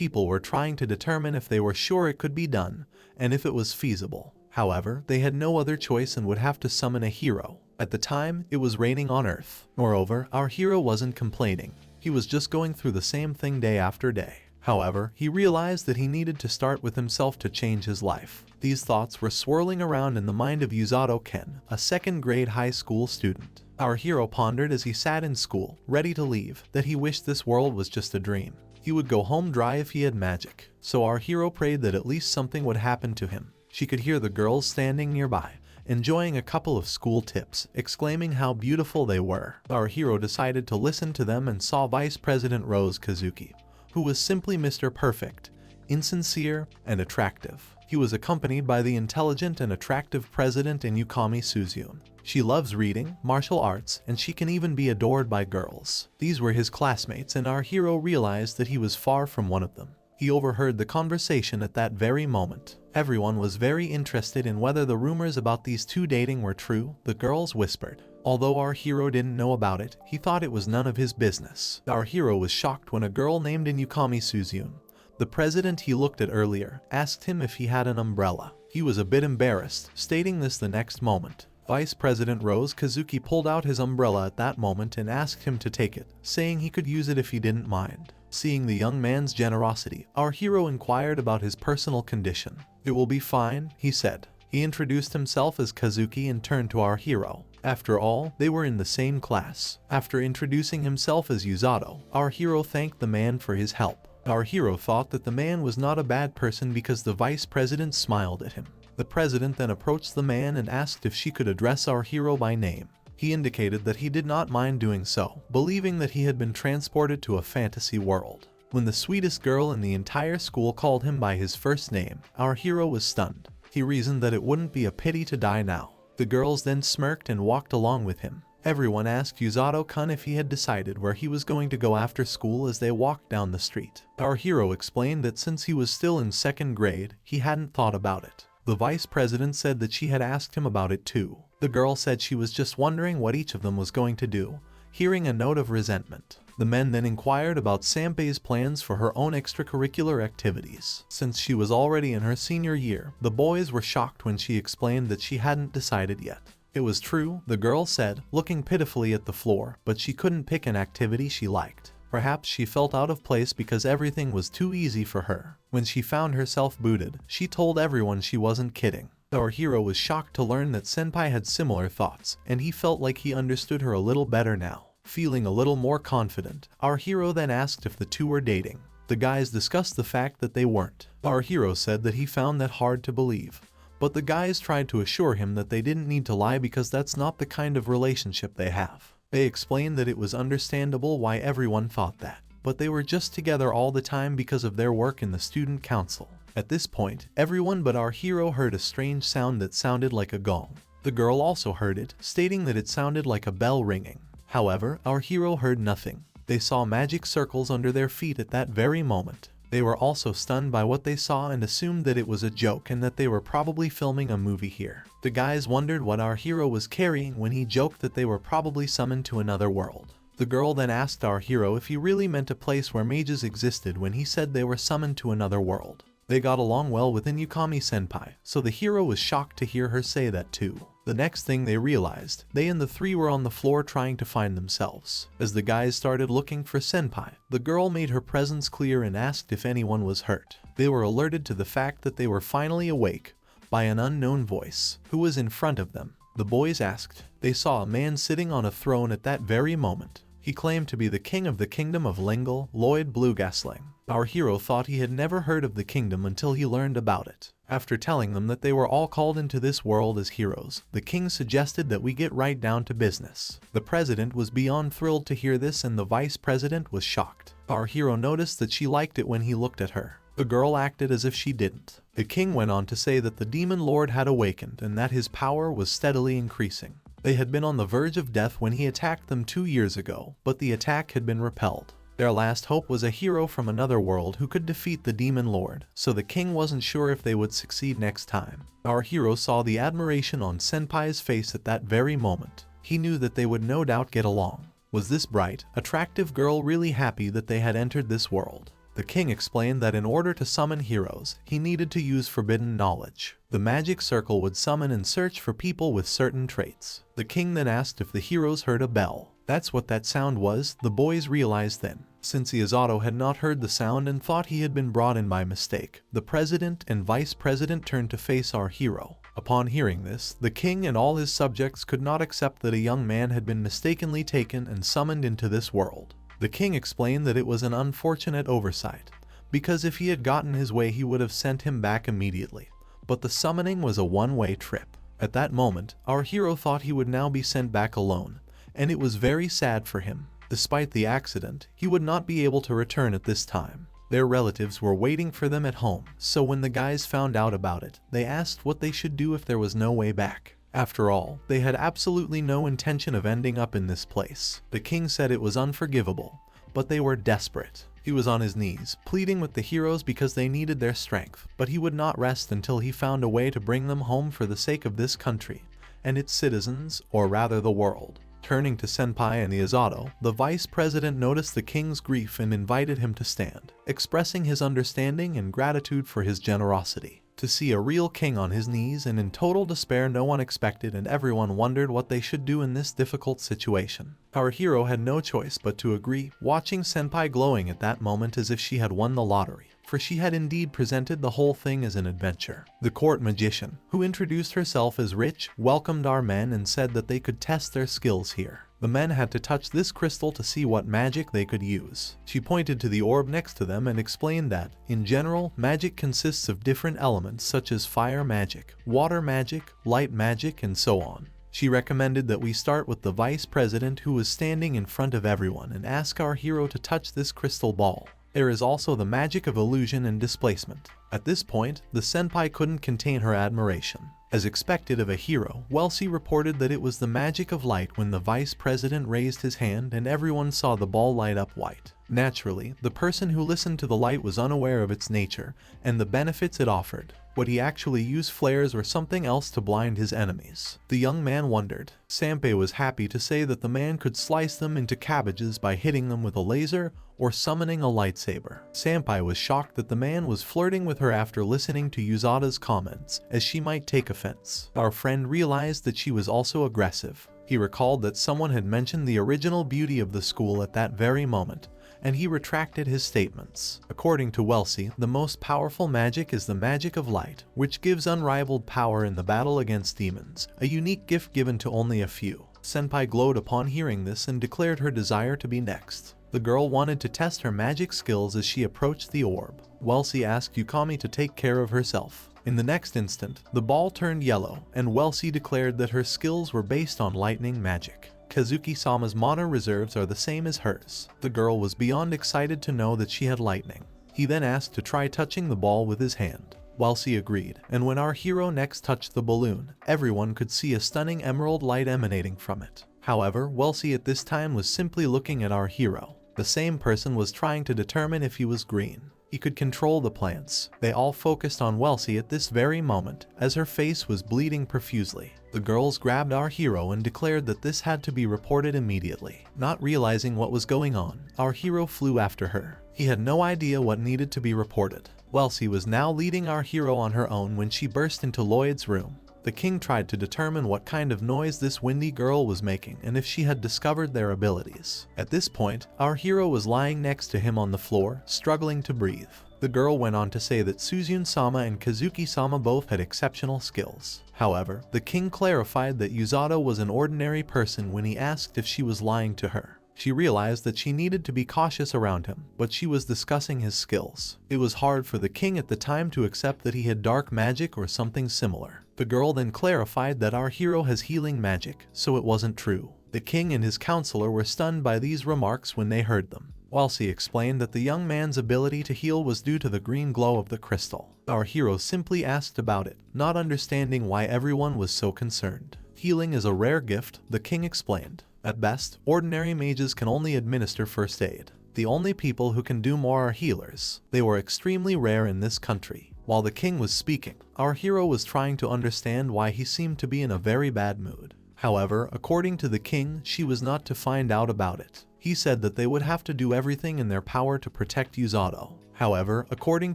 people were trying to determine if they were sure it could be done, and if it was feasible. However, they had no other choice and would have to summon a hero. At the time, it was raining on Earth. Moreover, our hero wasn't complaining. He was just going through the same thing day after day. However, he realized that he needed to start with himself to change his life. These thoughts were swirling around in the mind of Yusato Ken, a second-grade high school student. Our hero pondered as he sat in school, ready to leave, that he wished this world was just a dream. He would go home dry if he had magic. So our hero prayed that at least something would happen to him. She could hear the girls standing nearby, enjoying a couple of school tips, exclaiming how beautiful they were. Our hero decided to listen to them and saw Vice President Rose Kazuki, who was simply Mr. Perfect, insincere, and attractive. He was accompanied by the intelligent and attractive president Inukami Suzyun. She loves reading, martial arts, and she can even be adored by girls. These were his classmates, and our hero realized that he was far from one of them. He overheard the conversation at that very moment. Everyone was very interested in whether the rumors about these two dating were true, the girls whispered. Although our hero didn't know about it, he thought it was none of his business. Our hero was shocked when a girl named Inukami Suzyun, the president he looked at earlier, asked him if he had an umbrella. He was a bit embarrassed, stating this the next moment. Vice President Rose Kazuki pulled out his umbrella at that moment and asked him to take it, saying he could use it if he didn't mind. Seeing the young man's generosity, our hero inquired about his personal condition. "It will be fine," he said. He introduced himself as Kazuki and turned to our hero. After all, they were in the same class. After introducing himself as Yusato, our hero thanked the man for his help. Our hero thought that the man was not a bad person because the vice president smiled at him. The president then approached the man and asked if she could address our hero by name. He indicated that he did not mind doing so, believing that he had been transported to a fantasy world. When the sweetest girl in the entire school called him by his first name, our hero was stunned. He reasoned that it wouldn't be a pity to die now. The girls then smirked and walked along with him. Everyone asked Yusato-kun if he had decided where he was going to go after school as they walked down the street. Our hero explained that since he was still in second grade, he hadn't thought about it. The vice president said that she had asked him about it too. The girl said she was just wondering what each of them was going to do, hearing a note of resentment. The men then inquired about Sanpei's plans for her own extracurricular activities. Since she was already in her senior year, the boys were shocked when she explained that she hadn't decided yet. It was true, the girl said, looking pitifully at the floor, but she couldn't pick an activity she liked. Perhaps she felt out of place because everything was too easy for her. When she found herself booted, she told everyone she wasn't kidding. Our hero was shocked to learn that Senpai had similar thoughts, and he felt like he understood her a little better now. Feeling a little more confident, our hero then asked if the two were dating. The guys discussed the fact that they weren't. Our hero said that he found that hard to believe. But the guys tried to assure him that they didn't need to lie because that's not the kind of relationship they have. They explained that it was understandable why everyone thought that, but they were just together all the time because of their work in the student council. At this point, everyone but our hero heard a strange sound that sounded like a gong. The girl also heard it, stating that it sounded like a bell ringing. However, our hero heard nothing. They saw magic circles under their feet at that very moment. They were also stunned by what they saw and assumed that it was a joke and that they were probably filming a movie here. The guys wondered what our hero was carrying when he joked that they were probably summoned to another world. The girl then asked our hero if he really meant a place where mages existed when he said they were summoned to another world. They got along well with Inukami-senpai, so the hero was shocked to hear her say that too. The next thing they realized, they and the three were on the floor trying to find themselves. As the guys started looking for Senpai, the girl made her presence clear and asked if anyone was hurt. They were alerted to the fact that they were finally awake by an unknown voice, who was in front of them. The boys asked. They saw a man sitting on a throne at that very moment. He claimed to be the king of the kingdom of Lingle, Lloyd Bluegasling. Our hero thought he had never heard of the kingdom until he learned about it. After telling them that they were all called into this world as heroes, the king suggested that we get right down to business. The president was beyond thrilled to hear this and the vice president was shocked. Our hero noticed that she liked it when he looked at her. The girl acted as if she didn't. The king went on to say that the demon lord had awakened and that his power was steadily increasing. They had been on the verge of death when he attacked them 2 years ago, but the attack had been repelled. Their last hope was a hero from another world who could defeat the demon lord, so the king wasn't sure if they would succeed next time. Our hero saw the admiration on Senpai's face at that very moment. He knew that they would no doubt get along. Was this bright, attractive girl really happy that they had entered this world? The king explained that in order to summon heroes, he needed to use forbidden knowledge. The magic circle would summon and search for people with certain traits. The king then asked if the heroes heard a bell. That's what that sound was, the boys realized then. Since Yato had not heard the sound and thought he had been brought in by mistake, the president and vice president turned to face our hero. Upon hearing this, the king and all his subjects could not accept that a young man had been mistakenly taken and summoned into this world. The king explained that it was an unfortunate oversight, because if he had gotten his way he would have sent him back immediately. But the summoning was a one-way trip. At that moment, our hero thought he would now be sent back alone, and it was very sad for him. Despite the accident, he would not be able to return at this time. Their relatives were waiting for them at home, so when the guys found out about it, they asked what they should do if there was no way back. After all, they had absolutely no intention of ending up in this place. The king said it was unforgivable, but they were desperate. He was on his knees, pleading with the heroes because they needed their strength, but he would not rest until he found a way to bring them home for the sake of this country and its citizens, or rather the world. Turning to Senpai and Yato, the vice president noticed the king's grief and invited him to stand, expressing his understanding and gratitude for his generosity. To see a real king on his knees and in total despair, no one expected, and everyone wondered what they should do in this difficult situation. Our hero had no choice but to agree, watching Senpai glowing at that moment as if she had won the lottery, for she had indeed presented the whole thing as an adventure. The court magician, who introduced herself as rich, welcomed our men and said that they could test their skills here. The men had to touch this crystal to see what magic they could use. She pointed to the orb next to them and explained that, in general, magic consists of different elements such as fire magic, water magic, light magic, and so on. She recommended that we start with the vice president, who was standing in front of everyone, and ask our hero to touch this crystal ball. There is also the magic of illusion and displacement. At this point, the senpai couldn't contain her admiration. As expected of a hero, Wellesley reported that it was the magic of light when the vice president raised his hand and everyone saw the ball light up white. Naturally, the person who listened to the light was unaware of its nature and the benefits it offered. Would he actually use flares or something else to blind his enemies? The young man wondered. Senpai was happy to say that the man could slice them into cabbages by hitting them with a laser or summoning a lightsaber. Senpai was shocked that the man was flirting with her after listening to Yuzada's comments, as she might take offense. Our friend realized that she was also aggressive. He recalled that someone had mentioned the original beauty of the school at that very moment, and he retracted his statements. According to Wellesley, the most powerful magic is the magic of light, which gives unrivaled power in the battle against demons, a unique gift given to only a few. Senpai glowed upon hearing this and declared her desire to be next. The girl wanted to test her magic skills as she approached the orb. Wellesley asked Yukami to take care of herself. In the next instant, the ball turned yellow, and Wellesley declared that her skills were based on lightning magic. Kazuki-sama's mana reserves are the same as hers. The girl was beyond excited to know that she had lightning. He then asked to try touching the ball with his hand. Wellesley agreed, and when our hero next touched the balloon, everyone could see a stunning emerald light emanating from it. However, Wellesley at this time was simply looking at our hero. The same person was trying to determine if he was green. He could control the plants. They all focused on Wellesley at this very moment, as her face was bleeding profusely. The girls grabbed our hero and declared that this had to be reported immediately. Not realizing what was going on, our hero flew after her. He had no idea what needed to be reported. Wellesley was now leading our hero on her own when she burst into Lloyd's room. The king tried to determine what kind of noise this windy girl was making and if she had discovered their abilities. At this point, our hero was lying next to him on the floor, struggling to breathe. The girl went on to say that Suzune-sama and Kazuki-sama both had exceptional skills. However, the king clarified that Yato was an ordinary person when he asked if she was lying to her. She realized that she needed to be cautious around him, but she was discussing his skills. It was hard for the king at the time to accept that he had dark magic or something similar. The girl then clarified that our hero has healing magic, so it wasn't true. The king and his counselor were stunned by these remarks when they heard them. Wellesley explained that the young man's ability to heal was due to the green glow of the crystal. Our hero simply asked about it, not understanding why everyone was so concerned. Healing is a rare gift, the king explained. At best, ordinary mages can only administer first aid. The only people who can do more are healers. They were extremely rare in this country. While the king was speaking, our hero was trying to understand why he seemed to be in a very bad mood. However, according to the king, she was not to find out about it. He said that they would have to do everything in their power to protect Yato. However, according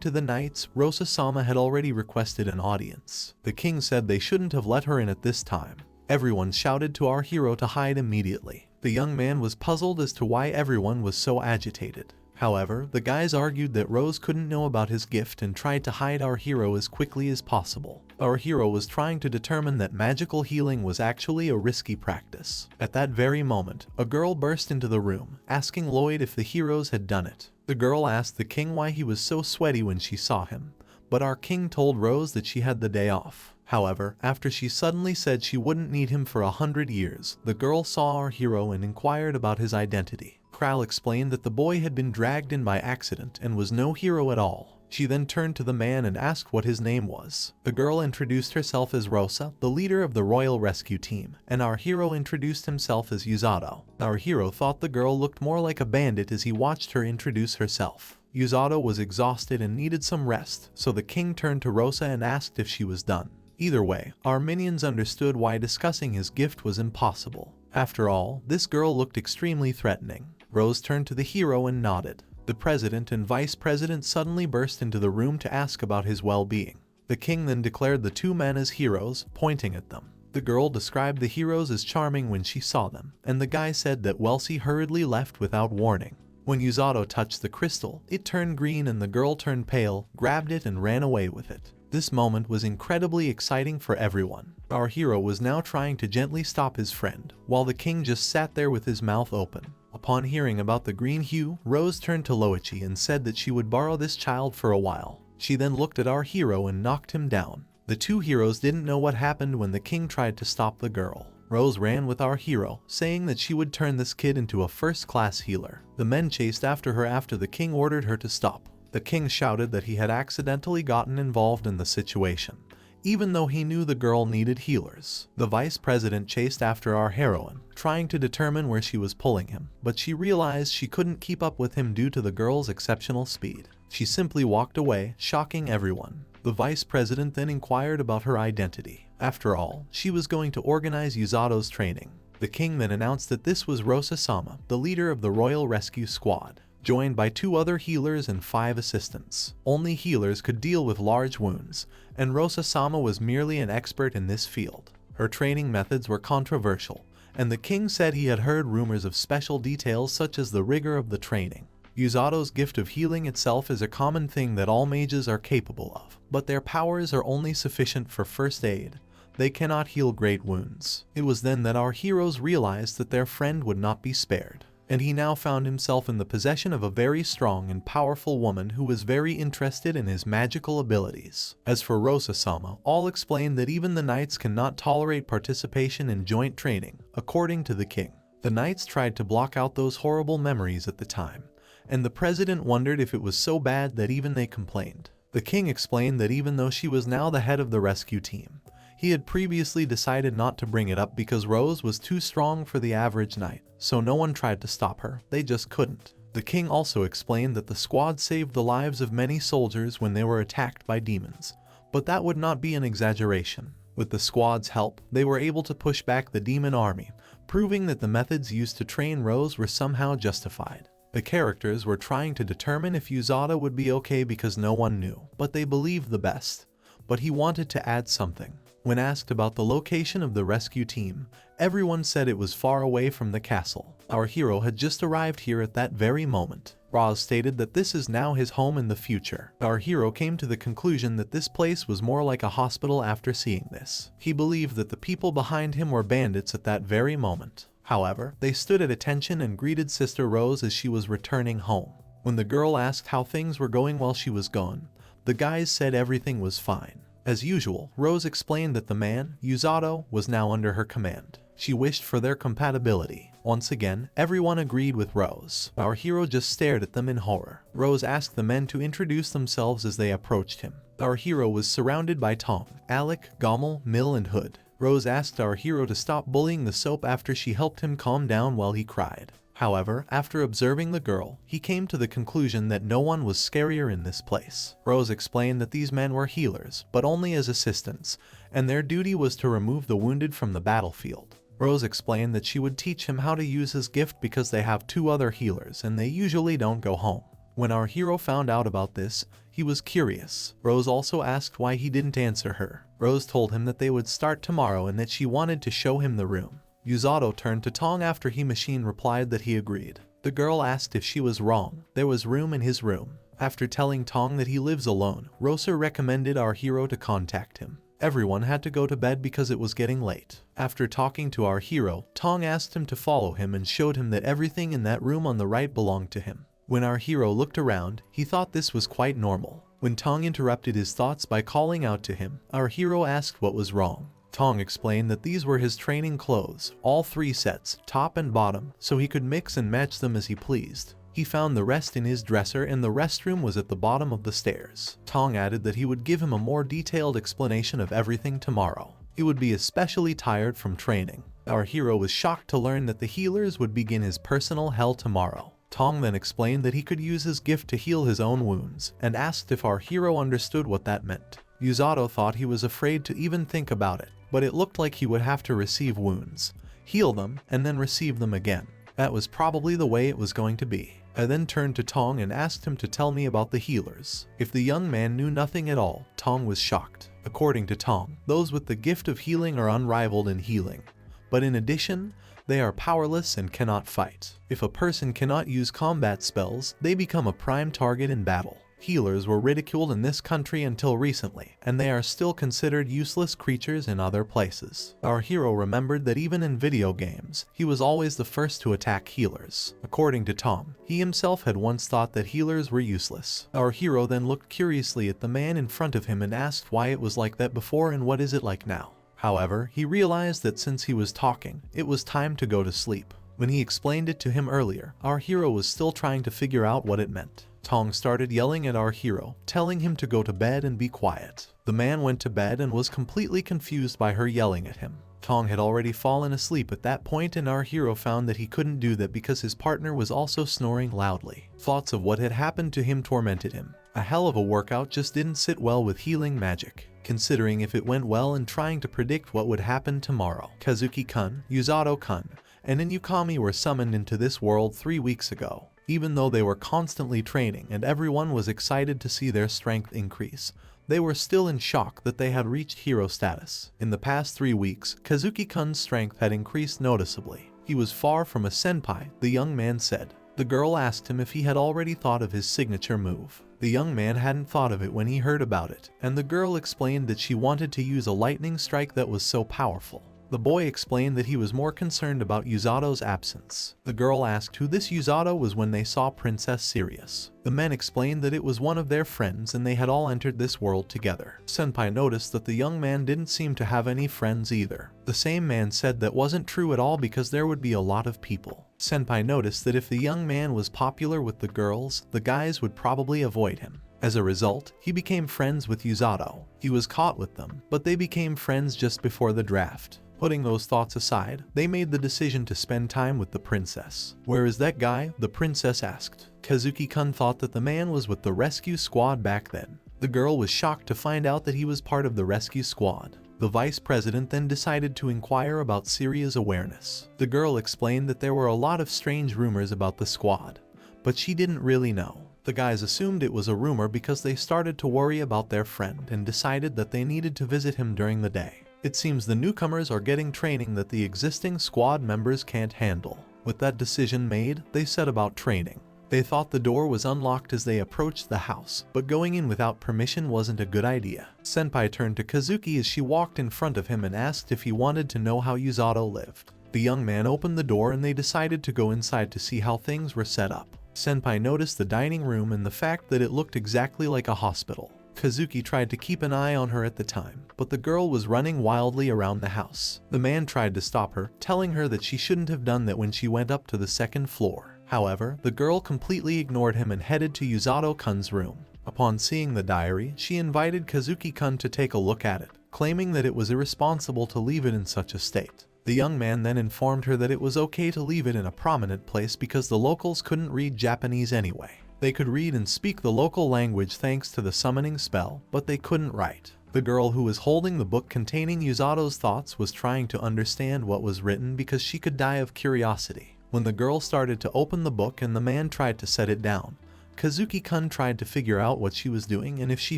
to the knights, Rosa-sama had already requested an audience. The king said they shouldn't have let her in at this time. Everyone shouted to our hero to hide immediately. The young man was puzzled as to why everyone was so agitated. However, the guys argued that Rose couldn't know about his gift and tried to hide our hero as quickly as possible. Our hero was trying to determine that magical healing was actually a risky practice. At that very moment, a girl burst into the room, asking Lloyd if the heroes had done it. The girl asked the king why he was so sweaty when she saw him, but our king told Rose that she had the day off. However, after she suddenly said she wouldn't need him for 100 years, the girl saw our hero and inquired about his identity. Kral explained that the boy had been dragged in by accident and was no hero at all. She then turned to the man and asked what his name was. The girl introduced herself as Rosa, the leader of the royal rescue team, and our hero introduced himself as Yato. Our hero thought the girl looked more like a bandit as he watched her introduce herself. Yato was exhausted and needed some rest, so the king turned to Rosa and asked if she was done. Either way, our minions understood why discussing his gift was impossible. After all, this girl looked extremely threatening. Rose turned to the hero and nodded. The president and vice president suddenly burst into the room to ask about his well-being. The king then declared the two men as heroes, pointing at them. The girl described the heroes as charming when she saw them, and the guy said that Welsie hurriedly left without warning. When Yato touched the crystal, it turned green and the girl turned pale, grabbed it and ran away with it. This moment was incredibly exciting for everyone. Our hero was now trying to gently stop his friend, while the king just sat there with his mouth open. Upon hearing about the green hue, Rose turned to Liquis and said that she would borrow this child for a while. She then looked at our hero and knocked him down. The two heroes didn't know what happened when the king tried to stop the girl. Rose ran with our hero, saying that she would turn this kid into a first-class healer. The men chased after her after the king ordered her to stop. The king shouted that he had accidentally gotten involved in the situation, even though he knew the girl needed healers. The vice president chased after our heroine, trying to determine where she was pulling him, but she realized she couldn't keep up with him due to the girl's exceptional speed. She simply walked away, shocking everyone. The vice president then inquired about her identity. After all, she was going to organize Yuzato's training. The king then announced that this was Rosa-sama, the leader of the royal rescue squad, joined by 2 other healers and 5 assistants. Only healers could deal with large wounds, and Rosa-sama was merely an expert in this field. Her training methods were controversial, and the king said he had heard rumors of special details such as the rigor of the training. Yuzato's gift of healing itself is a common thing that all mages are capable of, but their powers are only sufficient for first aid. They cannot heal great wounds. It was then that our heroes realized that their friend would not be spared, and he now found himself in the possession of a very strong and powerful woman who was very interested in his magical abilities. As for Rosa-sama, all explained that even the knights cannot tolerate participation in joint training, according to the king. The knights tried to block out those horrible memories at the time, and the president wondered if it was so bad that even they complained. The king explained that even though she was now the head of the rescue team, he had previously decided not to bring it up because Rose was too strong for the average knight, so no one tried to stop her, they just couldn't. The king also explained that the squad saved the lives of many soldiers when they were attacked by demons, but that would not be an exaggeration. With the squad's help, they were able to push back the demon army, proving that the methods used to train Rose were somehow justified. The characters were trying to determine if Yato would be okay because no one knew, but they believed the best. But he wanted to add something. When asked about the location of the rescue team, everyone said it was far away from the castle. Our hero had just arrived here at that very moment. Roz stated that this is now his home in the future. Our hero came to the conclusion that this place was more like a hospital after seeing this. He believed that the people behind him were bandits at that very moment. However, they stood at attention and greeted Sister Rose as she was returning home. When the girl asked how things were going while she was gone, the guys said everything was fine. As usual, Rose explained that the man, Yato, was now under her command. She wished for their compatibility. Once again, everyone agreed with Rose. Our hero just stared at them in horror. Rose asked the men to introduce themselves as they approached him. Our hero was surrounded by Tong, Alec, Gommel, Mill and Hood. Rose asked our hero to stop bullying the soap after she helped him calm down while he cried. However, after observing the girl, he came to the conclusion that no one was scarier in this place. Rose explained that these men were healers, but only as assistants, and their duty was to remove the wounded from the battlefield. Rose explained that she would teach him how to use his gift because they have 2 other healers and they usually don't go home. When our hero found out about this, he was curious. Rose also asked why he didn't answer her. Rose told him that they would start tomorrow and that she wanted to show him the room. Yuzato turned to Tong after he machine replied that he agreed. The girl asked if she was wrong. There was room in his room. After telling Tong that he lives alone, Rosa recommended our hero to contact him. Everyone had to go to bed because it was getting late. After talking to our hero, Tong asked him to follow him and showed him that everything in that room on the right belonged to him. When our hero looked around, he thought this was quite normal. When Tong interrupted his thoughts by calling out to him, our hero asked what was wrong. Tong explained that these were his training clothes, all 3 sets, top and bottom, so he could mix and match them as he pleased. He found the rest in his dresser and the restroom was at the bottom of the stairs. Tong added that he would give him a more detailed explanation of everything tomorrow. He would be especially tired from training. Our hero was shocked to learn that the healers would begin his personal hell tomorrow. Tong then explained that he could use his gift to heal his own wounds, and asked if our hero understood what that meant. Yuzato thought he was afraid to even think about it, but it looked like he would have to receive wounds, heal them, and then receive them again. That was probably the way it was going to be. I then turned to Tong and asked him to tell me about the healers. If the young man knew nothing at all, Tong was shocked. According to Tong, those with the gift of healing are unrivaled in healing. But in addition, they are powerless and cannot fight. If a person cannot use combat spells, they become a prime target in battle. Healers were ridiculed in this country until recently, and they are still considered useless creatures in other places. Our hero remembered that even in video games, he was always the first to attack healers. According to Tom, he himself had once thought that healers were useless. Our hero then looked curiously at the man in front of him and asked why it was like that before and what is it like now. However, he realized that since he was talking, it was time to go to sleep. When he explained it to him earlier, our hero was still trying to figure out what it meant. Tong started yelling at our hero, telling him to go to bed and be quiet. The man went to bed and was completely confused by her yelling at him. Tong had already fallen asleep at that point and our hero found that he couldn't do that because his partner was also snoring loudly. Thoughts of what had happened to him tormented him. A hell of a workout just didn't sit well with healing magic, considering if it went well and trying to predict what would happen tomorrow. Kazuki-kun, Yuzato-kun, and Inukami were summoned into this world 3 weeks ago. Even though they were constantly training and everyone was excited to see their strength increase, they were still in shock that they had reached hero status. In the past 3 weeks, Kazuki-kun's strength had increased noticeably. He was far from a senpai, the young man said. The girl asked him if he had already thought of his signature move. The young man hadn't thought of it when he heard about it, and the girl explained that she wanted to use a lightning strike that was so powerful. The boy explained that he was more concerned about Yuzato's absence. The girl asked who this Yuzato was when they saw Princess Sirius. The men explained that it was one of their friends and they had all entered this world together. Senpai noticed that the young man didn't seem to have any friends either. The same man said that wasn't true at all because there would be a lot of people. Senpai noticed that if the young man was popular with the girls, the guys would probably avoid him. As a result, he became friends with Yuzato. He was caught with them, but they became friends just before the draft. Putting those thoughts aside, they made the decision to spend time with the princess. "Where is that guy?" the princess asked. Kazuki-kun thought that the man was with the rescue squad back then. The girl was shocked to find out that he was part of the rescue squad. The vice president then decided to inquire about Siria's awareness. The girl explained that there were a lot of strange rumors about the squad, but she didn't really know. The guys assumed it was a rumor because they started to worry about their friend and decided that they needed to visit him during the day. It seems the newcomers are getting training that the existing squad members can't handle. With that decision made, they set about training. They thought the door was unlocked as they approached the house, but going in without permission wasn't a good idea. Senpai turned to Kazuki as she walked in front of him and asked if he wanted to know how Yuzato lived. The young man opened the door and they decided to go inside to see how things were set up. Senpai noticed the dining room and the fact that it looked exactly like a hospital. Kazuki tried to keep an eye on her at the time, but the girl was running wildly around the house. The man tried to stop her, telling her that she shouldn't have done that when she went up to the second floor. However, the girl completely ignored him and headed to Yuzato-kun's room. Upon seeing the diary, she invited Kazuki-kun to take a look at it, claiming that it was irresponsible to leave it in such a state. The young man then informed her that it was okay to leave it in a prominent place because the locals couldn't read Japanese anyway. They could read and speak the local language thanks to the summoning spell, but they couldn't write. The girl who was holding the book containing Yuzato's thoughts was trying to understand what was written because she could die of curiosity. When the girl started to open the book and the man tried to set it down, Kazuki-kun tried to figure out what she was doing and if she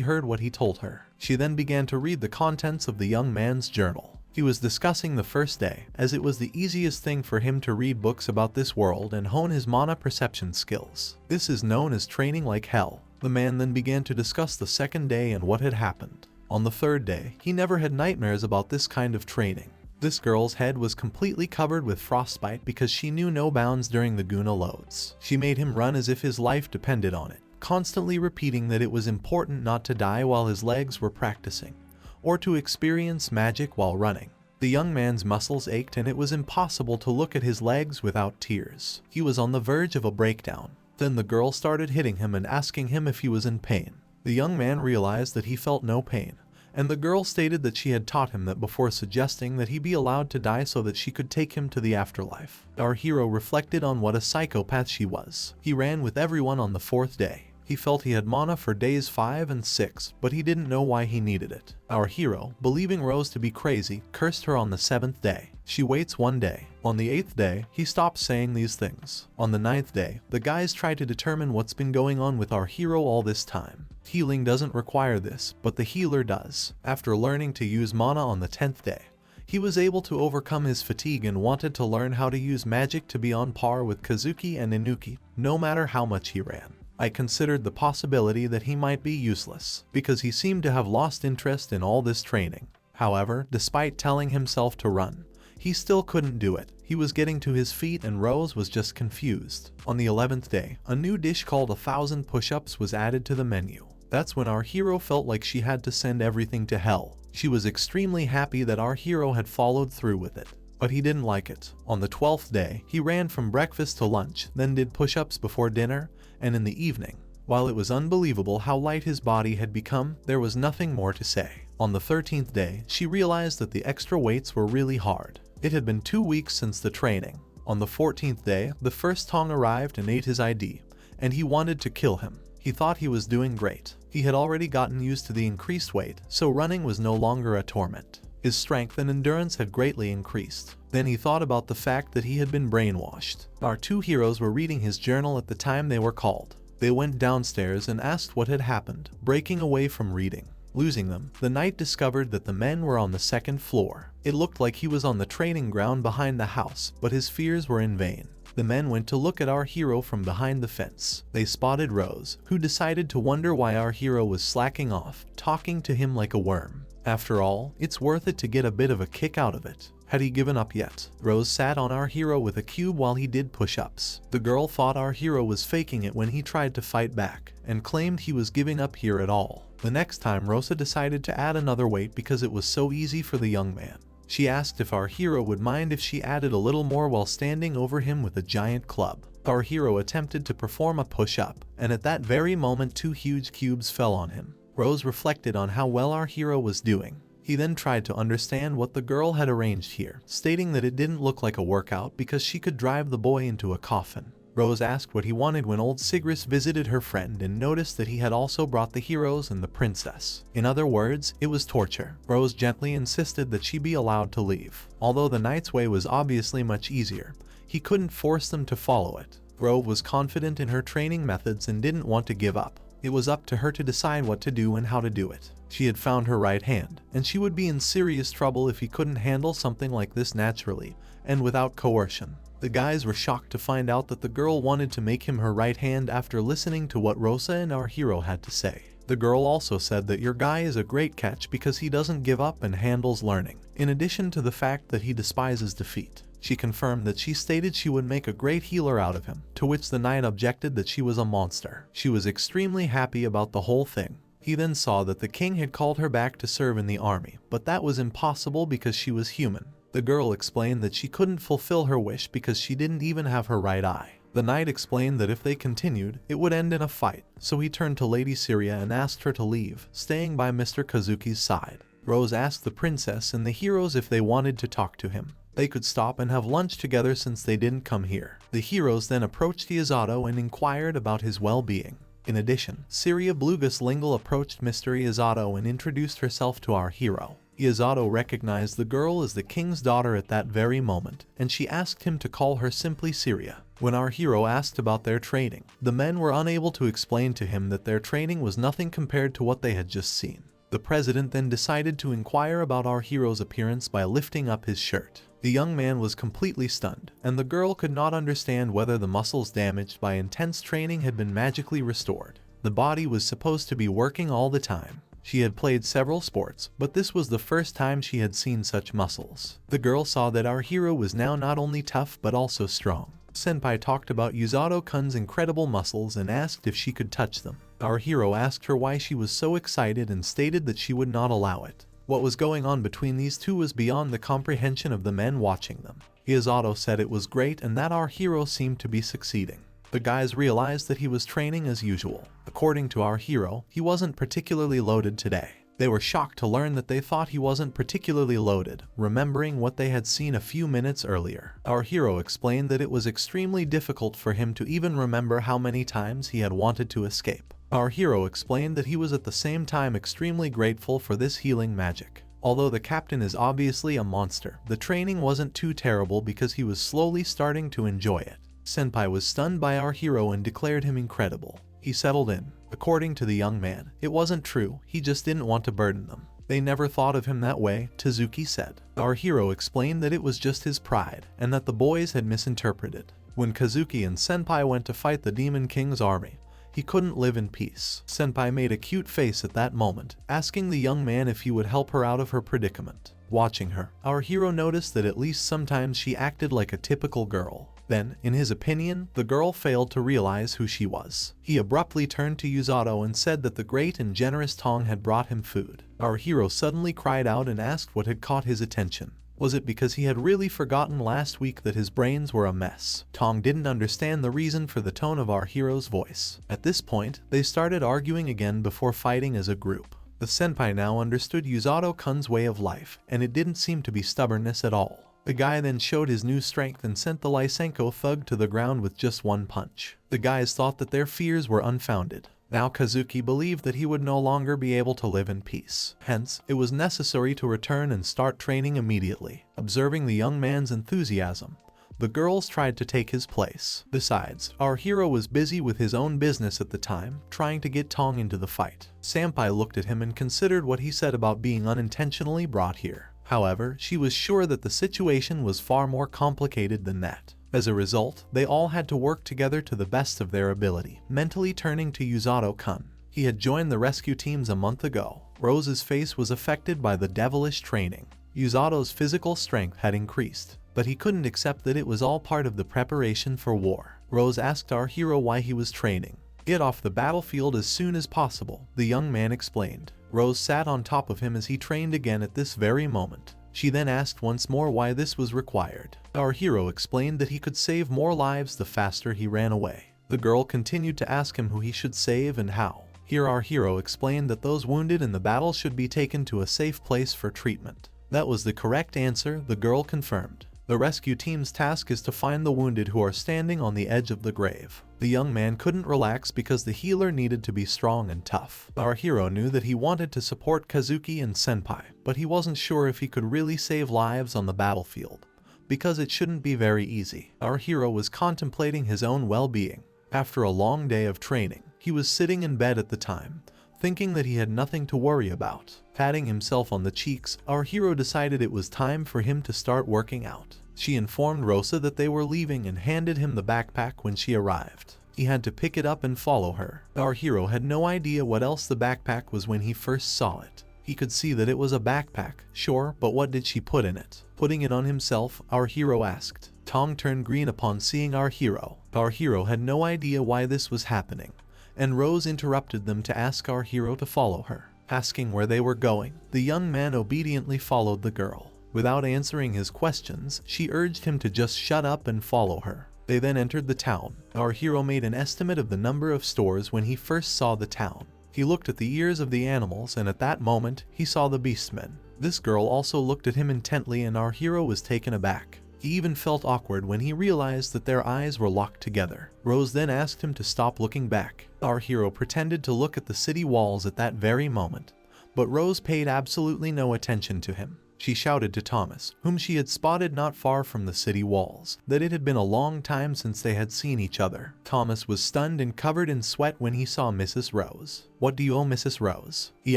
heard what he told her. She then began to read the contents of the young man's journal. He was discussing the first day, as it was the easiest thing for him to read books about this world and hone his mana perception skills. This is known as training like hell. The man then began to discuss the second day and what had happened. On the third day, he never had nightmares about this kind of training. This girl's head was completely covered with frostbite because she knew no bounds during the Guna loads. She made him run as if his life depended on it, constantly repeating that it was important not to die while his legs were practicing, or to experience magic while running. The young man's muscles ached and it was impossible to look at his legs without tears. He was on the verge of a breakdown. Then the girl started hitting him and asking him if he was in pain. The young man realized that he felt no pain, and the girl stated that she had taught him that before, suggesting that he be allowed to die so that she could take him to the afterlife. Our hero reflected on what a psychopath she was. He ran with everyone on the fourth day. He felt he had mana for days 5 and 6, but he didn't know why he needed it. Our hero, believing Rose to be crazy, cursed her on the 7th day. She waits 1 day. On the 8th day, he stops saying these things. On the 9th day, the guys try to determine what's been going on with our hero all this time. Healing doesn't require this, but the healer does. After learning to use mana on the 10th day, he was able to overcome his fatigue and wanted to learn how to use magic to be on par with Kazuki and Inuki, no matter how much he ran. I considered the possibility that he might be useless, because he seemed to have lost interest in all this training. However, despite telling himself to run, he still couldn't do it. He was getting to his feet and Rose was just confused. On the 11th day, a new dish called 1,000 push-ups was added to the menu. That's when our hero felt like she had to send everything to hell. She was extremely happy that our hero had followed through with it, but he didn't like it. On the 12th day, he ran from breakfast to lunch, then did push-ups before dinner, and in the evening. While it was unbelievable how light his body had become, there was nothing more to say. On the 13th day, she realized that the extra weights were really hard. It had been 2 weeks since the training. On the 14th day, the first Tong arrived and ate his ID, and he wanted to kill him. He thought he was doing great. He had already gotten used to the increased weight, so running was no longer a torment. His strength and endurance had greatly increased. Then he thought about the fact that he had been brainwashed. Our two heroes were reading his journal at the time they were called. They went downstairs and asked what had happened, breaking away from reading. Losing them, the knight discovered that the men were on the 2nd floor. It looked like he was on the training ground behind the house, but his fears were in vain. The men went to look at our hero from behind the fence. They spotted Rose, who decided to wonder why our hero was slacking off, talking to him like a worm. After all, it's worth it to get a bit of a kick out of it. Had he given up yet? Rose sat on our hero with a cube while he did push-ups. The girl thought our hero was faking it when he tried to fight back, and claimed he was giving up here at all. The next time, Rosa decided to add another weight because it was so easy for the young man. She asked if our hero would mind if she added a little more while standing over him with a giant club. Our hero attempted to perform a push-up, and at that very moment 2 huge cubes fell on him. Rose reflected on how well our hero was doing. He then tried to understand what the girl had arranged here, stating that it didn't look like a workout because she could drive the boy into a coffin. Rose asked what he wanted when old Sigris visited her friend and noticed that he had also brought the heroes and the princess. In other words, it was torture. Rose gently insisted that she be allowed to leave. Although the knight's way was obviously much easier, he couldn't force them to follow it. Rose was confident in her training methods and didn't want to give up. It was up to her to decide what to do and how to do it. She had found her right hand, and she would be in serious trouble if he couldn't handle something like this naturally and without coercion. The guys were shocked to find out that the girl wanted to make him her right hand after listening to what Rosa and our hero had to say. The girl also said that your guy is a great catch because he doesn't give up and handles learning, in addition to the fact that he despises defeat. She confirmed that she stated she would make a great healer out of him, to which the knight objected that she was a monster. She was extremely happy about the whole thing. He then saw that the king had called her back to serve in the army, but that was impossible because she was human. The girl explained that she couldn't fulfill her wish because she didn't even have her right eye. The knight explained that if they continued, it would end in a fight, so he turned to Lady Syria and asked her to leave, staying by Mr. Kazuki's side. Rose asked the princess and the heroes if they wanted to talk to him. They could stop and have lunch together since they didn't come here. The heroes then approached Yato and inquired about his well-being. In addition, Syria Blugus Lingle approached Mr. Yato and introduced herself to our hero. Yato recognized the girl as the king's daughter at that very moment, and she asked him to call her simply Syria. When our hero asked about their training, the men were unable to explain to him that their training was nothing compared to what they had just seen. The president then decided to inquire about our hero's appearance by lifting up his shirt. The young man was completely stunned, and the girl could not understand whether the muscles damaged by intense training had been magically restored. The body was supposed to be working all the time. She had played several sports, but this was the first time she had seen such muscles. The girl saw that our hero was now not only tough but also strong. Senpai talked about Yato-kun's incredible muscles and asked if she could touch them. Our hero asked her why she was so excited and stated that she would not allow it. What was going on between these two was beyond the comprehension of the men watching them. Yato said it was great and that our hero seemed to be succeeding. The guys realized that he was training as usual. According to our hero, he wasn't particularly loaded today. They were shocked to learn that they thought he wasn't particularly loaded, remembering what they had seen a few minutes earlier. Our hero explained that it was extremely difficult for him to even remember how many times he had wanted to escape. Our hero explained that he was at the same time extremely grateful for this healing magic. Although the captain is obviously a monster, the training wasn't too terrible because he was slowly starting to enjoy it. Senpai was stunned by our hero and declared him incredible. He settled in. According to the young man, it wasn't true, he just didn't want to burden them. They never thought of him that way, Tezuki said. Our hero explained that it was just his pride, and that the boys had misinterpreted. When Kazuki and Senpai went to fight the Demon King's army, he couldn't live in peace. Senpai made a cute face at that moment, asking the young man if he would help her out of her predicament. Watching her, our hero noticed that at least sometimes she acted like a typical girl. Then, in his opinion, the girl failed to realize who she was. He abruptly turned to Yato and said that the great and generous Tong had brought him food. Our hero suddenly cried out and asked what had caught his attention. Was it because he had really forgotten last week that his brains were a mess? Tong didn't understand the reason for the tone of our hero's voice. At this point, they started arguing again before fighting as a group. The senpai now understood Yato-kun's way of life, and it didn't seem to be stubbornness at all. The guy then showed his new strength and sent the Lysenko thug to the ground with just one punch. The guys thought that their fears were unfounded. Now Kazuki believed that he would no longer be able to live in peace. Hence, it was necessary to return and start training immediately. Observing the young man's enthusiasm, the girls tried to take his place. Besides, our hero was busy with his own business at the time, trying to get Tong into the fight. Senpai looked at him and considered what he said about being unintentionally brought here. However, she was sure that the situation was far more complicated than that. As a result, they all had to work together to the best of their ability. Mentally turning to Yato-kun, he had joined the rescue teams a month ago. Rose's face was affected by the devilish training. Yuzato's physical strength had increased, but he couldn't accept that it was all part of the preparation for war. Rose asked our hero why he was training. Get off the battlefield as soon as possible, the young man explained. Rose sat on top of him as he trained again at this very moment. She then asked once more why this was required. Our hero explained that he could save more lives the faster he ran away. The girl continued to ask him who he should save and how. Here our hero explained that those wounded in the battle should be taken to a safe place for treatment. That was the correct answer, the girl confirmed. The rescue team's task is to find the wounded who are standing on the edge of the grave. The young man couldn't relax because the healer needed to be strong and tough. Our hero knew that he wanted to support Kazuki and Senpai, but he wasn't sure if he could really save lives on the battlefield, because it shouldn't be very easy. Our hero was contemplating his own well-being. After a long day of training, he was sitting in bed at the time, thinking that he had nothing to worry about. Patting himself on the cheeks, our hero decided it was time for him to start working out. She informed Rosa that they were leaving and handed him the backpack when she arrived. He had to pick it up and follow her. Our hero had no idea what else the backpack was when he first saw it. He could see that it was a backpack, sure, but what did she put in it? Putting it on himself, our hero asked. Tong turned green upon seeing our hero. Our hero had no idea why this was happening, and Rose interrupted them to ask our hero to follow her. Asking where they were going, the young man obediently followed the girl. Without answering his questions, she urged him to just shut up and follow her. They then entered the town. Our hero made an estimate of the number of stores when he first saw the town. He looked at the ears of the animals, and at that moment, he saw the beastmen. This girl also looked at him intently and our hero was taken aback. He even felt awkward when he realized that their eyes were locked together. Rose then asked him to stop looking back. Our hero pretended to look at the city walls at that very moment, but Rose paid absolutely no attention to him. She shouted to Thomas, whom she had spotted not far from the city walls, that it had been a long time since they had seen each other. Thomas was stunned and covered in sweat when he saw Mrs. Rose. "What do you owe Mrs. Rose?" he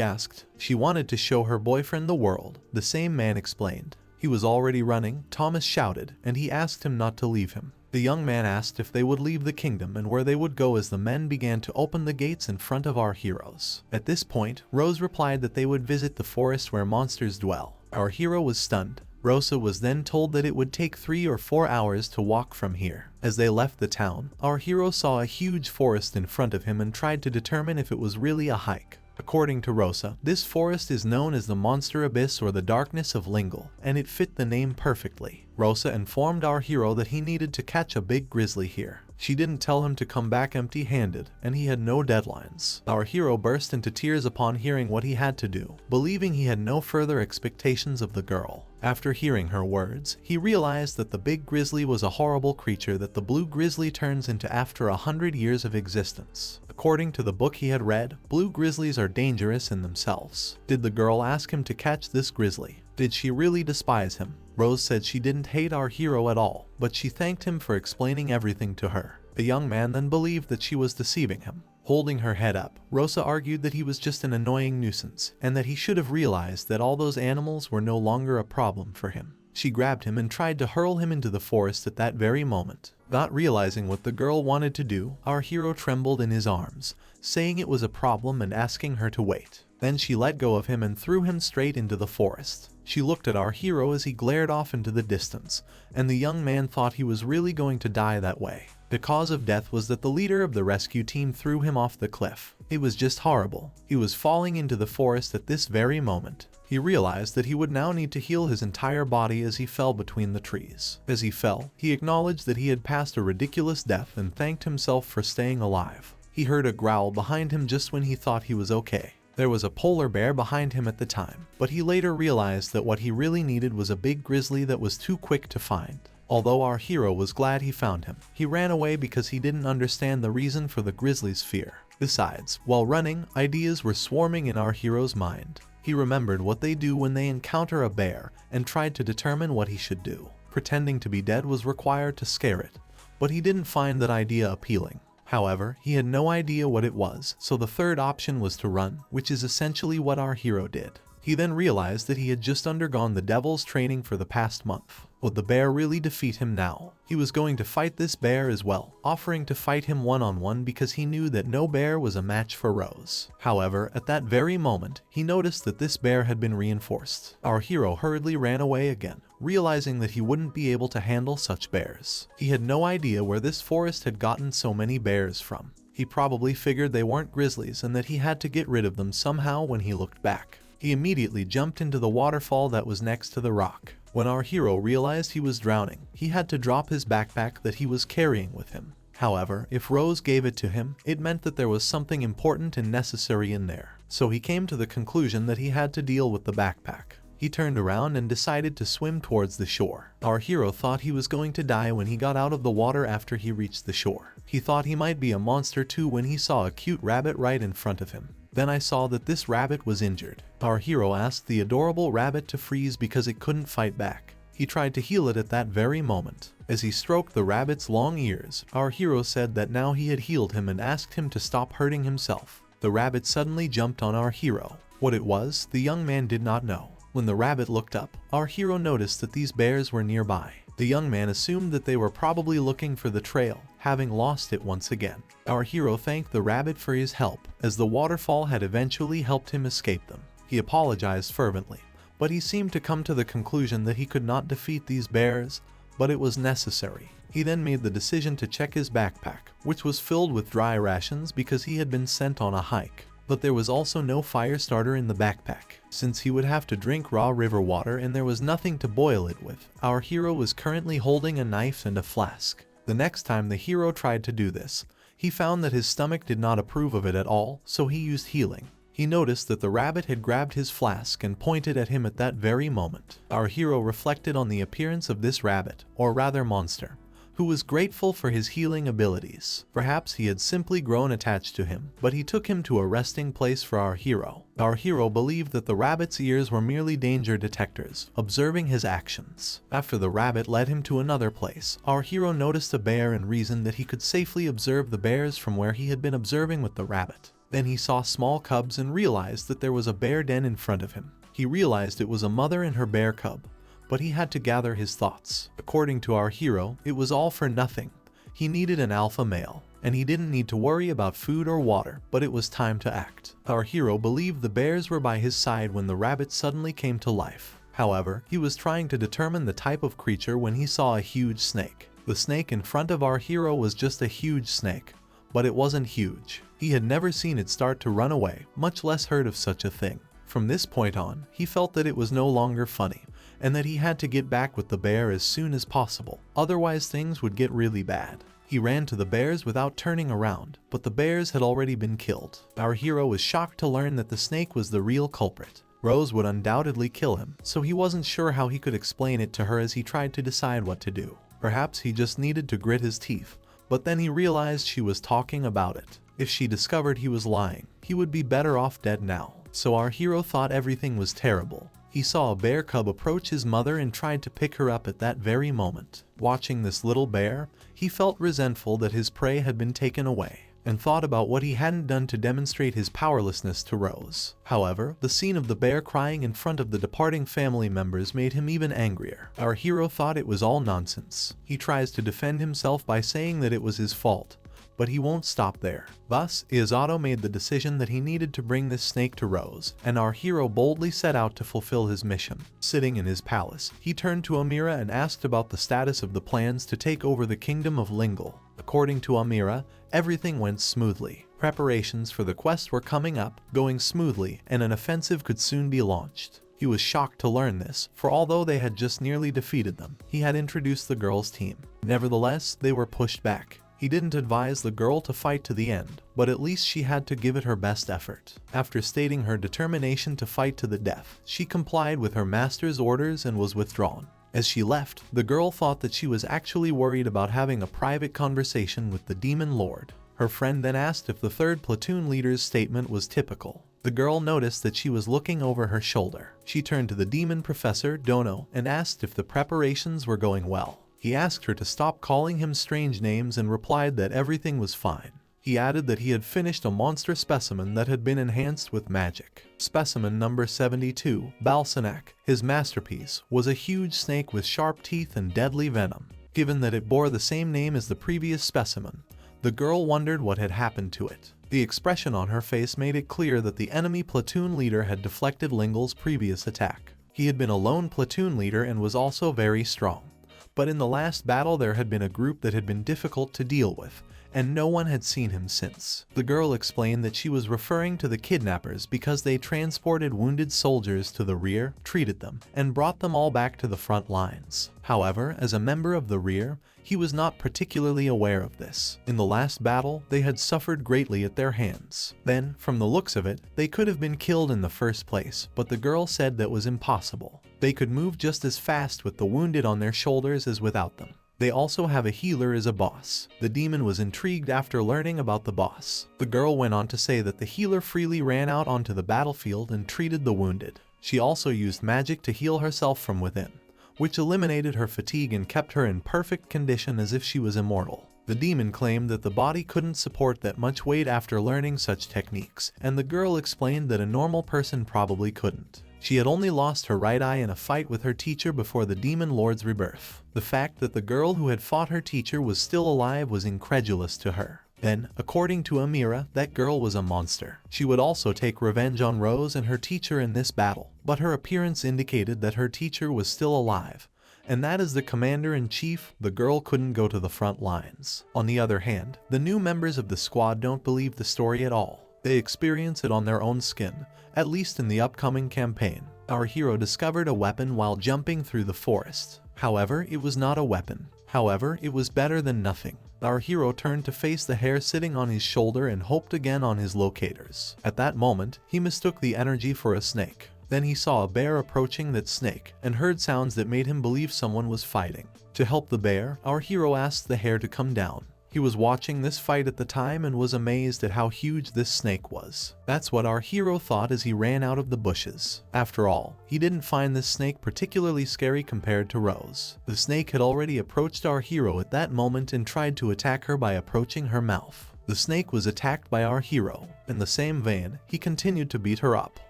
asked. She wanted to show her boyfriend the world, the same man explained. He was already running, Thomas shouted, and he asked him not to leave him. The young man asked if they would leave the kingdom and where they would go as the men began to open the gates in front of our heroes. At this point, Rose replied that they would visit the forest where monsters dwell. Our hero was stunned. Rosa was then told that it would take 3 or 4 hours to walk from here. As they left the town, our hero saw a huge forest in front of him and tried to determine if it was really a hike. According to Rosa, this forest is known as the Monster Abyss or the Darkness of Lingle, and it fit the name perfectly. Rosa informed our hero that he needed to catch a big grizzly here. She didn't tell him to come back empty-handed, and he had no deadlines. Our hero burst into tears upon hearing what he had to do, believing he had no further expectations of the girl. After hearing her words, he realized that the big grizzly was a horrible creature that the blue grizzly turns into after 100 years of existence. According to the book he had read, blue grizzlies are dangerous in themselves. Did the girl ask him to catch this grizzly? Did she really despise him? Rose said she didn't hate our hero at all, but she thanked him for explaining everything to her. The young man then believed that she was deceiving him. Holding her head up, Rosa argued that he was just an annoying nuisance, and that he should have realized that all those animals were no longer a problem for him. She grabbed him and tried to hurl him into the forest at that very moment. Not realizing what the girl wanted to do, our hero trembled in his arms, saying it was a problem and asking her to wait. Then she let go of him and threw him straight into the forest. She looked at our hero as he glared off into the distance, and the young man thought he was really going to die that way. The cause of death was that the leader of the rescue team threw him off the cliff. It was just horrible. He was falling into the forest at this very moment. He realized that he would now need to heal his entire body as he fell between the trees. As he fell, he acknowledged that he had passed a ridiculous death and thanked himself for staying alive. He heard a growl behind him just when he thought he was okay. There was a polar bear behind him at the time, but he later realized that what he really needed was a big grizzly that was too quick to find. Although our hero was glad he found him, he ran away because he didn't understand the reason for the grizzly's fear. Besides, while running, ideas were swarming in our hero's mind. He remembered what they do when they encounter a bear and tried to determine what he should do. Pretending to be dead was required to scare it, but he didn't find that idea appealing. However, he had no idea what it was, so the third option was to run, which is essentially what our hero did. He then realized that he had just undergone the devil's training for the past month. Would the bear really defeat him now? He was going to fight this bear as well, offering to fight him one-on-one because he knew that no bear was a match for Rose. However, at that very moment, he noticed that this bear had been reinforced. Our hero hurriedly ran away again, realizing that he wouldn't be able to handle such bears. He had no idea where this forest had gotten so many bears from. He probably figured they weren't grizzlies and that he had to get rid of them somehow when he looked back. He immediately jumped into the waterfall that was next to the rock. When our hero realized he was drowning, he had to drop his backpack that he was carrying with him. However, if Rose gave it to him, it meant that there was something important and necessary in there. So he came to the conclusion that he had to deal with the backpack. He turned around and decided to swim towards the shore. Our hero thought he was going to die when he got out of the water after he reached the shore. He thought he might be a monster too when he saw a cute rabbit right in front of him. Then I saw that this rabbit was injured. Our hero asked the adorable rabbit to freeze because it couldn't fight back. He tried to heal it at that very moment. As he stroked the rabbit's long ears, our hero said that now he had healed him and asked him to stop hurting himself. The rabbit suddenly jumped on our hero. What it was, the young man did not know. When the rabbit looked up, our hero noticed that these bears were nearby. The young man assumed that they were probably looking for the trail, having lost it once again. Our hero thanked the rabbit for his help, as the waterfall had eventually helped him escape them. He apologized fervently, but he seemed to come to the conclusion that he could not defeat these bears, but it was necessary. He then made the decision to check his backpack, which was filled with dry rations because he had been sent on a hike. But there was also no fire starter in the backpack, since he would have to drink raw river water and there was nothing to boil it with. Our hero was currently holding a knife and a flask. The next time the hero tried to do this, he found that his stomach did not approve of it at all, so he used healing. He noticed that the rabbit had grabbed his flask and pointed at him at that very moment. Our hero reflected on the appearance of this rabbit, or rather monster, who was grateful for his healing abilities. Perhaps he had simply grown attached to him, but he took him to a resting place for our hero. Our hero believed that the rabbit's ears were merely danger detectors, observing his actions. After the rabbit led him to another place, our hero noticed a bear and reasoned that he could safely observe the bears from where he had been observing with the rabbit. Then he saw small cubs and realized that there was a bear den in front of him. He realized it was a mother and her bear cub, but he had to gather his thoughts. According to our hero, it was all for nothing. He needed an alpha male, and he didn't need to worry about food or water, but it was time to act. Our hero believed the bears were by his side when the rabbit suddenly came to life. However, he was trying to determine the type of creature when he saw a huge snake. The snake in front of our hero was just a huge snake, but it wasn't huge. He had never seen it start to run away, much less heard of such a thing. From this point on, he felt that it was no longer funny, and that he had to get back with the bear as soon as possible, otherwise things would get really bad. He ran to the bears without turning around, but the bears had already been killed. Our hero was shocked to learn that the snake was the real culprit. Rose would undoubtedly kill him, so he wasn't sure how he could explain it to her as he tried to decide what to do. Perhaps he just needed to grit his teeth, but then he realized she was talking about it. If she discovered he was lying, he would be better off dead now. So our hero thought everything was terrible. He saw a bear cub approach his mother and tried to pick her up at that very moment. Watching this little bear, he felt resentful that his prey had been taken away, and thought about what he hadn't done to demonstrate his powerlessness to Rose. However, the scene of the bear crying in front of the departing family members made him even angrier. Our hero thought it was all nonsense. He tries to defend himself by saying that it was his fault, but he won't stop there. Thus, Yato made the decision that he needed to bring this snake to Rose, and our hero boldly set out to fulfill his mission. Sitting in his palace, he turned to Amira and asked about the status of the plans to take over the kingdom of Lingle. According to Amira, everything went smoothly. Preparations for the quest were coming up, going smoothly, and an offensive could soon be launched. He was shocked to learn this, for although they had just nearly defeated them, he had introduced the girls' team. Nevertheless, they were pushed back. He didn't advise the girl to fight to the end, but at least she had to give it her best effort. After stating her determination to fight to the death, she complied with her master's orders and was withdrawn. As she left, the girl thought that she was actually worried about having a private conversation with the demon lord. Her friend then asked if the third platoon leader's statement was typical. The girl noticed that she was looking over her shoulder. She turned to the demon professor, Dono, and asked if the preparations were going well. He asked her to stop calling him strange names and replied that everything was fine. He added that he had finished a monster specimen that had been enhanced with magic. Specimen number 72, Balsanac, his masterpiece, was a huge snake with sharp teeth and deadly venom. Given that it bore the same name as the previous specimen, the girl wondered what had happened to it. The expression on her face made it clear that the enemy platoon leader had deflected Lingle's previous attack. He had been a lone platoon leader and was also very strong. But in the last battle there had been a group that had been difficult to deal with, and no one had seen him since. The girl explained that she was referring to the kidnappers because they transported wounded soldiers to the rear, treated them, and brought them all back to the front lines. However, as a member of the rear, he was not particularly aware of this. In the last battle, they had suffered greatly at their hands. Then, from the looks of it, they could have been killed in the first place, but the girl said that was impossible. They could move just as fast with the wounded on their shoulders as without them. They also have a healer as a boss. The demon was intrigued after learning about the boss. The girl went on to say that the healer freely ran out onto the battlefield and treated the wounded. She also used magic to heal herself from within, which eliminated her fatigue and kept her in perfect condition as if she was immortal. The demon claimed that the body couldn't support that much weight after learning such techniques, and the girl explained that a normal person probably couldn't. She had only lost her right eye in a fight with her teacher before the demon lord's rebirth. The fact that the girl who had fought her teacher was still alive was incredulous to her. Then, according to Amira, that girl was a monster. She would also take revenge on Rose and her teacher in this battle, but her appearance indicated that her teacher was still alive, and that as the commander-in-chief, the girl couldn't go to the front lines. On the other hand, the new members of the squad don't believe the story at all. They experience it on their own skin, at least in the upcoming campaign. Our hero discovered a weapon while jumping through the forest. However, it was not a weapon. However, it was better than nothing. Our hero turned to face the hair sitting on his shoulder and hoped again on his locators. At that moment, he mistook the energy for a snake. Then he saw a bear approaching that snake and heard sounds that made him believe someone was fighting. To help the bear, our hero asked the hare to come down. He was watching this fight at the time and was amazed at how huge this snake was. That's what our hero thought as he ran out of the bushes. After all, he didn't find this snake particularly scary compared to Rose. The snake had already approached our hero at that moment and tried to attack her by approaching her mouth. The snake was attacked by our hero. In the same vein, he continued to beat her up.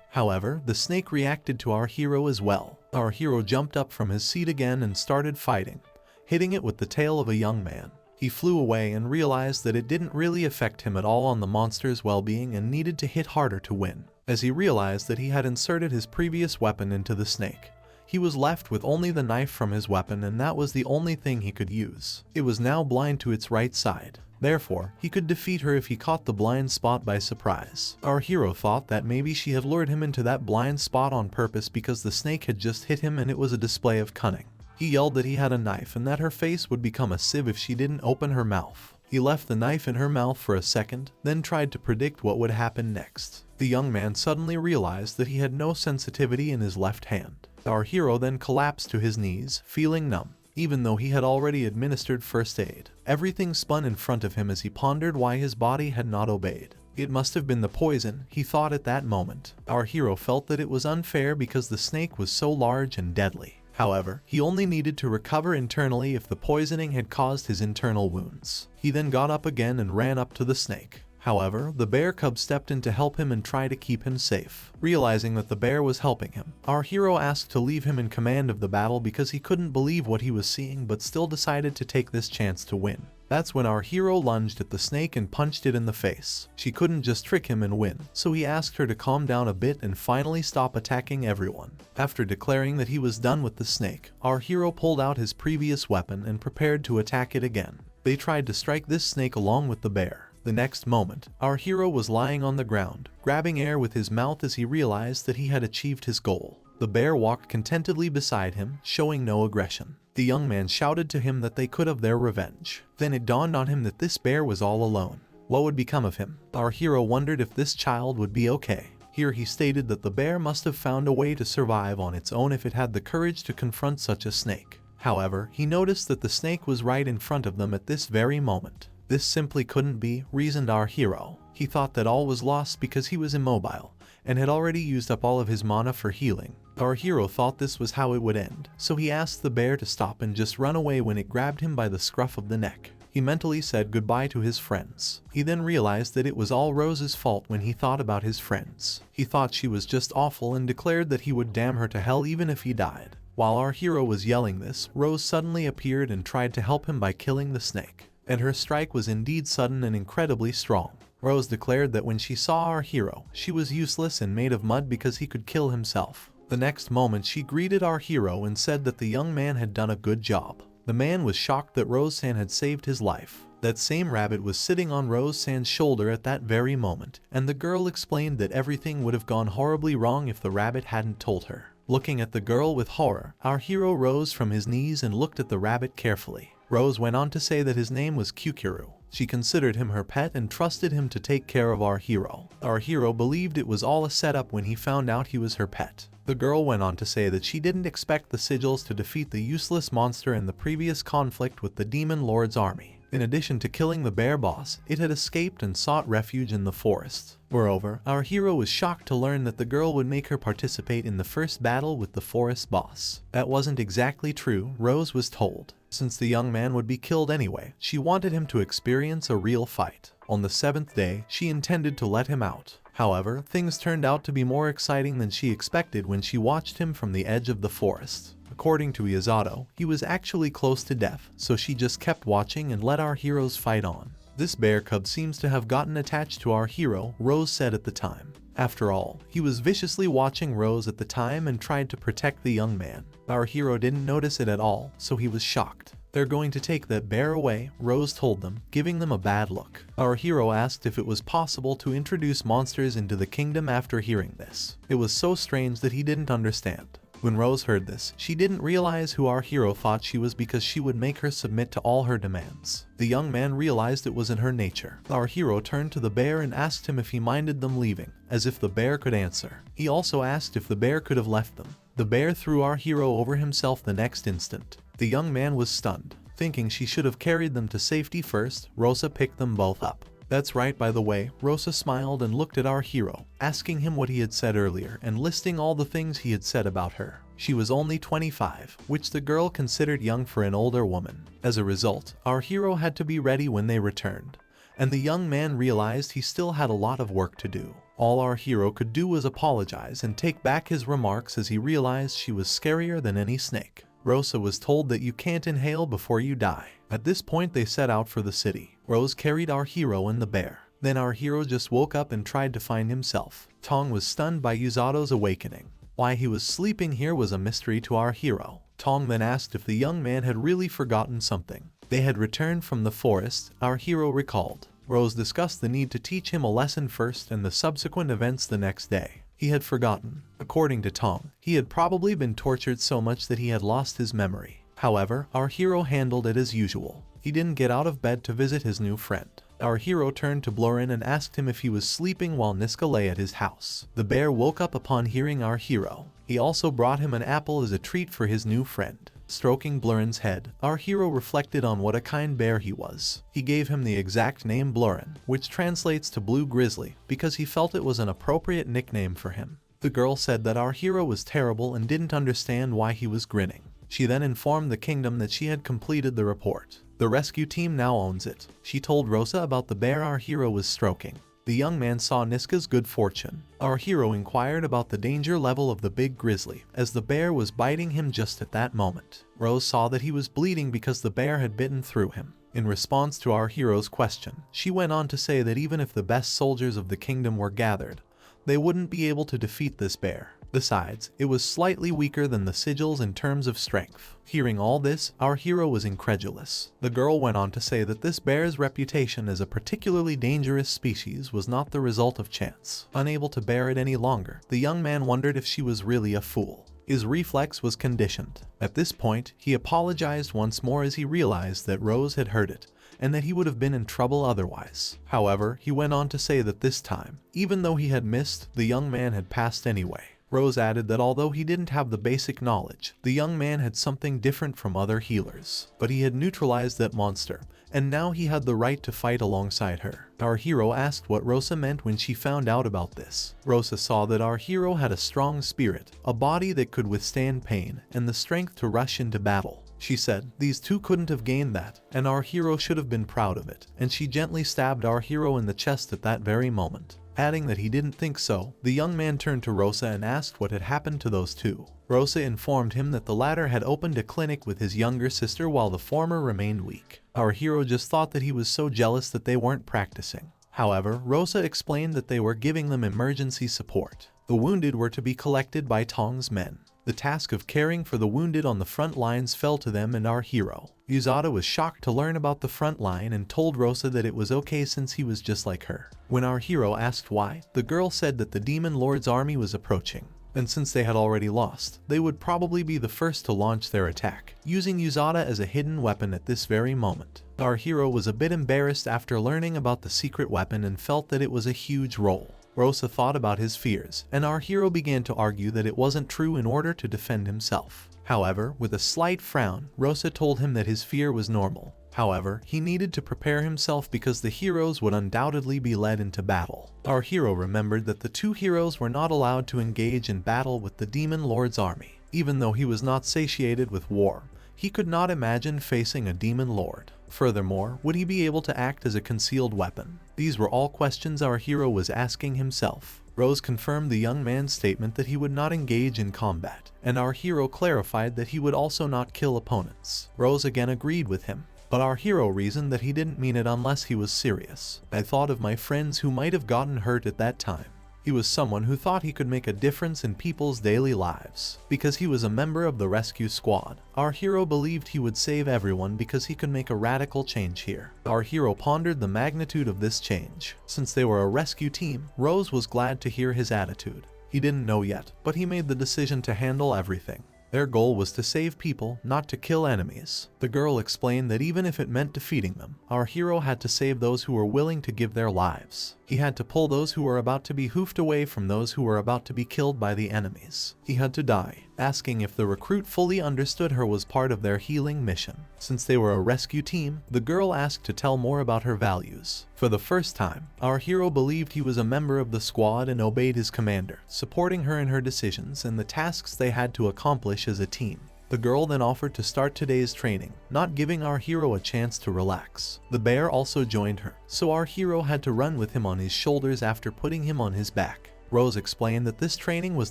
However, the snake reacted to our hero as well. Our hero jumped up from his seat again and started fighting, hitting it with the tail of a young man. He flew away and realized that it didn't really affect him at all on the monster's well-being and needed to hit harder to win. As he realized that he had inserted his previous weapon into the snake, he was left with only the knife from his weapon, and that was the only thing he could use. It was now blind to its right side. Therefore, he could defeat her if he caught the blind spot by surprise. Our hero thought that maybe she had lured him into that blind spot on purpose because the snake had just hit him and it was a display of cunning. He yelled that he had a knife and that her face would become a sieve if she didn't open her mouth. He left the knife in her mouth for a second, then tried to predict what would happen next. The young man suddenly realized that he had no sensitivity in his left hand. Our hero then collapsed to his knees, feeling numb, even though he had already administered first aid. Everything spun in front of him as he pondered why his body had not obeyed. It must have been the poison, he thought at that moment. Our hero felt that it was unfair because the snake was so large and deadly. However, he only needed to recover internally if the poisoning had caused his internal wounds. He then got up again and ran up to the snake. However, the bear cub stepped in to help him and try to keep him safe. Realizing that the bear was helping him, our hero asked to leave him in command of the battle because he couldn't believe what he was seeing but still decided to take this chance to win. That's when our hero lunged at the snake and punched it in the face. She couldn't just trick him and win, so he asked her to calm down a bit and finally stop attacking everyone. After declaring that he was done with the snake, our hero pulled out his previous weapon and prepared to attack it again. They tried to strike this snake along with the bear. The next moment, our hero was lying on the ground, grabbing air with his mouth as he realized that he had achieved his goal. The bear walked contentedly beside him, showing no aggression. The young man shouted to him that they could have their revenge. Then it dawned on him that this bear was all alone. What would become of him? Our hero wondered if this child would be okay. Here he stated that the bear must have found a way to survive on its own if it had the courage to confront such a snake. However, he noticed that the snake was right in front of them at this very moment. This simply couldn't be, reasoned our hero. He thought that all was lost because he was immobile and had already used up all of his mana for healing. Our hero thought this was how it would end, so he asked the bear to stop and just run away when it grabbed him by the scruff of the neck. He mentally said goodbye to his friends. He then realized that it was all Rose's fault when he thought about his friends. He thought she was just awful and declared that he would damn her to hell even if he died. While our hero was yelling this, Rose suddenly appeared and tried to help him by killing the snake. And her strike was indeed sudden and incredibly strong. Rose declared that when she saw our hero, she was useless and made of mud because he could kill himself. The next moment she greeted our hero and said that the young man had done a good job. The man was shocked that Rose-san had saved his life. That same rabbit was sitting on Rose-san's shoulder at that very moment, and the girl explained that everything would have gone horribly wrong if the rabbit hadn't told her. Looking at the girl with horror, our hero rose from his knees and looked at the rabbit carefully. Rose went on to say that his name was Kukuru. She considered him her pet and trusted him to take care of our hero. Our hero believed it was all a setup when he found out he was her pet. The girl went on to say that she didn't expect the sigils to defeat the useless monster in the previous conflict with the Demon Lord's army. In addition to killing the bear boss, it had escaped and sought refuge in the forest. Moreover, our hero was shocked to learn that the girl would make her participate in the first battle with the forest boss. That wasn't exactly true, Rose was told. Since the young man would be killed anyway, she wanted him to experience a real fight. On the 7th day, she intended to let him out. However, things turned out to be more exciting than she expected when she watched him from the edge of the forest. According to Yato, he was actually close to death, so she just kept watching and let our heroes fight on. This bear cub seems to have gotten attached to our hero, Rose said at the time. After all, he was viciously watching Rose at the time and tried to protect the young man. Our hero didn't notice it at all, so he was shocked. They're going to take that bear away, Rose told them, giving them a bad look. Our hero asked if it was possible to introduce monsters into the kingdom after hearing this. It was so strange that he didn't understand. When Rose heard this, she didn't realize who our hero thought she was because she would make her submit to all her demands. The young man realized it was in her nature. Our hero turned to the bear and asked him if he minded them leaving, as if the bear could answer. He also asked if the bear could have left them. The bear threw our hero over himself the next instant. The young man was stunned. Thinking she should have carried them to safety first, Rosa picked them both up. That's right, by the way. Rosa smiled and looked at our hero, asking him what he had said earlier and listing all the things he had said about her. She was only 25, which the girl considered young for an older woman. As a result, our hero had to be ready when they returned, and the young man realized he still had a lot of work to do. All our hero could do was apologize and take back his remarks as he realized she was scarier than any snake. Rosa was told that you can't inhale before you die. At this point they set out for the city. Rose carried our hero and the bear. Then our hero just woke up and tried to find himself. Tong was stunned by Yuzato's awakening. Why he was sleeping here was a mystery to our hero. Tong then asked if the young man had really forgotten something. They had returned from the forest, our hero recalled. Rose discussed the need to teach him a lesson first and the subsequent events the next day. He had forgotten. According to Tong, he had probably been tortured so much that he had lost his memory. However, our hero handled it as usual. He didn't get out of bed to visit his new friend. Our hero turned to Blorin and asked him if he was sleeping while Niska lay at his house. The bear woke up upon hearing our hero. He also brought him an apple as a treat for his new friend. Stroking Blorin's head, our hero reflected on what a kind bear he was. He gave him the exact name Blorin, which translates to Blue Grizzly, because he felt it was an appropriate nickname for him. The girl said that our hero was terrible and didn't understand why he was grinning. She then informed the kingdom that she had completed the report. The rescue team now owns it. She told Rosa about the bear our hero was stroking. The young man saw Niska's good fortune. Our hero inquired about the danger level of the big grizzly, as the bear was biting him just at that moment. Rose saw that he was bleeding because the bear had bitten through him. In response to our hero's question, she went on to say that even if the best soldiers of the kingdom were gathered, they wouldn't be able to defeat this bear. Besides, it was slightly weaker than the sigils in terms of strength. Hearing all this, our hero was incredulous. The girl went on to say that this bear's reputation as a particularly dangerous species was not the result of chance. Unable to bear it any longer, the young man wondered if she was really a fool. His reflex was conditioned. At this point, he apologized once more as he realized that Rose had heard it, and that he would have been in trouble otherwise. However, he went on to say that this time, even though he had missed, the young man had passed anyway. Rose added that although he didn't have the basic knowledge, the young man had something different from other healers. But he had neutralized that monster, and now he had the right to fight alongside her. Our hero asked what Rosa meant when she found out about this. Rosa saw that our hero had a strong spirit, a body that could withstand pain, and the strength to rush into battle. She said, these two couldn't have gained that, and our hero should have been proud of it, and she gently stabbed our hero in the chest at that very moment. Adding that he didn't think so, the young man turned to Rosa and asked what had happened to those two. Rosa informed him that the latter had opened a clinic with his younger sister while the former remained weak. Our hero just thought that he was so jealous that they weren't practicing. However, Rosa explained that they were giving them emergency support. The wounded were to be collected by Tong's men. The task of caring for the wounded on the front lines fell to them and our hero. Yuzato was shocked to learn about the front line and told Rosa that it was okay since he was just like her. When our hero asked why, the girl said that the Demon Lord's army was approaching, and since they had already lost, they would probably be the first to launch their attack, using Yuzata as a hidden weapon at this very moment. Our hero was a bit embarrassed after learning about the secret weapon and felt that it was a huge role. Rosa thought about his fears, and our hero began to argue that it wasn't true in order to defend himself. However, with a slight frown, Rosa told him that his fear was normal. However, he needed to prepare himself because the heroes would undoubtedly be led into battle. Our hero remembered that the two heroes were not allowed to engage in battle with the Demon Lord's army. Even though he was not satiated with war, he could not imagine facing a Demon Lord. Furthermore, would he be able to act as a concealed weapon? These were all questions our hero was asking himself. Rose confirmed the young man's statement that he would not engage in combat, and our hero clarified that he would also not kill opponents. Rose again agreed with him, but our hero reasoned that he didn't mean it unless he was serious. I thought of my friends who might have gotten hurt at that time. He was someone who thought he could make a difference in people's daily lives. Because he was a member of the rescue squad, our hero believed he would save everyone because he could make a radical change here. Our hero pondered the magnitude of this change. Since they were a rescue team, Rose was glad to hear his attitude. He didn't know yet, but he made the decision to handle everything. Their goal was to save people, not to kill enemies. The girl explained that even if it meant defeating them, our hero had to save those who were willing to give their lives. He had to pull those who were about to be hoofed away from those who were about to be killed by the enemies. He had to die. Asking if the recruit fully understood her was part of their healing mission. Since they were a rescue team, the girl asked to tell more about her values. For the first time, our hero believed he was a member of the squad and obeyed his commander, supporting her in her decisions and the tasks they had to accomplish as a team. The girl then offered to start today's training, not giving our hero a chance to relax. The bear also joined her, so our hero had to run with him on his shoulders after putting him on his back. Rose explained that this training was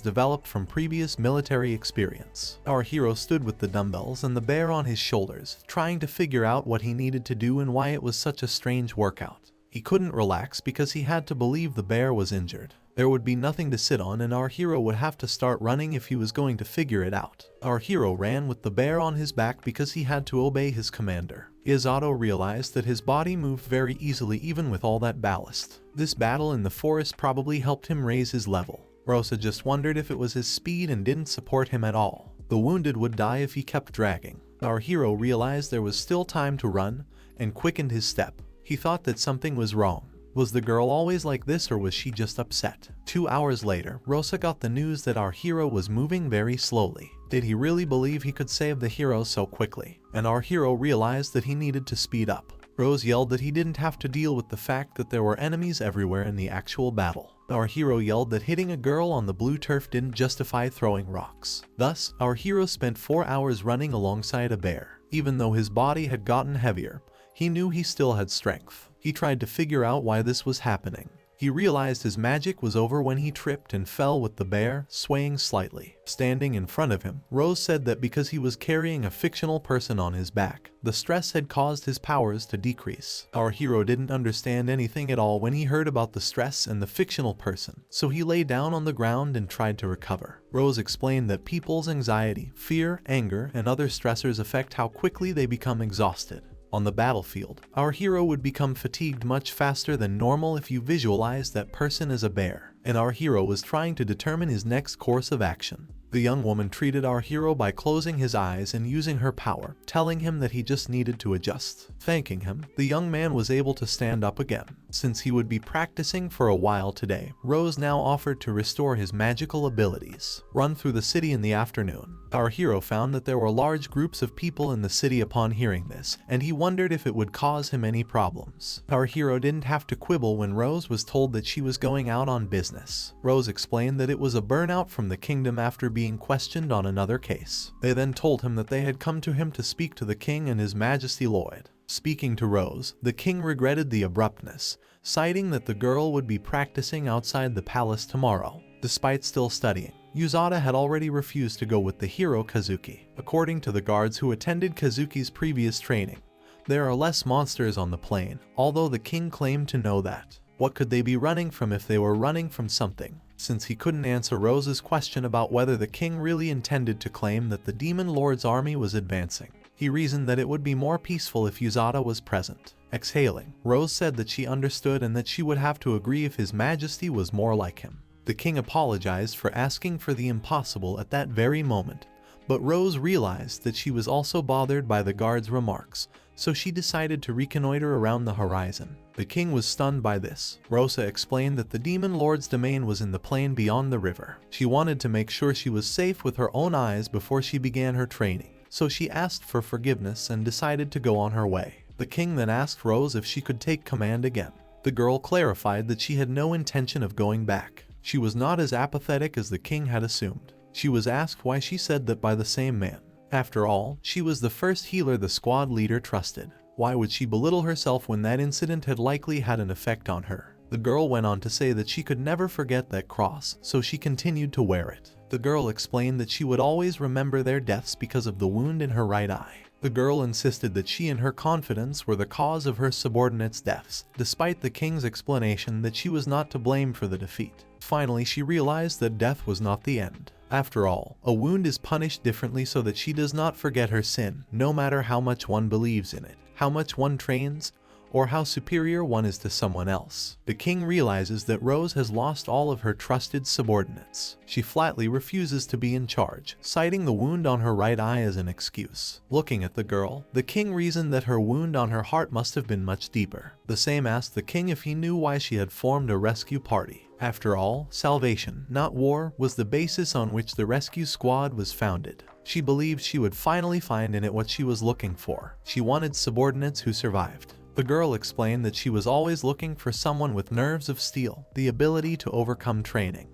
developed from previous military experience. Our hero stood with the dumbbells and the bear on his shoulders, trying to figure out what he needed to do and why it was such a strange workout. He couldn't relax because he had to believe the bear was injured. There would be nothing to sit on and our hero would have to start running if he was going to figure it out. Our hero ran with the bear on his back because he had to obey his commander. Yato realized that his body moved very easily even with all that ballast. This battle in the forest probably helped him raise his level. Rosa just wondered if it was his speed and didn't support him at all. The wounded would die if he kept dragging. Our hero realized there was still time to run and quickened his step. He thought that something was wrong. Was the girl always like this or was she just upset? 2 hours later, Rosa got the news that our hero was moving very slowly. Did he really believe he could save the hero so quickly? And our hero realized that he needed to speed up. Rose yelled that he didn't have to deal with the fact that there were enemies everywhere in the actual battle. Our hero yelled that hitting a girl on the blue turf didn't justify throwing rocks. Thus, our hero spent 4 hours running alongside a bear. Even though his body had gotten heavier, he knew he still had strength. He tried to figure out why this was happening. He realized his magic was over when he tripped and fell with the bear, swaying slightly. Standing in front of him, Rose said that because he was carrying a fictional person on his back, the stress had caused his powers to decrease. Our hero didn't understand anything at all when he heard about the stress and the fictional person, so he lay down on the ground and tried to recover. Rose explained that people's anxiety, fear, anger, and other stressors affect how quickly they become exhausted. On the battlefield, our hero would become fatigued much faster than normal if you visualize that person as a bear, and our hero was trying to determine his next course of action. The young woman treated our hero by closing his eyes and using her power, telling him that he just needed to adjust. Thanking him, the young man was able to stand up again. Since he would be practicing for a while today, Rose now offered to restore his magical abilities. Run through the city in the afternoon. Our hero found that there were large groups of people in the city upon hearing this, and he wondered if it would cause him any problems. Our hero didn't have to quibble when Rose was told that she was going out on business. Rose explained that it was a burnout from the kingdom after being questioned on another case. They then told him that they had come to him to speak to the king and his majesty Lloyd. Speaking to Rose, the king regretted the abruptness, citing that the girl would be practicing outside the palace tomorrow. Despite still studying, Yato had already refused to go with the hero Kazuki. According to the guards who attended Kazuki's previous training, there are less monsters on the plain, although the king claimed to know that. What could they be running from if they were running from something? Since he couldn't answer Rose's question about whether the king really intended to claim that the demon lord's army was advancing, he reasoned that it would be more peaceful if Yato was present. Exhaling, Rose said that she understood and that she would have to agree if his majesty was more like him. The king apologized for asking for the impossible at that very moment, but Rose realized that she was also bothered by the guard's remarks, so she decided to reconnoiter around the horizon. The king was stunned by this. Rosa explained that the demon lord's domain was in the plain beyond the river. She wanted to make sure she was safe with her own eyes before she began her training, so she asked for forgiveness and decided to go on her way. The king then asked Rose if she could take command again. The girl clarified that she had no intention of going back. She was not as apathetic as the king had assumed. She was asked why she said that by the same man. After all, she was the first healer the squad leader trusted. Why would she belittle herself when that incident had likely had an effect on her? The girl went on to say that she could never forget that cross, so she continued to wear it. The girl explained that she would always remember their deaths because of the wound in her right eye. The girl insisted that she and her confidence were the cause of her subordinates' deaths, despite the king's explanation that she was not to blame for the defeat. Finally, she realized that death was not the end. After all, a wound is punished differently so that she does not forget her sin, no matter how much one believes in it, how much one trains, or how superior one is to someone else. The king realizes that Rose has lost all of her trusted subordinates. She flatly refuses to be in charge, citing the wound on her right eye as an excuse. Looking at the girl, the king reasoned that her wound on her heart must have been much deeper. The same asked the king if he knew why she had formed a rescue party. After all, salvation, not war, was the basis on which the rescue squad was founded. She believed she would finally find in it what she was looking for. She wanted subordinates who survived. The girl explained that she was always looking for someone with nerves of steel, the ability to overcome training,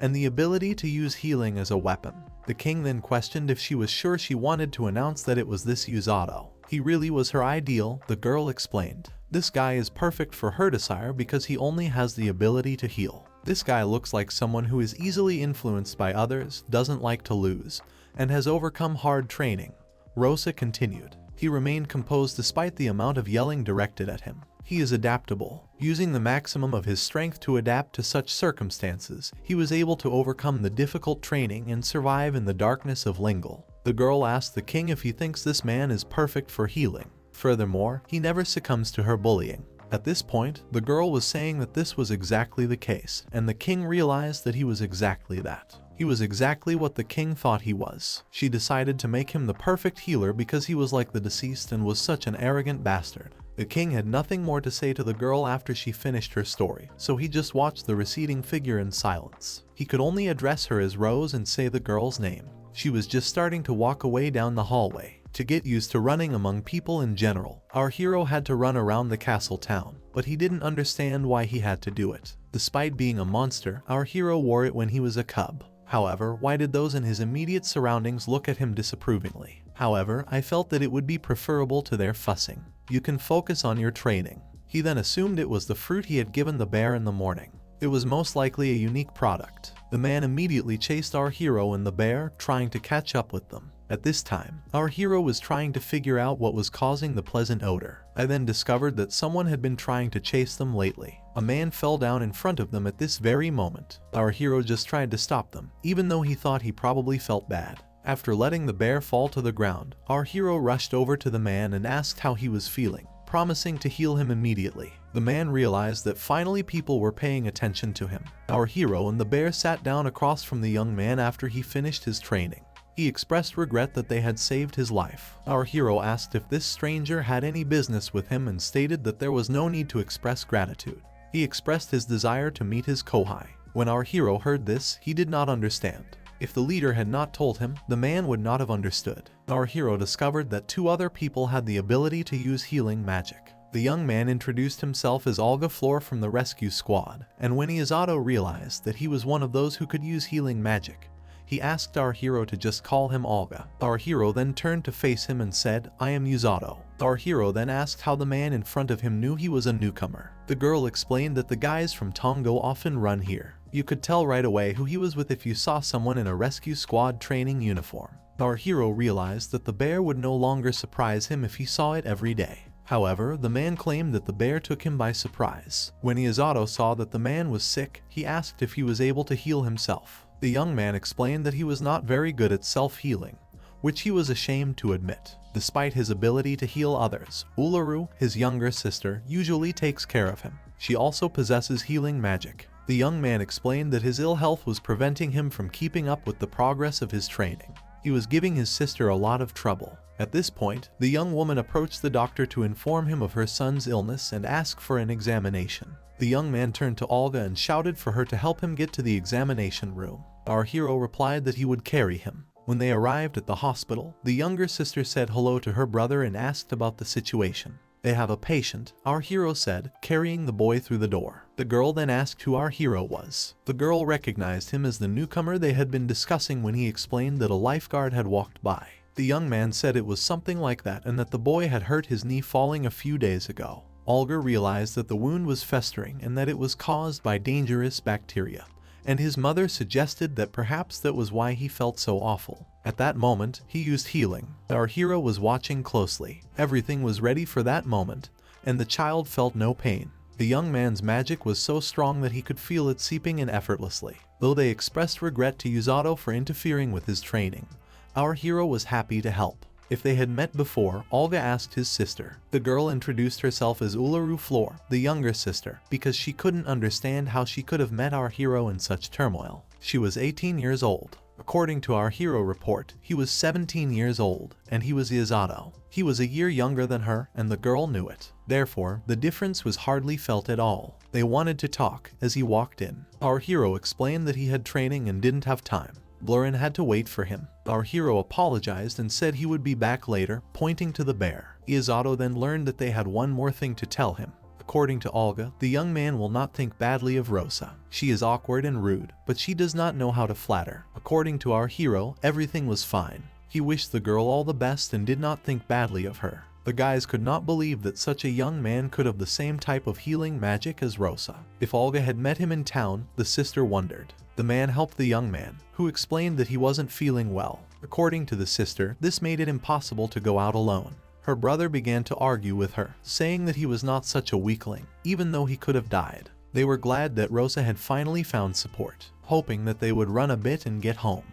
and the ability to use healing as a weapon. The king then questioned if she was sure she wanted to announce that it was this Yato. He really was her ideal, the girl explained. This guy is perfect for her desire because he only has the ability to heal. This guy looks like someone who is easily influenced by others, doesn't like to lose, and has overcome hard training. Rosa continued. He remained composed despite the amount of yelling directed at him. He is adaptable. Using the maximum of his strength to adapt to such circumstances, he was able to overcome the difficult training and survive in the darkness of Lingle. The girl asked the king if he thinks this man is perfect for healing. Furthermore, he never succumbs to her bullying. At this point, the girl was saying that this was exactly the case, and the king realized that he was exactly that. He was exactly what the king thought he was. She decided to make him the perfect healer because he was like the deceased and was such an arrogant bastard. The king had nothing more to say to the girl after she finished her story, so he just watched the receding figure in silence. He could only address her as Rose and say the girl's name. She was just starting to walk away down the hallway. To get used to running among people in general, our hero had to run around the castle town, but he didn't understand why he had to do it. Despite being a monster, our hero wore it when he was a cub. However, why did those in his immediate surroundings look at him disapprovingly? However, I felt that it would be preferable to their fussing. You can focus on your training. He then assumed it was the fruit he had given the bear in the morning. It was most likely a unique product. The man immediately chased our hero and the bear, trying to catch up with them. At this time, our hero was trying to figure out what was causing the pleasant odor. I then discovered that someone had been trying to chase them lately. A man fell down in front of them at this very moment. Our hero just tried to stop them, even though he thought he probably felt bad. After letting the bear fall to the ground, our hero rushed over to the man and asked how he was feeling, promising to heal him immediately. The man realized that finally people were paying attention to him. Our hero and the bear sat down across from the young man after he finished his training. He expressed regret that they had saved his life. Our hero asked if this stranger had any business with him and stated that there was no need to express gratitude. He expressed his desire to meet his kohai. When our hero heard this, he did not understand. If the leader had not told him, the man would not have understood. Our hero discovered that 2 other people had the ability to use healing magic. The young man introduced himself as Olga Flor from the rescue squad, and when Yato realized that he was one of those who could use healing magic, he asked our hero to just call him Olga. Our hero then turned to face him and said, "I am Yato." Our hero then asked how the man in front of him knew he was a newcomer. The girl explained that the guys from Tongo often run here. You could tell right away who he was with if you saw someone in a rescue squad training uniform. Our hero realized that the bear would no longer surprise him if he saw it every day. However, the man claimed that the bear took him by surprise. When Yato saw that the man was sick, he asked if he was able to heal himself. The young man explained that he was not very good at self-healing, which he was ashamed to admit. Despite his ability to heal others, Uluru, his younger sister, usually takes care of him. She also possesses healing magic. The young man explained that his ill health was preventing him from keeping up with the progress of his training. He was giving his sister a lot of trouble. At this point, the young woman approached the doctor to inform him of her son's illness and ask for an examination. The young man turned to Olga and shouted for her to help him get to the examination room. Our hero replied that he would carry him. When they arrived at the hospital, the younger sister said hello to her brother and asked about the situation. "They have a patient," our hero said, carrying the boy through the door. The girl then asked who our hero was. The girl recognized him as the newcomer they had been discussing when he explained that a lifeguard had walked by. The young man said it was something like that and that the boy had hurt his knee falling a few days ago. Olga realized that the wound was festering and that it was caused by dangerous bacteria, and his mother suggested that perhaps that was why he felt so awful. At that moment, he used healing. Our hero was watching closely. Everything was ready for that moment, and the child felt no pain. The young man's magic was so strong that he could feel it seeping in effortlessly. Though they expressed regret to Yato for interfering with his training, our hero was happy to help. If they had met before, Olga asked his sister. The girl introduced herself as Ularu Floor, the younger sister, because she couldn't understand how she could have met our hero in such turmoil. She was 18 years old. According to our hero report, he was 17 years old, and he was Yato. He was a year younger than her, and the girl knew it. Therefore, the difference was hardly felt at all. They wanted to talk. As he walked in, our hero explained that he had training and didn't have time. Blurren had to wait for him. Our hero apologized and said he would be back later, pointing to the bear. Yato then learned that they had one more thing to tell him. According to Olga, the young man will not think badly of Rosa. She is awkward and rude, but she does not know how to flatter. According to our hero, everything was fine. He wished the girl all the best and did not think badly of her. The guys could not believe that such a young man could have the same type of healing magic as Rosa. If Olga had met him in town, the sister wondered. The man helped the young man, who explained that he wasn't feeling well. According to the sister, this made it impossible to go out alone. Her brother began to argue with her, saying that he was not such a weakling, even though he could have died. They were glad that Rosa had finally found support, hoping that they would run a bit and get home.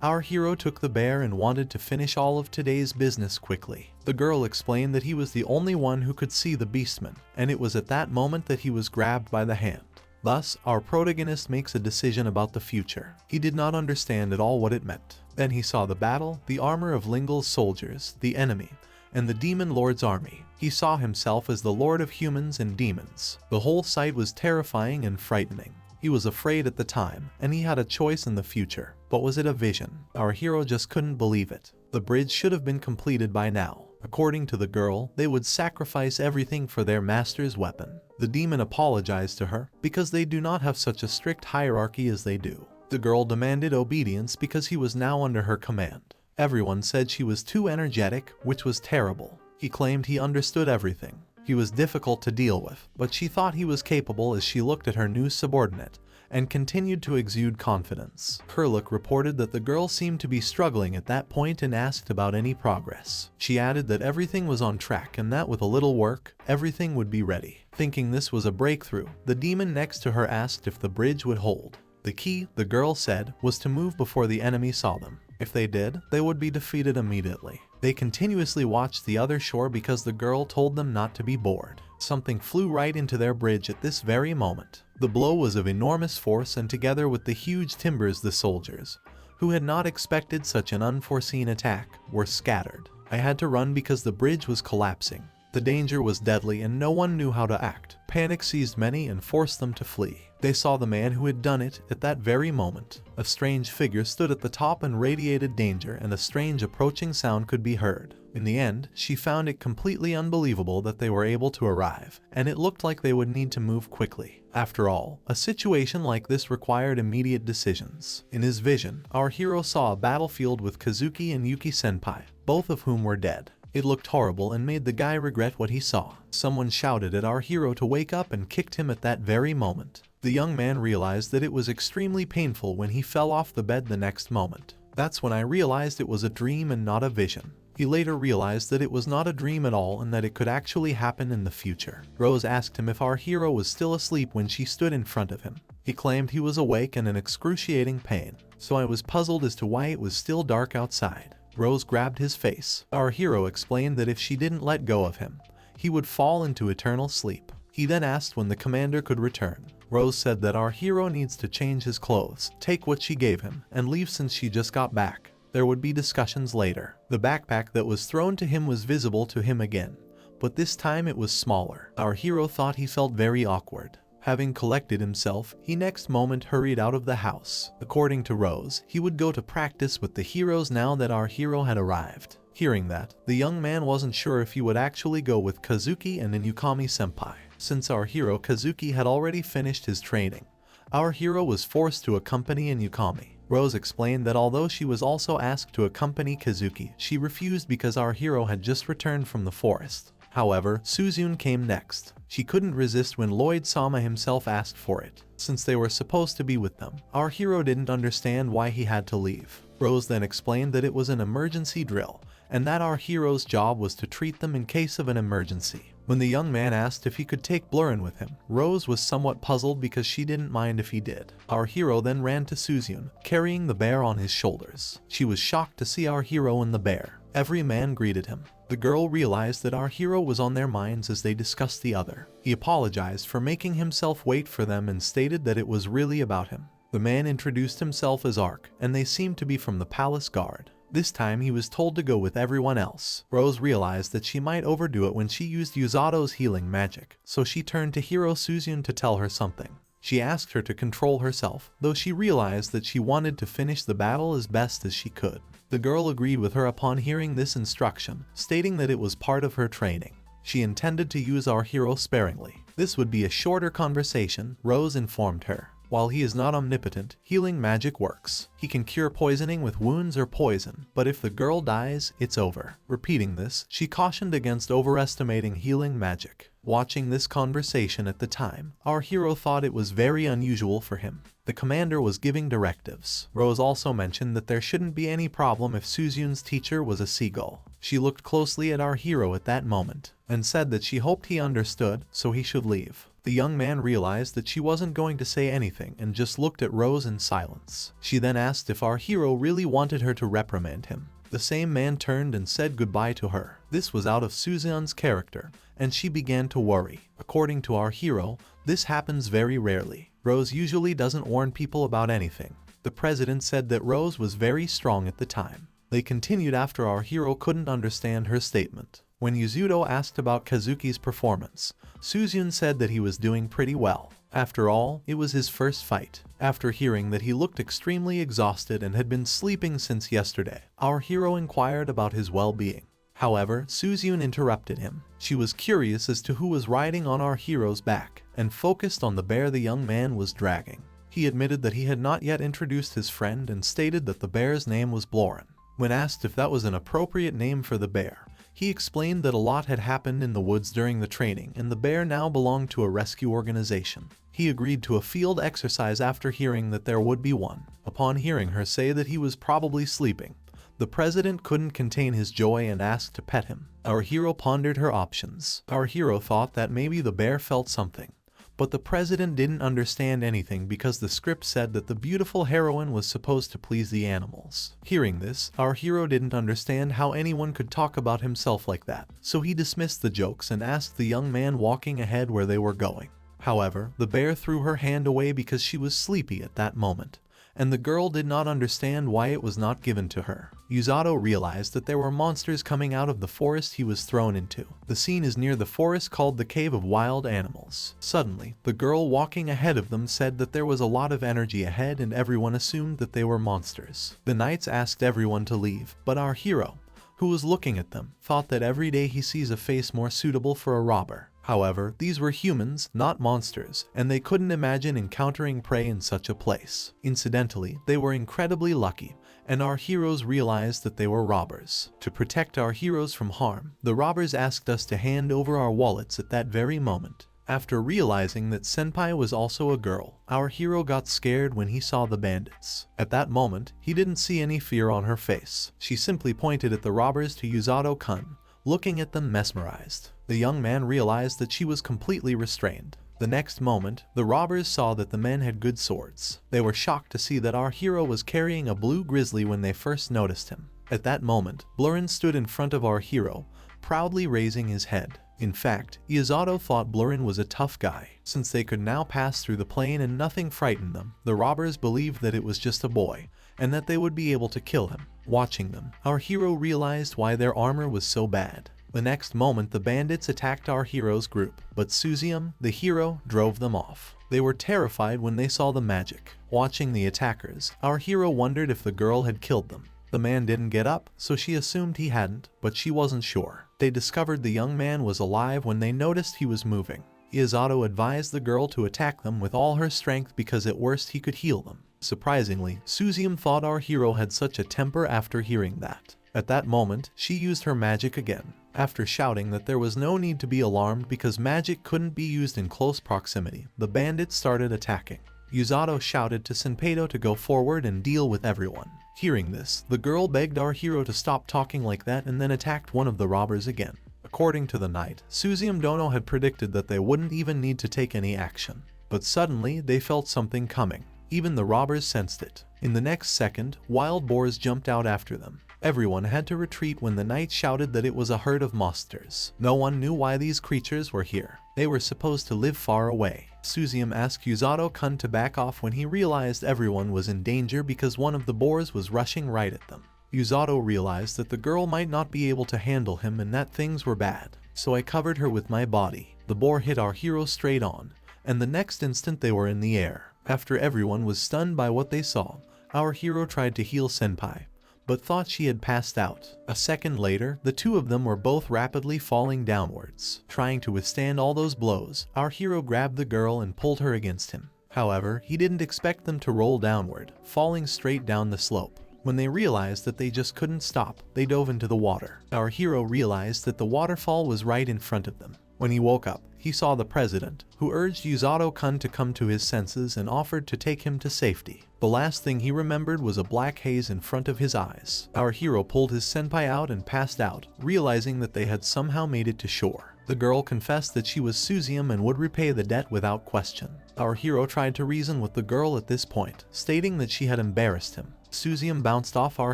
Our hero took the bear and wanted to finish all of today's business quickly. The girl explained that he was the only one who could see the beastman, and it was at that moment that he was grabbed by the hand. Thus, our protagonist makes a decision about the future. He did not understand at all what it meant. Then he saw the battle, the armor of Lingel's soldiers, the enemy, and the demon lord's army. He saw himself as the lord of humans and demons. The whole sight was terrifying and frightening. He was afraid at the time, and he had a choice in the future. But was it a vision? Our hero just couldn't believe it. The bridge should have been completed by now. According to the girl, they would sacrifice everything for their master's weapon. The demon apologized to her because they do not have such a strict hierarchy as they do. The girl demanded obedience because he was now under her command. Everyone said she was too energetic, which was terrible. He claimed he understood everything. He was difficult to deal with, but she thought he was capable as she looked at her new subordinate and continued to exude confidence. Kurluk reported that the girl seemed to be struggling at that point and asked about any progress. She added that everything was on track and that with a little work, everything would be ready. Thinking this was a breakthrough, the demon next to her asked if the bridge would hold. The key, the girl said, was to move before the enemy saw them. If they did, they would be defeated immediately. They continuously watched the other shore because the girl told them not to be bored. Something flew right into their bridge at this very moment. The blow was of enormous force, and together with the huge timbers, the soldiers, who had not expected such an unforeseen attack, were scattered. I had to run because the bridge was collapsing. The danger was deadly and no one knew how to act. Panic seized many and forced them to flee. They saw the man who had done it at that very moment. A strange figure stood at the top and radiated danger, and a strange approaching sound could be heard. In the end, she found it completely unbelievable that they were able to arrive, and it looked like they would need to move quickly. After all, a situation like this required immediate decisions. In his vision, our hero saw a battlefield with Kazuki and Yuki Senpai, both of whom were dead. It looked horrible and made the guy regret what he saw. Someone shouted at our hero to wake up and kicked him at that very moment. The young man realized that it was extremely painful when he fell off the bed the next moment. That's when I realized it was a dream and not a vision. He later realized that it was not a dream at all and that it could actually happen in the future. Rose asked him if our hero was still asleep when she stood in front of him. He claimed he was awake and in excruciating pain, so I was puzzled as to why it was still dark outside. Rose grabbed his face. Our hero explained that if she didn't let go of him, he would fall into eternal sleep. He then asked when the commander could return. Rose said that our hero needs to change his clothes, take what she gave him, and leave since she just got back. There would be discussions later. The backpack that was thrown to him was visible to him again, but this time it was smaller. Our hero thought he felt very awkward. Having collected himself, he next moment hurried out of the house. According to Rose, he would go to practice with the heroes now that our hero had arrived. Hearing that, the young man wasn't sure if he would actually go with Kazuki and Inukami senpai. Since our hero Kazuki had already finished his training, our hero was forced to accompany Inukami. Rose explained that although she was also asked to accompany Kazuki, she refused because our hero had just returned from the forest. However, Suzune came next. She couldn't resist when Lloyd Sama himself asked for it. Since they were supposed to be with them, our hero didn't understand why he had to leave. Rose then explained that it was an emergency drill, and that our hero's job was to treat them in case of an emergency. When the young man asked if he could take Blurren with him, Rose was somewhat puzzled because she didn't mind if he did. Our hero then ran to Suzune, carrying the bear on his shoulders. She was shocked to see our hero and the bear. Every man greeted him. The girl realized that our hero was on their minds as they discussed the other. He apologized for making himself wait for them and stated that it was really about him. The man introduced himself as Ark, and they seemed to be from the palace guard. This time he was told to go with everyone else. Rose realized that she might overdo it when she used Yuzato's healing magic, so she turned to Hero Suzune to tell her something. She asked her to control herself, though she realized that she wanted to finish the battle as best as she could. The girl agreed with her upon hearing this instruction, stating that it was part of her training. She intended to use our hero sparingly. This would be a shorter conversation, Rose informed her. While he is not omnipotent, healing magic works. He can cure poisoning with wounds or poison, but if the girl dies, it's over. Repeating this, she cautioned against overestimating healing magic. Watching this conversation at the time, our hero thought it was very unusual for him. The commander was giving directives. Rose also mentioned that there shouldn't be any problem if Suzune's teacher was a seagull. She looked closely at our hero at that moment, and said that she hoped he understood, so he should leave. The young man realized that she wasn't going to say anything and just looked at Rose in silence. She then asked if our hero really wanted her to reprimand him. The same man turned and said goodbye to her. This was out of Suzune's character, and she began to worry. According to our hero, this happens very rarely. Rose usually doesn't warn people about anything. The president said that Rose was very strong at the time. They continued after our hero couldn't understand her statement. When Yuzuto asked about Kazuki's performance, Suzune said that he was doing pretty well. After all, it was his first fight. After hearing that he looked extremely exhausted and had been sleeping since yesterday, our hero inquired about his well-being. However, Suzune interrupted him. She was curious as to who was riding on our hero's back, and focused on the bear the young man was dragging. He admitted that he had not yet introduced his friend and stated that the bear's name was Blorin. When asked if that was an appropriate name for the bear, he explained that a lot had happened in the woods during the training and the bear now belonged to a rescue organization. He agreed to a field exercise after hearing that there would be one. Upon hearing her say that he was probably sleeping, the president couldn't contain his joy and asked to pet him. Our hero pondered her options. Our hero thought that maybe the bear felt something. But the president didn't understand anything because the script said that the beautiful heroine was supposed to please the animals. Hearing this, our hero didn't understand how anyone could talk about himself like that, so he dismissed the jokes and asked the young man walking ahead where they were going. However, the bear threw her hand away because she was sleepy at that moment, and the girl did not understand why it was not given to her. Yuzato realized that there were monsters coming out of the forest he was thrown into. The scene is near the forest called the Cave of Wild Animals. Suddenly, the girl walking ahead of them said that there was a lot of energy ahead and everyone assumed that they were monsters. The knights asked everyone to leave, but our hero, who was looking at them, thought that every day he sees a face more suitable for a robber. However, these were humans, not monsters, and they couldn't imagine encountering prey in such a place. Incidentally, they were incredibly lucky, and our heroes realized that they were robbers. To protect our heroes from harm, the robbers asked us to hand over our wallets at that very moment. After realizing that Senpai was also a girl, our hero got scared when he saw the bandits. At that moment, he didn't see any fear on her face. She simply pointed at the robbers to Yuzato-kun, looking at them mesmerized. The young man realized that she was completely restrained. The next moment, the robbers saw that the men had good swords. They were shocked to see that our hero was carrying a blue grizzly when they first noticed him. At that moment, Blorin stood in front of our hero, proudly raising his head. In fact, Yuzato thought Blorin was a tough guy. Since they could now pass through the plain and nothing frightened them, the robbers believed that it was just a boy, and that they would be able to kill him. Watching them, our hero realized why their armor was so bad. The next moment, the bandits attacked our hero's group, but Suzume, the hero, drove them off. They were terrified when they saw the magic. Watching the attackers, our hero wondered if the girl had killed them. The man didn't get up, so she assumed he hadn't, but she wasn't sure. They discovered the young man was alive when they noticed he was moving. Yuzato advised the girl to attack them with all her strength because at worst he could heal them. Surprisingly, Suzume thought our hero had such a temper after hearing that. At that moment, she used her magic again. After shouting that there was no need to be alarmed because magic couldn't be used in close proximity, the bandits started attacking. Yuzato shouted to Senpeito to go forward and deal with everyone. Hearing this, the girl begged our hero to stop talking like that and then attacked one of the robbers again. According to the knight, Suzume Dono had predicted that they wouldn't even need to take any action. But suddenly, they felt something coming. Even the robbers sensed it. In the next second, wild boars jumped out after them. Everyone had to retreat when the knight shouted that it was a herd of monsters. No one knew why these creatures were here. They were supposed to live far away. Suzume asked Usato-kun to back off when he realized everyone was in danger because one of the boars was rushing right at them. Usato realized that the girl might not be able to handle him and that things were bad. So I covered her with my body. The boar hit our hero straight on, and the next instant they were in the air. After everyone was stunned by what they saw, our hero tried to heal Senpai, but thought she had passed out. A second later, the two of them were both rapidly falling downwards. Trying to withstand all those blows, our hero grabbed the girl and pulled her against him. However, he didn't expect them to roll downward, falling straight down the slope. When they realized that they just couldn't stop, they dove into the water. Our hero realized that the waterfall was right in front of them. When he woke up, he saw the president, who urged Usato-kun to come to his senses and offered to take him to safety. The last thing he remembered was a black haze in front of his eyes. Our hero pulled his senpai out and passed out, realizing that they had somehow made it to shore. The girl confessed that she was Suzume and would repay the debt without question. Our hero tried to reason with the girl at this point, stating that she had embarrassed him. Suzume bounced off our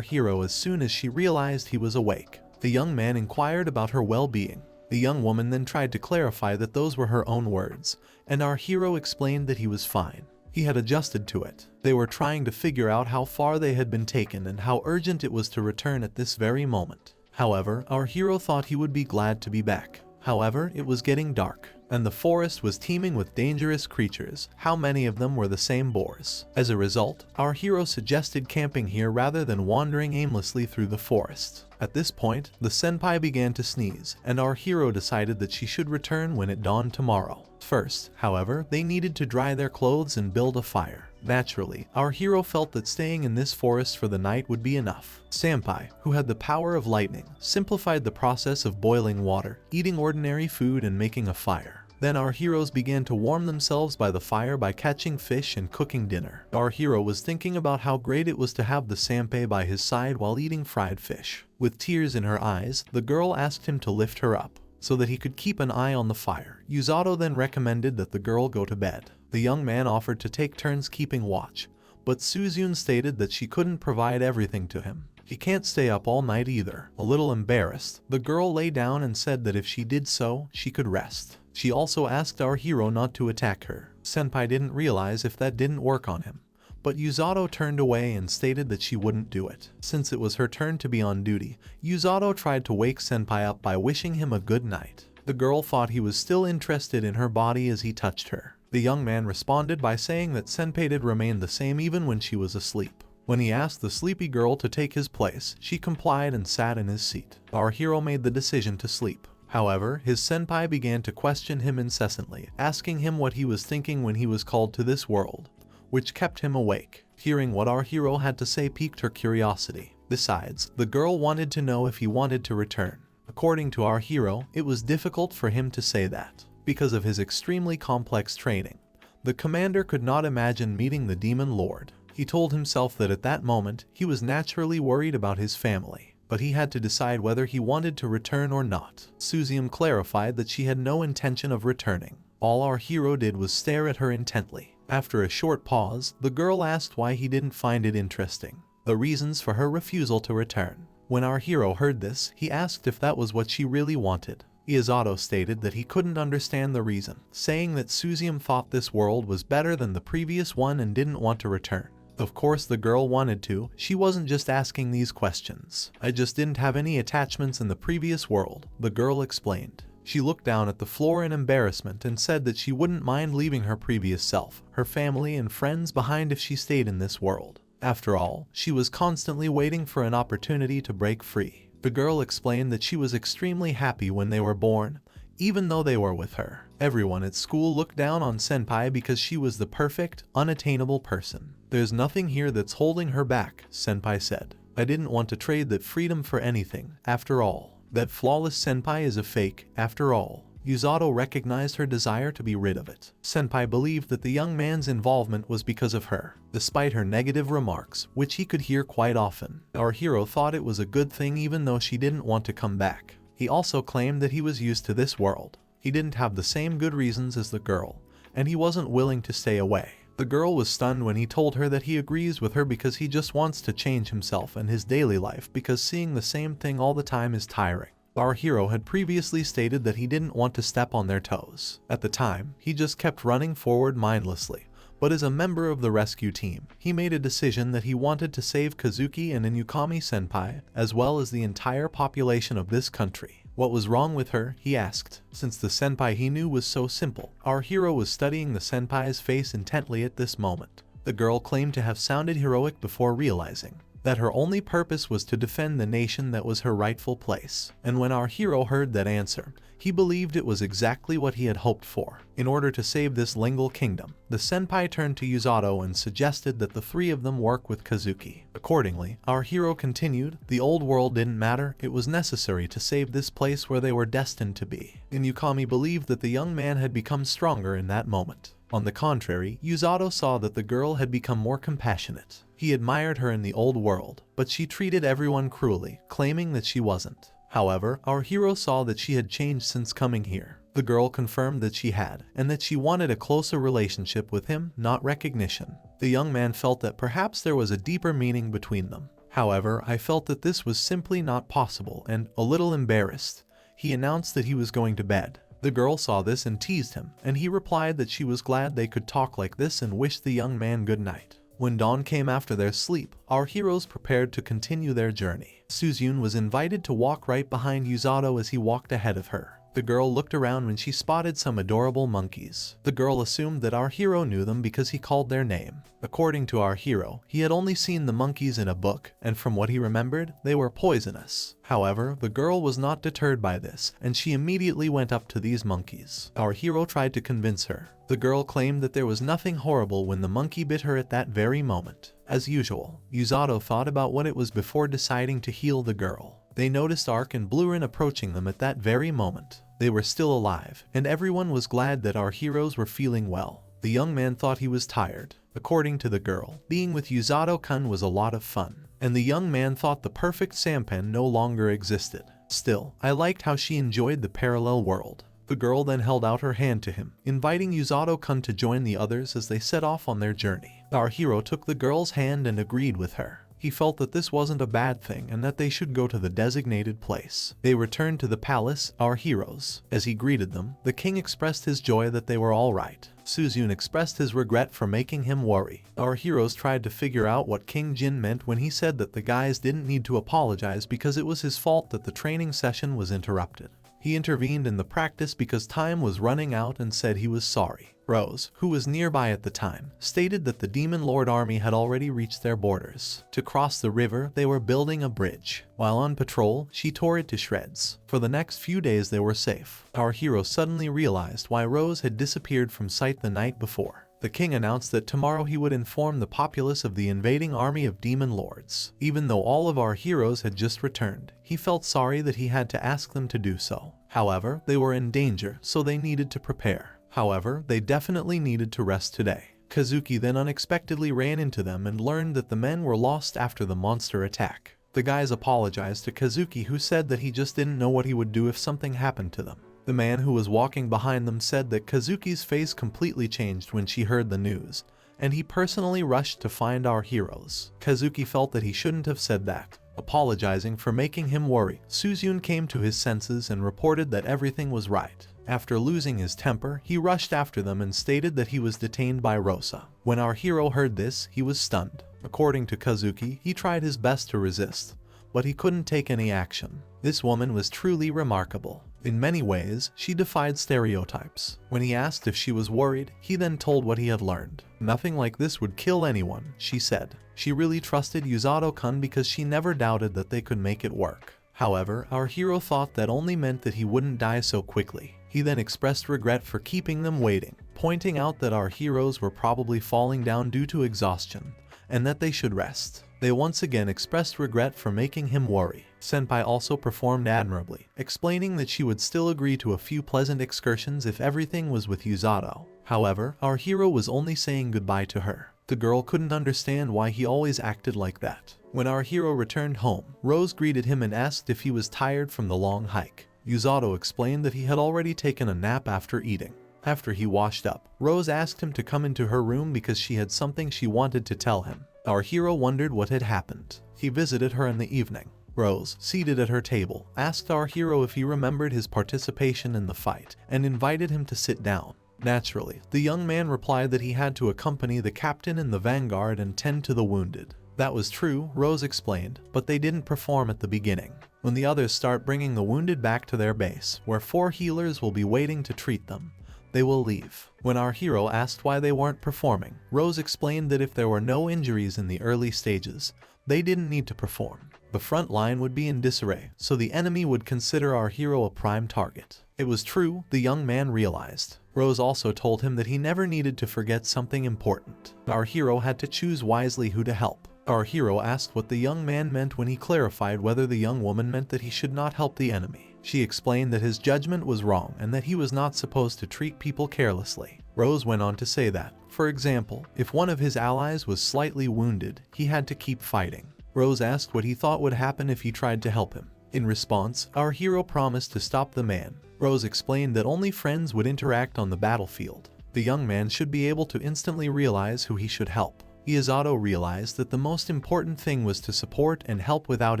hero as soon as she realized he was awake. The young man inquired about her well-being. The young woman then tried to clarify that those were her own words, and our hero explained that he was fine. He had adjusted to it. They were trying to figure out how far they had been taken and how urgent it was to return at this very moment. However, our hero thought he would be glad to be back. However, it was getting dark, and the forest was teeming with dangerous creatures. How many of them were the same boars? As a result, our hero suggested camping here rather than wandering aimlessly through the forest. At this point, the senpai began to sneeze, and our hero decided that she should return when it dawned tomorrow. First, however, they needed to dry their clothes and build a fire. Naturally, our hero felt that staying in this forest for the night would be enough. Senpai, who had the power of lightning, simplified the process of boiling water, eating ordinary food, and making a fire. Then our heroes began to warm themselves by the fire by catching fish and cooking dinner. Our hero was thinking about how great it was to have the senpai by his side while eating fried fish. With tears in her eyes, the girl asked him to lift her up, so that he could keep an eye on the fire. Usato then recommended that the girl go to bed. The young man offered to take turns keeping watch, but Suzume stated that she couldn't provide everything to him. He can't stay up all night either. A little embarrassed, the girl lay down and said that if she did so, she could rest. She also asked our hero not to attack her. Senpai didn't realize if that didn't work on him, but Usato turned away and stated that she wouldn't do it. Since it was her turn to be on duty, Usato tried to wake Senpai up by wishing him a good night. The girl thought he was still interested in her body as he touched her. The young man responded by saying that Senpai did remain the same even when she was asleep. When he asked the sleepy girl to take his place, she complied and sat in his seat. Our hero made the decision to sleep. However, his senpai began to question him incessantly, asking him what he was thinking when he was called to this world, which kept him awake. Hearing what our hero had to say piqued her curiosity. Besides, the girl wanted to know if he wanted to return. According to our hero, it was difficult for him to say that, because of his extremely complex training. The commander could not imagine meeting the demon lord. He told himself that at that moment, he was naturally worried about his family, but he had to decide whether he wanted to return or not. Suzume clarified that she had no intention of returning. All our hero did was stare at her intently. After a short pause, the girl asked why he didn't find it interesting, the reasons for her refusal to return. When our hero heard this, he asked if that was what she really wanted. Usato stated that he couldn't understand the reason, saying that Suzume thought this world was better than the previous one and didn't want to return. Of course the girl wanted to, she wasn't just asking these questions. I just didn't have any attachments in the previous world, the girl explained. She looked down at the floor in embarrassment and said that she wouldn't mind leaving her previous self, her family and friends behind if she stayed in this world. After all, she was constantly waiting for an opportunity to break free. The girl explained that she was extremely happy when they were born, even though they were with her. Everyone at school looked down on Senpai because she was the perfect, unattainable person. There's nothing here that's holding her back, Senpai said. I didn't want to trade that freedom for anything, after all. That flawless Senpai is a fake, after all. Usato recognized her desire to be rid of it. Senpai believed that the young man's involvement was because of her, despite her negative remarks, which he could hear quite often. Our hero thought it was a good thing even though she didn't want to come back. He also claimed that he was used to this world. He didn't have the same good reasons as the girl, and he wasn't willing to stay away. The girl was stunned when he told her that he agrees with her because he just wants to change himself and his daily life because seeing the same thing all the time is tiring. Our hero had previously stated that he didn't want to step on their toes. At the time, he just kept running forward mindlessly. But as a member of the rescue team, he made a decision that he wanted to save Kazuki and Inukami-senpai, as well as the entire population of this country. What was wrong with her, he asked. Since the senpai he knew was so simple, our hero was studying the senpai's face intently at this moment. The girl claimed to have sounded heroic before realizing that her only purpose was to defend the nation that was her rightful place. And when our hero heard that answer, he believed it was exactly what he had hoped for. In order to save this lingual kingdom, the senpai turned to Yuzato and suggested that the three of them work with Kazuki. Accordingly, our hero continued, the old world didn't matter, it was necessary to save this place where they were destined to be. Inukami believed that the young man had become stronger in that moment. On the contrary, Yuzato saw that the girl had become more compassionate. He admired her in the old world, but she treated everyone cruelly, claiming that she wasn't. However, our hero saw that she had changed since coming here. The girl confirmed that she had, and that she wanted a closer relationship with him, not recognition. The young man felt that perhaps there was a deeper meaning between them. However, I felt that this was simply not possible, and, a little embarrassed, he announced that he was going to bed. The girl saw this and teased him, and he replied that she was glad they could talk like this and wished the young man good night. When dawn came after their sleep, our heroes prepared to continue their journey. Suzune was invited to walk right behind Yuzato as he walked ahead of her. The girl looked around when she spotted some adorable monkeys. The girl assumed that our hero knew them because he called their name. According to our hero, he had only seen the monkeys in a book, and from what he remembered, they were poisonous. However, the girl was not deterred by this, and she immediately went up to these monkeys. Our hero tried to convince her. The girl claimed that there was nothing horrible when the monkey bit her at that very moment. As usual, Yuzato thought about what it was before deciding to heal the girl. They noticed Ark and Blurin approaching them at that very moment. They were still alive, and everyone was glad that our heroes were feeling well. The young man thought he was tired. According to the girl, being with Yuzato-kun was a lot of fun, and the young man thought the perfect sampan no longer existed. Still, I liked how she enjoyed the parallel world. The girl then held out her hand to him, inviting Yuzato-kun to join the others as they set off on their journey. Our hero took the girl's hand and agreed with her. He felt that this wasn't a bad thing and that they should go to the designated place. They returned to the palace, our heroes. As he greeted them, the king expressed his joy that they were all right. Suzune expressed his regret for making him worry. Our heroes tried to figure out what King Jin meant when he said that the guys didn't need to apologize because it was his fault that the training session was interrupted. He intervened in the practice because time was running out and said he was sorry. Rose, who was nearby at the time, stated that the Demon Lord army had already reached their borders. To cross the river, they were building a bridge. While on patrol, she tore it to shreds. For the next few days they were safe. Our hero suddenly realized why Rose had disappeared from sight the night before. The king announced that tomorrow he would inform the populace of the invading army of demon lords. Even though all of our heroes had just returned, he felt sorry that he had to ask them to do so. However, they were in danger, so they needed to prepare. However, they definitely needed to rest today. Kazuki then unexpectedly ran into them and learned that the men were lost after the monster attack. The guys apologized to Kazuki, who said that he just didn't know what he would do if something happened to them. The man who was walking behind them said that Kazuki's face completely changed when she heard the news, and he personally rushed to find our heroes. Kazuki felt that he shouldn't have said that. Apologizing for making him worry, Suzune came to his senses and reported that everything was right. After losing his temper, he rushed after them and stated that he was detained by Rosa. When our hero heard this, he was stunned. According to Kazuki, he tried his best to resist, but he couldn't take any action. This woman was truly remarkable. In many ways, she defied stereotypes. When he asked if she was worried, he then told what he had learned. Nothing like this would kill anyone, she said. She really trusted Yuzato-kun because she never doubted that they could make it work. However, our hero thought that only meant that he wouldn't die so quickly. He then expressed regret for keeping them waiting, pointing out that our heroes were probably falling down due to exhaustion, and that they should rest. They once again expressed regret for making him worry. Senpai also performed admirably, explaining that she would still agree to a few pleasant excursions if everything was with Yuzato. However, our hero was only saying goodbye to her. The girl couldn't understand why he always acted like that. When our hero returned home, Rose greeted him and asked if he was tired from the long hike. Yuzato explained that he had already taken a nap after eating. After he washed up, Rose asked him to come into her room because she had something she wanted to tell him. Our hero wondered what had happened. He visited her in the evening. Rose, seated at her table, asked our hero if he remembered his participation in the fight and invited him to sit down. Naturally, the young man replied that he had to accompany the captain in the vanguard and tend to the wounded. That was true, Rose explained, but they didn't perform at the beginning. When the others start bringing the wounded back to their base, where 4 healers will be waiting to treat them, they will leave. When our hero asked why they weren't performing, Rose explained that if there were no injuries in the early stages, they didn't need to perform. The front line would be in disarray, so the enemy would consider our hero a prime target. It was true, the young man realized. Rose also told him that he never needed to forget something important. Our hero had to choose wisely who to help. Our hero asked what the young man meant when he clarified whether the young woman meant that he should not help the enemy. She explained that his judgment was wrong and that he was not supposed to treat people carelessly. Rose went on to say that, for example, if one of his allies was slightly wounded, he had to keep fighting. Rose asked what he thought would happen if he tried to help him. In response, our hero promised to stop the man. Rose explained that only friends would interact on the battlefield. The young man should be able to instantly realize who he should help. Yato realized that the most important thing was to support and help without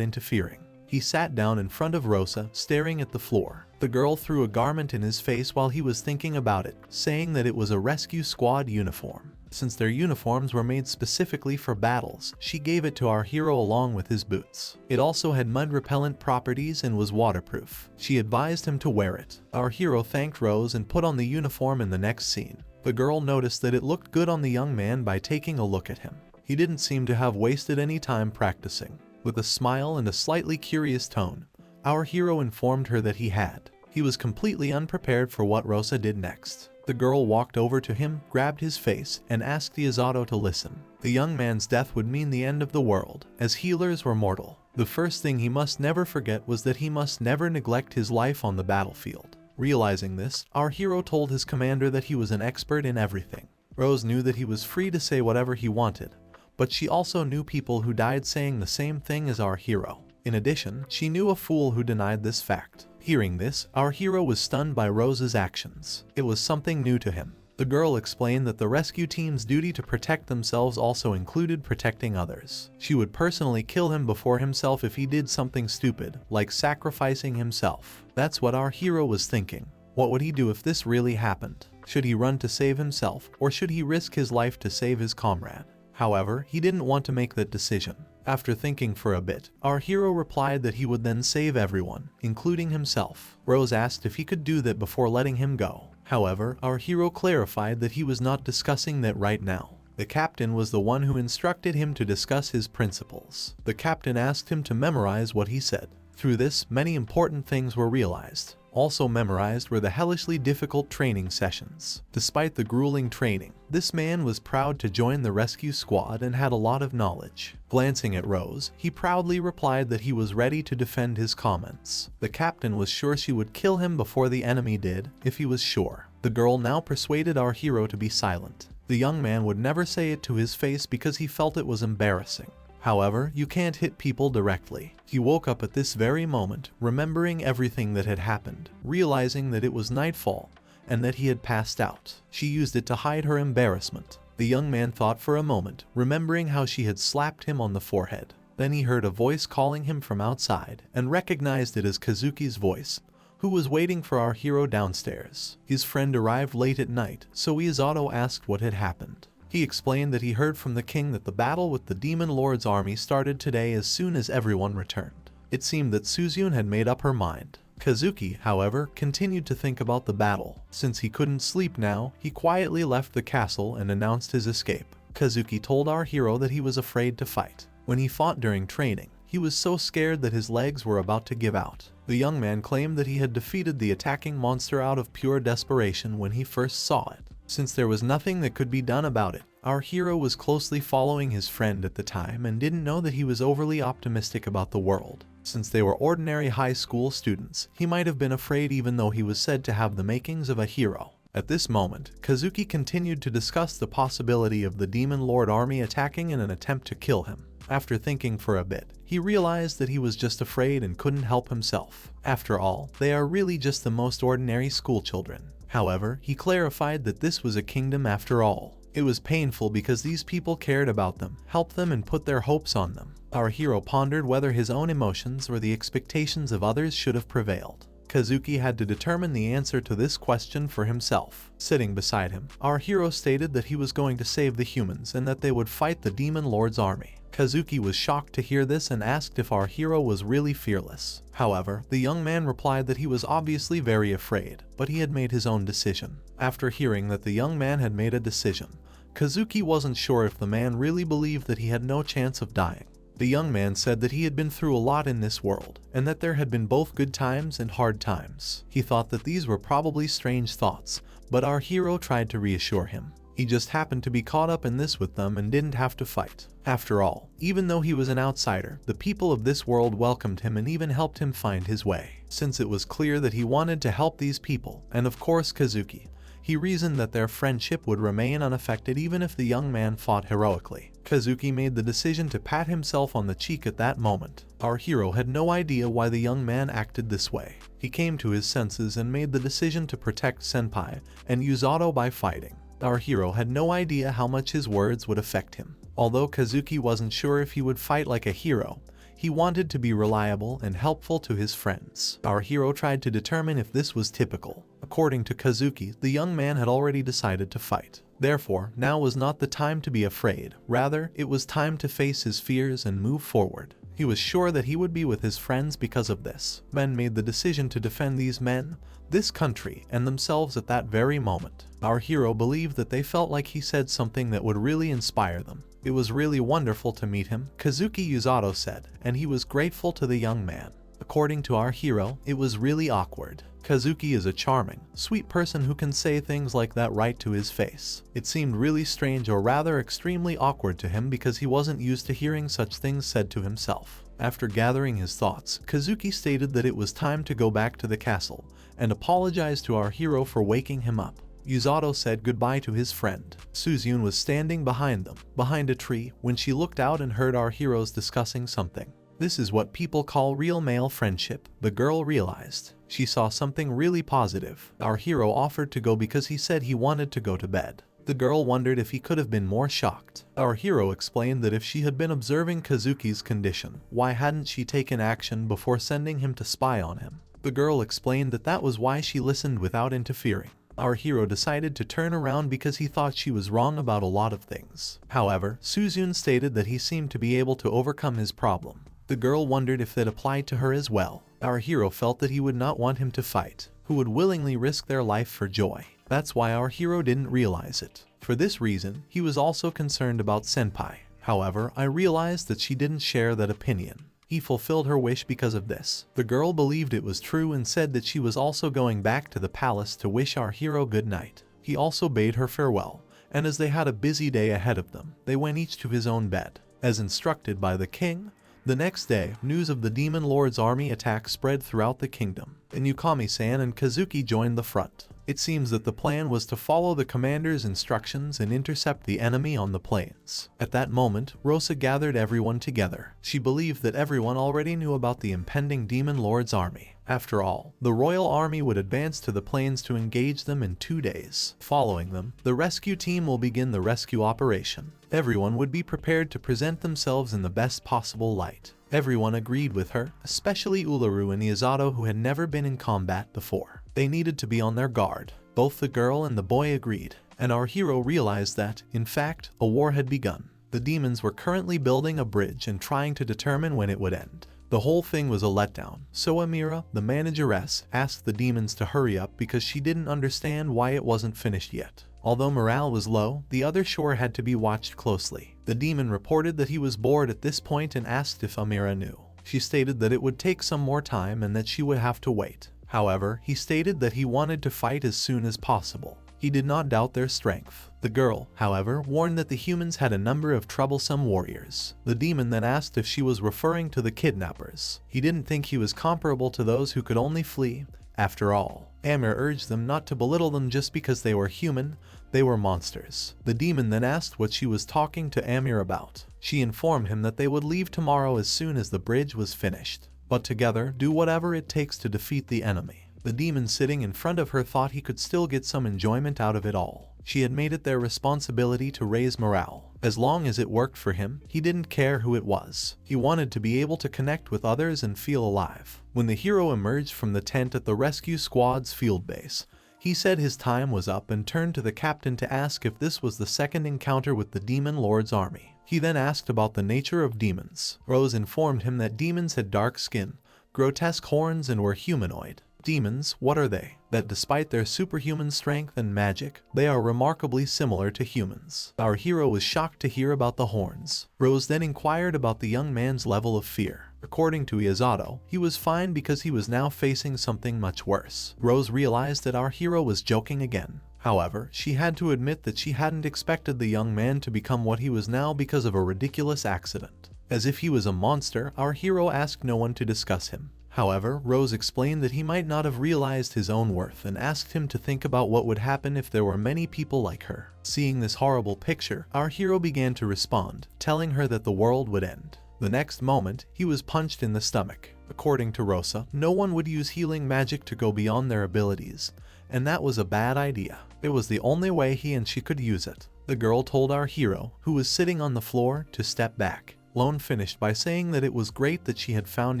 interfering. He sat down in front of Rosa, staring at the floor. The girl threw a garment in his face while he was thinking about it, saying that it was a rescue squad uniform. Since their uniforms were made specifically for battles, she gave it to our hero along with his boots. It also had mud-repellent properties and was waterproof. She advised him to wear it. Our hero thanked Rose and put on the uniform in the next scene. The girl noticed that it looked good on the young man by taking a look at him. He didn't seem to have wasted any time practicing. With a smile and a slightly curious tone, our hero informed her that he had. He was completely unprepared for what Rosa did next. The girl walked over to him, grabbed his face, and asked Yato to listen. The young man's death would mean the end of the world, as healers were mortal. The first thing he must never forget was that he must never neglect his life on the battlefield. Realizing this, our hero told his commander that he was an expert in everything. Rose knew that he was free to say whatever he wanted, but she also knew people who died saying the same thing as our hero. In addition, she knew a fool who denied this fact. Hearing this, our hero was stunned by Rose's actions. It was something new to him. The girl explained that the rescue team's duty to protect themselves also included protecting others. She would personally kill him before himself if he did something stupid, like sacrificing himself. That's what our hero was thinking. What would he do if this really happened? Should he run to save himself, or should he risk his life to save his comrade? However, he didn't want to make that decision. After thinking for a bit, our hero replied that he would then save everyone, including himself. Rose asked if he could do that before letting him go. However, our hero clarified that he was not discussing that right now. The captain was the one who instructed him to discuss his principles. The captain asked him to memorize what he said. Through this, many important things were realized. Also memorized were the hellishly difficult training sessions. Despite the grueling training, this man was proud to join the rescue squad and had a lot of knowledge. Glancing at Rose, he proudly replied that he was ready to defend his comments. The captain was sure she would kill him before the enemy did, if he was sure. The girl now persuaded our hero to be silent. The young man would never say it to his face because he felt it was embarrassing. However, you can't hit people directly. He woke up at this very moment, remembering everything that had happened, realizing that it was nightfall and that he had passed out. She used it to hide her embarrassment. The young man thought for a moment, remembering how she had slapped him on the forehead. Then he heard a voice calling him from outside and recognized it as Kazuki's voice, who was waiting for our hero downstairs. His friend arrived late at night, so Yato asked what had happened. He explained that he heard from the king that the battle with the Demon Lord's army started today as soon as everyone returned. It seemed that Suzune had made up her mind. Kazuki, however, continued to think about the battle. Since he couldn't sleep now, he quietly left the castle and announced his escape. Kazuki told our hero that he was afraid to fight. When he fought during training, he was so scared that his legs were about to give out. The young man claimed that he had defeated the attacking monster out of pure desperation when he first saw it. Since there was nothing that could be done about it, our hero was closely following his friend at the time and didn't know that he was overly optimistic about the world. Since they were ordinary high school students, he might have been afraid even though he was said to have the makings of a hero. At this moment, Kazuki continued to discuss the possibility of the Demon Lord army attacking in an attempt to kill him. After thinking for a bit, he realized that he was just afraid and couldn't help himself. After all, they are really just the most ordinary school children. However, he clarified that this was a kingdom after all. It was painful because these people cared about them, helped them, and put their hopes on them. Our hero pondered whether his own emotions or the expectations of others should have prevailed. Kazuki had to determine the answer to this question for himself. Sitting beside him, our hero stated that he was going to save the humans and that they would fight the Demon Lord's army. Kazuki was shocked to hear this and asked if our hero was really fearless. However, the young man replied that he was obviously very afraid, but he had made his own decision. After hearing that the young man had made a decision, Kazuki wasn't sure if the man really believed that he had no chance of dying. The young man said that he had been through a lot in this world, and that there had been both good times and hard times. He thought that these were probably strange thoughts, but our hero tried to reassure him. He just happened to be caught up in this with them and didn't have to fight. After all, even though he was an outsider, the people of this world welcomed him and even helped him find his way. Since it was clear that he wanted to help these people, and of course Kazuki, he reasoned that their friendship would remain unaffected even if the young man fought heroically. Kazuki made the decision to pat himself on the cheek at that moment. Our hero had no idea why the young man acted this way. He came to his senses and made the decision to protect Senpai and Yato by fighting. Our hero had no idea how much his words would affect him. Although Kazuki wasn't sure if he would fight like a hero, he wanted to be reliable and helpful to his friends. Our hero tried to determine if this was typical. According to Kazuki, the young man had already decided to fight. Therefore, now was not the time to be afraid. Rather, it was time to face his fears and move forward. He was sure that he would be with his friends because of this. Men made the decision to defend these men, this country, and themselves at that very moment. Our hero believed that they felt like he said something that would really inspire them. It was really wonderful to meet him, Kazuki Yato said, and he was grateful to the young man. According to our hero, it was really awkward. Kazuki is a charming, sweet person who can say things like that right to his face. It seemed really strange, or rather extremely awkward to him, because he wasn't used to hearing such things said to himself. After gathering his thoughts, Kazuki stated that it was time to go back to the castle, and apologized to our hero for waking him up. Yato said goodbye to his friend. Suzune was standing behind them, behind a tree, when she looked out and heard our heroes discussing something. This is what people call real male friendship, the girl realized. She saw something really positive. Our hero offered to go because he said he wanted to go to bed. The girl wondered if he could have been more shocked. Our hero explained that if she had been observing Kazuki's condition, why hadn't she taken action before sending him to spy on him? The girl explained that that was why she listened without interfering. Our hero decided to turn around because he thought she was wrong about a lot of things. However, Suzune stated that he seemed to be able to overcome his problem. The girl wondered if that applied to her as well. Our hero felt that he would not want him to fight, who would willingly risk their life for joy. That's why our hero didn't realize it. For this reason, he was also concerned about Senpai. However, I realized that she didn't share that opinion. He fulfilled her wish because of this. The girl believed it was true and said that she was also going back to the palace to wish our hero good night. He also bade her farewell, and as they had a busy day ahead of them, they went each to his own bed. As instructed by the king, the next day, news of the Demon Lord's army attack spread throughout the kingdom, and Yukami-san and Kazuki joined the front. It seems that the plan was to follow the commander's instructions and intercept the enemy on the plains. At that moment, Rosa gathered everyone together. She believed that everyone already knew about the impending Demon Lord's army. After all, the royal army would advance to the plains to engage them in 2 days. Following them, the rescue team will begin the rescue operation. Everyone would be prepared to present themselves in the best possible light. Everyone agreed with her, especially Ularu and Yato, who had never been in combat before. They needed to be on their guard. Both the girl and the boy agreed, and our hero realized that, in fact, a war had begun. The demons were currently building a bridge and trying to determine when it would end. The whole thing was a letdown, so Amira, the manageress, asked the demons to hurry up because she didn't understand why it wasn't finished yet. Although morale was low, the other shore had to be watched closely. The demon reported that he was bored at this point and asked if Amira knew. She stated that it would take some more time and that she would have to wait. However, he stated that he wanted to fight as soon as possible. He did not doubt their strength. The girl, however, warned that the humans had a number of troublesome warriors. The demon then asked if she was referring to the kidnappers. He didn't think he was comparable to those who could only flee. After all, Amir urged them not to belittle them just because they were human, they were monsters. The demon then asked what she was talking to Amir about. She informed him that they would leave tomorrow as soon as the bridge was finished, but together do whatever it takes to defeat the enemy. The demon sitting in front of her thought he could still get some enjoyment out of it all. She had made it their responsibility to raise morale. As long as it worked for him, he didn't care who it was. He wanted to be able to connect with others and feel alive. When the hero emerged from the tent at the rescue squad's field base, he said his time was up and turned to the captain to ask if this was the second encounter with the Demon Lord's army. He then asked about the nature of demons. Rose informed him that demons had dark skin, grotesque horns, and were humanoid. Demons, what are they? That despite their superhuman strength and magic, they are remarkably similar to humans. Our hero was shocked to hear about the horns. Rose then inquired about the young man's level of fear. According to Yato, he was fine because he was now facing something much worse. Rose realized that our hero was joking again. However, she had to admit that she hadn't expected the young man to become what he was now because of a ridiculous accident. As if he was a monster, our hero asked no one to discuss him. However, Rose explained that he might not have realized his own worth and asked him to think about what would happen if there were many people like her. Seeing this horrible picture, our hero began to respond, telling her that the world would end. The next moment, he was punched in the stomach. According to Rosa, no one would use healing magic to go beyond their abilities, and that was a bad idea. It was the only way he and she could use it. The girl told our hero, who was sitting on the floor, to step back. Lone finished by saying that it was great that she had found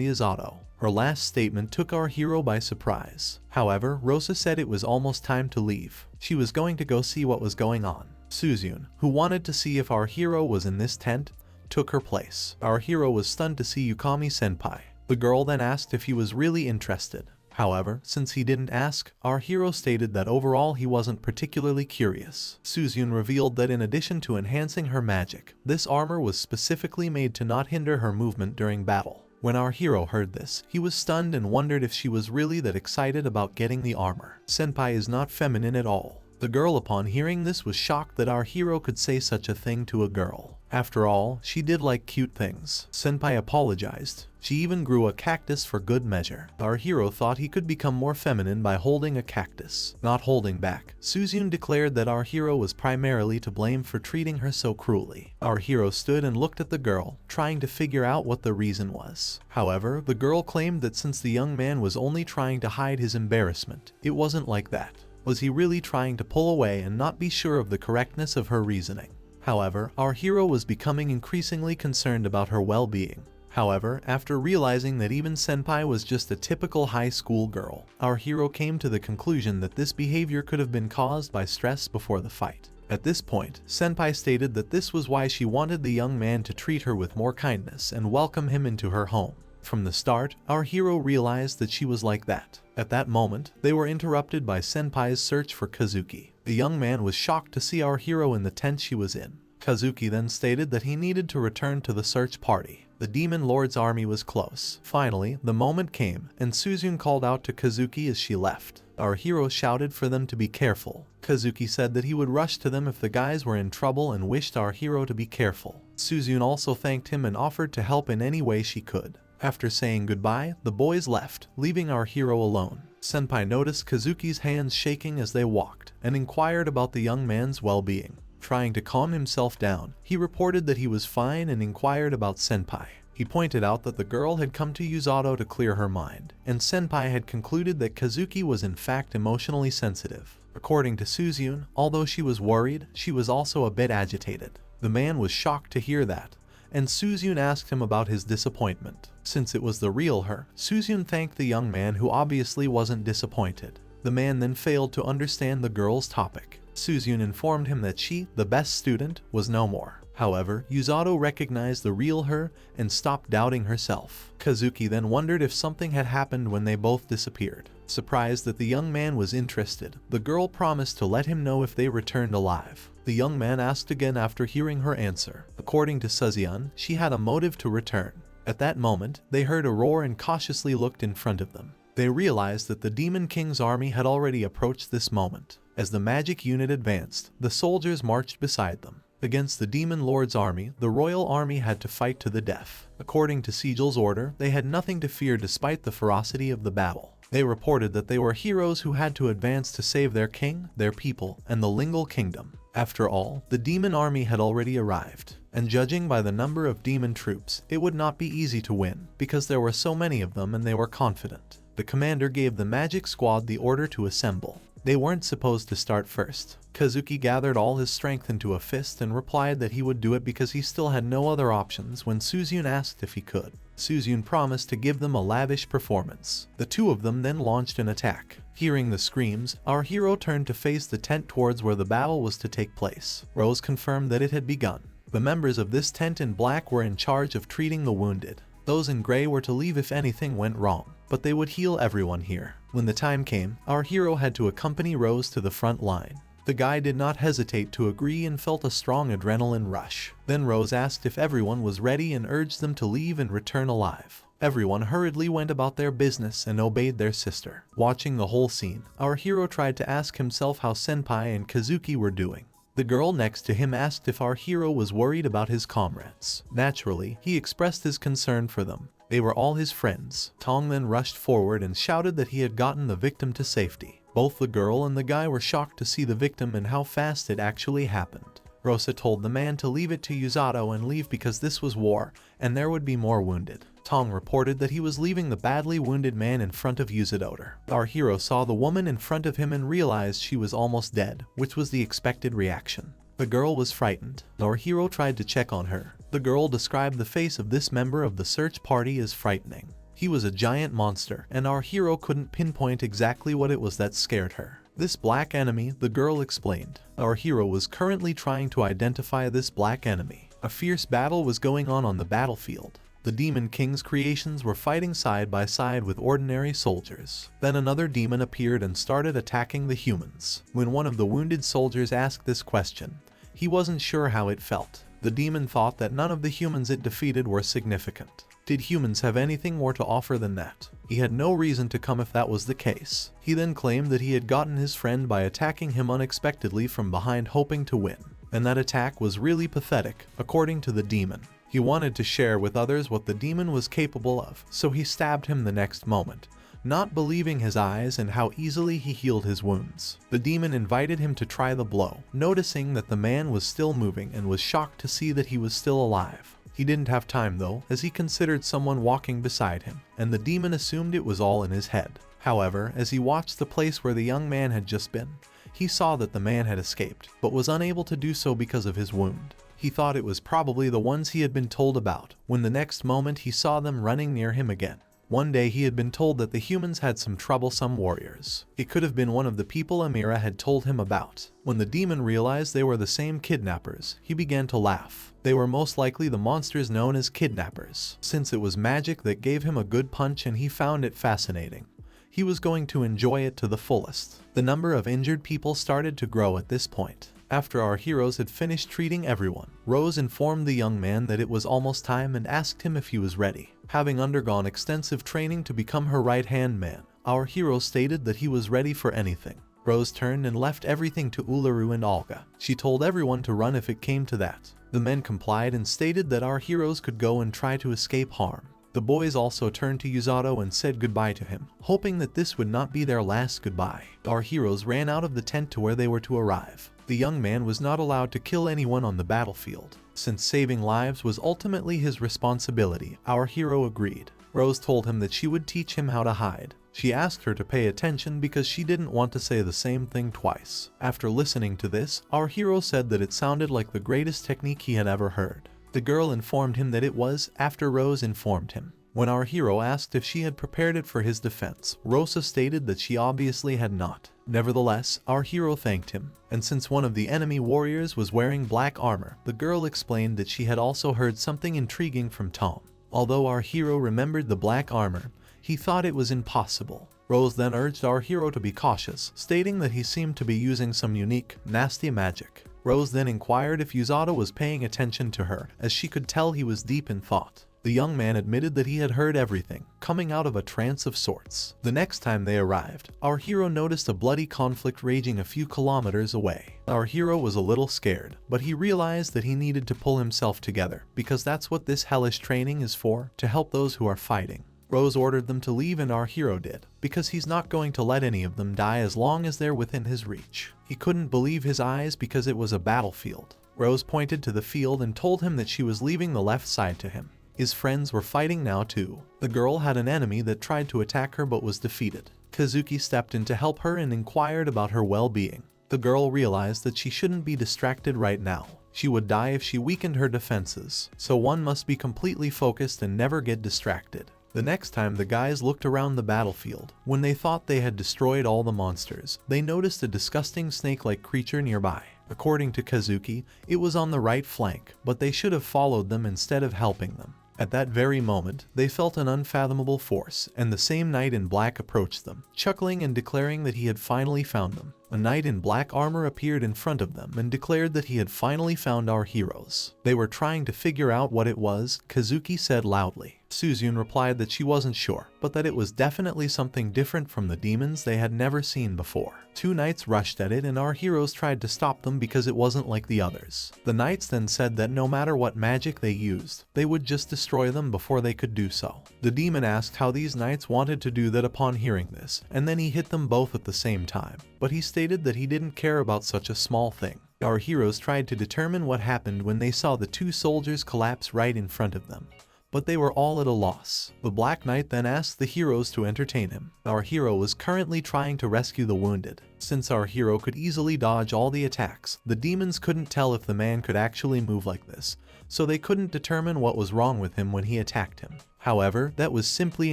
Yato. Her last statement took our hero by surprise. However, Rosa said it was almost time to leave. She was going to go see what was going on. Suzune, who wanted to see if our hero was in this tent, took her place. Our hero was stunned to see Yukami-senpai. The girl then asked if he was really interested. However, since he didn't ask, our hero stated that overall he wasn't particularly curious. Suzune revealed that in addition to enhancing her magic, this armor was specifically made to not hinder her movement during battle. When our hero heard this, he was stunned and wondered if she was really that excited about getting the armor. Senpai is not feminine at all. The girl, upon hearing this, was shocked that our hero could say such a thing to a girl. After all, she did like cute things. Senpai apologized. She even grew a cactus for good measure. Our hero thought he could become more feminine by holding a cactus. Not holding back, Suzune declared that our hero was primarily to blame for treating her so cruelly. Our hero stood and looked at the girl, trying to figure out what the reason was. However, the girl claimed that since the young man was only trying to hide his embarrassment, it wasn't like that. Was he really trying to pull away and not be sure of the correctness of her reasoning? However, our hero was becoming increasingly concerned about her well-being. However, after realizing that even Senpai was just a typical high school girl, our hero came to the conclusion that this behavior could have been caused by stress before the fight. At this point, Senpai stated that this was why she wanted the young man to treat her with more kindness and welcome him into her home. From the start, our hero realized that she was like that. At that moment, they were interrupted by Senpai's search for Kazuki. The young man was shocked to see our hero in the tent she was in. Kazuki then stated that he needed to return to the search party. The Demon Lord's army was close. Finally, the moment came, and Suzune called out to Kazuki as she left. Our hero shouted for them to be careful. Kazuki said that he would rush to them if the guys were in trouble and wished our hero to be careful. Suzune also thanked him and offered to help in any way she could. After saying goodbye, the boys left, leaving our hero alone. Senpai noticed Kazuki's hands shaking as they walked, and inquired about the young man's well-being. Trying to calm himself down, he reported that he was fine and inquired about Senpai. He pointed out that the girl had come to Yato to clear her mind, and Senpai had concluded that Kazuki was in fact emotionally sensitive. According to Suzune, although she was worried, she was also a bit agitated. The man was shocked to hear that, and Suzune asked him about his disappointment. Since it was the real her, Suzune thanked the young man, who obviously wasn't disappointed. The man then failed to understand the girl's topic. Suzune informed him that she, the best student, was no more. However, Yato recognized the real her and stopped doubting herself. Kazuki then wondered if something had happened when they both disappeared. Surprised that the young man was interested, the girl promised to let him know if they returned alive. The young man asked again after hearing her answer. According to Suzune, she had a motive to return. At that moment, they heard a roar and cautiously looked in front of them. They realized that the Demon King's army had already approached this moment. As the magic unit advanced, the soldiers marched beside them. Against the Demon Lord's army, the royal army had to fight to the death. According to Sigel's order, they had nothing to fear despite the ferocity of the battle. They reported that they were heroes who had to advance to save their king, their people, and the Lingual Kingdom. After all, the demon army had already arrived, and judging by the number of demon troops, it would not be easy to win, because there were so many of them and they were confident. The commander gave the magic squad the order to assemble. They weren't supposed to start first. Kazuki gathered all his strength into a fist and replied that he would do it because he still had no other options when Suzyun asked if he could. Suzyun promised to give them a lavish performance. The two of them then launched an attack. Hearing the screams, our hero turned to face the tent towards where the battle was to take place. Rose confirmed that it had begun. The members of this tent in black were in charge of treating the wounded. Those in gray were to leave if anything went wrong, but they would heal everyone here. When the time came, our hero had to accompany Rose to the front line. The guy did not hesitate to agree and felt a strong adrenaline rush. Then Rose asked if everyone was ready and urged them to leave and return alive. Everyone hurriedly went about their business and obeyed their sister. Watching the whole scene, our hero tried to ask himself how Senpai and Kazuki were doing. The girl next to him asked if our hero was worried about his comrades. Naturally, he expressed his concern for them. They were all his friends. Tong then rushed forward and shouted that he had gotten the victim to safety. Both the girl and the guy were shocked to see the victim and how fast it actually happened. Rosa told the man to leave it to Usato and leave because this was war, and there would be more wounded. Tong reported that he was leaving the badly wounded man in front of Usato. Our hero saw the woman in front of him and realized she was almost dead, which was the expected reaction. The girl was frightened. Our hero tried to check on her. The girl described the face of this member of the search party as frightening. He was a giant monster, and our hero couldn't pinpoint exactly what it was that scared her. This black enemy, the girl explained. Our hero was currently trying to identify this black enemy. A fierce battle was going on the battlefield. The Demon King's creations were fighting side by side with ordinary soldiers. Then another demon appeared and started attacking the humans. When one of the wounded soldiers asked this question, he wasn't sure how it felt. The demon thought that none of the humans it defeated were significant. Did humans have anything more to offer than that? He had no reason to come if that was the case. He then claimed that he had gotten his friend by attacking him unexpectedly from behind hoping to win. And that attack was really pathetic, according to the demon. He wanted to share with others what the demon was capable of, so he stabbed him the next moment, not believing his eyes and how easily he healed his wounds. The demon invited him to try the blow, noticing that the man was still moving and was shocked to see that he was still alive. He didn't have time though, as he considered someone walking beside him, and the demon assumed it was all in his head. However, as he watched the place where the young man had just been, he saw that the man had escaped, but was unable to do so because of his wound. He thought it was probably the ones he had been told about, when the next moment he saw them running near him again. One day he had been told that the humans had some troublesome warriors. It could have been one of the people Amira had told him about. When the demon realized they were the same kidnappers, he began to laugh. They were most likely the monsters known as kidnappers, since it was magic that gave him a good punch and he found it fascinating. He was going to enjoy it to the fullest. The number of injured people started to grow at this point. After our heroes had finished treating everyone, Rose informed the young man that it was almost time and asked him if he was ready. Having undergone extensive training to become her right-hand man, our hero stated that he was ready for anything. Rose turned and left everything to Ularu and Olga. She told everyone to run if it came to that. The men complied and stated that our heroes could go and try to escape harm. The boys also turned to Usato and said goodbye to him, hoping that this would not be their last goodbye. Our heroes ran out of the tent to where they were to arrive. The young man was not allowed to kill anyone on the battlefield. Since saving lives was ultimately his responsibility, our hero agreed. Rose told him that she would teach him how to hide. She asked her to pay attention because she didn't want to say the same thing twice. After listening to this, our hero said that it sounded like the greatest technique he had ever heard. The girl informed him that it was, after Rose informed him. When our hero asked if she had prepared it for his defense, Rosa stated that she obviously had not. Nevertheless, our hero thanked him, and since one of the enemy warriors was wearing black armor, the girl explained that she had also heard something intriguing from Tom. Although our hero remembered the black armor, he thought it was impossible. Rose then urged our hero to be cautious, stating that he seemed to be using some unique, nasty magic. Rose then inquired if Usato was paying attention to her, as she could tell he was deep in thought. The young man admitted that he had heard everything, coming out of a trance of sorts. The next time they arrived, our hero noticed a bloody conflict raging a few kilometers away. Our hero was a little scared, but he realized that he needed to pull himself together, because that's what this hellish training is for, to help those who are fighting. Rose ordered them to leave and our hero did, because he's not going to let any of them die as long as they're within his reach. He couldn't believe his eyes because it was a battlefield. Rose pointed to the field and told him that she was leaving the left side to him. His friends were fighting now too. The girl had an enemy that tried to attack her but was defeated. Kazuki stepped in to help her and inquired about her well-being. The girl realized that she shouldn't be distracted right now. She would die if she weakened her defenses, so one must be completely focused and never get distracted. The next time the guys looked around the battlefield, when they thought they had destroyed all the monsters, they noticed a disgusting snake-like creature nearby. According to Kazuki, it was on the right flank, but they should have followed them instead of helping them. At that very moment, they felt an unfathomable force, and the same knight in black approached them, chuckling and declaring that he had finally found them. A knight in black armor appeared in front of them and declared that he had finally found our heroes. They were trying to figure out what it was, Kazuki said loudly. Suzune replied that she wasn't sure, but that it was definitely something different from the demons they had never seen before. Two knights rushed at it and our heroes tried to stop them because it wasn't like the others. The knights then said that no matter what magic they used, they would just destroy them before they could do so. The demon asked how these knights wanted to do that upon hearing this, and then he hit them both at the same time. But he stated that he didn't care about such a small thing. Our heroes tried to determine what happened when they saw the two soldiers collapse right in front of them, but they were all at a loss. The Black Knight then asked the heroes to entertain him. Our hero was currently trying to rescue the wounded. Since our hero could easily dodge all the attacks, the demons couldn't tell if the man could actually move like this, so they couldn't determine what was wrong with him when he attacked him. However, that was simply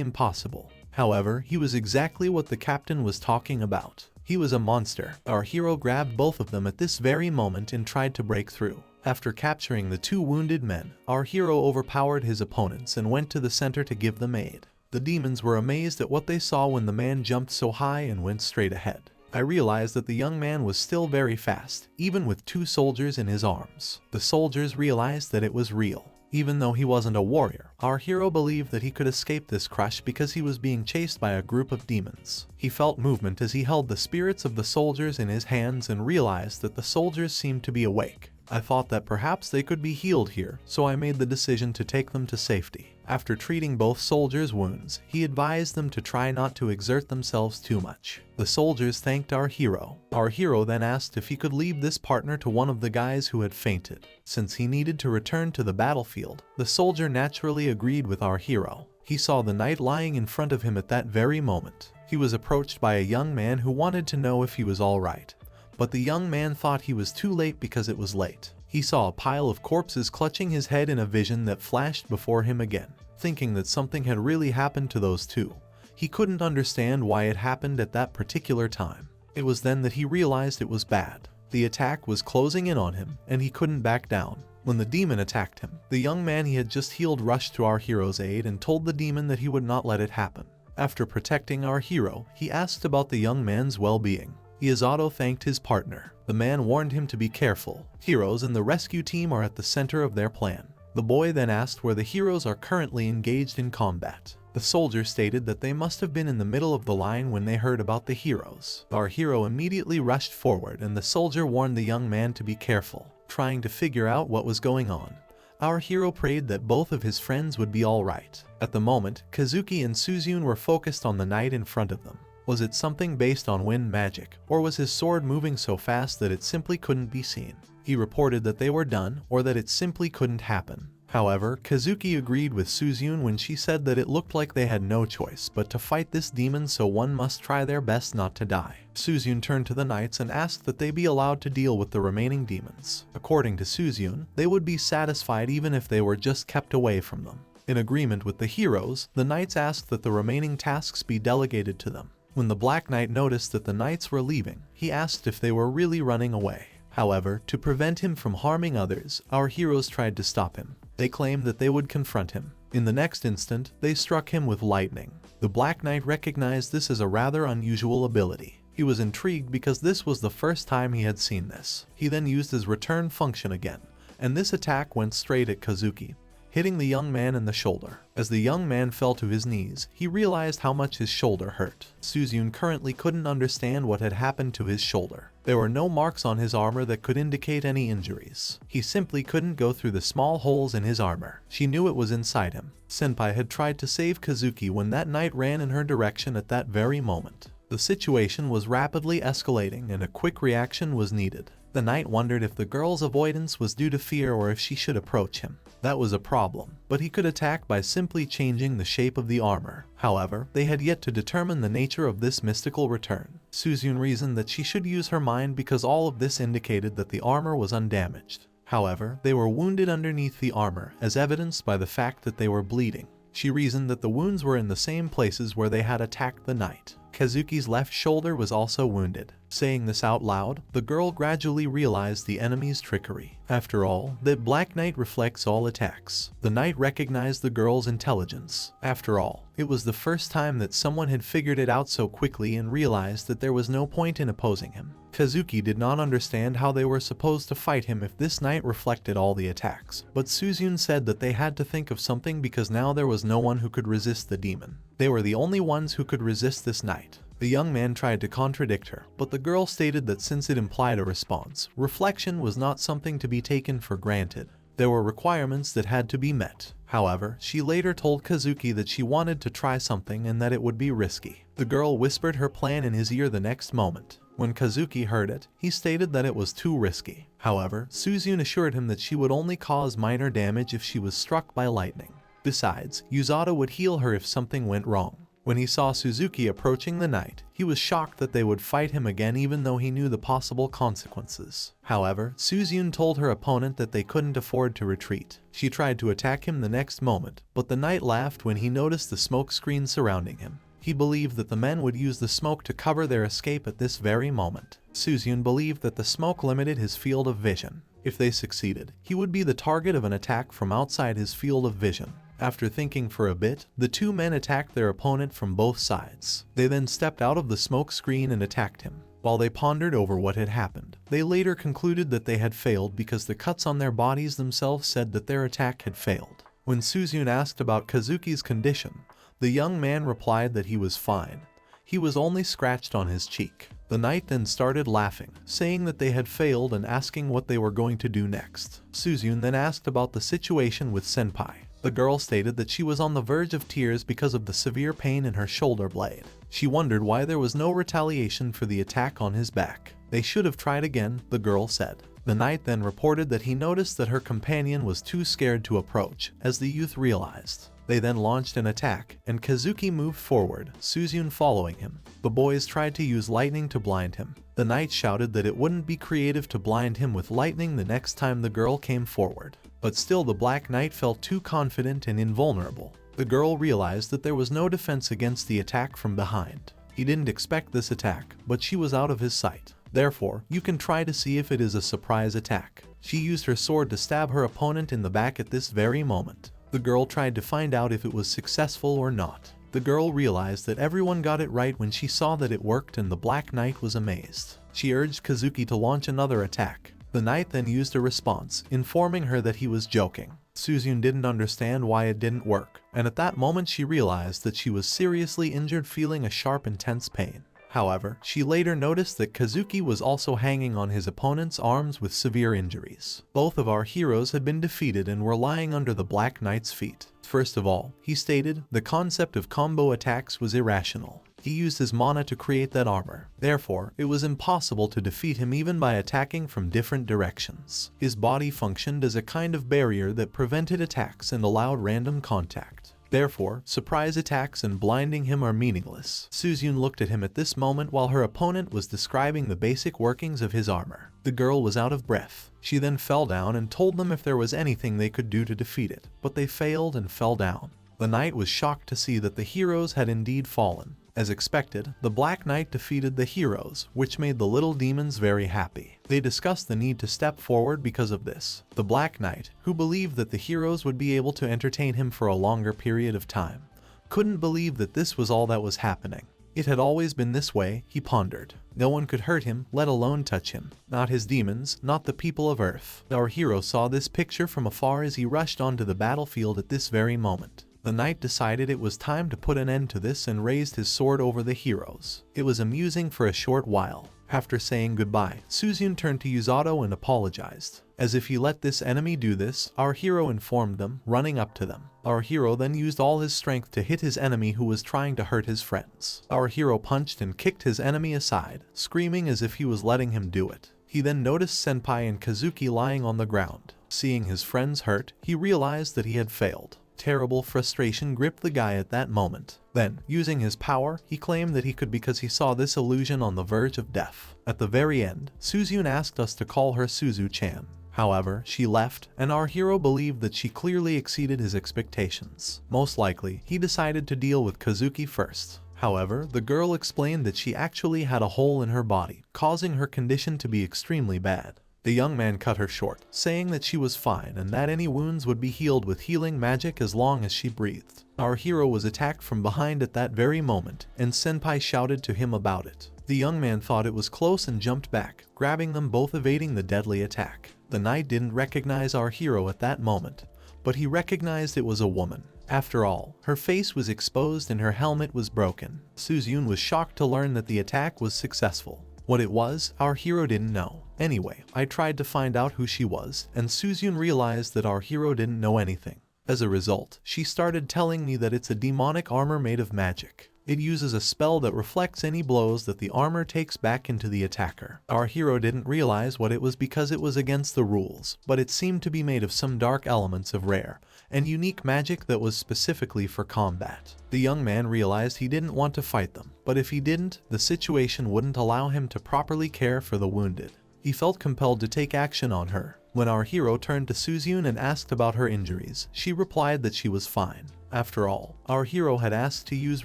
impossible. However, he was exactly what the captain was talking about. He was a monster. Our hero grabbed both of them at this very moment and tried to break through. After capturing the two wounded men, our hero overpowered his opponents and went to the center to give them aid. The demons were amazed at what they saw when the man jumped so high and went straight ahead. I realized that the young man was still very fast, even with two soldiers in his arms. The soldiers realized that it was real. Even though he wasn't a warrior, our hero believed that he could escape this crush because he was being chased by a group of demons. He felt movement as he held the spirits of the soldiers in his hands and realized that the soldiers seemed to be awake. I thought that perhaps they could be healed here, so I made the decision to take them to safety. After treating both soldiers' wounds, he advised them to try not to exert themselves too much. The soldiers thanked our hero. Our hero then asked if he could leave this partner to one of the guys who had fainted. Since he needed to return to the battlefield, the soldier naturally agreed with our hero. He saw the knight lying in front of him at that very moment. He was approached by a young man who wanted to know if he was all right. But the young man thought he was too late because it was late. He saw a pile of corpses clutching his head in a vision that flashed before him again. Thinking that something had really happened to those two, he couldn't understand why it happened at that particular time. It was then that he realized it was bad. The attack was closing in on him, and he couldn't back down. When the demon attacked him, the young man he had just healed rushed to our hero's aid and told the demon that he would not let it happen. After protecting our hero, he asked about the young man's well-being. Yato thanked his partner. The man warned him to be careful. Heroes and the rescue team are at the center of their plan. The boy then asked where the heroes are currently engaged in combat. The soldier stated that they must have been in the middle of the line when they heard about the heroes. Our hero immediately rushed forward and the soldier warned the young man to be careful, trying to figure out what was going on. Our hero prayed that both of his friends would be alright. At the moment, Kazuki and Suzune were focused on the knight in front of them. Was it something based on wind magic, or was his sword moving so fast that it simply couldn't be seen? He reported that they were done, or that it simply couldn't happen. However, Kazuki agreed with Suzune when she said that it looked like they had no choice but to fight this demon, so one must try their best not to die. Suzune turned to the knights and asked that they be allowed to deal with the remaining demons. According to Suzune, they would be satisfied even if they were just kept away from them. In agreement with the heroes, the knights asked that the remaining tasks be delegated to them. When the Black Knight noticed that the knights were leaving, he asked if they were really running away. However, to prevent him from harming others, our heroes tried to stop him. They claimed that they would confront him. In the next instant, they struck him with lightning. The Black Knight recognized this as a rather unusual ability. He was intrigued because this was the first time he had seen this. He then used his return function again, and this attack went straight at Kazuki, hitting the young man in the shoulder. As the young man fell to his knees, he realized how much his shoulder hurt. Suzune currently couldn't understand what had happened to his shoulder. There were no marks on his armor that could indicate any injuries. He simply couldn't go through the small holes in his armor. She knew it was inside him. Senpai had tried to save Kazuki when that knight ran in her direction at that very moment. The situation was rapidly escalating and a quick reaction was needed. The knight wondered if the girl's avoidance was due to fear or if she should approach him. That was a problem, but he could attack by simply changing the shape of the armor. However, they had yet to determine the nature of this mystical return. Suzyun reasoned that she should use her mind because all of this indicated that the armor was undamaged. However, they were wounded underneath the armor, as evidenced by the fact that they were bleeding. She reasoned that the wounds were in the same places where they had attacked the knight. Kazuki's left shoulder was also wounded. Saying this out loud, the girl gradually realized the enemy's trickery. After all, that Black Knight reflects all attacks. The knight recognized the girl's intelligence. After all, it was the first time that someone had figured it out so quickly and realized that there was no point in opposing him. Kazuki did not understand how they were supposed to fight him if this knight reflected all the attacks, but Suzyun said that they had to think of something because now there was no one who could resist the demon. They were the only ones who could resist this knight. The young man tried to contradict her, but the girl stated that since it implied a response, reflection was not something to be taken for granted. There were requirements that had to be met. However, she later told Kazuki that she wanted to try something and that it would be risky. The girl whispered her plan in his ear the next moment. When Kazuki heard it, he stated that it was too risky. However, Suzyun assured him that she would only cause minor damage if she was struck by lightning. Besides, Yato would heal her if something went wrong. When he saw Suzuki approaching the knight, he was shocked that they would fight him again even though he knew the possible consequences. However, Suzyun told her opponent that they couldn't afford to retreat. She tried to attack him the next moment, but the knight laughed when he noticed the smoke screen surrounding him. He believed that the men would use the smoke to cover their escape at this very moment. Suzyun believed that the smoke limited his field of vision. If they succeeded, he would be the target of an attack from outside his field of vision. After thinking for a bit, the two men attacked their opponent from both sides. They then stepped out of the smoke screen and attacked him. While they pondered over what had happened, they later concluded that they had failed because the cuts on their bodies themselves said that their attack had failed. When Suzyun asked about Kazuki's condition, the young man replied that he was fine. He was only scratched on his cheek. The knight then started laughing, saying that they had failed and asking what they were going to do next. Suzyun then asked about the situation with Senpai. The girl stated that she was on the verge of tears because of the severe pain in her shoulder blade. She wondered why there was no retaliation for the attack on his back. They should have tried again, the girl said. The knight then reported that he noticed that her companion was too scared to approach, as the youth realized. They then launched an attack, and Kazuki moved forward, Suzyun following him. The boys tried to use lightning to blind him. The knight shouted that it wouldn't be creative to blind him with lightning the next time the girl came forward. But still the Black Knight felt too confident and invulnerable. The girl realized that there was no defense against the attack from behind. He didn't expect this attack, but she was out of his sight. Therefore, you can try to see if it is a surprise attack. She used her sword to stab her opponent in the back at this very moment. The girl tried to find out if it was successful or not. The girl realized that everyone got it right when she saw that it worked, and the Black Knight was amazed. She urged Kazuki to launch another attack. The knight then used a response, informing her that he was joking. Suzyun didn't understand why it didn't work, and at that moment she realized that she was seriously injured, feeling a sharp, intense pain. However, she later noticed that Kazuki was also hanging on his opponent's arms with severe injuries. Both of our heroes had been defeated and were lying under the Black Knight's feet. First of all, he stated, the concept of combo attacks was irrational. He used his mana to create that armor. Therefore, it was impossible to defeat him even by attacking from different directions. His body functioned as a kind of barrier that prevented attacks and allowed random contact. Therefore, surprise attacks and blinding him are meaningless. Suzyun looked at him at this moment while her opponent was describing the basic workings of his armor. The girl was out of breath. She then fell down and told them if there was anything they could do to defeat it, but they failed and fell down. The knight was shocked to see that the heroes had indeed fallen. As expected, the Black Knight defeated the heroes, which made the little demons very happy. They discussed the need to step forward because of this. The Black Knight, who believed that the heroes would be able to entertain him for a longer period of time, couldn't believe that this was all that was happening. It had always been this way, he pondered. No one could hurt him, let alone touch him. Not his demons, not the people of Earth. Our hero saw this picture from afar as he rushed onto the battlefield at this very moment. The knight decided it was time to put an end to this and raised his sword over the heroes. It was amusing for a short while. After saying goodbye, Suzyun turned to Yato and apologized. As if he let this enemy do this, our hero informed them, running up to them. Our hero then used all his strength to hit his enemy who was trying to hurt his friends. Our hero punched and kicked his enemy aside, screaming as if he was letting him do it. He then noticed Senpai and Kazuki lying on the ground. Seeing his friends hurt, he realized that he had failed. Terrible frustration gripped the guy at that moment. Then, using his power, he claimed that he could because he saw this illusion on the verge of death. At the very end, Suzyun asked us to call her Suzu-chan. However, she left, and our hero believed that she clearly exceeded his expectations. Most likely, he decided to deal with Kazuki first. However, the girl explained that she actually had a hole in her body, causing her condition to be extremely bad. The young man cut her short, saying that she was fine and that any wounds would be healed with healing magic as long as she breathed. Our hero was attacked from behind at that very moment, and Senpai shouted to him about it. The young man thought it was close and jumped back, grabbing them both, evading the deadly attack. The knight didn't recognize our hero at that moment, but he recognized it was a woman. After all, her face was exposed and her helmet was broken. Suzyun was shocked to learn that the attack was successful. What it was, our hero didn't know. Anyway, I tried to find out who she was, and Suzyun realized that our hero didn't know anything. As a result, she started telling me that it's a demonic armor made of magic. It uses a spell that reflects any blows that the armor takes back into the attacker. Our hero didn't realize what it was because it was against the rules, but it seemed to be made of some dark elements of rare and unique magic that was specifically for combat. The young man realized he didn't want to fight them, but if he didn't, the situation wouldn't allow him to properly care for the wounded. He felt compelled to take action on her. When our hero turned to Suzyun and asked about her injuries, she replied that she was fine. After all, our hero had asked to use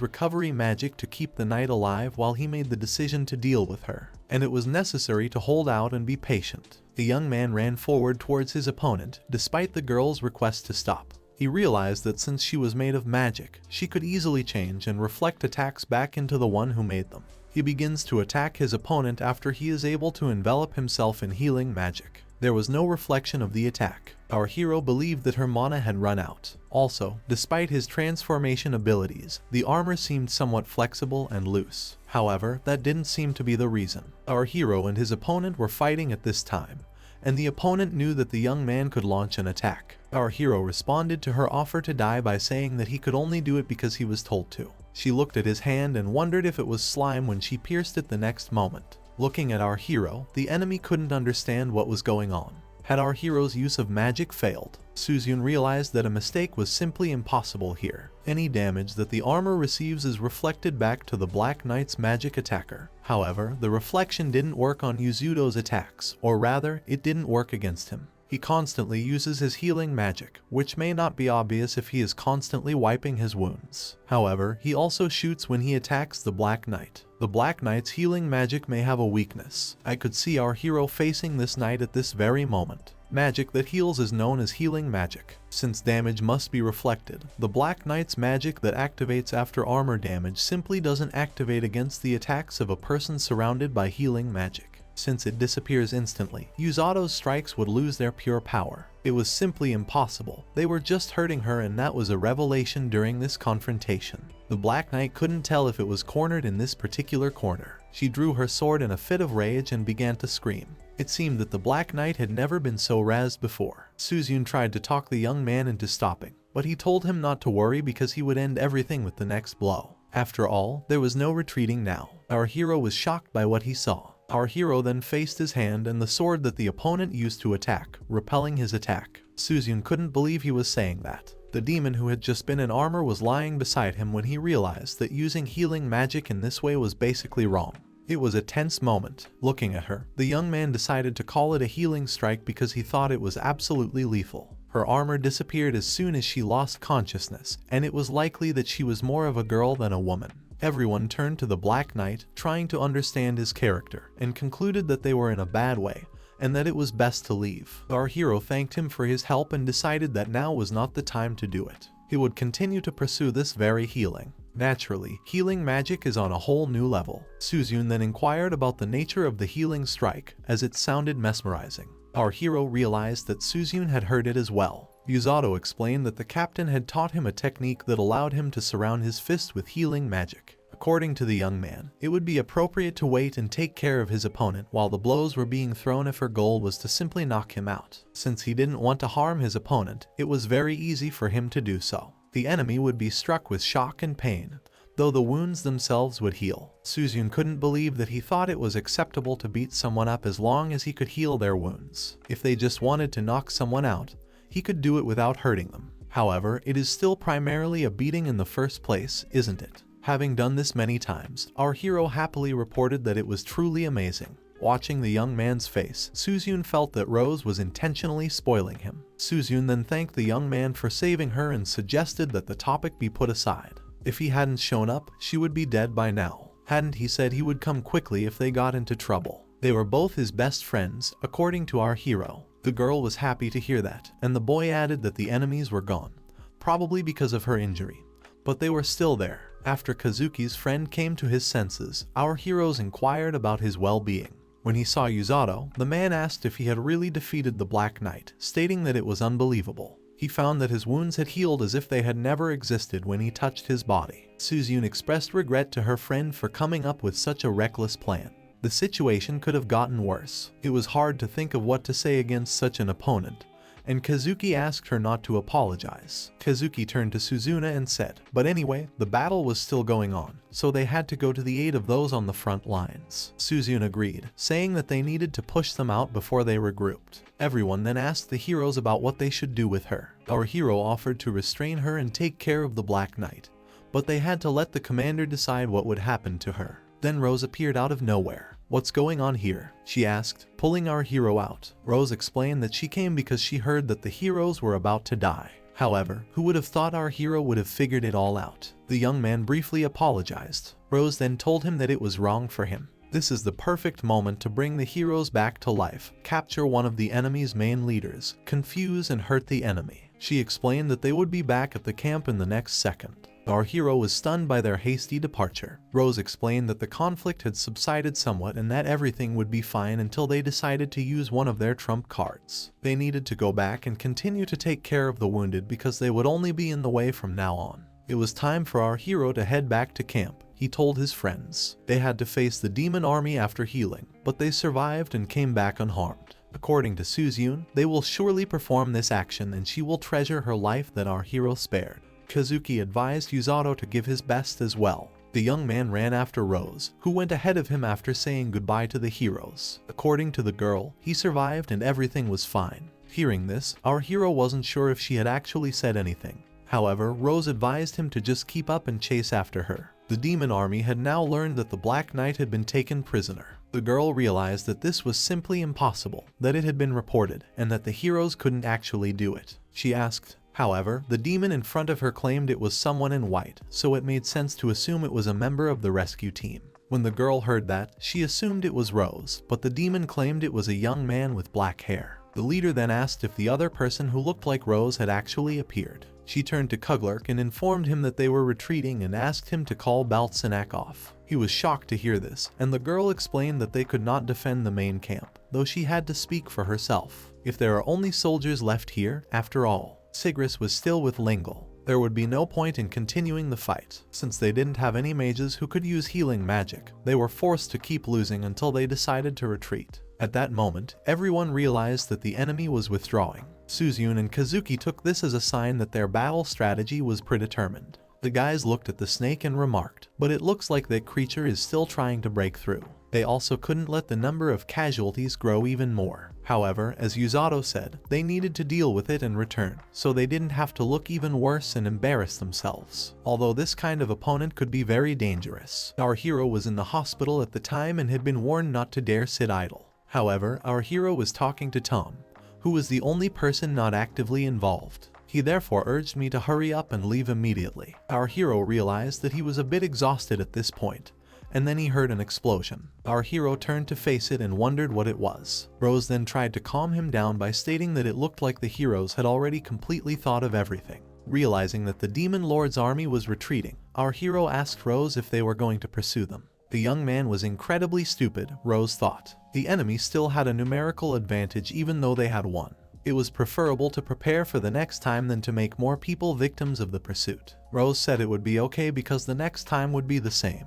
recovery magic to keep the knight alive while he made the decision to deal with her, and it was necessary to hold out and be patient. The young man ran forward towards his opponent, despite the girl's request to stop. He realized that since she was made of magic, she could easily change and reflect attacks back into the one who made them. He begins to attack his opponent after he is able to envelop himself in healing magic. There was no reflection of the attack. Our hero believed that her mana had run out. Also, despite his transformation abilities, the armor seemed somewhat flexible and loose. However, that didn't seem to be the reason. Our hero and his opponent were fighting at this time, and the opponent knew that the young man could launch an attack. Our hero responded to her offer to die by saying that he could only do it because he was told to. She looked at his hand and wondered if it was slime when she pierced it the next moment. Looking at our hero, the enemy couldn't understand what was going on. Had our hero's use of magic failed, Suzyun realized that a mistake was simply impossible here. Any damage that the armor receives is reflected back to the Black Knight's magic attacker. However, the reflection didn't work on Yuzuto's attacks, or rather, it didn't work against him. He constantly uses his healing magic, which may not be obvious if he is constantly wiping his wounds. However, he also shoots when he attacks the Black Knight. The Black Knight's healing magic may have a weakness. I could see our hero facing this knight at this very moment. Magic that heals is known as healing magic. Since damage must be reflected, the Black Knight's magic that activates after armor damage simply doesn't activate against the attacks of a person surrounded by healing magic. Since it disappears instantly, Yuzuto's strikes would lose their pure power. It was simply impossible. They were just hurting her, and that was a revelation during this confrontation. The Black Knight couldn't tell if it was cornered in this particular corner. She drew her sword in a fit of rage and began to scream. It seemed that the Black Knight had never been so razzed before. Suzyun tried to talk the young man into stopping, but he told him not to worry because he would end everything with the next blow. After all, there was no retreating now. Our hero was shocked by what he saw. Our hero then faced his hand and the sword that the opponent used to attack, repelling his attack. Suzyun couldn't believe he was saying that. The demon who had just been in armor was lying beside him when he realized that using healing magic in this way was basically wrong. It was a tense moment. Looking at her, the young man decided to call it a healing strike because he thought it was absolutely lethal. Her armor disappeared as soon as she lost consciousness, and it was likely that she was more of a girl than a woman. Everyone turned to the Black Knight, trying to understand his character, and concluded that they were in a bad way, and that it was best to leave. Our hero thanked him for his help and decided that now was not the time to do it. He would continue to pursue this very healing. Naturally, healing magic is on a whole new level. Suzyun then inquired about the nature of the healing strike, as it sounded mesmerizing. Our hero realized that Suzyun had heard it as well. Yuzuto explained that the captain had taught him a technique that allowed him to surround his fist with healing magic. According to the young man, it would be appropriate to wait and take care of his opponent while the blows were being thrown if her goal was to simply knock him out. Since he didn't want to harm his opponent, it was very easy for him to do so. The enemy would be struck with shock and pain, though the wounds themselves would heal. Suzyun couldn't believe that he thought it was acceptable to beat someone up as long as he could heal their wounds. If they just wanted to knock someone out, he could do it without hurting them. However, it is still primarily a beating in the first place, isn't it? Having done this many times, our hero happily reported that it was truly amazing. Watching the young man's face, Suzyun felt that Rose was intentionally spoiling him. Suzyun then thanked the young man for saving her and suggested that the topic be put aside. If he hadn't shown up, she would be dead by now. Hadn't he said he would come quickly if they got into trouble? They were both his best friends, according to our hero. The girl was happy to hear that, and the boy added that the enemies were gone, probably because of her injury. But they were still there. After Kazuki's friend came to his senses, our heroes inquired about his well-being. When he saw Yato, the man asked if he had really defeated the Black Knight, stating that it was unbelievable. He found that his wounds had healed as if they had never existed when he touched his body. Suzyun expressed regret to her friend for coming up with such a reckless plan. The situation could have gotten worse. It was hard to think of what to say against such an opponent, and Kazuki asked her not to apologize. Kazuki turned to Suzuna and said, but anyway, the battle was still going on, so they had to go to the aid of those on the front lines. Suzuna agreed, saying that they needed to push them out before they regrouped. Everyone then asked the heroes about what they should do with her. Our hero offered to restrain her and take care of the Black Knight, but they had to let the commander decide what would happen to her. Then Rose appeared out of nowhere. What's going on here? She asked, pulling our hero out. Rose explained that she came because she heard that the heroes were about to die. However, who would have thought our hero would have figured it all out? The young man briefly apologized. Rose then told him that it was wrong for him. This is the perfect moment to bring the heroes back to life, capture one of the enemy's main leaders, confuse and hurt the enemy. She explained that they would be back at the camp in the next second. Our hero was stunned by their hasty departure. Rose explained that the conflict had subsided somewhat and that everything would be fine until they decided to use one of their trump cards. They needed to go back and continue to take care of the wounded because they would only be in the way from now on. It was time for our hero to head back to camp. He told his friends. They had to face the demon army after healing, but they survived and came back unharmed. According to Suzyun, they will surely perform this action and she will treasure her life that our hero spared. Kazuki advised Yato to give his best as well. The young man ran after Rose, who went ahead of him after saying goodbye to the heroes. According to the girl, he survived and everything was fine. Hearing this, our hero wasn't sure if she had actually said anything. However, Rose advised him to just keep up and chase after her. The demon army had now learned that the Black Knight had been taken prisoner. The girl realized that this was simply impossible, that it had been reported, and that the heroes couldn't actually do it. She asked, however, the demon in front of her claimed it was someone in white, so it made sense to assume it was a member of the rescue team. When the girl heard that, she assumed it was Rose, but the demon claimed it was a young man with black hair. The leader then asked if the other person who looked like Rose had actually appeared. She turned to Kuglerk and informed him that they were retreating and asked him to call Baltsanak off. He was shocked to hear this, and the girl explained that they could not defend the main camp, though she had to speak for herself. If there are only soldiers left here, after all, Sigris was still with Lingle. There would be no point in continuing the fight. Since they didn't have any mages who could use healing magic, they were forced to keep losing until they decided to retreat. At that moment, everyone realized that the enemy was withdrawing. Suzyun and Kazuki took this as a sign that their battle strategy was predetermined. The guys looked at the snake and remarked, but it looks like that creature is still trying to break through. They also couldn't let the number of casualties grow even more. However, as Yato said, they needed to deal with it and return, so they didn't have to look even worse and embarrass themselves. Although this kind of opponent could be very dangerous. Our hero was in the hospital at the time and had been warned not to dare sit idle. However, our hero was talking to Tom, who was the only person not actively involved. He therefore urged me to hurry up and leave immediately. Our hero realized that he was a bit exhausted at this point, and then he heard an explosion. Our hero turned to face it and wondered what it was. Rose then tried to calm him down by stating that it looked like the heroes had already completely thought of everything. Realizing that the Demon Lord's army was retreating, our hero asked Rose if they were going to pursue them. The young man was incredibly stupid, Rose thought. The enemy still had a numerical advantage even though they had won. It was preferable to prepare for the next time than to make more people victims of the pursuit. Rose said it would be okay because the next time would be the same,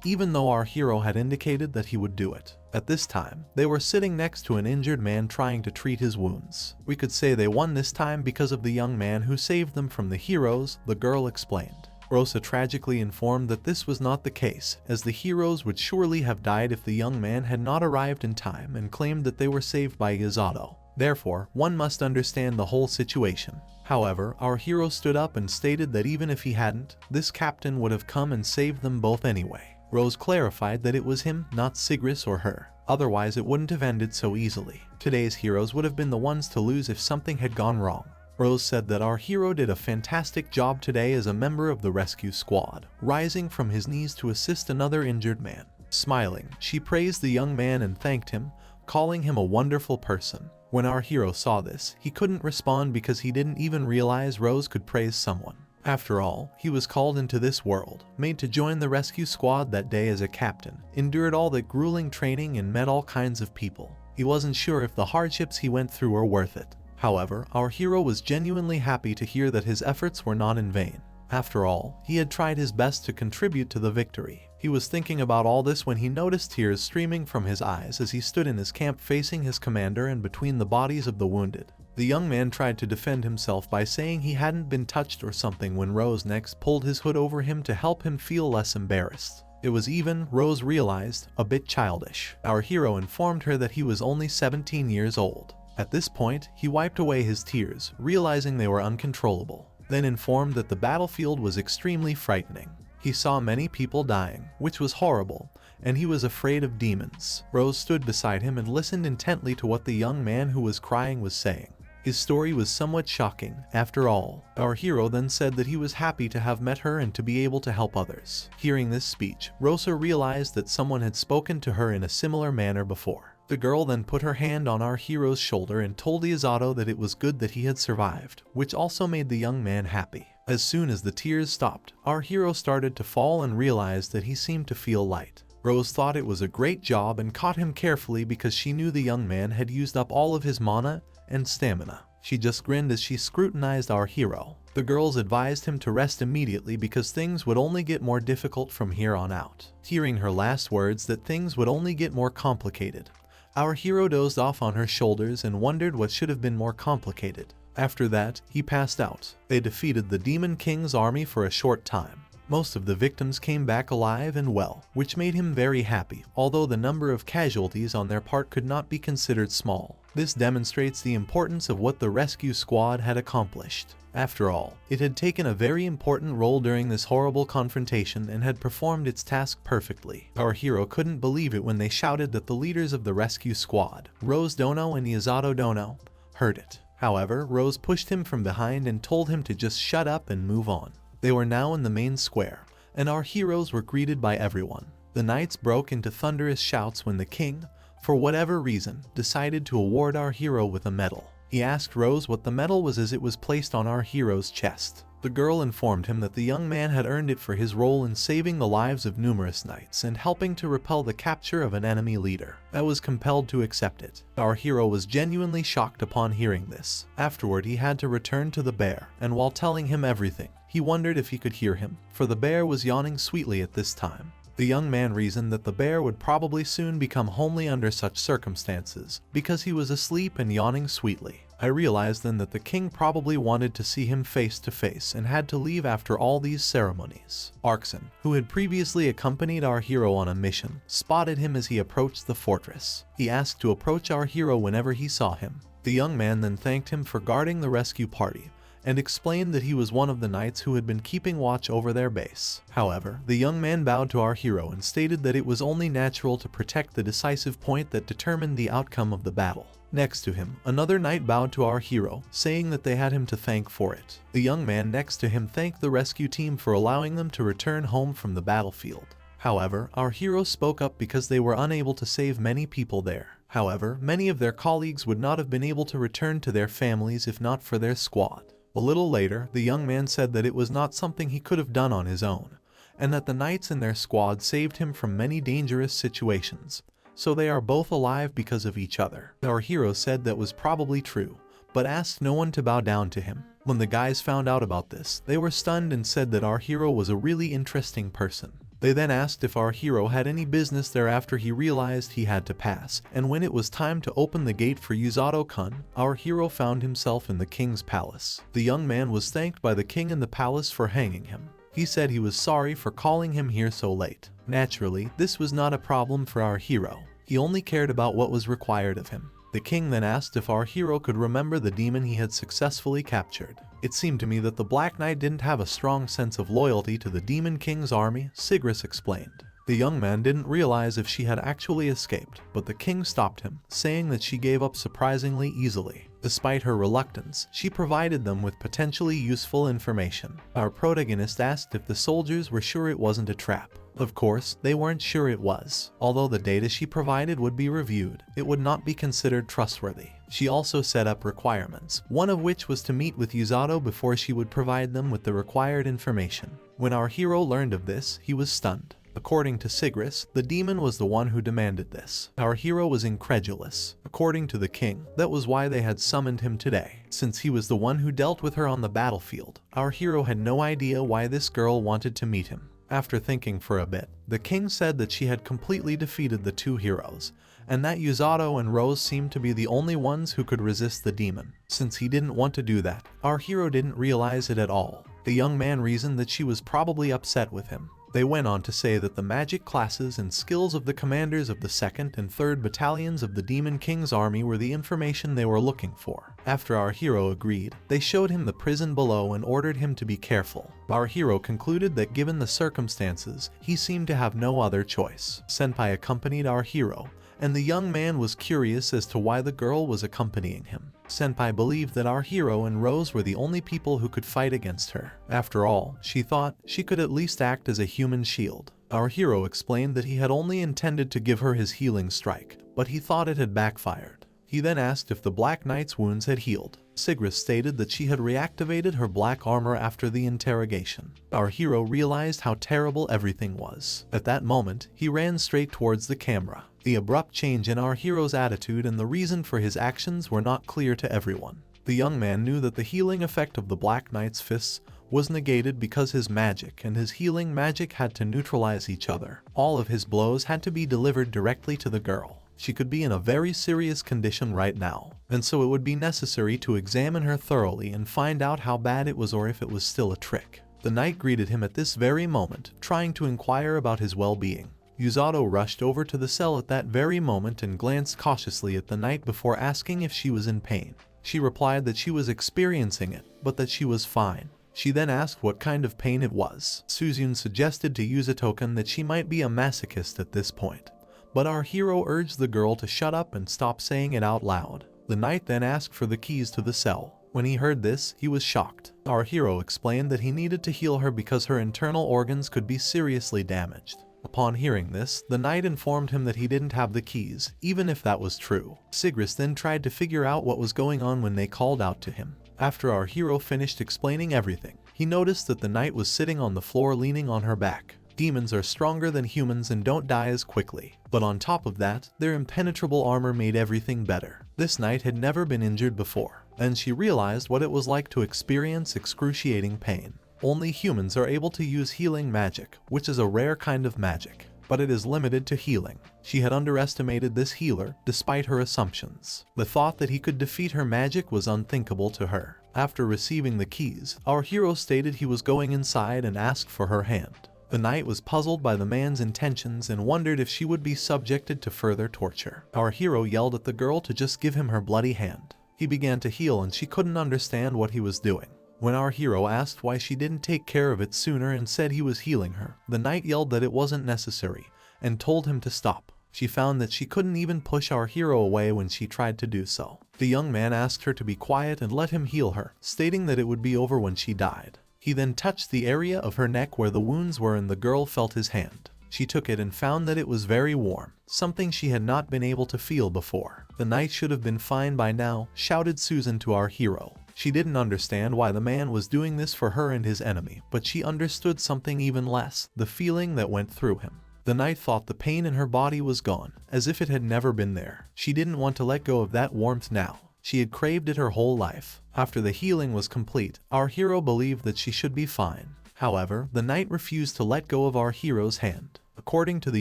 even though our hero had indicated that he would do it. At this time, they were sitting next to an injured man trying to treat his wounds. We could say they won this time because of the young man who saved them from the heroes, the girl explained. Rosa tragically informed that this was not the case, as the heroes would surely have died if the young man had not arrived in time, and claimed that they were saved by Yato. Therefore, one must understand the whole situation. However, our hero stood up and stated that even if he hadn't, this captain would have come and saved them both anyway. Rose clarified that it was him, not Sigris or her. Otherwise it wouldn't have ended so easily. Today's heroes would have been the ones to lose if something had gone wrong. Rose said that our hero did a fantastic job today as a member of the rescue squad, rising from his knees to assist another injured man. Smiling, she praised the young man and thanked him, calling him a wonderful person. When our hero saw this, he couldn't respond because he didn't even realize Rose could praise someone. After all, he was called into this world, made to join the rescue squad that day as a captain, endured all that grueling training and met all kinds of people. He wasn't sure if the hardships he went through were worth it. However, our hero was genuinely happy to hear that his efforts were not in vain. After all, he had tried his best to contribute to the victory. He was thinking about all this when he noticed tears streaming from his eyes as he stood in his camp facing his commander and between the bodies of the wounded. The young man tried to defend himself by saying he hadn't been touched or something when Rose next pulled his hood over him to help him feel less embarrassed. It was even, Rose realized, a bit childish. Our hero informed her that he was only 17 years old. At this point, he wiped away his tears, realizing they were uncontrollable, then informed that the battlefield was extremely frightening. He saw many people dying, which was horrible, and he was afraid of demons. Rose stood beside him and listened intently to what the young man who was crying was saying. His story was somewhat shocking, after all. Our hero then said that he was happy to have met her and to be able to help others. Hearing this speech, Rosa realized that someone had spoken to her in a similar manner before. The girl then put her hand on our hero's shoulder and told Yato that it was good that he had survived, which also made the young man happy. As soon as the tears stopped, our hero started to fall and realized that he seemed to feel light. Rose thought it was a great job and caught him carefully because she knew the young man had used up all of his mana and stamina. She just grinned as she scrutinized our hero. The girls advised him to rest immediately because things would only get more difficult from here on out. Hearing her last words that things would only get more complicated, our hero dozed off on her shoulders and wondered what should have been more complicated. After that, he passed out. They defeated the Demon King's army for a short time. Most of the victims came back alive and well, which made him very happy, although the number of casualties on their part could not be considered small. This demonstrates the importance of what the rescue squad had accomplished. After all, it had taken a very important role during this horrible confrontation and had performed its task perfectly. Our hero couldn't believe it when they shouted that the leaders of the rescue squad, Rose Dono and Yato Dono, heard it. However, Rose pushed him from behind and told him to just shut up and move on. They were now in the main square, and our heroes were greeted by everyone. The knights broke into thunderous shouts when the king, for whatever reason, decided to award our hero with a medal. He asked Rose what the medal was as it was placed on our hero's chest. The girl informed him that the young man had earned it for his role in saving the lives of numerous knights and helping to repel the capture of an enemy leader that was compelled to accept it. Our hero was genuinely shocked upon hearing this. Afterward, he had to return to the bear, and while telling him everything, he wondered if he could hear him, for the bear was yawning sweetly at this time. The young man reasoned that the bear would probably soon become homely under such circumstances, because he was asleep and yawning sweetly. I realized then that the king probably wanted to see him face to face and had to leave after all these ceremonies. Arkson, who had previously accompanied our hero on a mission, spotted him as he approached the fortress. He asked to approach our hero whenever he saw him. The young man then thanked him for guarding the rescue party, and explained that he was one of the knights who had been keeping watch over their base. However, the young man bowed to our hero and stated that it was only natural to protect the decisive point that determined the outcome of the battle. Next to him, another knight bowed to our hero, saying that they had him to thank for it. The young man next to him thanked the rescue team for allowing them to return home from the battlefield. However, our hero spoke up because they were unable to save many people there. However, many of their colleagues would not have been able to return to their families if not for their squad. A little later, the young man said that it was not something he could have done on his own, and that the knights in their squad saved him from many dangerous situations, so they are both alive because of each other. Our hero said that was probably true, but asked no one to bow down to him. When the guys found out about this, they were stunned and said that our hero was a really interesting person. They then asked if our hero had any business there after he realized he had to pass, and when it was time to open the gate for Yato-kun, our hero found himself in the king's palace. The young man was thanked by the king in the palace for hanging him. He said he was sorry for calling him here so late. Naturally, this was not a problem for our hero. He only cared about what was required of him. The king then asked if our hero could remember the demon he had successfully captured. It seemed to me that the Black Knight didn't have a strong sense of loyalty to the Demon King's army, Sigris explained. The young man didn't realize if she had actually escaped, but the king stopped him, saying that she gave up surprisingly easily. Despite her reluctance, she provided them with potentially useful information. Our protagonist asked if the soldiers were sure it wasn't a trap. Of course, they weren't sure it was. Although the data she provided would be reviewed, it would not be considered trustworthy. She also set up requirements, one of which was to meet with Yato before she would provide them with the required information. When our hero learned of this, he was stunned. According to Sigris, the demon was the one who demanded this. Our hero was incredulous. According to the king, that was why they had summoned him today. Since he was the one who dealt with her on the battlefield, our hero had no idea why this girl wanted to meet him. After thinking for a bit, the king said that she had completely defeated the two heroes, and that Yato and Rose seemed to be the only ones who could resist the demon. Since he didn't want to do that, our hero didn't realize it at all. The young man reasoned that she was probably upset with him. They went on to say that the magic classes and skills of the commanders of the 2nd and 3rd battalions of the Demon King's army were the information they were looking for. After our hero agreed, they showed him the prison below and ordered him to be careful. Our hero concluded that given the circumstances, he seemed to have no other choice. Senpai accompanied our hero, and the young man was curious as to why the girl was accompanying him. Senpai believed that our hero and Rose were the only people who could fight against her. After all, she thought she could at least act as a human shield. Our hero explained that he had only intended to give her his healing strike, but he thought it had backfired. He then asked if the Black Knight's wounds had healed. Sigris stated that she had reactivated her black armor after the interrogation. Our hero realized how terrible everything was. At that moment, he ran straight towards the camera. The abrupt change in our hero's attitude and the reason for his actions were not clear to everyone. The young man knew that the healing effect of the Black Knight's fists was negated because his magic and his healing magic had to neutralize each other. All of his blows had to be delivered directly to the girl. She could be in a very serious condition right now, and so it would be necessary to examine her thoroughly and find out how bad it was or if it was still a trick. The knight greeted him at this very moment, trying to inquire about his well-being. Yato rushed over to the cell at that very moment and glanced cautiously at the knight before asking if she was in pain. She replied that she was experiencing it, but that she was fine. She then asked what kind of pain it was. Suzune suggested to use a token that she might be a masochist at this point, but our hero urged the girl to shut up and stop saying it out loud. The knight then asked for the keys to the cell. When he heard this, he was shocked. Our hero explained that he needed to heal her because her internal organs could be seriously damaged. Upon hearing this, the knight informed him that he didn't have the keys, even if that was true. Sigris then tried to figure out what was going on when they called out to him. After our hero finished explaining everything, he noticed that the knight was sitting on the floor leaning on her back. Demons are stronger than humans and don't die as quickly, but on top of that, their impenetrable armor made everything better. This knight had never been injured before, and she realized what it was like to experience excruciating pain. Only humans are able to use healing magic, which is a rare kind of magic, but it is limited to healing. She had underestimated this healer, despite her assumptions. The thought that he could defeat her magic was unthinkable to her. After receiving the keys, our hero stated he was going inside and asked for her hand. The knight was puzzled by the man's intentions and wondered if she would be subjected to further torture. Our hero yelled at the girl to just give him her bloody hand. He began to heal and she couldn't understand what he was doing. When our hero asked why she didn't take care of it sooner and said he was healing her, the knight yelled that it wasn't necessary and told him to stop. She found that she couldn't even push our hero away when she tried to do so. The young man asked her to be quiet and let him heal her, stating that it would be over when she died. He then touched the area of her neck where the wounds were and the girl felt his hand. She took it and found that it was very warm, something she had not been able to feel before. The knight should have been fine by now, shouted Suzune to our hero. She didn't understand why the man was doing this for her and his enemy, but she understood something even less, the feeling that went through him. The knight thought the pain in her body was gone, as if it had never been there. She didn't want to let go of that warmth now. She had craved it her whole life. After the healing was complete, our hero believed that she should be fine. However, the knight refused to let go of our hero's hand. According to the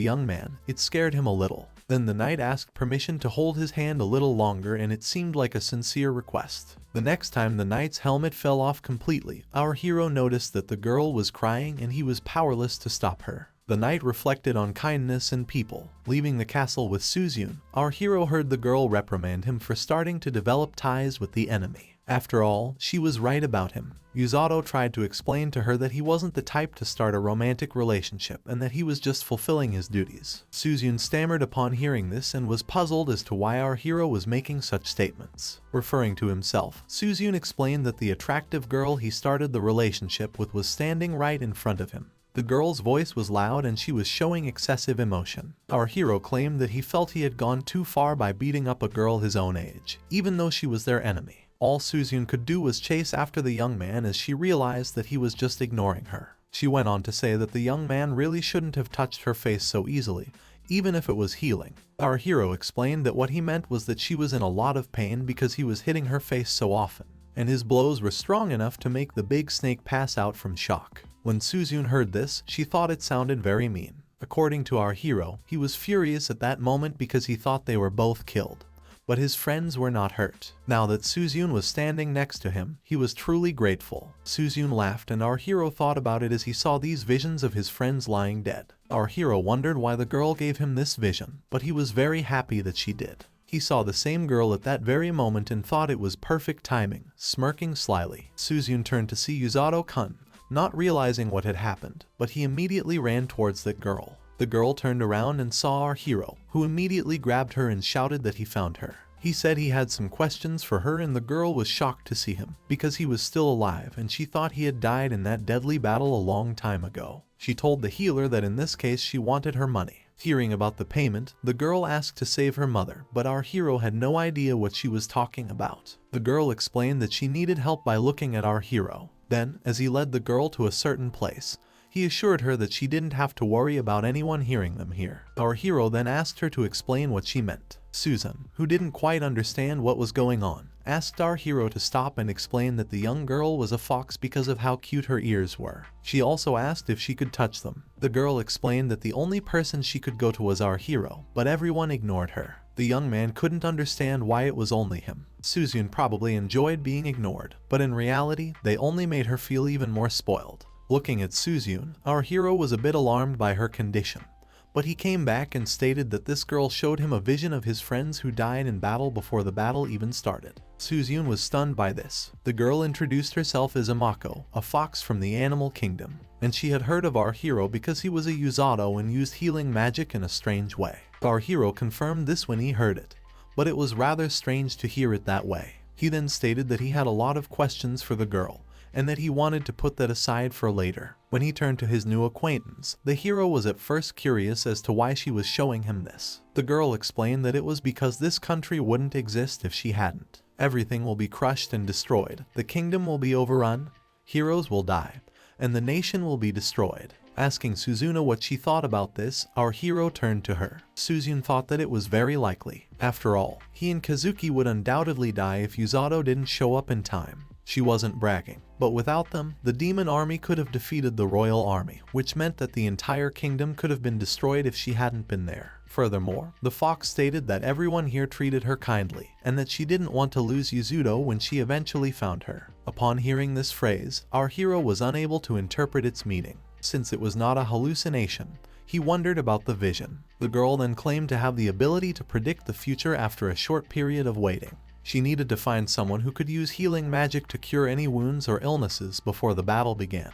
young man, it scared him a little. Then the knight asked permission to hold his hand a little longer, and it seemed like a sincere request. The next time the knight's helmet fell off completely, our hero noticed that the girl was crying and he was powerless to stop her. The knight reflected on kindness and people. Leaving the castle with Suzune, our hero heard the girl reprimand him for starting to develop ties with the enemy. After all, she was right about him. Yato tried to explain to her that he wasn't the type to start a romantic relationship and that he was just fulfilling his duties. Suzune stammered upon hearing this and was puzzled as to why our hero was making such statements. Referring to himself, Suzune explained that the attractive girl he started the relationship with was standing right in front of him. The girl's voice was loud and she was showing excessive emotion. Our hero claimed that he felt he had gone too far by beating up a girl his own age, even though she was their enemy. All Suzune could do was chase after the young man as she realized that he was just ignoring her. She went on to say that the young man really shouldn't have touched her face so easily, even if it was healing. Our hero explained that what he meant was that she was in a lot of pain because he was hitting her face so often, and his blows were strong enough to make the big snake pass out from shock. When Suzune heard this, she thought it sounded very mean. According to our hero, he was furious at that moment because he thought they were both killed, but his friends were not hurt. Now that Suzune was standing next to him, he was truly grateful. Suzune laughed and our hero thought about it as he saw these visions of his friends lying dead. Our hero wondered why the girl gave him this vision, but he was very happy that she did. He saw the same girl at that very moment and thought it was perfect timing, smirking slyly. Suzune turned to see Yato-kun, not realizing what had happened, but he immediately ran towards that girl. The girl turned around and saw our hero, who immediately grabbed her and shouted that he found her. He said he had some questions for her and the girl was shocked to see him, because he was still alive and she thought he had died in that deadly battle a long time ago. She told the healer that in this case she wanted her money. Hearing about the payment, the girl asked to save her mother, but our hero had no idea what she was talking about. The girl explained that she needed help by looking at our hero. Then, as he led the girl to a certain place, he assured her that she didn't have to worry about anyone hearing them here. Our hero then asked her to explain what she meant. Suzune, who didn't quite understand what was going on, asked our hero to stop and explain that the young girl was a fox because of how cute her ears were. She also asked if she could touch them. The girl explained that the only person she could go to was our hero, but everyone ignored her. The young man couldn't understand why it was only him. Suzune probably enjoyed being ignored, but in reality, they only made her feel even more spoiled. Looking at Suzune, our hero was a bit alarmed by her condition, but he came back and stated that this girl showed him a vision of his friends who died in battle before the battle even started. Suzune was stunned by this. The girl introduced herself as Amako, a fox from the animal kingdom, and she had heard of our hero because he was a Yato and used healing magic in a strange way. Our hero confirmed this when he heard it, but it was rather strange to hear it that way. He then stated that he had a lot of questions for the girl, and that he wanted to put that aside for later. When he turned to his new acquaintance, the hero was at first curious as to why she was showing him this. The girl explained that it was because this country wouldn't exist if she hadn't. Everything will be crushed and destroyed, the kingdom will be overrun, heroes will die, and the nation will be destroyed. Asking Suzune what she thought about this, our hero turned to her. Suzune thought that it was very likely. After all, he and Kazuki would undoubtedly die if Yato didn't show up in time. She wasn't bragging, but without them, the demon army could have defeated the royal army, which meant that the entire kingdom could have been destroyed if she hadn't been there. Furthermore, the fox stated that everyone here treated her kindly, and that she didn't want to lose Yato when she eventually found her. Upon hearing this phrase, our hero was unable to interpret its meaning. Since it was not a hallucination, he wondered about the vision. The girl then claimed to have the ability to predict the future after a short period of waiting. She needed to find someone who could use healing magic to cure any wounds or illnesses before the battle began,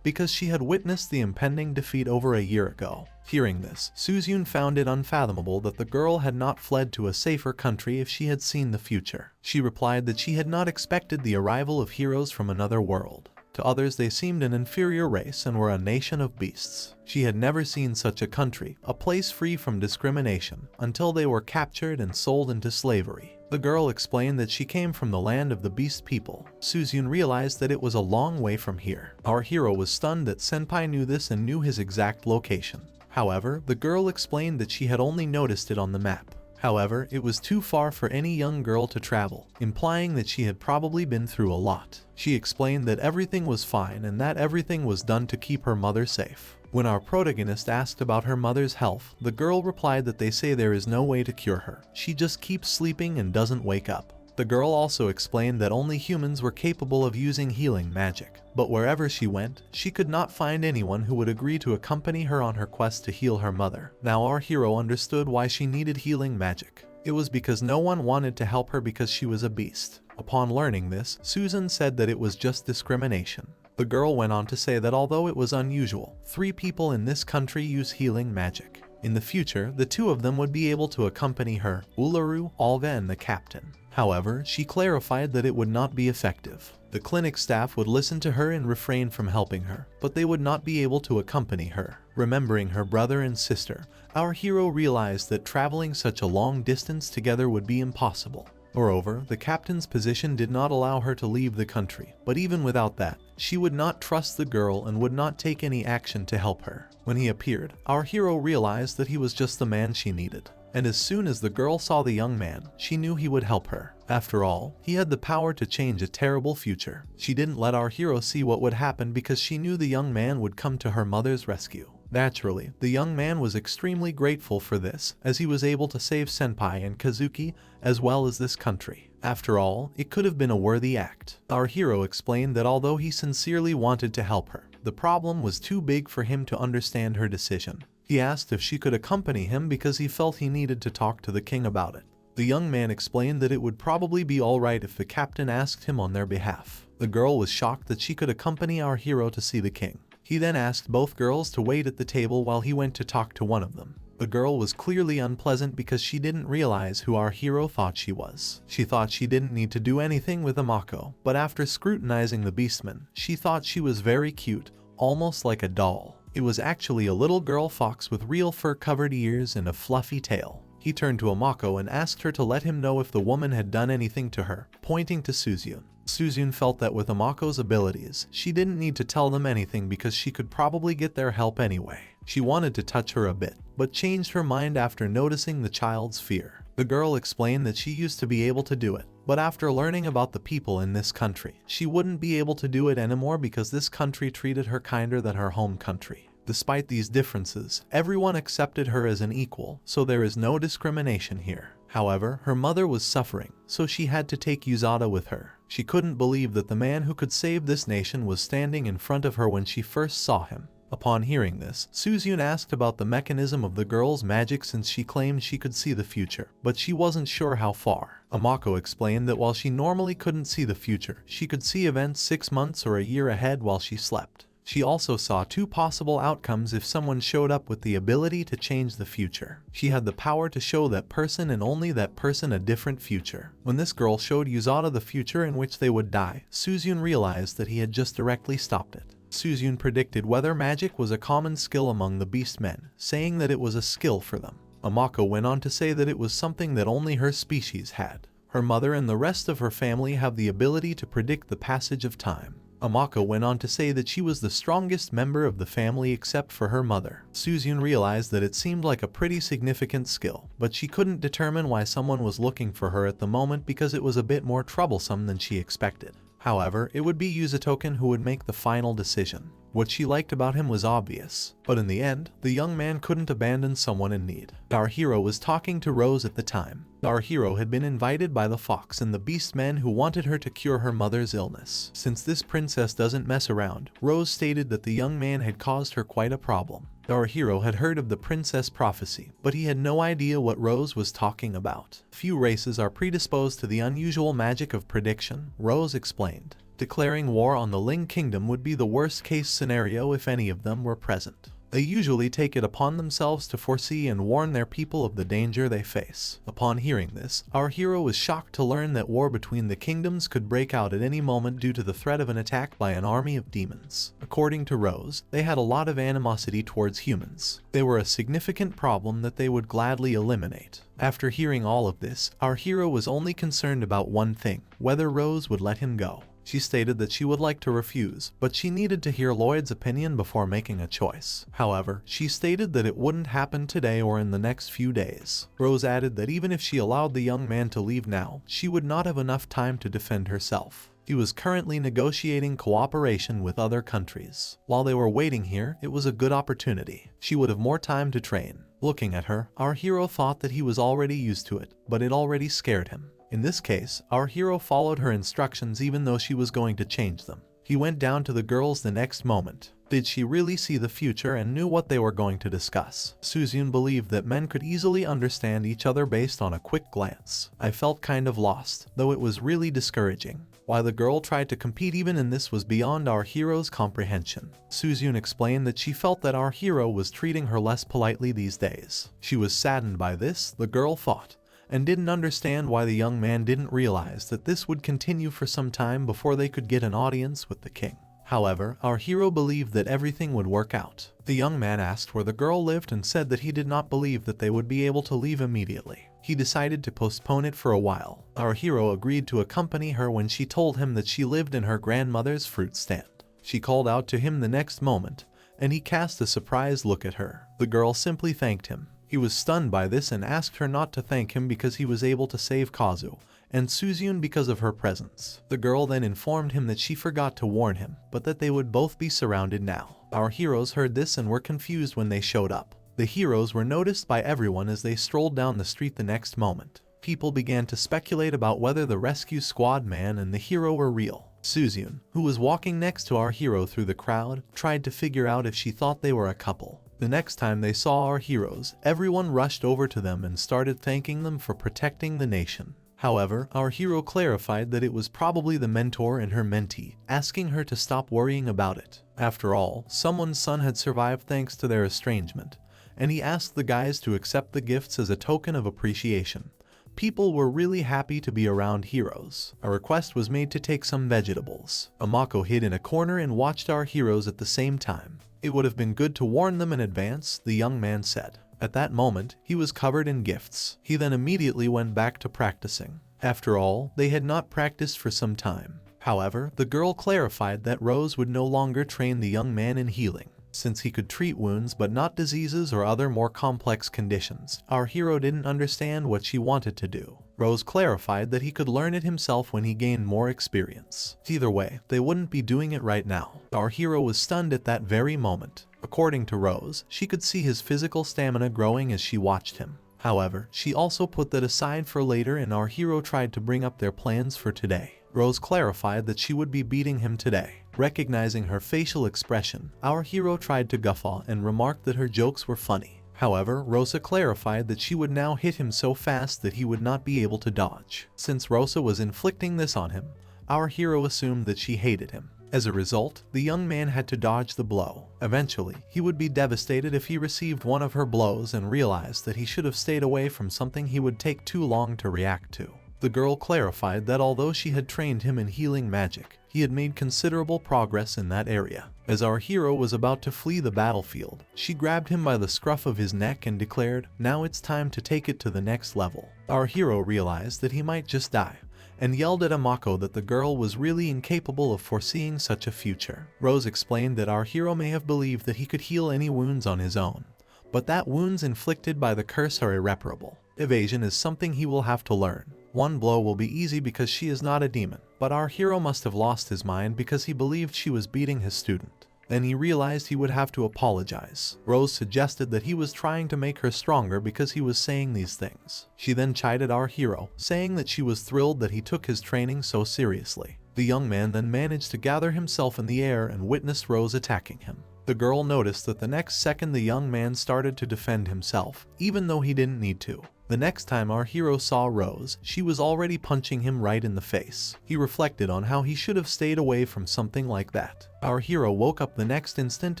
because she had witnessed the impending defeat over a year ago. Hearing this, Suzune found it unfathomable that the girl had not fled to a safer country if she had seen the future. She replied that she had not expected the arrival of heroes from another world. To others they seemed an inferior race and were a nation of beasts. She had never seen such a country, a place free from discrimination, until they were captured and sold into slavery. The girl explained that she came from the land of the beast people. Suzune realized that it was a long way from here. Our hero was stunned that Senpai knew this and knew his exact location. However, the girl explained that she had only noticed it on the map. However, it was too far for any young girl to travel, implying that she had probably been through a lot. She explained that everything was fine and that everything was done to keep her mother safe. When our protagonist asked about her mother's health, the girl replied that they say there is no way to cure her. She just keeps sleeping and doesn't wake up. The girl also explained that only humans were capable of using healing magic, but wherever she went, she could not find anyone who would agree to accompany her on her quest to heal her mother. Now our hero understood why she needed healing magic. It was because no one wanted to help her because she was a beast. Upon learning this, Susan said that it was just discrimination. The girl went on to say that although it was unusual, 3 people in this country use healing magic. In the future, the 2 of them would be able to accompany her, Ularu, Olga, and the captain. However, she clarified that it would not be effective. The clinic staff would listen to her and refrain from helping her, but they would not be able to accompany her. Remembering her brother and sister, our hero realized that traveling such a long distance together would be impossible. Moreover, the captain's position did not allow her to leave the country, but even without that, she would not trust the girl and would not take any action to help her. When he appeared, our hero realized that he was just the man she needed. And as soon as the girl saw the young man, she knew he would help her. After all, he had the power to change a terrible future. She didn't let our hero see what would happen because she knew the young man would come to her mother's rescue. Naturally, the young man was extremely grateful for this, as he was able to save Senpai and Kazuki, as well as this country. After all, it could have been a worthy act. Our hero explained that although he sincerely wanted to help her, the problem was too big for him to understand her decision. He asked if she could accompany him because he felt he needed to talk to the king about it. The young man explained that it would probably be alright if the captain asked him on their behalf. The girl was shocked that she could accompany our hero to see the king. He then asked both girls to wait at the table while he went to talk to one of them. The girl was clearly unpleasant because she didn't realize who our hero thought she was. She thought she didn't need to do anything with Amako, but after scrutinizing the beastman, she thought she was very cute, almost like a doll. It was actually a little girl fox with real fur-covered ears and a fluffy tail. He turned to Amako and asked her to let him know if the woman had done anything to her, pointing to Suzune. Suzune felt that with Amako's abilities, she didn't need to tell them anything because she could probably get their help anyway. She wanted to touch her a bit, but changed her mind after noticing the child's fear. The girl explained that she used to be able to do it, but after learning about the people in this country, she wouldn't be able to do it anymore because this country treated her kinder than her home country. Despite these differences, everyone accepted her as an equal, so there is no discrimination here. However, her mother was suffering, so she had to take Yuzada with her. She couldn't believe that the man who could save this nation was standing in front of her when she first saw him. Upon hearing this, Suzune asked about the mechanism of the girl's magic since she claimed she could see the future, but she wasn't sure how far. Amako explained that while she normally couldn't see the future, she could see events 6 months or a year ahead while she slept. She also saw 2 possible outcomes if someone showed up with the ability to change the future. She had the power to show that person and only that person a different future. When this girl showed Yuzada the future in which they would die, Suzune realized that he had just directly stopped it. Suzune predicted weather magic was a common skill among the beast men, saying that it was a skill for them. Amako went on to say that it was something that only her species had. Her mother and the rest of her family have the ability to predict the passage of time. Amako went on to say that she was the strongest member of the family except for her mother. Suzune realized that it seemed like a pretty significant skill, but she couldn't determine why someone was looking for her at the moment because it was a bit more troublesome than she expected. However, it would be Yuzatoken who would make the final decision. What she liked about him was obvious, but in the end, the young man couldn't abandon someone in need. Our hero was talking to Rose at the time. Our hero had been invited by the fox and the beast men who wanted her to cure her mother's illness. Since this princess doesn't mess around, Rose stated that the young man had caused her quite a problem. Our hero had heard of the princess prophecy, but he had no idea what Rose was talking about. Few races are predisposed to the unusual magic of prediction, Rose explained. Declaring war on the Ling Kingdom would be the worst case scenario if any of them were present. They usually take it upon themselves to foresee and warn their people of the danger they face. Upon hearing this, our hero was shocked to learn that war between the kingdoms could break out at any moment due to the threat of an attack by an army of demons. According to Rose, they had a lot of animosity towards humans. They were a significant problem that they would gladly eliminate. After hearing all of this, our hero was only concerned about one thing: whether Rose would let him go. She stated that she would like to refuse, but she needed to hear Lloyd's opinion before making a choice. However, she stated that it wouldn't happen today or in the next few days. Rose added that even if she allowed the young man to leave now, she would not have enough time to defend herself. He was currently negotiating cooperation with other countries. While they were waiting here, it was a good opportunity. She would have more time to train. Looking at her, our hero thought that he was already used to it, but it already scared him. In this case, our hero followed her instructions even though she was going to change them. He went down to the girls the next moment. Did she really see the future and knew what they were going to discuss? Suzyun believed that men could easily understand each other based on a quick glance. I felt kind of lost, though it was really discouraging. Why the girl tried to compete even in this was beyond our hero's comprehension. Suzyun explained that she felt that our hero was treating her less politely these days. She was saddened by this, the girl thought, and didn't understand why the young man didn't realize that this would continue for some time before they could get an audience with the king. However, our hero believed that everything would work out. The young man asked where the girl lived and said that he did not believe that they would be able to leave immediately. He decided to postpone it for a while. Our hero agreed to accompany her when she told him that she lived in her grandmother's fruit stand. She called out to him the next moment, and he cast a surprised look at her. The girl simply thanked him. He was stunned by this and asked her not to thank him because he was able to save Kazu, and Suzyun because of her presence. The girl then informed him that she forgot to warn him, but that they would both be surrounded now. Our heroes heard this and were confused when they showed up. The heroes were noticed by everyone as they strolled down the street the next moment. People began to speculate about whether the rescue squad man and the hero were real. Suzyun, who was walking next to our hero through the crowd, tried to figure out if she thought they were a couple. The next time they saw our heroes, everyone rushed over to them and started thanking them for protecting the nation. However, our hero clarified that it was probably the mentor and her mentee, asking her to stop worrying about it. After all, someone's son had survived thanks to their estrangement, and he asked the guys to accept the gifts as a token of appreciation. People were really happy to be around heroes. A request was made to take some vegetables. Amako hid in a corner and watched our heroes at the same time. It would have been good to warn them in advance, the young man said. At that moment, he was covered in gifts. He then immediately went back to practicing. After all, they had not practiced for some time. However, the girl clarified that Rose would no longer train the young man in healing. Since he could treat wounds but not diseases or other more complex conditions, our hero didn't understand what she wanted to do. Rose clarified that he could learn it himself when he gained more experience. Either way, they wouldn't be doing it right now. Our hero was stunned at that very moment. According to Rose, she could see his physical stamina growing as she watched him. However, she also put that aside for later and our hero tried to bring up their plans for today. Rose clarified that she would be beating him today. Recognizing her facial expression, our hero tried to guffaw and remarked that her jokes were funny. However, Rosa clarified that she would now hit him so fast that he would not be able to dodge. Since Rosa was inflicting this on him, our hero assumed that she hated him. As a result, the young man had to dodge the blow. Eventually, he would be devastated if he received one of her blows and realized that he should have stayed away from something he would take too long to react to. The girl clarified that although she had trained him in healing magic, he had made considerable progress in that area. As our hero was about to flee the battlefield, she grabbed him by the scruff of his neck and declared, "Now it's time to take it to the next level." Our hero realized that he might just die, and yelled at Amako that the girl was really incapable of foreseeing such a future. Rose explained that our hero may have believed that he could heal any wounds on his own, but that wounds inflicted by the curse are irreparable. Evasion is something he will have to learn. One blow will be easy because she is not a demon, but our hero must have lost his mind because he believed she was beating his student. Then he realized he would have to apologize. Rose suggested that he was trying to make her stronger because he was saying these things. She then chided our hero, saying that she was thrilled that he took his training so seriously. The young man then managed to gather himself in the air and witnessed Rose attacking him. The girl noticed that the next second the young man started to defend himself, even though he didn't need to. The next time our hero saw Rose, she was already punching him right in the face. He reflected on how he should have stayed away from something like that. Our hero woke up the next instant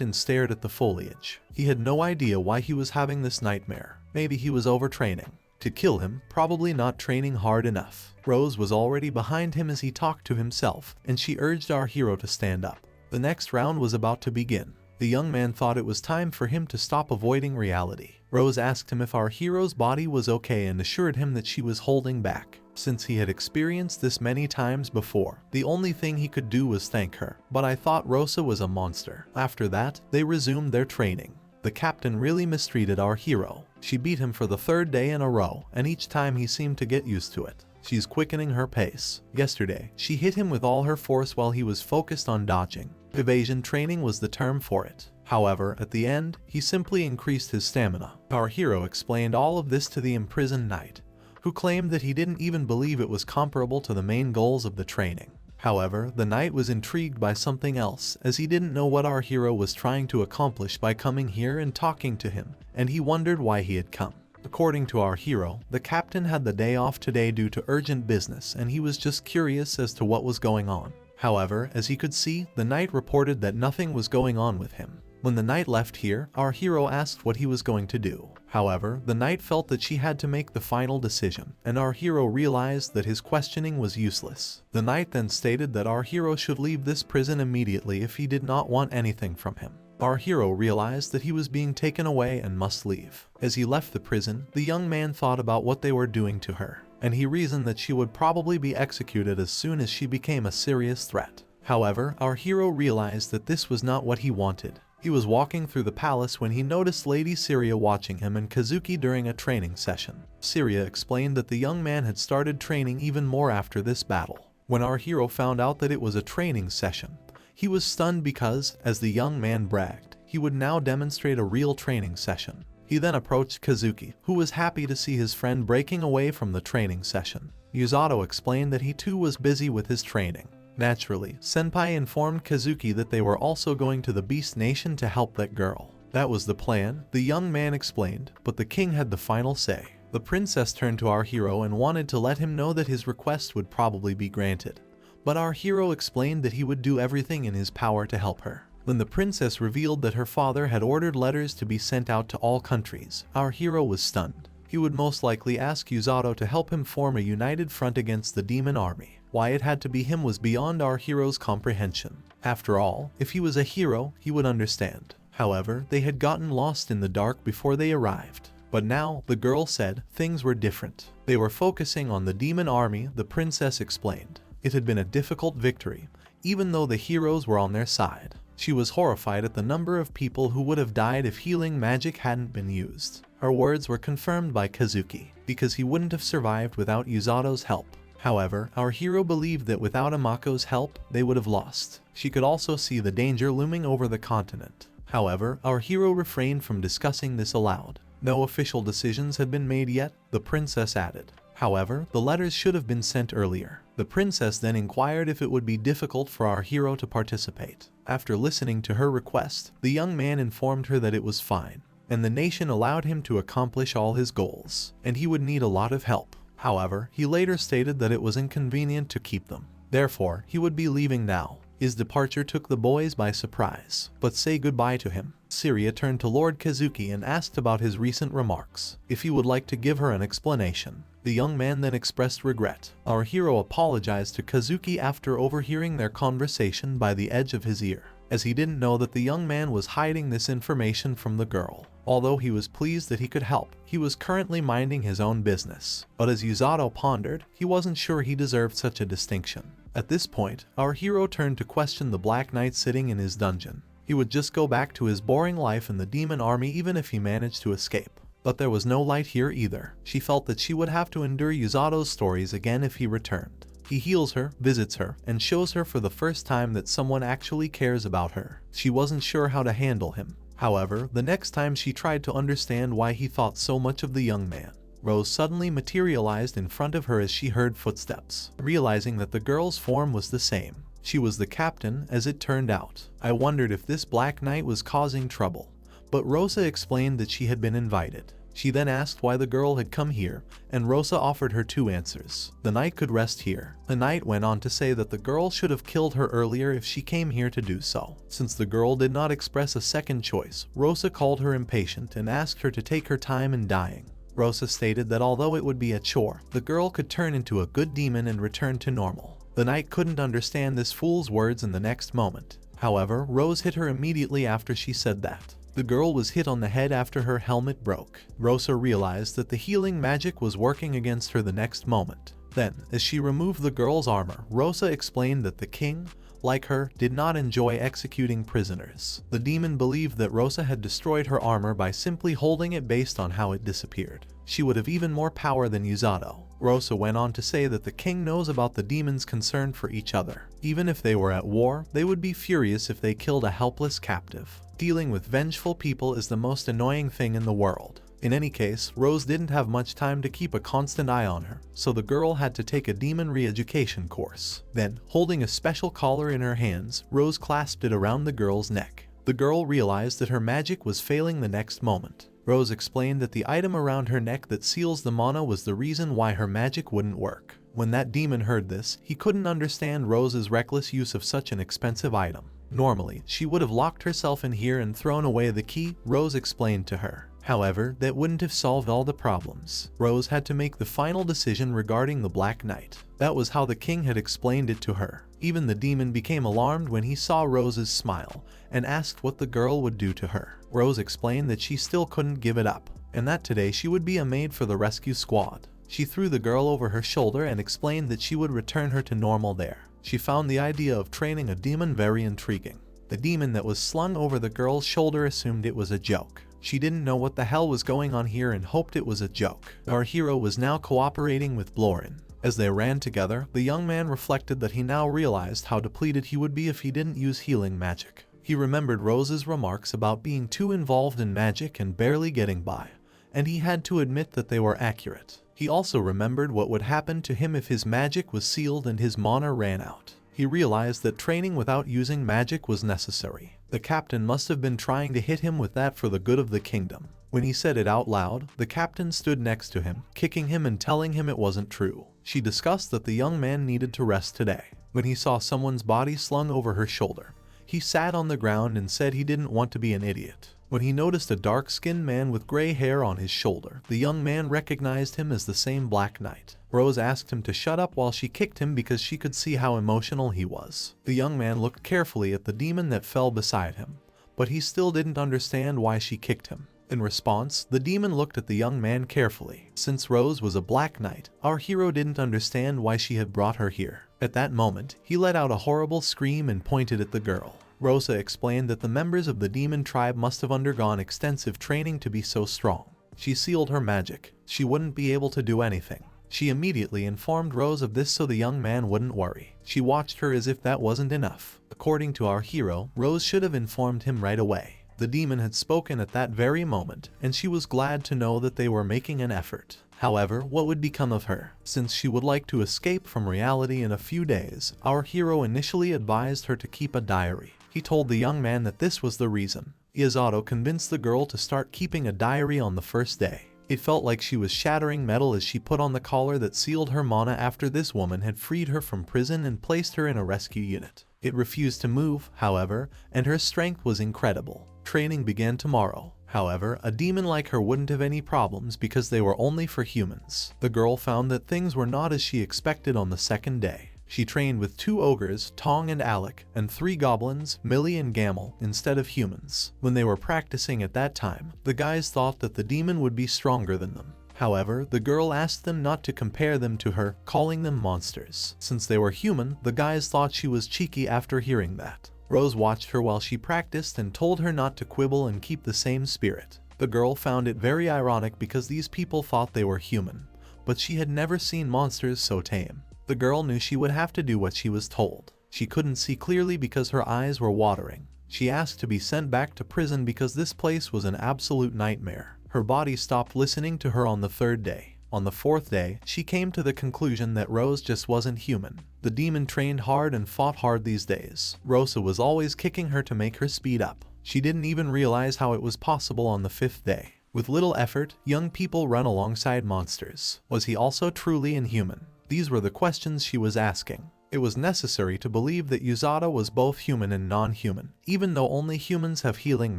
and stared at the foliage. He had no idea why he was having this nightmare. Maybe he was overtraining. To kill him, probably not training hard enough. Rose was already behind him as he talked to himself, and she urged our hero to stand up. The next round was about to begin. The young man thought it was time for him to stop avoiding reality. Rose asked him if our hero's body was okay and assured him that she was holding back. Since he had experienced this many times before, the only thing he could do was thank her. But I thought Rosa was a monster. After that, they resumed their training. The captain really mistreated our hero. She beat him for the third day in a row, and each time he seemed to get used to it. She's quickening her pace. Yesterday, she hit him with all her force while he was focused on dodging. Evasion training was the term for it. However, at the end, he simply increased his stamina. Our hero explained all of this to the imprisoned knight, who claimed that he didn't even believe it was comparable to the main goals of the training. However, the knight was intrigued by something else, as he didn't know what our hero was trying to accomplish by coming here and talking to him, and he wondered why he had come. According to our hero, the captain had the day off today due to urgent business, and he was just curious as to what was going on. However, as he could see, the knight reported that nothing was going on with him. When the knight left here, our hero asked what he was going to do. However, the knight felt that she had to make the final decision, and our hero realized that his questioning was useless. The knight then stated that our hero should leave this prison immediately if he did not want anything from him. Our hero realized that he was being taken away and must leave. As he left the prison, the young man thought about what they were doing to her, and he reasoned that she would probably be executed as soon as she became a serious threat. However, our hero realized that this was not what he wanted. He was walking through the palace when he noticed Lady Syria watching him and Kazuki during a training session. Syria explained that the young man had started training even more after this battle. When our hero found out that it was a training session, he was stunned because, as the young man bragged, he would now demonstrate a real training session. He then approached Kazuki, who was happy to see his friend breaking away from the training session. Yato explained that he too was busy with his training. Naturally, Senpai informed Kazuki that they were also going to the Beast Nation to help that girl. That was the plan, the young man explained, but the king had the final say. The princess turned to our hero and wanted to let him know that his request would probably be granted. But our hero explained that he would do everything in his power to help her. When the princess revealed that her father had ordered letters to be sent out to all countries, our hero was stunned. He would most likely ask Yato to help him form a united front against the demon army. Why it had to be him was beyond our hero's comprehension. After all, if he was a hero, he would understand. However, they had gotten lost in the dark before they arrived. But now, the girl said, things were different. They were focusing on the demon army, the princess explained. It had been a difficult victory, even though the heroes were on their side. She was horrified at the number of people who would have died if healing magic hadn't been used. Her words were confirmed by Kazuki, because he wouldn't have survived without Yuzato's help. However, our hero believed that without Amako's help, they would have lost. She could also see the danger looming over the continent. However, our hero refrained from discussing this aloud. No official decisions had been made yet, the princess added. However, the letters should have been sent earlier. The princess then inquired if it would be difficult for our hero to participate. After listening to her request, the young man informed her that it was fine, and the nation allowed him to accomplish all his goals, and he would need a lot of help. However, he later stated that it was inconvenient to keep them. Therefore, he would be leaving now. His departure took the boys by surprise. But say goodbye to him. Syria turned to Lord Kazuki and asked about his recent remarks, if he would like to give her an explanation. The young man then expressed regret. Our hero apologized to Kazuki after overhearing their conversation by the edge of his ear, as he didn't know that the young man was hiding this information from the girl. Although he was pleased that he could help, he was currently minding his own business. But as Yato pondered, he wasn't sure he deserved such a distinction. At this point, our hero turned to question the Black Knight sitting in his dungeon. He would just go back to his boring life in the demon army even if he managed to escape. But there was no light here either. She felt that she would have to endure Yuzato's stories again if he returned. He heals her, visits her, and shows her for the first time that someone actually cares about her. She wasn't sure how to handle him. However, the next time she tried to understand why he thought so much of the young man, Rose suddenly materialized in front of her as she heard footsteps. Realizing that the girl's form was the same, she was the captain, as it turned out. I wondered if this Black Knight was causing trouble, but Rosa explained that she had been invited. She then asked why the girl had come here, and Rosa offered her two answers. The knight could rest here. The knight went on to say that the girl should have killed her earlier if she came here to do so. Since the girl did not express a second choice, Rosa called her impatient and asked her to take her time in dying. Rosa stated that although it would be a chore, the girl could turn into a good demon and return to normal. The knight couldn't understand this fool's words in the next moment. However, Rose hit her immediately after she said that. The girl was hit on the head after her helmet broke. Rosa realized that the healing magic was working against her the next moment. Then, as she removed the girl's armor, Rosa explained that the king, like her, did not enjoy executing prisoners. The demon believed that Rosa had destroyed her armor by simply holding it based on how it disappeared. She would have even more power than Yato. Rosa went on to say that the king knows about the demon's concern for each other. Even if they were at war, they would be furious if they killed a helpless captive. Dealing with vengeful people is the most annoying thing in the world. In any case, Rose didn't have much time to keep a constant eye on her, so the girl had to take a demon re-education course. Then, holding a special collar in her hands, Rose clasped it around the girl's neck. The girl realized that her magic was failing the next moment. Rose explained that the item around her neck that seals the mana was the reason why her magic wouldn't work. When that demon heard this, he couldn't understand Rose's reckless use of such an expensive item. Normally, she would have locked herself in here and thrown away the key, Rose explained to her. However, that wouldn't have solved all the problems. Rose had to make the final decision regarding the Black Knight. That was how the king had explained it to her. Even the demon became alarmed when he saw Rose's smile and asked what the girl would do to her. Rose explained that she still couldn't give it up, and that today she would be a maid for the rescue squad. She threw the girl over her shoulder and explained that she would return her to normal there. She found the idea of training a demon very intriguing. The demon that was slung over the girl's shoulder assumed it was a joke. She didn't know what the hell was going on here and hoped it was a joke. Our hero was now cooperating with Blorin. As they ran together, the young man reflected that he now realized how depleted he would be if he didn't use healing magic. He remembered Rose's remarks about being too involved in magic and barely getting by, and he had to admit that they were accurate. He also remembered what would happen to him if his magic was sealed and his mana ran out. He realized that training without using magic was necessary. The captain must have been trying to hit him with that for the good of the kingdom. When he said it out loud, the captain stood next to him, kicking him and telling him it wasn't true. She discussed that the young man needed to rest today. When he saw someone's body slung over her shoulder, he sat on the ground and said he didn't want to be an idiot. When he noticed a dark-skinned man with gray hair on his shoulder, the young man recognized him as the same Black Knight. Rose asked him to shut up while she kicked him because she could see how emotional he was. The young man looked carefully at the demon that fell beside him, but he still didn't understand why she kicked him. In response, the demon looked at the young man carefully. Since Rose was a Black Knight, our hero didn't understand why she had brought her here. At that moment, he let out a horrible scream and pointed at the girl. Rosa explained that the members of the demon tribe must have undergone extensive training to be so strong. She sealed her magic. She wouldn't be able to do anything. She immediately informed Rose of this so the young man wouldn't worry. She watched her as if that wasn't enough. According to our hero, Rose should have informed him right away. The demon had spoken at that very moment, and she was glad to know that they were making an effort. However, what would become of her? Since she would like to escape from reality in a few days, our hero initially advised her to keep a diary. He told the young man that this was the reason. Yato convinced the girl to start keeping a diary on the first day. It felt like she was shattering metal as she put on the collar that sealed her mana after this woman had freed her from prison and placed her in a rescue unit. It refused to move, however, and her strength was incredible. Training began tomorrow. However, a demon like her wouldn't have any problems because they were only for humans. The girl found that things were not as she expected on the second day. She trained with 2 ogres, Tong and Alec, and 3 goblins, Millie and Gamel, instead of humans. When they were practicing at that time, the guys thought that the demon would be stronger than them. However, the girl asked them not to compare them to her, calling them monsters. Since they were human, the guys thought she was cheeky after hearing that. Rose watched her while she practiced and told her not to quibble and keep the same spirit. The girl found it very ironic because these people thought they were human, but she had never seen monsters so tame. The girl knew she would have to do what she was told. She couldn't see clearly because her eyes were watering. She asked to be sent back to prison because this place was an absolute nightmare. Her body stopped listening to her on the 3rd day. On the 4th day, she came to the conclusion that Rose just wasn't human. The demon trained hard and fought hard these days. Rosa was always kicking her to make her speed up. She didn't even realize how it was possible on the 5th day. With little effort, young people run alongside monsters. Was he also truly inhuman? These were the questions she was asking. It was necessary to believe that Yato was both human and non-human, even though only humans have healing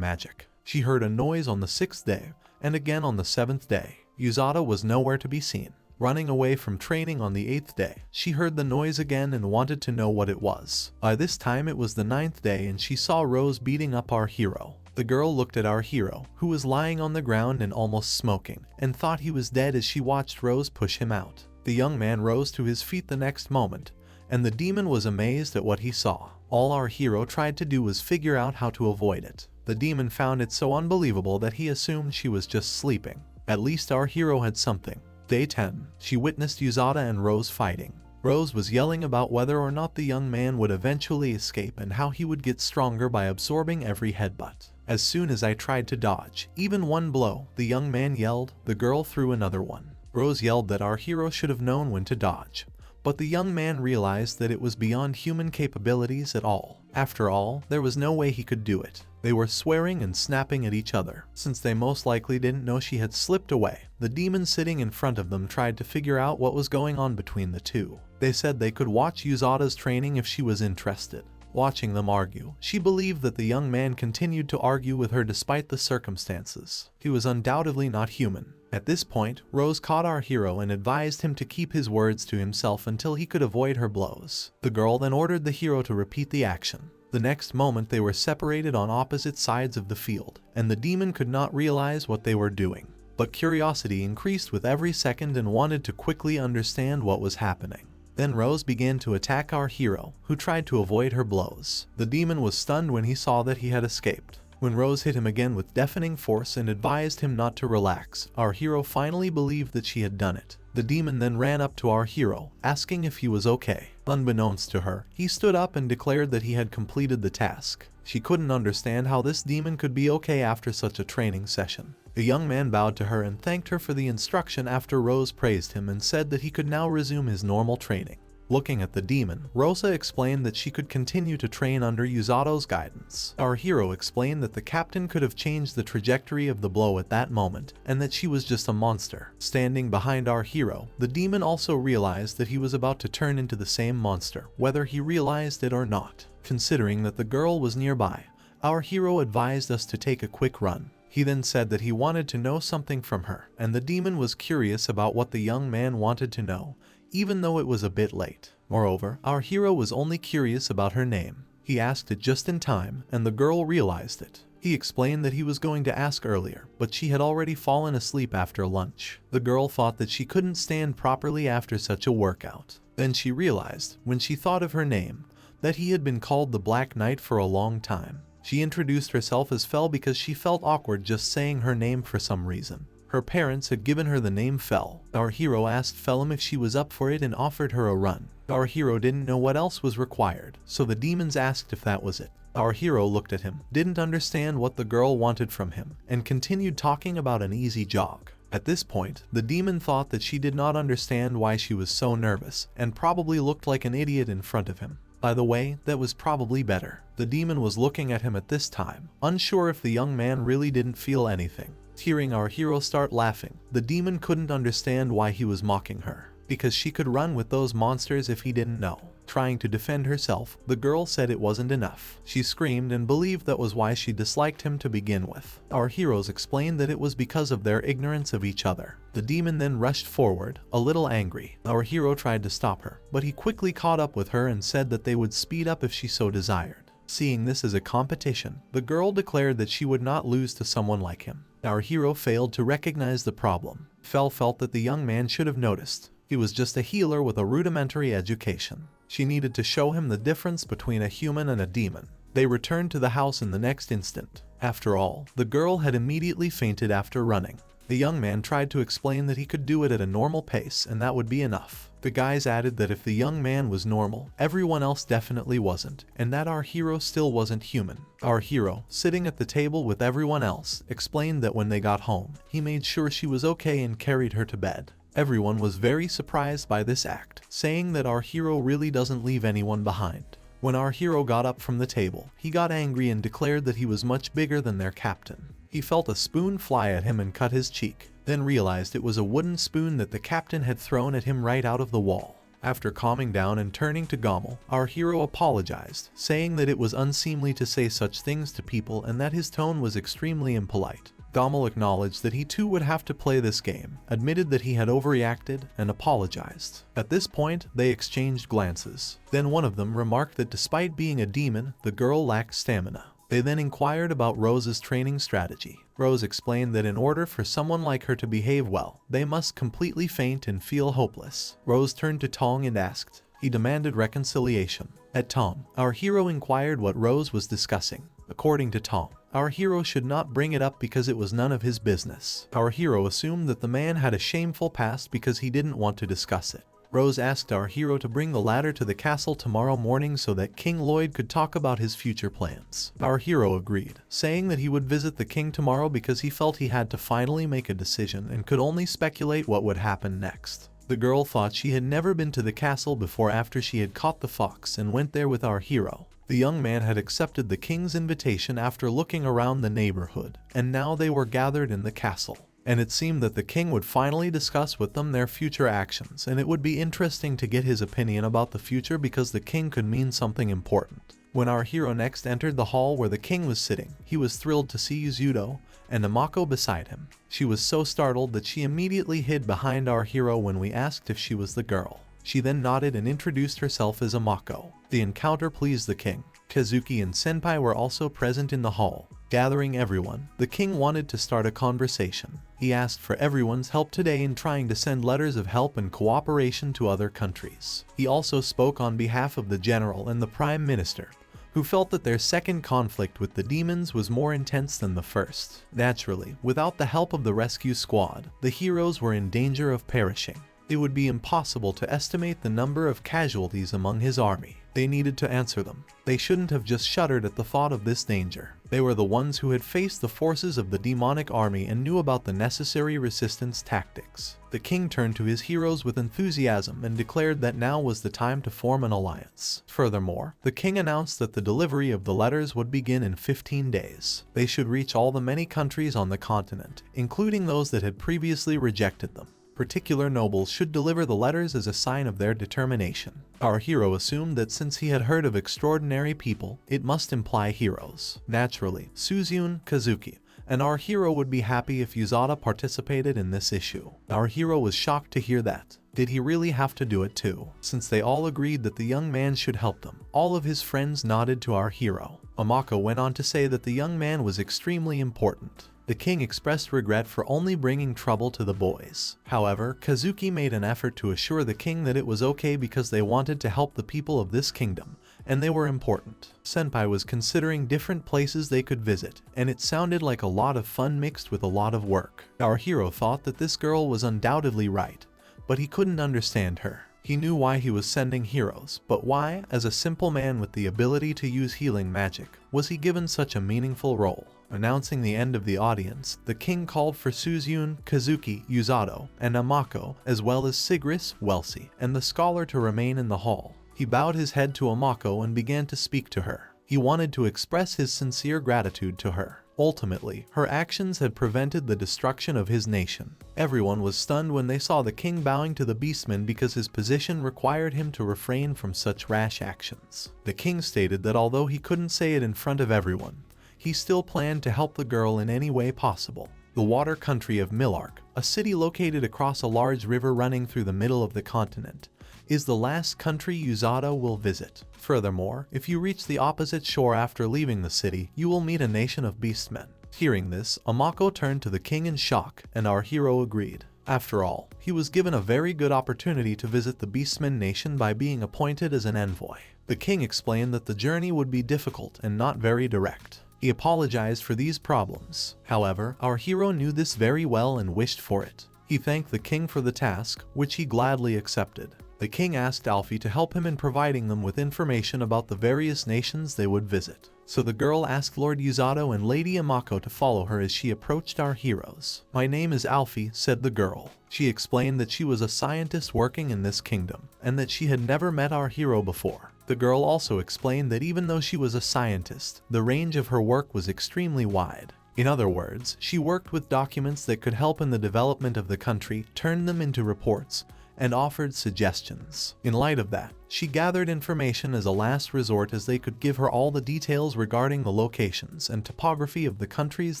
magic. She heard a noise on the 6th day, and again on the 7th day. Yato was nowhere to be seen. Running away from training on the 8th day, she heard the noise again and wanted to know what it was. By this time it was the 9th day and she saw Rose beating up our hero. The girl looked at our hero, who was lying on the ground and almost smoking, and thought he was dead as she watched Rose push him out. The young man rose to his feet the next moment, and the demon was amazed at what he saw. All our hero tried to do was figure out how to avoid it. The demon found it so unbelievable that he assumed she was just sleeping. At least our hero had something. Day 10. She witnessed Yuzata and Rose fighting. Rose was yelling about whether or not the young man would eventually escape and how he would get stronger by absorbing every headbutt. As soon as I tried to dodge even one blow, the young man yelled, the girl threw another one. Rose yelled that our hero should have known when to dodge, but the young man realized that it was beyond human capabilities at all. After all, there was no way he could do it. They were swearing and snapping at each other, since they most likely didn't know she had slipped away. The demon sitting in front of them tried to figure out what was going on between the two. They said they could watch Yuzata's training if she was interested. Watching them argue, she believed that the young man continued to argue with her despite the circumstances. He was undoubtedly not human. At this point, Rose caught our hero and advised him to keep his words to himself until he could avoid her blows. The girl then ordered the hero to repeat the action. The next moment they were separated on opposite sides of the field, and the demon could not realize what they were doing. But curiosity increased with every second and wanted to quickly understand what was happening. Then Rose began to attack our hero, who tried to avoid her blows. The demon was stunned when he saw that he had escaped. When Rose hit him again with deafening force and advised him not to relax, our hero finally believed that she had done it. The demon then ran up to our hero, asking if he was okay. Unbeknownst to her, he stood up and declared that he had completed the task. She couldn't understand how this demon could be okay after such a training session. The young man bowed to her and thanked her for the instruction after Rose praised him and said that he could now resume his normal training. Looking at the demon, Rosa explained that she could continue to train under Yuzato's guidance. Our hero explained that the captain could have changed the trajectory of the blow at that moment, and that she was just a monster. Standing behind our hero, the demon also realized that he was about to turn into the same monster, whether he realized it or not. Considering that the girl was nearby, our hero advised us to take a quick run. He then said that he wanted to know something from her, and the demon was curious about what the young man wanted to know, even though it was a bit late. Moreover, our hero was only curious about her name. He asked it just in time, and the girl realized it. He explained that he was going to ask earlier, but she had already fallen asleep after lunch. The girl thought that she couldn't stand properly after such a workout. Then she realized, when she thought of her name, that he had been called the Black Knight for a long time. She introduced herself as Fel because she felt awkward just saying her name for some reason. Her parents had given her the name Fel. Our hero asked Felum if she was up for it and offered her a run. Our hero didn't know what else was required, so the demons asked if that was it. Our hero looked at him, didn't understand what the girl wanted from him, and continued talking about an easy jog. At this point, the demon thought that she did not understand why she was so nervous, and probably looked like an idiot in front of him. By the way, that was probably better. The demon was looking at him at this time, unsure if the young man really didn't feel anything. Hearing our hero start laughing, the demon couldn't understand why he was mocking her, because she could run with those monsters if he didn't know. Trying to defend herself, the girl said it wasn't enough. She screamed and believed that was why she disliked him to begin with. Our heroes explained that it was because of their ignorance of each other. The demon then rushed forward, a little angry. Our hero tried to stop her, but he quickly caught up with her and said that they would speed up if she so desired. Seeing this as a competition, the girl declared that she would not lose to someone like him. Our hero failed to recognize the problem. Fel felt that the young man should have noticed. He was just a healer with a rudimentary education. She needed to show him the difference between a human and a demon. They returned to the house in the next instant. After all, the girl had immediately fainted after running. The young man tried to explain that he could do it at a normal pace and that would be enough. The guys added that if the young man was normal, everyone else definitely wasn't, and that our hero still wasn't human. Our hero, sitting at the table with everyone else, explained that when they got home, he made sure she was okay and carried her to bed. Everyone was very surprised by this act, saying that our hero really doesn't leave anyone behind. When our hero got up from the table, he got angry and declared that he was much bigger than their captain. He felt a spoon fly at him and cut his cheek, then realized it was a wooden spoon that the captain had thrown at him right out of the wall. After calming down and turning to Gommel, our hero apologized, saying that it was unseemly to say such things to people and that his tone was extremely impolite. Gommel acknowledged that he too would have to play this game, admitted that he had overreacted, and apologized. At this point, they exchanged glances. Then one of them remarked that despite being a demon, the girl lacked stamina. They then inquired about Rose's training strategy. Rose explained that in order for someone like her to behave well, they must completely faint and feel hopeless. Rose turned to Tong and asked. He demanded reconciliation. At Tom, our hero inquired what Rose was discussing. According to Tom, our hero should not bring it up because it was none of his business. Our hero assumed that the man had a shameful past because he didn't want to discuss it. Rose asked our hero to bring the ladder to the castle tomorrow morning so that King Lloyd could talk about his future plans. Our hero agreed, saying that he would visit the king tomorrow because he felt he had to finally make a decision and could only speculate what would happen next. The girl thought she had never been to the castle before after she had caught the fox and went there with our hero. The young man had accepted the king's invitation after looking around the neighborhood, and now they were gathered in the castle. And it seemed that the king would finally discuss with them their future actions, and it would be interesting to get his opinion about the future because the king could mean something important. When our hero next entered the hall where the king was sitting, he was thrilled to see Yato and Amako beside him. She was so startled that she immediately hid behind our hero when we asked if she was the girl. She then nodded and introduced herself as Amako. The encounter pleased the king. Kazuki and Senpai were also present in the hall. Gathering everyone, the king wanted to start a conversation. He asked for everyone's help today in trying to send letters of help and cooperation to other countries. He also spoke on behalf of the general and the prime minister, who felt that their second conflict with the demons was more intense than the first. Naturally, without the help of the rescue squad, the heroes were in danger of perishing. It would be impossible to estimate the number of casualties among his army. They needed to answer them. They shouldn't have just shuddered at the thought of this danger. They were the ones who had faced the forces of the demonic army and knew about the necessary resistance tactics. The king turned to his heroes with enthusiasm and declared that now was the time to form an alliance. Furthermore, the king announced that the delivery of the letters would begin in 15 days. They should reach all the many countries on the continent, including those that had previously rejected them. Particular nobles should deliver the letters as a sign of their determination. Our hero assumed that since he had heard of extraordinary people, it must imply heroes. Naturally, Suzyun, Kazuki, and our hero would be happy if Yato participated in this issue. Our hero was shocked to hear that. Did he really have to do it too? Since they all agreed that the young man should help them, all of his friends nodded to our hero. Amako went on to say that the young man was extremely important. The king expressed regret for only bringing trouble to the boys. However, Kazuki made an effort to assure the king that it was okay because they wanted to help the people of this kingdom, and they were important. Senpai was considering different places they could visit, and it sounded like a lot of fun mixed with a lot of work. Our hero thought that this girl was undoubtedly right, but he couldn't understand her. He knew why he was sending heroes, but why, as a simple man with the ability to use healing magic, was he given such a meaningful role? Announcing the end of the audience, the king called for Suzyun, Kazuki, Yato, and Amako, as well as Sigris, Welsi, and the scholar to remain in the hall. He bowed his head to Amako and began to speak to her. He wanted to express his sincere gratitude to her. Ultimately, her actions had prevented the destruction of his nation. Everyone was stunned when they saw the king bowing to the beastman because his position required him to refrain from such rash actions. The king stated that although he couldn't say it in front of everyone, he still planned to help the girl in any way possible. The water country of Millark, a city located across a large river running through the middle of the continent, is the last country Yato will visit. Furthermore, if you reach the opposite shore after leaving the city, you will meet a nation of beastmen. Hearing this, Amako turned to the king in shock, and our hero agreed. After all, he was given a very good opportunity to visit the beastmen nation by being appointed as an envoy. The king explained that the journey would be difficult and not very direct. He apologized for these problems. However, our hero knew this very well and wished for it. He thanked the king for the task, which he gladly accepted. The king asked Alfie to help him in providing them with information about the various nations they would visit. So the girl asked Lord Yato and Lady Amako to follow her as she approached our heroes. "My name is Alfie," said the girl. She explained that she was a scientist working in this kingdom, and that she had never met our hero before. The girl also explained that even though she was a scientist, the range of her work was extremely wide. In other words, she worked with documents that could help in the development of the country, turned them into reports, and offered suggestions. In light of that, she gathered information as a last resort as they could give her all the details regarding the locations and topography of the countries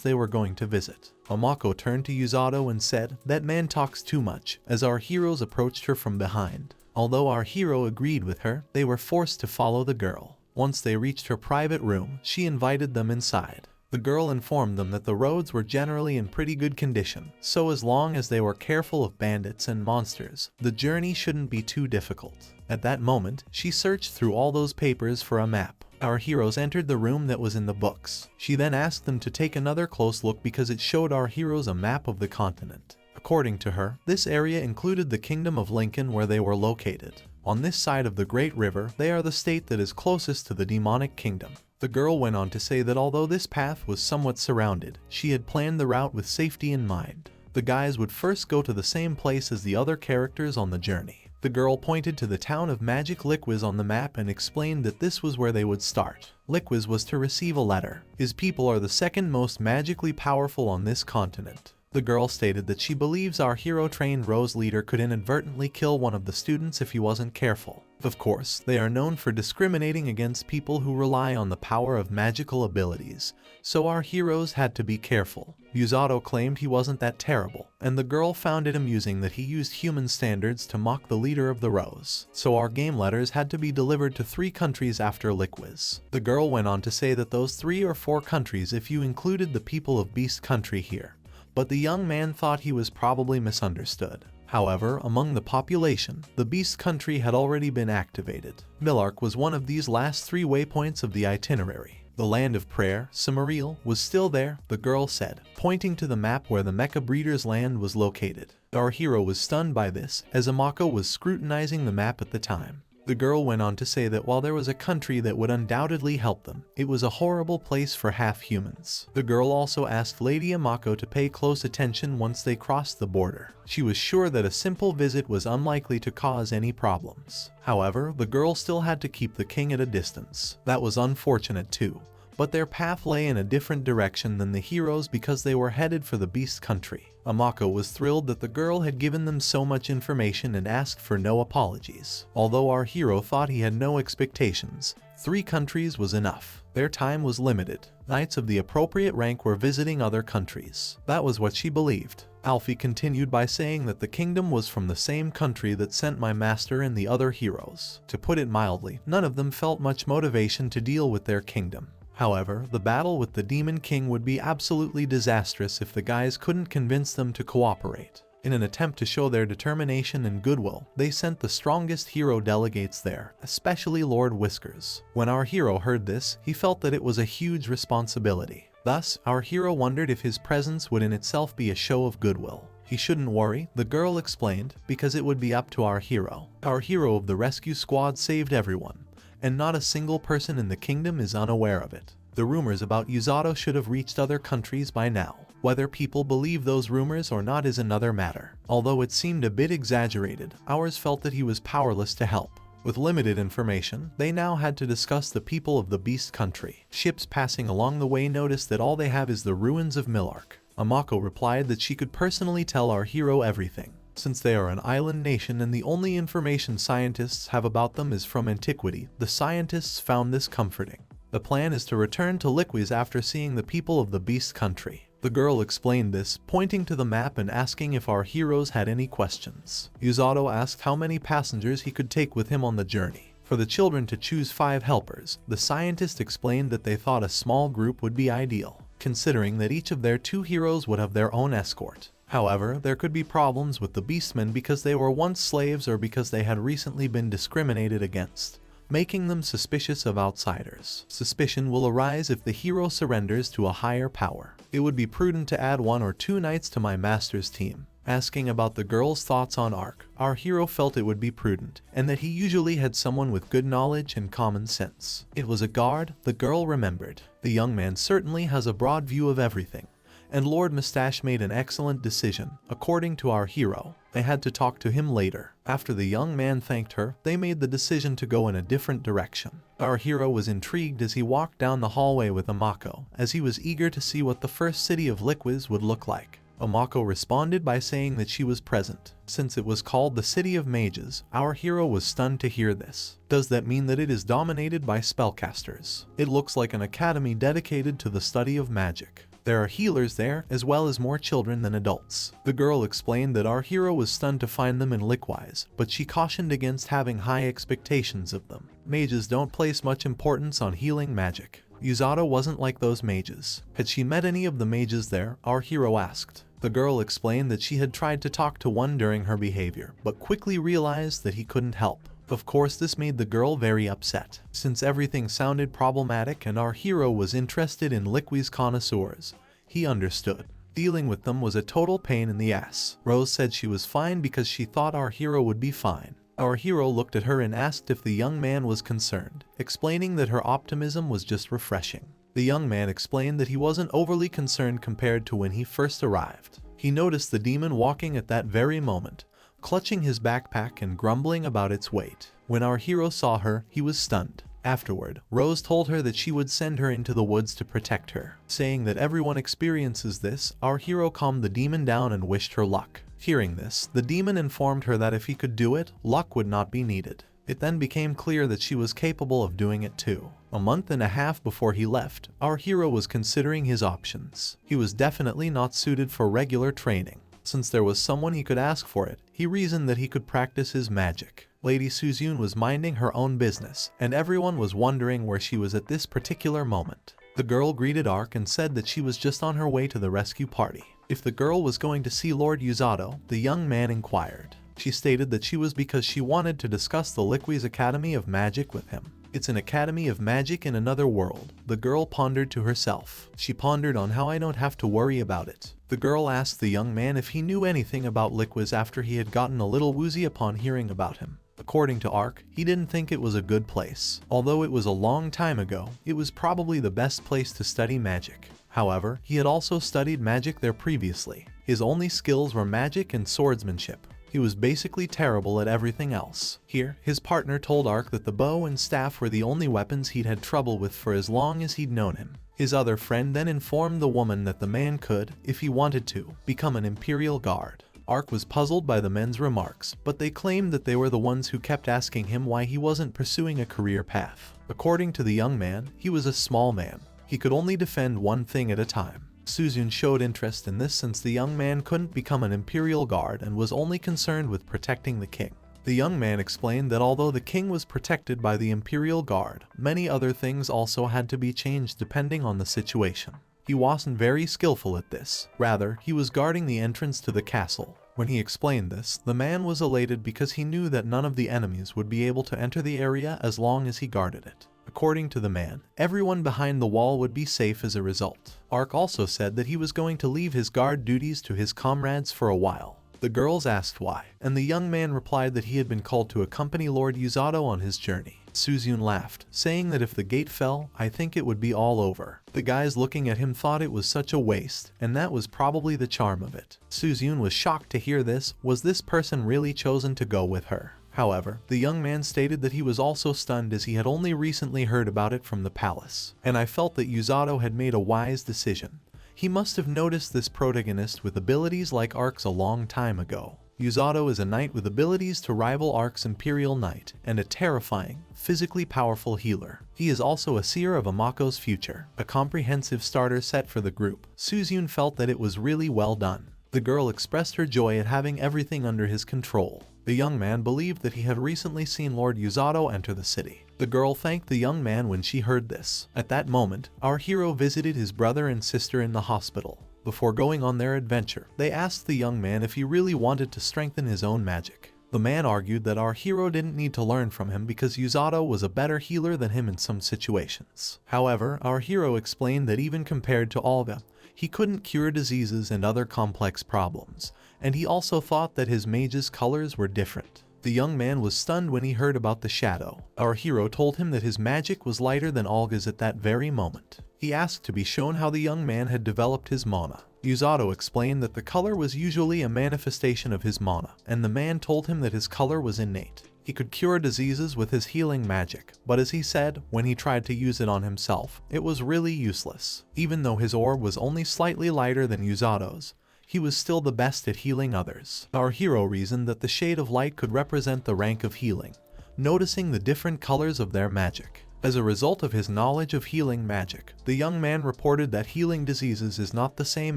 they were going to visit. Amako turned to Yato and said, "That man talks too much," as our heroes approached her from behind. Although our hero agreed with her, they were forced to follow the girl. Once they reached her private room, she invited them inside. The girl informed them that the roads were generally in pretty good condition, so as long as they were careful of bandits and monsters, the journey shouldn't be too difficult. At that moment, she searched through all those papers for a map. Our heroes entered the room that was in the books. She then asked them to take another close look because it showed our heroes a map of the continent. According to her, this area included the kingdom of Lincoln where they were located. On this side of the Great River, they are the state that is closest to the demonic kingdom. The girl went on to say that although this path was somewhat surrounded, she had planned the route with safety in mind. The guys would first go to the same place as the other characters on the journey. The girl pointed to the town of Magic Liquis on the map and explained that this was where they would start. Liquis was to receive a letter. His people are the second most magically powerful on this continent. The girl stated that she believes our hero-trained Rose leader could inadvertently kill one of the students if he wasn't careful. Of course, they are known for discriminating against people who rely on the power of magical abilities, so our heroes had to be careful. Yato claimed he wasn't that terrible, and the girl found it amusing that he used human standards to mock the leader of the Rose. So our game letters had to be delivered to 3 countries after Liquis. The girl went on to say that those 3 or 4 countries if you included the people of Beast Country here. But the young man thought he was probably misunderstood. However, among the population, the Beast Country had already been activated. Millark was one of these last 3 waypoints of the itinerary. The land of prayer, Sumeriel, was still there, the girl said, pointing to the map where the Mecha Breeder's land was located. Our hero was stunned by this, as Amako was scrutinizing the map at the time. The girl went on to say that while there was a country that would undoubtedly help them, it was a horrible place for half-humans. The girl also asked Lady Amako to pay close attention once they crossed the border. She was sure that a simple visit was unlikely to cause any problems. However, the girl still had to keep the king at a distance. That was unfortunate too. But their path lay in a different direction than the heroes because they were headed for the Beast Country. Amako was thrilled that the girl had given them so much information and asked for no apologies. Although our hero thought he had no expectations, 3 countries was enough. Their time was limited. Knights of the appropriate rank were visiting other countries. That was what she believed. Alfie continued by saying that the kingdom was from the same country that sent my master and the other heroes. To put it mildly, none of them felt much motivation to deal with their kingdom. However, the battle with the Demon King would be absolutely disastrous if the guys couldn't convince them to cooperate. In an attempt to show their determination and goodwill, they sent the strongest hero delegates there, especially Lord Whiskers. When our hero heard this, he felt that it was a huge responsibility. Thus, our hero wondered if his presence would in itself be a show of goodwill. He shouldn't worry, the girl explained, because it would be up to our hero. Our hero of the rescue squad saved everyone, and not a single person in the kingdom is unaware of it. The rumors about Yato should have reached other countries by now. Whether people believe those rumors or not is another matter. Although it seemed a bit exaggerated, ours felt that he was powerless to help. With limited information, they now had to discuss the people of the Beast Country. Ships passing along the way noticed that all they have is the ruins of Millark. Amako replied that she could personally tell our hero everything. Since they are an island nation and the only information scientists have about them is from antiquity, the scientists found this comforting. The plan is to return to Liquis after seeing the people of the Beast Country. The girl explained this, pointing to the map and asking if our heroes had any questions. Yato asked how many passengers he could take with him on the journey. For the children to choose 5 helpers, the scientist explained that they thought a small group would be ideal, considering that each of their 2 heroes would have their own escort. However, there could be problems with the beastmen because they were once slaves or because they had recently been discriminated against, making them suspicious of outsiders. Suspicion will arise if the hero surrenders to a higher power. It would be prudent to add 1 or 2 knights to my master's team. Asking about the girl's thoughts on Ark, our hero felt it would be prudent, and that he usually had someone with good knowledge and common sense. It was a guard, the girl remembered. The young man certainly has a broad view of everything, and Lord Mustache made an excellent decision. According to our hero, they had to talk to him later. After the young man thanked her, they made the decision to go in a different direction. Our hero was intrigued as he walked down the hallway with Amako, as he was eager to see what the first city of Liquis would look like. Amako responded by saying that she was present. Since it was called the City of Mages, our hero was stunned to hear this. Does that mean that it is dominated by spellcasters? It looks like an academy dedicated to the study of magic. There are healers there, as well as more children than adults. The girl explained that our hero was stunned to find them in Liquis, but she cautioned against having high expectations of them. Mages don't place much importance on healing magic. Yuzato wasn't like those mages. Had she met any of the mages there? Our hero asked. The girl explained that she had tried to talk to one during her behavior, but quickly realized that he couldn't help. Of course, this made the girl very upset, since everything sounded problematic and our hero was interested in Liquis connoisseurs. He understood. Dealing with them was a total pain in the ass. Rose said she was fine because she thought our hero would be fine. Our hero looked at her and asked if the young man was concerned, explaining that her optimism was just refreshing. The young man explained that he wasn't overly concerned compared to when he first arrived. He noticed the demon walking at that very moment, clutching his backpack and grumbling about its weight. When our hero saw her, he was stunned. Afterward, Rose told her that she would send her into the woods to protect her. Saying that everyone experiences this, our hero calmed the demon down and wished her luck. Hearing this, the demon informed her that if he could do it, luck would not be needed. It then became clear that she was capable of doing it too. A month and a half before he left, our hero was considering his options. He was definitely not suited for regular training. Since there was someone he could ask for it, he reasoned that he could practice his magic. Lady Suzune was minding her own business, and everyone was wondering where she was at this particular moment. The girl greeted Ark and said that she was just on her way to the rescue party. If the girl was going to see Lord Yuzato, the young man inquired. She stated that she was because she wanted to discuss the Liquis Academy of Magic with him. It's an academy of magic in another world, the girl pondered to herself. She pondered on how I don't have to worry about it. The girl asked the young man if he knew anything about Liquis after he had gotten a little woozy upon hearing about him. According to Ark, he didn't think it was a good place. Although it was a long time ago, it was probably the best place to study magic. However, he had also studied magic there previously. His only skills were magic and swordsmanship. He was basically terrible at everything else. Here, his partner told Ark that the bow and staff were the only weapons he'd had trouble with for as long as he'd known him. His other friend then informed the woman that the man could, if he wanted to, become an Imperial Guard. Ark was puzzled by the men's remarks, but they claimed that they were the ones who kept asking him why he wasn't pursuing a career path. According to the young man, he was a small man. He could only defend one thing at a time. Suzune showed interest in this since the young man couldn't become an Imperial Guard and was only concerned with protecting the king. The young man explained that although the king was protected by the Imperial Guard, many other things also had to be changed depending on the situation. He wasn't very skillful at this. Rather, he was guarding the entrance to the castle. When he explained this, the man was elated because he knew that none of the enemies would be able to enter the area as long as he guarded it. According to the man, everyone behind the wall would be safe as a result. Ark also said that he was going to leave his guard duties to his comrades for a while. The girls asked why, and the young man replied that he had been called to accompany Lord Yuzato on his journey. Suzune laughed, saying that if the gate fell, I think it would be all over. The guys looking at him thought it was such a waste, and that was probably the charm of it. Suzune was shocked to hear this. Was this person really chosen to go with her? However, the young man stated that he was also stunned as he had only recently heard about it from the palace, and I felt that Yuzato had made a wise decision. He must have noticed this protagonist with abilities like Ark's a long time ago. Yuzato is a knight with abilities to rival Ark's Imperial Knight, and a terrifying, physically powerful healer. He is also a seer of Amako's future, a comprehensive starter set for the group. Suzune felt that it was really well done. The girl expressed her joy at having everything under his control. The young man believed that he had recently seen Lord Yuzato enter the city. The girl thanked the young man when she heard this. At that moment, our hero visited his brother and sister in the hospital. Before going on their adventure, they asked the young man if he really wanted to strengthen his own magic. The man argued that our hero didn't need to learn from him because Yuzato was a better healer than him in some situations. However, our hero explained that even compared to Olga, he couldn't cure diseases and other complex problems, and he also thought that his mage's colors were different. The young man was stunned when he heard about the shadow. Our hero told him that his magic was lighter than Olga's at that very moment. He asked to be shown how the young man had developed his mana. Yuzato explained that the color was usually a manifestation of his mana, and the man told him that his color was innate. He could cure diseases with his healing magic, but as he said, when he tried to use it on himself, it was really useless. Even though his orb was only slightly lighter than Yuzato's, he was still the best at healing others. Our hero reasoned that the shade of light could represent the rank of healing, noticing the different colors of their magic. As a result of his knowledge of healing magic, the young man reported that healing diseases is not the same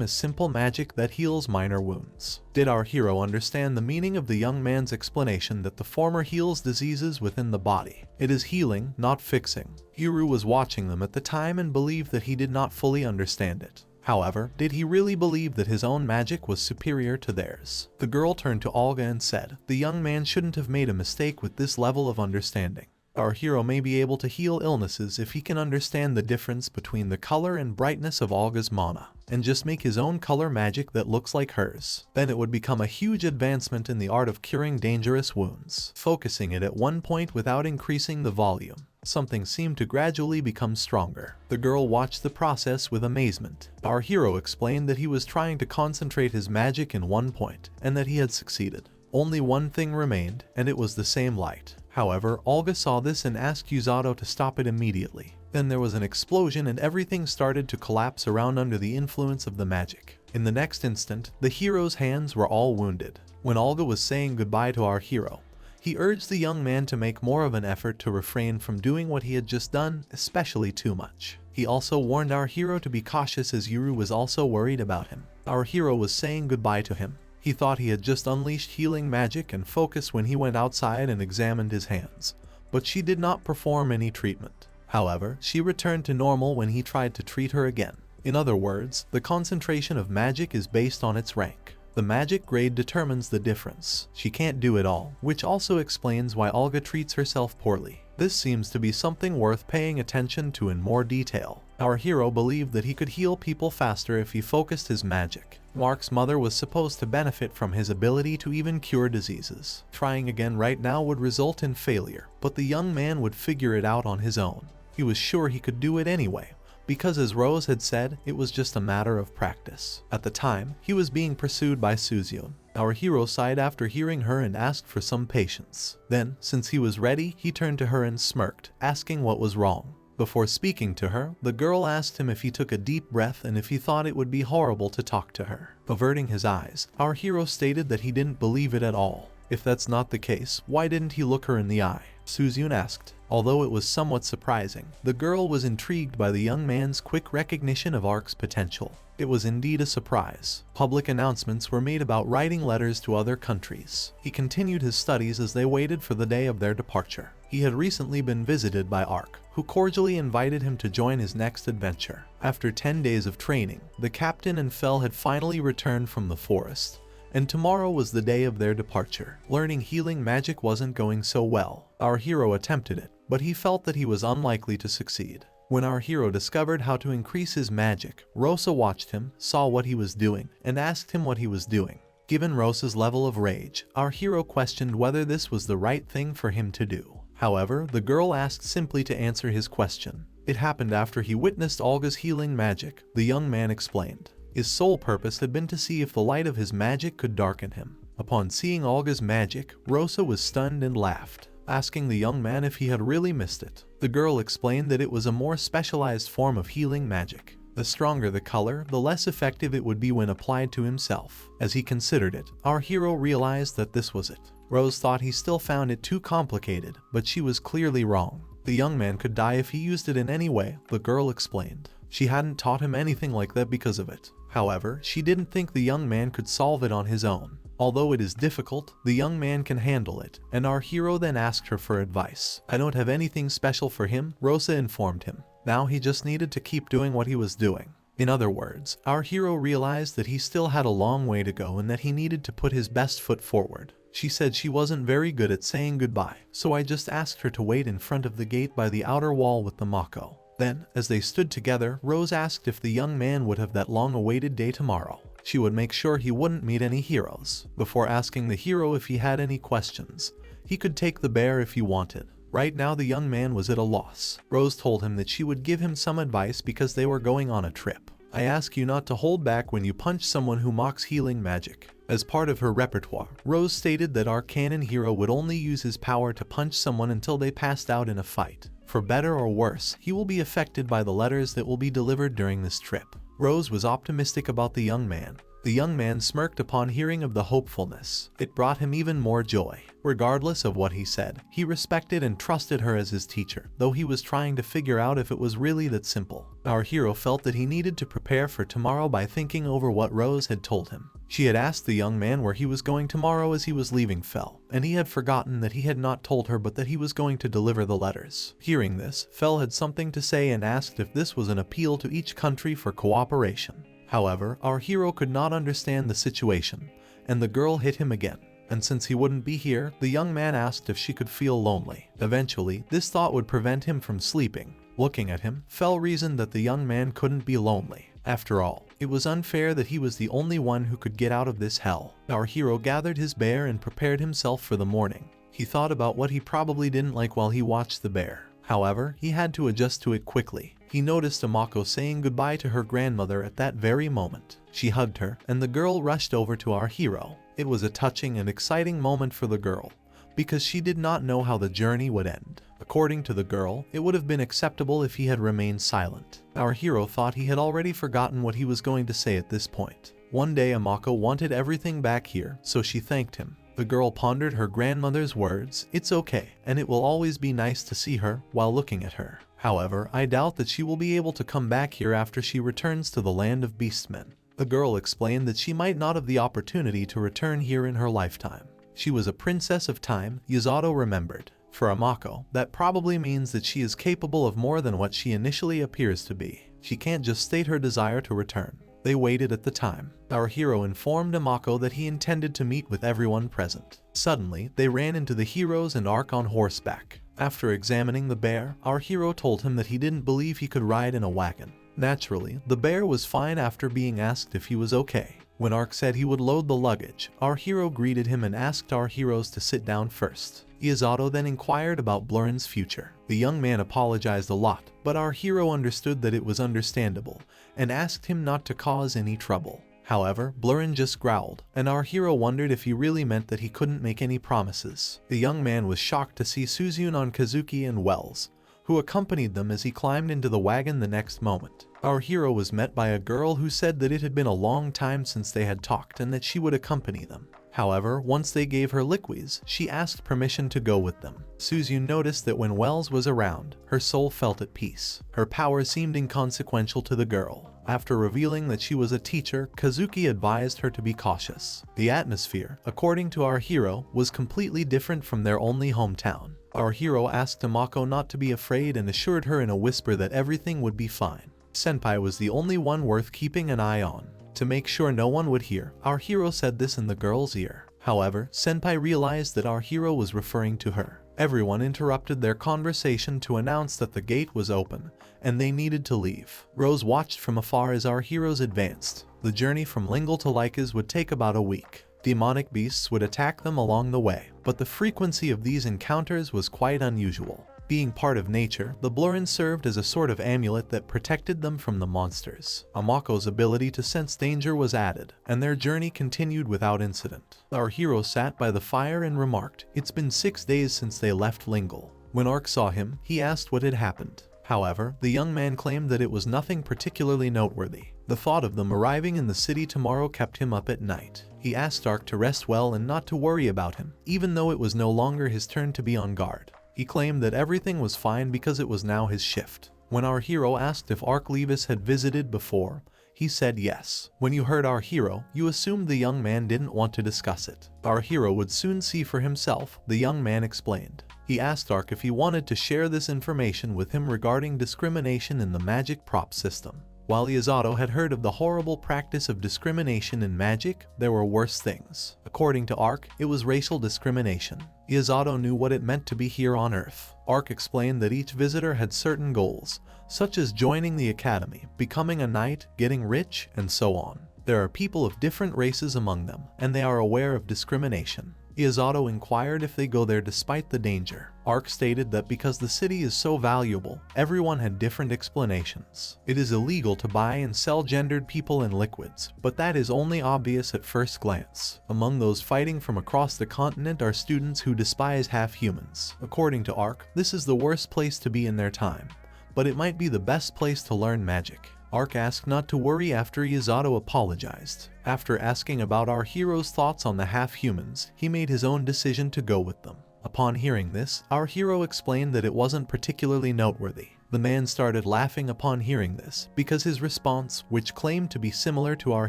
as simple magic that heals minor wounds. Did our hero understand the meaning of the young man's explanation that the former heals diseases within the body? It is healing, not fixing. Yuru was watching them at the time and believed that he did not fully understand it. However, did he really believe that his own magic was superior to theirs? The girl turned to Olga and said, "The young man shouldn't have made a mistake with this level of understanding. Our hero may be able to heal illnesses if he can understand the difference between the color and brightness of Olga's mana, and just make his own color magic that looks like hers. Then it would become a huge advancement in the art of curing dangerous wounds. Focusing it at one point without increasing the volume, something seemed to gradually become stronger." The girl watched the process with amazement. Our hero explained that he was trying to concentrate his magic in one point, and that he had succeeded. Only one thing remained, and it was the same light. However, Olga saw this and asked Yato to stop it immediately. Then there was an explosion and everything started to collapse around under the influence of the magic. In the next instant, the hero's hands were all wounded. When Olga was saying goodbye to our hero, he urged the young man to make more of an effort to refrain from doing what he had just done, especially too much. He also warned our hero to be cautious as Yuru was also worried about him. Our hero was saying goodbye to him. He thought he had just unleashed healing magic and focus when he went outside and examined his hands, but she did not perform any treatment. However, she returned to normal when he tried to treat her again. In other words, the concentration of magic is based on its rank. The magic grade determines the difference. She can't do it all, which also explains why Olga treats herself poorly. This seems to be something worth paying attention to in more detail. Our hero believed that he could heal people faster if he focused his magic. Mark's mother was supposed to benefit from his ability to even cure diseases. Trying again right now would result in failure, but the young man would figure it out on his own. He was sure he could do it anyway, because as Rose had said, it was just a matter of practice. At the time, he was being pursued by Suzyun. Our hero sighed after hearing her and asked for some patience. Then, since he was ready, he turned to her and smirked, asking what was wrong. Before speaking to her, the girl asked him if he took a deep breath and if he thought it would be horrible to talk to her. Averting his eyes, our hero stated that he didn't believe it at all. If that's not the case, why didn't he look her in the eye? Suzyun asked. Although it was somewhat surprising, the girl was intrigued by the young man's quick recognition of Ark's potential. It was indeed a surprise. Public announcements were made about writing letters to other countries. He continued his studies as they waited for the day of their departure. He had recently been visited by Ark, who cordially invited him to join his next adventure. After 10 days of training, the captain and Fel had finally returned from the forest, and tomorrow was the day of their departure. Learning healing magic wasn't going so well. Our hero attempted it, but he felt that he was unlikely to succeed. When our hero discovered how to increase his magic, Rosa watched him, saw what he was doing, and asked him what he was doing. Given Rosa's level of rage, our hero questioned whether this was the right thing for him to do. However, the girl asked simply to answer his question. It happened after he witnessed Olga's healing magic, the young man explained. His sole purpose had been to see if the light of his magic could darken him. Upon seeing Olga's magic, Rosa was stunned and laughed, asking the young man if he had really missed it. The girl explained that it was a more specialized form of healing magic. The stronger the color, the less effective it would be when applied to himself. As he considered it, our hero realized that this was it. Rose thought he still found it too complicated, but she was clearly wrong. The young man could die if he used it in any way, the girl explained. She hadn't taught him anything like that because of it. However, she didn't think the young man could solve it on his own. Although it is difficult, the young man can handle it, and our hero then asked her for advice. I don't have anything special for him, Rosa informed him. Now he just needed to keep doing what he was doing. In other words, our hero realized that he still had a long way to go and that he needed to put his best foot forward. She said she wasn't very good at saying goodbye, so I just asked her to wait in front of the gate by the outer wall with the Mako. Then, as they stood together, Rose asked if the young man would have that long-awaited day tomorrow. She would make sure he wouldn't meet any heroes. Before asking the hero if he had any questions, he could take the bear if he wanted. Right now the young man was at a loss. Rose told him that she would give him some advice because they were going on a trip. I ask you not to hold back when you punch someone who mocks healing magic. As part of her repertoire, Rose stated that our canon hero would only use his power to punch someone until they passed out in a fight. For better or worse, he will be affected by the letters that will be delivered during this trip. Rose was optimistic about the young man, The young man smirked upon hearing of the hopefulness. It brought him even more joy. Regardless of what he said, he respected and trusted her as his teacher, though he was trying to figure out if it was really that simple. Our hero felt that he needed to prepare for tomorrow by thinking over what Rose had told him. She had asked the young man where he was going tomorrow as he was leaving Fel, and he had forgotten that he had not told her but that he was going to deliver the letters. Hearing this, Fel had something to say and asked if this was an appeal to each country for cooperation. However, our hero could not understand the situation, and the girl hit him again. And since he wouldn't be here, the young man asked if she could feel lonely. Eventually, this thought would prevent him from sleeping. Looking at him, Fel reasoned that the young man couldn't be lonely. After all, it was unfair that he was the only one who could get out of this hell. Our hero gathered his bear and prepared himself for the morning. He thought about what he probably didn't like while he watched the bear. However, he had to adjust to it quickly. He noticed Amako saying goodbye to her grandmother at that very moment. She hugged her, and the girl rushed over to our hero. It was a touching and exciting moment for the girl, because she did not know how the journey would end. According to the girl, it would have been acceptable if he had remained silent. Our hero thought he had already forgotten what he was going to say at this point. One day Amako wanted everything back here, so she thanked him. The girl pondered her grandmother's words, "It's okay, and it will always be nice to see her," while looking at her. However, I doubt that she will be able to come back here after she returns to the land of beastmen. The girl explained that she might not have the opportunity to return here in her lifetime. She was a princess of time, Yato remembered. For Amako, that probably means that she is capable of more than what she initially appears to be. She can't just state her desire to return. They waited at the time. Our hero informed Amako that he intended to meet with everyone present. Suddenly, they ran into the heroes and Ark on horseback. After examining the bear, our hero told him that he didn't believe he could ride in a wagon. Naturally, the bear was fine after being asked if he was okay. When Ark said he would load the luggage, our hero greeted him and asked our heroes to sit down first. Yato then inquired about Blurren's future. The young man apologized a lot, but our hero understood that it was understandable, and asked him not to cause any trouble. However, Blurren just growled, and our hero wondered if he really meant that he couldn't make any promises. The young man was shocked to see Suzune on Kazuki and Wells, who accompanied them as he climbed into the wagon the next moment. Our hero was met by a girl who said that it had been a long time since they had talked and that she would accompany them. However, once they gave her Liquis, she asked permission to go with them. Suzune noticed that when Wells was around, her soul felt at peace. Her power seemed inconsequential to the girl. After revealing that she was a teacher, Kazuki advised her to be cautious. The atmosphere, according to our hero, was completely different from their only hometown. Our hero asked Amako not to be afraid and assured her in a whisper that everything would be fine. Senpai was the only one worth keeping an eye on. To make sure no one would hear, our hero said this in the girl's ear. However, Senpai realized that our hero was referring to her. Everyone interrupted their conversation to announce that the gate was open, and they needed to leave. Rose watched from afar as our heroes advanced. The journey from Lingle to Liquis would take about a week. Demonic beasts would attack them along the way, but the frequency of these encounters was quite unusual. Being part of nature, the Blurren served as a sort of amulet that protected them from the monsters. Amako's ability to sense danger was added, and their journey continued without incident. Our hero sat by the fire and remarked, "It's been 6 days since they left Lingle." When Ark saw him, he asked what had happened. However, the young man claimed that it was nothing particularly noteworthy. The thought of them arriving in the city tomorrow kept him up at night. He asked Ark to rest well and not to worry about him, even though it was no longer his turn to be on guard. He claimed that everything was fine because it was now his shift. When our hero asked if Ark Levis had visited before, he said yes. When you heard our hero, you assumed the young man didn't want to discuss it. Our hero would soon see for himself, the young man explained. He asked Ark if he wanted to share this information with him regarding discrimination in the magic prop system. While Yato had heard of the horrible practice of discrimination in magic, there were worse things. According to Ark, it was racial discrimination. Yato knew what it meant to be here on Earth. Ark explained that each visitor had certain goals, such as joining the academy, becoming a knight, getting rich, and so on. There are people of different races among them, and they are aware of discrimination. Yato inquired if they go there despite the danger. Ark stated that because the city is so valuable, everyone had different explanations. It is illegal to buy and sell gendered people and liquids, but that is only obvious at first glance. Among those fighting from across the continent are students who despise half-humans. According to Ark, this is the worst place to be in their time, but it might be the best place to learn magic. Arc asked not to worry after Yato apologized. After asking about our hero's thoughts on the half-humans, he made his own decision to go with them. Upon hearing this, our hero explained that it wasn't particularly noteworthy. The man started laughing upon hearing this, because his response, which claimed to be similar to our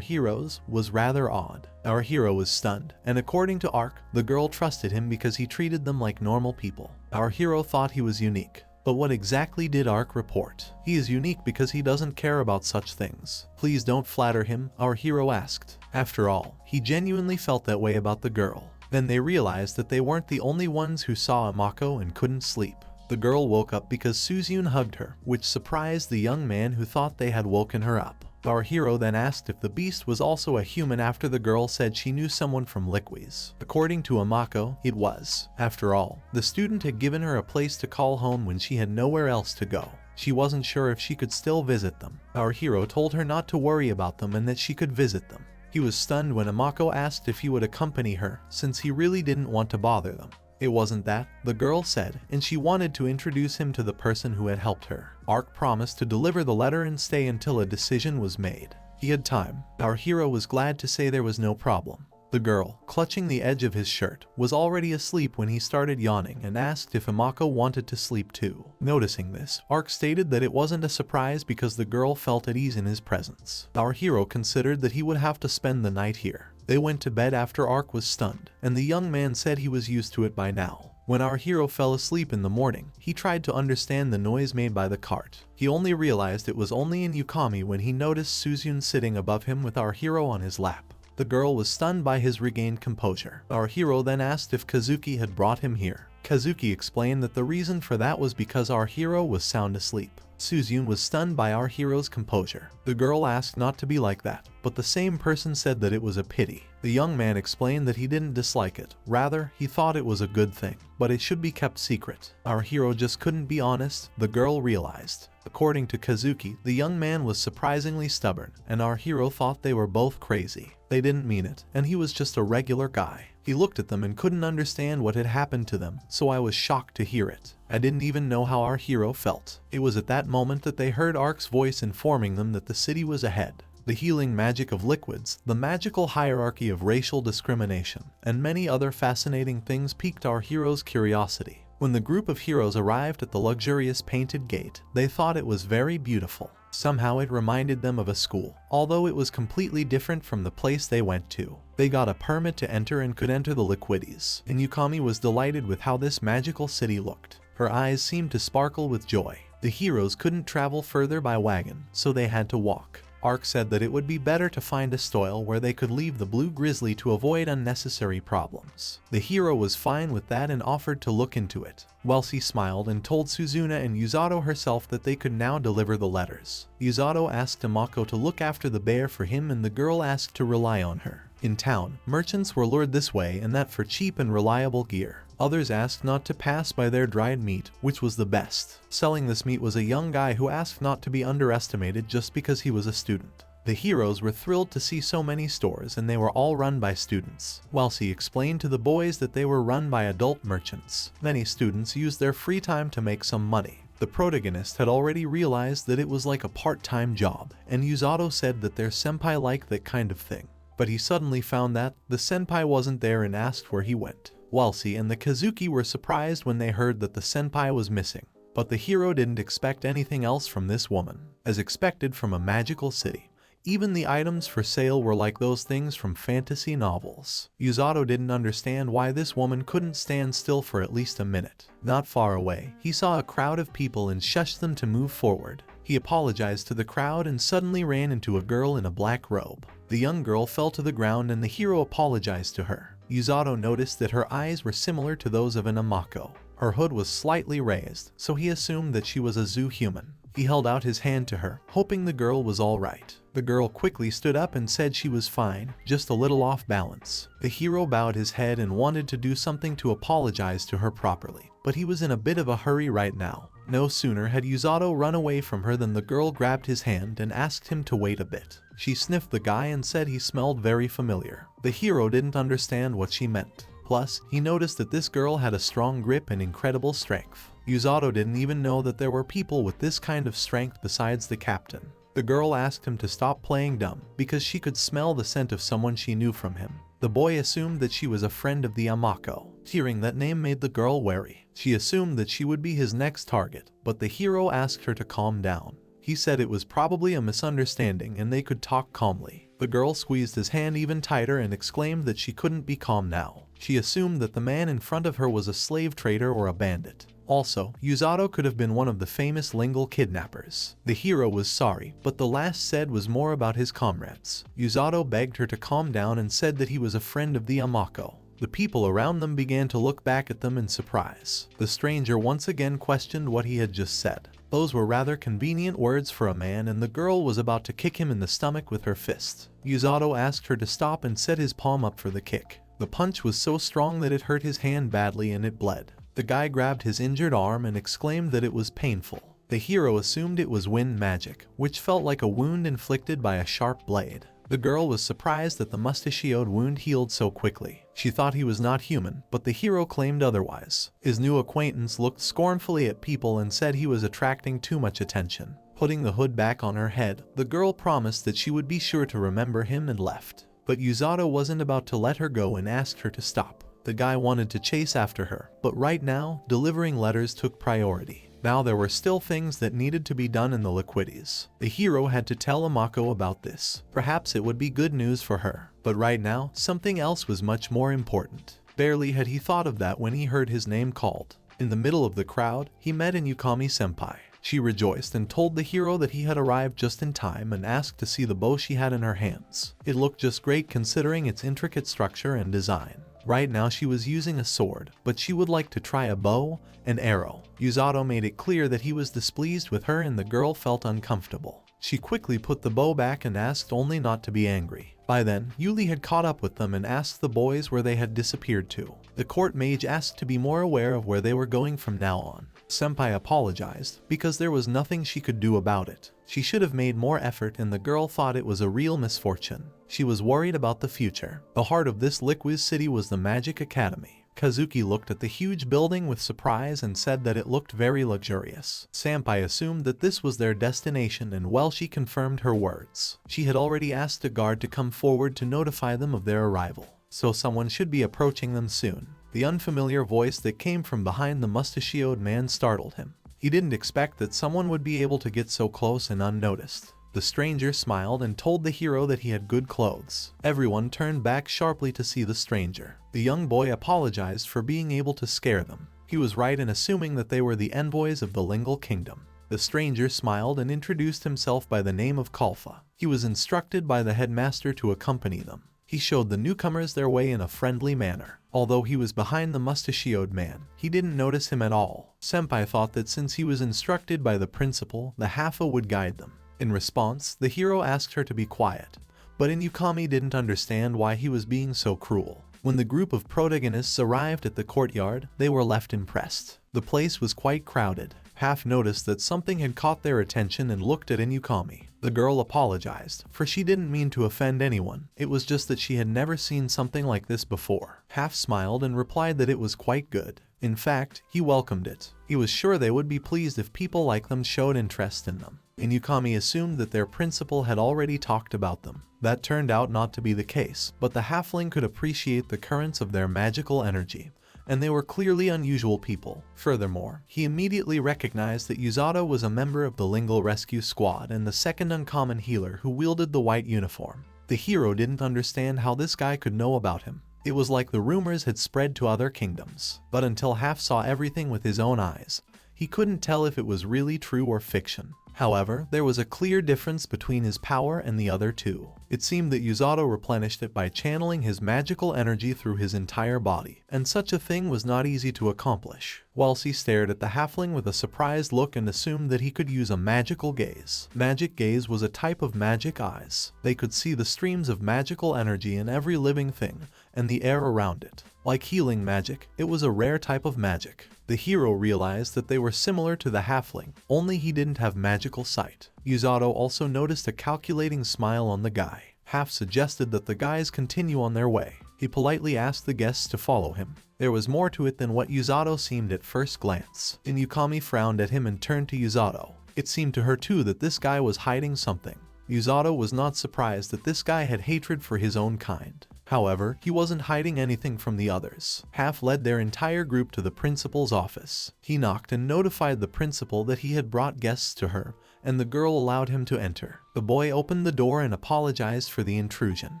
hero's, was rather odd. Our hero was stunned, and according to Arc, the girl trusted him because he treated them like normal people. Our hero thought he was unique. But what exactly did Arc report? He is unique because he doesn't care about such things. Please don't flatter him, our hero asked. After all, he genuinely felt that way about the girl. Then they realized that they weren't the only ones who saw Amako and couldn't sleep. The girl woke up because Suzyun hugged her, which surprised the young man who thought they had woken her up. Our hero then asked if the beast was also a human after the girl said she knew someone from Liquis. According to Amako, it was. After all, the student had given her a place to call home when she had nowhere else to go. She wasn't sure if she could still visit them. Our hero told her not to worry about them and that she could visit them. He was stunned when Amako asked if he would accompany her, since he really didn't want to bother them. It wasn't that, the girl said, and she wanted to introduce him to the person who had helped her. Arc promised to deliver the letter and stay until a decision was made. He had time. Our hero was glad to say there was no problem. The girl, clutching the edge of his shirt, was already asleep when he started yawning and asked if Amako wanted to sleep too. Noticing this, Arc stated that it wasn't a surprise because the girl felt at ease in his presence. Our hero considered that he would have to spend the night here. They went to bed after Arc was stunned, and the young man said he was used to it by now. When our hero fell asleep in the morning, he tried to understand the noise made by the cart. He only realized it was only in Yukami when he noticed Suzyun sitting above him with our hero on his lap. The girl was stunned by his regained composure. Our hero then asked if Kazuki had brought him here. Kazuki explained that the reason for that was because our hero was sound asleep. Suzyun was stunned by our hero's composure. The girl asked not to be like that, but the same person said that it was a pity. The young man explained that he didn't dislike it, rather, he thought it was a good thing, but it should be kept secret. Our hero just couldn't be honest, the girl realized. According to Kazuki, the young man was surprisingly stubborn, and our hero thought they were both crazy. They didn't mean it, and he was just a regular guy. He looked at them and couldn't understand what had happened to them, so I was shocked to hear it. I didn't even know how our hero felt. It was at that moment that they heard Arc's voice informing them that the city was ahead. The healing magic of liquids, the magical hierarchy of racial discrimination, and many other fascinating things piqued our hero's curiosity. When the group of heroes arrived at the luxurious painted gate, they thought it was very beautiful. Somehow it reminded them of a school, although it was completely different from the place they went to. They got a permit to enter and could enter the Liquidis, and Yukami was delighted with how this magical city looked. Her eyes seemed to sparkle with joy. The heroes couldn't travel further by wagon, so they had to walk. Arc said that it would be better to find a stole where they could leave the blue grizzly to avoid unnecessary problems. The hero was fine with that and offered to look into it. Welsi smiled and told Suzuna and Yato herself that they could now deliver the letters. Yato asked Amako to look after the bear for him and the girl asked to rely on her. In town, merchants were lured this way and that for cheap and reliable gear. Others asked not to pass by their dried meat, which was the best. Selling this meat was a young guy who asked not to be underestimated just because he was a student. The heroes were thrilled to see so many stores and they were all run by students. Welsi explained to the boys that they were run by adult merchants. Many students used their free time to make some money. The protagonist had already realized that it was like a part-time job, and Yato said that their senpai liked that kind of thing. But he suddenly found that the senpai wasn't there and asked where he went. Welsi and the Kazuki were surprised when they heard that the senpai was missing. But the hero didn't expect anything else from this woman. As expected from a magical city, even the items for sale were like those things from fantasy novels. Yato didn't understand why this woman couldn't stand still for at least a minute. Not far away, he saw a crowd of people and shushed them to move forward. He apologized to the crowd and suddenly ran into a girl in a black robe. The young girl fell to the ground and the hero apologized to her. Yato noticed that her eyes were similar to those of an Amako. Her hood was slightly raised, so he assumed that she was a zoo human. He held out his hand to her, hoping the girl was all right. The girl quickly stood up and said she was fine, just a little off balance. The hero bowed his head and wanted to do something to apologize to her properly, but he was in a bit of a hurry right now. No sooner had Yato run away from her than the girl grabbed his hand and asked him to wait a bit. She sniffed the guy and said he smelled very familiar. The hero didn't understand what she meant. Plus, he noticed that this girl had a strong grip and incredible strength. Yato didn't even know that there were people with this kind of strength besides the captain. The girl asked him to stop playing dumb because she could smell the scent of someone she knew from him. The boy assumed that she was a friend of the Amako. Hearing that name made the girl wary. She assumed that she would be his next target, but the hero asked her to calm down. He said it was probably a misunderstanding and they could talk calmly. The girl squeezed his hand even tighter and exclaimed that she couldn't be calm now. She assumed that the man in front of her was a slave trader or a bandit. Also, Yato could have been one of the famous lingual kidnappers. The hero was sorry, but the last said was more about his comrades. Yato begged her to calm down and said that he was a friend of the Amako. The people around them began to look back at them in surprise. The stranger once again questioned what he had just said. Those were rather convenient words for a man, and the girl was about to kick him in the stomach with her fist. Yato asked her to stop and set his palm up for the kick. The punch was so strong that it hurt his hand badly and it bled. The guy grabbed his injured arm and exclaimed that it was painful. The hero assumed it was wind magic, which felt like a wound inflicted by a sharp blade. The girl was surprised that the mustachioed wound healed so quickly. She thought he was not human, but the hero claimed otherwise. His new acquaintance looked scornfully at people and said he was attracting too much attention. Putting the hood back on her head, the girl promised that she would be sure to remember him and left. But Yato wasn't about to let her go and asked her to stop. The guy wanted to chase after her, but right now, delivering letters took priority. Now there were still things that needed to be done in the Liquis. The hero had to tell Amako about this. Perhaps it would be good news for her. But right now, something else was much more important. Barely had he thought of that when he heard his name called. In the middle of the crowd, he met Inukami-senpai. She rejoiced and told the hero that he had arrived just in time and asked to see the bow she had in her hands. It looked just great considering its intricate structure and design. Right now she was using a sword, but she would like to try a bow and arrow. Yato made it clear that he was displeased with her and the girl felt uncomfortable. She quickly put the bow back and asked only not to be angry. By then, Yuli had caught up with them and asked the boys where they had disappeared to. The court mage asked to be more aware of where they were going from now on. Senpai apologized because there was nothing she could do about it. She should have made more effort and the girl thought it was a real misfortune. She was worried about the future. The heart of this Liquis city was the Magic Academy. Kazuki looked at the huge building with surprise and said that it looked very luxurious. Senpai assumed that this was their destination and well, she confirmed her words. She had already asked a guard to come forward to notify them of their arrival, so someone should be approaching them soon. The unfamiliar voice that came from behind the mustachioed man startled him. He didn't expect that someone would be able to get so close and unnoticed. The stranger smiled and told the hero that he had good clothes. Everyone turned back sharply to see the stranger. The young boy apologized for being able to scare them. He was right in assuming that they were the envoys of the Lingual Kingdom. The stranger smiled and introduced himself by the name of Kalfa. He was instructed by the headmaster to accompany them. He showed the newcomers their way in a friendly manner. Although he was behind the mustachioed man, he didn't notice him at all. Senpai thought that since he was instructed by the principal, the Hafa would guide them. In response, the hero asked her to be quiet, but Inukami didn't understand why he was being so cruel. When the group of protagonists arrived at the courtyard, they were left impressed. The place was quite crowded. Half noticed that something had caught their attention and looked at Inukami. The girl apologized, for she didn't mean to offend anyone. It was just that she had never seen something like this before. Half smiled and replied that it was quite good. In fact, he welcomed it. He was sure they would be pleased if people like them showed interest in them. Inukami assumed that their principal had already talked about them. That turned out not to be the case, but the halfling could appreciate the currents of their magical energy, and they were clearly unusual people. Furthermore, he immediately recognized that Yato was a member of the Lingual Rescue Squad and the second uncommon healer who wielded the white uniform. The hero didn't understand how this guy could know about him. It was like the rumors had spread to other kingdoms, but until Half saw everything with his own eyes, he couldn't tell if it was really true or fiction. However, there was a clear difference between his power and the other two. It seemed that Yato replenished it by channeling his magical energy through his entire body, and such a thing was not easy to accomplish. Whilst he stared at the halfling with a surprised look and assumed that he could use a magical gaze. Magic gaze was a type of magic eyes. They could see the streams of magical energy in every living thing and the air around it. Like healing magic, it was a rare type of magic. The hero realized that they were similar to the halfling, only he didn't have magical sight. Yato also noticed a calculating smile on the guy. Half suggested that the guys continue on their way. He politely asked the guests to follow him. There was more to it than what Yato seemed at first glance. Inukami frowned at him and turned to Yato. It seemed to her too that this guy was hiding something. Yuzato was not surprised that this guy had hatred for his own kind. However, he wasn't hiding anything from the others. Half led their entire group to the principal's office. He knocked and notified the principal that he had brought guests to her, and the girl allowed him to enter. The boy opened the door and apologized for the intrusion.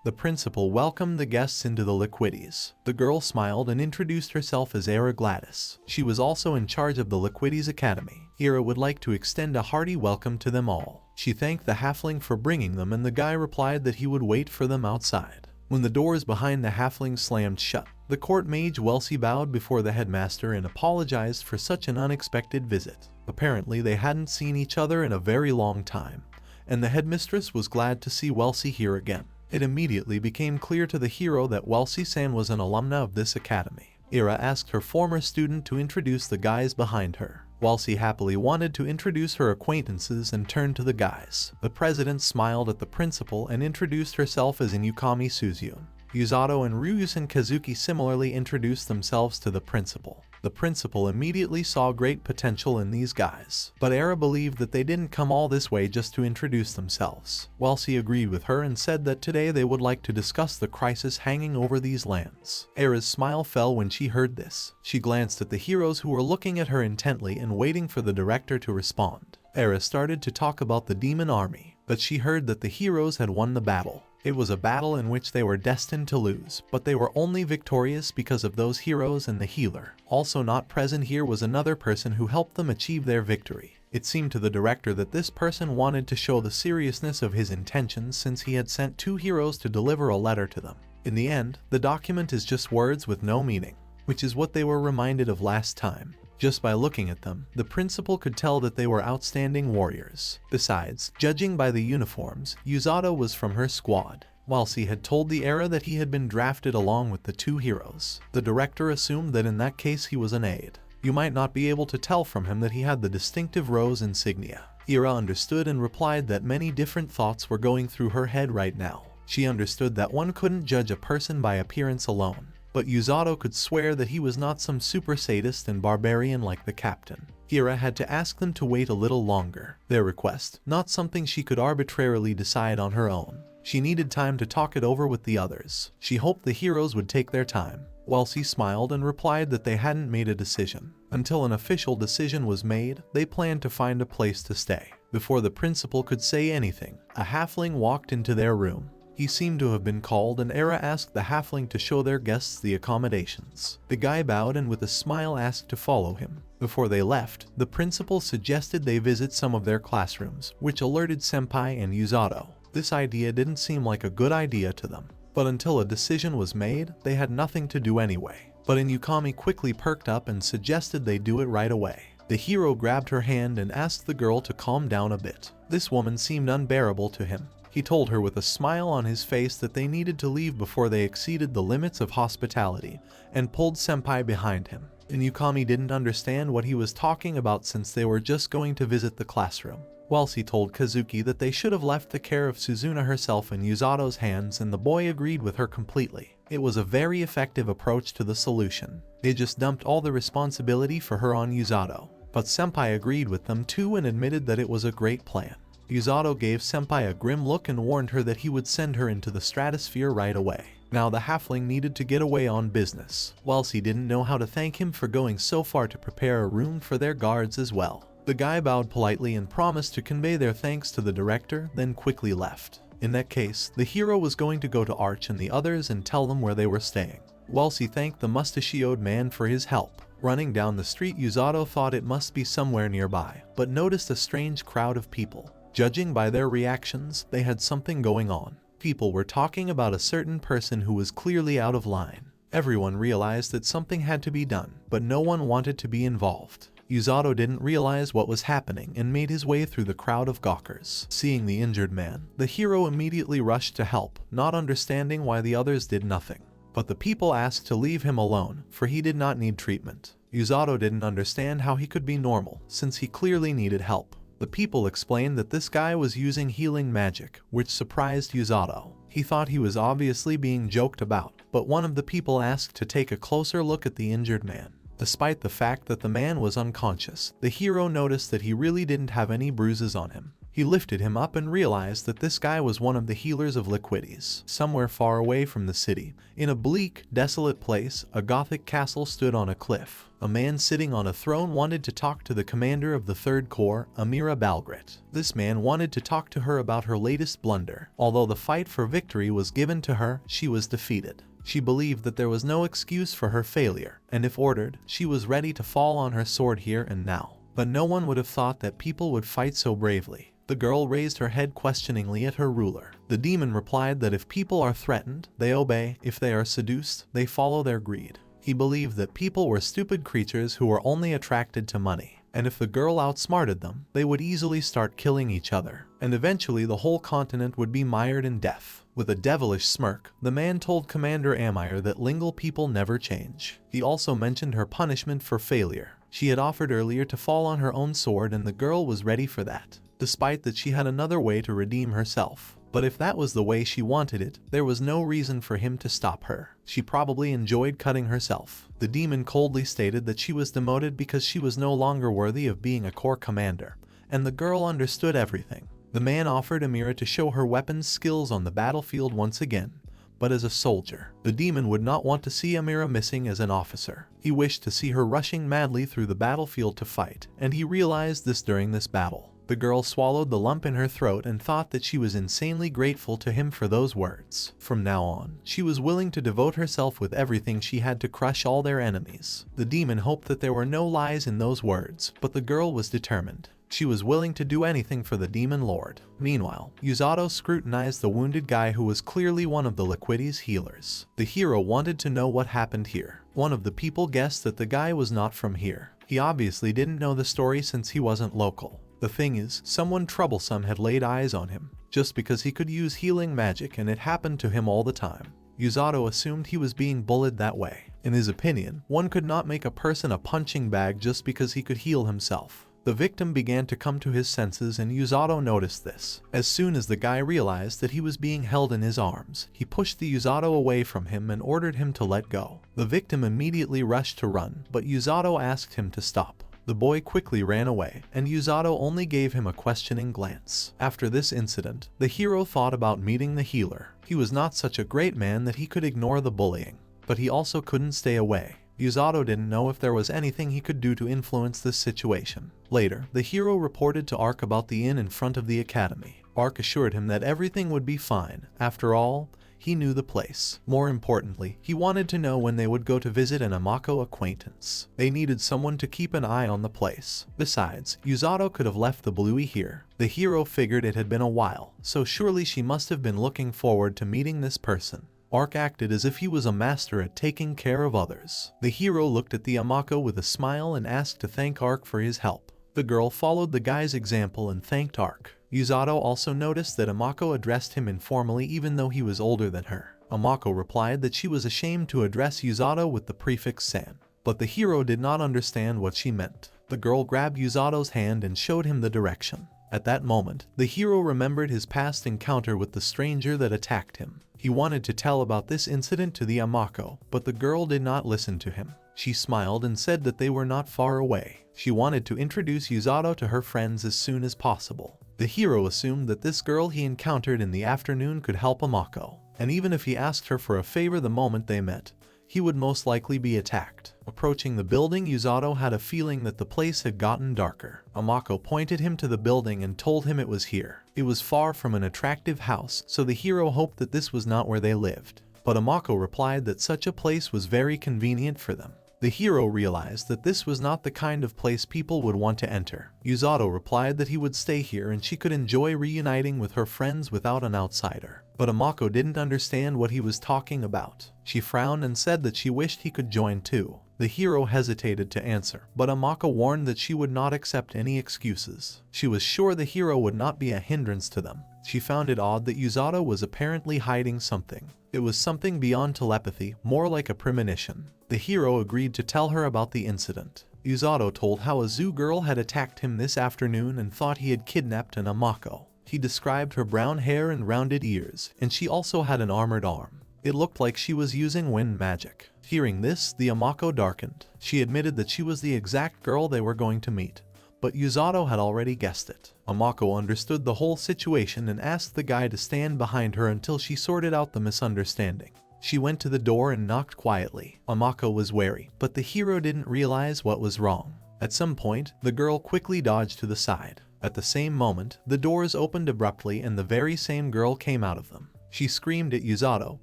The principal welcomed the guests into the Liquis. The girl smiled and introduced herself as Era Gladys. She was also in charge of the Liquis Academy. Era would like to extend a hearty welcome to them all. She thanked the halfling for bringing them, and the guy replied that he would wait for them outside. When the doors behind the halfling slammed shut, the court mage Welsi bowed before the headmaster and apologized for such an unexpected visit. Apparently they hadn't seen each other in a very long time, and the headmistress was glad to see Welsi here again. It immediately became clear to the hero that Welsi-san was an alumna of this academy. Era asked her former student to introduce the guys behind her. Welsi happily wanted to introduce her acquaintances and turned to the guys. The president smiled at the principal and introduced herself as Inukami Suzyun. Yuzato and Ryusen Kazuki similarly introduced themselves to the principal. The principal immediately saw great potential in these guys, but Era believed that they didn't come all this way just to introduce themselves. Welsi agreed with her and said that today they would like to discuss the crisis hanging over these lands. Era's smile fell when she heard this. She glanced at the heroes who were looking at her intently and waiting for the director to respond. Era started to talk about the demon army, but she heard that the heroes had won the battle. It was a battle in which they were destined to lose, but they were only victorious because of those heroes and the healer. Also not present here was another person who helped them achieve their victory. It seemed to the director that this person wanted to show the seriousness of his intentions since he had sent 2 heroes to deliver a letter to them. In the end, the document is just words with no meaning, which is what they were reminded of last time. Just by looking at them, the principal could tell that they were outstanding warriors. Besides, judging by the uniforms, Yuzato was from her squad. Welsi had told the Era that he had been drafted along with the 2 heroes. The director assumed that in that case he was an aide. You might not be able to tell from him that he had the distinctive rose insignia. Era understood and replied that many different thoughts were going through her head right now. She understood that one couldn't judge a person by appearance alone. But Yuzato could swear that he was not some super sadist and barbarian like the captain. Era had to ask them to wait a little longer. Their request, not something she could arbitrarily decide on her own. She needed time to talk it over with the others. She hoped the heroes would take their time. Welsi smiled and replied that they hadn't made a decision. Until an official decision was made, they planned to find a place to stay. Before the principal could say anything, a halfling walked into their room. He seemed to have been called, and Era asked the halfling to show their guests the accommodations. The guy bowed and with a smile asked to follow him. Before they left, the principal suggested they visit some of their classrooms, which alerted Senpai and Yuzato. This idea didn't seem like a good idea to them, but until a decision was made, they had nothing to do anyway. But Inukami quickly perked up and suggested they do it right away. The hero grabbed her hand and asked the girl to calm down a bit. This woman seemed unbearable to him. He told her with a smile on his face that they needed to leave before they exceeded the limits of hospitality, and pulled Senpai behind him. Inukami didn't understand what he was talking about since they were just going to visit the classroom. Welsi told Kazuki that they should have left the care of Suzuna herself in Yuzato's hands, and the boy agreed with her completely. It was a very effective approach to the solution. They just dumped all the responsibility for her on Yuzato. But Senpai agreed with them too and admitted that it was a great plan. Yuzato gave Senpai a grim look and warned her that he would send her into the stratosphere right away. Now the halfling needed to get away on business. Welsi didn't know how to thank him for going so far to prepare a room for their guards as well. The guy bowed politely and promised to convey their thanks to the director, then quickly left. In that case, the hero was going to go to Arch and the others and tell them where they were staying. Welsi thanked the mustachioed man for his help. Running down the street, Yuzato thought it must be somewhere nearby, but noticed a strange crowd of people. Judging by their reactions, they had something going on. People were talking about a certain person who was clearly out of line. Everyone realized that something had to be done, but no one wanted to be involved. Yuzato didn't realize what was happening and made his way through the crowd of gawkers. Seeing the injured man, the hero immediately rushed to help, not understanding why the others did nothing. But the people asked to leave him alone, for he did not need treatment. Yuzato didn't understand how he could be normal, since he clearly needed help. The people explained that this guy was using healing magic, which surprised Yuzato. He thought he was obviously being joked about, but one of the people asked to take a closer look at the injured man. Despite the fact that the man was unconscious, the hero noticed that he really didn't have any bruises on him. He lifted him up and realized that this guy was one of the healers of Liquis. Somewhere far away from the city, in a bleak, desolate place, a Gothic castle stood on a cliff. A man sitting on a throne wanted to talk to the commander of the Third Corps, Amira Balgrit. This man wanted to talk to her about her latest blunder. Although the fight for victory was given to her, she was defeated. She believed that there was no excuse for her failure, and if ordered, she was ready to fall on her sword here and now. But no one would have thought that people would fight so bravely. The girl raised her head questioningly at her ruler. The demon replied that if people are threatened, they obey. If they are seduced, they follow their greed. He believed that people were stupid creatures who were only attracted to money, and if the girl outsmarted them, they would easily start killing each other, and eventually the whole continent would be mired in death. With a devilish smirk, the man told Commander Amir that Lingle people never change. He also mentioned her punishment for failure. She had offered earlier to fall on her own sword, and the girl was ready for that, despite that she had another way to redeem herself. But if that was the way she wanted it, there was no reason for him to stop her. She probably enjoyed cutting herself. The demon coldly stated that she was demoted because she was no longer worthy of being a corps commander, and the girl understood everything. The man offered Amira to show her weapons skills on the battlefield once again, but as a soldier. The demon would not want to see Amira missing as an officer. He wished to see her rushing madly through the battlefield to fight, and he realized this during this battle. The girl swallowed the lump in her throat and thought that she was insanely grateful to him for those words. From now on, she was willing to devote herself with everything she had to crush all their enemies. The demon hoped that there were no lies in those words, but the girl was determined. She was willing to do anything for the demon lord. Meanwhile, Yato scrutinized the wounded guy who was clearly one of the Liquis healers. The hero wanted to know what happened here. One of the people guessed that the guy was not from here. He obviously didn't know the story since he wasn't local. The thing is, someone troublesome had laid eyes on him, just because he could use healing magic, and it happened to him all the time. Yato assumed he was being bullied that way. In his opinion, one could not make a person a punching bag just because he could heal himself. The victim began to come to his senses, and Yato noticed this. As soon as the guy realized that he was being held in his arms, he pushed the Yato away from him and ordered him to let go. The victim immediately rushed to run, but Yato asked him to stop. The boy quickly ran away, and Yato only gave him a questioning glance. After this incident, the hero thought about meeting the healer. He was not such a great man that he could ignore the bullying, but he also couldn't stay away. Yato didn't know if there was anything he could do to influence this situation. Later, the hero reported to Ark about the inn in front of the academy. Ark assured him that everything would be fine. After all, he knew the place. More importantly, he wanted to know when they would go to visit an Amako acquaintance. They needed someone to keep an eye on the place. Besides, Yato could have left the bluey here. The hero figured it had been a while, so surely she must have been looking forward to meeting this person. Ark acted as if he was a master at taking care of others. The hero looked at the Amako with a smile and asked to thank Ark for his help. The girl followed the guy's example and thanked Ark. Yato also noticed that Amako addressed him informally even though he was older than her. Amako replied that she was ashamed to address Yato with the prefix san, but the hero did not understand what she meant. The girl grabbed Yuzato's hand and showed him the direction. At that moment, the hero remembered his past encounter with the stranger that attacked him. He wanted to tell about this incident to the Amako, but the girl did not listen to him. She smiled and said that they were not far away. She wanted to introduce Yato to her friends as soon as possible. The hero assumed that this girl he encountered in the afternoon could help Amako, and even if he asked her for a favor the moment they met, he would most likely be attacked. Approaching the building, Yato had a feeling that the place had gotten darker. Amako pointed him to the building and told him it was here. It was far from an attractive house, so the hero hoped that this was not where they lived. But Amako replied that such a place was very convenient for them. The hero realized that this was not the kind of place people would want to enter. Yato replied that he would stay here and she could enjoy reuniting with her friends without an outsider. But Amako didn't understand what he was talking about. She frowned and said that she wished he could join too. The hero hesitated to answer, but Amako warned that she would not accept any excuses. She was sure the hero would not be a hindrance to them. She found it odd that Yato was apparently hiding something. It was something beyond telepathy, more like a premonition. The hero agreed to tell her about the incident. Yato told how a zoo girl had attacked him this afternoon and thought he had kidnapped an Amako. He described her brown hair and rounded ears, and she also had an armored arm. It looked like she was using wind magic. Hearing this, the Amako darkened. She admitted that she was the exact girl they were going to meet, but Yuzato had already guessed it. Amako understood the whole situation and asked the guy to stand behind her until she sorted out the misunderstanding. She went to the door and knocked quietly. Amako was wary, but the hero didn't realize what was wrong. At some point, the girl quickly dodged to the side. At the same moment, the doors opened abruptly and the very same girl came out of them. She screamed at Yuzato,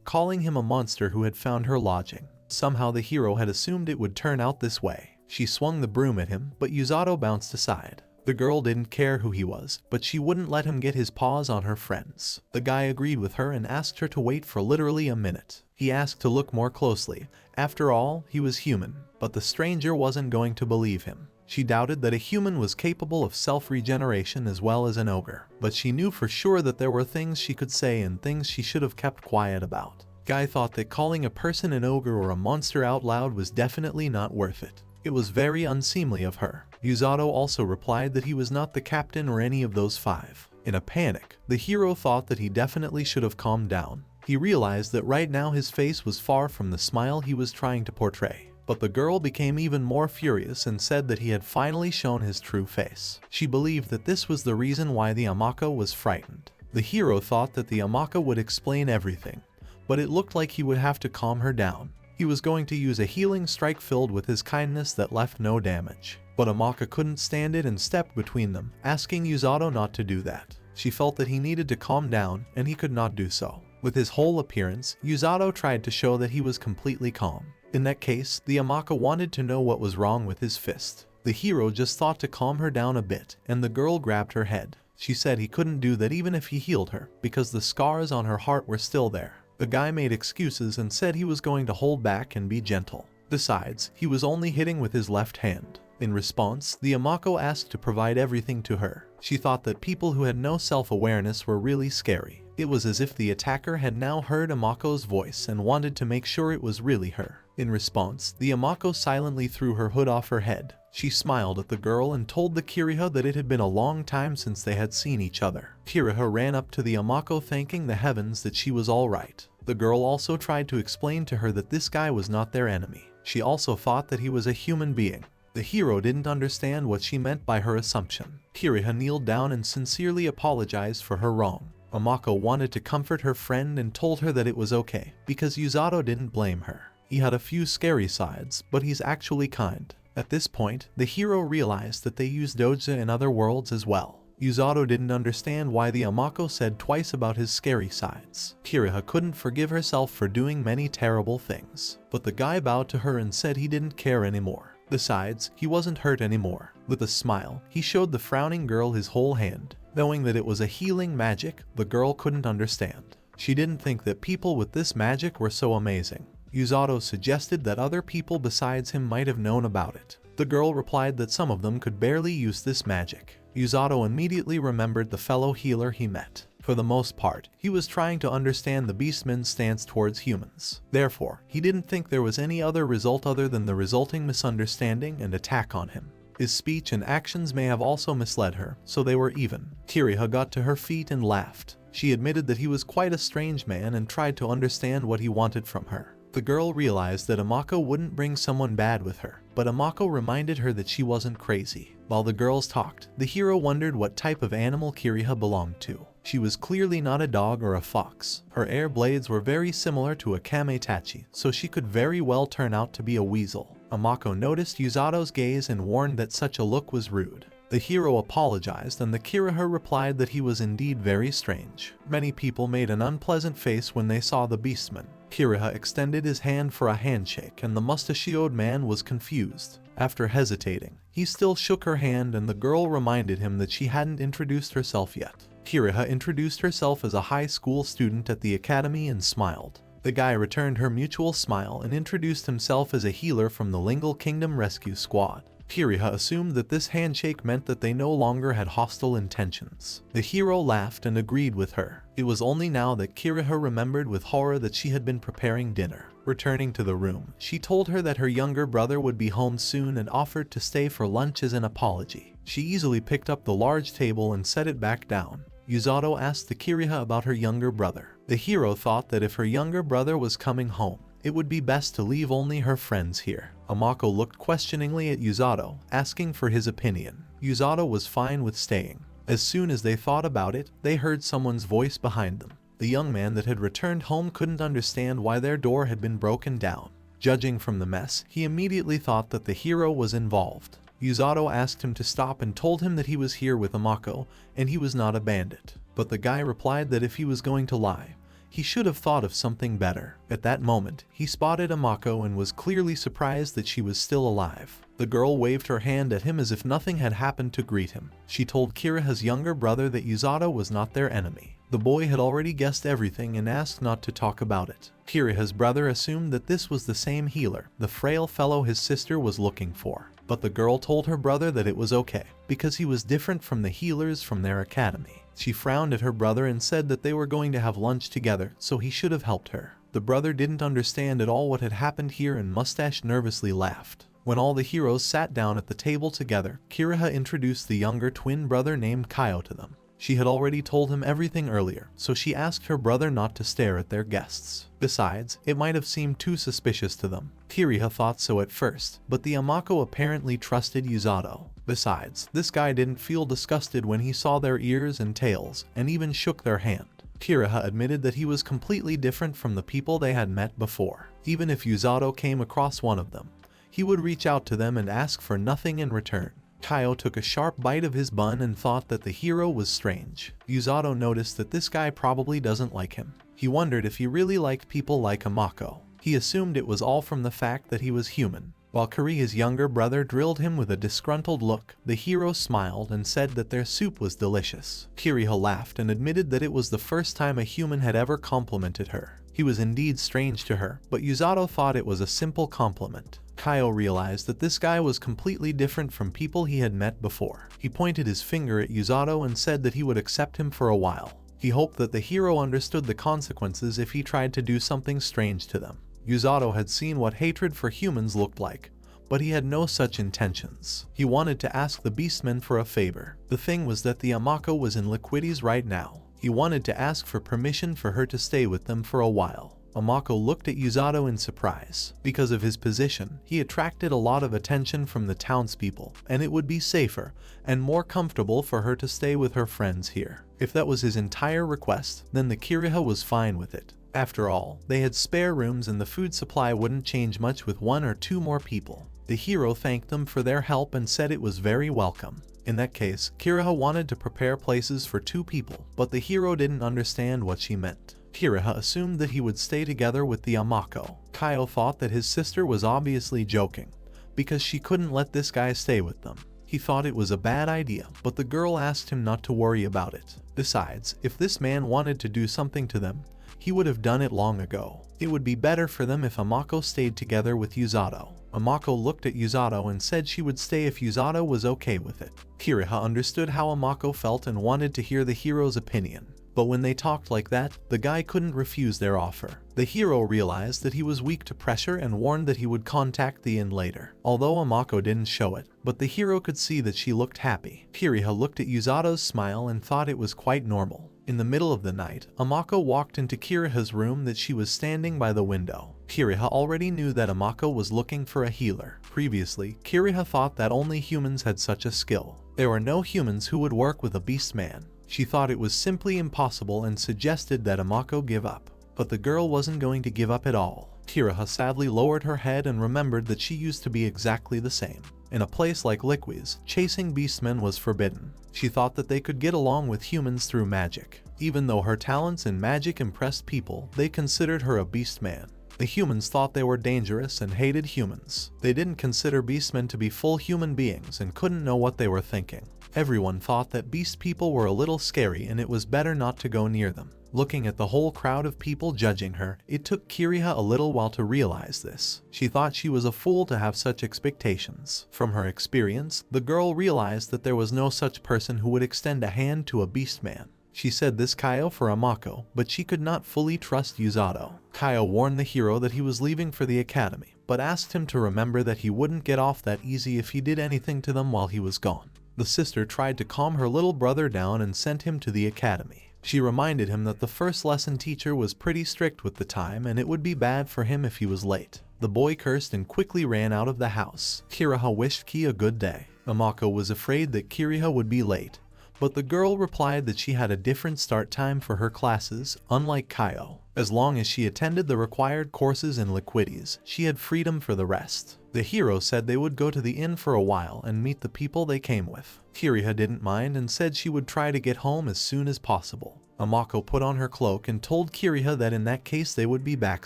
calling him a monster who had found her lodging. Somehow the hero had assumed it would turn out this way. She swung the broom at him, but Yuzato bounced aside. The girl didn't care who he was, but she wouldn't let him get his paws on her friends. The guy agreed with her and asked her to wait for literally a minute. He asked to look more closely. After all, he was human, but the stranger wasn't going to believe him. She doubted that a human was capable of self-regeneration as well as an ogre, but she knew for sure that there were things she could say and things she should have kept quiet about. Guy thought that calling a person an ogre or a monster out loud was definitely not worth it. It was very unseemly of her. Yuzato also replied that he was not the captain or any of those five. In a panic, the hero thought that he definitely should have calmed down. He realized that right now his face was far from the smile he was trying to portray. But the girl became even more furious and said that he had finally shown his true face. She believed that this was the reason why the Amako was frightened. The hero thought that the Amako would explain everything, but it looked like he would have to calm her down. He was going to use a healing strike filled with his kindness that left no damage. But Amako couldn't stand it and stepped between them, asking Yuzato not to do that. She felt that he needed to calm down, and he could not do so. With his whole appearance, Yuzato tried to show that he was completely calm. In that case, the Amako wanted to know what was wrong with his fist. The hero just thought to calm her down a bit, and the girl grabbed her head. She said he couldn't do that even if he healed her, because the scars on her heart were still there. The guy made excuses and said he was going to hold back and be gentle. Besides, he was only hitting with his left hand. In response, the Amako asked to provide everything to her. She thought that people who had no self-awareness were really scary. It was as if the attacker had now heard Amako's voice and wanted to make sure it was really her. In response, the Amako silently threw her hood off her head. She smiled at the girl and told the Kiriha that it had been a long time since they had seen each other. Kiriha ran up to the Amako thanking the heavens that she was alright. The girl also tried to explain to her that this guy was not their enemy. She also thought that he was a human being. The hero didn't understand what she meant by her assumption. Kiriha kneeled down and sincerely apologized for her wrong. Amako wanted to comfort her friend and told her that it was okay, because Yuzato didn't blame her. He had a few scary sides, but he's actually kind. At this point, the hero realized that they use doja in other worlds as well. Yuzato didn't understand why the Amako said twice about his scary sides. Kiriha couldn't forgive herself for doing many terrible things, but the guy bowed to her and said he didn't care anymore. Besides, he wasn't hurt anymore. With a smile, he showed the frowning girl his whole hand. Knowing that it was a healing magic, the girl couldn't understand. She didn't think that people with this magic were so amazing. Yuzato suggested that other people besides him might have known about it. The girl replied that some of them could barely use this magic. Yuzato immediately remembered the fellow healer he met. For the most part, he was trying to understand the beastman's stance towards humans. Therefore, he didn't think there was any other result other than the resulting misunderstanding and attack on him. His speech and actions may have also misled her, so they were even. Kiriha got to her feet and laughed. She admitted that he was quite a strange man and tried to understand what he wanted from her. The girl realized that Amako wouldn't bring someone bad with her, but Amako reminded her that she wasn't crazy. While the girls talked, the hero wondered what type of animal Kiriha belonged to. She was clearly not a dog or a fox. Her air blades were very similar to a kametachi, so she could very well turn out to be a weasel. Amako noticed Yuzato's gaze and warned that such a look was rude. The hero apologized and the Kiriha replied that he was indeed very strange. Many people made an unpleasant face when they saw the beastman. Kiriha extended his hand for a handshake and the mustachioed man was confused. After hesitating, he still shook her hand and the girl reminded him that she hadn't introduced herself yet. Kiriha introduced herself as a high school student at the academy and smiled. The guy returned her mutual smile and introduced himself as a healer from the Lingle Kingdom Rescue Squad. Kiriha assumed that this handshake meant that they no longer had hostile intentions. The hero laughed and agreed with her. It was only now that Kiriha remembered with horror that she had been preparing dinner. Returning to the room, she told her that her younger brother would be home soon and offered to stay for lunch as an apology. She easily picked up the large table and set it back down. Yuzato asked the Kiriha about her younger brother. The hero thought that if her younger brother was coming home, It would be best to leave only her friends here. Amako looked questioningly at Yuzato, asking for his opinion. Yuzato was fine with staying. As soon as they thought about it, they heard someone's voice behind them. The young man that had returned home couldn't understand why their door had been broken down. Judging from the mess, he immediately thought that the hero was involved. Yuzato asked him to stop and told him that he was here with Amako, and he was not a bandit. But the guy replied that if he was going to lie, he should have thought of something better. At that moment, he spotted Amako and was clearly surprised that she was still alive. The girl waved her hand at him as if nothing had happened to greet him. She told Kiriha's younger brother that Yuzato was not their enemy. The boy had already guessed everything and asked not to talk about it. Kiriha's brother assumed that this was the same healer, the frail fellow his sister was looking for. But the girl told her brother that it was okay, because he was different from the healers from their academy. She frowned at her brother and said that they were going to have lunch together, so he should have helped her. The brother didn't understand at all what had happened here, and Mustache nervously laughed. When all the heroes sat down at the table together, Kiriha introduced the younger twin brother named Kaio to them. She had already told him everything earlier, so she asked her brother not to stare at their guests. Besides, it might have seemed too suspicious to them. Kiriha thought so at first, but the Amako apparently trusted Yuzato. Besides, this guy didn't feel disgusted when he saw their ears and tails, and even shook their hand. Kiriha admitted that he was completely different from the people they had met before. Even if Yuzato came across one of them, he would reach out to them and ask for nothing in return. Kaio took a sharp bite of his bun and thought that the hero was strange. Yuzato noticed that this guy probably doesn't like him. He wondered if he really liked people like Amako. He assumed it was all from the fact that he was human. While Kiriha's younger brother drilled him with a disgruntled look, the hero smiled and said that their soup was delicious. Kiriha laughed and admitted that it was the first time a human had ever complimented her. He was indeed strange to her, but Yuzato thought it was a simple compliment. Kaio realized that this guy was completely different from people he had met before. He pointed his finger at Yuzato and said that he would accept him for a while. He hoped that the hero understood the consequences if he tried to do something strange to them. Yuzato had seen what hatred for humans looked like, but he had no such intentions. He wanted to ask the beastmen for a favor. The thing was that the Amako was in Liquis right now. He wanted to ask for permission for her to stay with them for a while. Amako looked at Yuzato in surprise. Because of his position, he attracted a lot of attention from the townspeople, and it would be safer and more comfortable for her to stay with her friends here. If that was his entire request, then the Kiriha was fine with it. After all, they had spare rooms and the food supply wouldn't change much with 1 or 2 more people. The hero thanked them for their help and said it was very welcome. In that case, Kiriha wanted to prepare places for 2 people, but the hero didn't understand what she meant. Kiriha assumed that he would stay together with the Amako. Kaio thought that his sister was obviously joking, because she couldn't let this guy stay with them. He thought it was a bad idea, but the girl asked him not to worry about it. Besides, if this man wanted to do something to them, he would have done it long ago. It would be better for them if Amako stayed together with Yuzato. Amako looked at Yuzato and said she would stay if Yuzato was okay with it. Kiriha understood how Amako felt and wanted to hear the hero's opinion. But when they talked like that, the guy couldn't refuse their offer. The hero realized that he was weak to pressure and warned that he would contact the inn later. Although Amako didn't show it, but the hero could see that she looked happy. Kiriha looked at Yuzato's smile and thought it was quite normal. In the middle of the night, Amako walked into Kiriha's room that she was standing by the window. Kiriha already knew that Amako was looking for a healer. Previously, Kiriha thought that only humans had such a skill. There were no humans who would work with a beast man. She thought it was simply impossible and suggested that Amako give up. But the girl wasn't going to give up at all. Kiriha sadly lowered her head and remembered that she used to be exactly the same. In a place like Liquis, chasing beastmen was forbidden. She thought that they could get along with humans through magic. Even though her talents in magic impressed people, they considered her a beastman. The humans thought they were dangerous and hated humans. They didn't consider beastmen to be full human beings and couldn't know what they were thinking. Everyone thought that beast people were a little scary and it was better not to go near them. Looking at the whole crowd of people judging her, it took Kiriha a little while to realize this. She thought she was a fool to have such expectations. From her experience, the girl realized that there was no such person who would extend a hand to a beast man. She said this Kaio for Amako, but she could not fully trust Yuzato. Kaio warned the hero that he was leaving for the academy, but asked him to remember that he wouldn't get off that easy if he did anything to them while he was gone. The sister tried to calm her little brother down and sent him to the academy. She reminded him that the first lesson teacher was pretty strict with the time and it would be bad for him if he was late. The boy cursed and quickly ran out of the house. Kiriha wished Ki a good day. Amako was afraid that Kiriha would be late, but the girl replied that she had a different start time for her classes, unlike Kaio. As long as she attended the required courses in Liquis, she had freedom for the rest. The hero said they would go to the inn for a while and meet the people they came with. Kiriha didn't mind and said she would try to get home as soon as possible. Amako put on her cloak and told Kiriha that in that case they would be back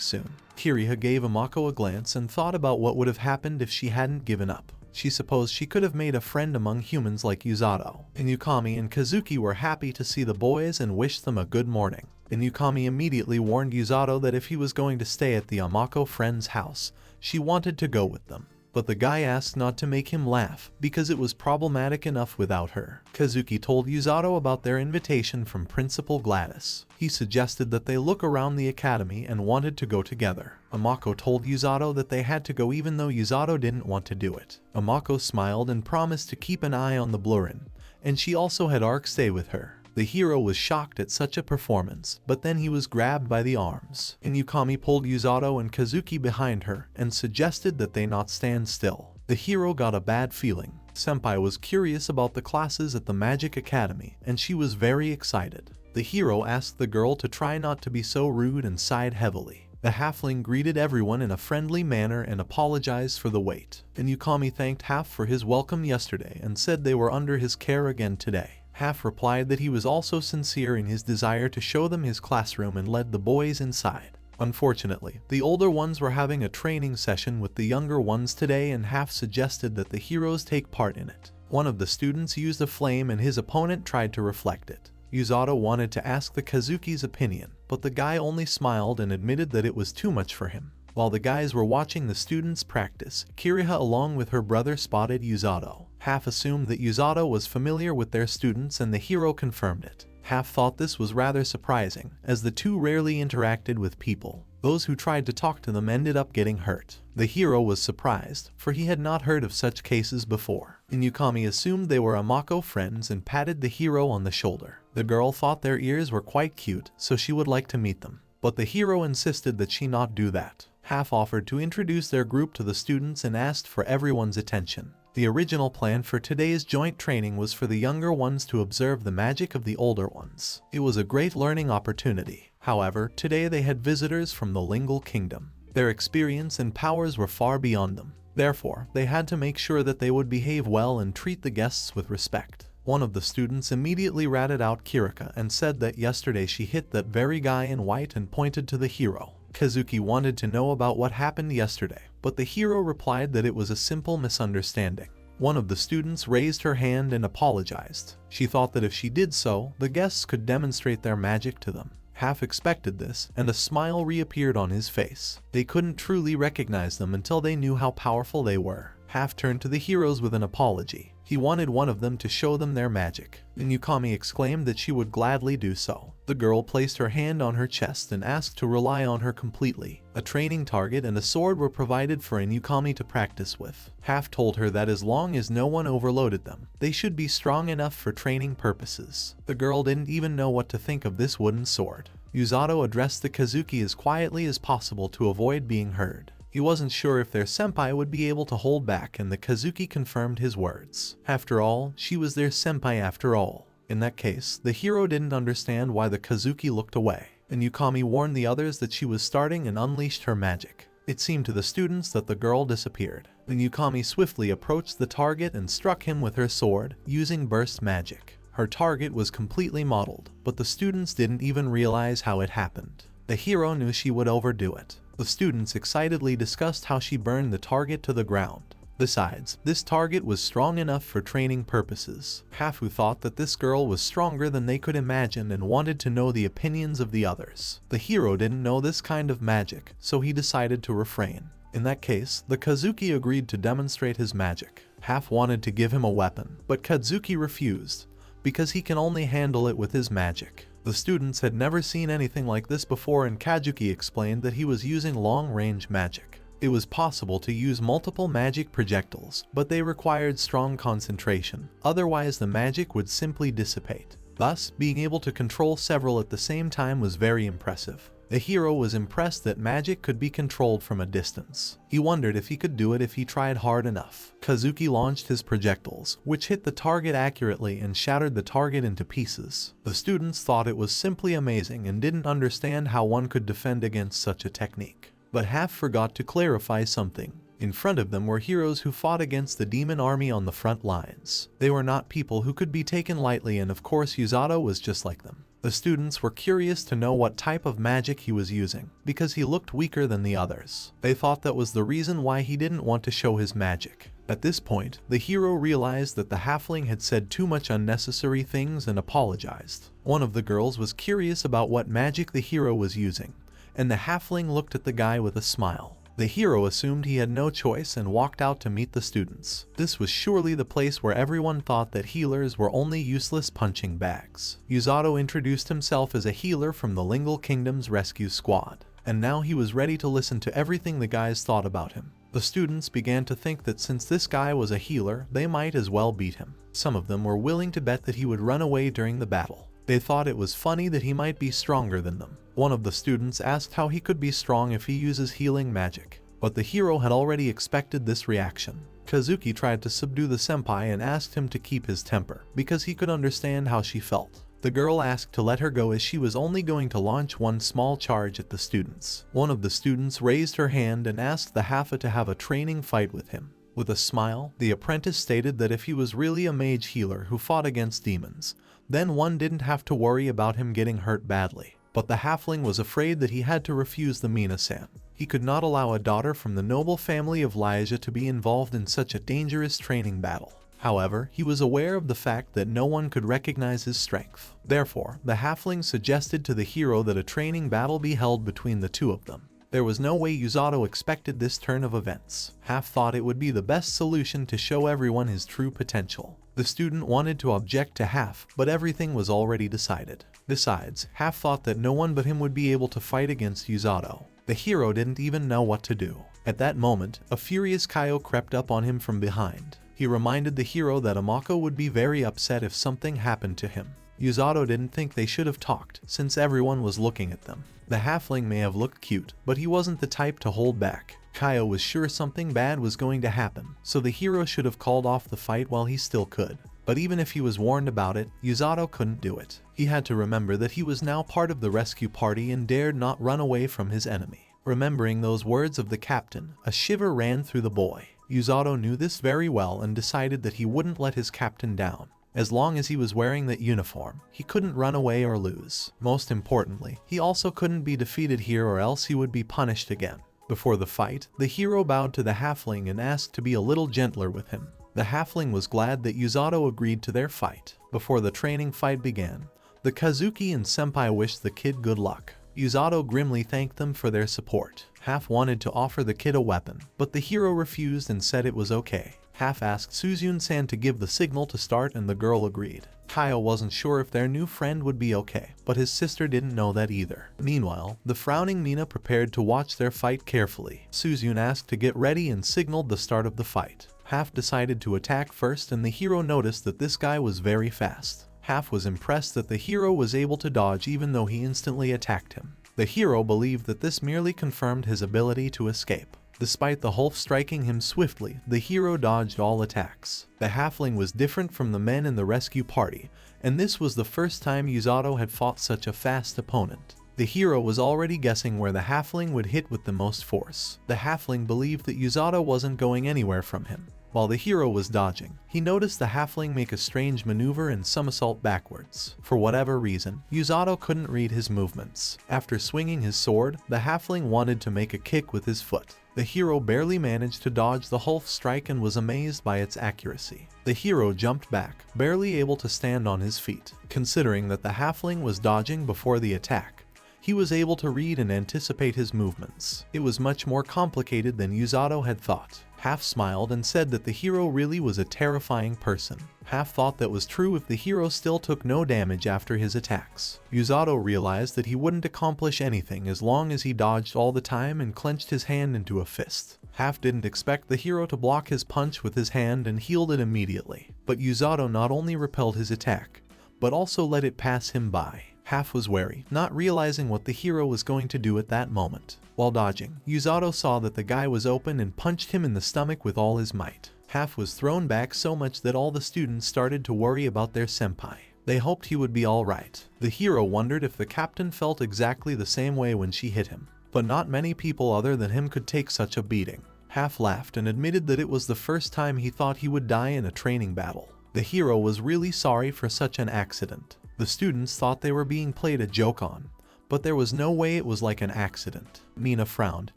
soon. Kiriha gave Amako a glance and thought about what would have happened if she hadn't given up. She supposed she could have made a friend among humans like Uzato. Inukami and Kazuki were happy to see the boys and wished them a good morning. Inukami immediately warned Uzato that if he was going to stay at the Amako friend's house, she wanted to go with them. But the guy asked not to make him laugh because it was problematic enough without her. Kazuki told Uzato about their invitation from Principal Gladys. He suggested that they look around the academy and wanted to go together. Amako told Uzato that they had to go even though Uzato didn't want to do it. Amako smiled and promised to keep an eye on the Blurrin, and she also had Ark stay with her. The hero was shocked at such a performance, but then he was grabbed by the arms. Inukami pulled Uzato and Kazuki behind her and suggested that they not stand still. The hero got a bad feeling. Senpai was curious about the classes at the Magic Academy, and she was very excited. The hero asked the girl to try not to be so rude and sighed heavily. The halfling greeted everyone in a friendly manner and apologized for the wait. Inukami thanked Half for his welcome yesterday and said they were under his care again today. Half replied that he was also sincere in his desire to show them his classroom and led the boys inside. Unfortunately, the older ones were having a training session with the younger ones today and Half suggested that the heroes take part in it. One of the students used a flame and his opponent tried to reflect it. Uzato wanted to ask the Kazuki's opinion, but the guy only smiled and admitted that it was too much for him. While the guys were watching the students practice, Kiriha along with her brother spotted Uzato. Half assumed that Uzato was familiar with their students and the hero confirmed it. Half thought this was rather surprising, as the two rarely interacted with people. Those who tried to talk to them ended up getting hurt. The hero was surprised, for he had not heard of such cases before. Inukami assumed they were Amako friends and patted the hero on the shoulder. The girl thought their ears were quite cute, so she would like to meet them. But the hero insisted that she not do that. Half offered to introduce their group to the students and asked for everyone's attention. The original plan for today's joint training was for the younger ones to observe the magic of the older ones. It was a great learning opportunity. However, today they had visitors from the Lingual Kingdom. Their experience and powers were far beyond them. Therefore, they had to make sure that they would behave well and treat the guests with respect. One of the students immediately ratted out Kirika and said that yesterday she hit that very guy in white and pointed to the hero. Kazuki wanted to know about what happened yesterday, but the hero replied that it was a simple misunderstanding. One of the students raised her hand and apologized. She thought that if she did so, the guests could demonstrate their magic to them. Half expected this, and a smile reappeared on his face. They couldn't truly recognize them until they knew how powerful they were. Half turned to the heroes with an apology. He wanted one of them to show them their magic. Inukami exclaimed that she would gladly do so. The girl placed her hand on her chest and asked to rely on her completely. A training target and a sword were provided for Inukami to practice with. Half told her that as long as no one overloaded them, they should be strong enough for training purposes. The girl didn't even know what to think of this wooden sword. Uzato addressed the Kazuki as quietly as possible to avoid being heard. He wasn't sure if their senpai would be able to hold back, and the Kazuki confirmed his words. After all, she was their senpai after all. In that case, the hero didn't understand why the Kazuki looked away, and Yukami warned the others that she was starting and unleashed her magic. It seemed to the students that the girl disappeared. Then Yukami swiftly approached the target and struck him with her sword, using burst magic. Her target was completely modeled, but the students didn't even realize how it happened. The hero knew she would overdo it. The students excitedly discussed how she burned the target to the ground. Besides, this target was strong enough for training purposes. Hafu thought that this girl was stronger than they could imagine and wanted to know the opinions of the others. The hero didn't know this kind of magic, so he decided to refrain. In that case, the Kazuki agreed to demonstrate his magic. Half wanted to give him a weapon, but Kazuki refused, because he can only handle it with his magic. The students had never seen anything like this before, and Kazuki explained that he was using long-range magic. It was possible to use multiple magic projectiles, but they required strong concentration, otherwise the magic would simply dissipate. Thus, being able to control several at the same time was very impressive. The hero was impressed that magic could be controlled from a distance. He wondered if he could do it if he tried hard enough. Kazuki launched his projectiles, which hit the target accurately and shattered the target into pieces. The students thought it was simply amazing and didn't understand how one could defend against such a technique. But half forgot to clarify something. In front of them were heroes who fought against the demon army on the front lines. They were not people who could be taken lightly, and of course Yato was just like them. The students were curious to know what type of magic he was using, because he looked weaker than the others. They thought that was the reason why he didn't want to show his magic. At this point, the hero realized that the halfling had said too much unnecessary things and apologized. One of the girls was curious about what magic the hero was using, and the halfling looked at the guy with a smile. The hero assumed he had no choice and walked out to meet the students. This was surely the place where everyone thought that healers were only useless punching bags. Yato introduced himself as a healer from the Lingle Kingdom's rescue squad, and now he was ready to listen to everything the guys thought about him. The students began to think that since this guy was a healer, they might as well beat him. Some of them were willing to bet that he would run away during the battle. They thought it was funny that he might be stronger than them. One of the students asked how he could be strong if he uses healing magic, but the hero had already expected this reaction. Kazuki tried to subdue the senpai and asked him to keep his temper, because he could understand how she felt. The girl asked to let her go as she was only going to launch one small charge at the students. One of the students raised her hand and asked the Hafa to have a training fight with him. With a smile, the apprentice stated that if he was really a mage healer who fought against demons, then one didn't have to worry about him getting hurt badly. But the halfling was afraid that he had to refuse the Mina-san. He could not allow a daughter from the noble family of Ligia to be involved in such a dangerous training battle. However, he was aware of the fact that no one could recognize his strength. Therefore, the halfling suggested to the hero that a training battle be held between the two of them. There was no way Yato expected this turn of events. Half thought it would be the best solution to show everyone his true potential. The student wanted to object to Half, but everything was already decided. Besides, Half thought that no one but him would be able to fight against Yato. The hero didn't even know what to do. At that moment, a furious Kaio crept up on him from behind. He reminded the hero that Amako would be very upset if something happened to him. Yato didn't think they should have talked, since everyone was looking at them. The halfling may have looked cute, but he wasn't the type to hold back. Kaio was sure something bad was going to happen, so the hero should have called off the fight while he still could. But even if he was warned about it, Yato couldn't do it. He had to remember that he was now part of the rescue party and dared not run away from his enemy. Remembering those words of the captain, a shiver ran through the boy. Yato knew this very well and decided that he wouldn't let his captain down. As long as he was wearing that uniform, he couldn't run away or lose. Most importantly, he also couldn't be defeated here or else he would be punished again. Before the fight, the hero bowed to the halfling and asked to be a little gentler with him. The halfling was glad that Yato agreed to their fight. Before the training fight began, the Kazuki and senpai wished the kid good luck. Yato grimly thanked them for their support. Half wanted to offer the kid a weapon, but the hero refused and said it was okay. Half asked Suzune-san to give the signal to start and the girl agreed. Kaio wasn't sure if their new friend would be okay, but his sister didn't know that either. Meanwhile, the frowning Mina prepared to watch their fight carefully. Suzune asked to get ready and signaled the start of the fight. Half decided to attack first and the hero noticed that this guy was very fast. Half was impressed that the hero was able to dodge even though he instantly attacked him. The hero believed that this merely confirmed his ability to escape. Despite the Hulk striking him swiftly, the hero dodged all attacks. The halfling was different from the men in the rescue party, and this was the first time Yato had fought such a fast opponent. The hero was already guessing where the halfling would hit with the most force. The halfling believed that Yato wasn't going anywhere from him. While the hero was dodging, he noticed the halfling make a strange maneuver and somersault backwards. For whatever reason, Yato couldn't read his movements. After swinging his sword, the halfling wanted to make a kick with his foot. The hero barely managed to dodge the Hulk strike and was amazed by its accuracy. The hero jumped back, barely able to stand on his feet. Considering that the halfling was dodging before the attack, he was able to read and anticipate his movements. It was much more complicated than Yato had thought. Half smiled and said that the hero really was a terrifying person. Half thought that was true if the hero still took no damage after his attacks. Yato realized that he wouldn't accomplish anything as long as he dodged all the time and clenched his hand into a fist. Half didn't expect the hero to block his punch with his hand and healed it immediately. But Yato not only repelled his attack, but also let it pass him by. Half was wary, not realizing what the hero was going to do at that moment. While dodging, Yato saw that the guy was open and punched him in the stomach with all his might. Half was thrown back so much that all the students started to worry about their senpai. They hoped he would be alright. The hero wondered if the captain felt exactly the same way when she hit him. But not many people other than him could take such a beating. Half laughed and admitted that it was the first time he thought he would die in a training battle. The hero was really sorry for such an accident. The students thought they were being played a joke on, but there was no way it was like an accident. Mina frowned,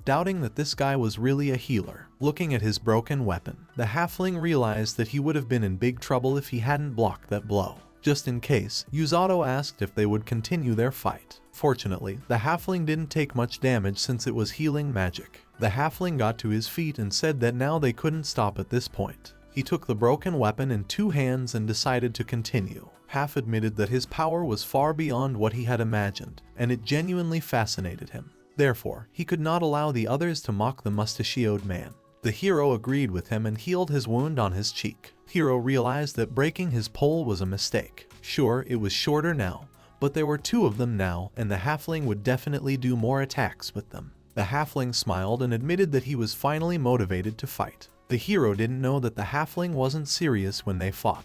doubting that this guy was really a healer. Looking at his broken weapon, the halfling realized that he would have been in big trouble if he hadn't blocked that blow. Just in case, Yato asked if they would continue their fight. Fortunately, the halfling didn't take much damage since it was healing magic. The halfling got to his feet and said that now they couldn't stop at this point. He took the broken weapon in 2 hands and decided to continue. Half admitted that his power was far beyond what he had imagined, and it genuinely fascinated him. Therefore, he could not allow the others to mock the mustachioed man. The hero agreed with him and healed his wound on his cheek. Hero realized that breaking his pole was a mistake. Sure, it was shorter now, but there were 2 of them now, and the halfling would definitely do more attacks with them. The halfling smiled and admitted that he was finally motivated to fight. The hero didn't know that the halfling wasn't serious when they fought,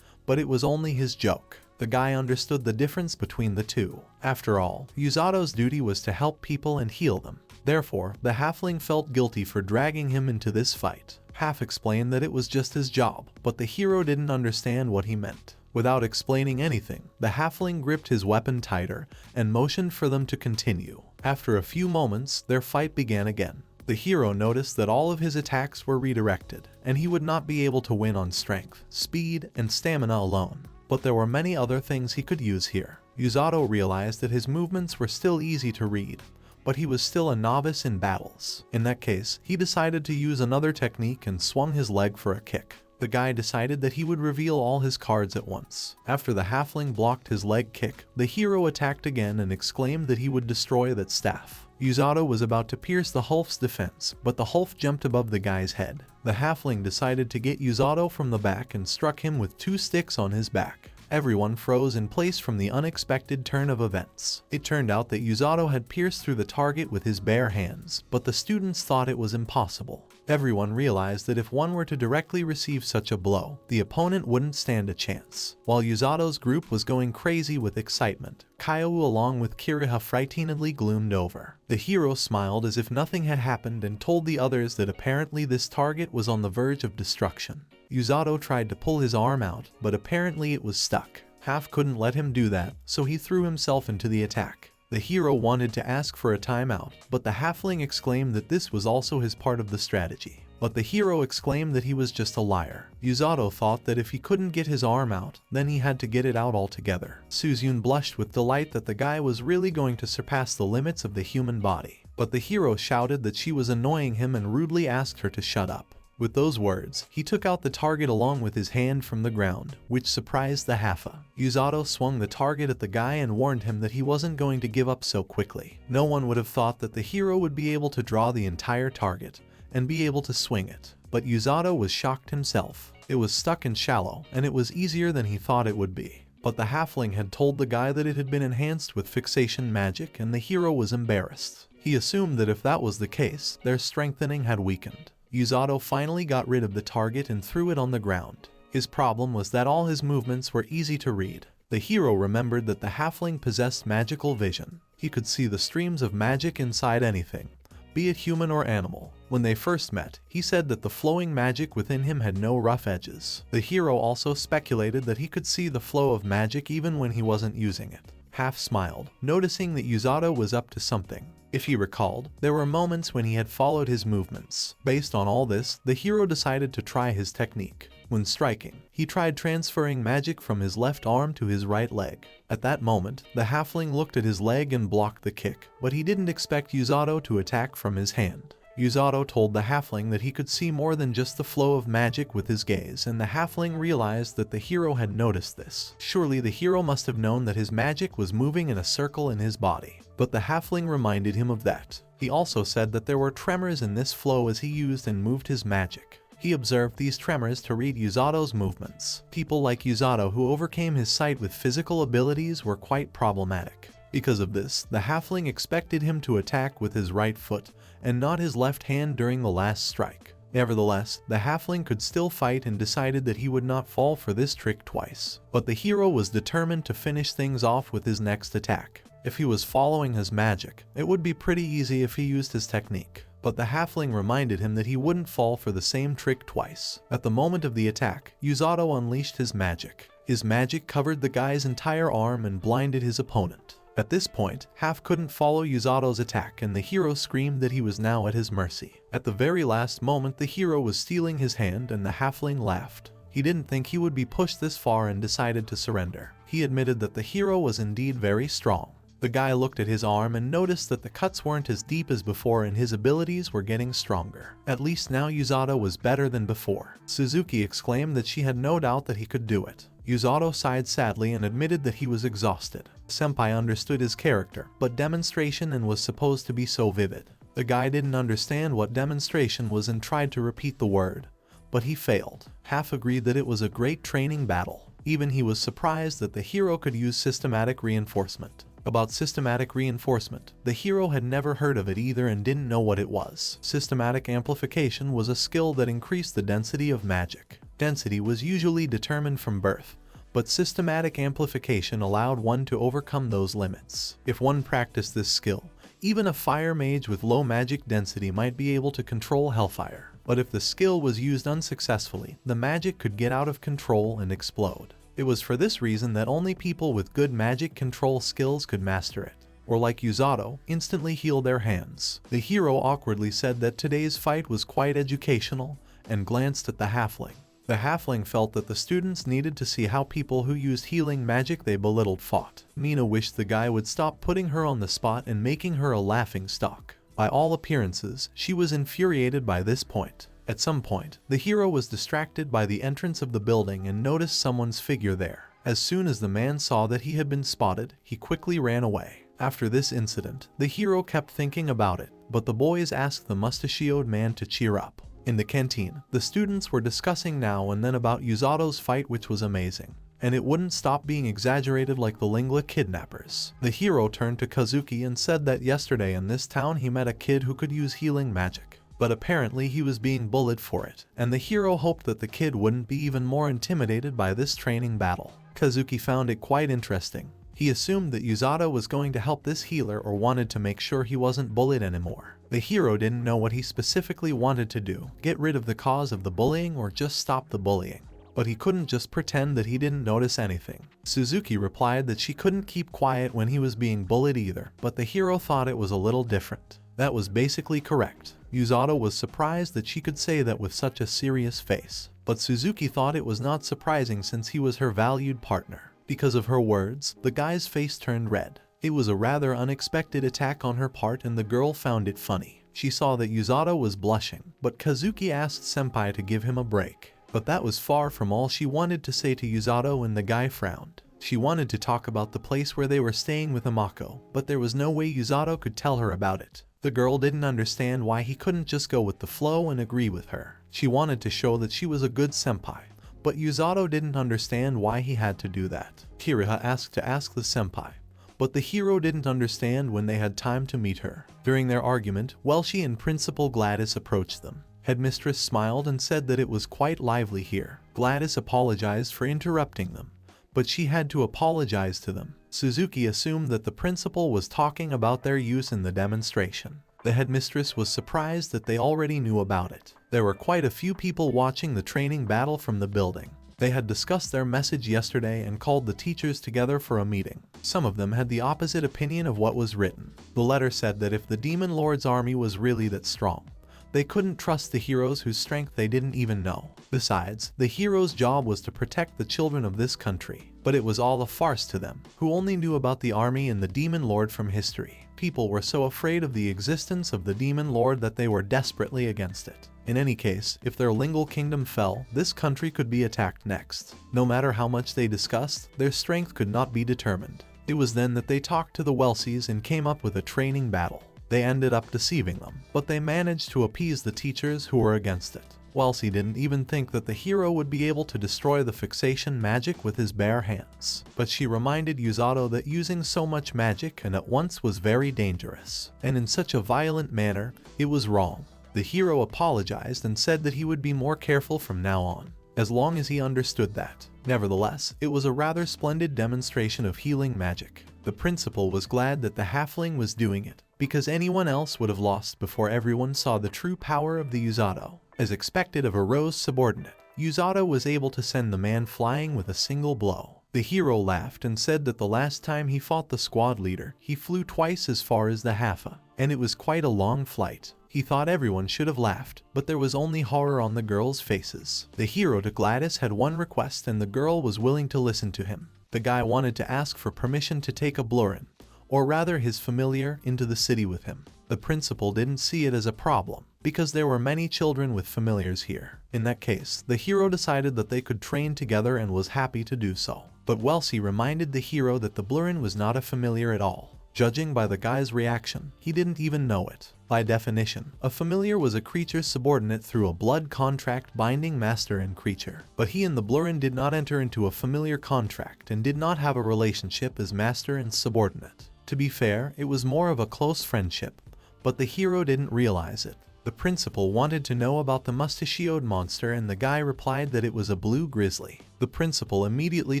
but it was only his joke. The guy understood the difference between the 2. After all, Yuzato's duty was to help people and heal them. Therefore, the halfling felt guilty for dragging him into this fight. Half explained that it was just his job, but the hero didn't understand what he meant. Without explaining anything, the halfling gripped his weapon tighter and motioned for them to continue. After a few moments, their fight began again. The hero noticed that all of his attacks were redirected, and he would not be able to win on strength, speed, and stamina alone. But there were many other things he could use here. Yato realized that his movements were still easy to read, but he was still a novice in battles. In that case, he decided to use another technique and swung his leg for a kick. The guy decided that he would reveal all his cards at once. After the halfling blocked his leg kick, the hero attacked again and exclaimed that he would destroy that staff. Yato was about to pierce the Hulf's defense, but the Hulf jumped above the guy's head. The halfling decided to get Yato from the back and struck him with 2 sticks on his back. Everyone froze in place from the unexpected turn of events. It turned out that Yato had pierced through the target with his bare hands, but the students thought it was impossible. Everyone realized that if one were to directly receive such a blow, the opponent wouldn't stand a chance. While Yuzato's group was going crazy with excitement, Kyo along with Kiriha frighteningly gloomed over. The hero smiled as if nothing had happened and told the others that apparently this target was on the verge of destruction. Yato tried to pull his arm out, but apparently it was stuck. Half couldn't let him do that, so he threw himself into the attack. The hero wanted to ask for a timeout, but the halfling exclaimed that this was also his part of the strategy. But the hero exclaimed that he was just a liar. Yato thought that if he couldn't get his arm out, then he had to get it out altogether. Suzune blushed with delight that the guy was really going to surpass the limits of the human body. But the hero shouted that she was annoying him and rudely asked her to shut up. With those words, he took out the target along with his hand from the ground, which surprised the Haffa. Yato swung the target at the guy and warned him that he wasn't going to give up so quickly. No one would have thought that the hero would be able to draw the entire target and be able to swing it. But Yato was shocked himself. It was stuck and shallow, and it was easier than he thought it would be. But the halfling had told the guy that it had been enhanced with fixation magic, and the hero was embarrassed. He assumed that if that was the case, their strengthening had weakened. Yato finally got rid of the target and threw it on the ground. His problem was that all his movements were easy to read. The hero remembered that the halfling possessed magical vision. He could see the streams of magic inside anything, be it human or animal. When they first met, he said that the flowing magic within him had no rough edges. The hero also speculated that he could see the flow of magic even when he wasn't using it. Half smiled, noticing that Yato was up to something. If he recalled, there were moments when he had followed his movements. Based on all this, the hero decided to try his technique. When striking, he tried transferring magic from his left arm to his right leg. At that moment, the halfling looked at his leg and blocked the kick, but he didn't expect Yato to attack from his hand. Yato told the halfling that he could see more than just the flow of magic with his gaze, and the halfling realized that the hero had noticed this. Surely the hero must have known that his magic was moving in a circle in his body. But the halfling reminded him of that. He also said that there were tremors in this flow as he used and moved his magic. He observed these tremors to read Usato's movements. People like Usato who overcame his sight with physical abilities were quite problematic. Because of this, the halfling expected him to attack with his right foot and not his left hand during the last strike. Nevertheless, the halfling could still fight and decided that he would not fall for this trick twice. But the hero was determined to finish things off with his next attack. If he was following his magic, it would be pretty easy if he used his technique. But the halfling reminded him that he wouldn't fall for the same trick twice. At the moment of the attack, Usato unleashed his magic. His magic covered the guy's entire arm and blinded his opponent. At this point, Half couldn't follow Usato's attack and the hero screamed that he was now at his mercy. At the very last moment, the hero was stealing his hand and the halfling laughed. He didn't think he would be pushed this far and decided to surrender. He admitted that the hero was indeed very strong. The guy looked at his arm and noticed that the cuts weren't as deep as before and his abilities were getting stronger. At least now Usato was better than before. Suzuki exclaimed that she had no doubt that he could do it. Usato sighed sadly and admitted that he was exhausted. Senpai understood his character, but demonstration and was supposed to be so vivid. The guy didn't understand what demonstration was and tried to repeat the word, but he failed. Half agreed that it was a great training battle. Even he was surprised that the hero could use systematic reinforcement. About systematic reinforcement, the hero had never heard of it either and didn't know what it was. Systematic amplification was a skill that increased the density of magic. Density was usually determined from birth, but systematic amplification allowed one to overcome those limits. If one practiced this skill, even a fire mage with low magic density might be able to control hellfire. But if the skill was used unsuccessfully, the magic could get out of control and explode. It was for this reason that only people with good magic control skills could master it, or like Usato, instantly heal their hands. The hero awkwardly said that today's fight was quite educational and glanced at the halfling. The halfling felt that the students needed to see how people who used healing magic they belittled fought. Mina wished the guy would stop putting her on the spot and making her a laughing stock. By all appearances, she was infuriated by this point. At some point, the hero was distracted by the entrance of the building and noticed someone's figure there. As soon as the man saw that he had been spotted, he quickly ran away. After this incident, the hero kept thinking about it, but the boys asked the mustachioed man to cheer up. In the canteen, the students were discussing now and then about Usato's fight, which was amazing. And it wouldn't stop being exaggerated like the Lingua kidnappers. The hero turned to Kazuki and said that yesterday in this town he met a kid who could use healing magic. But apparently he was being bullied for it, and the hero hoped that the kid wouldn't be even more intimidated by this training battle. Kazuki found it quite interesting. He assumed that Usato was going to help this healer or wanted to make sure he wasn't bullied anymore. The hero didn't know what he specifically wanted to do, get rid of the cause of the bullying or just stop the bullying. But he couldn't just pretend that he didn't notice anything. Suzuki replied that she couldn't keep quiet when he was being bullied either, but the hero thought it was a little different. That was basically correct. Usato was surprised that she could say that with such a serious face. But Suzuki thought it was not surprising since he was her valued partner. Because of her words, the guy's face turned red. It was a rather unexpected attack on her part and the girl found it funny. She saw that Usato was blushing, but Kazuki asked Senpai to give him a break. But that was far from all she wanted to say to Usato and the guy frowned. She wanted to talk about the place where they were staying with Amako, but there was no way Usato could tell her about it. The girl didn't understand why he couldn't just go with the flow and agree with her. She wanted to show that she was a good senpai, but Usato didn't understand why he had to do that. Kiriha asked to ask the senpai, but the hero didn't understand when they had time to meet her. During their argument, Welshi and Principal Gladys approached them. Headmistress smiled and said that it was quite lively here. Gladys apologized for interrupting them, but she had to apologize to them. Suzuki assumed that the principal was talking about their use in the demonstration. The headmistress was surprised that they already knew about it. There were quite a few people watching the training battle from the building. They had discussed their message yesterday and called the teachers together for a meeting. Some of them had the opposite opinion of what was written. The letter said that if the Demon Lord's army was really that strong, they couldn't trust the heroes whose strength they didn't even know. Besides, the hero's job was to protect the children of this country. But it was all a farce to them, who only knew about the army and the Demon Lord from history. People were so afraid of the existence of the Demon Lord that they were desperately against it. In any case, if their lingual kingdom fell, this country could be attacked next. No matter how much they discussed, their strength could not be determined. It was then that they talked to the Welsies and came up with a training battle. They ended up deceiving them, but they managed to appease the teachers who were against it. Wellesley didn't even think that the hero would be able to destroy the fixation magic with his bare hands. But she reminded Yato that using so much magic and at once was very dangerous, and in such a violent manner, it was wrong. The hero apologized and said that he would be more careful from now on, as long as he understood that. Nevertheless, it was a rather splendid demonstration of healing magic. The principal was glad that the halfling was doing it, because anyone else would have lost before everyone saw the true power of the Yato. As expected of a Rose subordinate, Yato was able to send the man flying with a single blow. The hero laughed and said that the last time he fought the squad leader, he flew twice as far as the Hafa, and it was quite a long flight. He thought everyone should have laughed, but there was only horror on the girls' faces. The hero to Gladys had one request and the girl was willing to listen to him. The guy wanted to ask for permission to take a Blurin, or rather his familiar, into the city with him. The principal didn't see it as a problem, because there were many children with familiars here. In that case, the hero decided that they could train together and was happy to do so. But Wellesley reminded the hero that the Blurin was not a familiar at all. Judging by the guy's reaction, he didn't even know it. By definition, a familiar was a creature's subordinate through a blood contract binding master and creature. But he and the Blurin did not enter into a familiar contract and did not have a relationship as master and subordinate. To be fair, it was more of a close friendship, but the hero didn't realize it. The principal wanted to know about the mustachioed monster and the guy replied that it was a blue grizzly. The principal immediately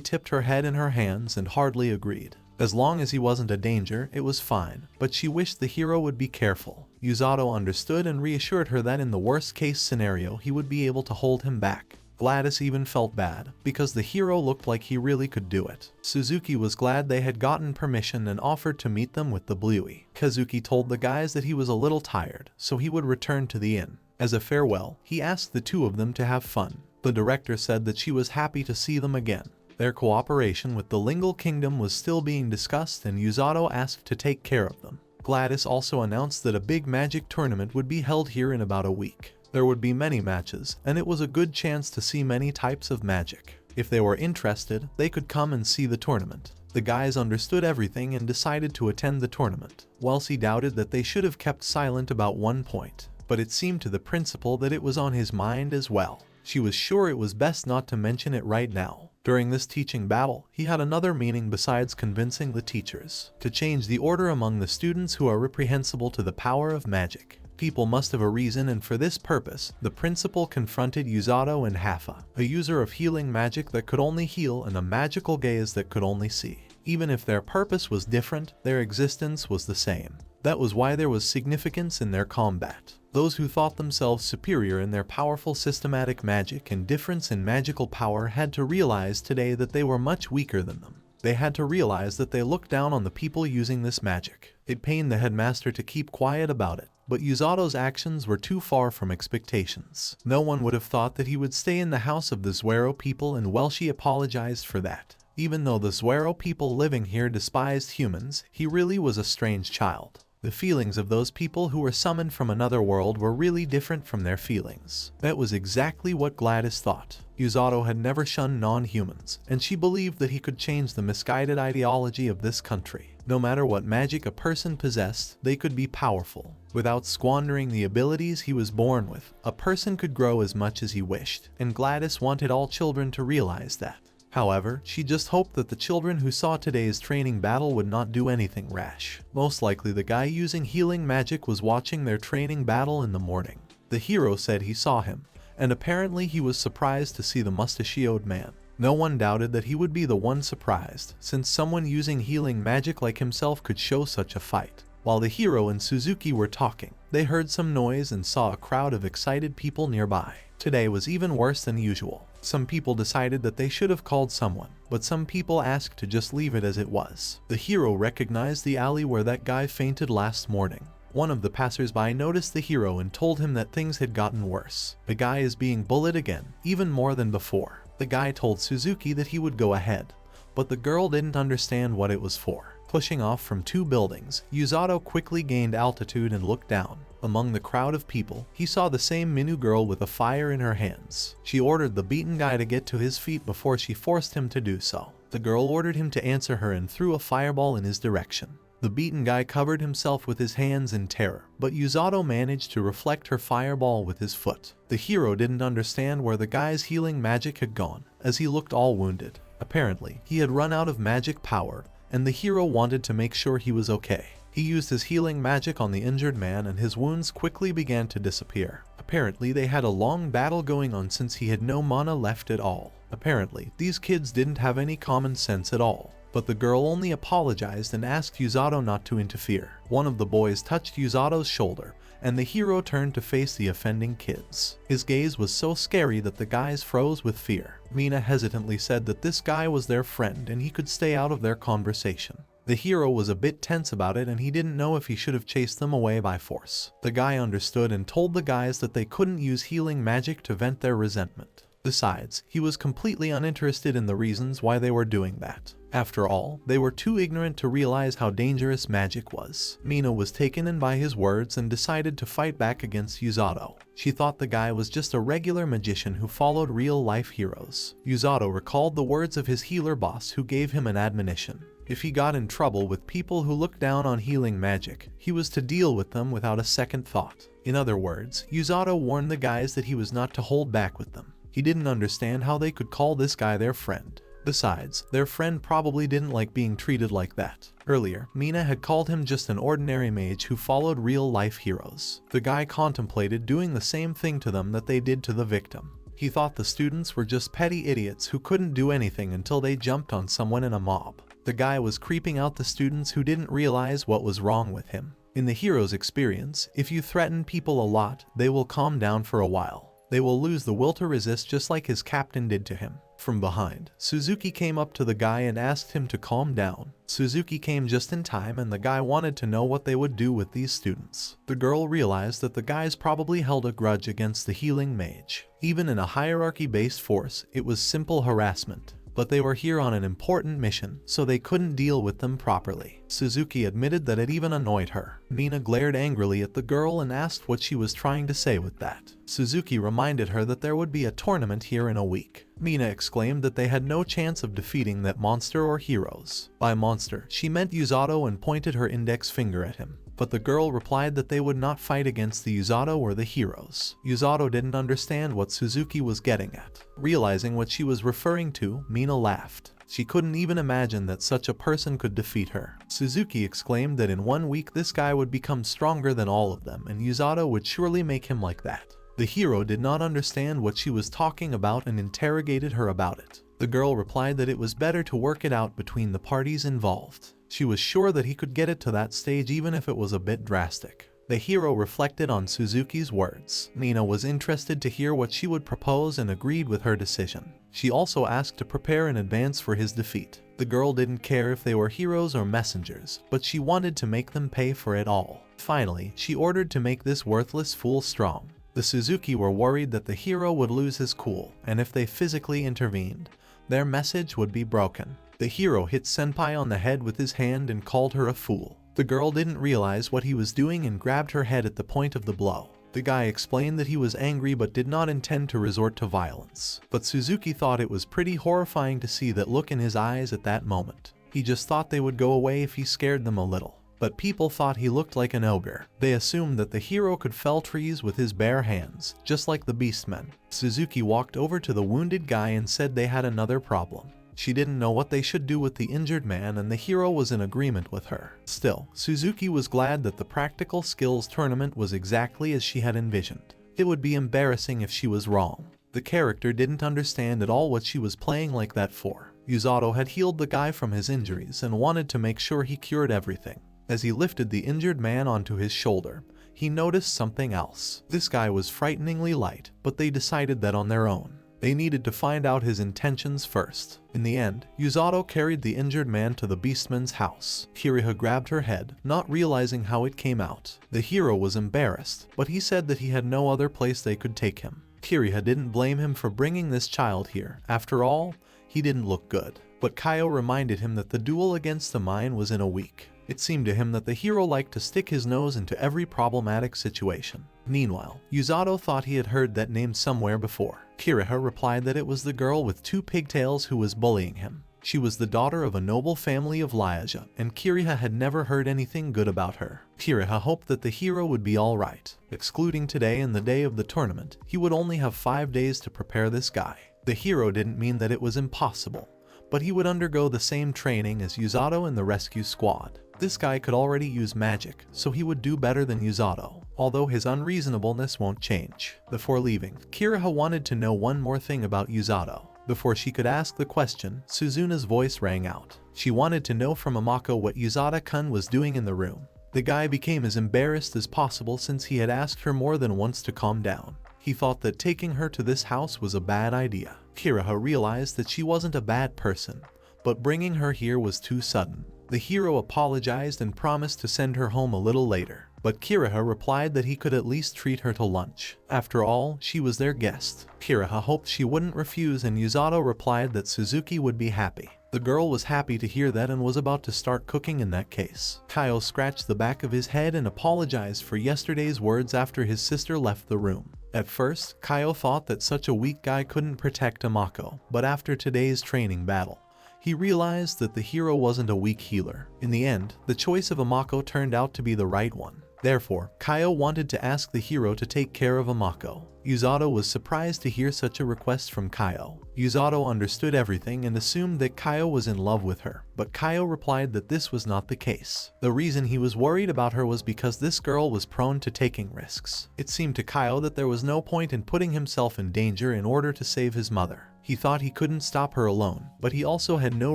tipped her head in her hands and hardly agreed. As long as he wasn't a danger, it was fine, but she wished the hero would be careful. Yato understood and reassured her that in the worst case scenario he would be able to hold him back. Gladys even felt bad, because the hero looked like he really could do it. Suzuki was glad they had gotten permission and offered to meet them with the Bluey. Kazuki told the guys that he was a little tired, so he would return to the inn. As a farewell, he asked the two of them to have fun. The director said that she was happy to see them again. Their cooperation with the Lingal Kingdom was still being discussed and Yato asked to take care of them. Gladys also announced that a big magic tournament would be held here in about a week. There would be many matches, and it was a good chance to see many types of magic. If they were interested, they could come and see the tournament. The guys understood everything and decided to attend the tournament. Wellesley doubted that they should have kept silent about one point, but it seemed to the principal that it was on his mind as well. She was sure it was best not to mention it right now. During this teaching battle, he had another meaning besides convincing the teachers to change the order among the students who are reprehensible to the power of magic. People must have a reason, and for this purpose, the principal confronted Yato and Hafa, a user of healing magic that could only heal and a magical gaze that could only see. Even if their purpose was different, their existence was the same. That was why there was significance in their combat. Those who thought themselves superior in their powerful systematic magic and difference in magical power had to realize today that they were much weaker than them. They had to realize that they looked down on the people using this magic. It pained the headmaster to keep quiet about it, but Yuzato's actions were too far from expectations. No one would have thought that he would stay in the house of the Zuero people, and Wellesley apologized for that. Even though the Zuero people living here despised humans, he really was a strange child. The feelings of those people who were summoned from another world were really different from their feelings. That was exactly what Gladys thought. Yato had never shunned non-humans, and she believed that he could change the misguided ideology of this country. No matter what magic a person possessed, they could be powerful. Without squandering the abilities he was born with, a person could grow as much as he wished, and Gladys wanted all children to realize that. However, she just hoped that the children who saw today's training battle would not do anything rash. Most likely the guy using healing magic was watching their training battle in the morning. The hero said he saw him, and apparently he was surprised to see the mustachioed man. No one doubted that he would be the one surprised, since someone using healing magic like himself could show such a fight. While the hero and Suzuki were talking, they heard some noise and saw a crowd of excited people nearby. Today was even worse than usual. Some people decided that they should have called someone, but some people asked to just leave it as it was. The hero recognized the alley where that guy fainted last morning. One of the passers-by noticed the hero and told him that things had gotten worse. The guy is being bullied again, even more than before. The guy told Suzuki that he would go ahead, but the girl didn't understand what it was for. Pushing off from two buildings, Yato quickly gained altitude and looked down. Among the crowd of people, he saw the same Minu girl with a fire in her hands. She ordered the beaten guy to get to his feet before she forced him to do so. The girl ordered him to answer her and threw a fireball in his direction. The beaten guy covered himself with his hands in terror, but Yuzato managed to reflect her fireball with his foot. The hero didn't understand where the guy's healing magic had gone, as he looked all wounded. Apparently, he had run out of magic power, and the hero wanted to make sure he was okay. He used his healing magic on the injured man and his wounds quickly began to disappear. Apparently, they had a long battle going on since he had no mana left at all. Apparently, these kids didn't have any common sense at all. But the girl only apologized and asked Yuzato not to interfere. One of the boys touched Yuzato's shoulder, and the hero turned to face the offending kids. His gaze was so scary that the guys froze with fear. Mina hesitantly said that this guy was their friend and he could stay out of their conversation. The hero was a bit tense about it and he didn't know if he should have chased them away by force. The guy understood and told the guys that they couldn't use healing magic to vent their resentment. Besides, he was completely uninterested in the reasons why they were doing that. After all, they were too ignorant to realize how dangerous magic was. Mina was taken in by his words and decided to fight back against Yuzato. She thought the guy was just a regular magician who followed real-life heroes. Yuzato recalled the words of his healer boss who gave him an admonition. If he got in trouble with people who looked down on healing magic, he was to deal with them without a second thought. In other words, Yuzato warned the guys that he was not to hold back with them. He didn't understand how they could call this guy their friend. Besides, their friend probably didn't like being treated like that. Earlier, Mina had called him just an ordinary mage who followed real-life heroes. The guy contemplated doing the same thing to them that they did to the victim. He thought the students were just petty idiots who couldn't do anything until they jumped on someone in a mob. The guy was creeping out the students who didn't realize what was wrong with him. In the hero's experience, if you threaten people a lot, they will calm down for a while. They will lose the will to resist just like his captain did to him. From behind, Suzuki came up to the guy and asked him to calm down. Suzuki came just in time and the guy wanted to know what they would do with these students. The girl realized that the guys probably held a grudge against the healing mage. Even in a hierarchy-based force, it was simple harassment. But they were here on an important mission, so they couldn't deal with them properly. Suzuki admitted that it even annoyed her. Mina glared angrily at the girl and asked what she was trying to say with that. Suzuki reminded her that there would be a tournament here in a week. Mina exclaimed that they had no chance of defeating that monster or heroes. By monster, she meant Yuzato and pointed her index finger at him. But the girl replied that they would not fight against the Yuzato or the heroes. Yuzato didn't understand what Suzuki was getting at. Realizing what she was referring to, Mina laughed. She couldn't even imagine that such a person could defeat her. Suzuki exclaimed that in 1 week this guy would become stronger than all of them and Yuzato would surely make him like that. The hero did not understand what she was talking about and interrogated her about it. The girl replied that it was better to work it out between the parties involved. She was sure that he could get it to that stage even if it was a bit drastic. The hero reflected on Suzuki's words. Mina was interested to hear what she would propose and agreed with her decision. She also asked to prepare in advance for his defeat. The girl didn't care if they were heroes or messengers, but she wanted to make them pay for it all. Finally, she ordered to make this worthless fool strong. The Suzuki were worried that the hero would lose his cool, and if they physically intervened, their message would be broken. The hero hit Senpai on the head with his hand and called her a fool. The girl didn't realize what he was doing and grabbed her head at the point of the blow. The guy explained that he was angry but did not intend to resort to violence. But Suzuki thought it was pretty horrifying to see that look in his eyes at that moment. He just thought they would go away if he scared them a little. But people thought he looked like an ogre. They assumed that the hero could fell trees with his bare hands, just like the beastmen. Suzuki walked over to the wounded guy and said they had another problem. She didn't know what they should do with the injured man and the hero was in agreement with her. Still, Suzuki was glad that the practical skills tournament was exactly as she had envisioned. It would be embarrassing if she was wrong. The character didn't understand at all what she was playing like that for. Yuzato had healed the guy from his injuries and wanted to make sure he cured everything. As he lifted the injured man onto his shoulder, he noticed something else. This guy was frighteningly light, but they decided that on their own. They needed to find out his intentions first. In the end, Yuzato carried the injured man to the beastman's house. Kiriha grabbed her head, not realizing how it came out. The hero was embarrassed, but he said that he had no other place they could take him. Kiriha didn't blame him for bringing this child here. After all, he didn't look good. But Kaio reminded him that the duel against the mine was in a week. It seemed to him that the hero liked to stick his nose into every problematic situation. Meanwhile, Yuzato thought he had heard that name somewhere before. Kiriha replied that it was the girl with 2 pigtails who was bullying him. She was the daughter of a noble family of Liaja, and Kiriha had never heard anything good about her. Kiriha hoped that the hero would be alright. Excluding today and the day of the tournament, he would only have 5 days to prepare this guy. The hero didn't mean that it was impossible, but he would undergo the same training as Yuzato and the rescue squad. This guy could already use magic, so he would do better than Yuzato, although his unreasonableness won't change. Before leaving, Kiriha wanted to know one more thing about Yuzato. Before she could ask the question, Suzuna's voice rang out. She wanted to know from Amako what Yuzata-kun was doing in the room. The guy became as embarrassed as possible since he had asked her more than once to calm down. He thought that taking her to this house was a bad idea. Kiriha realized that she wasn't a bad person, but bringing her here was too sudden. The hero apologized and promised to send her home a little later, but Kiriha replied that he could at least treat her to lunch. After all, she was their guest. Kiriha hoped she wouldn't refuse, and Yuzato replied that Suzuki would be happy. The girl was happy to hear that and was about to start cooking in that case. Kaio scratched the back of his head and apologized for yesterday's words after his sister left the room. At first, Kaio thought that such a weak guy couldn't protect Amako, but after today's training battle, he realized that the hero wasn't a weak healer. In the end, the choice of Amako turned out to be the right one. Therefore, Kaio wanted to ask the hero to take care of Amako. Yuzato was surprised to hear such a request from Kaio. Yuzato understood everything and assumed that Kaio was in love with her, but Kaio replied that this was not the case. The reason he was worried about her was because this girl was prone to taking risks. It seemed to Kaio that there was no point in putting himself in danger in order to save his mother. He thought he couldn't stop her alone, but he also had no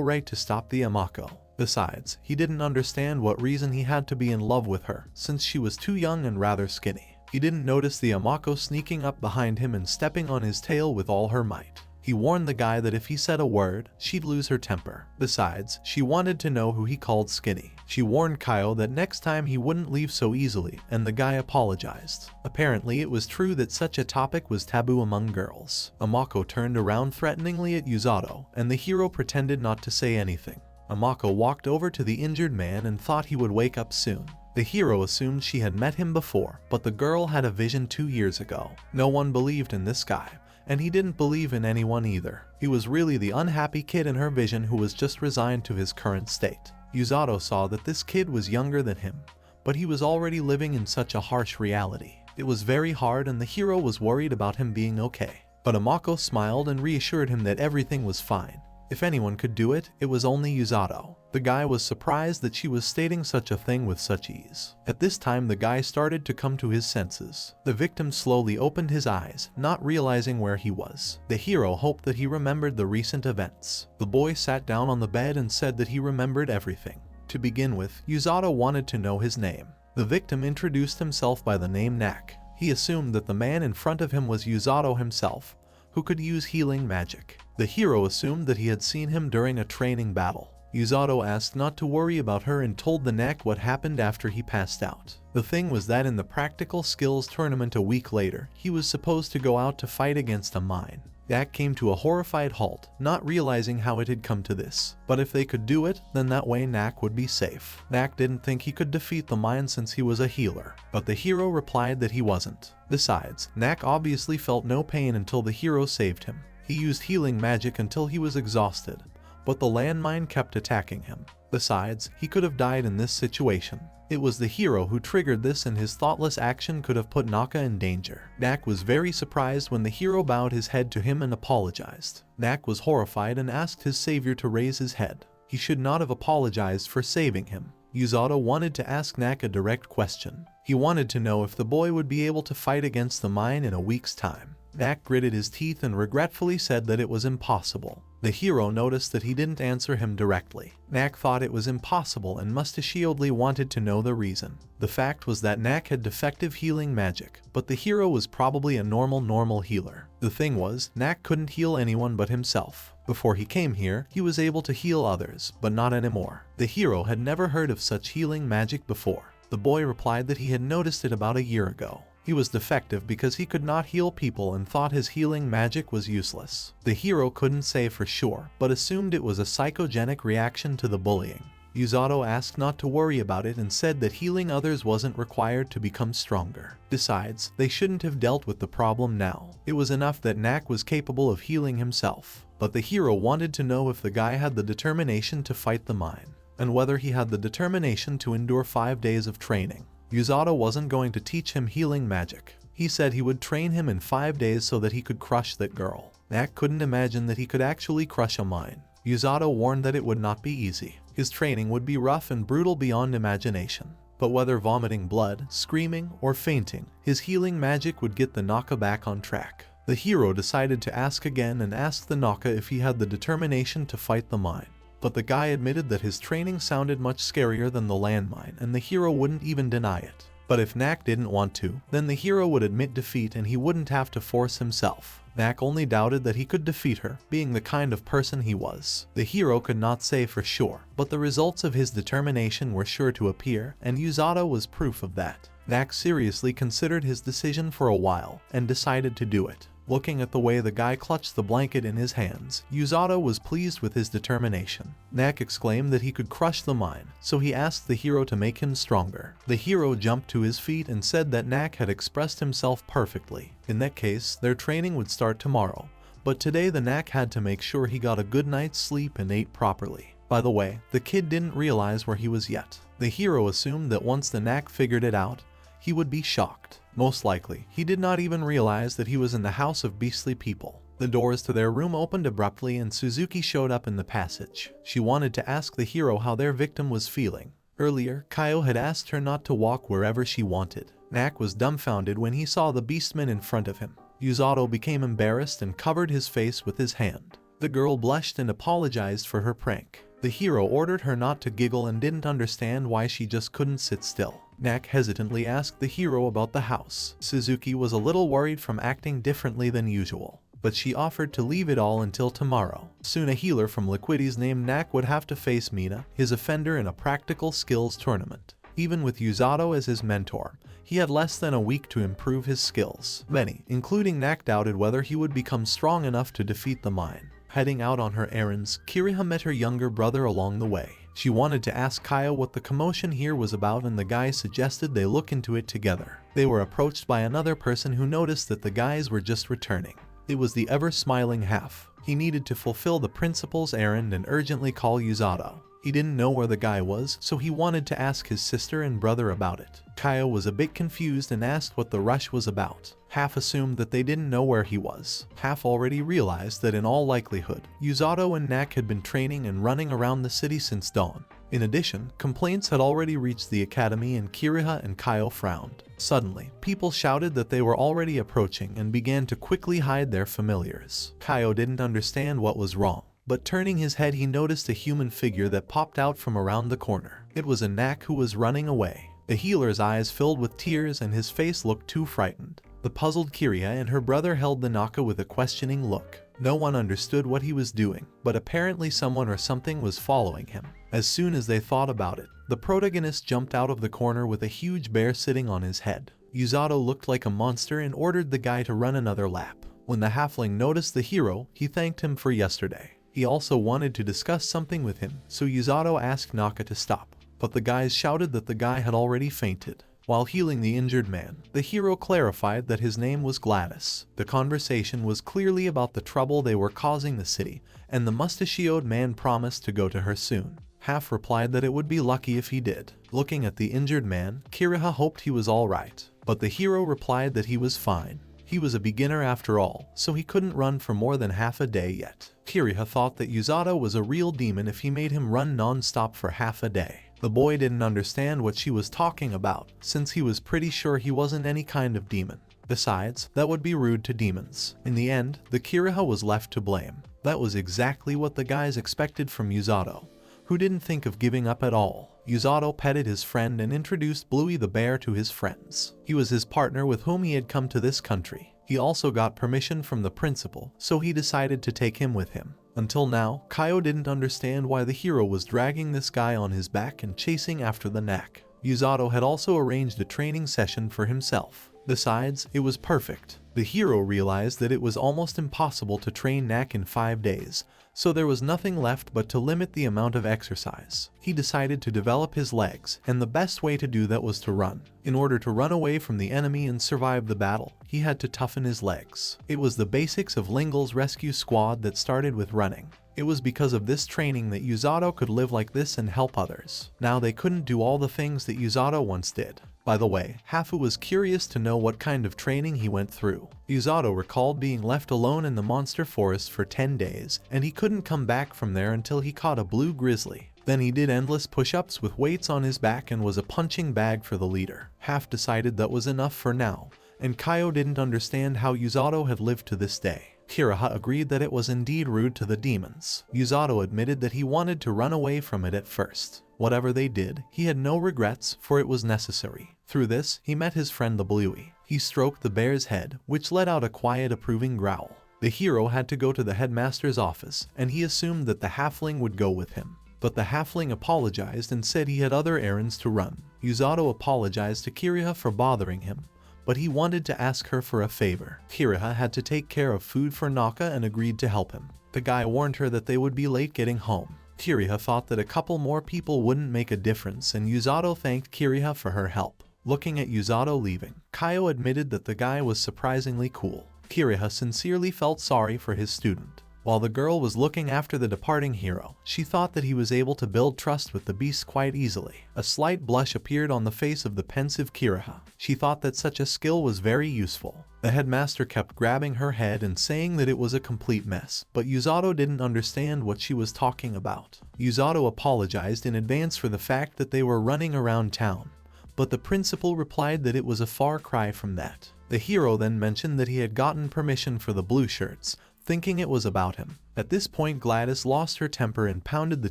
right to stop the Amako. Besides, he didn't understand what reason he had to be in love with her, since she was too young and rather skinny. He didn't notice the Amako sneaking up behind him and stepping on his tail with all her might. He warned the guy that if he said a word, she'd lose her temper. Besides, she wanted to know who he called skinny. She warned Kaio that next time he wouldn't leave so easily, and the guy apologized. Apparently, it was true that such a topic was taboo among girls. Amako turned around threateningly at Yuzato, and the hero pretended not to say anything. Amako walked over to the injured man and thought he would wake up soon. The hero assumed she had met him before, but the girl had a vision 2 years ago. No one believed in this guy, and he didn't believe in anyone either. He was really the unhappy kid in her vision who was just resigned to his current state. Yuzato saw that this kid was younger than him, but he was already living in such a harsh reality. It was very hard, and the hero was worried about him being okay. But Amako smiled and reassured him that everything was fine. If anyone could do it, it was only Yuzato. The guy was surprised that she was stating such a thing with such ease. At this time, the guy started to come to his senses. The victim slowly opened his eyes, not realizing where he was. The hero hoped that he remembered the recent events. The boy sat down on the bed and said that he remembered everything. To begin with, Yuzato wanted to know his name. The victim introduced himself by the name Knack. He assumed that the man in front of him was Yuzato himself, who could use healing magic. The hero assumed that he had seen him during a training battle. Yuzato asked not to worry about her and told the Knack what happened after he passed out. The thing was that in the practical skills tournament a week later, he was supposed to go out to fight against a mine. Knack came to a horrified halt, not realizing how it had come to this. But if they could do it, then that way Knack would be safe. Knack didn't think he could defeat the mine since he was a healer, but the hero replied that he wasn't. Besides, Knack obviously felt no pain until the hero saved him. He used healing magic until he was exhausted, but the landmine kept attacking him. Besides, he could have died in this situation. It was the hero who triggered this, and his thoughtless action could have put Naka in danger. Knack was very surprised when the hero bowed his head to him and apologized. Knack was horrified and asked his savior to raise his head. He should not have apologized for saving him. Yuzato wanted to ask Knack a direct question. He wanted to know if the boy would be able to fight against the mine in a week's time. Knack gritted his teeth and regretfully said that it was impossible. The hero noticed that he didn't answer him directly. Knack thought it was impossible and must assuredly wanted to know the reason. The fact was that Knack had defective healing magic, but the hero was probably a normal healer. The thing was, Knack couldn't heal anyone but himself. Before he came here, he was able to heal others, but not anymore. The hero had never heard of such healing magic before. The boy replied that he had noticed it about a year ago. He was defective because he could not heal people and thought his healing magic was useless. The hero couldn't say for sure, but assumed it was a psychogenic reaction to the bullying. Yuzato asked not to worry about it and said that healing others wasn't required to become stronger. Besides, they shouldn't have dealt with the problem now. It was enough that Knack was capable of healing himself. But the hero wanted to know if the guy had the determination to fight the mine, and whether he had the determination to endure 5 days of training. Yuzato wasn't going to teach him healing magic. He said he would train him in 5 days so that he could crush that girl. Knack couldn't imagine that he could actually crush a mine. Yuzato warned that it would not be easy. His training would be rough and brutal beyond imagination. But whether vomiting blood, screaming, or fainting, his healing magic would get the Naka back on track. The hero decided to ask again and asked the Naka if he had the determination to fight the mine. But the guy admitted that his training sounded much scarier than the landmine, and the hero wouldn't even deny it. But if Knack didn't want to, then the hero would admit defeat and he wouldn't have to force himself. Knack only doubted that he could defeat her, being the kind of person he was. The hero could not say for sure, but the results of his determination were sure to appear, and Yuzato was proof of that. Knack seriously considered his decision for a while, and decided to do it. Looking at the way the guy clutched the blanket in his hands, Yuzato was pleased with his determination. Knack exclaimed that he could crush the mine, so he asked the hero to make him stronger. The hero jumped to his feet and said that Knack had expressed himself perfectly. In that case, their training would start tomorrow. But today the Knack had to make sure he got a good night's sleep and ate properly. By the way, the kid didn't realize where he was yet. The hero assumed that once the Knack figured it out, he would be shocked. Most likely, he did not even realize that he was in the house of beastly people. The doors to their room opened abruptly and Suzuki showed up in the passage. She wanted to ask the hero how their victim was feeling. Earlier, Kaio had asked her not to walk wherever she wanted. Knack was dumbfounded when he saw the beastman in front of him. Yuzato became embarrassed and covered his face with his hand. The girl blushed and apologized for her prank. The hero ordered her not to giggle and didn't understand why she just couldn't sit still. Knack hesitantly asked the hero about the house. Suzuki was a little worried from acting differently than usual, but she offered to leave it all until tomorrow. Soon a healer from Liquis named Knack would have to face Mina, his offender, in a practical skills tournament. Even with Yuzato as his mentor, he had less than a week to improve his skills. Many, including Knack, doubted whether he would become strong enough to defeat the mine. Heading out on her errands, Kiriha met her younger brother along the way. She wanted to ask Kaio what the commotion here was about, and the guy suggested they look into it together. They were approached by another person who noticed that the guys were just returning. It was the ever-smiling half. He needed to fulfill the principal's errand and urgently call Yuzato. He didn't know where the guy was, so he wanted to ask his sister and brother about it. Kaio was a bit confused and asked what the rush was about. Half assumed that they didn't know where he was. Half already realized that in all likelihood, Yuzato and Knack had been training and running around the city since dawn. In addition, complaints had already reached the academy and Kiriha and Kaio frowned. Suddenly, people shouted that they were already approaching and began to quickly hide their familiars. Kaio didn't understand what was wrong, but turning his head he noticed a human figure that popped out from around the corner. It was a Knack who was running away. The healer's eyes filled with tears and his face looked too frightened. The puzzled Kiriha and her brother held the Naka with a questioning look. No one understood what he was doing, but apparently someone or something was following him. As soon as they thought about it, the protagonist jumped out of the corner with a huge bear sitting on his head. Yuzato looked like a monster and ordered the guy to run another lap. When the halfling noticed the hero, he thanked him for yesterday. He also wanted to discuss something with him, so Yuzato asked Naka to stop. But the guys shouted that the guy had already fainted. While healing the injured man, the hero clarified that his name was Gladys. The conversation was clearly about the trouble they were causing the city, and the mustachioed man promised to go to her soon. Half replied that it would be lucky if he did. Looking at the injured man, Kiriha hoped he was alright, but the hero replied that he was fine. He was a beginner after all, so he couldn't run for more than half a day yet. Kiriha thought that Yuzato was a real demon if he made him run non-stop for half a day. The boy didn't understand what she was talking about, since he was pretty sure he wasn't any kind of demon. Besides, that would be rude to demons. In the end, the Kiriha was left to blame. That was exactly what the guys expected from Yuzato, who didn't think of giving up at all. Yuzato petted his friend and introduced Bluey the bear to his friends. He was his partner with whom he had come to this country. He also got permission from the principal, so he decided to take him with him. Until now, Kaio didn't understand why the hero was dragging this guy on his back and chasing after the Knack. Yuzato had also arranged a training session for himself. Besides, it was perfect. The hero realized that it was almost impossible to train Knack in 5 days, so there was nothing left but to limit the amount of exercise. He decided to develop his legs, and the best way to do that was to run. In order to run away from the enemy and survive the battle, he had to toughen his legs. It was the basics of Lingel's rescue squad that started with running. It was because of this training that Yuzato could live like this and help others. Now they couldn't do all the things that Yuzato once did. By the way, Hafu was curious to know what kind of training he went through. Yuzato recalled being left alone in the monster forest for 10 days, and he couldn't come back from there until he caught a blue grizzly. Then he did endless push-ups with weights on his back and was a punching bag for the leader. Half decided that was enough for now, and Kaio didn't understand how Yuzato had lived to this day. Kiraha agreed that it was indeed rude to the demons. Yuzato admitted that he wanted to run away from it at first. Whatever they did, he had no regrets, for it was necessary. Through this, he met his friend the Bluey. He stroked the bear's head, which let out a quiet approving growl. The hero had to go to the headmaster's office, and he assumed that the halfling would go with him. But the halfling apologized and said he had other errands to run. Yuzato apologized to Kiriha for bothering him, but he wanted to ask her for a favor. Kiriha had to take care of food for Naka and agreed to help him. The guy warned her that they would be late getting home. Kiriha thought that a couple more people wouldn't make a difference, and Yuzato thanked Kiriha for her help. Looking at Yuzato leaving, Kaio admitted that the guy was surprisingly cool. Kiriha sincerely felt sorry for his student. While the girl was looking after the departing hero, she thought that he was able to build trust with the beast quite easily. A slight blush appeared on the face of the pensive Kiriha. She thought that such a skill was very useful. The headmaster kept grabbing her head and saying that it was a complete mess, but Yuzato didn't understand what she was talking about. Yuzato apologized in advance for the fact that they were running around town, but the principal replied that it was a far cry from that. The hero then mentioned that he had gotten permission for the blue shirts, thinking it was about him. At this point, Gladys lost her temper and pounded the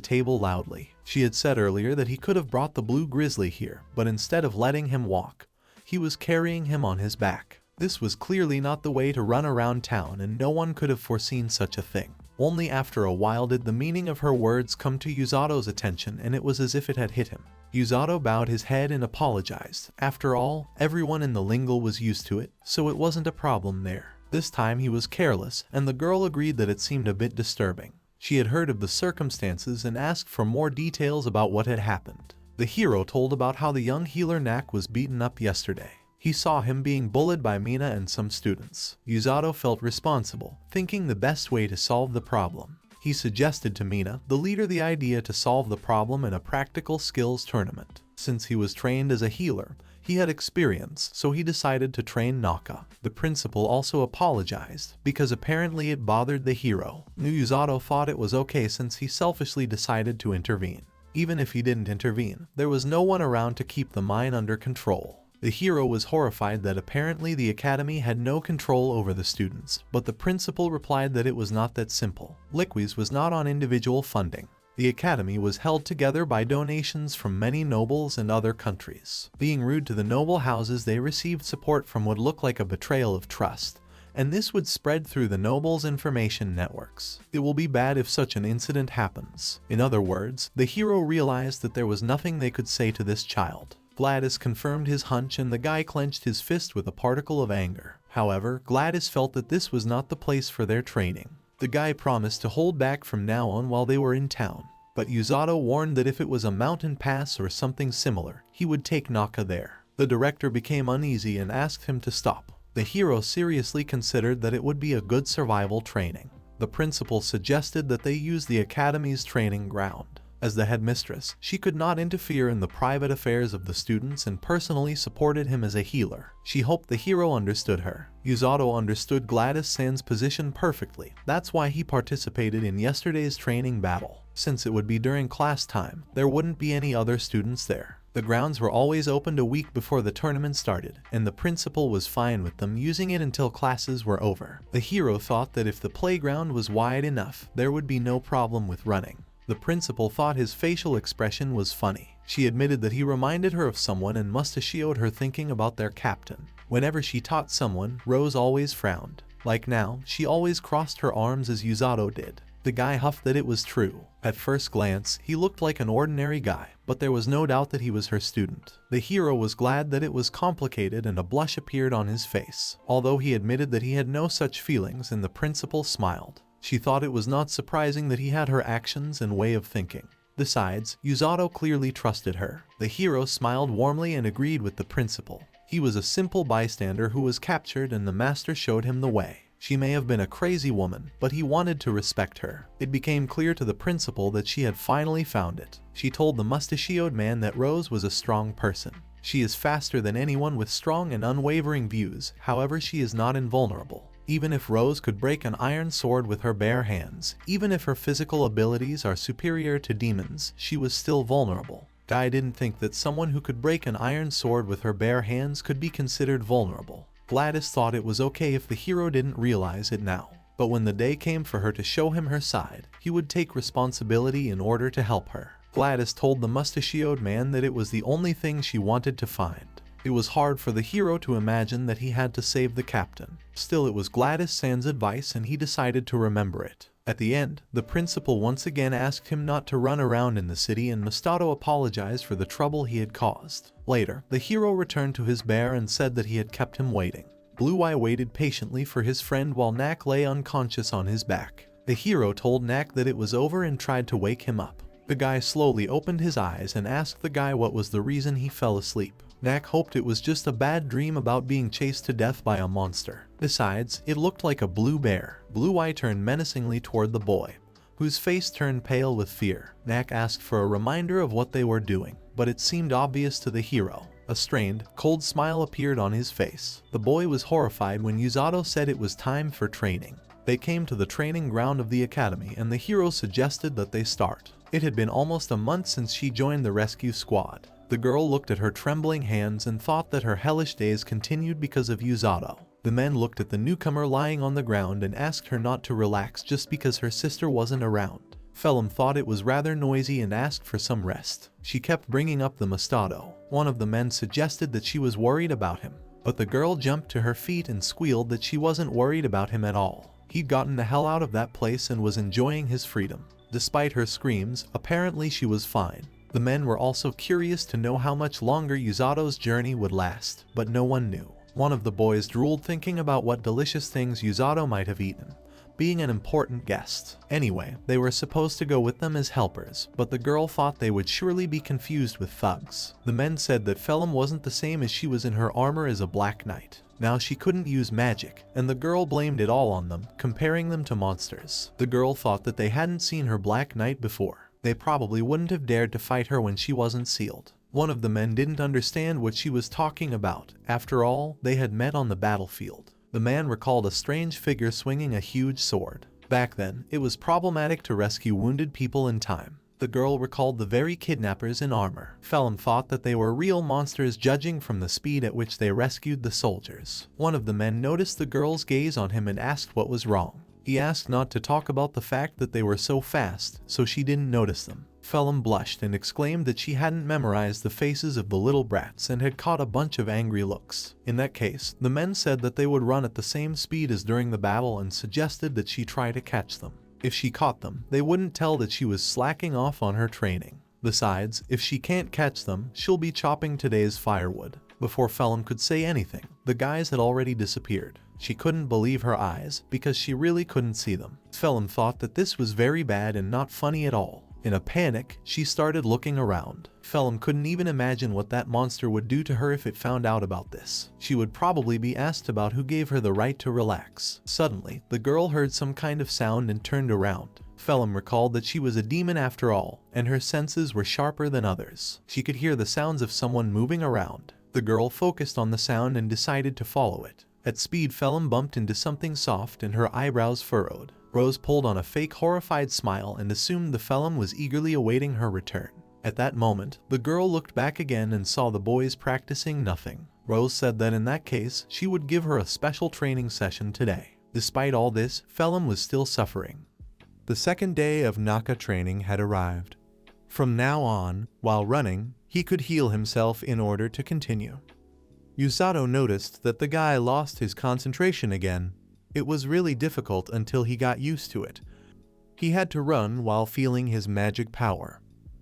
table loudly. She had said earlier that he could have brought the blue grizzly here, but instead of letting him walk, he was carrying him on his back. This was clearly not the way to run around town, and no one could have foreseen such a thing. Only after a while did the meaning of her words come to Yuzato's attention, and it was as if it had hit him. Yuzato bowed his head and apologized. After all, everyone in the lingle was used to it, so it wasn't a problem there. This time he was careless, and the girl agreed that it seemed a bit disturbing. She had heard of the circumstances and asked for more details about what had happened. The hero told about how the young healer Knack was beaten up yesterday. He saw him being bullied by Mina and some students. Yuzato felt responsible, thinking the best way to solve the problem. He suggested to Mina, the leader, the idea to solve the problem in a practical skills tournament. Since he was trained as a healer, he had experience, so he decided to train Naka. The principal also apologized, because apparently it bothered the hero. Yuzato thought it was okay since he selfishly decided to intervene. Even if he didn't intervene, there was no one around to keep the mine under control. The hero was horrified that apparently the academy had no control over the students, but the principal replied that it was not that simple. Liquis was not on individual funding. The academy was held together by donations from many nobles and other countries. Being rude to the noble houses, they received support from what looked like a betrayal of trust, and this would spread through the nobles' information networks. It will be bad if such an incident happens. In other words, the hero realized that there was nothing they could say to this child. Gladys confirmed his hunch, and the guy clenched his fist with a particle of anger. However, Gladys felt that this was not the place for their training. The guy promised to hold back from now on while they were in town, but Yuzato warned that if it was a mountain pass or something similar, he would take Naka there. The director became uneasy and asked him to stop. The hero seriously considered that it would be a good survival training. The principal suggested that they use the academy's training ground. As the headmistress, she could not interfere in the private affairs of the students and personally supported him as a healer. She hoped the hero understood her. Yuzato understood Gladys-san's position perfectly. That's why he participated in yesterday's training battle. Since it would be during class time, there wouldn't be any other students there. The grounds were always opened a week before the tournament started, and the principal was fine with them using it until classes were over. The hero thought that if the playground was wide enough, there would be no problem with running. The principal thought his facial expression was funny. She admitted that he reminded her of someone and mustachioed her, thinking about their captain. Whenever she taught someone, Rose always frowned. Like now, she always crossed her arms as Yuzato did. The guy huffed that it was true. At first glance, he looked like an ordinary guy, but there was no doubt that he was her student. The hero was glad that it was complicated, and a blush appeared on his face, although he admitted that he had no such feelings, and the principal smiled. She thought it was not surprising that he had her actions and way of thinking. Besides, Yato clearly trusted her. The hero smiled warmly and agreed with the principal. He was a simple bystander who was captured and the master showed him the way. She may have been a crazy woman, but he wanted to respect her. It became clear to the principal that she had finally found it. She told the mustachioed man that Rose was a strong person. She is faster than anyone with strong and unwavering views, however she is not invulnerable. Even if Rose could break an iron sword with her bare hands, even if her physical abilities are superior to demons, she was still vulnerable. Guy didn't think that someone who could break an iron sword with her bare hands could be considered vulnerable. Gladys thought it was okay if the hero didn't realize it now. But when the day came for her to show him her side, he would take responsibility in order to help her. Gladys told the mustachioed man that it was the only thing she wanted to find. It was hard for the hero to imagine that he had to save the captain. Still, it was Gladys-san's advice and he decided to remember it. At the end, the principal once again asked him not to run around in the city and Masato apologized for the trouble he had caused. Later, the hero returned to his bear and said that he had kept him waiting. Blue Eye waited patiently for his friend while Knack lay unconscious on his back. The hero told Knack that it was over and tried to wake him up. The guy slowly opened his eyes and asked the guy what was the reason he fell asleep. Knack hoped it was just a bad dream about being chased to death by a monster. Besides, it looked like a blue bear. Blue Eye turned menacingly toward the boy, whose face turned pale with fear. Knack asked for a reminder of what they were doing, but it seemed obvious to the hero. A strained, cold smile appeared on his face. The boy was horrified when Yato said it was time for training. They came to the training ground of the academy and the hero suggested that they start. It had been almost a month since she joined the rescue squad. The girl looked at her trembling hands and thought that her hellish days continued because of Yato. The men looked at the newcomer lying on the ground and asked her not to relax just because her sister wasn't around. Phelim thought it was rather noisy and asked for some rest. She kept bringing up the Masato. One of the men suggested that she was worried about him, but the girl jumped to her feet and squealed that she wasn't worried about him at all. He'd gotten the hell out of that place and was enjoying his freedom. Despite her screams, apparently she was fine. The men were also curious to know how much longer Yuzato's journey would last, but no one knew. One of the boys drooled thinking about what delicious things Yato might have eaten, being an important guest. Anyway, they were supposed to go with them as helpers, but the girl thought they would surely be confused with thugs. The men said that Phelim wasn't the same as she was in her armor as a black knight. Now she couldn't use magic, and the girl blamed it all on them, comparing them to monsters. The girl thought that they hadn't seen her black knight before. They probably wouldn't have dared to fight her when she wasn't sealed. One of the men didn't understand what she was talking about. After all, they had met on the battlefield. The man recalled a strange figure swinging a huge sword. Back then, it was problematic to rescue wounded people in time. The girl recalled the very kidnappers in armor. Phelim thought that they were real monsters judging from the speed at which they rescued the soldiers. One of the men noticed the girl's gaze on him and asked what was wrong. He asked not to talk about the fact that they were so fast, so she didn't notice them. Phelim blushed and exclaimed that she hadn't memorized the faces of the little brats and had caught a bunch of angry looks. In that case, the men said that they would run at the same speed as during the battle and suggested that she try to catch them. If she caught them, they wouldn't tell that she was slacking off on her training. Besides, if she can't catch them, she'll be chopping today's firewood. Before Phelim could say anything, the guys had already disappeared. She couldn't believe her eyes, because she really couldn't see them. Phelim thought that this was very bad and not funny at all. In a panic, she started looking around. Phelim couldn't even imagine what that monster would do to her if it found out about this. She would probably be asked about who gave her the right to relax. Suddenly, the girl heard some kind of sound and turned around. Phelim recalled that she was a demon after all, and her senses were sharper than others. She could hear the sounds of someone moving around. The girl focused on the sound and decided to follow it. At speed, Phelim bumped into something soft and her eyebrows furrowed. Rose pulled on a fake horrified smile and assumed the Phelim was eagerly awaiting her return. At that moment, the girl looked back again and saw the boys practicing nothing. Rose said that in that case, she would give her a special training session today. Despite all this, Phelim was still suffering. The second day of Naka training had arrived. From now on, while running, he could heal himself in order to continue. Yato noticed that the guy lost his concentration again. It was really difficult until he got used to it. He had to run while feeling his magic power.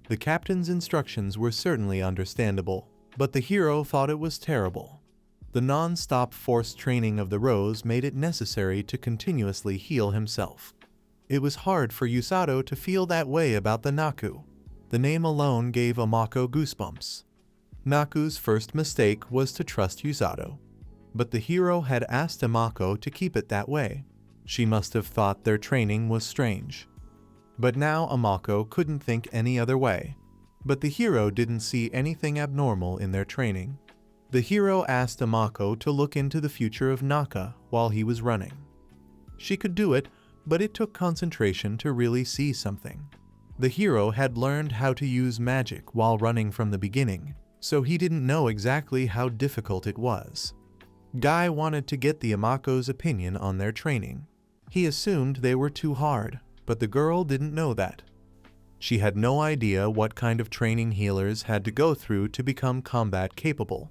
The captain's instructions were certainly understandable, but the hero thought it was terrible. The non-stop forced training of the Rose made it necessary to continuously heal himself. It was hard for Yusato to feel that way about the Naku. The name alone gave Amako goosebumps. Naku's first mistake was to trust Yusato. But the hero had asked Amako to keep it that way. She must have thought their training was strange. But now Amako couldn't think any other way. But the hero didn't see anything abnormal in their training. The hero asked Amako to look into the future of Naka while he was running. She could do it, but it took concentration to really see something. The hero had learned how to use magic while running from the beginning, so he didn't know exactly how difficult it was. Guy wanted to get the Amako's opinion on their training. He assumed they were too hard, but the girl didn't know that. She had no idea what kind of training healers had to go through to become combat capable.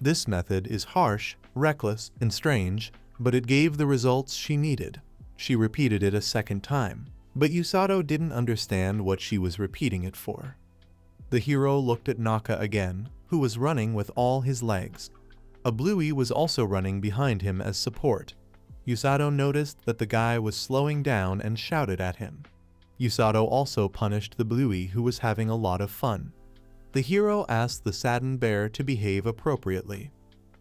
This method is harsh, reckless, and strange, but it gave the results she needed. She repeated it a second time, but Yusato didn't understand what she was repeating it for. The hero looked at Naka again, who was running with all his legs. A bluey was also running behind him as support. Yusato noticed that the guy was slowing down and shouted at him. Yusato also punished the bluey who was having a lot of fun. The hero asked the saddened bear to behave appropriately.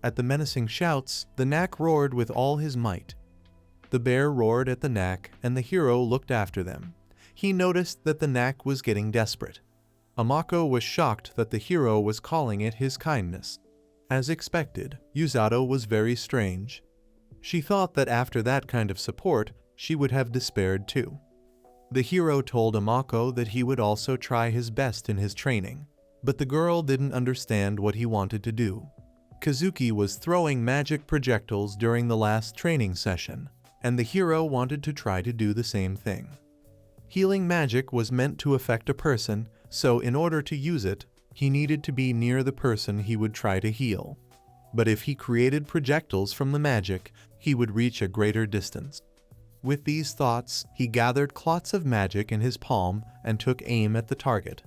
At the menacing shouts, the Knack roared with all his might. The bear roared at the Knack, and the hero looked after them. He noticed that the Knack was getting desperate. Amako was shocked that the hero was calling it his kindness. As expected, Yusato was very strange. She thought that after that kind of support, she would have despaired too. The hero told Amako that he would also try his best in his training, but the girl didn't understand what he wanted to do. Kazuki was throwing magic projectiles during the last training session, and the hero wanted to try to do the same thing. Healing magic was meant to affect a person, so in order to use it, he needed to be near the person he would try to heal. But if he created projectiles from the magic, he would reach a greater distance. With these thoughts, he gathered clots of magic in his palm and took aim at the target.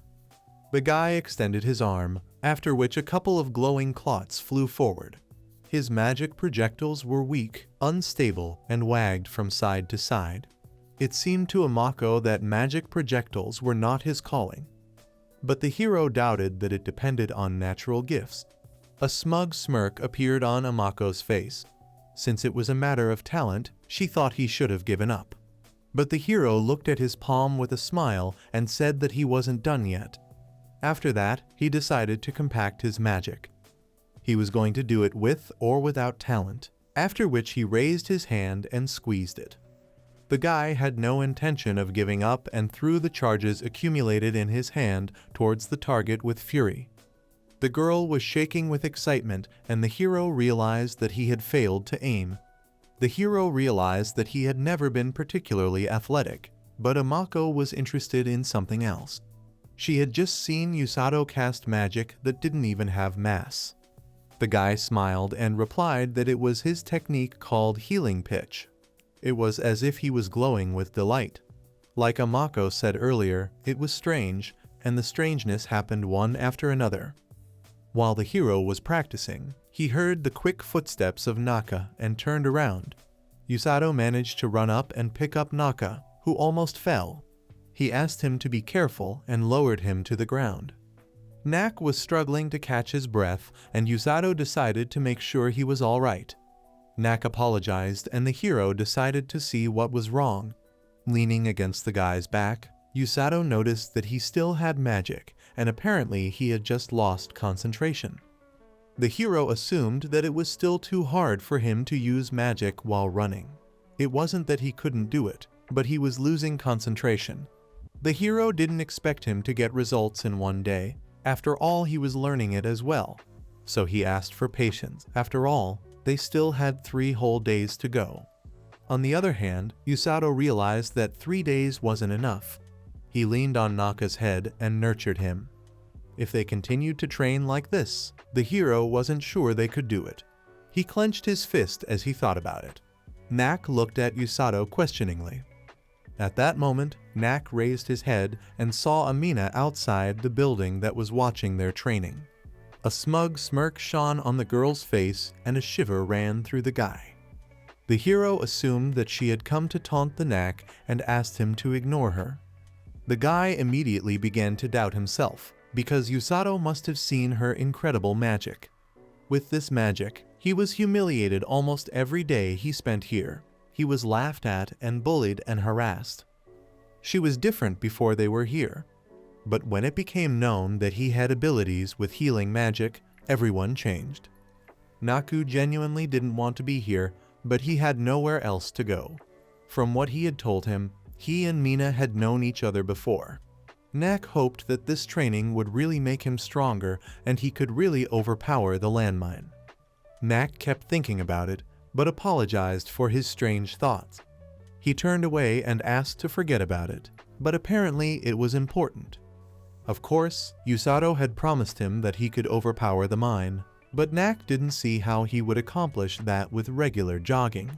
The guy extended his arm, after which a couple of glowing clots flew forward. His magic projectiles were weak, unstable, and wagged from side to side. It seemed to Amako that magic projectiles were not his calling. But the hero doubted that it depended on natural gifts. A smug smirk appeared on Amako's face. Since it was a matter of talent, she thought he should have given up. But the hero looked at his palm with a smile and said that he wasn't done yet. After that, he decided to compact his magic. He was going to do it with or without talent, after which he raised his hand and squeezed it. The guy had no intention of giving up and threw the charges accumulated in his hand towards the target with fury. The girl was shaking with excitement, and the hero realized that he had failed to aim. The hero realized that he had never been particularly athletic, but Amako was interested in something else. She had just seen Yusato cast magic that didn't even have mass. The guy smiled and replied that it was his technique called healing pitch. It was as if he was glowing with delight. Like Amako said earlier, it was strange, and the strangeness happened one after another. While the hero was practicing, he heard the quick footsteps of Naka and turned around. Yusato managed to run up and pick up Naka, who almost fell. He asked him to be careful and lowered him to the ground. Knack was struggling to catch his breath, and Yusato decided to make sure he was all right. Knack apologized, and the hero decided to see what was wrong. Leaning against the guy's back, Yusato noticed that he still had magic, and apparently he had just lost concentration. The hero assumed that it was still too hard for him to use magic while running. It wasn't that he couldn't do it, but he was losing concentration. The hero didn't expect him to get results in one day. After all, he was learning it as well. So he asked for patience. After all, they still had 3 whole days to go. On the other hand, Yusato realized that 3 days wasn't enough. He leaned on Naka's head and nurtured him. If they continued to train like this, the hero wasn't sure they could do it. He clenched his fist as he thought about it. Knack looked at Yusato questioningly. At that moment, Knack raised his head and saw Amina outside the building that was watching their training. A smug smirk shone on the girl's face and a shiver ran through the guy. The hero assumed that she had come to taunt the Knack and asked him to ignore her. The guy immediately began to doubt himself, because Yato must have seen her incredible magic. With this magic, he was humiliated almost every day he spent here. He was laughed at and bullied and harassed. She was different before they were here. But when it became known that he had abilities with healing magic, everyone changed. Naku genuinely didn't want to be here, but he had nowhere else to go. From what he had told him, he and Mina had known each other before. Knack hoped that this training would really make him stronger and he could really overpower the landmine. Knack kept thinking about it, but apologized for his strange thoughts. He turned away and asked to forget about it, but apparently it was important. Of course, Yato had promised him that he could overpower the mine, but Knack didn't see how he would accomplish that with regular jogging.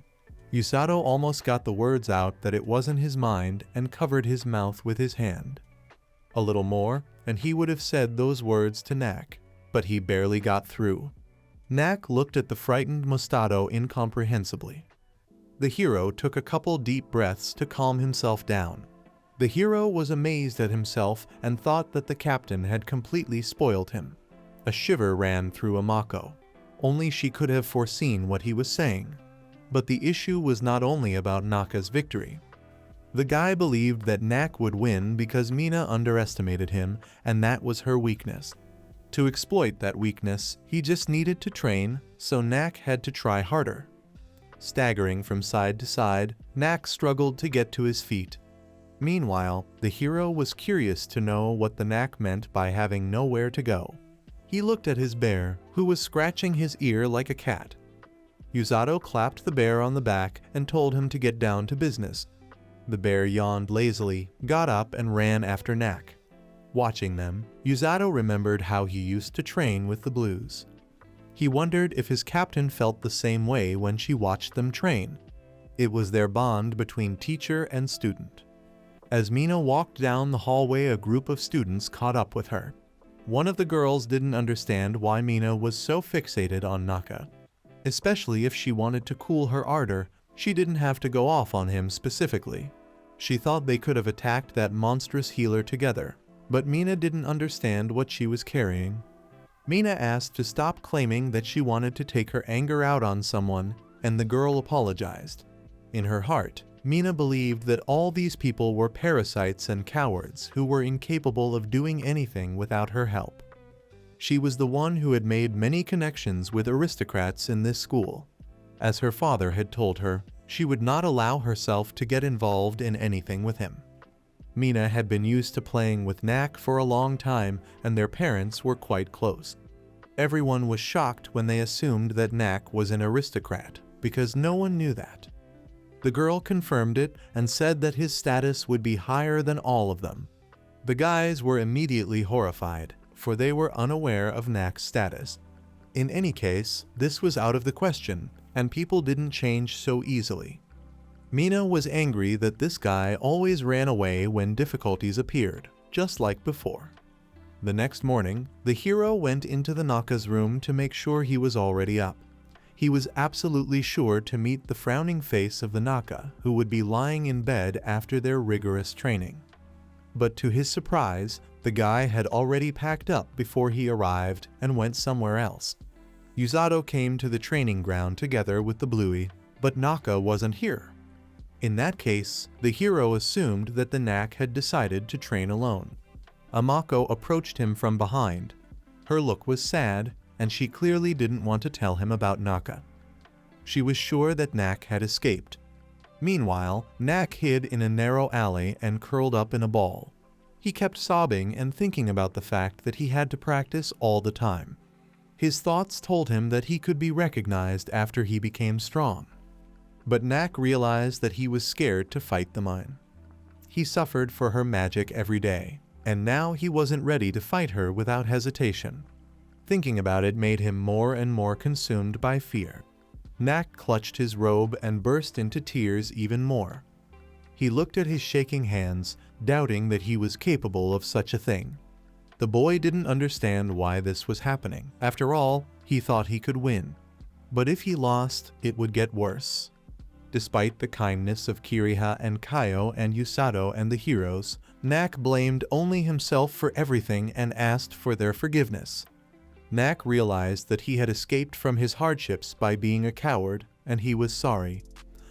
Yato almost got the words out that it wasn't his mind and covered his mouth with his hand. A little more, and he would have said those words to Knack, but he barely got through. Knack looked at the frightened Yato incomprehensibly. The hero took a couple deep breaths to calm himself down. The hero was amazed at himself and thought that the captain had completely spoiled him. A shiver ran through Amako. Only she could have foreseen what he was saying. But the issue was not only about Naka's victory. The guy believed that Knack would win because Mina underestimated him, and that was her weakness. To exploit that weakness, he just needed to train, so Knack had to try harder. Staggering from side to side, Knack struggled to get to his feet. Meanwhile, the hero was curious to know what the Knack meant by having nowhere to go. He looked at his bear, who was scratching his ear like a cat. Yato clapped the bear on the back and told him to get down to business. The bear yawned lazily, got up and ran after Knack. Watching them, Yato remembered how he used to train with the Blues. He wondered if his captain felt the same way when she watched them train. It was their bond between teacher and student. As Mina walked down the hallway, a group of students caught up with her. One of the girls didn't understand why Mina was so fixated on Naka. Especially if she wanted to cool her ardor, she didn't have to go off on him specifically. She thought they could have attacked that monstrous healer together, but Mina didn't understand what she was carrying. Mina asked to stop claiming that she wanted to take her anger out on someone, and the girl apologized. In her heart, Mina believed that all these people were parasites and cowards who were incapable of doing anything without her help. She was the one who had made many connections with aristocrats in this school. As her father had told her, she would not allow herself to get involved in anything with him. Mina had been used to playing with Knack for a long time, and their parents were quite close. Everyone was shocked when they assumed that Knack was an aristocrat, because no one knew that. The girl confirmed it and said that his status would be higher than all of them. The guys were immediately horrified, for they were unaware of Knack's status. In any case, this was out of the question, and people didn't change so easily. Mina was angry that this guy always ran away when difficulties appeared, just like before. The next morning, the hero went into the Naka's room to make sure he was already up. He was absolutely sure to meet the frowning face of the Naka, who would be lying in bed after their rigorous training. But to his surprise, the guy had already packed up before he arrived and went somewhere else. Yato came to the training ground together with the Bluey, but Naka wasn't here. In that case, the hero assumed that the Knack had decided to train alone. Amako approached him from behind. Her look was sad, and she clearly didn't want to tell him about Naka. She was sure that Knack had escaped. Meanwhile, Knack hid in a narrow alley and curled up in a ball. He kept sobbing and thinking about the fact that he had to practice all the time. His thoughts told him that he could be recognized after he became strong. But Knack realized that he was scared to fight the mine. He suffered for her magic every day, and now he wasn't ready to fight her without hesitation. Thinking about it made him more and more consumed by fear. Knack clutched his robe and burst into tears even more. He looked at his shaking hands, doubting that he was capable of such a thing. The boy didn't understand why this was happening. After all, he thought he could win. But if he lost, it would get worse. Despite the kindness of Kiriha and Kaio and Yusato and the heroes, Knack blamed only himself for everything and asked for their forgiveness. Knack realized that he had escaped from his hardships by being a coward, and he was sorry.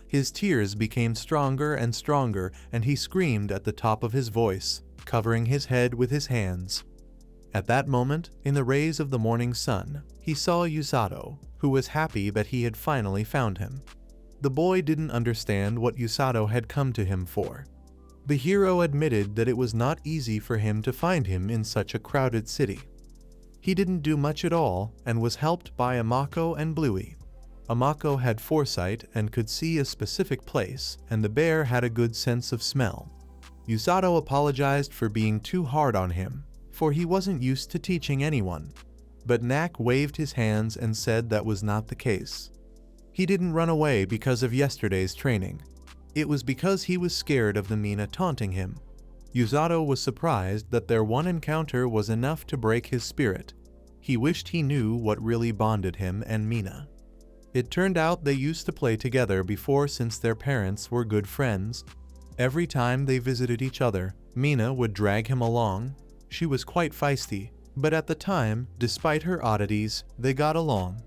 His tears became stronger and stronger, and he screamed at the top of his voice, covering his head with his hands. At that moment, in the rays of the morning sun, he saw Yusato, who was happy that he had finally found him. The boy didn't understand what Yusato had come to him for. The hero admitted that it was not easy for him to find him in such a crowded city. He didn't do much at all and was helped by Amako and Bluey. Amako had foresight and could see a specific place, and the bear had a good sense of smell. Yusato apologized for being too hard on him, for he wasn't used to teaching anyone. But Knack waved his hands and said that was not the case. He didn't run away because of yesterday's training. It was because he was scared of the Mina taunting him. Yusato was surprised that their one encounter was enough to break his spirit. He wished he knew what really bonded him and Mina. It turned out they used to play together before since their parents were good friends. Every time they visited each other, Mina would drag him along. She was quite feisty, but at the time, despite her oddities, they got along.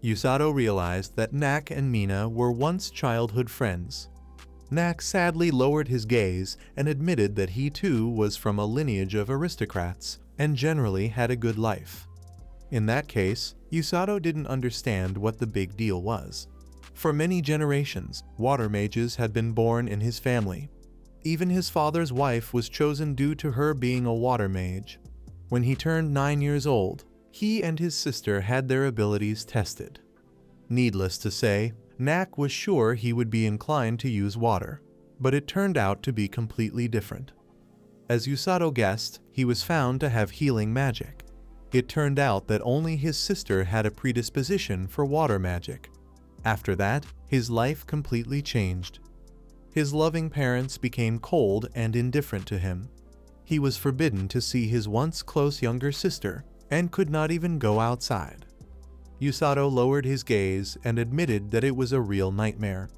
Yusato realized that Knack and Mina were once childhood friends. Knack sadly lowered his gaze and admitted that he too was from a lineage of aristocrats and generally had a good life. In that case, Yusato didn't understand what the big deal was. For many generations, water mages had been born in his family. Even his father's wife was chosen due to her being a water mage. When he turned 9 years old, he and his sister had their abilities tested. Needless to say, Knack was sure he would be inclined to use water, but it turned out to be completely different. As Yusato guessed, he was found to have healing magic. It turned out that only his sister had a predisposition for water magic. After that, his life completely changed. His loving parents became cold and indifferent to him. He was forbidden to see his once close younger sister and could not even go outside. Yusato lowered his gaze and admitted that it was a real nightmare.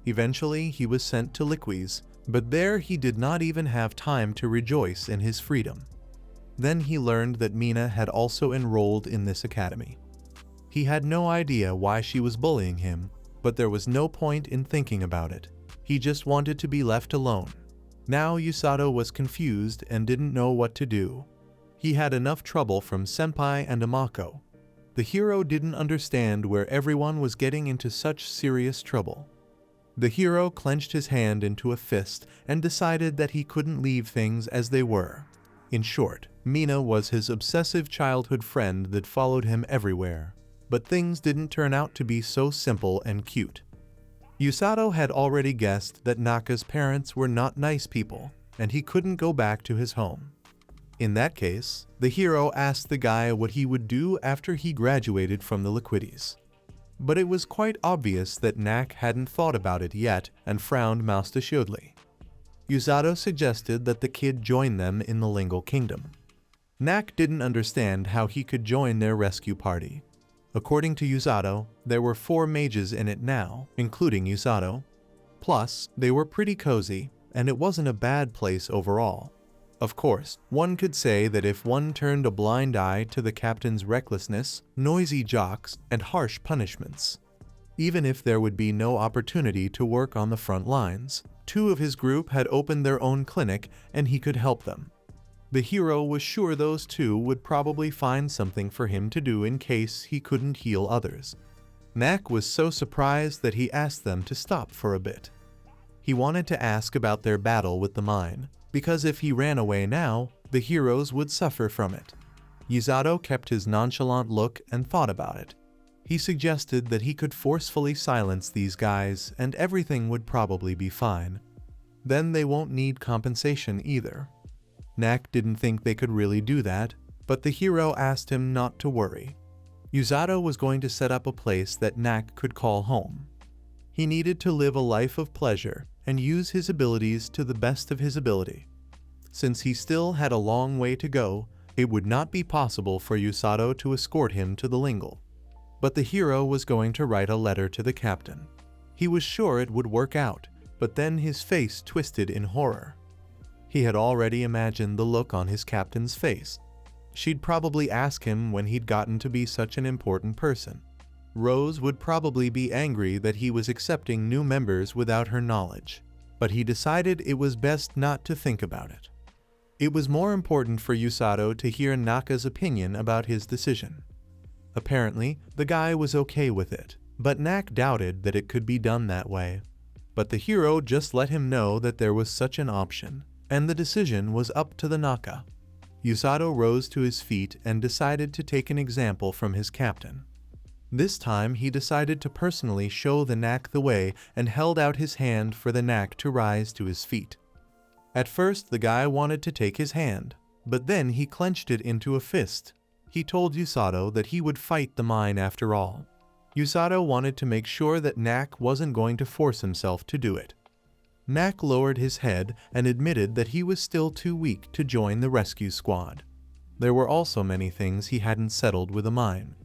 Eventually, he was sent to Liquis, but there he did not even have time to rejoice in his freedom. Then he learned that Mina had also enrolled in this academy. He had no idea why she was bullying him, but there was no point in thinking about it. He just wanted to be left alone. Now Yusato was confused and didn't know what to do. He had enough trouble from Senpai and Amako. The hero didn't understand where everyone was getting into such serious trouble. The hero clenched his hand into a fist and decided that he couldn't leave things as they were. In short, Mina was his obsessive childhood friend that followed him everywhere. But things didn't turn out to be so simple and cute. Yusato had already guessed that Naka's parents were not nice people, and he couldn't go back to his home. In that case, the hero asked the guy what he would do after he graduated from the Liquidis. But it was quite obvious that Knack hadn't thought about it yet and frowned moustachiodly. Yusato suggested that the kid join them in the Lingual Kingdom. Knack didn't understand how he could join their rescue party. According to Yusato, there were 4 mages in it now, including Yusato. Plus, they were pretty cozy, and it wasn't a bad place overall. Of course, one could say that if one turned a blind eye to the captain's recklessness, noisy jocks, and harsh punishments. Even if there would be no opportunity to work on the front lines, 2 of his group had opened their own clinic and he could help them. The hero was sure those 2 would probably find something for him to do in case he couldn't heal others. Knack was so surprised that he asked them to stop for a bit. He wanted to ask about their battle with the mine, because if he ran away now, the heroes would suffer from it. Yusato kept his nonchalant look and thought about it. He suggested that he could forcefully silence these guys and everything would probably be fine. Then they won't need compensation either. Knack didn't think they could really do that, but the hero asked him not to worry. Yusato was going to set up a place that Knack could call home. He needed to live a life of pleasure and use his abilities to the best of his ability. Since he still had a long way to go, it would not be possible for Yusato to escort him to the Lingual. But the hero was going to write a letter to the captain. He was sure it would work out, but then his face twisted in horror. He had already imagined the look on his captain's face. She'd probably ask him when he'd gotten to be such an important person. Rose would probably be angry that he was accepting new members without her knowledge, but he decided it was best not to think about it. It was more important for Yusato to hear Naka's opinion about his decision. Apparently, the guy was okay with it, but Knack doubted that it could be done that way. But the hero just let him know that there was such an option, and the decision was up to the Naka. Yusato rose to his feet and decided to take an example from his captain. This time he decided to personally show the Knack the way and held out his hand for the Knack to rise to his feet. At first the guy wanted to take his hand, but then he clenched it into a fist. He told Yusato that he would fight the mine after all. Yusato wanted to make sure that Knack wasn't going to force himself to do it. Knack lowered his head and admitted that he was still too weak to join the rescue squad. There were also many things he hadn't settled with the mine.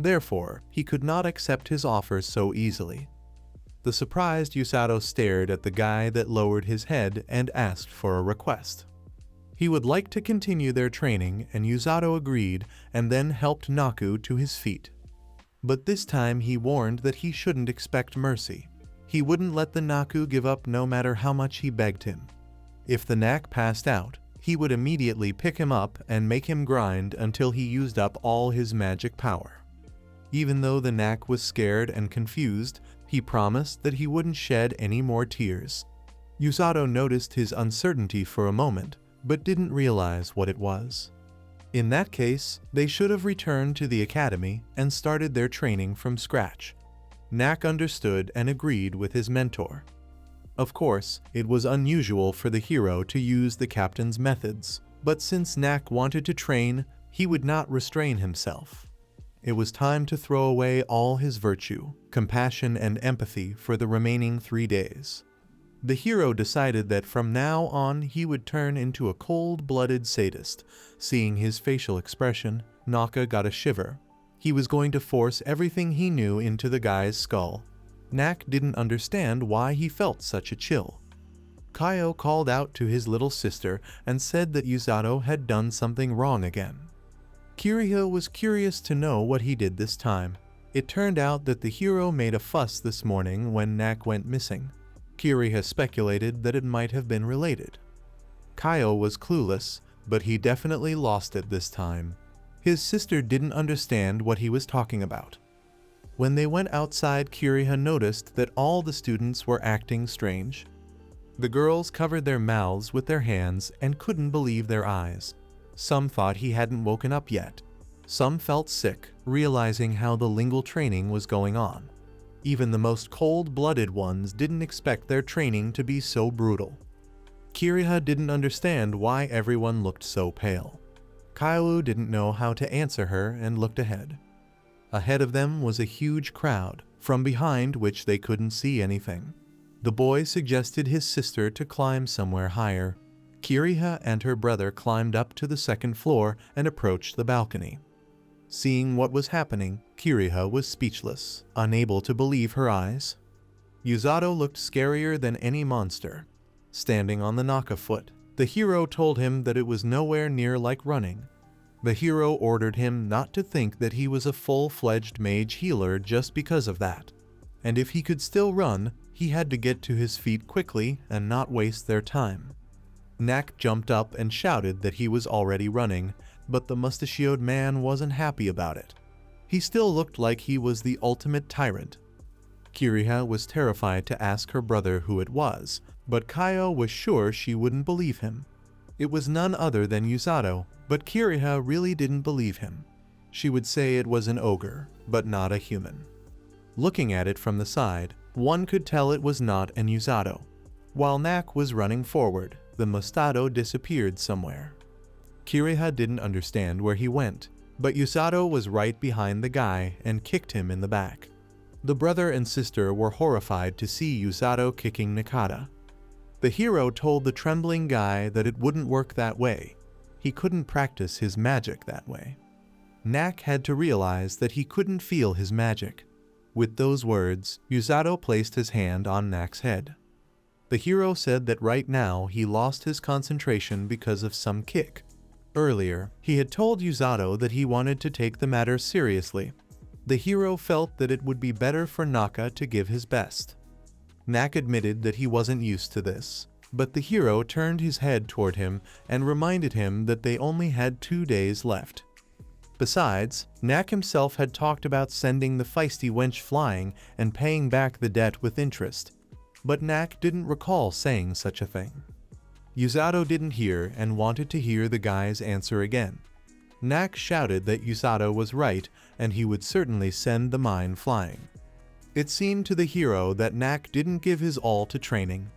Therefore, he could not accept his offer so easily. The surprised Yusato stared at the guy that lowered his head and asked for a request. He would like to continue their training, and Yusato agreed and then helped Naku to his feet. But this time he warned that he shouldn't expect mercy. He wouldn't let the Naku give up no matter how much he begged him. If the Knack passed out, he would immediately pick him up and make him grind until he used up all his magic power. Even though the Knack was scared and confused, he promised that he wouldn't shed any more tears. Yusato noticed his uncertainty for a moment, but didn't realize what it was. In that case, they should have returned to the academy and started their training from scratch. Knack understood and agreed with his mentor. Of course, it was unusual for the hero to use the captain's methods, but since Knack wanted to train, he would not restrain himself. It was time to throw away all his virtue, compassion, and empathy for the remaining 3 days. The hero decided that from now on he would turn into a cold-blooded sadist. Seeing his facial expression, Naka got a shiver. He was going to force everything he knew into the guy's skull. Knack didn't understand why he felt such a chill. Kaio called out to his little sister and said that Yusato had done something wrong again. Kiriha was curious to know what he did this time. It turned out that the hero made a fuss this morning when Knack went missing. Kiriha speculated that it might have been related. Kaio was clueless, but he definitely lost it this time. His sister didn't understand what he was talking about. When they went outside, Kiriha noticed that all the students were acting strange. The girls covered their mouths with their hands and couldn't believe their eyes. Some thought he hadn't woken up yet. Some felt sick, realizing how the lingual training was going on. Even the most cold-blooded ones didn't expect their training to be so brutal. Kiriha didn't understand why everyone looked so pale. Kaioru didn't know how to answer her and looked ahead. Ahead of them was a huge crowd, from behind which they couldn't see anything. The boy suggested his sister to climb somewhere higher. Kiriha and her brother climbed up to the second floor and approached the balcony. Seeing what was happening, Kiriha was speechless, unable to believe her eyes. Yusato looked scarier than any monster. Standing on the Naka foot, the hero told him that it was nowhere near like running. The hero ordered him not to think that he was a full-fledged mage healer just because of that. And if he could still run, he had to get to his feet quickly and not waste their time. Knack jumped up and shouted that he was already running, but the mustachioed man wasn't happy about it. He still looked like he was the ultimate tyrant. Kiriha was terrified to ask her brother who it was, but Kaio was sure she wouldn't believe him. It was none other than Yusato, but Kiriha really didn't believe him. She would say it was an ogre, but not a human. Looking at it from the side, one could tell it was not an Yusato. While Knack was running forward, the Mustato disappeared somewhere. Kiriha didn't understand where he went, but Yusato was right behind the guy and kicked him in the back. The brother and sister were horrified to see Yusato kicking Nakata. The hero told the trembling guy that it wouldn't work that way. He couldn't practice his magic that way. Knack had to realize that he couldn't feel his magic. With those words, Yusato placed his hand on Knack's head. The hero said that right now he lost his concentration because of some kick. Earlier, he had told Yusato that he wanted to take the matter seriously. The hero felt that it would be better for Naka to give his best. Knack admitted that he wasn't used to this, but the hero turned his head toward him and reminded him that they only had 2 days left. Besides, Knack himself had talked about sending the feisty wench flying and paying back the debt with interest, but Knack didn't recall saying such a thing. Yusato didn't hear and wanted to hear the guy's answer again. Knack shouted that Yusato was right and he would certainly send the mine flying. It seemed to the hero that Knack didn't give his all to training.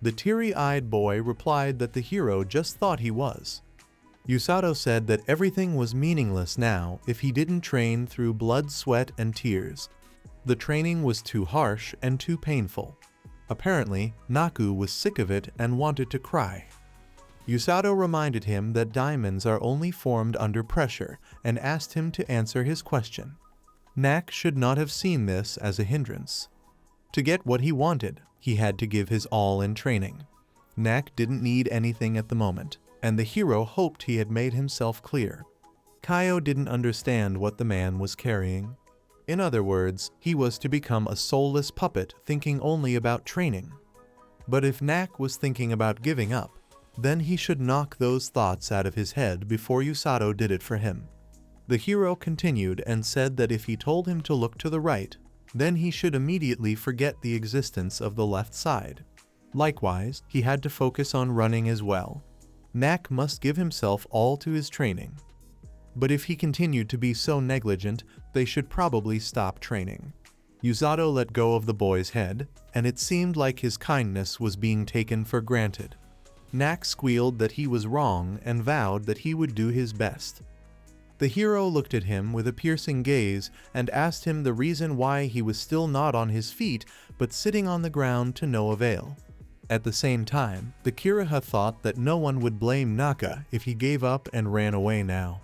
The teary-eyed boy replied that the hero just thought he was. Yusato said that everything was meaningless now if he didn't train through blood, sweat, and tears. The training was too harsh and too painful. Apparently, Naku was sick of it and wanted to cry. Yusato reminded him that diamonds are only formed under pressure and asked him to answer his question. Knack should not have seen this as a hindrance. To get what he wanted, he had to give his all in training. Knack didn't need anything at the moment, and the hero hoped he had made himself clear. Kaio didn't understand what the man was carrying. In other words, he was to become a soulless puppet thinking only about training. But if Knack was thinking about giving up, then he should knock those thoughts out of his head before Yusato did it for him. The hero continued and said that if he told him to look to the right, then he should immediately forget the existence of the left side. Likewise, he had to focus on running as well. Knack must give himself all to his training. But if he continued to be so negligent, they should probably stop training. Yusato let go of the boy's head, and it seemed like his kindness was being taken for granted. Knack squealed that he was wrong and vowed that he would do his best. The hero looked at him with a piercing gaze and asked him the reason why he was still not on his feet but sitting on the ground to no avail. At the same time, the Kiriha thought that no one would blame Naka if he gave up and ran away now.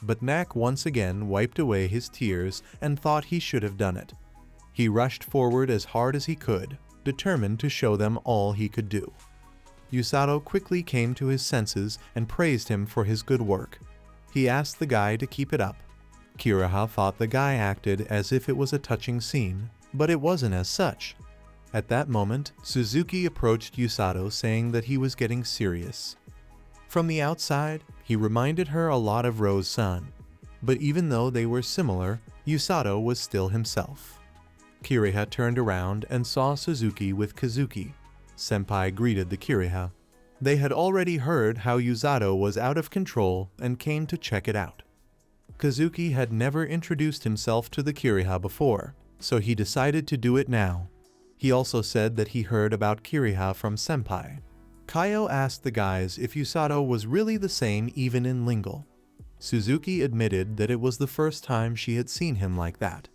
But Knack once again wiped away his tears and thought he should have done it. He rushed forward as hard as he could, determined to show them all he could do. Yusato quickly came to his senses and praised him for his good work. He asked the guy to keep it up. Kiriha thought the guy acted as if it was a touching scene, but it wasn't as such. At that moment, Suzuki approached Yusato saying that he was getting serious. From the outside, he reminded her a lot of Rose-san, but even though they were similar, Yusato was still himself. Kiriha turned around and saw Suzuki with Kazuki. Senpai greeted the Kiriha. They had already heard how Yusato was out of control and came to check it out. Kazuki had never introduced himself to the Kiriha before, so he decided to do it now. He also said that he heard about Kiriha from Senpai. Kaio asked the guys if Yusato was really the same even in lingual. Suzuki admitted that it was the first time she had seen him like that.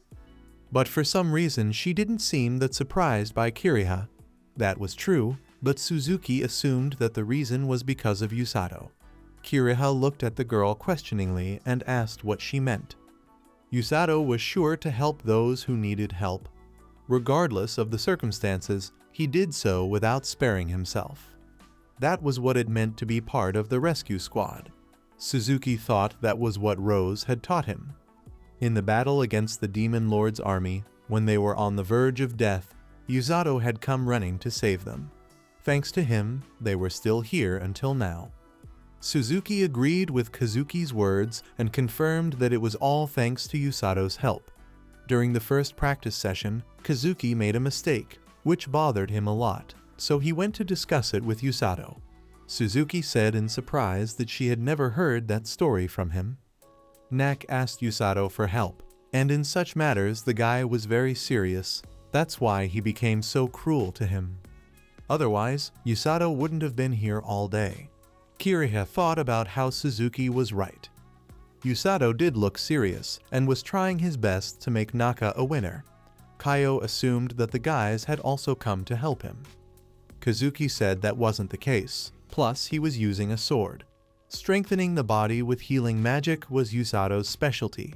But for some reason she didn't seem that surprised by Kiriha. That was true, but Suzuki assumed that the reason was because of Yusato. Kiriha looked at the girl questioningly and asked what she meant. Yusato was sure to help those who needed help. Regardless of the circumstances, he did so without sparing himself. That was what it meant to be part of the rescue squad. Suzuki thought that was what Rose had taught him. In the battle against the Demon Lord's army, when they were on the verge of death, Yusato had come running to save them. Thanks to him, they were still here until now. Suzuki agreed with Kazuki's words and confirmed that it was all thanks to Yusato's help. During the first practice session, Kazuki made a mistake, which bothered him a lot, so he went to discuss it with Yusato. Suzuki said in surprise that she had never heard that story from him. Knack asked Yusato for help, and in such matters the guy was very serious. That's why he became so cruel to him. Otherwise, Yusato wouldn't have been here all day. Kiriha thought about how Suzuki was right. Yusato did look serious and was trying his best to make Naka a winner. Kaio assumed that the guys had also come to help him. Kazuki said that wasn't the case, plus he was using a sword. Strengthening the body with healing magic was Yusato's specialty.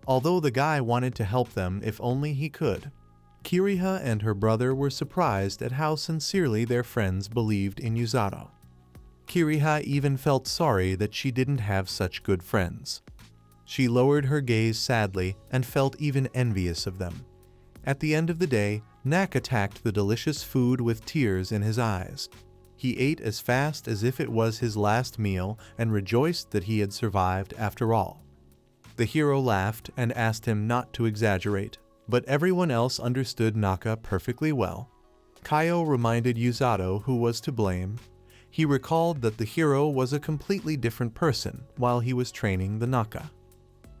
although the guy wanted to help them if only he could. Kiriha and her brother were surprised at how sincerely their friends believed in Yusato. Kiriha even felt sorry that she didn't have such good friends. She lowered her gaze sadly and felt even envious of them. At the end of the day, Knack attacked the delicious food with tears in his eyes. He ate as fast as if it was his last meal and rejoiced that he had survived after all. The hero laughed and asked him not to exaggerate, but everyone else understood Naka perfectly well. Kaio reminded Yusato who was to blame. He recalled that the hero was a completely different person while he was training the Naka.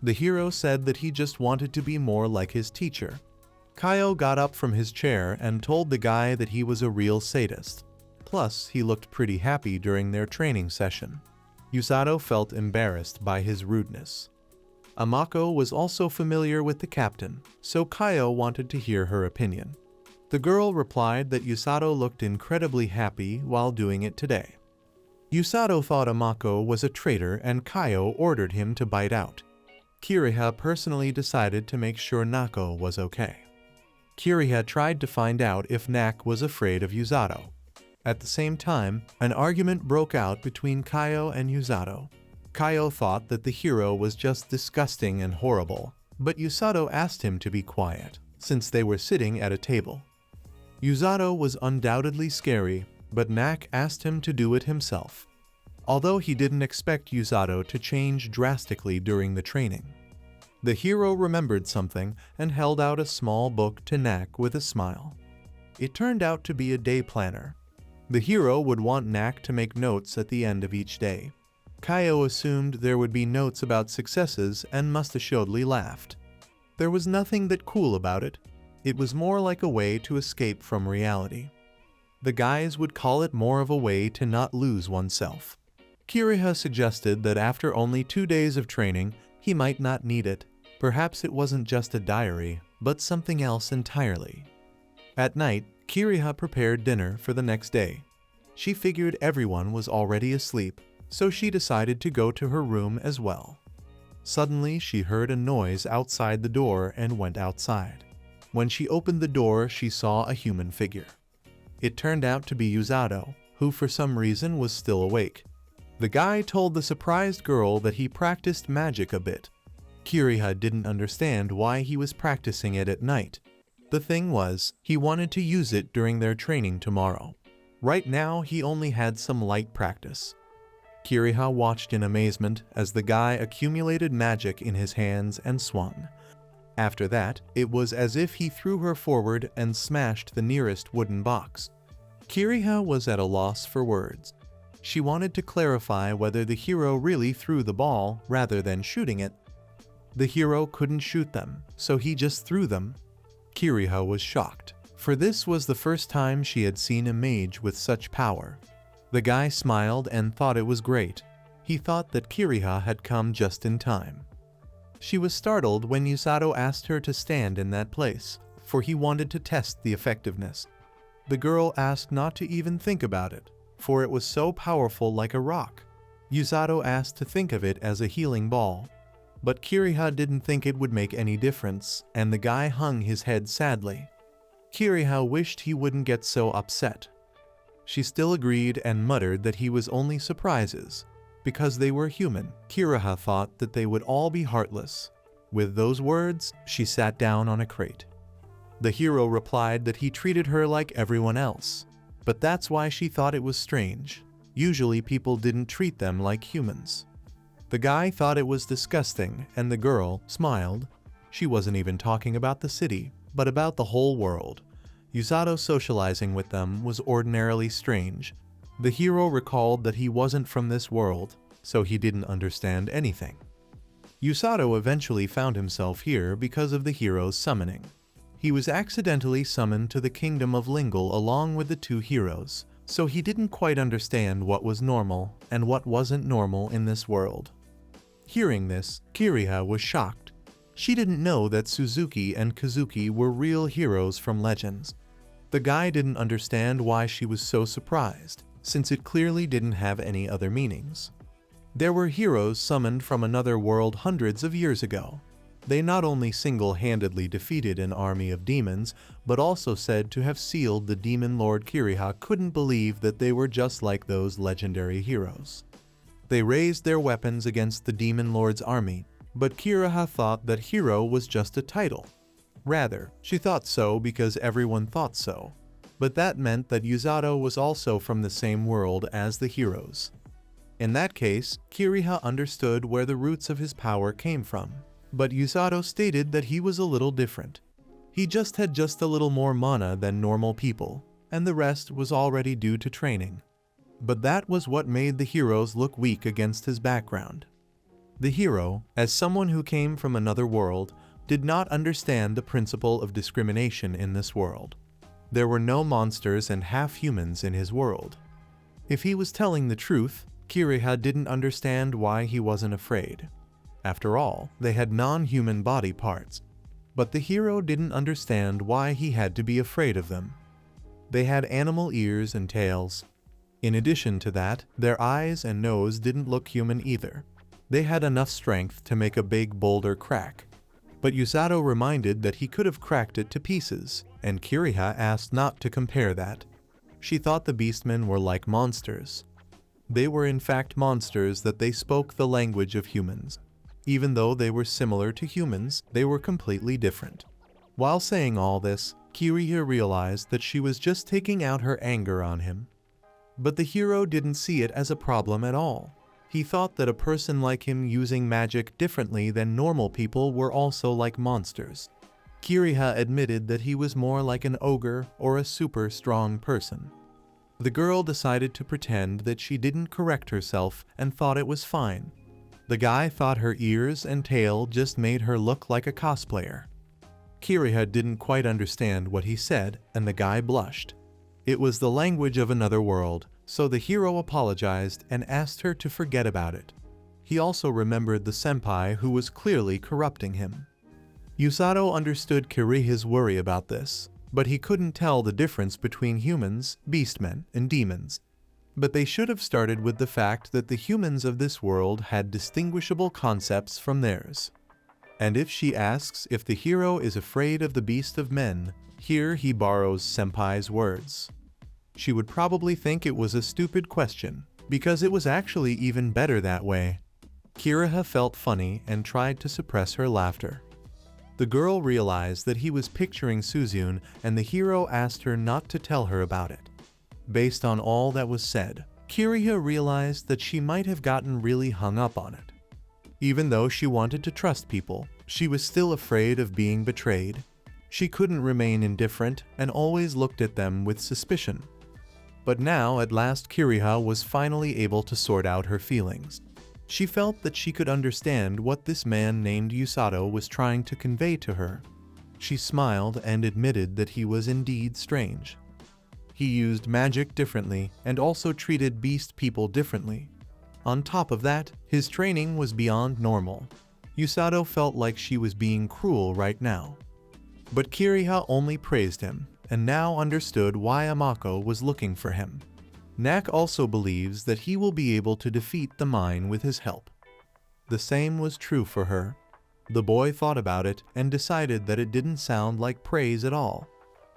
The hero said that he just wanted to be more like his teacher. Kaio got up from his chair and told the guy that he was a real sadist. Plus, he looked pretty happy during their training session. Yusato felt embarrassed by his rudeness. Amako was also familiar with the captain, so Kaio wanted to hear her opinion. The girl replied that Yusato looked incredibly happy while doing it today. Yusato thought Amako was a traitor and Kaio ordered him to bite out. Kiriha personally decided to make sure Nako was okay. Kiriha tried to find out if Knack was afraid of Yusato. At the same time, an argument broke out between Kaio and Yusato. Kaio thought that the hero was just disgusting and horrible, but Yusato asked him to be quiet, since they were sitting at a table. Yusato was undoubtedly scary, but Knack asked him to do it himself. Although he didn't expect Yusato to change drastically during the training. The hero remembered something and held out a small book to Knack with a smile. It turned out to be a day planner. The hero would want Knack to make notes at the end of each day. Kaio assumed there would be notes about successes and must assuredly laughed. There was nothing that cool about it. It was more like a way to escape from reality. The guys would call it more of a way to not lose oneself. Kiriha suggested that after only 2 days of training, he might not need it. Perhaps it wasn't just a diary, but something else entirely. At night, Kiriha prepared dinner for the next day. She figured everyone was already asleep, so she decided to go to her room as well. Suddenly, she heard a noise outside the door and went outside. When she opened the door, she saw a human figure. It turned out to be Yusato, who for some reason was still awake. The guy told the surprised girl that he practiced magic a bit. Kiriha didn't understand why he was practicing it at night. The thing was, he wanted to use it during their training tomorrow. Right now, he only had some light practice. Kiriha watched in amazement as the guy accumulated magic in his hands and swung. After that, it was as if he threw her forward and smashed the nearest wooden box. Kiriha was at a loss for words. She wanted to clarify whether the hero really threw the ball rather than shooting it. The hero couldn't shoot them, so he just threw them. Kiriha was shocked, for this was the first time she had seen a mage with such power. The guy smiled and thought it was great. He thought that Kiriha had come just in time. She was startled when Yusato asked her to stand in that place, for he wanted to test the effectiveness. The girl asked not to even think about it, for it was so powerful like a rock. Yusato asked to think of it as a healing ball. But Kiriha didn't think it would make any difference, and the guy hung his head sadly. Kiriha wished he wouldn't get so upset. She still agreed and muttered that he was only surprises. Because they were human, Kiriha thought that they would all be heartless. With those words, she sat down on a crate. The hero replied that he treated her like everyone else. But that's why she thought it was strange. Usually people didn't treat them like humans. The guy thought it was disgusting, and the girl smiled. She wasn't even talking about the city, but about the whole world. Yusato socializing with them was ordinarily strange. The hero recalled that he wasn't from this world, so he didn't understand anything. Yusato eventually found himself here because of the hero's summoning. He was accidentally summoned to the kingdom of Lingle along with the 2 heroes, so he didn't quite understand what was normal and what wasn't normal in this world. Hearing this, Kiriha was shocked. She didn't know that Suzuki and Kazuki were real heroes from Legends. The guy didn't understand why she was so surprised, since it clearly didn't have any other meanings. There were heroes summoned from another world hundreds of years ago. They not only single-handedly defeated an army of demons, but also said to have sealed the demon lord Kiriha couldn't believe that they were just like those legendary heroes. They raised their weapons against the demon lord's army, but Kiriha thought that hero was just a title. Rather, she thought so because everyone thought so. But that meant that Yato was also from the same world as the heroes. In that case, Kiriha understood where the roots of his power came from. But Yato stated that he was a little different. He had just a little more mana than normal people, and the rest was already due to training. But that was what made the heroes look weak against his background. The hero, as someone who came from another world, did not understand the principle of discrimination in this world. There were no monsters and half-humans in his world. If he was telling the truth, Kiriha didn't understand why he wasn't afraid. After all, they had non-human body parts. But the hero didn't understand why he had to be afraid of them. They had animal ears and tails. In addition to that, their eyes and nose didn't look human either. They had enough strength to make a big boulder crack. But Yato reminded that he could have cracked it to pieces, and Kiriha asked not to compare that. She thought the beastmen were like monsters. They were in fact monsters that they spoke the language of humans. Even though they were similar to humans, they were completely different. While saying all this, Kiriha realized that she was just taking out her anger on him. But the hero didn't see it as a problem at all. He thought that a person like him using magic differently than normal people were also like monsters. Kiriha admitted that he was more like an ogre or a super strong person. The girl decided to pretend that she didn't correct herself and thought it was fine. The guy thought her ears and tail just made her look like a cosplayer. Kiriha didn't quite understand what he said, and the guy blushed. It was the language of another world, so the hero apologized and asked her to forget about it. He also remembered the senpai who was clearly corrupting him. Yato understood Kiriha's worry about this, but he couldn't tell the difference between humans, beastmen, and demons. But they should have started with the fact that the humans of this world had distinguishable concepts from theirs. And if she asks if the hero is afraid of the beast of men, here he borrows senpai's words. She would probably think it was a stupid question, because it was actually even better that way. Kiriha felt funny and tried to suppress her laughter. The girl realized that he was picturing Suzune, and the hero asked her not to tell her about it. Based on all that was said, Kiriha realized that she might have gotten really hung up on it. Even though she wanted to trust people, she was still afraid of being betrayed. She couldn't remain indifferent and always looked at them with suspicion. But now, at last, Kiriha was finally able to sort out her feelings. She felt that she could understand what this man named Yato was trying to convey to her. She smiled and admitted that he was indeed strange. He used magic differently and also treated beast people differently. On top of that, his training was beyond normal. Yato felt like she was being cruel right now. But Kiriha only praised him, and now understood why Amako was looking for him. Knack also believes that he will be able to defeat the mine with his help. The same was true for her. The boy thought about it and decided that it didn't sound like praise at all.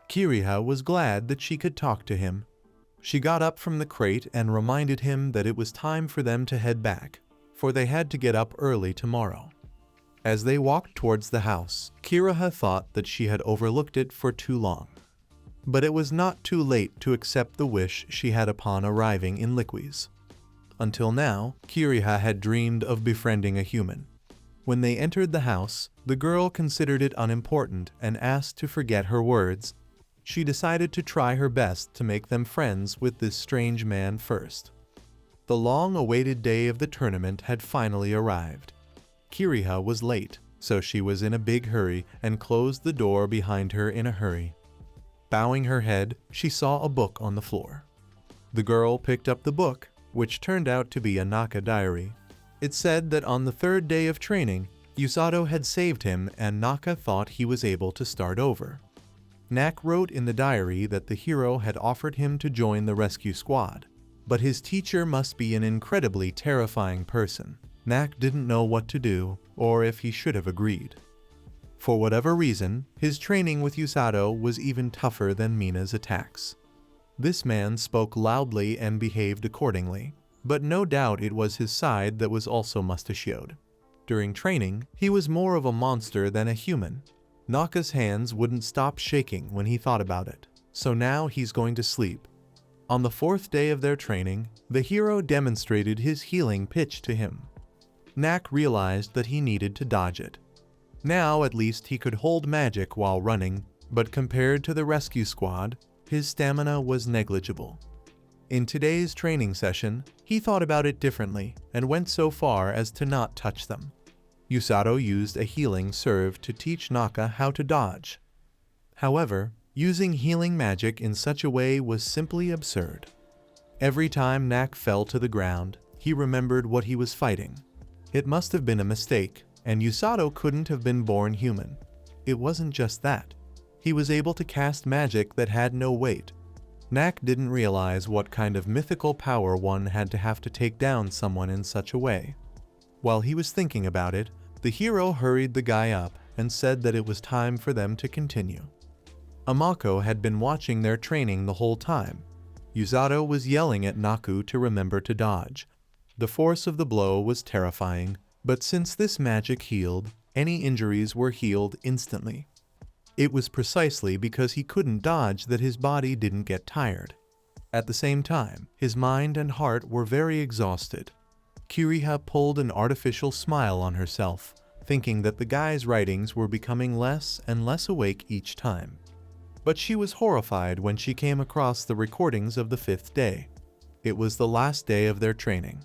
Kiriha was glad that she could talk to him. She got up from the crate and reminded him that it was time for them to head back, for they had to get up early tomorrow. As they walked towards the house, Kiriha thought that she had overlooked it for too long. But it was not too late to accept the wish she had upon arriving in Liquis. Until now, Kiriha had dreamed of befriending a human. When they entered the house, the girl considered it unimportant and asked to forget her words. She decided to try her best to make them friends with this strange man first. The long-awaited day of the tournament had finally arrived. Kiriha was late, so she was in a big hurry and closed the door behind her in a hurry. Bowing her head, she saw a book on the floor. The girl picked up the book, which turned out to be a Naka diary. It said that on the third day of training, Yato had saved him and Naka thought he was able to start over. Knack wrote in the diary that the hero had offered him to join the rescue squad, but his teacher must be an incredibly terrifying person. Knack didn't know what to do, or if he should have agreed. For whatever reason, his training with Yusato was even tougher than Mina's attacks. This man spoke loudly and behaved accordingly, but no doubt it was his side that was also mustachioed. During training, he was more of a monster than a human. Naka's hands wouldn't stop shaking when he thought about it, so now he's going to sleep. On the 4th day of their training, the hero demonstrated his healing pitch to him. Knack realized that he needed to dodge it. Now at least he could hold magic while running, but compared to the rescue squad, his stamina was negligible. In today's training session, he thought about it differently and went so far as to not touch them. Yusato used a healing serve to teach Naka how to dodge. However, using healing magic in such a way was simply absurd. Every time Knack fell to the ground, he remembered what he was fighting. It must have been a mistake, and Yusato couldn't have been born human. It wasn't just that. He was able to cast magic that had no weight. Knack didn't realize what kind of mythical power one had to have to take down someone in such a way. While he was thinking about it, the hero hurried the guy up and said that it was time for them to continue. Amako had been watching their training the whole time. Yusato was yelling at Naku to remember to dodge. The force of the blow was terrifying, but since this magic healed, any injuries were healed instantly. It was precisely because he couldn't dodge that his body didn't get tired. At the same time, his mind and heart were very exhausted. Kiriha pulled an artificial smile on herself, thinking that the guy's writings were becoming less and less awake each time. But she was horrified when she came across the recordings of the 5th day. It was the last day of their training.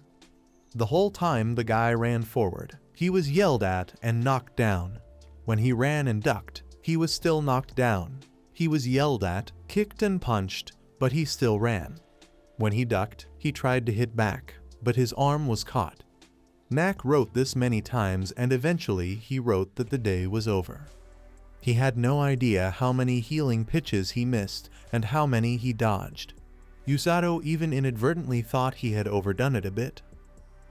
The whole time the guy ran forward, he was yelled at and knocked down. When he ran and ducked, he was still knocked down. He was yelled at, kicked and punched, but he still ran. When he ducked, he tried to hit back, but his arm was caught. Knack wrote this many times and eventually he wrote that the day was over. He had no idea how many healing pitches he missed and how many he dodged. Yusato even inadvertently thought he had overdone it a bit.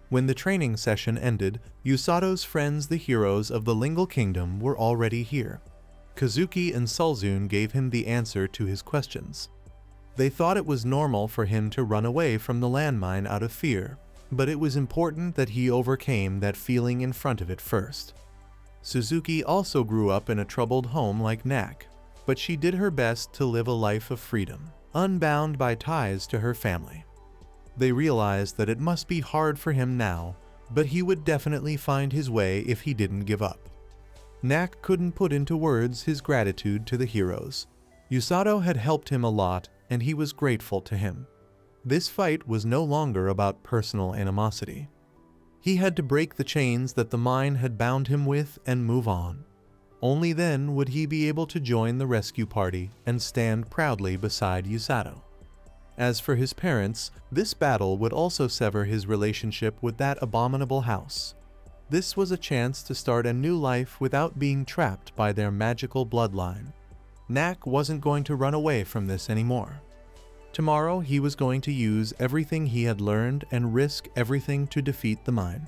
When the training session ended, Yusato's friends, the heroes of the Lingual Kingdom, were already here. Kazuki and Sulzun gave him the answer to his questions. They thought it was normal for him to run away from the landmine out of fear, but it was important that he overcame that feeling in front of it first. Suzuki also grew up in a troubled home like Knack, but she did her best to live a life of freedom, unbound by ties to her family. They realized that it must be hard for him now, but he would definitely find his way if he didn't give up. Knack couldn't put into words his gratitude to the heroes. Yusato had helped him a lot, and he was grateful to him. This fight was no longer about personal animosity. He had to break the chains that the mine had bound him with and move on. Only then would he be able to join the rescue party and stand proudly beside Yusato. As for his parents, this battle would also sever his relationship with that abominable house. This was a chance to start a new life without being trapped by their magical bloodline. Knack wasn't going to run away from this anymore. Tomorrow he was going to use everything he had learned and risk everything to defeat the mine.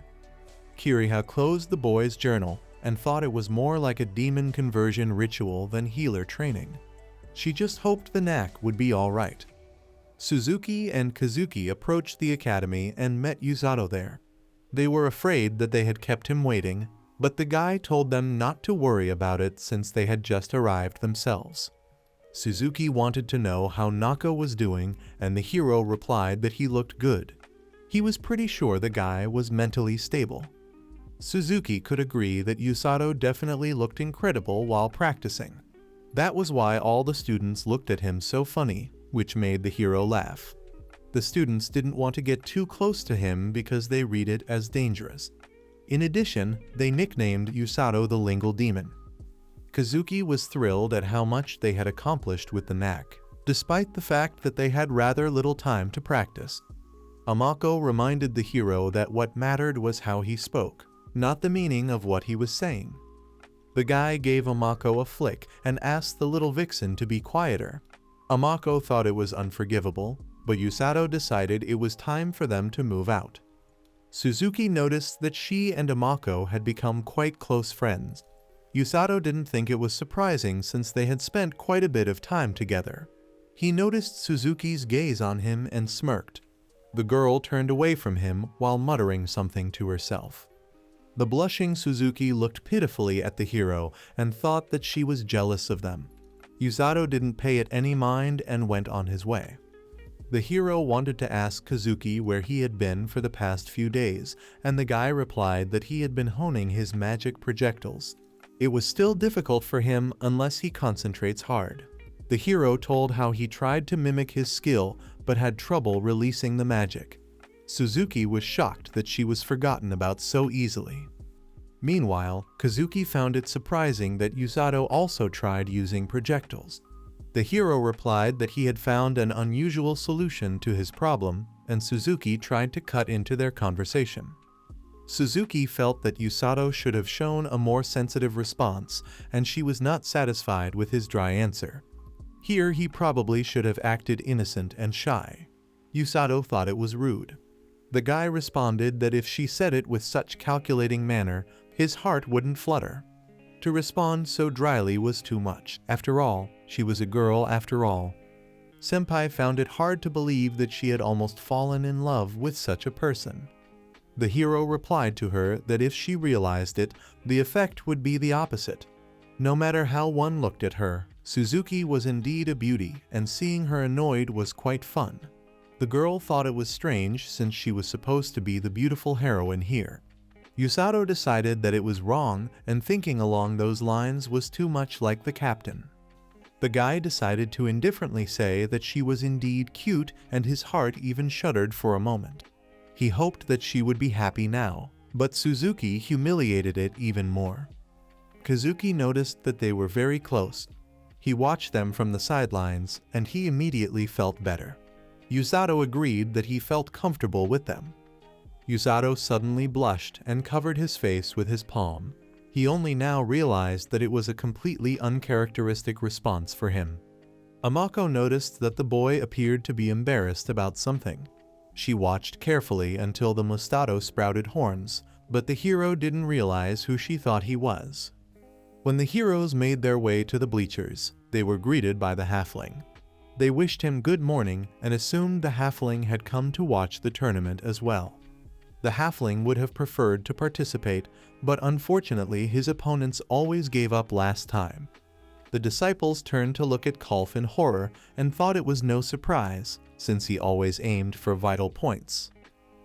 Kiriha closed the boy's journal and thought it was more like a demon conversion ritual than healer training. She just hoped the Knack would be alright. Suzuki and Kazuki approached the academy and met Yusato there. They were afraid that they had kept him waiting, but the guy told them not to worry about it since they had just arrived themselves. Suzuki wanted to know how Naka was doing, and the hero replied that he looked good. He was pretty sure the guy was mentally stable. Suzuki could agree that Yusato definitely looked incredible while practicing. That was why all the students looked at him so funny, which made the hero laugh. The students didn't want to get too close to him because they read it as dangerous. In addition, they nicknamed Yusato the Lingual Demon. Kazuki was thrilled at how much they had accomplished with the Knack, despite the fact that they had rather little time to practice. Amako reminded the hero that what mattered was how he spoke, not the meaning of what he was saying. The guy gave Amako a flick and asked the little vixen to be quieter. Amako thought it was unforgivable, but Yusato decided it was time for them to move out. Suzuki noticed that she and Amako had become quite close friends. Yusato didn't think it was surprising since they had spent quite a bit of time together. He noticed Suzuki's gaze on him and smirked. The girl turned away from him while muttering something to herself. The blushing Suzuki looked pitifully at the hero and thought that she was jealous of them. Yusato didn't pay it any mind and went on his way. The hero wanted to ask Kazuki where he had been for the past few days, and the guy replied that he had been honing his magic projectiles. It was still difficult for him unless he concentrates hard. The hero told how he tried to mimic his skill but had trouble releasing the magic. Suzuki was shocked that she was forgotten about so easily. Meanwhile, Kazuki found it surprising that Yusato also tried using projectiles. The hero replied that he had found an unusual solution to his problem, and Suzuki tried to cut into their conversation. Suzuki felt that Yusato should have shown a more sensitive response, and she was not satisfied with his dry answer. Here he probably should have acted innocent and shy. Yusato thought it was rude. The guy responded that if she said it with such calculating manner, his heart wouldn't flutter. To respond so dryly was too much. After all, she was a girl after all. Senpai found it hard to believe that she had almost fallen in love with such a person. The hero replied to her that if she realized it, the effect would be the opposite. No matter how one looked at her, Suzuki was indeed a beauty, and seeing her annoyed was quite fun. The girl thought it was strange since she was supposed to be the beautiful heroine here. Yusato decided that it was wrong, and thinking along those lines was too much like the captain. The guy decided to indifferently say that she was indeed cute, and his heart even shuddered for a moment. He hoped that she would be happy now, but Suzuki humiliated it even more. Kazuki noticed that they were very close. He watched them from the sidelines, and he immediately felt better. Yusato agreed that he felt comfortable with them. Yusato suddenly blushed and covered his face with his palm. He only now realized that it was a completely uncharacteristic response for him. Amako noticed that the boy appeared to be embarrassed about something. She watched carefully until the Mustato sprouted horns, but the hero didn't realize who she thought he was. When the heroes made their way to the bleachers, they were greeted by the halfling. They wished him good morning and assumed the halfling had come to watch the tournament as well. The halfling would have preferred to participate, but unfortunately his opponents always gave up last time. The disciples turned to look at Kulf in horror and thought it was no surprise, since he always aimed for vital points.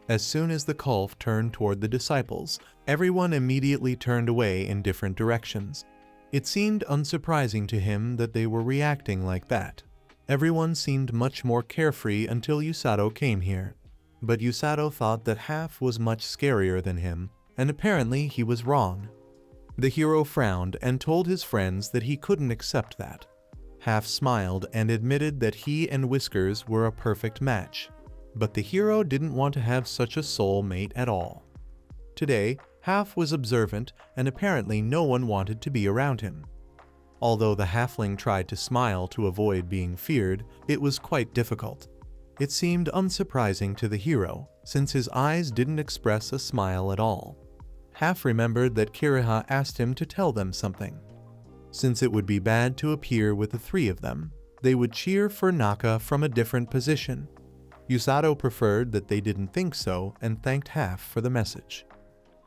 As soon as the Kulf turned toward the disciples, everyone immediately turned away in different directions. It seemed unsurprising to him that they were reacting like that. Everyone seemed much more carefree until Yusato came here. But Yusato thought that Half was much scarier than him, and apparently he was wrong. The hero frowned and told his friends that he couldn't accept that. Half smiled and admitted that he and Whiskers were a perfect match. But the hero didn't want to have such a soul mate at all. Today, Half was observant, and apparently no one wanted to be around him. Although the halfling tried to smile to avoid being feared, it was quite difficult. It seemed unsurprising to the hero, since his eyes didn't express a smile at all. Half remembered that Kiriha asked him to tell them something. Since it would be bad to appear with the three of them, they would cheer for Naka from a different position. Yusato preferred that they didn't think so and thanked Half for the message.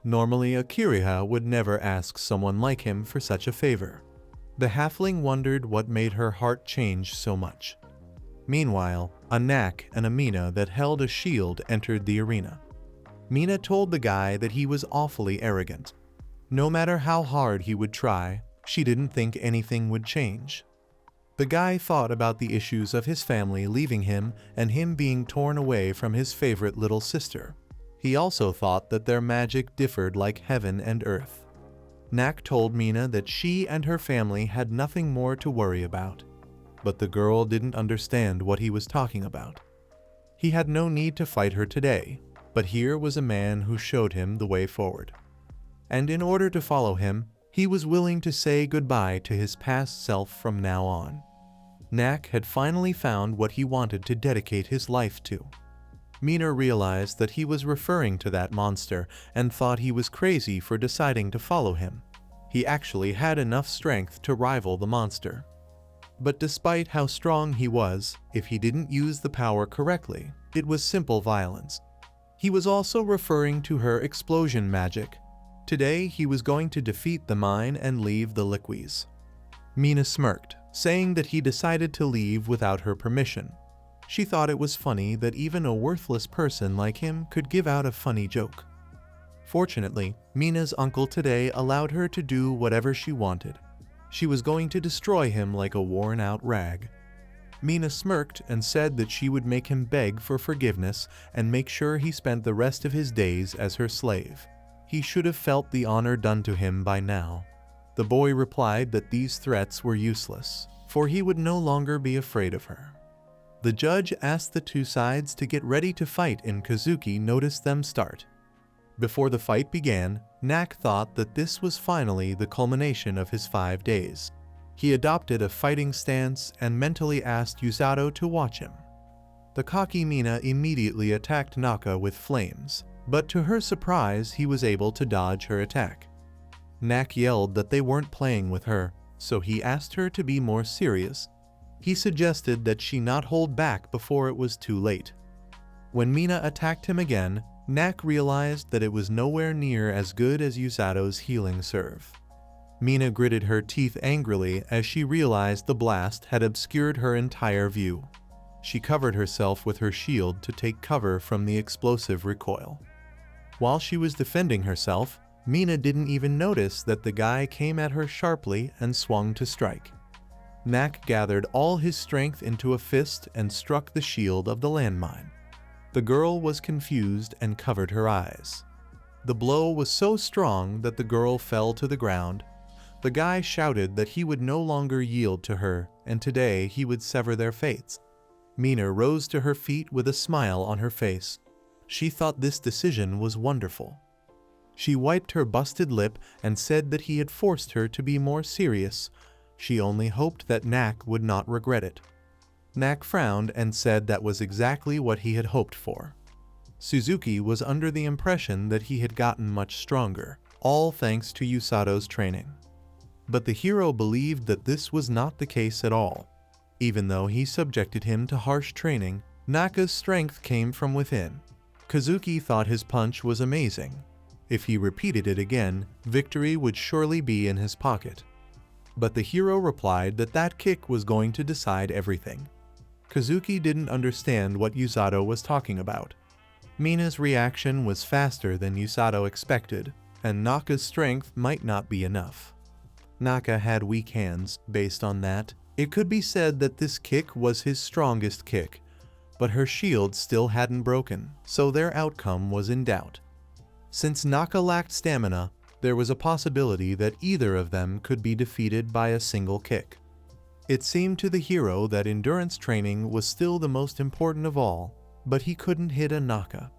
Normally, a Kiriha would never ask someone like him for such a favor. The halfling wondered what made her heart change so much. Meanwhile, a Knack and a Mina that held a shield entered the arena. Mina told the guy that he was awfully arrogant. No matter how hard he would try, she didn't think anything would change. The guy thought about the issues of his family leaving him and him being torn away from his favorite little sister. He also thought that their magic differed like heaven and earth. Knack told Mina that she and her family had nothing more to worry about. But the girl didn't understand what he was talking about. He had no need to fight her today, but here was a man who showed him the way forward. And in order to follow him, he was willing to say goodbye to his past self from now on. Knack had finally found what he wanted to dedicate his life to. Mina realized that he was referring to that monster and thought he was crazy for deciding to follow him. He actually had enough strength to rival the monster. But despite how strong he was, if he didn't use the power correctly, it was simple violence. He was also referring to her explosion magic. Today he was going to defeat the mine and leave the Liquis. Mina smirked, saying that he decided to leave without her permission. She thought it was funny that even a worthless person like him could give out a funny joke. Fortunately, Mina's uncle today allowed her to do whatever she wanted. She was going to destroy him like a worn-out rag. Mina smirked and said that she would make him beg for forgiveness and make sure he spent the rest of his days as her slave. He should have felt the honor done to him by now. The boy replied that these threats were useless, for he would no longer be afraid of her. The judge asked the two sides to get ready to fight, and Kazuki noticed them start. Before the fight began, Knack thought that this was finally the culmination of his 5 days. He adopted a fighting stance and mentally asked Yusato to watch him. The cocky Mina immediately attacked Naka with flames, but to her surprise he was able to dodge her attack. Knack yelled that they weren't playing with her, so he asked her to be more serious. He suggested that she not hold back before it was too late. When Mina attacked him again, Knack realized that it was nowhere near as good as Yusato's healing serve. Mina gritted her teeth angrily as she realized the blast had obscured her entire view. She covered herself with her shield to take cover from the explosive recoil. While she was defending herself, Mina didn't even notice that the guy came at her sharply and swung to strike. Knack gathered all his strength into a fist and struck the shield of the landmine. The girl was confused and covered her eyes. The blow was so strong that the girl fell to the ground. The guy shouted that he would no longer yield to her, and today he would sever their fates. Mina rose to her feet with a smile on her face. She thought this decision was wonderful. She wiped her busted lip and said that he had forced her to be more serious. She only hoped that Knack would not regret it. Knack frowned and said that was exactly what he had hoped for. Suzuki was under the impression that he had gotten much stronger, all thanks to Yusato's training. But the hero believed that this was not the case at all. Even though he subjected him to harsh training, Naka's strength came from within. Kazuki thought his punch was amazing. If he repeated it again, victory would surely be in his pocket. But the hero replied that that kick was going to decide everything. Kazuki didn't understand what Yusato was talking about. Mina's reaction was faster than Yusato expected, and Naka's strength might not be enough. Naka had weak hands. Based on that, it could be said that this kick was his strongest kick, but her shield still hadn't broken, so their outcome was in doubt. Since Naka lacked stamina, there was a possibility that either of them could be defeated by a single kick. It seemed to the hero that endurance training was still the most important of all, but he couldn't hit a Naka.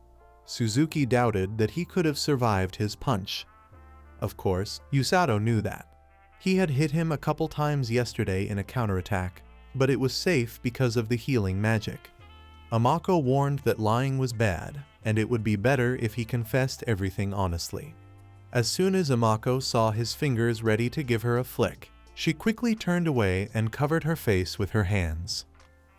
Suzuki doubted that he could have survived his punch. Of course, Yusato knew that. He had hit him a couple times yesterday in a counterattack, but it was safe because of the healing magic. Amako warned that lying was bad, and it would be better if he confessed everything honestly. As soon as Amako saw his fingers ready to give her a flick, she quickly turned away and covered her face with her hands.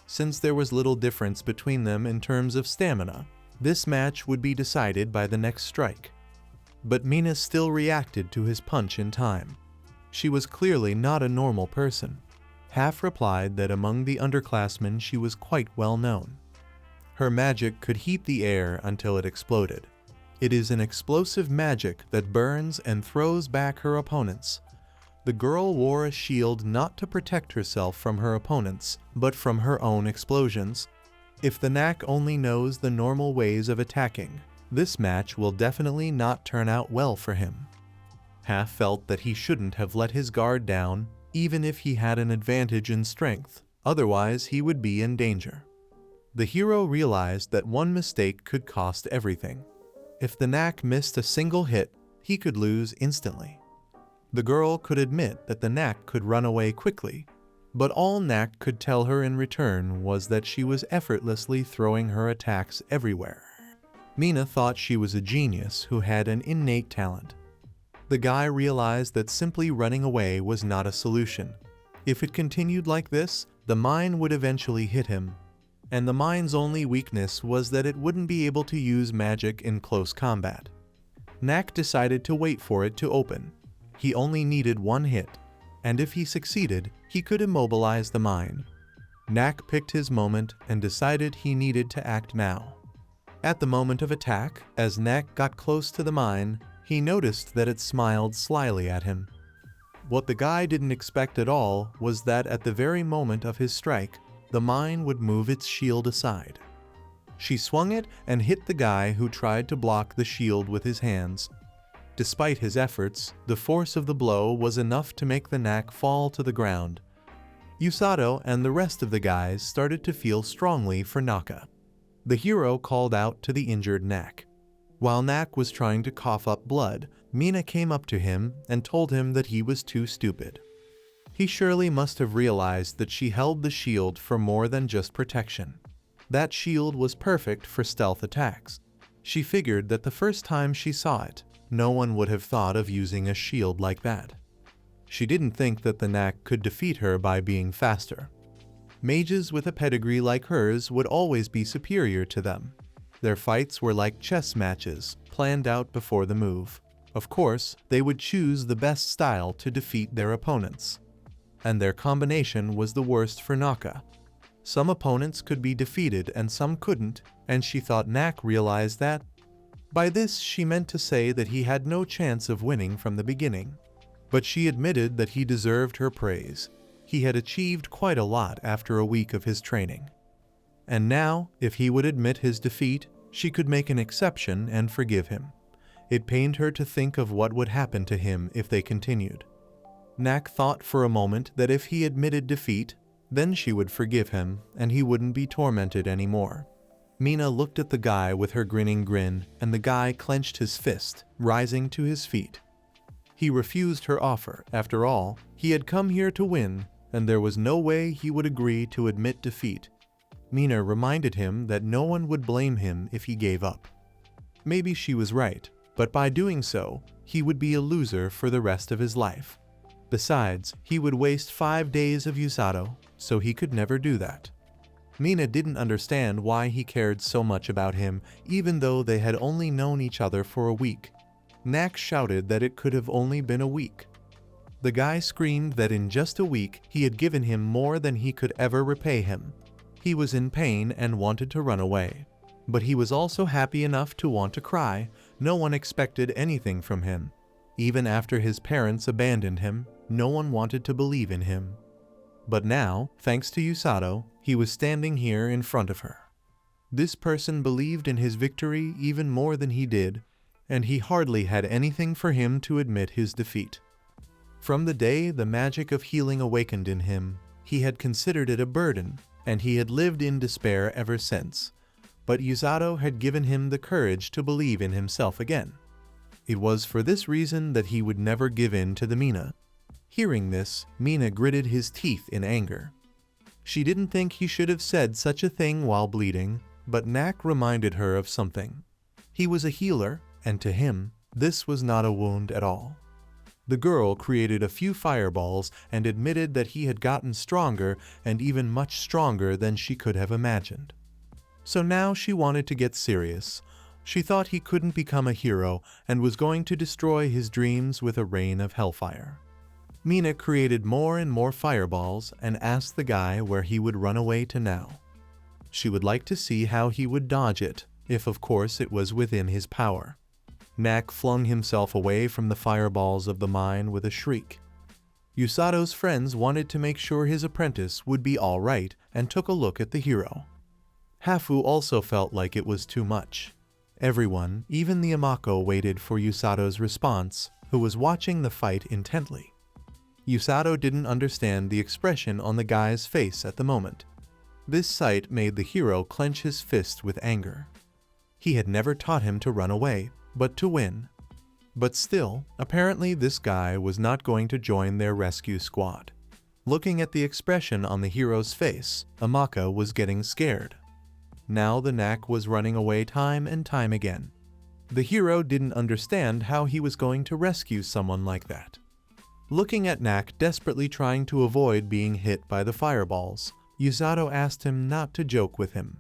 Since there was little difference between them in terms of stamina, this match would be decided by the next strike. But Mina still reacted to his punch in time. She was clearly not a normal person. Half replied that among the underclassmen she was quite well known. Her magic could heat the air until it exploded. It is an explosive magic that burns and throws back her opponents. The girl wore a shield not to protect herself from her opponents, but from her own explosions. If the Knack only knows the normal ways of attacking, this match will definitely not turn out well for him. Half felt that he shouldn't have let his guard down, even if he had an advantage in strength, otherwise he would be in danger. The hero realized that one mistake could cost everything. If the Knack missed a single hit, he could lose instantly. The girl could admit that the Knack could run away quickly, but all Knack could tell her in return was that she was effortlessly throwing her attacks everywhere. Mina thought she was a genius who had an innate talent. The guy realized that simply running away was not a solution. If it continued like this, the mine would eventually hit him. And the mine's only weakness was that it wouldn't be able to use magic in close combat. Knack decided to wait for it to open. He only needed one hit, and if he succeeded, he could immobilize the mine. Knack picked his moment and decided he needed to act now. At the moment of attack, as Knack got close to the mine, he noticed that it smiled slyly at him. What the guy didn't expect at all was that at the very moment of his strike, the mine would move its shield aside. She swung it and hit the guy who tried to block the shield with his hands. Despite his efforts, the force of the blow was enough to make the Knack fall to the ground. Yato and the rest of the guys started to feel strongly for Naka. The hero called out to the injured Knack. While Knack was trying to cough up blood, Mina came up to him and told him that he was too stupid. He surely must have realized that she held the shield for more than just protection. That shield was perfect for stealth attacks. She figured that the first time she saw it, no one would have thought of using a shield like that. She didn't think that the Knack could defeat her by being faster. Mages with a pedigree like hers would always be superior to them. Their fights were like chess matches, planned out before the move. Of course, they would choose the best style to defeat their opponents. And their combination was the worst for Naka. Some opponents could be defeated and some couldn't, and she thought Knack realized that. By this, she meant to say that he had no chance of winning from the beginning. But she admitted that he deserved her praise. He had achieved quite a lot after a week of his training. And now, if he would admit his defeat, she could make an exception and forgive him. It pained her to think of what would happen to him if they continued. Knack thought for a moment that if he admitted defeat, then she would forgive him and he wouldn't be tormented anymore. Mina looked at the guy with her grinning grin, and the guy clenched his fist, rising to his feet. He refused her offer. After all, he had come here to win, and there was no way he would agree to admit defeat. Mina reminded him that no one would blame him if he gave up. Maybe she was right, but by doing so, he would be a loser for the rest of his life. Besides, he would waste 5 days of Yato, so he could never do that. Mina didn't understand why he cared so much about him, even though they had only known each other for a week. Knack shouted that it could have only been a week. The guy screamed that in just a week he had given him more than he could ever repay him. He was in pain and wanted to run away. But he was also happy enough to want to cry. No one expected anything from him. Even after his parents abandoned him, no one wanted to believe in him. But now, thanks to Yato, he was standing here in front of her. This person believed in his victory even more than he did, and he hardly had anything for him to admit his defeat. From the day the magic of healing awakened in him, he had considered it a burden, and he had lived in despair ever since. But Yato had given him the courage to believe in himself again. It was for this reason that he would never give in to the Mina. Hearing this, Mina gritted his teeth in anger. She didn't think he should have said such a thing while bleeding, but Knack reminded her of something. He was a healer, and to him, this was not a wound at all. The girl created a few fireballs and admitted that he had gotten stronger and even much stronger than she could have imagined. So now she wanted to get serious. She thought he couldn't become a hero and was going to destroy his dreams with a rain of hellfire. Mina created more and more fireballs and asked the guy where he would run away to now. She would like to see how he would dodge it, if of course it was within his power. Knack flung himself away from the fireballs of the mine with a shriek. Yato's friends wanted to make sure his apprentice would be all right and took a look at the hero. Hafu also felt like it was too much. Everyone, even the Amako, waited for Yato's response, who was watching the fight intently. Yato didn't understand the expression on the guy's face at the moment. This sight made the hero clench his fist with anger. He had never taught him to run away, but to win. But still, apparently this guy was not going to join their rescue squad. Looking at the expression on the hero's face, Amako was getting scared. Now the Knack was running away time and time again. The hero didn't understand how he was going to rescue someone like that. Looking at Knack desperately trying to avoid being hit by the fireballs, Yato asked him not to joke with him.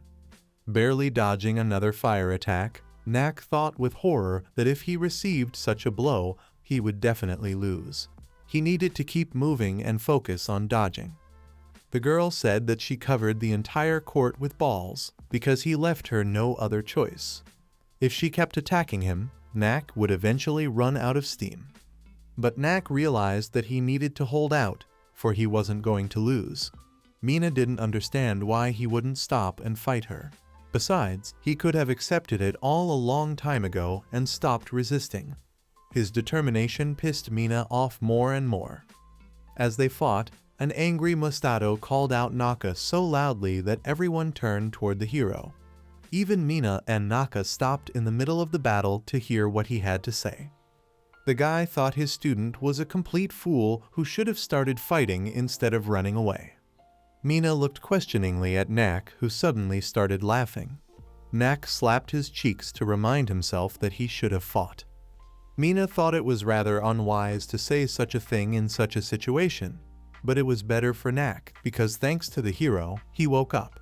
Barely dodging another fire attack, Knack thought with horror that if he received such a blow, he would definitely lose. He needed to keep moving and focus on dodging. The girl said that she covered the entire court with balls because he left her no other choice. If she kept attacking him, Knack would eventually run out of steam. But Knack realized that he needed to hold out, for he wasn't going to lose. Mina didn't understand why he wouldn't stop and fight her. Besides, he could have accepted it all a long time ago and stopped resisting. His determination pissed Mina off more and more. As they fought, an angry Mustato called out Naka so loudly that everyone turned toward the hero. Even Mina and Naka stopped in the middle of the battle to hear what he had to say. The guy thought his student was a complete fool who should have started fighting instead of running away. Mina looked questioningly at Knack, who suddenly started laughing. Knack slapped his cheeks to remind himself that he should have fought. Mina thought it was rather unwise to say such a thing in such a situation, but it was better for Knack because thanks to the hero, he woke up.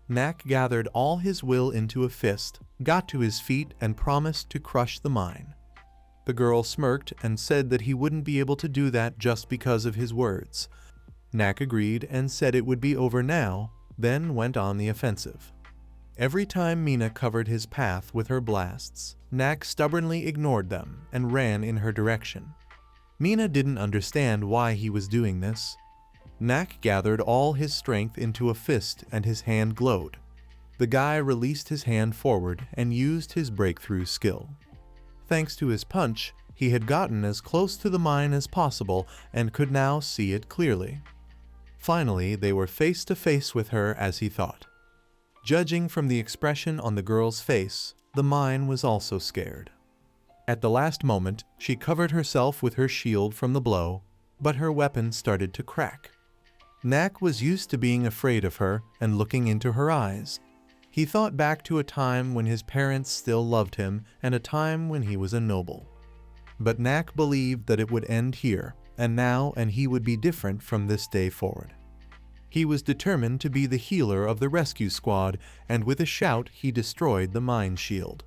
Knack gathered all his will into a fist, got to his feet and promised to crush the mine. The girl smirked and said that he wouldn't be able to do that just because of his words. Knack agreed and said it would be over now, then went on the offensive. Every time Mina covered his path with her blasts, Knack stubbornly ignored them and ran in her direction. Mina didn't understand why he was doing this. Knack gathered all his strength into a fist and his hand glowed. The guy released his hand forward and used his breakthrough skill. Thanks to his punch, he had gotten as close to the mine as possible and could now see it clearly. Finally, they were face to face with her as he thought. Judging from the expression on the girl's face, the mine was also scared. At the last moment, she covered herself with her shield from the blow, but her weapon started to crack. Knack was used to being afraid of her and looking into her eyes. He thought back to a time when his parents still loved him and a time when he was a noble. But Knack believed that it would end here, and he would be different from this day forward. He was determined to be the healer of the rescue squad, and with a shout he destroyed the mine shield.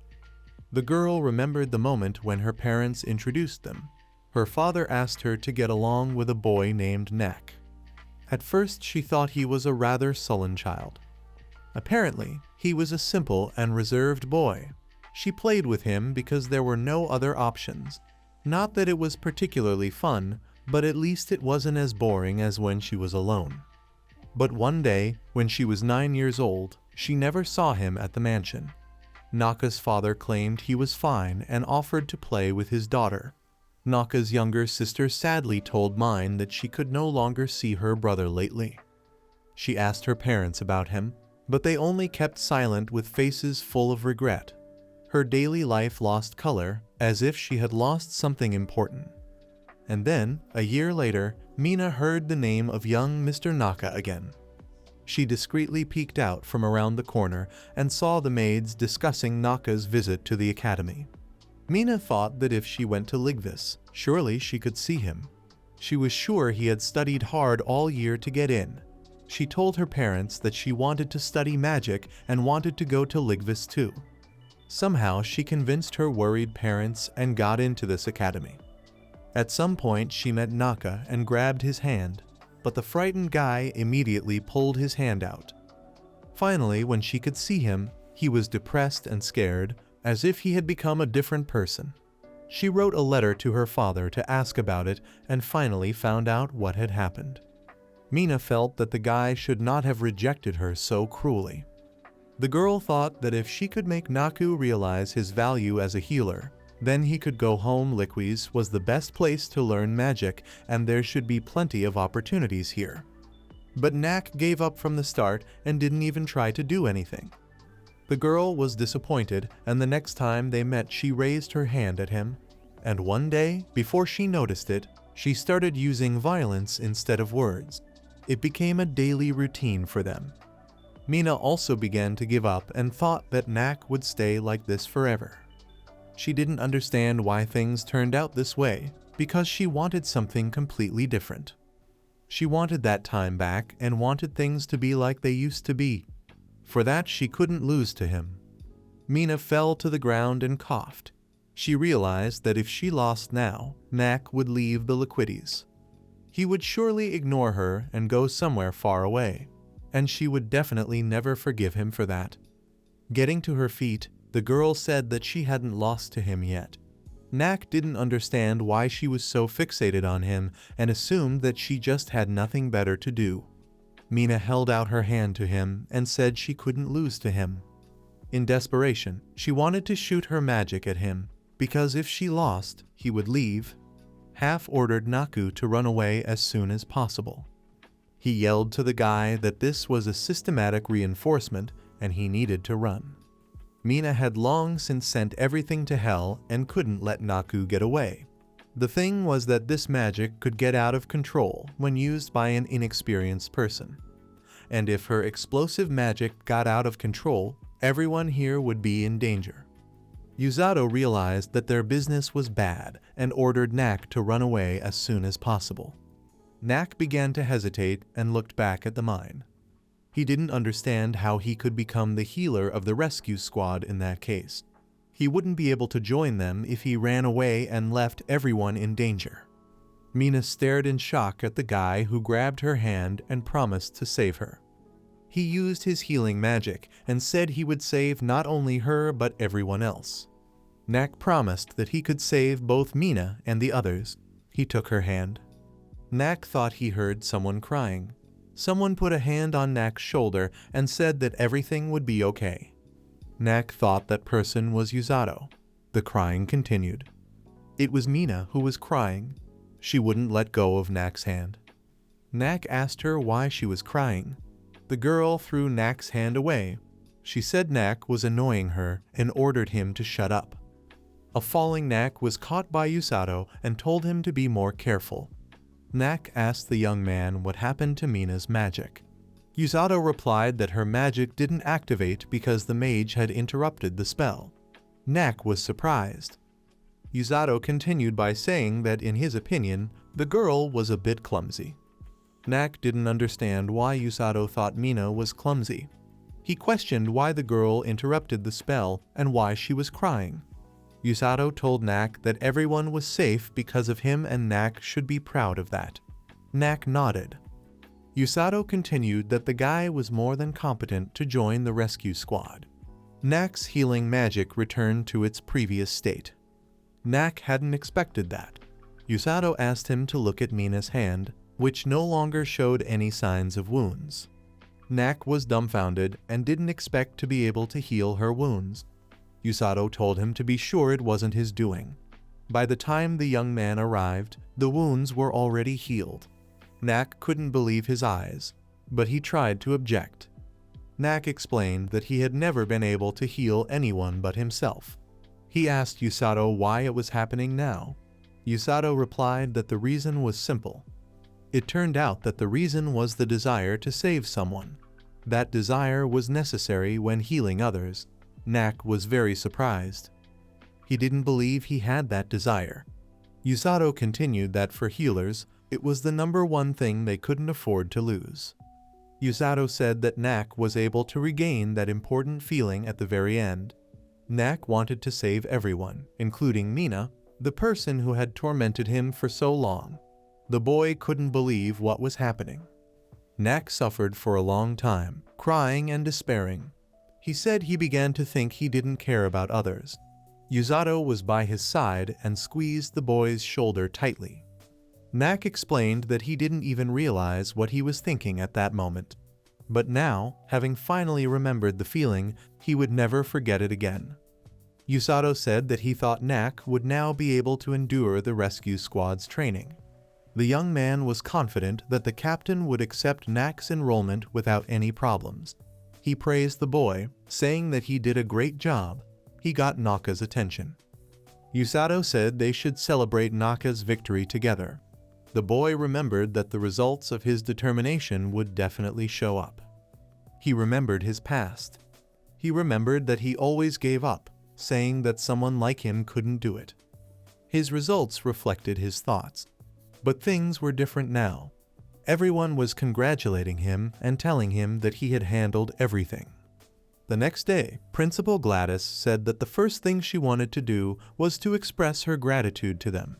The girl remembered the moment when her parents introduced them. Her father asked her to get along with a boy named Knack. At first she thought he was a rather sullen child. Apparently, he was a simple and reserved boy. She played with him because there were no other options. Not that it was particularly fun, but at least it wasn't as boring as when she was alone. But one day, when she was 9 years old, she never saw him at the mansion. Naka's father claimed he was fine and offered to play with his daughter. Naka's younger sister sadly told Mine that she could no longer see her brother lately. She asked her parents about him, but they only kept silent with faces full of regret. Her daily life lost color, as if she had lost something important. And then, a year later, Mina heard the name of young Mr. Naka again. She discreetly peeked out from around the corner and saw the maids discussing Naka's visit to the academy. Mina thought that if she went to Liquis, surely she could see him. She was sure he had studied hard all year to get in. She told her parents that she wanted to study magic and wanted to go to Liquis too. Somehow she convinced her worried parents and got into this academy. At some point she met Naka and grabbed his hand, but the frightened guy immediately pulled his hand out. Finally, when she could see him, he was depressed and scared, as if he had become a different person. She wrote a letter to her father to ask about it and finally found out what had happened. Mina felt that the guy should not have rejected her so cruelly. The girl thought that if she could make Naku realize his value as a healer, then he could go home. Liquis was the best place to learn magic, and there should be plenty of opportunities here. But Knack gave up from the start and didn't even try to do anything. The girl was disappointed, and the next time they met she raised her hand at him. And one day, before she noticed it, she started using violence instead of words. It became a daily routine for them. Mina also began to give up and thought that Knack would stay like this forever. She didn't understand why things turned out this way, because she wanted something completely different. She wanted that time back and wanted things to be like they used to be. For that, she couldn't lose to him. Mina fell to the ground and coughed. She realized that if she lost now, Knack would leave the Liquis. He would surely ignore her and go somewhere far away, and she would definitely never forgive him for that. Getting to her feet, the girl said that she hadn't lost to him yet. Knack didn't understand why she was so fixated on him and assumed that she just had nothing better to do. Mina held out her hand to him and said she couldn't lose to him. In desperation, she wanted to shoot her magic at him, because if she lost, he would leave. Half ordered Naku to run away as soon as possible. He yelled to the guy that this was a systematic reinforcement and he needed to run. Mina had long since sent everything to hell and couldn't let Naku get away. The thing was that this magic could get out of control when used by an inexperienced person. And if her explosive magic got out of control, everyone here would be in danger. Yusato realized that their business was bad and ordered Knack to run away as soon as possible. Knack began to hesitate and looked back at the mine. He didn't understand how he could become the healer of the rescue squad in that case. He wouldn't be able to join them if he ran away and left everyone in danger. Mina stared in shock at the guy who grabbed her hand and promised to save her. He used his healing magic and said he would save not only her but everyone else. Knack promised that he could save both Mina and the others. He took her hand. Knack thought he heard someone crying. Someone put a hand on Knack's shoulder and said that everything would be okay. Knack thought that person was Yusato. The crying continued. It was Mina who was crying. She wouldn't let go of Knack's hand. Knack asked her why she was crying. The girl threw Knack's hand away. She said Knack was annoying her and ordered him to shut up. A falling Knack was caught by Yusato and told him to be more careful. Knack asked the young man what happened to Mina's magic. Yusato replied that her magic didn't activate because the mage had interrupted the spell. Knack was surprised. Yusato continued by saying that in his opinion, the girl was a bit clumsy. Knack didn't understand why Yusato thought Mina was clumsy. He questioned why the girl interrupted the spell and why she was crying. Yusato told Knack that everyone was safe because of him and Knack should be proud of that. Knack nodded. Yusato continued that the guy was more than competent to join the rescue squad. Knack's healing magic returned to its previous state. Knack hadn't expected that. Yusato asked him to look at Mina's hand, which no longer showed any signs of wounds. Knack was dumbfounded and didn't expect to be able to heal her wounds. Yusato told him to be sure it wasn't his doing. By the time the young man arrived, the wounds were already healed. Knack couldn't believe his eyes, but he tried to object. Knack explained that he had never been able to heal anyone but himself. He asked Yusato why it was happening now. Yusato replied that the reason was simple. It turned out that the reason was the desire to save someone. That desire was necessary when healing others. Knack was very surprised. He didn't believe he had that desire. Yusato continued that for healers, it was the #1 thing they couldn't afford to lose. Yusato said that Knack was able to regain that important feeling at the very end. Knack wanted to save everyone, including Mina, the person who had tormented him for so long. The boy couldn't believe what was happening. Knack suffered for a long time, crying and despairing. He said he began to think he didn't care about others. Yusato was by his side and squeezed the boy's shoulder tightly. Knack explained that he didn't even realize what he was thinking at that moment. But now, having finally remembered the feeling, he would never forget it again. Yusato said that he thought Knack would now be able to endure the rescue squad's training. The young man was confident that the captain would accept Knack's enrollment without any problems. He praised the boy, saying that he did a great job. He got Naka's attention. Yusato said they should celebrate Naka's victory together. The boy remembered that the results of his determination would definitely show up. He remembered his past. He remembered that he always gave up, saying that someone like him couldn't do it. His results reflected his thoughts. But things were different now. Everyone was congratulating him and telling him that he had handled everything. The next day, Principal Gladys said that the first thing she wanted to do was to express her gratitude to them.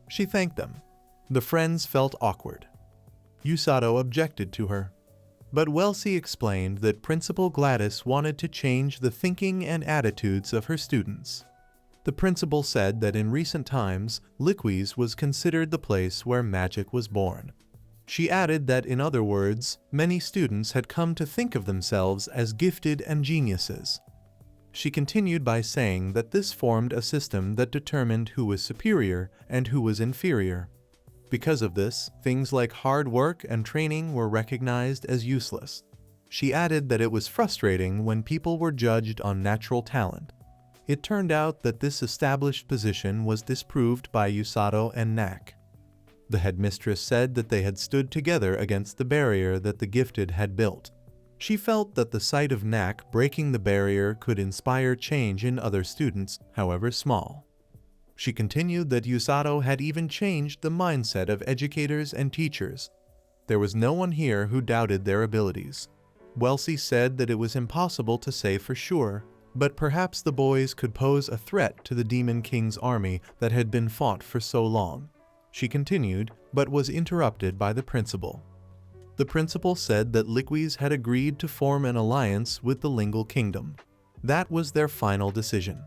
She thanked them. The friends felt awkward. Usato objected to her. But Wellesley explained that Principal Gladys wanted to change the thinking and attitudes of her students. The principal said that in recent times, Liquis was considered the place where magic was born. She added that, in other words, many students had come to think of themselves as gifted and geniuses. She continued by saying that this formed a system that determined who was superior and who was inferior. Because of this, things like hard work and training were recognized as useless. She added that it was frustrating when people were judged on natural talent. It turned out that this established position was disproved by Usato and Knack. The headmistress said that they had stood together against the barrier that the gifted had built. She felt that the sight of Knack breaking the barrier could inspire change in other students, however small. She continued that Usato had even changed the mindset of educators and teachers. There was no one here who doubted their abilities. Wellesley said that it was impossible to say for sure, but perhaps the boys could pose a threat to the Demon King's army that had been fought for so long. She continued, but was interrupted by the principal. The principal said that Liquis had agreed to form an alliance with the Lingual Kingdom. That was their final decision.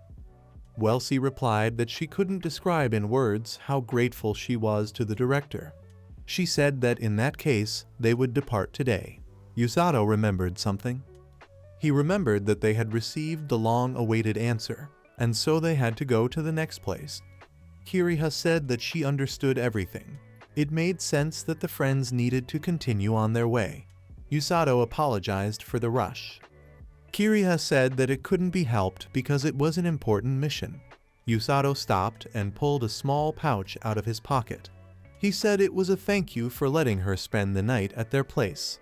Wellesley replied that she couldn't describe in words how grateful she was to the director. She said that in that case, they would depart today. Usato remembered something. He remembered that they had received the long-awaited answer, and so they had to go to the next place. Kiriha said that she understood everything. It made sense that the friends needed to continue on their way. Usato apologized for the rush. Kiriha said that it couldn't be helped because it was an important mission. Usato stopped and pulled a small pouch out of his pocket. He said it was a thank you for letting her spend the night at their place.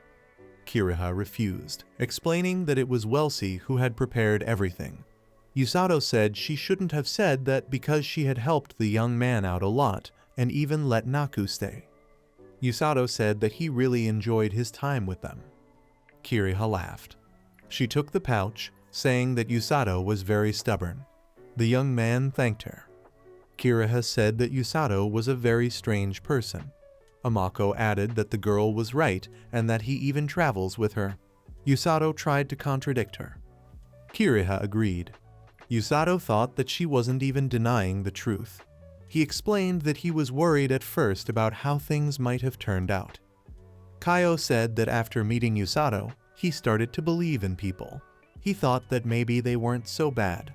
Kiriha refused, explaining that it was Wellesley who had prepared everything. Usato said she shouldn't have said that because she had helped the young man out a lot and even let Naku stay. Usato said that he really enjoyed his time with them. Kiriha laughed. She took the pouch, saying that Usato was very stubborn. The young man thanked her. Kiriha said that Usato was a very strange person. Amako added that the girl was right and that he even travels with her. Usato tried to contradict her. Kiriha agreed. Usato thought that she wasn't even denying the truth. He explained that he was worried at first about how things might have turned out. Kaio said that after meeting Usato, he started to believe in people. He thought that maybe they weren't so bad.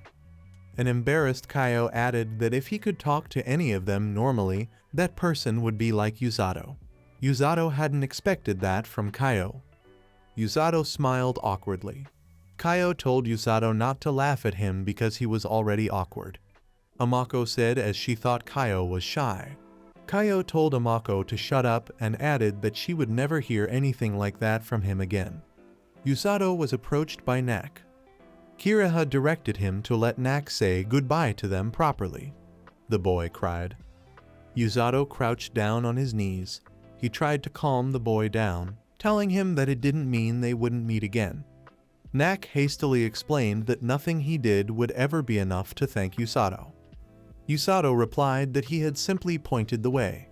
An embarrassed Kaio added that if he could talk to any of them normally, that person would be like Usato. Usato hadn't expected that from Kaio. Usato smiled awkwardly. Kaio told Usato not to laugh at him because he was already awkward. Amako said as she thought Kaio was shy. Kaio told Amako to shut up and added that she would never hear anything like that from him again. Usato was approached by Knack. Kiriha directed him to let Knack say goodbye to them properly. The boy cried. Usato crouched down on his knees. He tried to calm the boy down, telling him that it didn't mean they wouldn't meet again. Knack hastily explained that nothing he did would ever be enough to thank Usato. Usato replied that he had simply pointed the way.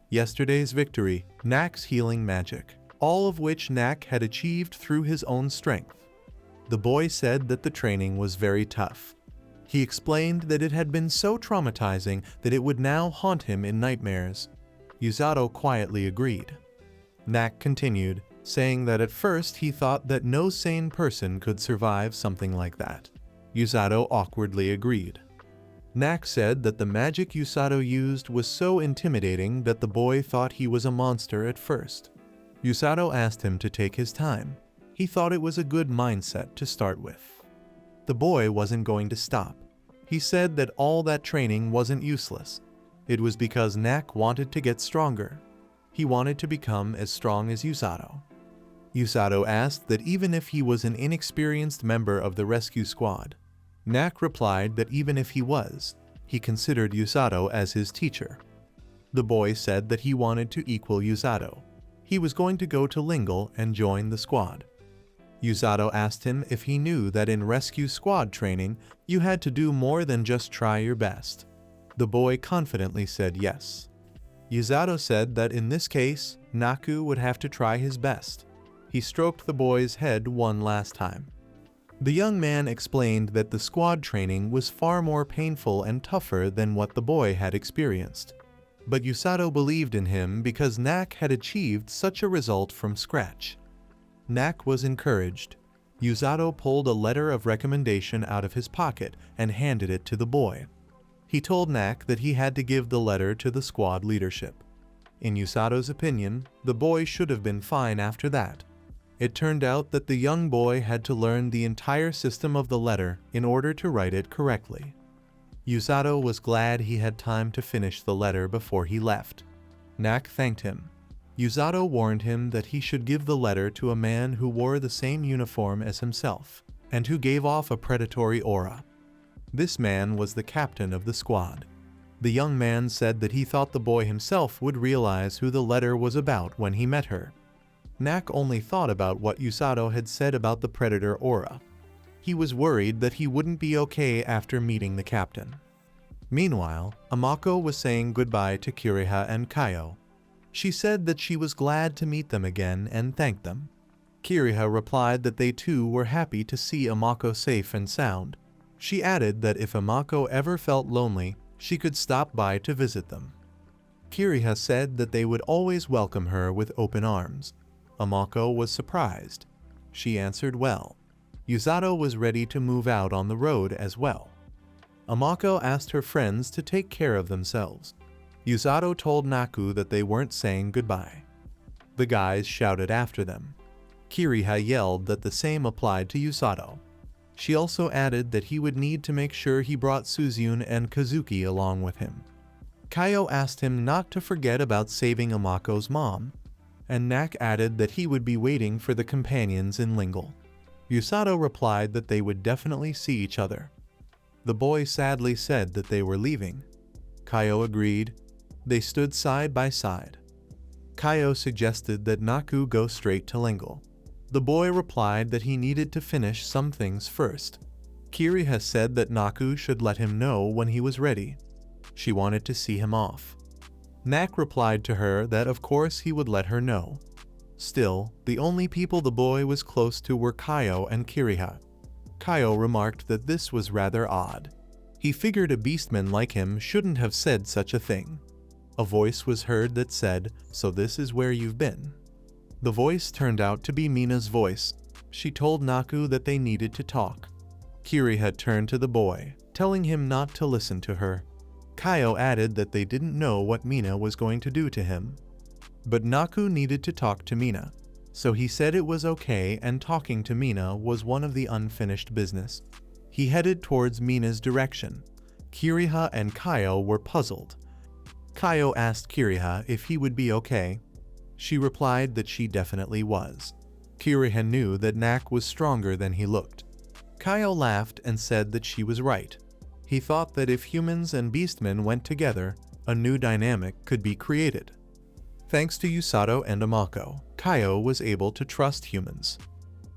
Yesterday's victory, Knack's healing magic, all of which Knack had achieved through his own strength. The boy said that the training was very tough. He explained that it had been so traumatizing that it would now haunt him in nightmares. Usato quietly agreed. Knack continued, saying that at first he thought that no sane person could survive something like that. Usato awkwardly agreed. Knack said that the magic Usato used was so intimidating that the boy thought he was a monster at first. Usato asked him to take his time. He thought it was a good mindset to start with. The boy wasn't going to stop. He said that all that training wasn't useless. It was because Knack wanted to get stronger. He wanted to become as strong as Usato. Usato asked that even if he was an inexperienced member of the rescue squad, Knack replied that even if he was, he considered Yusato as his teacher. The boy said that he wanted to equal Yusato. He was going to go to Lingle and join the squad. Yusato asked him if he knew that in rescue squad training, you had to do more than just try your best. The boy confidently said yes. Yusato said that in this case, Naku would have to try his best. He stroked the boy's head one last time. The young man explained that the squad training was far more painful and tougher than what the boy had experienced. But Yusato believed in him because Knack had achieved such a result from scratch. Knack was encouraged. Yusato pulled a letter of recommendation out of his pocket and handed it to the boy. He told Knack that he had to give the letter to the squad leadership. In Yusato's opinion, the boy should have been fine after that. It turned out that the young boy had to learn the entire system of the letter in order to write it correctly. Yusato was glad he had time to finish the letter before he left. Knack thanked him. Yusato warned him that he should give the letter to a man who wore the same uniform as himself, and who gave off a predatory aura. This man was the captain of the squad. The young man said that he thought the boy himself would realize who the letter was about when he met her. Knack only thought about what Yusato had said about the predator aura. He was worried that he wouldn't be okay after meeting the captain. Meanwhile, Amako was saying goodbye to Kiriha and Kaio. She said that she was glad to meet them again and thanked them. Kiriha replied that they too were happy to see Amako safe and sound. She added that if Amako ever felt lonely, she could stop by to visit them. Kiriha said that they would always welcome her with open arms. Amako was surprised. She answered well. Yusato was ready to move out on the road as well. Amako asked her friends to take care of themselves. Yusato told Naku that they weren't saying goodbye. The guys shouted after them. Kiriha yelled that the same applied to Yusato. She also added that he would need to make sure he brought Suzyun and Kazuki along with him. Kaio asked him not to forget about saving Amako's mom, and Knack added that he would be waiting for the companions in Lingle. Yusato replied that they would definitely see each other. The boy sadly said that they were leaving. Kaio agreed. They stood side by side. Kaio suggested that Naku go straight to Lingle. The boy replied that he needed to finish some things first. Kiriha said that Naku should let him know when he was ready. She wanted to see him off. Knack replied to her that of course he would let her know. Still, the only people the boy was close to were Kaio and Kiriha. Kaio remarked that this was rather odd. He figured a beastman like him shouldn't have said such a thing. A voice was heard that said, "So this is where you've been." The voice turned out to be Mina's voice. She told Naku that they needed to talk. Kiriha turned to the boy, telling him not to listen to her. Kaio added that they didn't know what Mina was going to do to him. But Naku needed to talk to Mina, so he said it was okay and talking to Mina was one of the unfinished business. He headed towards Mina's direction. Kiriha and Kaio were puzzled. Kaio asked Kiriha if he would be okay. She replied that she definitely was. Kiriha knew that Knack was stronger than he looked. Kaio laughed and said that she was right. He thought that if humans and beastmen went together, a new dynamic could be created. Thanks to Yusato and Amako, Kaio was able to trust humans.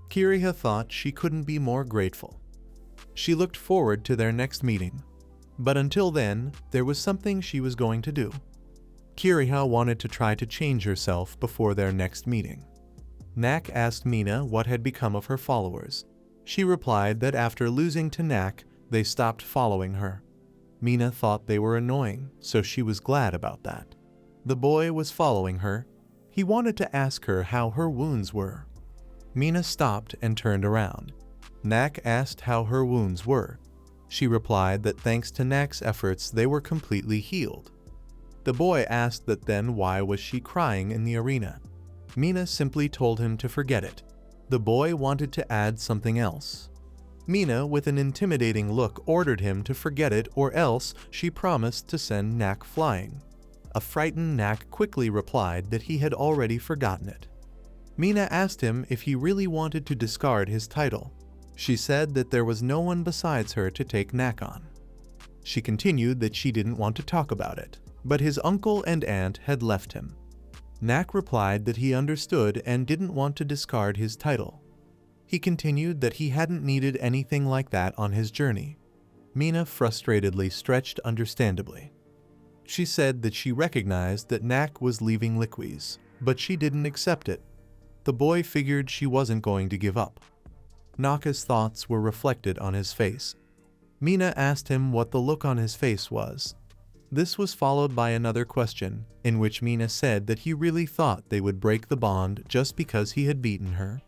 Kiriha thought she couldn't be more grateful. She looked forward to their next meeting. But until then, there was something she was going to do. Kiriha wanted to try to change herself before their next meeting. Knack asked Mina what had become of her followers. She replied that after losing to Knack, they stopped following her. Mina thought they were annoying, so she was glad about that. The boy was following her. He wanted to ask her how her wounds were. Mina stopped and turned around. Knack asked how her wounds were. She replied that thanks to Knack's efforts they were completely healed. The boy asked that then why was she crying in the arena. Mina simply told him to forget it. The boy wanted to add something else. Mina, with an intimidating look, ordered him to forget it or else she promised to send Knack flying. A frightened Knack quickly replied that he had already forgotten it. Mina asked him if he really wanted to discard his title. She said that there was no one besides her to take Knack on. She continued that she didn't want to talk about it, but his uncle and aunt had left him. Knack replied that he understood and didn't want to discard his title. He continued that he hadn't needed anything like that on his journey. Mina frustratedly stretched understandably. She said that she recognized that Knack was leaving Liquis, but she didn't accept it. The boy figured she wasn't going to give up. Naka's thoughts were reflected on his face. Mina asked him what the look on his face was. This was followed by another question, in which Mina said that he really thought they would break the bond just because he had beaten her.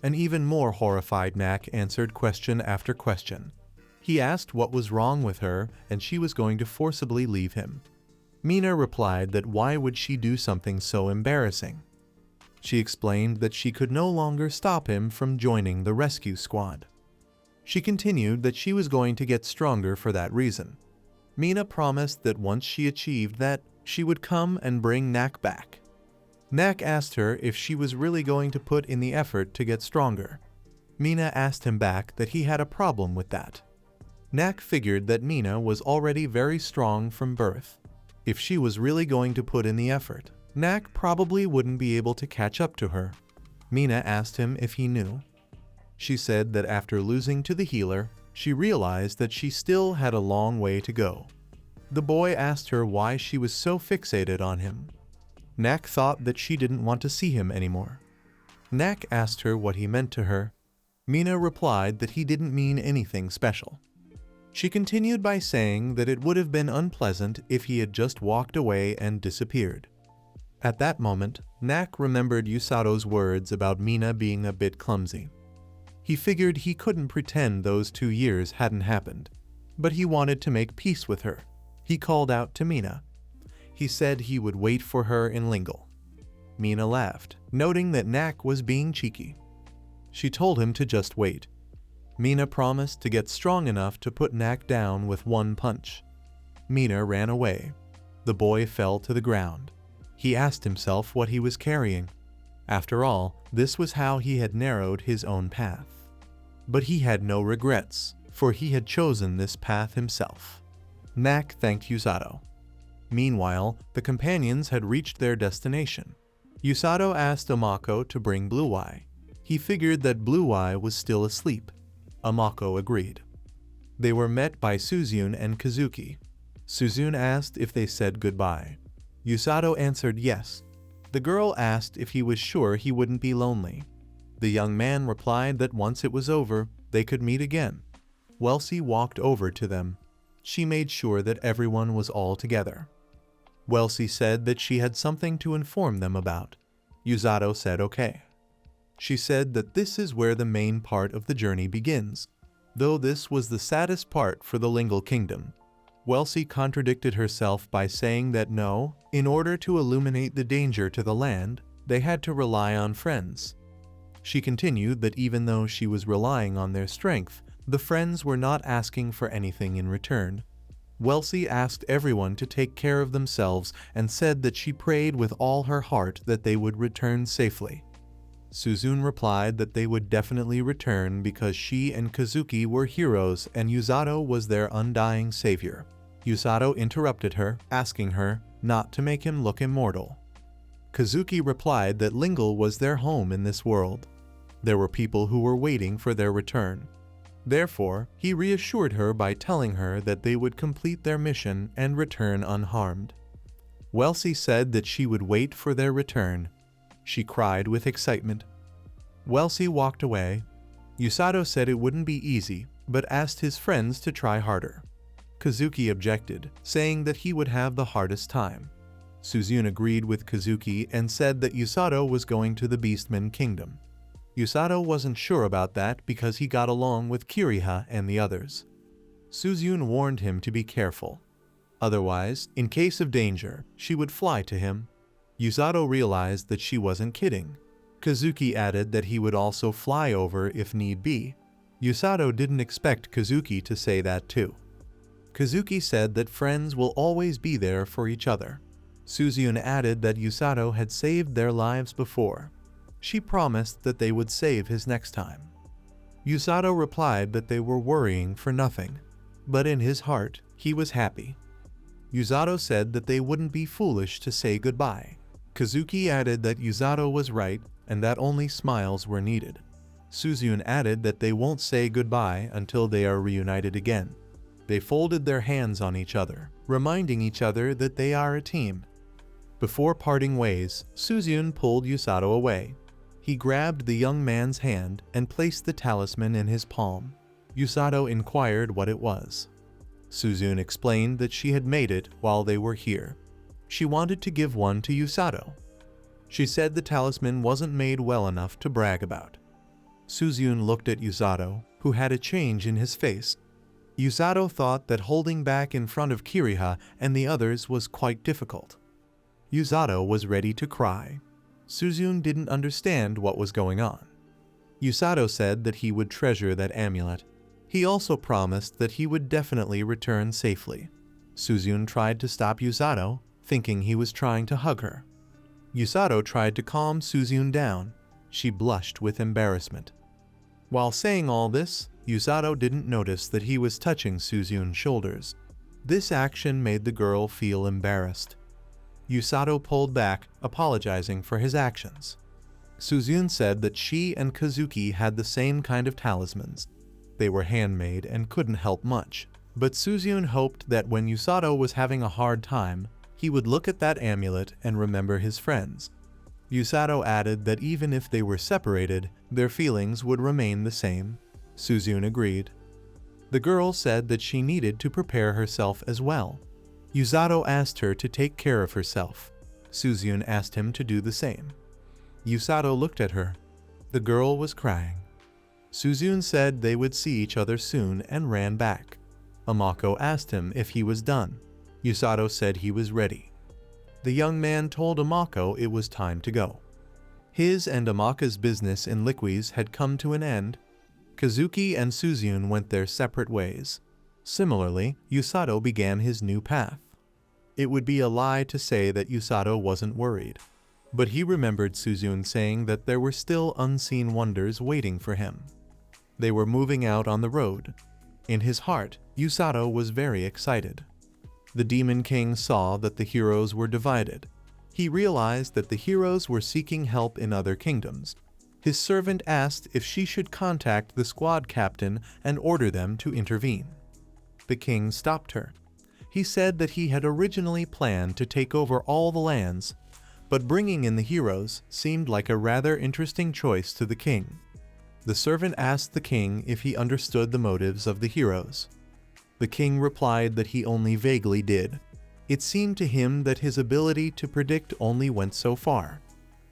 An even more horrified Knack answered question after question. He asked what was wrong with her, and she was going to forcibly leave him. Mina replied that why would she do something so embarrassing? She explained that she could no longer stop him from joining the rescue squad. She continued that she was going to get stronger for that reason. Mina promised that once she achieved that, she would come and bring Knack back. Knack asked her if she was really going to put in the effort to get stronger. Mina asked him back that he had a problem with that. Knack figured that Mina was already very strong from birth. If she was really going to put in the effort, Knack probably wouldn't be able to catch up to her. Mina asked him if he knew. She said that after losing to the healer, she realized that she still had a long way to go. The boy asked her why she was so fixated on him. Knack thought that she didn't want to see him anymore. Knack asked her what he meant to her. Mina replied that he didn't mean anything special. She continued by saying that it would have been unpleasant if he had just walked away and disappeared. At that moment, Knack remembered Usato's words about Mina being a bit clumsy. He figured he couldn't pretend those 2 years hadn't happened, but he wanted to make peace with her. He called out to Mina. He said he would wait for her in Lingle. Mina laughed, noting that Knack was being cheeky. She told him to just wait. Mina promised to get strong enough to put Knack down with one punch. Mina ran away. The boy fell to the ground. He asked himself what he was carrying. After all, this was how he had narrowed his own path. But he had no regrets, for he had chosen this path himself. Knack thanked Usato. Meanwhile, the companions had reached their destination. Usato asked Amako to bring Blue Eye. He figured that Blue Eye was still asleep. Amako agreed. They were met by Suzune and Kazuki. Suzune asked if they said goodbye. Usato answered yes. The girl asked if he was sure he wouldn't be lonely. The young man replied that once it was over, they could meet again. Welsie walked over to them. She made sure that everyone was all together. Welsie said that she had something to inform them about. Usato said okay. She said that this is where the main part of the journey begins, though this was the saddest part for the Lingle Kingdom. Welsie contradicted herself by saying that no, in order to illuminate the danger to the land, they had to rely on friends. She continued that even though she was relying on their strength, the friends were not asking for anything in return. Welsie asked everyone to take care of themselves and said that she prayed with all her heart that they would return safely. Suzune replied that they would definitely return because she and Kazuki were heroes and Usato was their undying savior. Usato interrupted her, asking her not to make him look immortal. Kazuki replied that Lingle was their home in this world. There were people who were waiting for their return. Therefore, he reassured her by telling her that they would complete their mission and return unharmed. Welsie said that she would wait for their return. She cried with excitement. Welsie walked away. Usato said it wouldn't be easy, but asked his friends to try harder. Kazuki objected, saying that he would have the hardest time. Suzune agreed with Kazuki and said that Usato was going to the Beastman Kingdom. Usato wasn't sure about that because he got along with Kiriha and the others. Suzune warned him to be careful. Otherwise, in case of danger, she would fly to him. Usato realized that she wasn't kidding. Kazuki added that he would also fly over if need be. Usato didn't expect Kazuki to say that too. Kazuki said that friends will always be there for each other. Suzune added that Usato had saved their lives before. She promised that they would save his next time. Yusato replied that they were worrying for nothing, but in his heart, he was happy. Yusato said that they wouldn't be foolish to say goodbye. Kazuki added that Yusato was right and that only smiles were needed. Suzune added that they won't say goodbye until they are reunited again. They folded their hands on each other, reminding each other that they are a team. Before parting ways, Suzune pulled Yusato away. He grabbed the young man's hand and placed the talisman in his palm. Yusato inquired what it was. Suzune explained that she had made it while they were here. She wanted to give one to Yusato. She said the talisman wasn't made well enough to brag about. Suzune looked at Yusato, who had a change in his face. Yusato thought that holding back in front of Kiriha and the others was quite difficult. Yusato was ready to cry. Suzune didn't understand what was going on. Yusato said that he would treasure that amulet. He also promised that he would definitely return safely. Suzune tried to stop Yusato, thinking he was trying to hug her. Yusato tried to calm Suzune down. She blushed with embarrassment. While saying all this, Yusato didn't notice that he was touching Suzune's shoulders. This action made the girl feel embarrassed. Yusato pulled back, apologizing for his actions. Suzune said that she and Kazuki had the same kind of talismans. They were handmade and couldn't help much. But Suzune hoped that when Yusato was having a hard time, he would look at that amulet and remember his friends. Yusato added that even if they were separated, their feelings would remain the same. Suzune agreed. The girl said that she needed to prepare herself as well. Yusato asked her to take care of herself. Suzune asked him to do the same. Yusato looked at her. The girl was crying. Suzune said they would see each other soon and ran back. Amako asked him if he was done. Yusato said he was ready. The young man told Amako it was time to go. His and Amako's business in Liquis had come to an end. Kazuki and Suzune went their separate ways. Similarly, Yusato began his new path. It would be a lie to say that Yusato wasn't worried. But he remembered Suzune saying that there were still unseen wonders waiting for him. They were moving out on the road. In his heart, Yusato was very excited. The Demon King saw that the heroes were divided. He realized that the heroes were seeking help in other kingdoms. His servant asked if she should contact the squad captain and order them to intervene. The king stopped her. He said that he had originally planned to take over all the lands, but bringing in the heroes seemed like a rather interesting choice to the king. The servant asked the king if he understood the motives of the heroes. The king replied that he only vaguely did. It seemed to him that his ability to predict only went so far.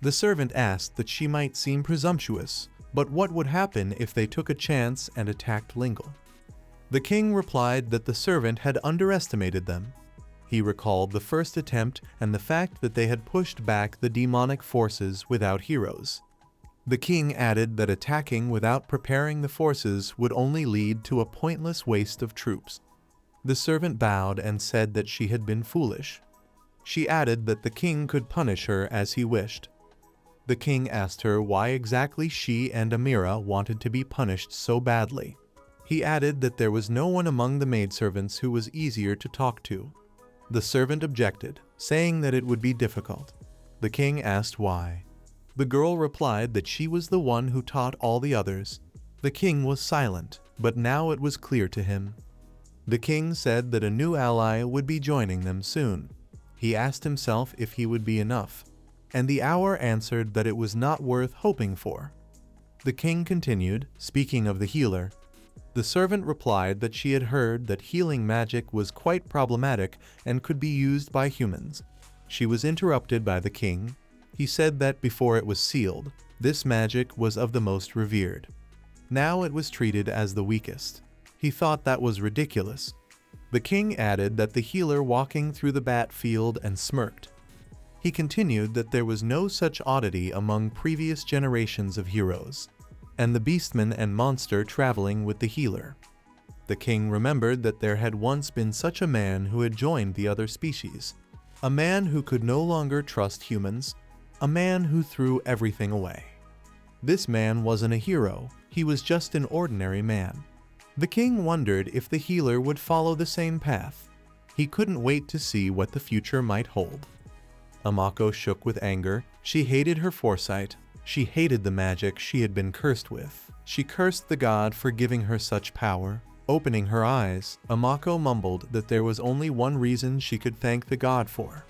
The servant asked that she might seem presumptuous, but what would happen if they took a chance and attacked Lingle? The king replied that the servant had underestimated them. He recalled the first attempt and the fact that they had pushed back the demonic forces without heroes. The king added that attacking without preparing the forces would only lead to a pointless waste of troops. The servant bowed and said that she had been foolish. She added that the king could punish her as he wished. The king asked her why exactly she and Amira wanted to be punished so badly. He added that there was no one among the maidservants who was easier to talk to. The servant objected, saying that it would be difficult. The king asked why. The girl replied that she was the one who taught all the others. The king was silent, but now it was clear to him. The king said that a new ally would be joining them soon. He asked himself if he would be enough, and the hour answered that it was not worth hoping for. The king continued, speaking of the healer. The servant replied that she had heard that healing magic was quite problematic and could be used by humans. She was interrupted by the king. He said that before it was sealed, this magic was of the most revered. Now it was treated as the weakest. He thought that was ridiculous. The king added that the healer walking through the bat field and smirked. He continued that there was no such oddity among previous generations of heroes, and the beastman and monster traveling with the healer. The king remembered that there had once been such a man who had joined the other species, a man who could no longer trust humans, a man who threw everything away. This man wasn't a hero, he he was just an ordinary man. The king wondered if the healer would follow the same path. He couldn't wait to see what the future might hold. Amako shook with anger. She hated her foresight. She hated the magic she had been cursed with. She cursed the god for giving her such power. Opening her eyes, Amako mumbled that there was only one reason she could thank the god for.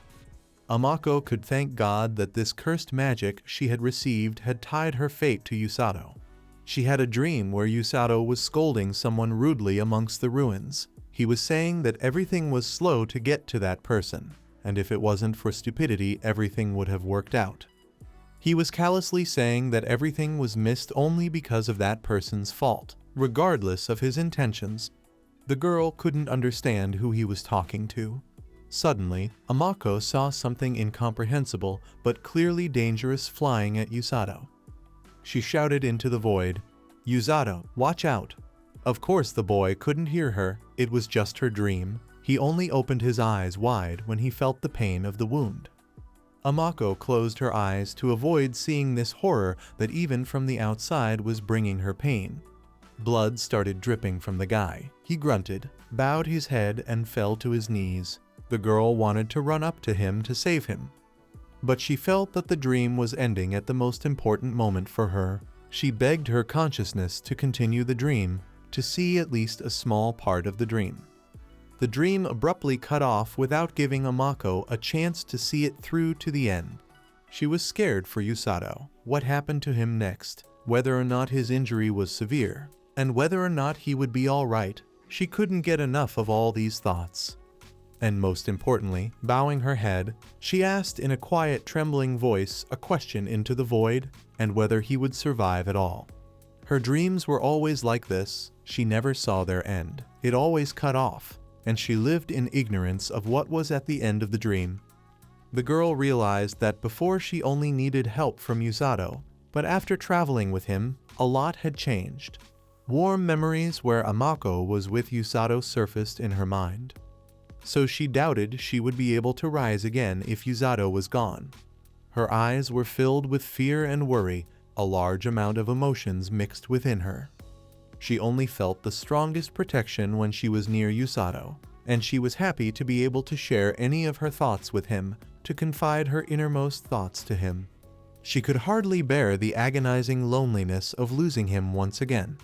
Amako could thank God that this cursed magic she had received had tied her fate to Yusato. She had a dream where Yusato was scolding someone rudely amongst the ruins. He was saying that everything was slow to get to that person, and if it wasn't for stupidity, everything would have worked out. He was callously saying that everything was missed only because of that person's fault, regardless of his intentions. The girl couldn't understand who he was talking to. Suddenly, Amako saw something incomprehensible but clearly dangerous flying at Yusato. She shouted into the void, "Yusato, watch out!" Of course the boy couldn't hear her, it was just her dream. He only opened his eyes wide when he felt the pain of the wound. Amako closed her eyes to avoid seeing this horror that even from the outside was bringing her pain. Blood started dripping from the guy. He grunted, bowed his head and fell to his knees. The girl wanted to run up to him to save him. But she felt that the dream was ending at the most important moment for her. She begged her consciousness to continue the dream, to see at least a small part of the dream. The dream abruptly cut off without giving Amako a chance to see it through to the end. She was scared for Yusato, what happened to him next, whether or not his injury was severe, and whether or not he would be alright. She couldn't get enough of all these thoughts. And most importantly, bowing her head, she asked in a quiet, trembling voice a question into the void, and whether he would survive at all. Her dreams were always like this. She never saw their end. It always cut off, and she lived in ignorance of what was at the end of the dream. The girl realized that before she only needed help from Yusato, but after traveling with him, a lot had changed. Warm memories where Amako was with Yusato surfaced in her mind. So she doubted she would be able to rise again if Yusato was gone. Her eyes were filled with fear and worry, a large amount of emotions mixed within her. She only felt the strongest protection when she was near Yusato, and she was happy to be able to share any of her thoughts with him, to confide her innermost thoughts to him. She could hardly bear the agonizing loneliness of losing him once again.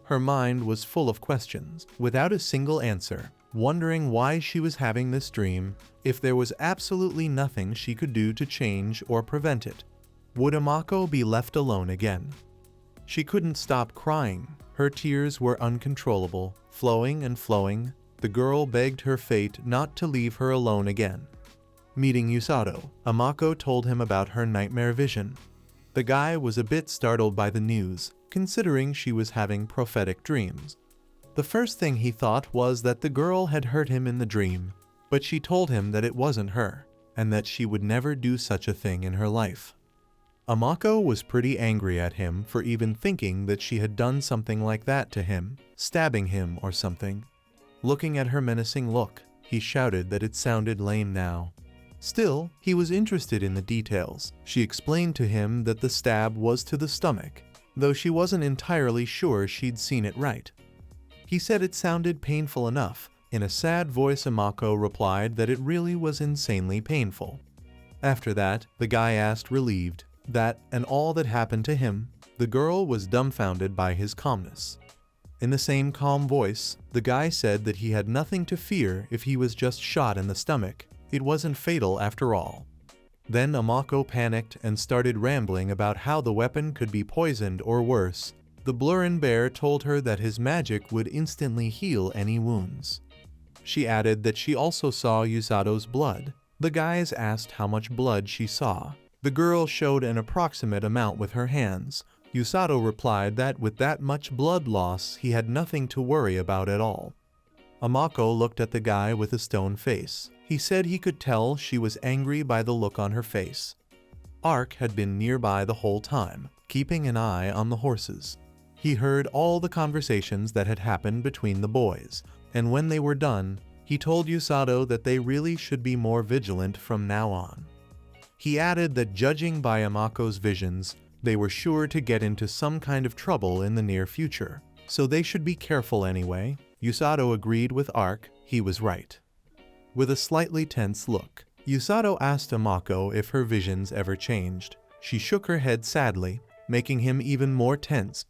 Her mind was full of questions, without a single answer, wondering why she was having this dream, if there was absolutely nothing she could do to change or prevent it. Would Amako be left alone again? She couldn't stop crying. Her tears were uncontrollable, flowing and flowing. The girl begged her fate not to leave her alone again. Meeting Yusato, Amako told him about her nightmare vision. The guy was a bit startled by the news, considering she was having prophetic dreams. The first thing he thought was that the girl had hurt him in the dream, but she told him that it wasn't her, and that she would never do such a thing in her life. Amako was pretty angry at him for even thinking that she had done something like that to him, stabbing him or something. Looking at her menacing look, he shouted that it sounded lame now. Still, he was interested in the details. She explained to him that the stab was to the stomach, though she wasn't entirely sure she'd seen it right. He said it sounded painful enough. In a sad voice, Amako replied that it really was insanely painful. After that, the guy asked, relieved, that and all that happened to him. The girl was dumbfounded by his calmness. In the same calm voice, the guy said that he had nothing to fear if he was just shot in the stomach. It wasn't fatal after all. Then Amako panicked and started rambling about how the weapon could be poisoned or worse. The Blurrin Bear told her that his magic would instantly heal any wounds. She added that she also saw Yusato's blood. The guys asked how much blood she saw. The girl showed an approximate amount with her hands. Yusato replied that with that much blood loss, he had nothing to worry about at all. Amako looked at the guy with a stone face. He said he could tell she was angry by the look on her face. Ark had been nearby the whole time, keeping an eye on the horses. He heard all the conversations that had happened between the boys, and when they were done, he told Yusato that they really should be more vigilant from now on. He added that judging by Amako's visions, They were sure to get into some kind of trouble in the near future, so they should be careful anyway. Yusato agreed with Ark, he was right. With a slightly tense look, Yusato asked Amako if her visions ever changed. She shook her head sadly, making him even more tense.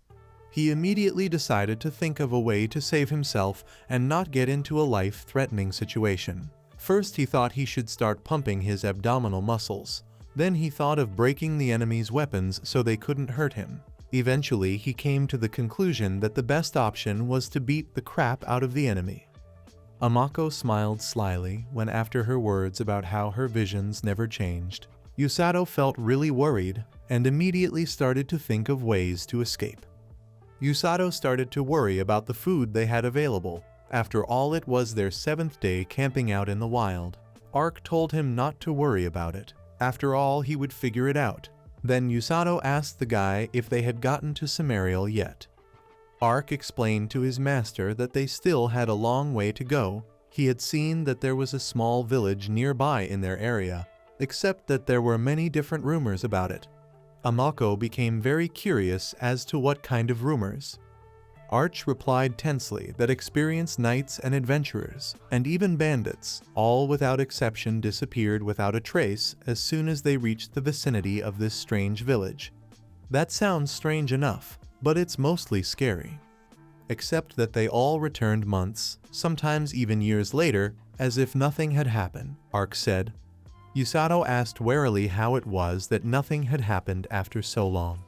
He immediately decided to think of a way to save himself and not get into a life-threatening situation. First, he thought he should start pumping his abdominal muscles. Then he thought of breaking the enemy's weapons so they couldn't hurt him. Eventually, he came to the conclusion that the best option was to beat the crap out of the enemy. Amako smiled slyly when, after her words about how her visions never changed, Yusato felt really worried and immediately started to think of ways to escape. Yusato started to worry about the food they had available. After all, it was their 7th day camping out in the wild. Ark told him not to worry about it. After all, he would figure it out. Then Yusato asked the guy if they had gotten to Samariel yet. Ark explained to his master that they still had a long way to go. He had seen that there was a small village nearby in their area, except that there were many different rumors about it. Amako became very curious as to what kind of rumors. Arch replied tensely that experienced knights and adventurers, and even bandits, all without exception, disappeared without a trace as soon as they reached the vicinity of this strange village. That sounds strange enough, but it's mostly scary. Except that they all returned months, sometimes even years later, as if nothing had happened, Ark said. Yusato asked warily how it was that nothing had happened after so long.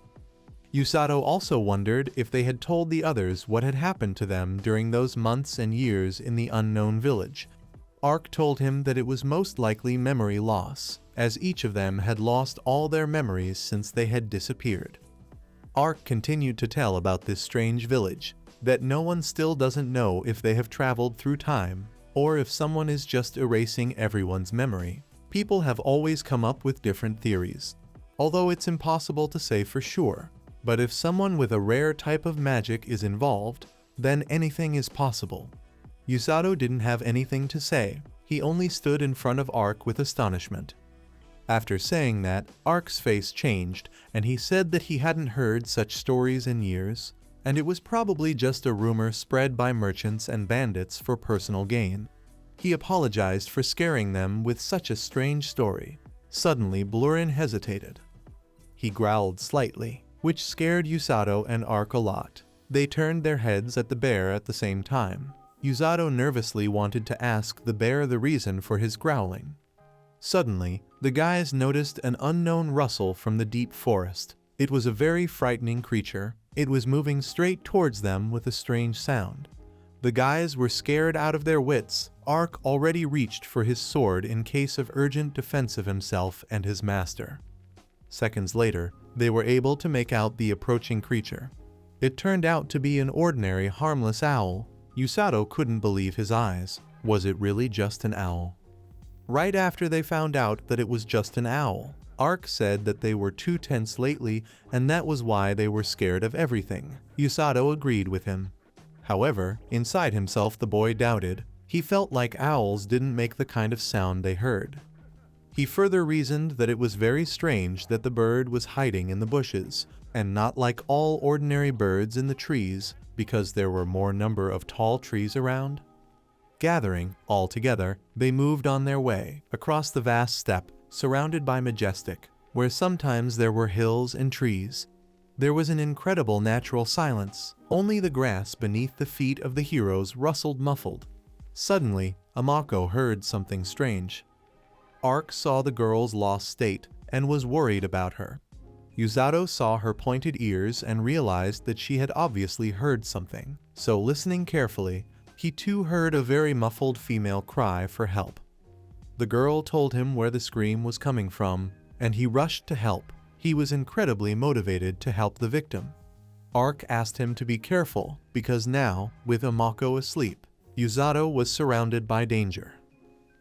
Yusato also wondered if they had told the others what had happened to them during those months and years in the unknown village. Ark told him that it was most likely memory loss, as each of them had lost all their memories since they had disappeared. Ark continued to tell about this strange village, that no one still doesn't know if they have traveled through time, or if someone is just erasing everyone's memory. People have always come up with different theories, although it's impossible to say for sure. But if someone with a rare type of magic is involved, then anything is possible. Yusato didn't have anything to say. He only stood in front of Ark with astonishment. After saying that, Ark's face changed, and he said that he hadn't heard such stories in years, and it was probably just a rumor spread by merchants and bandits for personal gain. He apologized for scaring them with such a strange story. Suddenly, Blurin hesitated. He growled slightly, which scared Yusato and Ark a lot. They turned their heads at the bear at the same time. Yusato nervously wanted to ask the bear the reason for his growling. Suddenly, the guys noticed an unknown rustle from the deep forest. It was a very frightening creature. It was moving straight towards them with a strange sound. The guys were scared out of their wits. Ark already reached for his sword in case of urgent defense of himself and his master. Seconds later, they were able to make out the approaching creature. It turned out to be an ordinary, harmless owl. Yusato couldn't believe his eyes. Was it really just an owl? Right after they found out that it was just an owl, Ark said that they were too tense lately and that was why they were scared of everything. Yusato agreed with him. However, inside himself the boy doubted. He felt like owls didn't make the kind of sound they heard. He further reasoned that it was very strange that the bird was hiding in the bushes, and not like all ordinary birds in the trees, because there were more number of tall trees around. Gathering all together, they moved on their way across the vast steppe, surrounded by majestic, where sometimes there were hills and trees. There was an incredible natural silence. Only the grass beneath the feet of the heroes rustled muffled. Suddenly, Amako heard something strange. Ark saw the girl's lost state and was worried about her. Yusato saw her pointed ears and realized that she had obviously heard something. So listening carefully, he too heard a very muffled female cry for help. The girl told him where the scream was coming from, and he rushed to help. He was incredibly motivated to help the victim. Ark asked him to be careful because now, with Amako asleep, Yusato was surrounded by danger.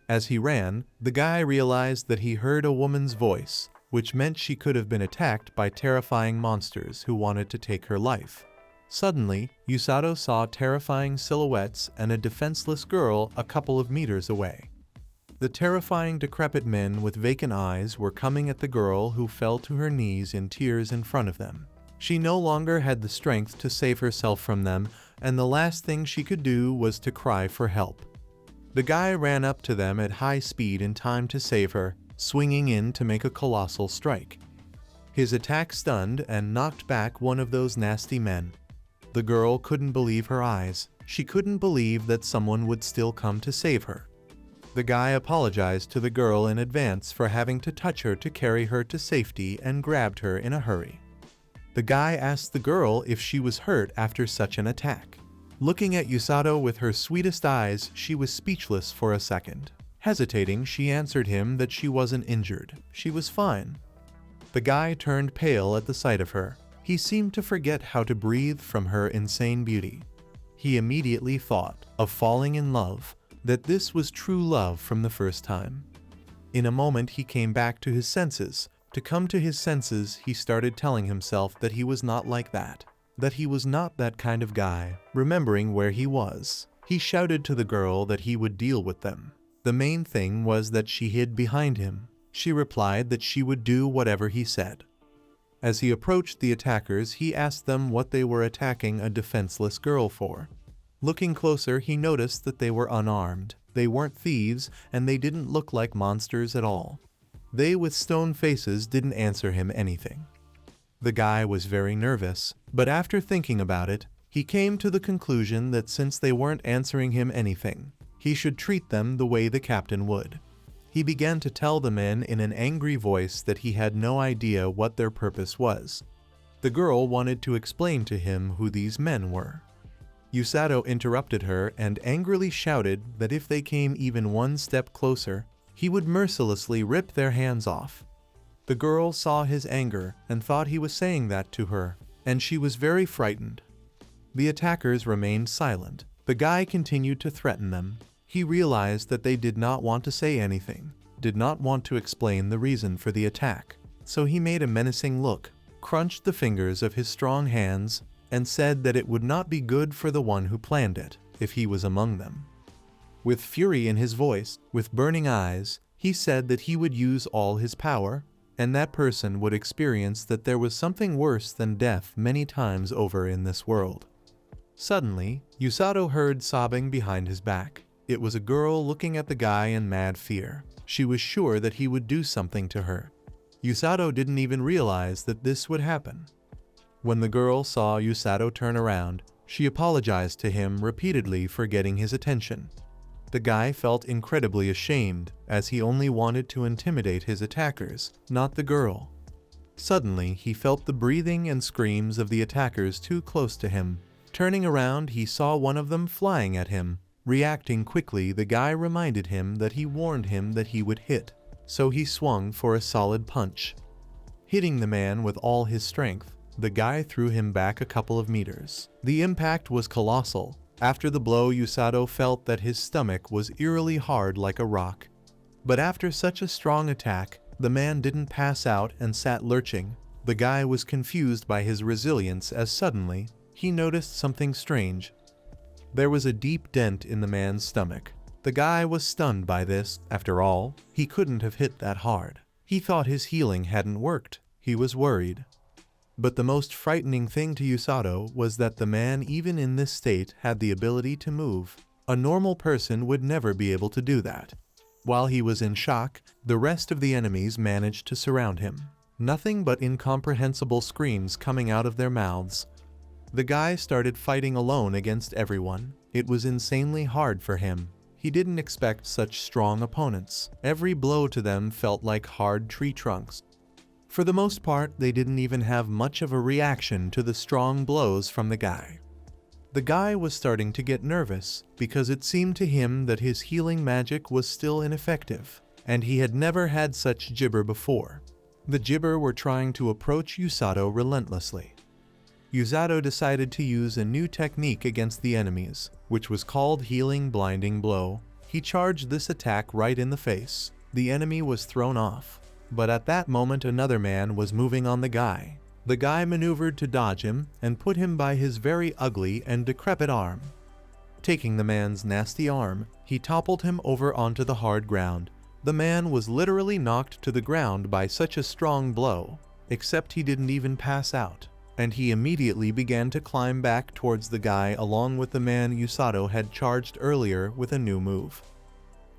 As he ran, the guy realized that he heard a woman's voice, which meant she could have been attacked by terrifying monsters who wanted to take her life. Suddenly, Yusato saw terrifying silhouettes and a defenseless girl a couple of meters away. The terrifying decrepit men with vacant eyes were coming at the girl, who fell to her knees in tears in front of them. She no longer had the strength to save herself from them, and the last thing she could do was to cry for help. The guy ran up to them at high speed in time to save her, swinging in to make a colossal strike. His attack stunned and knocked back one of those nasty men. The girl couldn't believe her eyes. She couldn't believe that someone would still come to save her. The guy apologized to the girl in advance for having to touch her to carry her to safety and grabbed her in a hurry. The guy asked the girl if she was hurt after such an attack. Looking at Yato with her sweetest eyes, she was speechless for a second. Hesitating, she answered him that she wasn't injured. She was fine. The guy turned pale at the sight of her. He seemed to forget how to breathe from her insane beauty. He immediately thought of falling in love, that this was true love from the first time. In a moment he came back to his senses. To come to his senses, he started telling himself that he was not like that he was not that kind of guy. Remembering where he was, he shouted to the girl that he would deal with them. The main thing was that she hid behind him. She replied that she would do whatever he said. As he approached the attackers, he asked them what they were attacking a defenseless girl for. Looking closer, he noticed that they were unarmed. They weren't thieves, and they didn't look like monsters at all. They with stone faces didn't answer him anything. The guy was very nervous, but after thinking about it, he came to the conclusion that since they weren't answering him anything, he should treat them the way the captain would. He began to tell the men in an angry voice that he had no idea what their purpose was. The girl wanted to explain to him who these men were. Yato interrupted her and angrily shouted that if they came even one step closer, he would mercilessly rip their hands off. The girl saw his anger and thought he was saying that to her, and she was very frightened. The attackers remained silent. The guy continued to threaten them. He realized that they did not want to say anything, did not want to explain the reason for the attack. So he made a menacing look, crunched the fingers of his strong hands, and said that it would not be good for the one who planned it, if he was among them. With fury in his voice, with burning eyes, he said that he would use all his power, and that person would experience that there was something worse than death many times over in this world. Suddenly, Yato heard sobbing behind his back. It was a girl looking at the guy in mad fear. She was sure that he would do something to her. Yato didn't even realize that this would happen. When the girl saw Yato turn around, she apologized to him repeatedly for getting his attention. The guy felt incredibly ashamed, as he only wanted to intimidate his attackers, not the girl. Suddenly, he felt the breathing and screams of the attackers too close to him. Turning around, he saw one of them flying at him. Reacting quickly, the guy reminded him that he warned him that he would hit, so he swung for a solid punch. Hitting the man with all his strength, the guy threw him back a couple of meters. The impact was colossal. After the blow, Yato felt that his stomach was eerily hard like a rock. But after such a strong attack, the man didn't pass out and sat lurching. The guy was confused by his resilience as suddenly, he noticed something strange. There was a deep dent in the man's stomach. The guy was stunned by this. After all, he couldn't have hit that hard. He thought his healing hadn't worked. He was worried. But the most frightening thing to Yato was that the man, even in this state, had the ability to move. A normal person would never be able to do that. While he was in shock, the rest of the enemies managed to surround him. Nothing but incomprehensible screams coming out of their mouths. The guy started fighting alone against everyone. It was insanely hard for him. He didn't expect such strong opponents. Every blow to them felt like hard tree trunks. For the most part, they didn't even have much of a reaction to the strong blows from the guy. The guy was starting to get nervous, because it seemed to him that his healing magic was still ineffective, and he had never had such gibber before. The gibber were trying to approach Yato relentlessly. Yato decided to use a new technique against the enemies, which was called Healing Blinding Blow. He charged this attack right in the face. The enemy was thrown off. But at that moment another man was moving on the guy. The guy maneuvered to dodge him and put him by his very ugly and decrepit arm. Taking the man's nasty arm, he toppled him over onto the hard ground. The man was literally knocked to the ground by such a strong blow, except he didn't even pass out, and he immediately began to climb back towards the guy along with the man Usato had charged earlier with a new move.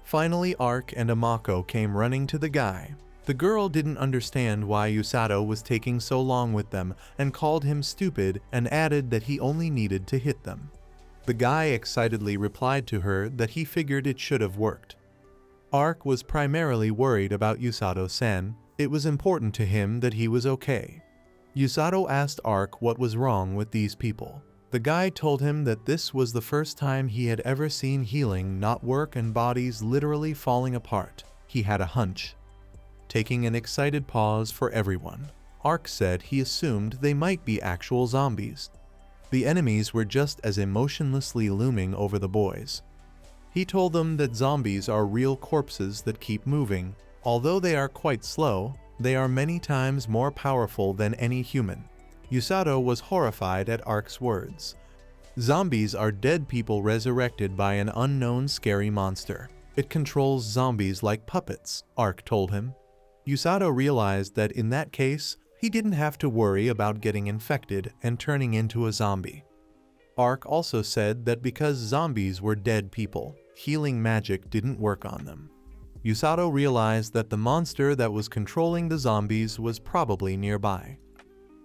Finally, Ark and Amako came running to the guy. The girl didn't understand why Usato was taking so long with them and called him stupid and added that he only needed to hit them. The guy excitedly replied to her that he figured it should have worked. Ark was primarily worried about Usato-san. It was important to him that he was okay. Usato asked Ark what was wrong with these people. The guy told him that this was the first time he had ever seen healing not work and bodies literally falling apart. He had a hunch. Taking an excited pause for everyone, Ark said he assumed they might be actual zombies. The enemies were just as emotionlessly looming over the boys. He told them that zombies are real corpses that keep moving. Although they are quite slow, they are many times more powerful than any human. Usato was horrified at Ark's words. Zombies are dead people resurrected by an unknown scary monster. It controls zombies like puppets, Ark told him. Usato realized that in that case, he didn't have to worry about getting infected and turning into a zombie. Ark also said that because zombies were dead people, healing magic didn't work on them. Usato realized that the monster that was controlling the zombies was probably nearby.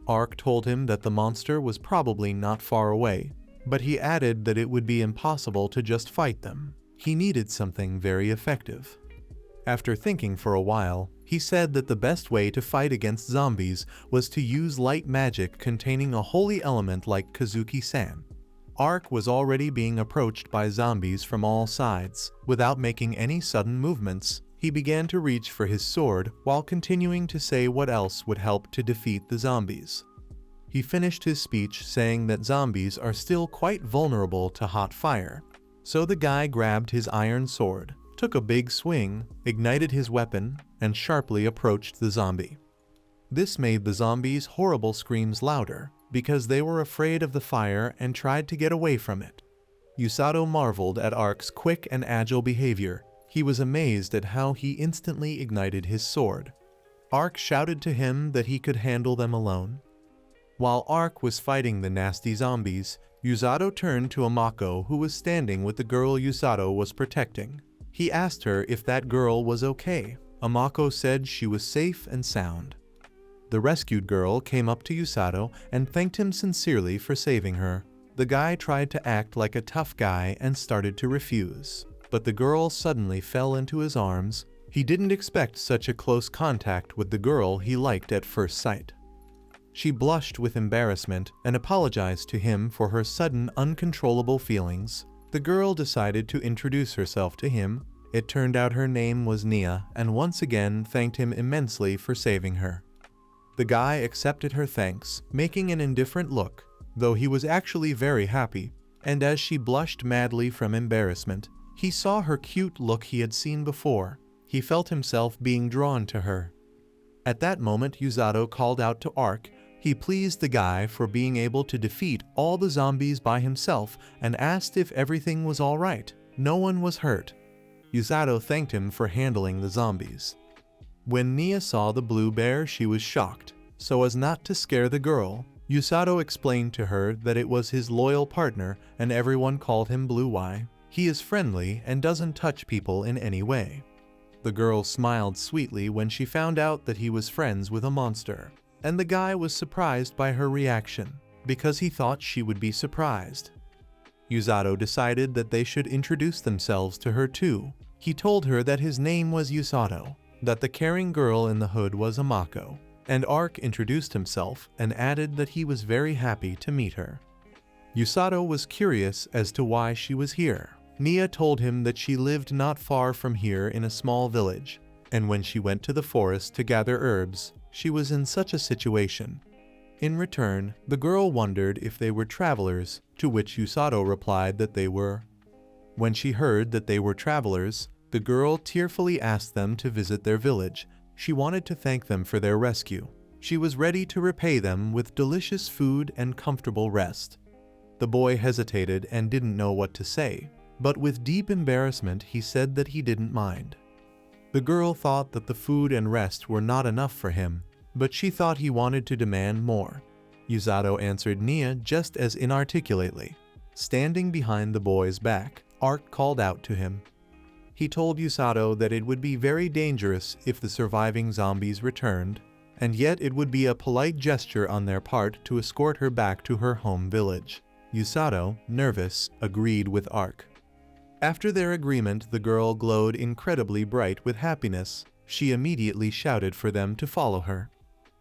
Ark told him that the monster was probably not far away, but he added that it would be impossible to just fight them. He needed something very effective. After thinking for a while, he said that the best way to fight against zombies was to use light magic containing a holy element like Kazuki-san. Ark was already being approached by zombies from all sides. Without making any sudden movements, he began to reach for his sword while continuing to say what else would help to defeat the zombies. He finished his speech saying that zombies are still quite vulnerable to hot fire. So the guy grabbed his iron sword, took a big swing, ignited his weapon, and sharply approached the zombie. This made the zombies' horrible screams louder because they were afraid of the fire and tried to get away from it. Usato marveled at Ark's quick and agile behavior. He was amazed at how he instantly ignited his sword. Ark shouted to him that he could handle them alone. While Ark was fighting the nasty zombies, Usato turned to Amako, who was standing with the girl Usato was protecting. He asked her if that girl was okay. Amako said she was safe and sound. The rescued girl came up to Usato and thanked him sincerely for saving her. The guy tried to act like a tough guy and started to refuse, but the girl suddenly fell into his arms. He didn't expect such a close contact with the girl he liked at first sight. She blushed with embarrassment and apologized to him for her sudden uncontrollable feelings. The girl decided to introduce herself to him. It turned out her name was Nia, and once again thanked him immensely for saving her. The guy accepted her thanks, making an indifferent look, though he was actually very happy, and as she blushed madly from embarrassment, he saw her cute look he had seen before. He felt himself being drawn to her. At that moment, Usato called out to Ark. He pleased the guy for being able to defeat all the zombies by himself and asked if everything was all right. No one was hurt. Usato thanked him for handling the zombies. When Nia saw the blue bear, she was shocked. So as not to scare the girl, Usato explained to her that it was his loyal partner and everyone called him Blue Eye. He is friendly and doesn't touch people in any way. The girl smiled sweetly when she found out that he was friends with a monster. And the guy was surprised by her reaction, because he thought she would be surprised. Usato decided that they should introduce themselves to her too. He told her that his name was Usato, that the caring girl in the hood was Amako, and Ark introduced himself and added that he was very happy to meet her. Usato was curious as to why she was here. Nia told him that she lived not far from here in a small village, and when she went to the forest to gather herbs, she was in such a situation. In return, the girl wondered if they were travelers, to which Usato replied that they were. When she heard that they were travelers, the girl tearfully asked them to visit their village. She wanted to thank them for their rescue. She was ready to repay them with delicious food and comfortable rest. The boy hesitated and didn't know what to say, but with deep embarrassment he said that he didn't mind. The girl thought that the food and rest were not enough for him, but she thought he wanted to demand more. Yusato answered Nia just as inarticulately. Standing behind the boy's back, Ark called out to him. He told Yusato that it would be very dangerous if the surviving zombies returned, and yet it would be a polite gesture on their part to escort her back to her home village. Yusato, nervous, agreed with Ark. After their agreement, the girl glowed incredibly bright with happiness. She immediately shouted for them to follow her.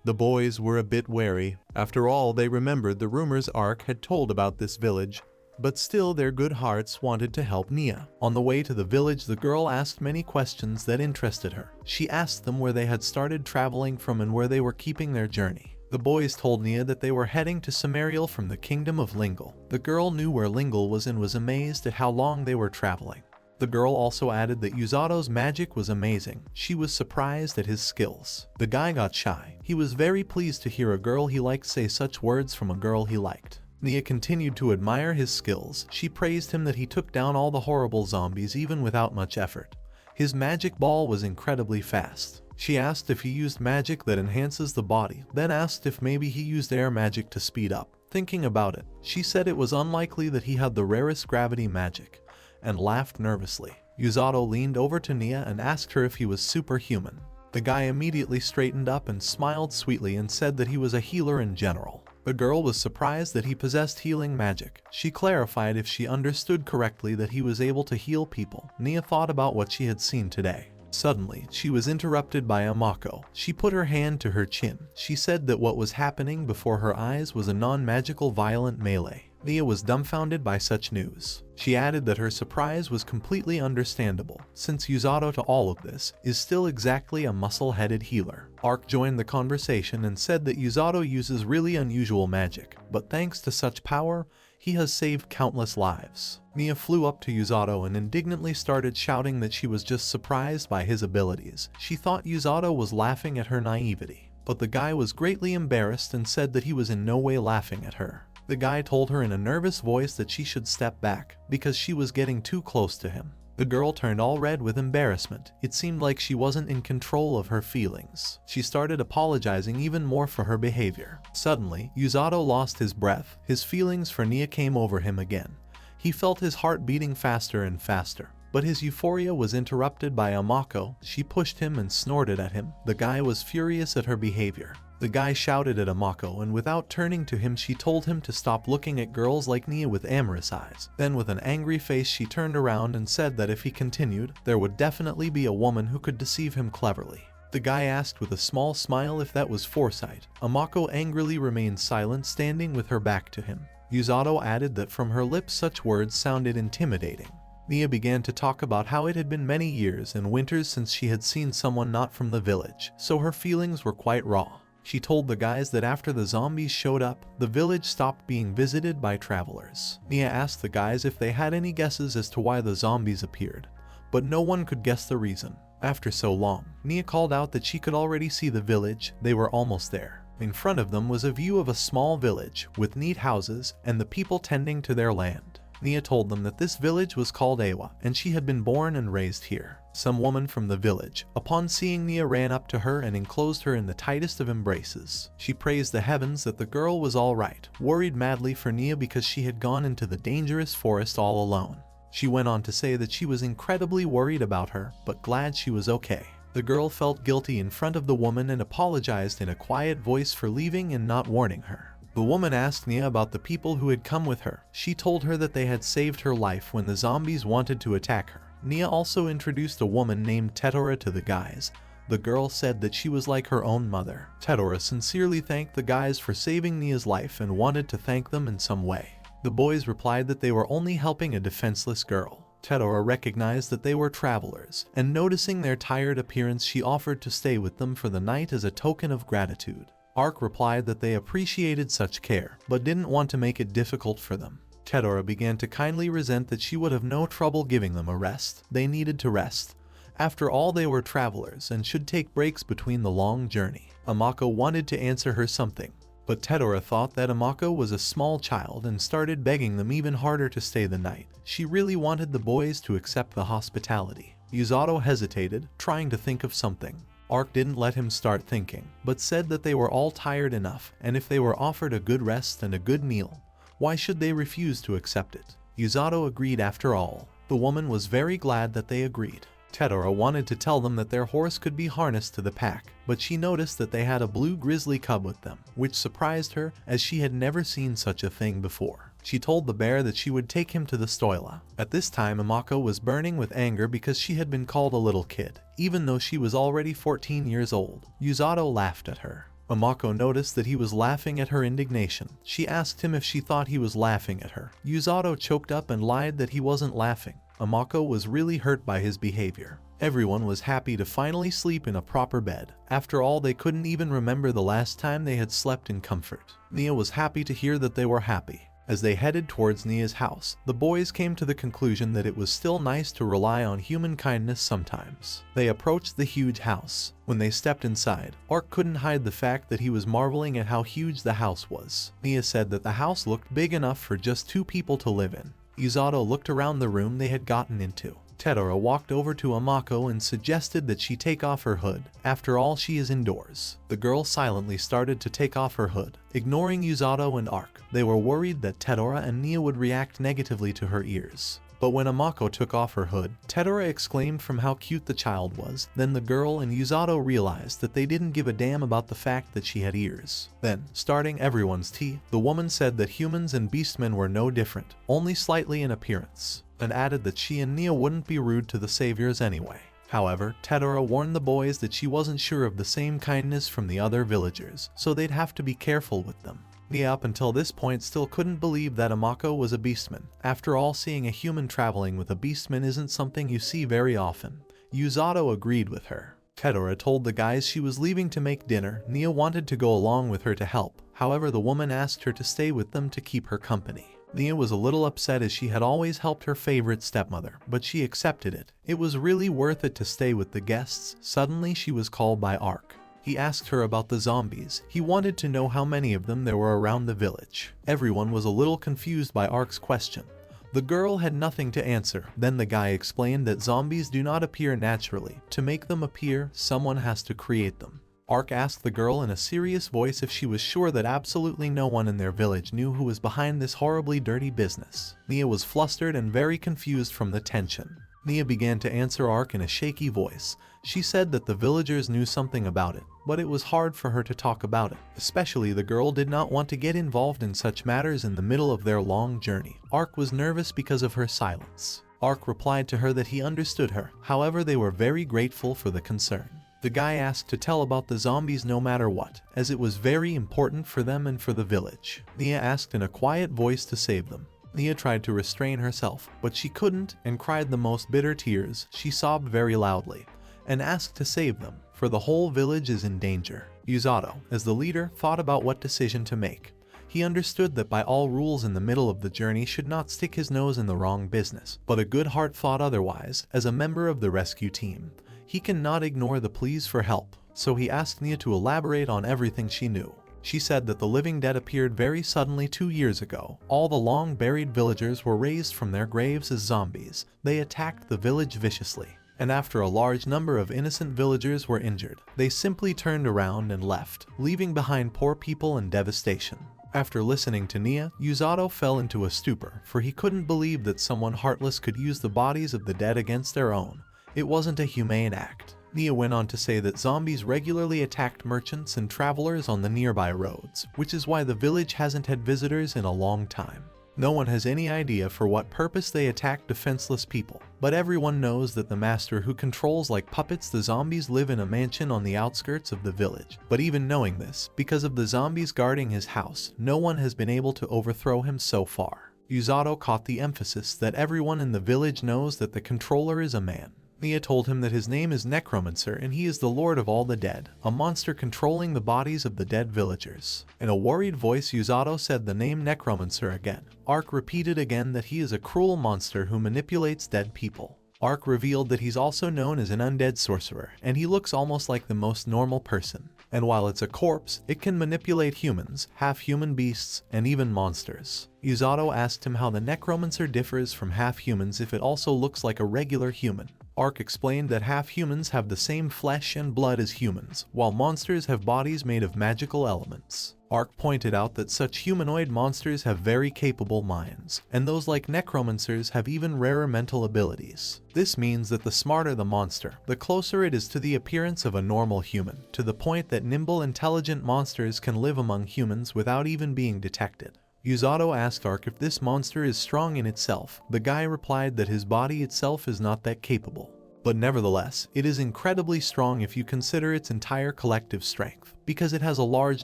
The boys were a bit wary. After all, they remembered the rumors Ark had told about this village, but still their good hearts wanted to help Nia. On the way to the village, the girl asked many questions that interested her. She asked them where they had started traveling from and where they were keeping their journey. The boys told Nia that they were heading to Sumeriel from the kingdom of Lingle. The girl knew where Lingle was and was amazed at how long they were traveling. The girl also added that Yusato's magic was amazing. She was surprised at his skills. The guy got shy. He was very pleased to hear a girl he liked say such words from a girl he liked. Nia continued to admire his skills. She praised him that he took down all the horrible zombies even without much effort. His magic ball was incredibly fast. She asked if he used magic that enhances the body, then asked if maybe he used air magic to speed up. Thinking about it, she said it was unlikely that he had the rarest gravity magic, and laughed nervously. Yusato leaned over to Nia and asked her if he was superhuman. The guy immediately straightened up and smiled sweetly and said that he was a healer in general. The girl was surprised that he possessed healing magic. She clarified if she understood correctly that he was able to heal people. Nia thought about what she had seen today. Suddenly, she was interrupted by Amako. She put her hand to her chin. She said that what was happening before her eyes was a non-magical violent melee. Nia was dumbfounded by such news. She added that her surprise was completely understandable, since Yusato to all of this is still exactly a muscle-headed healer. Ark joined the conversation and said that Yusato uses really unusual magic, but thanks to such power, he has saved countless lives. Nia flew up to Yusato and indignantly started shouting that she was just surprised by his abilities. She thought Yusato was laughing at her naivety, but the guy was greatly embarrassed and said that he was in no way laughing at her. The guy told her in a nervous voice that she should step back, because she was getting too close to him. The girl turned all red with embarrassment. It seemed like she wasn't in control of her feelings. She started apologizing even more for her behavior. Suddenly, Yusato lost his breath. His feelings for Nia came over him again. He felt his heart beating faster and faster. But his euphoria was interrupted by Amako. She pushed him and snorted at him. The guy was furious at her behavior. The guy shouted at Amako, and without turning to him she told him to stop looking at girls like Nia with amorous eyes. Then with an angry face she turned around and said that if he continued, there would definitely be a woman who could deceive him cleverly. The guy asked with a small smile if that was foresight. Amako angrily remained silent, standing with her back to him. Yusato added that from her lips such words sounded intimidating. Nia began to talk about how it had been many years and winters since she had seen someone not from the village, so her feelings were quite raw. She told the guys that after the zombies showed up, the village stopped being visited by travelers. Nia asked the guys if they had any guesses as to why the zombies appeared, but no one could guess the reason. After so long, Nia called out that she could already see the village. They were almost there. In front of them was a view of a small village with neat houses and the people tending to their land. Nia told them that this village was called Awa and she had been born and raised here. Some woman from the village, upon seeing Nia, ran up to her and enclosed her in the tightest of embraces. She praised the heavens that the girl was all right, worried madly for Nia because she had gone into the dangerous forest all alone. She went on to say that she was incredibly worried about her, but glad she was okay. The girl felt guilty in front of the woman and apologized in a quiet voice for leaving and not warning her. The woman asked Nia about the people who had come with her. She told her that they had saved her life when the zombies wanted to attack her. Nia also introduced a woman named Tetora to the guys. The girl said that she was like her own mother. Tetora sincerely thanked the guys for saving Nia's life and wanted to thank them in some way. The boys replied that they were only helping a defenseless girl. Tetora recognized that they were travelers, and noticing their tired appearance she offered to stay with them for the night as a token of gratitude. Ark replied that they appreciated such care, but didn't want to make it difficult for them. Tetora began to kindly resent that she would have no trouble giving them a rest. They needed to rest. After all, they were travelers and should take breaks between the long journey. Amako wanted to answer her something. But Tedora thought that Amako was a small child and started begging them even harder to stay the night. She really wanted the boys to accept the hospitality. Yuzato hesitated, trying to think of something. Ark didn't let him start thinking, but said that they were all tired enough, and if they were offered a good rest and a good meal, why should they refuse to accept it? Yuzato agreed after all. The woman was very glad that they agreed. Tedora wanted to tell them that their horse could be harnessed to the pack, but she noticed that they had a blue grizzly cub with them, which surprised her as she had never seen such a thing before. She told the bear that she would take him to the stoila. At this time, Amako was burning with anger because she had been called a little kid, even though she was already 14 years old. Yuzato laughed at her. Amako noticed that he was laughing at her indignation. She asked him if she thought he was laughing at her. Yuzato choked up and lied that he wasn't laughing. Amako was really hurt by his behavior. Everyone was happy to finally sleep in a proper bed. After all, they couldn't even remember the last time they had slept in comfort. Nia was happy to hear that they were happy. As they headed towards Nia's house, the boys came to the conclusion that it was still nice to rely on human kindness sometimes. They approached the huge house. When they stepped inside, Ark couldn't hide the fact that he was marveling at how huge the house was. Nia said that the house looked big enough for just 2 people to live in. Yuzato looked around the room they had gotten into. Tedora walked over to Amako and suggested that she take off her hood. After all, she is indoors. The girl silently started to take off her hood, ignoring Yuzato and Ark. They were worried that Tedora and Nia would react negatively to her ears. But when Amako took off her hood, Tedora exclaimed from how cute the child was. Then the girl and Yuzato realized that they didn't give a damn about the fact that she had ears. Then, starting everyone's tea, the woman said that humans and beastmen were no different, only slightly in appearance, and added that she and Nia wouldn't be rude to the saviors anyway. However, Tedora warned the boys that she wasn't sure of the same kindness from the other villagers, so they'd have to be careful with them. Nia up until this point still couldn't believe that Amako was a beastman. After all, seeing a human traveling with a beastman isn't something you see very often. Yuzato agreed with her. Tedora told the guys she was leaving to make dinner. Nia wanted to go along with her to help. However, the woman asked her to stay with them to keep her company. Nia was a little upset as she had always helped her favorite stepmother, but she accepted it. It was really worth it to stay with the guests. Suddenly, she was called by Ark. He asked her about the zombies. He wanted to know how many of them there were around the village. Everyone was a little confused by Ark's question. The girl had nothing to answer. Then the guy explained that zombies do not appear naturally. To make them appear, someone has to create them. Ark asked the girl in a serious voice if she was sure that absolutely no one in their village knew who was behind this horribly dirty business. Nia was flustered and very confused from the tension. Nia began to answer Ark in a shaky voice. She said that the villagers knew something about it, but it was hard for her to talk about it. Especially the girl did not want to get involved in such matters in the middle of their long journey. Ark was nervous because of her silence. Ark replied to her that he understood her. However, they were very grateful for the concern. The guy asked to tell about the zombies no matter what, as it was very important for them and for the village. Nia asked in a quiet voice to save them. Nia tried to restrain herself, but she couldn't and cried the most bitter tears. She sobbed very loudly and asked to save them, for the whole village is in danger. Yuzato, as the leader, thought about what decision to make. He understood that by all rules in the middle of the journey should not stick his nose in the wrong business, but a good heart thought otherwise. As a member of the rescue team, he cannot ignore the pleas for help, so he asked Nia to elaborate on everything she knew. She said that the living dead appeared very suddenly 2 years ago. All the long-buried villagers were raised from their graves as zombies. They attacked the village viciously, and after a large number of innocent villagers were injured, they simply turned around and left, leaving behind poor people and devastation. After listening to Nia, Yuzato fell into a stupor, for he couldn't believe that someone heartless could use the bodies of the dead against their own. It wasn't a humane act. Nia went on to say that zombies regularly attacked merchants and travelers on the nearby roads, which is why the village hasn't had visitors in a long time. No one has any idea for what purpose they attack defenseless people, but everyone knows that the master who controls like puppets the zombies live in a mansion on the outskirts of the village. But even knowing this, because of the zombies guarding his house, no one has been able to overthrow him so far. Yuzato caught the emphasis that everyone in the village knows that the controller is a man. Nia told him that his name is Necromancer and he is the lord of all the dead, a monster controlling the bodies of the dead villagers. In a worried voice, Yuzato said the name Necromancer again. Ark repeated again that he is a cruel monster who manipulates dead people. Ark revealed that he's also known as an undead sorcerer, and he looks almost like the most normal person. and while it's a corpse, it can manipulate humans, half-human beasts, and even monsters. Yato asked him how the Necromancer differs from half-humans if it also looks like a regular human. Ark explained that half-humans have the same flesh and blood as humans, while monsters have bodies made of magical elements. Ark pointed out that such humanoid monsters have very capable minds, and those like necromancers have even rarer mental abilities. This means that the smarter the monster, the closer it is to the appearance of a normal human, to the point that nimble, intelligent monsters can live among humans without even being detected. Yato asked Ark if this monster is strong in itself. The guy replied that his body itself is not that capable. But nevertheless, it is incredibly strong if you consider its entire collective strength, because it has a large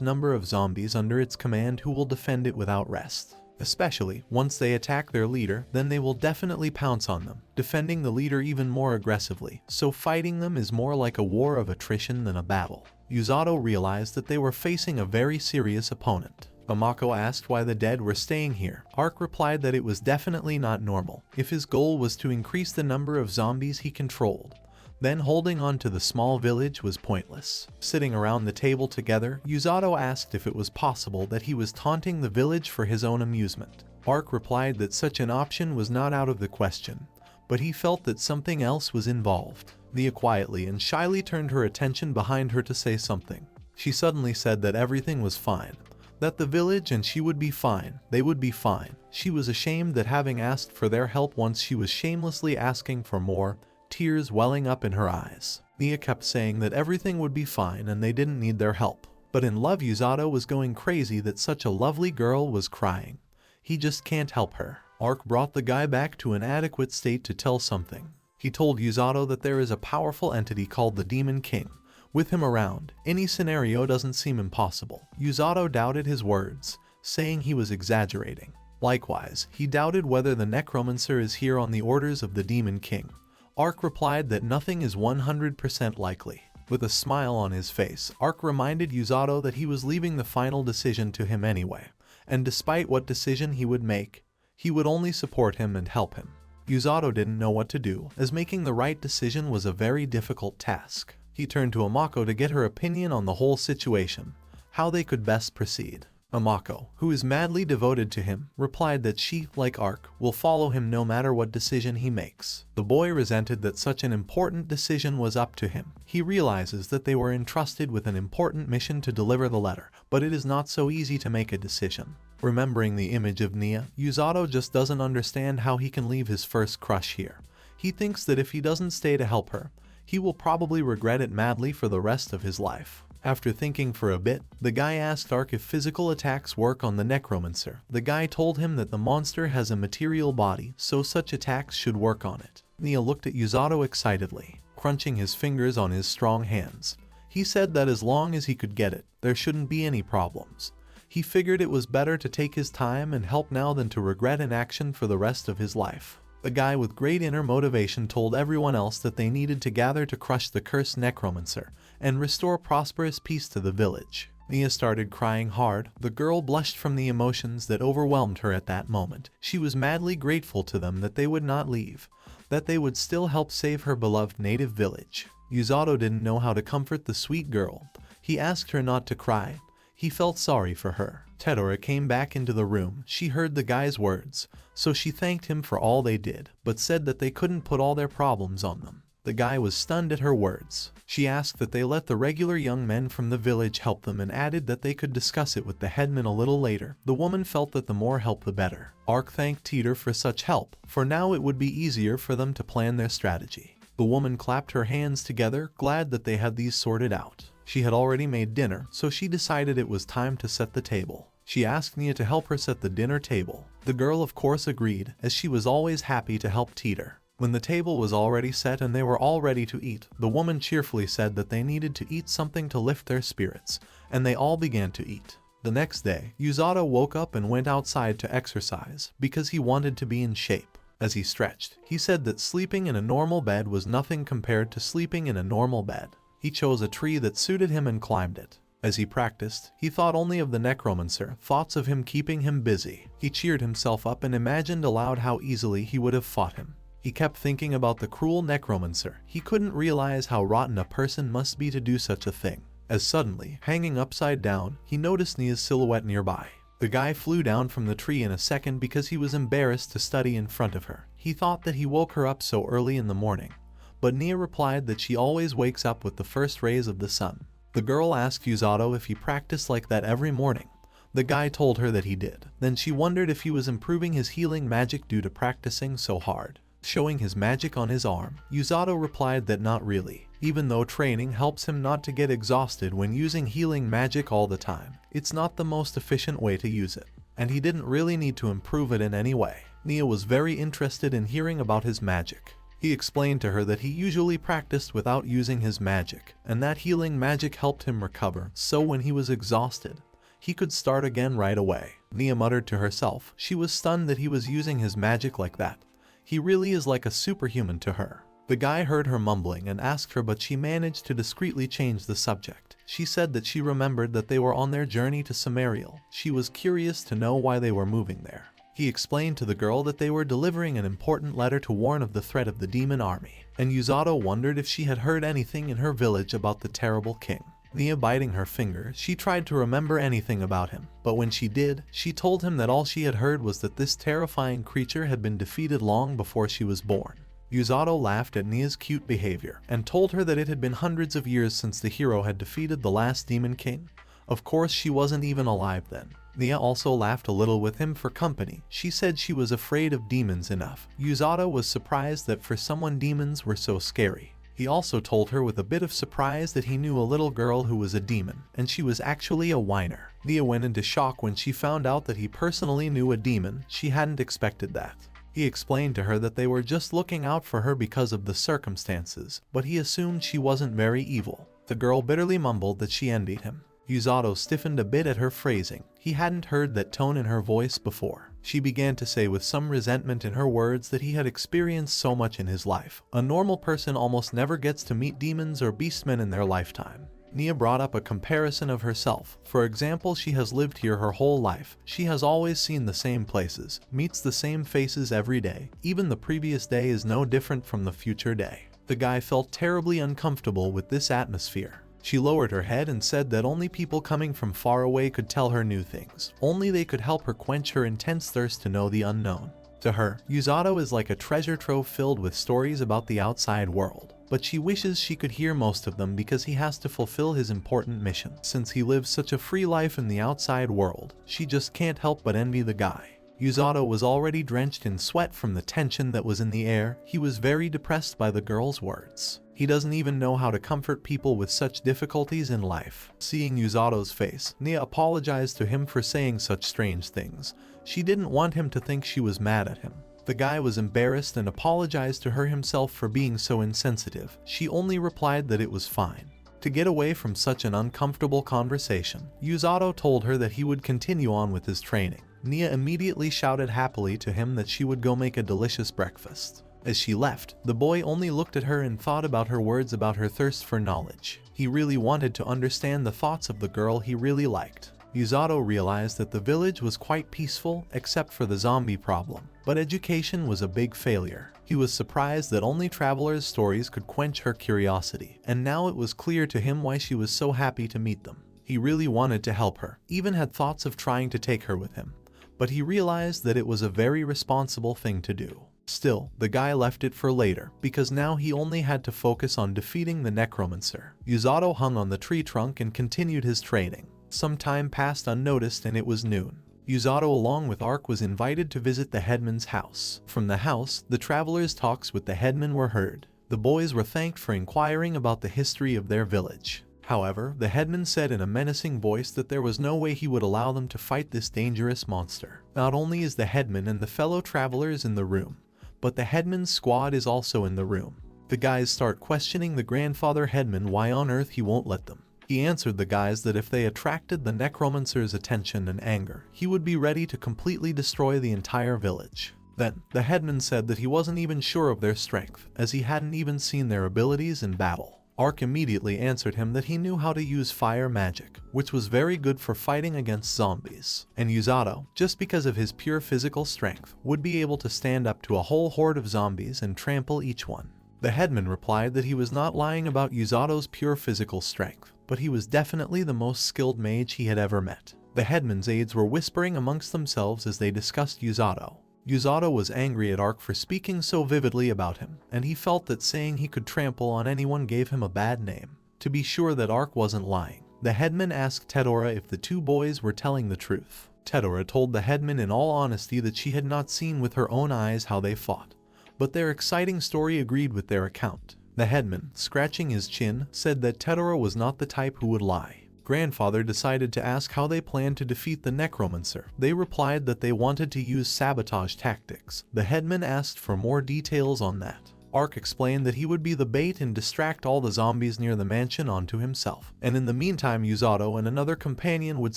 number of zombies under its command who will defend it without rest. Especially, once they attack their leader, then they will definitely pounce on them, defending the leader even more aggressively, so fighting them is more like a war of attrition than a battle. Yato realized that they were facing a very serious opponent. Amako asked why the dead were staying here. Ark replied that it was definitely not normal, if his goal was to increase the number of zombies he controlled. Then holding on to the small village was pointless. Sitting around the table together, Yato asked if it was possible that he was taunting the village for his own amusement. Ark replied that such an option was not out of the question, but he felt that something else was involved. Nia quietly and shyly turned her attention behind her to say something. She suddenly said that everything was fine. That the village and she would be fine, they would be fine. She was ashamed that having asked for their help once she was shamelessly asking for more, tears welling up in her eyes. Nia kept saying that everything would be fine and they didn't need their help. But in love, Yato was going crazy that such a lovely girl was crying. He just can't help her. Ark brought the guy back to an adequate state to tell something. He told Yato that there is a powerful entity called the Demon King. With him around, any scenario doesn't seem impossible. Yato doubted his words, saying he was exaggerating. Likewise, he doubted whether the Necromancer is here on the orders of the Demon King. Ark replied that nothing is 100% likely. With a smile on his face, Ark reminded Yato that he was leaving the final decision to him anyway, and despite what decision he would make, he would only support him and help him. Yato didn't know what to do, as making the right decision was a very difficult task. He turned to Amako to get her opinion on the whole situation, how they could best proceed. Amako, who is madly devoted to him, replied that she, like Ark, will follow him no matter what decision he makes. The boy resented that such an important decision was up to him. He realizes that they were entrusted with an important mission to deliver the letter, but it is not so easy to make a decision. Remembering the image of Nia, Yato just doesn't understand how he can leave his first crush here. He thinks that if he doesn't stay to help her, he will probably regret it madly for the rest of his life. After thinking for a bit, the guy asked Ark if physical attacks work on the Necromancer. The guy told him that the monster has a material body, so such attacks should work on it. Nia looked at Yato excitedly, crunching his fingers on his strong hands. He said that as long as he could get it, there shouldn't be any problems. He figured it was better to take his time and help now than to regret an action for the rest of his life. The guy with great inner motivation told everyone else that they needed to gather to crush the cursed Necromancer and restore prosperous peace to the village. Nia started crying hard. The girl blushed from the emotions that overwhelmed her at that moment. She was madly grateful to them that they would not leave, that they would still help save her beloved native village. Yato didn't know how to comfort the sweet girl. He asked her not to cry. He felt sorry for her. Tedora came back into the room. She heard the guy's words, so she thanked him for all they did, but said that they couldn't put all their problems on them. The guy was stunned at her words. She asked that they let the regular young men from the village help them and added that they could discuss it with the headman a little later. The woman felt that the more help the better. Ark thanked Teeter for such help, for now it would be easier for them to plan their strategy. The woman clapped her hands together, glad that they had these sorted out. She had already made dinner, so she decided it was time to set the table. She asked Nia to help her set the dinner table. The girl of course agreed, as she was always happy to help Teeter. When the table was already set and they were all ready to eat, the woman cheerfully said that they needed to eat something to lift their spirits, and they all began to eat. The next day, Yato woke up and went outside to exercise, because he wanted to be in shape. As he stretched, he said that sleeping in a normal bed was nothing compared to sleeping in a normal bed. He chose a tree that suited him and climbed it. As he practiced, he thought only of the Necromancer, thoughts of him keeping him busy. He cheered himself up and imagined aloud how easily he would have fought him. He kept thinking about the cruel Necromancer. He couldn't realize how rotten a person must be to do such a thing. as suddenly, hanging upside down, he noticed Nia's silhouette nearby. The guy flew down from the tree in a second because he was embarrassed to study in front of her. He thought that he woke her up so early in the morning, but Nia replied that she always wakes up with the first rays of the sun. The girl asked Usato if he practiced like that every morning. The guy told her that he did. Then she wondered if he was improving his healing magic due to practicing so hard. Showing his magic on his arm, Usato replied that not really. Even though training helps him not to get exhausted when using healing magic all the time, it's not the most efficient way to use it, and he didn't really need to improve it in any way. Nia was very interested in hearing about his magic. He explained to her that he usually practiced without using his magic, and that healing magic helped him recover, so when he was exhausted, he could start again right away. Nia muttered to herself. She was stunned that he was using his magic like that. He really is like a superhuman to her. The guy heard her mumbling and asked her, but she managed to discreetly change the subject. She said that she remembered that they were on their journey to Sumeriel. She was curious to know why they were moving there. He explained to the girl that they were delivering an important letter to warn of the threat of the demon army, and Usato wondered if she had heard anything in her village about the terrible king. Nia biting her finger, she tried to remember anything about him, but when she did, she told him that all she had heard was that this terrifying creature had been defeated long before she was born. Usato laughed at Nia's cute behavior and told her that it had been hundreds of years since the hero had defeated the last demon king. Of course, she wasn't even alive then. Nia also laughed a little with him for company. She said she was afraid of demons enough. Usato was surprised that for someone demons were so scary. He also told her with a bit of surprise that he knew a little girl who was a demon, and she was actually a whiner. Nia went into shock when she found out that he personally knew a demon. She hadn't expected that. He explained to her that they were just looking out for her because of the circumstances, but he assumed she wasn't very evil. The girl bitterly mumbled that she envied him. Usato stiffened a bit at her phrasing. He hadn't heard that tone in her voice before. She began to say with some resentment in her words that he had experienced so much in his life. A normal person almost never gets to meet demons or beastmen in their lifetime. Nia brought up a comparison of herself. For example, she has lived here her whole life. She has always seen the same places, meets the same faces every day. Even the previous day is no different from the future day. The guy felt terribly uncomfortable with this atmosphere. She lowered her head and said that only people coming from far away could tell her new things. Only they could help her quench her intense thirst to know the unknown. To her, Usato is like a treasure trove filled with stories about the outside world. But she wishes she could hear most of them because he has to fulfill his important mission. Since he lives such a free life in the outside world, she just can't help but envy the guy. Usato was already drenched in sweat from the tension that was in the air. He was very depressed by the girl's words. He doesn't even know how to comfort people with such difficulties in life. Seeing Usato's face, Nia apologized to him for saying such strange things. She didn't want him to think she was mad at him. The guy was embarrassed and apologized to her himself for being so insensitive. She only replied that it was fine. To get away from such an uncomfortable conversation, Usato told her that he would continue on with his training. Nia immediately shouted happily to him that she would go make a delicious breakfast. As she left, the boy only looked at her and thought about her words about her thirst for knowledge. He really wanted to understand the thoughts of the girl he really liked. Usato realized that the village was quite peaceful except for the zombie problem, but education was a big failure. He was surprised that only travelers' stories could quench her curiosity, and now it was clear to him why she was so happy to meet them. He really wanted to help her, even had thoughts of trying to take her with him, but he realized that it was a very responsible thing to do. Still, the guy left it for later, because now he only had to focus on defeating the Necromancer. Usato hung on the tree trunk and continued his training. Some time passed unnoticed and it was noon. Usato along with Ark was invited to visit the headman's house. From the house, the travelers' talks with the headman were heard. The boys were thanked for inquiring about the history of their village. However, the headman said in a menacing voice that there was no way he would allow them to fight this dangerous monster. Not only is the headman and the fellow travelers in the room, but the headman's squad is also in the room. The guys start questioning the grandfather headman why on earth he won't let them. He answered the guys that if they attracted the Necromancer's attention and anger, he would be ready to completely destroy the entire village. Then, the headman said that he wasn't even sure of their strength, as he hadn't even seen their abilities in battle. Ark immediately answered him that he knew how to use fire magic, which was very good for fighting against zombies. And Usato, just because of his pure physical strength, would be able to stand up to a whole horde of zombies and trample each one. The headman replied that he was not lying about Usato's pure physical strength, but he was definitely the most skilled mage he had ever met. The headman's aides were whispering amongst themselves as they discussed Yato. Yato was angry at Ark for speaking so vividly about him, and he felt that saying he could trample on anyone gave him a bad name. To be sure that Ark wasn't lying, the headman asked Tedora if the two boys were telling the truth. Tedora told the headman in all honesty that she had not seen with her own eyes how they fought, but their exciting story agreed with their account. The headman, scratching his chin, said that Tedora was not the type who would lie. Grandfather decided to ask how they planned to defeat the Necromancer. They replied that they wanted to use sabotage tactics. The headman asked for more details on that. Ark explained that he would be the bait and distract all the zombies near the mansion onto himself, and in the meantime Yato and another companion would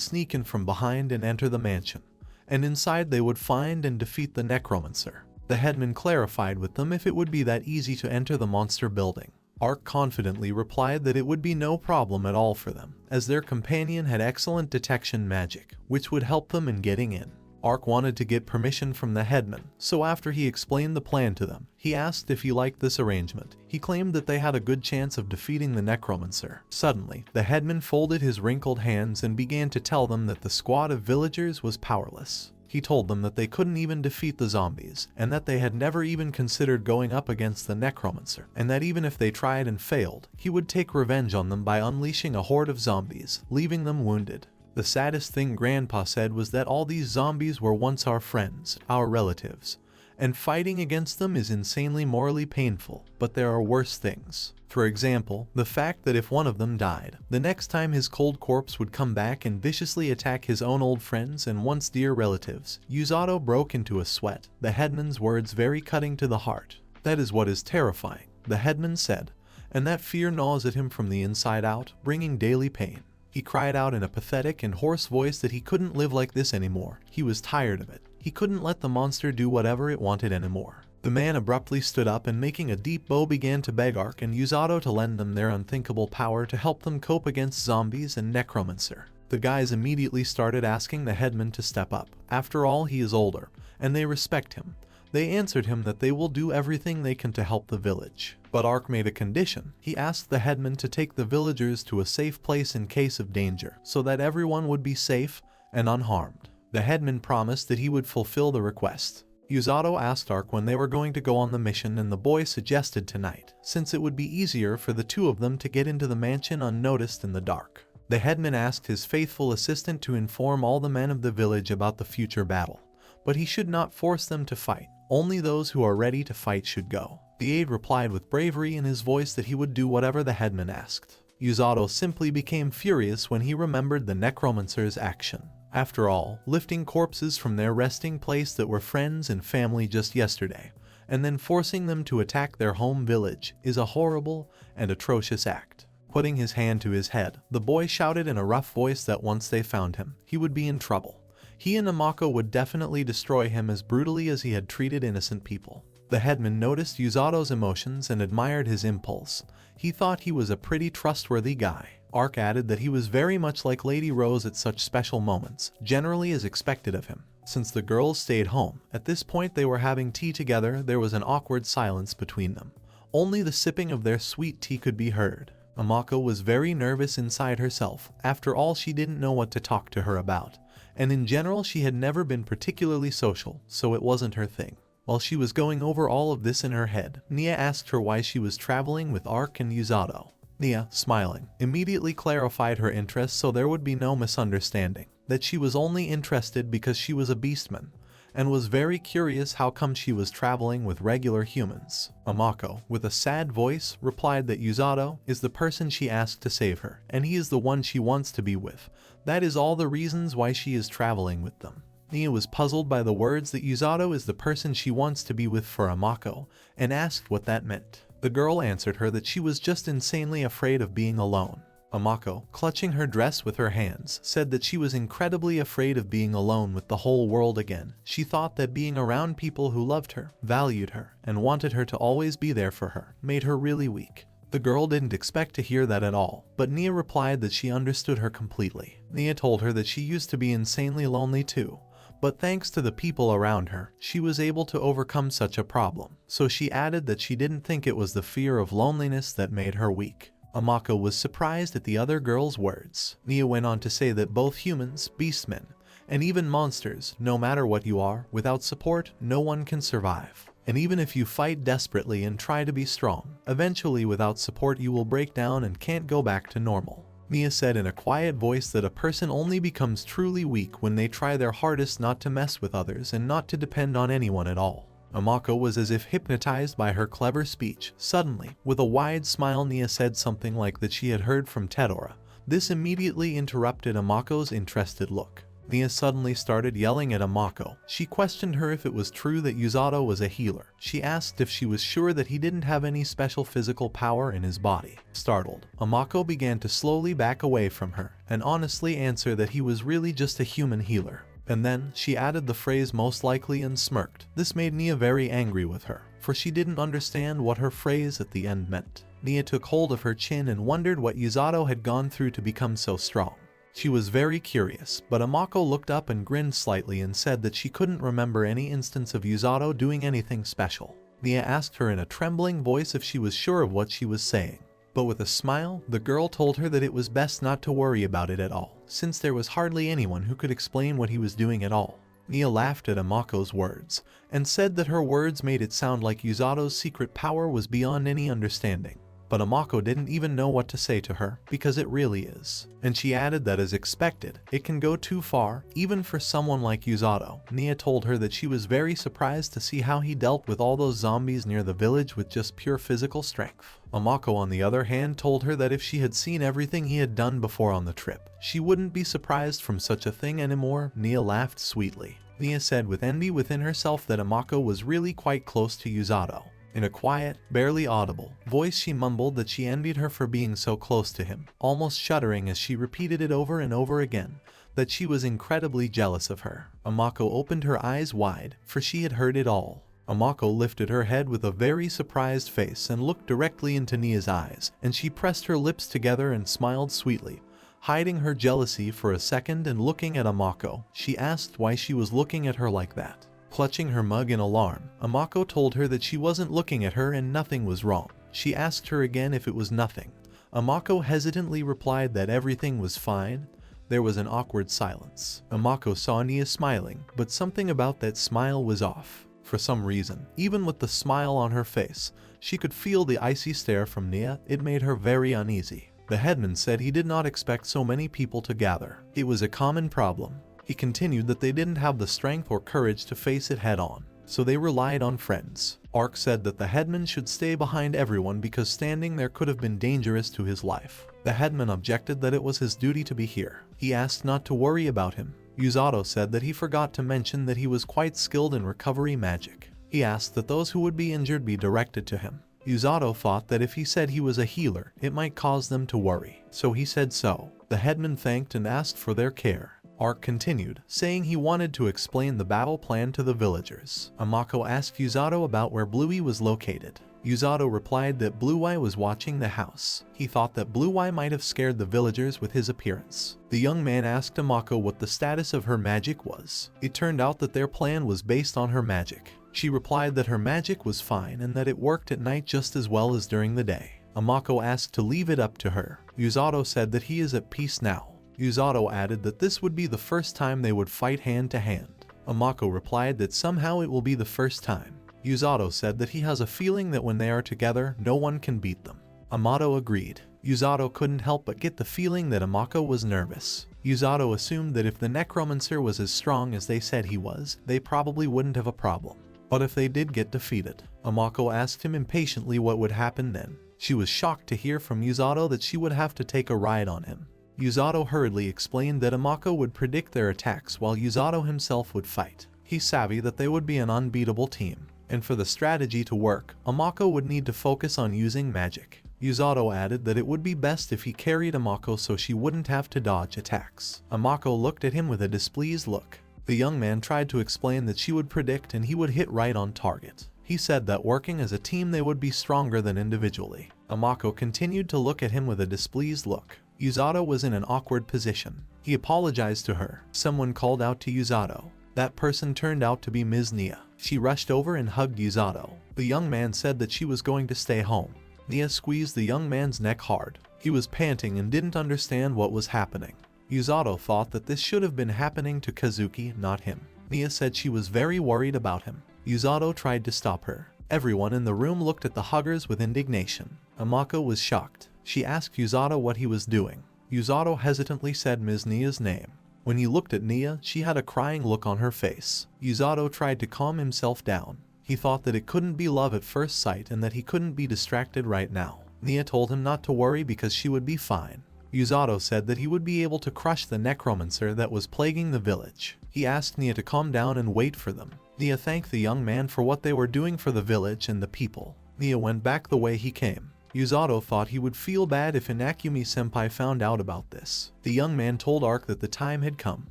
sneak in from behind and enter the mansion, and inside they would find and defeat the Necromancer. The headman clarified with them if it would be that easy to enter the monster building. Ark confidently replied that it would be no problem at all for them, as their companion had excellent detection magic, which would help them in getting in. Ark wanted to get permission from the headman, so after he explained the plan to them, he asked if he liked this arrangement. He claimed that they had a good chance of defeating the Necromancer. Suddenly, the headman folded his wrinkled hands and began to tell them that the squad of villagers was powerless. He told them that they couldn't even defeat the zombies, and that they had never even considered going up against the Necromancer, and that even if they tried and failed, he would take revenge on them by unleashing a horde of zombies, leaving them wounded. The saddest thing Grandpa said was that all these zombies were once our friends, our relatives, and fighting against them is insanely morally painful, but there are worse things. For example, the fact that if one of them died, the next time his cold corpse would come back and viciously attack his own old friends and once dear relatives. Yato broke into a sweat, the headman's words very cutting to the heart. That is what is terrifying, the headman said, and that fear gnaws at him from the inside out, bringing daily pain. He cried out in a pathetic and hoarse voice that he couldn't live like this anymore. He was tired of it. He couldn't let the monster do whatever it wanted anymore. The man abruptly stood up and making a deep bow began to beg Ark and Yato to lend them their unthinkable power to help them cope against zombies and Necromancer. The guys immediately started asking the headman to step up. After all, he is older, and they respect him. They answered him that they will do everything they can to help the village. But Ark made a condition. He asked the headman to take the villagers to a safe place in case of danger, so that everyone would be safe and unharmed. The headman promised that he would fulfill the request. Yato asked Ark when they were going to go on the mission, and the boy suggested tonight, since it would be easier for the two of them to get into the mansion unnoticed in the dark. The headman asked his faithful assistant to inform all the men of the village about the future battle, but he should not force them to fight. Only those who are ready to fight should go. The aide replied with bravery in his voice that he would do whatever the headman asked. Yato simply became furious when he remembered the Necromancer's action. After all, lifting corpses from their resting place that were friends and family just yesterday, and then forcing them to attack their home village, is a horrible and atrocious act. Putting his hand to his head, the boy shouted in a rough voice that once they found him, he would be in trouble. He and Amako would definitely destroy him as brutally as he had treated innocent people. The headman noticed Yuzato's emotions and admired his impulse. He thought he was a pretty trustworthy guy. Ark added that he was very much like Lady Rose at such special moments, generally as expected of him. Since the girls stayed home, at this point they were having tea together, there was an awkward silence between them. Only the sipping of their sweet tea could be heard. Amako was very nervous inside herself. After all, she didn't know what to talk to her about. And in general she had never been particularly social, so it wasn't her thing. While she was going over all of this in her head, Nia asked her why she was traveling with Ark and Yato. Nia, smiling, immediately clarified her interest so there would be no misunderstanding, that she was only interested because she was a beastman, and was very curious how come she was traveling with regular humans. Amako, with a sad voice, replied that Yato is the person she asked to save her, and he is the one she wants to be with. That is all the reasons why she is traveling with them. Nia was puzzled by the words that Yato is the person she wants to be with for Amako, and asked what that meant. The girl answered her that she was just insanely afraid of being alone. Amako, clutching her dress with her hands, said that she was incredibly afraid of being alone with the whole world again. She thought that being around people who loved her, valued her, and wanted her to always be there for her, made her really weak. The girl didn't expect to hear that at all, but Nia replied that she understood her completely. Nia told her that she used to be insanely lonely too, but thanks to the people around her, she was able to overcome such a problem. So she added that she didn't think it was the fear of loneliness that made her weak. Amako was surprised at the other girl's words. Nia went on to say that both humans, beastmen, and even monsters, no matter what you are, without support, no one can survive. And even if you fight desperately and try to be strong, eventually without support you will break down and can't go back to normal. Nia said in a quiet voice that a person only becomes truly weak when they try their hardest not to mess with others and not to depend on anyone at all. Amako was as if hypnotized by her clever speech. Suddenly, with a wide smile, Nia said something like that she had heard from Tedora. This immediately interrupted Amako's interested look. Nia suddenly started yelling at Amako. She questioned her if it was true that Yuzato was a healer. She asked if she was sure that he didn't have any special physical power in his body. Startled, Amako began to slowly back away from her and honestly answer that he was really just a human healer. And then, she added the phrase most likely and smirked. This made Nia very angry with her, for she didn't understand what her phrase at the end meant. Nia took hold of her chin and wondered what Yuzato had gone through to become so strong. She was very curious, but Amako looked up and grinned slightly and said that she couldn't remember any instance of Yuzato doing anything special. Nia asked her in a trembling voice if she was sure of what she was saying. But with a smile, the girl told her that it was best not to worry about it at all, since there was hardly anyone who could explain what he was doing at all. Nia laughed at Amako's words, and said that her words made it sound like Yuzato's secret power was beyond any understanding. But Amako didn't even know what to say to her, because it really is. And she added that as expected, it can go too far, even for someone like Yuzato. Nia told her that she was very surprised to see how he dealt with all those zombies near the village with just pure physical strength. Amako, on the other hand, told her that if she had seen everything he had done before on the trip, she wouldn't be surprised from such a thing anymore. Nia laughed sweetly. Nia said with envy within herself that Amako was really quite close to Yuzato. In a quiet, barely audible voice she mumbled that she envied her for being so close to him, almost shuddering as she repeated it over and over again, that she was incredibly jealous of her. Amako opened her eyes wide, for she had heard it all. Amako lifted her head with a very surprised face and looked directly into Nia's eyes, and she pressed her lips together and smiled sweetly. Hiding her jealousy for a second and looking at Amako, she asked why she was looking at her like that. Clutching her mug in alarm, Amako told her that she wasn't looking at her and nothing was wrong. She asked her again if it was nothing. Amako hesitantly replied that everything was fine. There was an awkward silence. Amako saw Nia smiling, but something about that smile was off. For some reason, even with the smile on her face, she could feel the icy stare from Nia. It made her very uneasy. The headman said he did not expect so many people to gather. It was a common problem. He continued that they didn't have the strength or courage to face it head-on, so they relied on friends. Ark said that the headman should stay behind everyone because standing there could have been dangerous to his life. The headman objected that it was his duty to be here. He asked not to worry about him. Yuzato said that he forgot to mention that he was quite skilled in recovery magic. He asked that those who would be injured be directed to him. Yuzato thought that if he said he was a healer, it might cause them to worry, so he said so. The headman thanked and asked for their care. Ark continued, saying he wanted to explain the battle plan to the villagers. Amako asked Yuzato about where Bluey was located. Yuzato replied that Bluey was watching the house. He thought that Bluey might have scared the villagers with his appearance. The young man asked Amako what the status of her magic was. It turned out that their plan was based on her magic. She replied that her magic was fine and that it worked at night just as well as during the day. Amako asked to leave it up to her. Yuzato said that he is at peace now. Yuzato added that this would be the first time they would fight hand to hand. Amako replied that somehow it will be the first time. Yuzato said that he has a feeling that when they are together, no one can beat them. Amako agreed. Yuzato couldn't help but get the feeling that Amako was nervous. Yuzato assumed that if the Necromancer was as strong as they said he was, they probably wouldn't have a problem. But if they did get defeated, Amako asked him impatiently what would happen then. She was shocked to hear from Yuzato that she would have to take a ride on him. Yuzato hurriedly explained that Amako would predict their attacks while Yuzato himself would fight. He's savvy that they would be an unbeatable team, and for the strategy to work, Amako would need to focus on using magic. Yuzato added that it would be best if he carried Amako so she wouldn't have to dodge attacks. Amako looked at him with a displeased look. The young man tried to explain that she would predict and he would hit right on target. He said that working as a team they would be stronger than individually. Amako continued to look at him with a displeased look. Yuzato was in an awkward position. He apologized to her. Someone called out to Yuzato. That person turned out to be Ms. Nia. She rushed over and hugged Yuzato. The young man said that she was going to stay home. Nia squeezed the young man's neck hard. He was panting and didn't understand what was happening. Yusato thought that this should have been happening to Kazuki, not him. Nia said she was very worried about him. Yusato tried to stop her. Everyone in the room looked at the huggers with indignation. Amako was shocked. She asked Yusato what he was doing. Yusato hesitantly said Ms. Nia's name. When he looked at Nia, she had a crying look on her face. Yusato tried to calm himself down. He thought that it couldn't be love at first sight and that he couldn't be distracted right now. Nia told him not to worry because she would be fine. Yusato said that he would be able to crush the Necromancer that was plaguing the village. He asked Nia to calm down and wait for them. Nia thanked the young man for what they were doing for the village and the people. Nia went back the way he came. Yusato thought he would feel bad if Inakumi-senpai found out about this. The young man told Ark that the time had come.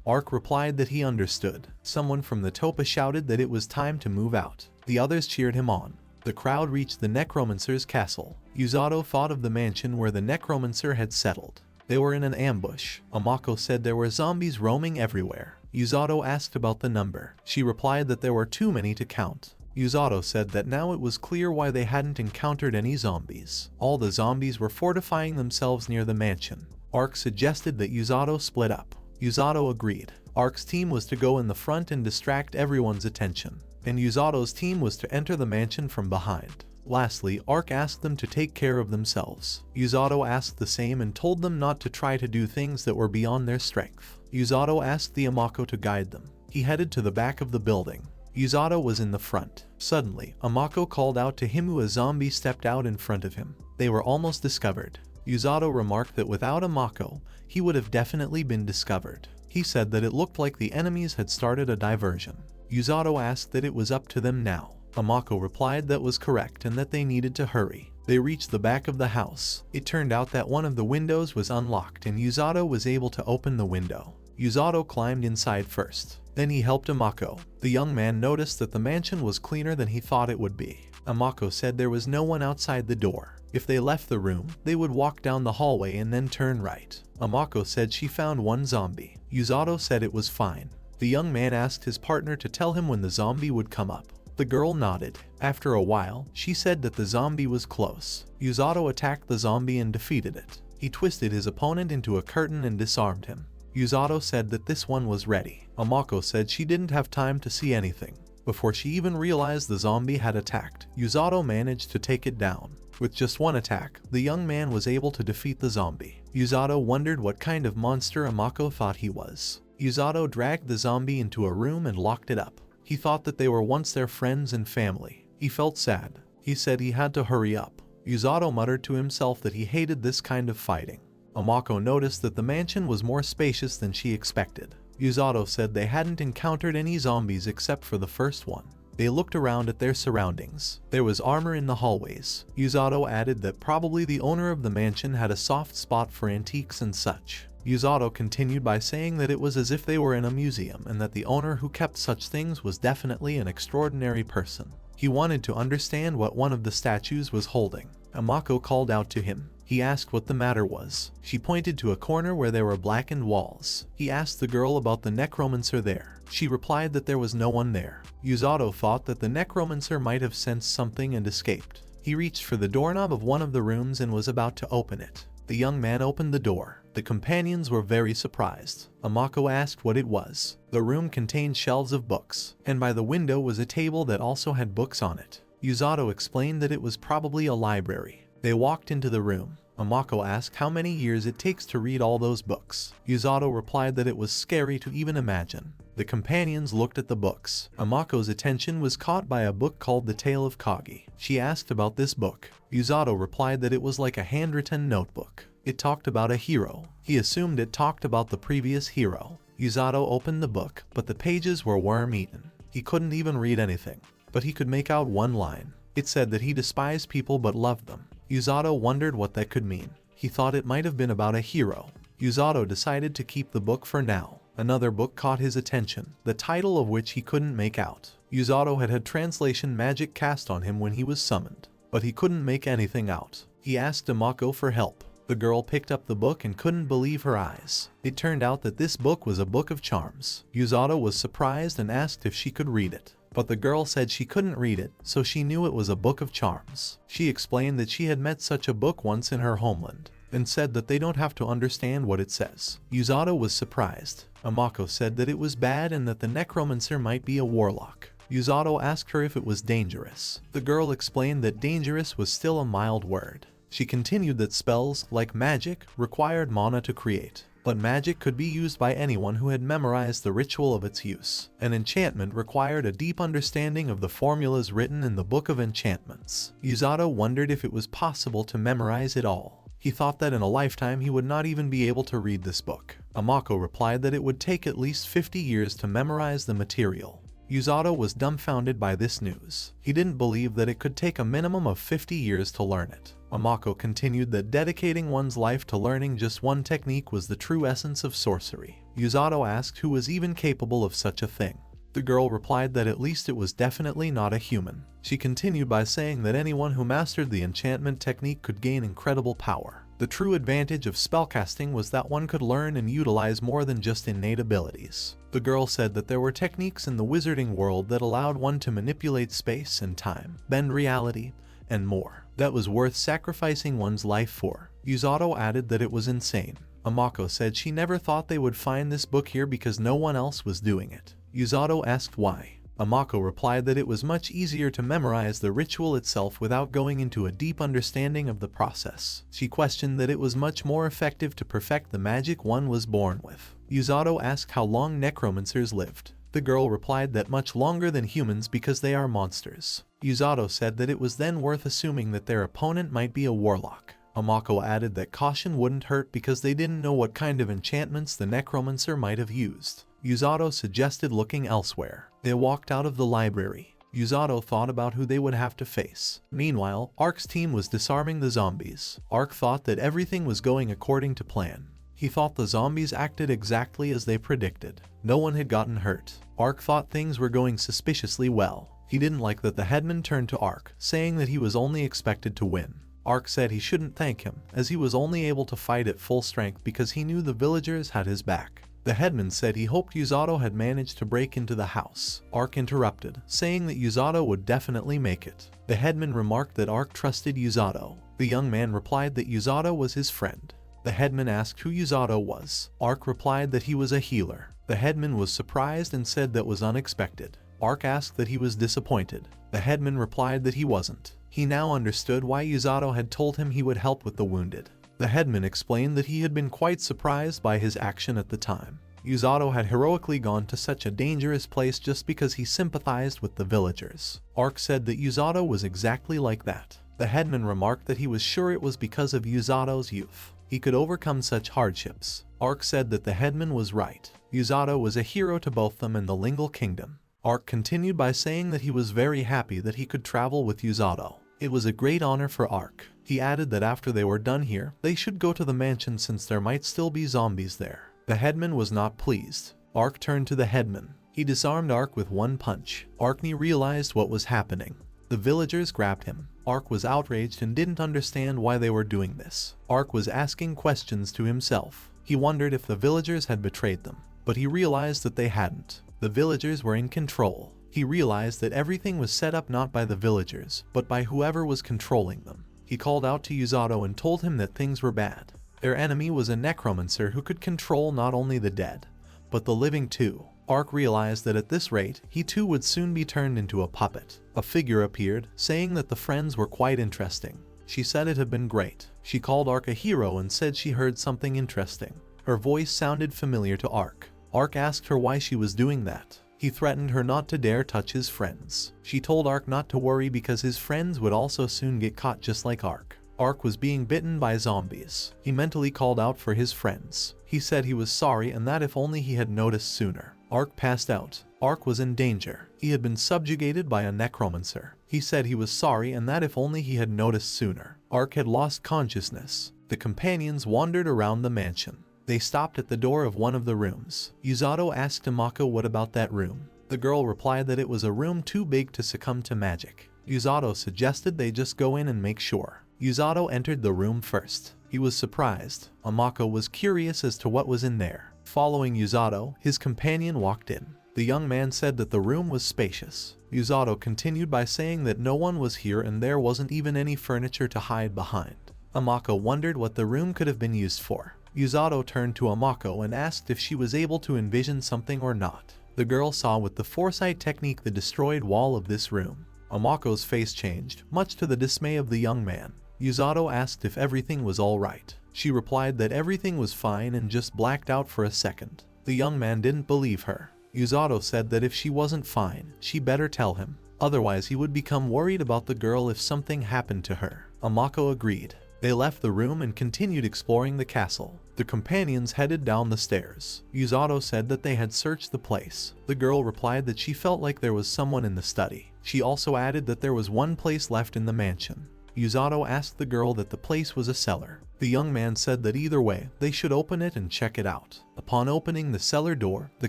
Ark replied that he understood. Someone from the Topa shouted that it was time to move out. The others cheered him on. The crowd reached the Necromancer's castle. Yusato thought of the mansion where the Necromancer had settled. They were in an ambush. Amako said there were zombies roaming everywhere. Yusato asked about the number. She replied that there were too many to count. Yusato said that now it was clear why they hadn't encountered any zombies. All the zombies were fortifying themselves near the mansion. Ark suggested that Yusato split up. Yusato agreed. Ark's team was to go in the front and distract everyone's attention, and Yusato's team was to enter the mansion from behind. Lastly, Ark asked them to take care of themselves. Yusato asked the same and told them not to try to do things that were beyond their strength. Yusato asked the Amako to guide them. He headed to the back of the building. Yusato was in the front. Suddenly, Amako called out to him who a zombie stepped out in front of him. They were almost discovered. Yusato remarked that without Amako, he would have definitely been discovered. He said that it looked like the enemies had started a diversion. Yusato asked that it was up to them now. Amako replied that was correct and that they needed to hurry. They reached the back of the house. It turned out that one of the windows was unlocked and Yusato was able to open the window. Yusato climbed inside first. Then he helped Amako. The young man noticed that the mansion was cleaner than he thought it would be. Amako said there was no one outside the door. If they left the room, they would walk down the hallway and then turn right. Amako said she found one zombie. Yusato said it was fine. The young man asked his partner to tell him when the zombie would come up. The girl nodded. After a while, she said that the zombie was close. Yusato attacked the zombie and defeated it. He twisted his opponent into a curtain and disarmed him. Yusato said that this one was ready. Amako said she didn't have time to see anything. Before she even realized the zombie had attacked, Yusato managed to take it down. With just one attack, the young man was able to defeat the zombie. Yusato wondered what kind of monster Amako thought he was. Yusato dragged the zombie into a room and locked it up. He thought that they were once their friends and family. He felt sad. He said he had to hurry up. Yusato muttered to himself that he hated this kind of fighting. Amako noticed that the mansion was more spacious than she expected. Yusato said they hadn't encountered any zombies except for the first one. They looked around at their surroundings. There was armor in the hallways. Yusato added that probably the owner of the mansion had a soft spot for antiques and such. Yusato continued by saying that it was as if they were in a museum and that the owner who kept such things was definitely an extraordinary person. He wanted to understand what one of the statues was holding. Amako called out to him. He asked what the matter was. She pointed to a corner where there were blackened walls. He asked the girl about the Necromancer there. She replied that there was no one there. Yusato thought that the Necromancer might have sensed something and escaped. He reached for the doorknob of one of the rooms and was about to open it. The young man opened the door. The companions were very surprised. Amako asked what it was. The room contained shelves of books, and by the window was a table that also had books on it. Yusato explained that it was probably a library. They walked into the room. Amako asked how many years it takes to read all those books. Yusato replied that it was scary to even imagine. The companions looked at the books. Amako's attention was caught by a book called The Tale of Kagi. She asked about this book. Yusato replied that it was like a handwritten notebook. It talked about a hero. He assumed it talked about the previous hero. Yusato opened the book, but the pages were worm-eaten. He couldn't even read anything, but he could make out one line. It said that he despised people but loved them. Yusato wondered what that could mean. He thought it might have been about a hero. Yusato decided to keep the book for now. Another book caught his attention, the title of which he couldn't make out. Yusato had had translation magic cast on him when he was summoned, but he couldn't make anything out. He asked Amako for help. The girl picked up the book and couldn't believe her eyes. It turned out that this book was a book of charms. Yusato was surprised and asked if she could read it. but the girl said she couldn't read it, so she knew it was a book of charms. She explained that she had met such a book once in her homeland, and said that they don't have to understand what it says. Usato was surprised. Amako said that it was bad and that the Necromancer might be a warlock. Usato asked her if it was dangerous. The girl explained that dangerous was still a mild word. She continued that spells, like magic, required mana to create, but magic could be used by anyone who had memorized the ritual of its use. An enchantment required a deep understanding of the formulas written in the Book of Enchantments. Usato wondered if it was possible to memorize it all. He thought that in a lifetime he would not even be able to read this book. Amako replied that it would take at least 50 years to memorize the material. Usato was dumbfounded by this news. He didn't believe that it could take a minimum of 50 years to learn it. Amako continued that dedicating one's life to learning just one technique was the true essence of sorcery. Usato asked who was even capable of such a thing. The girl replied that at least it was definitely not a human. She continued by saying that anyone who mastered the enchantment technique could gain incredible power. The true advantage of spellcasting was that one could learn and utilize more than just innate abilities. The girl said that there were techniques in the wizarding world that allowed one to manipulate space and time, bend reality, and more. That was worth sacrificing one's life for. Usato added that it was insane. Amako said she never thought they would find this book here because no one else was doing it. Usato asked why. Amako replied that it was much easier to memorize the ritual itself without going into a deep understanding of the process. She questioned that it was much more effective to perfect the magic one was born with. Usato asked how long necromancers lived. The girl replied that much longer than humans because they are monsters. Usato said that it was then worth assuming that their opponent might be a warlock. Amako added that caution wouldn't hurt because they didn't know what kind of enchantments the necromancer might have used. Usato suggested looking elsewhere. They walked out of the library. Usato thought about who they would have to face. Meanwhile, Ark's team was disarming the zombies. Ark thought that everything was going according to plan. He thought the zombies acted exactly as they predicted. No one had gotten hurt. Ark thought things were going suspiciously well. He didn't like that the headman turned to Ark, saying that he was only expected to win. Ark said he shouldn't thank him, as he was only able to fight at full strength because he knew the villagers had his back. The headman said he hoped Usato had managed to break into the house. Ark interrupted, saying that Usato would definitely make it. The headman remarked that Ark trusted Usato. The young man replied that Usato was his friend. The headman asked who Usato was. Ark replied that he was a healer. The headman was surprised and said that was unexpected. Ark asked that he was disappointed. The headman replied that he wasn't. He now understood why Usato had told him he would help with the wounded. The headman explained that he had been quite surprised by his action at the time. Usato had heroically gone to such a dangerous place just because he sympathized with the villagers. Ark said that Usato was exactly like that. The headman remarked that he was sure it was because of Usato's youth. He could overcome such hardships. Ark said that the headman was right. Usato was a hero to both them and the Lingal Kingdom. Ark continued by saying that he was very happy that he could travel with Usato. It was a great honor for Ark. He added that after they were done here, they should go to the mansion since there might still be zombies there. The headman was not pleased. Ark turned to the headman. He disarmed Ark with one punch. Arkney realized what was happening. The villagers grabbed him. Ark was outraged and didn't understand why they were doing this. Ark was asking questions to himself. He wondered if the villagers had betrayed them, but he realized that they hadn't. The villagers were in control. He realized that everything was set up not by the villagers, but by whoever was controlling them. He called out to Usato and told him that things were bad. Their enemy was a necromancer who could control not only the dead, but the living too. Ark realized that at this rate, he too would soon be turned into a puppet. A figure appeared, saying that the friends were quite interesting. She said it had been great. She called Ark a hero and said she heard something interesting. Her voice sounded familiar to Ark. Ark asked her why she was doing that. He threatened her not to dare touch his friends. She told Ark not to worry because his friends would also soon get caught just like Ark. Ark was being bitten by zombies. He mentally called out for his friends. He said he was sorry and that if only he had noticed sooner. Ark passed out. Ark was in danger. He had been subjugated by a necromancer. He said he was sorry and that if only he had noticed sooner. Ark had lost consciousness. The companions wandered around the mansion. They stopped at the door of one of the rooms. Usato asked Amako what about that room. The girl replied that it was a room too big to succumb to magic. Usato suggested they just go in and make sure. Usato entered the room first. He was surprised. Amako was curious as to what was in there. Following Usato, his companion walked in. The The young man said that the room was spacious. Yusato continued by saying that no one was here and there wasn't even any furniture to hide behind. Amako wondered what the room could have been used for. Yusato turned to Amako and asked if she was able to envision something or not. The girl saw with the foresight technique the destroyed wall of this room. Amako's face changed, much to the dismay of the young man. Yusato asked if everything was alright. She replied that everything was fine and just blacked out for a second. The young man didn't believe her. Yusato said that if she wasn't fine, she better tell him. Otherwise he would become worried about the girl if something happened to her. Amako agreed. They left the room and continued exploring the castle. The companions headed down the stairs. Yusato said that they had searched the place. The girl replied that she felt like there was someone in the study. She also added that there was one place left in the mansion. Yusato asked the girl that the place was a cellar. The young man said that either way, they should open it and check it out. Upon opening the cellar door, the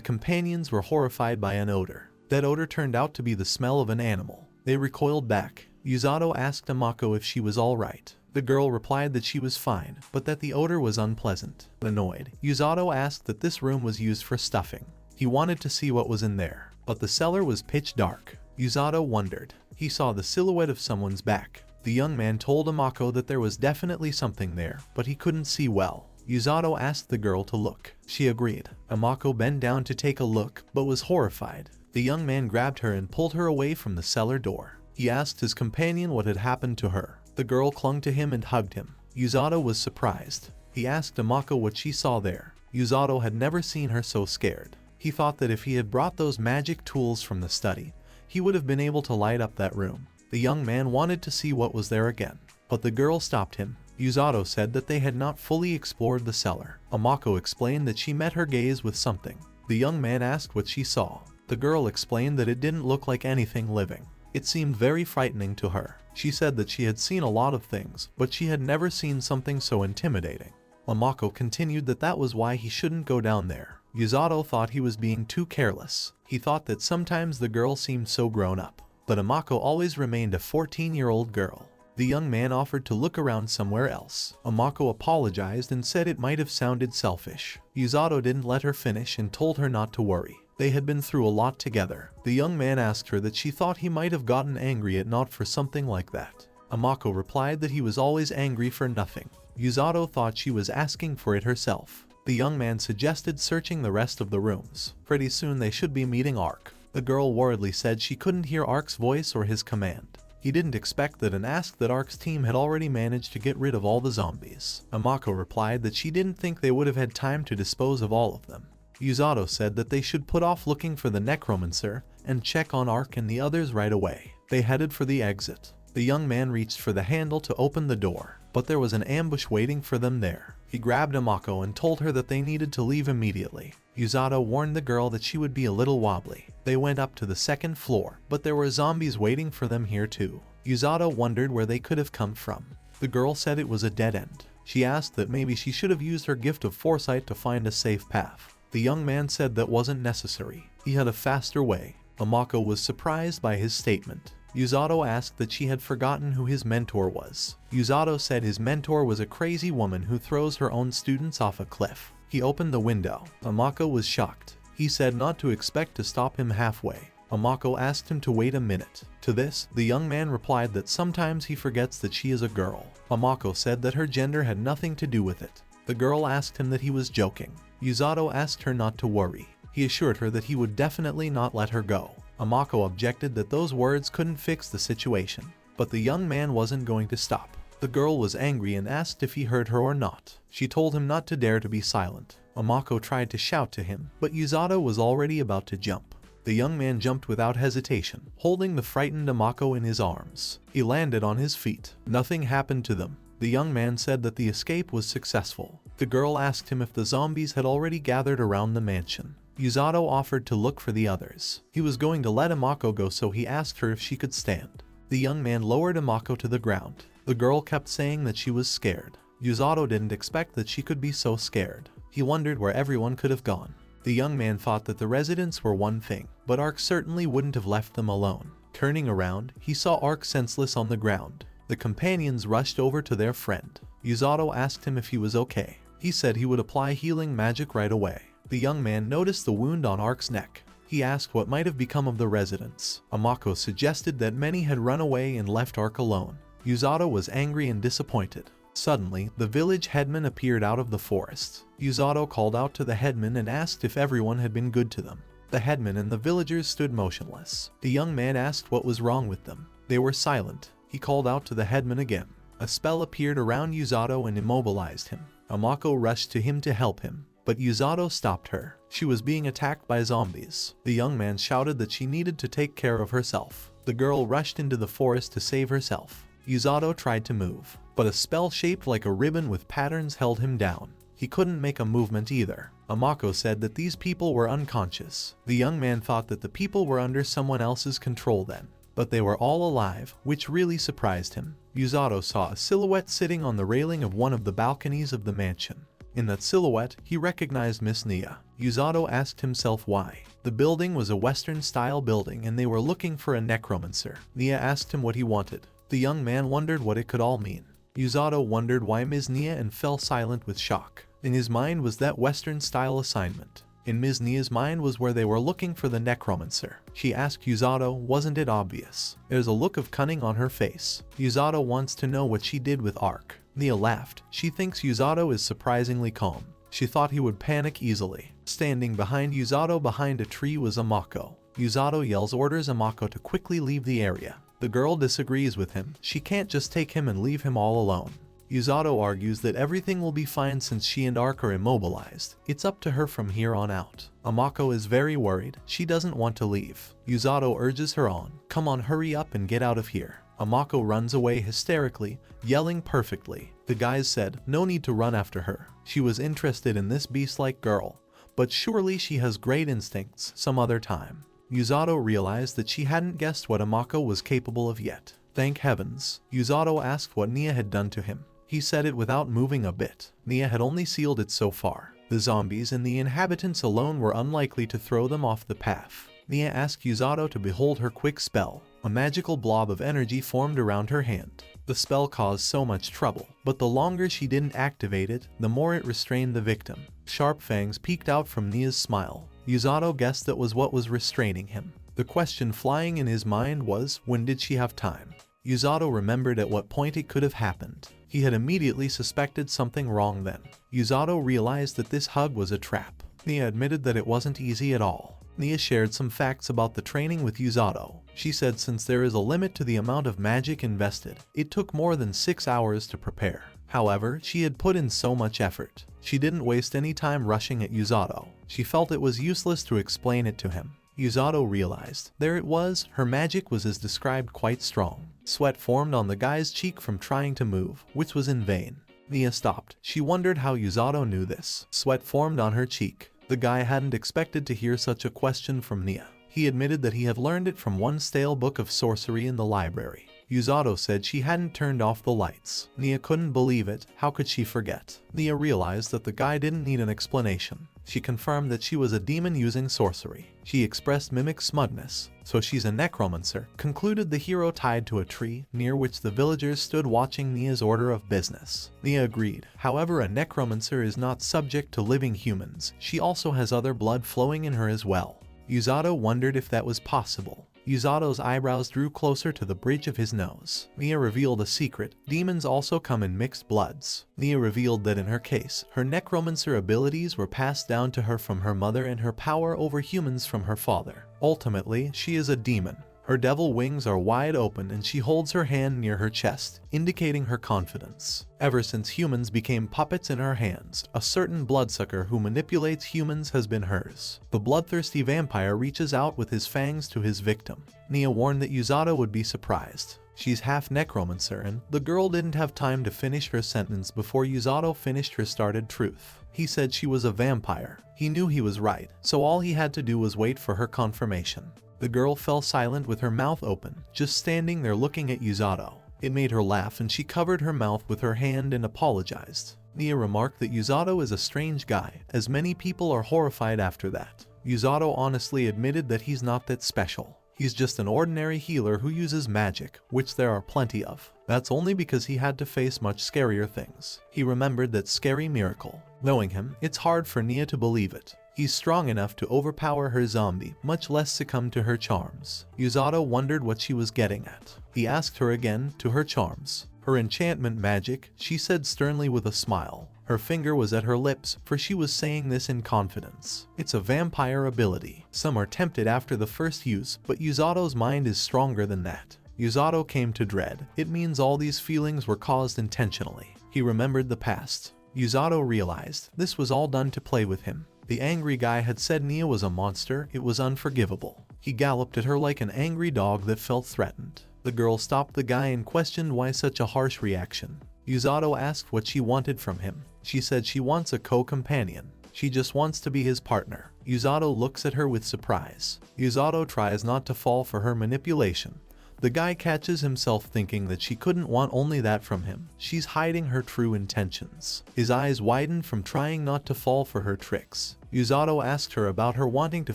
companions were horrified by an odor. That odor turned out to be the smell of an animal. They recoiled back. Yusato asked Amako if she was alright. The girl replied that she was fine, but that the odor was unpleasant. Annoyed, Yusato asked that this room was used for stuffing. He wanted to see what was in there, but the cellar was pitch dark. Yusato wondered. He saw the silhouette of someone's back. The young man told Amako that there was definitely something there, but he couldn't see well. Yusato asked the girl to look. She agreed. Amako bent down to take a look, but was horrified. The young man grabbed her and pulled her away from the cellar door. He asked his companion what had happened to her. The girl clung to him and hugged him. Yusato was surprised. He asked Amako what she saw there. Yusato had never seen her so scared. He thought that if he had brought those magic tools from the study, he would have been able to light up that room. The young man wanted to see what was there again, but the girl stopped him. Yusato said that they had not fully explored the cellar. Amako explained that she met her gaze with something. The young man asked what she saw. The girl explained that it didn't look like anything living. It seemed very frightening to her. She said that she had seen a lot of things, but she had never seen something so intimidating. Amako continued that that was why he shouldn't go down there. Yusato thought he was being too careless. He thought that sometimes the girl seemed so grown up, but Amako always remained a 14-year-old girl. The young man offered to look around somewhere else. Amako apologized and said it might have sounded selfish. Yusato didn't let her finish and told her not to worry. They had been through a lot together. The young man asked her that she thought he might have gotten angry at not for something like that. Amako replied that he was always angry for nothing. Yusato thought she was asking for it herself. The young man suggested searching the rest of the rooms. Pretty soon they should be meeting Ark. The girl worriedly said she couldn't hear Ark's voice or his command. He didn't expect that and asked that Ark's team had already managed to get rid of all the zombies. Amako replied that she didn't think they would have had time to dispose of all of them. Yusato said that they should put off looking for the Necromancer and check on Ark and the others right away. They headed for the exit. The young man reached for the handle to open the door, but there was an ambush waiting for them there. He grabbed Amako and told her that they needed to leave immediately. Yusato warned the girl that she would be a little wobbly. They went up to the second floor, but there were zombies waiting for them here too. Yusato wondered where they could have come from. The girl said it was a dead end. She asked that maybe she should have used her gift of foresight to find a safe path. The young man said that wasn't necessary. He had a faster way. Amako was surprised by his statement. Yusato asked that she had forgotten who his mentor was. Yusato said his mentor was a crazy woman who throws her own students off a cliff. He opened the window. Amako was shocked. He said not to expect to stop him halfway. Amako asked him to wait a minute. To this, the young man replied that sometimes he forgets that she is a girl. Amako said that her gender had nothing to do with it. The girl asked him that he was joking. Yusato asked her not to worry. He assured her that he would definitely not let her go. Amako objected that those words couldn't fix the situation, but the young man wasn't going to stop. The girl was angry and asked if he heard her or not. She told him not to dare to be silent. Amako tried to shout to him, but Yusato was already about to jump. The young man jumped without hesitation, holding the frightened Amako in his arms. He landed on his feet. Nothing happened to them. The young man said that the escape was successful. The girl asked him if the zombies had already gathered around the mansion. Yusato offered to look for the others. He was going to let Amako go, so he asked her if she could stand. The young man lowered Amako to the ground. The girl kept saying that she was scared. Yusato didn't expect that she could be so scared. He wondered where everyone could have gone. The young man thought that the residents were one thing, but Ark certainly wouldn't have left them alone. Turning around, he saw Ark senseless on the ground. The companions rushed over to their friend. Yusato asked him if he was okay. He said he would apply healing magic right away. The young man noticed the wound on Ark's neck. He asked what might have become of the residents. Amako suggested that many had run away and left Ark alone. Yuzato was angry and disappointed. Suddenly, the village headman appeared out of the forest. Yuzato called out to the headman and asked if everyone had been good to them. The headman and the villagers stood motionless. The young man asked what was wrong with them. They were silent. He called out to the headman again. A spell appeared around Yuzato and immobilized him. Amako rushed to him to help him, but Yuzato stopped her. She was being attacked by zombies. The young man shouted that she needed to take care of herself. The girl rushed into the forest to save herself. Yuzato tried to move, but a spell shaped like a ribbon with patterns held him down. He couldn't make a movement either. Amako said that these people were unconscious. The young man thought that the people were under someone else's control then, but they were all alive, which really surprised him. Yuzato saw a silhouette sitting on the railing of one of the balconies of the mansion. In that silhouette, he recognized Miss Nia. Yuzato asked himself why. The building was a Western-style building and they were looking for a necromancer. Nia asked him what he wanted. The young man wondered what it could all mean. Yuzato wondered why Ms. Nia and fell silent with shock. In his mind was that Western-style assignment. In Ms. Nia's mind was where they were looking for the necromancer. She asked Yuzato, wasn't it obvious? There's a look of cunning on her face. Yuzato wants to know what she did with Ark. Nia laughed. She thinks Yuzato is surprisingly calm. She thought he would panic easily. Standing behind Yuzato behind a tree was Amako. Yuzato orders Amako to quickly leave the area. The girl disagrees with him. She can't just take him and leave him all alone. Yuzato argues that everything will be fine since she and Ark are immobilized. It's up to her from here on out. Amako is very worried. She doesn't want to leave. Yuzato urges her on. Come on, hurry up and get out of here. Amako runs away hysterically, yelling perfectly. The guys said, no need to run after her. She was interested in this beast-like girl, but surely she has great instincts some other time. Yuzato realized that she hadn't guessed what Amako was capable of yet. Thank heavens. Yuzato asked what Nia had done to him. He said it without moving a bit. Nia had only sealed it so far. The zombies and the inhabitants alone were unlikely to throw them off the path. Nia asked Yuzato to behold her quick spell. A magical blob of energy formed around her hand. The spell caused so much trouble, but the longer she didn't activate it, the more it restrained the victim. Sharp fangs peeked out from Nia's smile. Yuzato guessed that was what was restraining him. The question flying in his mind was, when did she have time? Yuzato remembered at what point it could have happened. He had immediately suspected something wrong then. Yuzato realized that this hug was a trap. Nia admitted that it wasn't easy at all. Nia shared some facts about the training with Yuzato. She said since there is a limit to the amount of magic invested, it took more than 6 hours to prepare. However, she had put in so much effort. She didn't waste any time rushing at Yuzato. She felt it was useless to explain it to him. Yuzato realized, there it was, her magic was as described quite strong. Sweat formed on the guy's cheek from trying to move, which was in vain. Nia stopped. She wondered how Yuzato knew this. Sweat formed on her cheek. The guy hadn't expected to hear such a question from Nia. He admitted that he had learned it from one stale book of sorcery in the library. Yuzato said she hadn't turned off the lights. Nia couldn't believe it. How could she forget? Nia realized that the guy didn't need an explanation. She confirmed that she was a demon using sorcery. She expressed mimic smugness. So she's a necromancer, concluded the hero tied to a tree, near which the villagers stood watching Nia's order of business. Nia agreed. However, a necromancer is not subject to living humans. She also has other blood flowing in her as well. Yuzato wondered if that was possible. Yuzato's eyebrows drew closer to the bridge of his nose. Nia revealed a secret. Demons also come in mixed bloods. Nia revealed that in her case, her necromancer abilities were passed down to her from her mother and her power over humans from her father. Ultimately, she is a demon. Her devil wings are wide open and she holds her hand near her chest, indicating her confidence. Ever since humans became puppets in her hands, a certain bloodsucker who manipulates humans has been hers. The bloodthirsty vampire reaches out with his fangs to his victim. Nia warned that Yuzato would be surprised. She's half necromancer and the girl didn't have time to finish her sentence before Yuzato finished her started truth. He said she was a vampire. He knew he was right, so all he had to do was wait for her confirmation. The girl fell silent with her mouth open, just standing there looking at Yuzato. It made her laugh and she covered her mouth with her hand and apologized. Nia remarked that Yuzato is a strange guy, as many people are horrified after that. Yuzato honestly admitted that he's not that special. He's just an ordinary healer who uses magic, which there are plenty of. That's only because he had to face much scarier things. He remembered that scary miracle. Knowing him, it's hard for Nia to believe it. He's strong enough to overpower her zombie, much less succumb to her charms. Yuzato wondered what she was getting at. He asked her again to her charms. Her enchantment magic, she said sternly with a smile. Her finger was at her lips, for she was saying this in confidence. It's a vampire ability. Some are tempted after the first use, but Yuzato's mind is stronger than that. Yuzato came to dread. It means all these feelings were caused intentionally. He remembered the past. Yuzato realized this was all done to play with him. The angry guy had said Nia was a monster. It was unforgivable. He galloped at her like an angry dog that felt threatened. The girl stopped the guy and questioned why such a harsh reaction. Yuzato asked what she wanted from him. She said she wants a co-companion. She just wants to be his partner. Yuzato looks at her with surprise. Yuzato tries not to fall for her manipulation. The guy catches himself thinking that she couldn't want only that from him. She's hiding her true intentions. His eyes widened from trying not to fall for her tricks. Yuzato asked her about her wanting to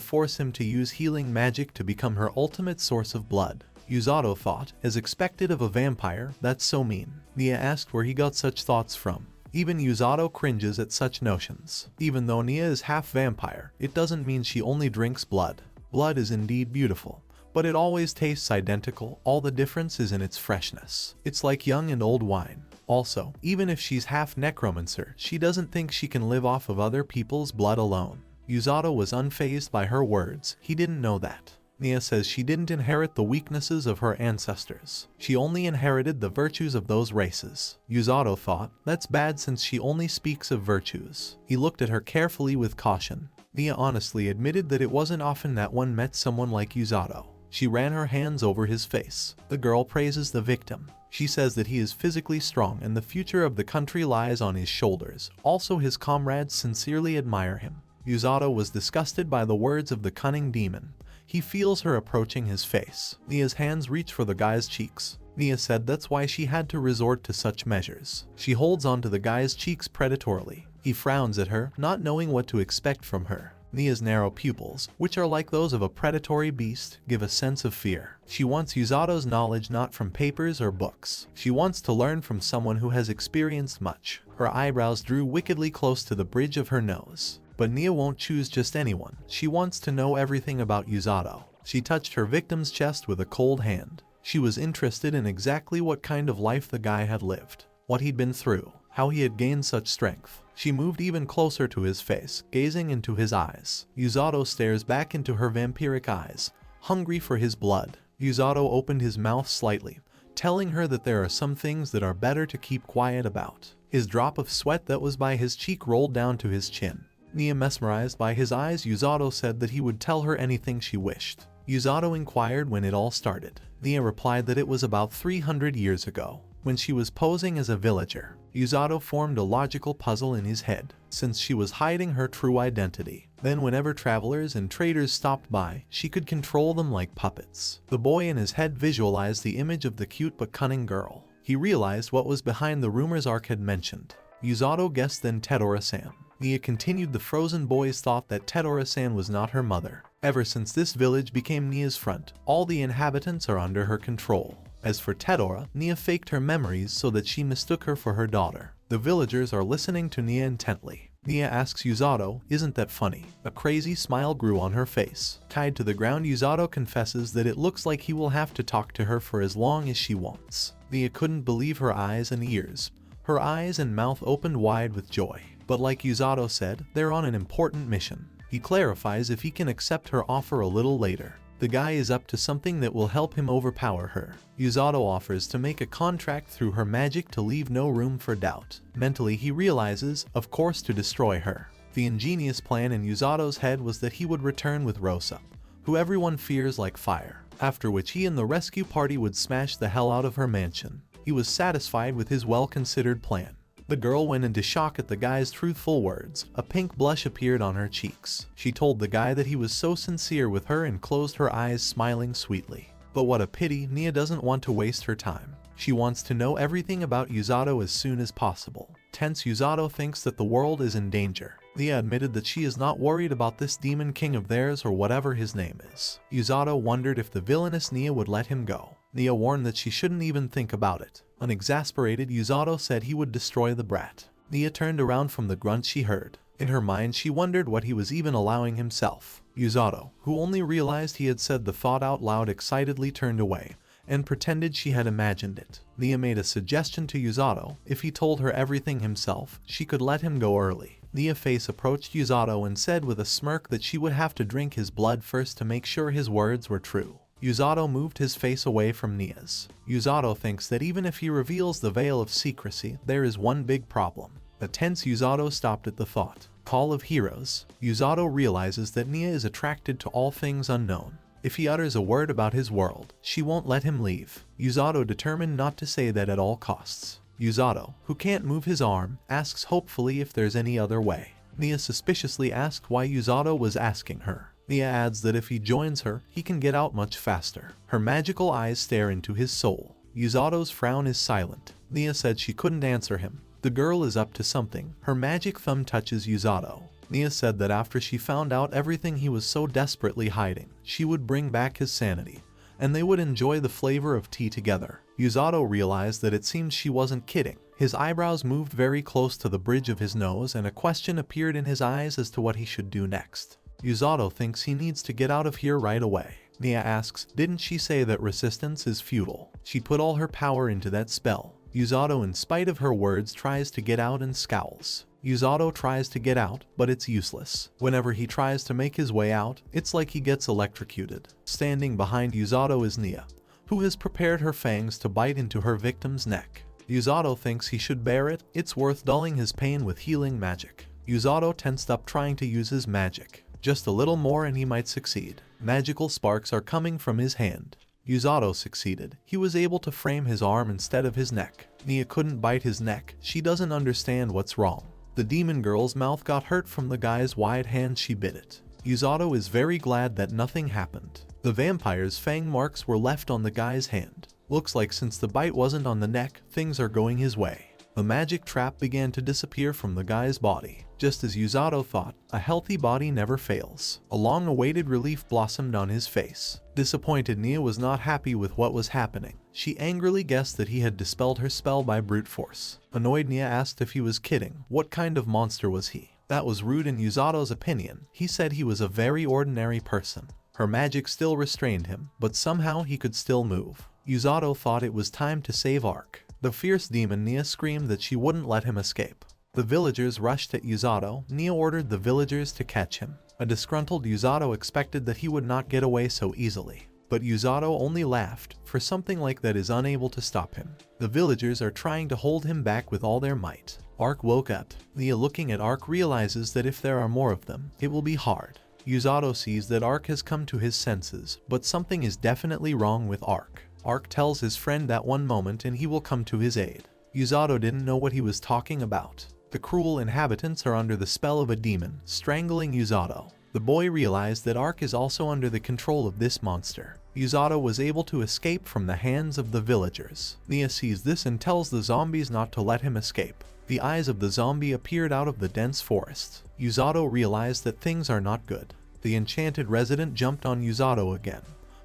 force him to use healing magic to become her ultimate source of blood. Yuzato thought, as expected of a vampire, that's so mean. Nia asked where he got such thoughts from. Even Yuzato cringes at such notions. Even though Nia is half vampire, it doesn't mean she only drinks blood. Blood is indeed beautiful, but it always tastes identical. All the difference is in its freshness. It's like young and old wine. Also, even if she's half necromancer, she doesn't think she can live off of other people's blood alone. Yuzato was unfazed by her words. He didn't know that. Nia says she didn't inherit the weaknesses of her ancestors. She only inherited the virtues of those races. Yuzato thought, that's bad since she only speaks of virtues. He looked at her carefully with caution. Nia honestly admitted that it wasn't often that one met someone like Yuzato. She ran her hands over his face. The girl praises the victim. She says that he is physically strong and the future of the country lies on his shoulders. Also, his comrades sincerely admire him. Yuzato was disgusted by the words of the cunning demon. He feels her approaching his face. Nia's hands reach for the guy's cheeks. Nia said that's why she had to resort to such measures. She holds onto the guy's cheeks predatorily. He frowns at her, not knowing what to expect from her. Nia's narrow pupils, which are like those of a predatory beast, give a sense of fear. She wants Yuzato's knowledge not from papers or books. She wants to learn from someone who has experienced much. Her eyebrows drew wickedly close to the bridge of her nose. But Nia won't choose just anyone. She wants to know everything about Yuzato. She touched her victim's chest with a cold hand. She was interested in exactly what kind of life the guy had lived, what he'd been through, how he had gained such strength. She moved even closer to his face, gazing into his eyes. Yuzato stares back into her vampiric eyes, hungry for his blood. Yuzato opened his mouth slightly, telling her that there are some things that are better to keep quiet about. His drop of sweat that was by his cheek rolled down to his chin. Nia mesmerized by his eyes, Yuzato said that he would tell her anything she wished. Yuzato inquired when it all started. Nia replied that it was about 300 years ago, when she was posing as a villager. Yuzato formed a logical puzzle in his head, since she was hiding her true identity. Then whenever travelers and traders stopped by, she could control them like puppets. The boy in his head visualized the image of the cute but cunning girl. He realized what was behind the rumors Ark had mentioned. Yuzato guessed then Tedora-san. Nia continued. The frozen boys thought that Tedora-san was not her mother. Ever since this village became Nia's front, all the inhabitants are under her control. As for Tedora, Nia faked her memories so that she mistook her for her daughter. The villagers are listening to Nia intently. Nia asks Yuzato, isn't that funny? A crazy smile grew on her face. Tied to the ground, Yuzato confesses that it looks like he will have to talk to her for as long as she wants. Nia couldn't believe her eyes and ears. Her eyes and mouth opened wide with joy. But like Yuzato said, they're on an important mission. He clarifies if he can accept her offer a little later. The guy is up to something that will help him overpower her. Yuzato offers to make a contract through her magic to leave no room for doubt. Mentally he realizes, of course, to destroy her. The ingenious plan in Yuzato's head was that he would return with Rosa, who everyone fears like fire, after which he and the rescue party would smash the hell out of her mansion. He was satisfied with his well-considered plan. The girl went into shock at the guy's truthful words. A pink blush appeared on her cheeks. She told the guy that he was so sincere with her and closed her eyes, smiling sweetly. But what a pity, Nia doesn't want to waste her time. She wants to know everything about Yuzato as soon as possible. Tense, Yuzato thinks that the world is in danger. Nia admitted that she is not worried about this demon king of theirs or whatever his name is. Yuzato wondered if the villainous Nia would let him go. Nia warned that she shouldn't even think about it. Unexasperated, Yuzato said he would destroy the brat. Nia turned around from the grunt she heard. In her mind she wondered what he was even allowing himself. Yuzato, who only realized he had said the thought out loud, excitedly turned away and pretended she had imagined it. Nia made a suggestion to Yuzato. If he told her everything himself, she could let him go early. Nia's face approached Yuzato and said with a smirk that she would have to drink his blood first to make sure his words were true. Yuzato moved his face away from Nia's. Yuzato thinks that even if he reveals the veil of secrecy, there is one big problem. The tense Yuzato stopped at the thought. Call of Heroes. Yuzato realizes that Nia is attracted to all things unknown. If he utters a word about his world, she won't let him leave. Yuzato determined not to say that at all costs. Yuzato, who can't move his arm, asks hopefully if there's any other way. Nia suspiciously asked why Yuzato was asking her. Nia adds that if he joins her, he can get out much faster. Her magical eyes stare into his soul. Yuzato's frown is silent. Nia said she couldn't answer him. The girl is up to something. Her magic thumb touches Yuzato. Nia said that after she found out everything he was so desperately hiding, she would bring back his sanity, and they would enjoy the flavor of tea together. Yuzato realized that it seemed she wasn't kidding. His eyebrows moved very close to the bridge of his nose and a question appeared in his eyes as to what he should do next. Yuzato thinks he needs to get out of here right away. Nia asks, didn't she say that resistance is futile? She put all her power into that spell. Yuzato, in spite of her words, tries to get out and scowls. Yuzato tries to get out, but it's useless. Whenever he tries to make his way out, it's like he gets electrocuted. Standing behind Yuzato is Nia, who has prepared her fangs to bite into her victim's neck. Yuzato thinks he should bear it. It's worth dulling his pain with healing magic. Yuzato tensed up trying to use his magic. Just a little more and he might succeed. Magical sparks are coming from his hand. Yuzato succeeded. He was able to frame his arm instead of his neck. Nia couldn't bite his neck. She doesn't understand what's wrong. The demon girl's mouth got hurt from the guy's wide hand. She bit it. Yuzato is very glad that nothing happened. The vampire's fang marks were left on the guy's hand. Looks like since the bite wasn't on the neck, things are going his way. The magic trap began to disappear from the guy's body. Just as Yuzato thought, a healthy body never fails. A long-awaited relief blossomed on his face. Disappointed, Nia was not happy with what was happening. She angrily guessed that he had dispelled her spell by brute force. Annoyed, Nia asked if he was kidding. What kind of monster was he? That was rude in Yuzato's opinion. He said he was a very ordinary person. Her magic still restrained him, but somehow he could still move. Yuzato thought it was time to save Ark. The fierce demon Nia screamed that she wouldn't let him escape. The villagers rushed at Yuzato. Nia ordered the villagers to catch him. A disgruntled Yuzato expected that he would not get away so easily. But Yuzato only laughed, for something like that is unable to stop him. The villagers are trying to hold him back with all their might. Ark woke up. Nia, looking at Ark, realizes that if there are more of them, it will be hard. Yuzato sees that Ark has come to his senses, but something is definitely wrong with Ark. Ark tells his friend that one moment and he will come to his aid. Yuzato didn't know what he was talking about. The cruel inhabitants are under the spell of a demon, strangling Yuzato. The boy realized that Ark is also under the control of this monster. Yuzato was able to escape from the hands of the villagers. Nia sees this and tells the zombies not to let him escape. The eyes of the zombie appeared out of the dense forest. Yuzato realized that things are not good. The enchanted resident jumped on Yuzato again,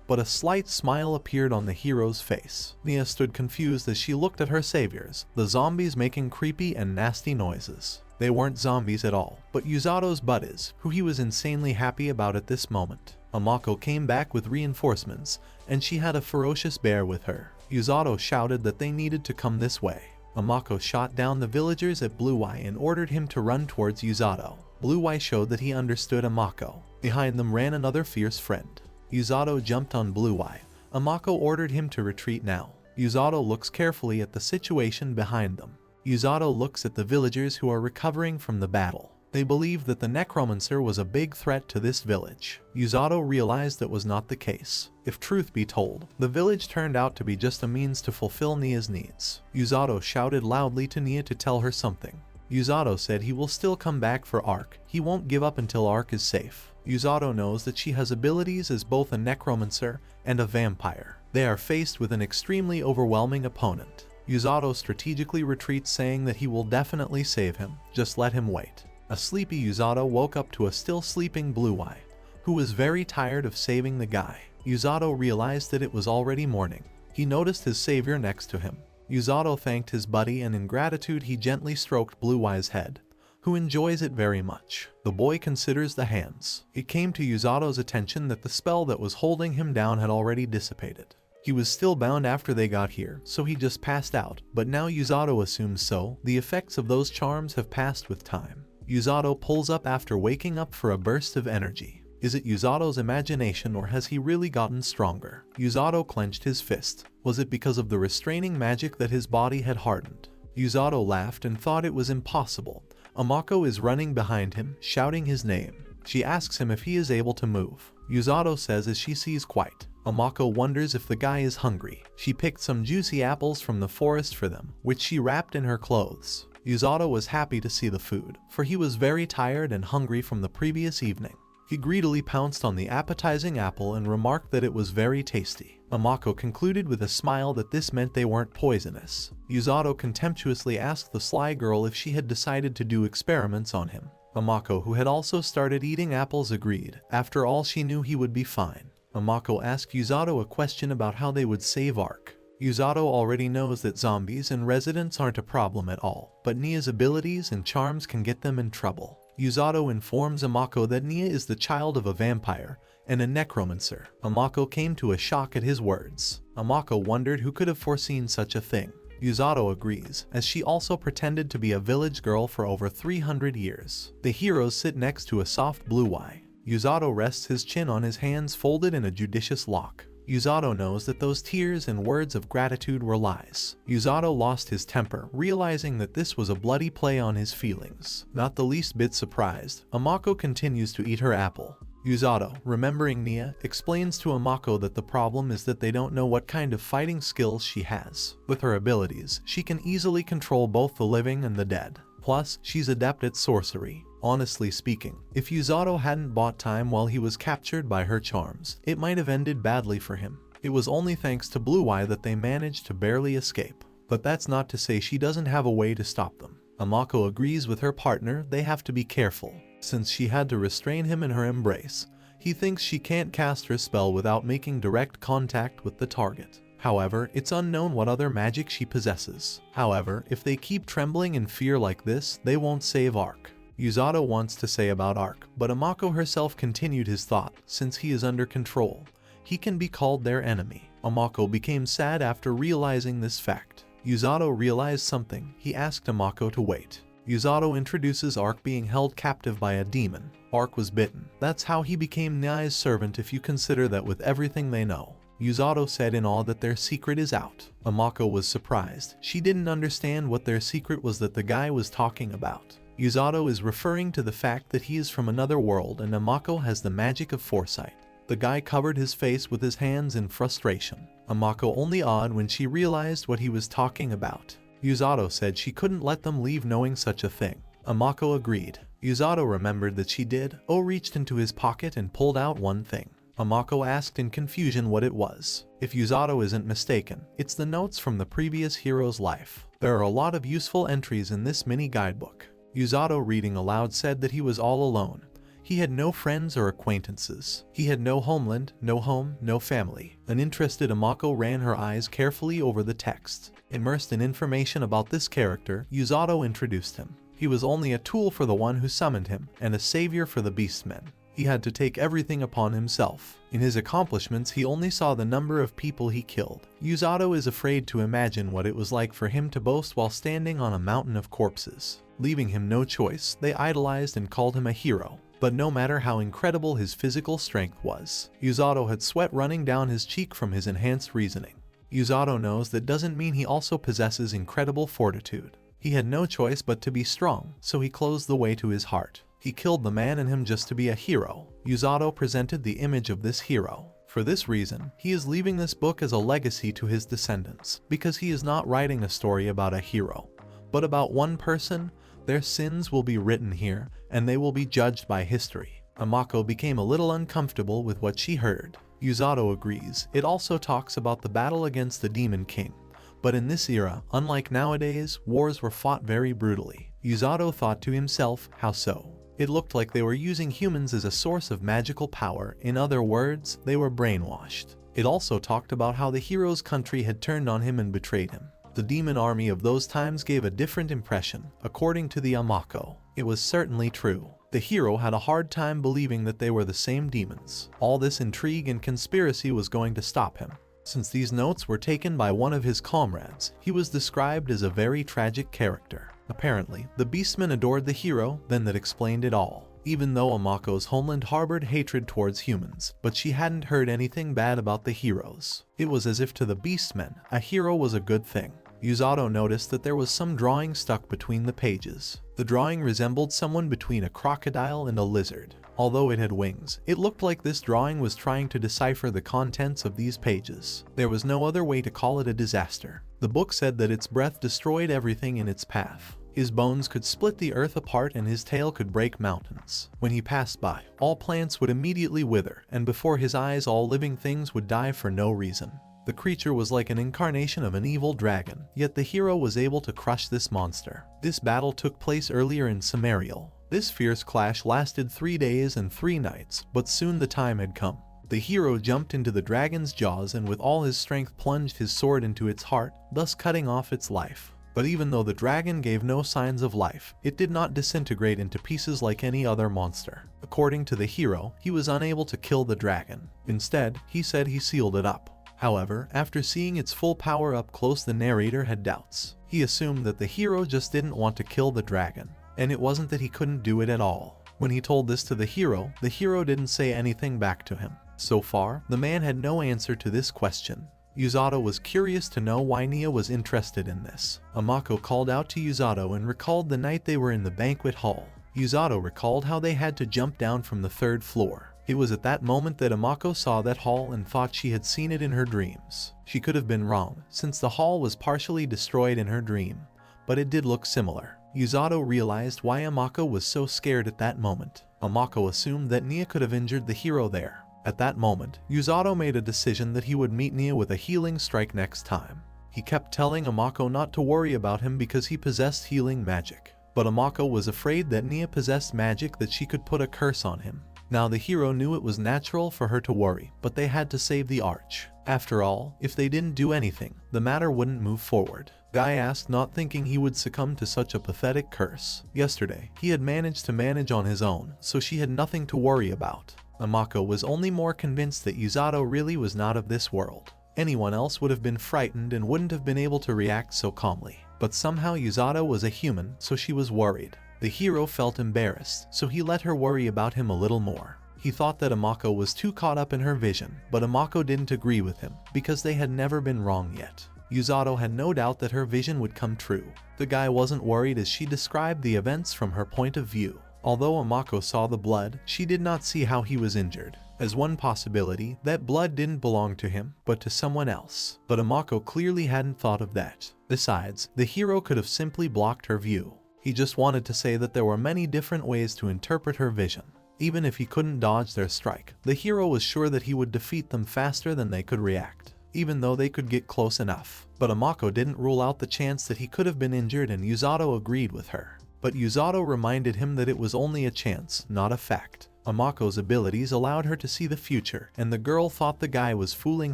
but a slight smile appeared on the hero's face. Nia stood confused as she looked at her saviors, the zombies making creepy and nasty noises. They weren't zombies at all, but Yuzato's buddies, who he was insanely happy about at this moment. Amako came back with reinforcements, and she had a ferocious bear with her. Yuzato shouted that they needed to come this way. Amako shot down the villagers at Blue Eye and ordered him to run towards Yuzato. Blue Eye showed that he understood Amako. Behind them ran another fierce friend. Yuzato jumped on Blue Eye. Amako ordered him to retreat now. Yuzato looks carefully at the situation behind them. Yuzato looks at the villagers who are recovering from the battle. They believe that the Necromancer was a big threat to this village. Yuzato realized that was not the case. If truth be told, the village turned out to be just a means to fulfill Nia's needs. Yuzato shouted loudly to Nia to tell her something. Yuzato said he will still come back for Ark. He won't give up until Ark is safe. Yuzato knows that she has abilities as both a necromancer and a vampire. They are faced with an extremely overwhelming opponent. Yuzato strategically retreats, saying that he will definitely save him. Just let him wait. A sleepy Yuzato woke up to a still sleeping Blue Eye, who was very tired of saving the guy. Yuzato realized that it was already morning. He noticed his savior next to him. Yuzato thanked his buddy and in gratitude he gently stroked Blue Eye's head, who enjoys it very much. The boy considers the hands. It came to Usato's attention that the spell that was holding him down had already dissipated. He was still bound after they got here, so he just passed out, but now Usato assumes so. The effects of those charms have passed with time. Usato pulls up after waking up for a burst of energy. Is it Usato's imagination or has he really gotten stronger? Usato clenched his fist. Was it because of the restraining magic that his body had hardened? Usato laughed and thought it was impossible. Amako is running behind him, shouting his name. She asks him if he is able to move. Usato says as she sees quite. Amako wonders if the guy is hungry. She picked some juicy apples from the forest for them, which she wrapped in her clothes. Usato was happy to see the food, for he was very tired and hungry from the previous evening. He greedily pounced on the appetizing apple and remarked that it was very tasty. Amako concluded with a smile that this meant they weren't poisonous. Usato contemptuously asked the sly girl if she had decided to do experiments on him. Amako, who had also started eating apples, agreed. After all, she knew he would be fine. Amako asked Usato a question about how they would save Ark. Usato already knows that zombies and residents aren't a problem at all, but Nia's abilities and charms can get them in trouble. Usato informs Amako that Nia is the child of a vampire and a necromancer. Amako came to a shock at his words. Amako wondered who could have foreseen such a thing. Usato agrees, as she also pretended to be a village girl for over 300 years. The heroes sit next to a soft blue eye. Usato rests his chin on his hands folded in a judicious lock. Usato knows that those tears and words of gratitude were lies. Usato lost his temper, realizing that this was a bloody play on his feelings. Not the least bit surprised, Amako continues to eat her apple. Usato, remembering Nia, explains to Amako that the problem is that they don't know what kind of fighting skills she has. With her abilities, she can easily control both the living and the dead. Plus, she's adept at sorcery. Honestly speaking, if Usato hadn't bought time while he was captured by her charms, it might have ended badly for him. It was only thanks to Blue Eye that they managed to barely escape. But that's not to say she doesn't have a way to stop them. Amako agrees with her partner they have to be careful. Since she had to restrain him in her embrace, he thinks she can't cast her spell without making direct contact with the target. However, it's unknown what other magic she possesses. However, if they keep trembling in fear like this, they won't save Ark. Usato wants to say about Ark, but Amako herself continued his thought. Since he is under control, he can be called their enemy. Amako became sad after realizing this fact. Usato realized something. He asked Amako to wait. Usato introduces Ark being held captive by a demon. Ark was bitten. That's how he became Nia's servant if you consider that with everything they know. Usato said in awe that their secret is out. Amako was surprised. She didn't understand what their secret was that the guy was talking about. Usato is referring to the fact that he is from another world and Amako has the magic of foresight. The guy covered his face with his hands in frustration. Amako only awed when she realized what he was talking about. Usato said she couldn't let them leave knowing such a thing. Amako agreed. Usato remembered that she did. O reached into his pocket and pulled out one thing. Amako asked in confusion what it was. If Usato isn't mistaken, it's the notes from the previous hero's life. There are a lot of useful entries in this mini guidebook. Usato, reading aloud, said that he was all alone. He had no friends or acquaintances. He had no homeland, no home, no family. Uninterested, Amako ran her eyes carefully over the text. Immersed in information about this character, Usato introduced him. He was only a tool for the one who summoned him, and a savior for the beastmen. He had to take everything upon himself. In his accomplishments, he only saw the number of people he killed. Usato is afraid to imagine what it was like for him to boast while standing on a mountain of corpses. Leaving him no choice, they idolized and called him a hero. But no matter how incredible his physical strength was, Usato had sweat running down his cheek from his enhanced reasoning. Usato knows that doesn't mean he also possesses incredible fortitude. He had no choice but to be strong, so he closed the way to his heart. He killed the man in him just to be a hero. Usato presented the image of this hero. For this reason, he is leaving this book as a legacy to his descendants, because he is not writing a story about a hero, but about one person. Their sins will be written here, and they will be judged by history. Amako became a little uncomfortable with what she heard. Usato agrees. It also talks about the battle against the Demon King. But in this era, unlike nowadays, wars were fought very brutally. Usato thought to himself, how so? It looked like they were using humans as a source of magical power. In other words, they were brainwashed. It also talked about how the hero's country had turned on him and betrayed him. The demon army of those times gave a different impression, according to the Amako. It was certainly true. The hero had a hard time believing that they were the same demons. All this intrigue and conspiracy was going to stop him. Since these notes were taken by one of his comrades, he was described as a very tragic character. Apparently, the beastmen adored the hero, then that explained it all. Even though Amako's homeland harbored hatred towards humans, but she hadn't heard anything bad about the heroes. It was as if to the beastmen, a hero was a good thing. Yato noticed that there was some drawing stuck between the pages. The drawing resembled someone between a crocodile and a lizard. Although it had wings, it looked like this drawing was trying to decipher the contents of these pages. There was no other way to call it a disaster. The book said that its breath destroyed everything in its path. His bones could split the earth apart and his tail could break mountains. When he passed by, all plants would immediately wither, and before his eyes all living things would die for no reason. The creature was like an incarnation of an evil dragon, yet the hero was able to crush this monster. This battle took place earlier in Sumerial. This fierce clash lasted 3 days and 3 nights, but soon the time had come. The hero jumped into the dragon's jaws and with all his strength plunged his sword into its heart, thus cutting off its life. But even though the dragon gave no signs of life, it did not disintegrate into pieces like any other monster. According to the hero, he was unable to kill the dragon. Instead, he said he sealed it up. However, after seeing its full power up close, the narrator had doubts. He assumed that the hero just didn't want to kill the dragon, and it wasn't that he couldn't do it at all. When he told this to the hero didn't say anything back to him. So far, the man had no answer to this question. Yato was curious to know why Nia was interested in this. Amako called out to Yato and recalled the night they were in the banquet hall. Yato recalled how they had to jump down from the 3rd floor. It was at that moment that Amako saw that hall and thought she had seen it in her dreams. She could have been wrong, since the hall was partially destroyed in her dream, but it did look similar. Yato realized why Amako was so scared at that moment. Amako assumed that Nia could have injured the hero there. At that moment, Yato made a decision that he would meet Nia with a healing strike next time. He kept telling Amako not to worry about him because he possessed healing magic. But Amako was afraid that Nia possessed magic that she could put a curse on him. Now the hero knew it was natural for her to worry, but they had to save the arch. After all, if they didn't do anything, the matter wouldn't move forward. Guy asked, not thinking he would succumb to such a pathetic curse. Yesterday, he had managed to manage on his own, so she had nothing to worry about. Amako was only more convinced that Yato really was not of this world. Anyone else would have been frightened and wouldn't have been able to react so calmly. But somehow Yato was a human, so she was worried. The hero felt embarrassed, so he let her worry about him a little more. He thought that Amako was too caught up in her vision, but Amako didn't agree with him, because they had never been wrong yet. Yato had no doubt that her vision would come true. The guy wasn't worried as she described the events from her point of view. Although Amako saw the blood, she did not see how he was injured. As one possibility, that blood didn't belong to him, but to someone else. But Amako clearly hadn't thought of that. Besides, the hero could have simply blocked her view. He just wanted to say that there were many different ways to interpret her vision. Even if he couldn't dodge their strike, the hero was sure that he would defeat them faster than they could react, even though they could get close enough. But Amako didn't rule out the chance that he could have been injured, and Yato agreed with her. But Yato reminded him that it was only a chance, not a fact. Amako's abilities allowed her to see the future, and the girl thought the guy was fooling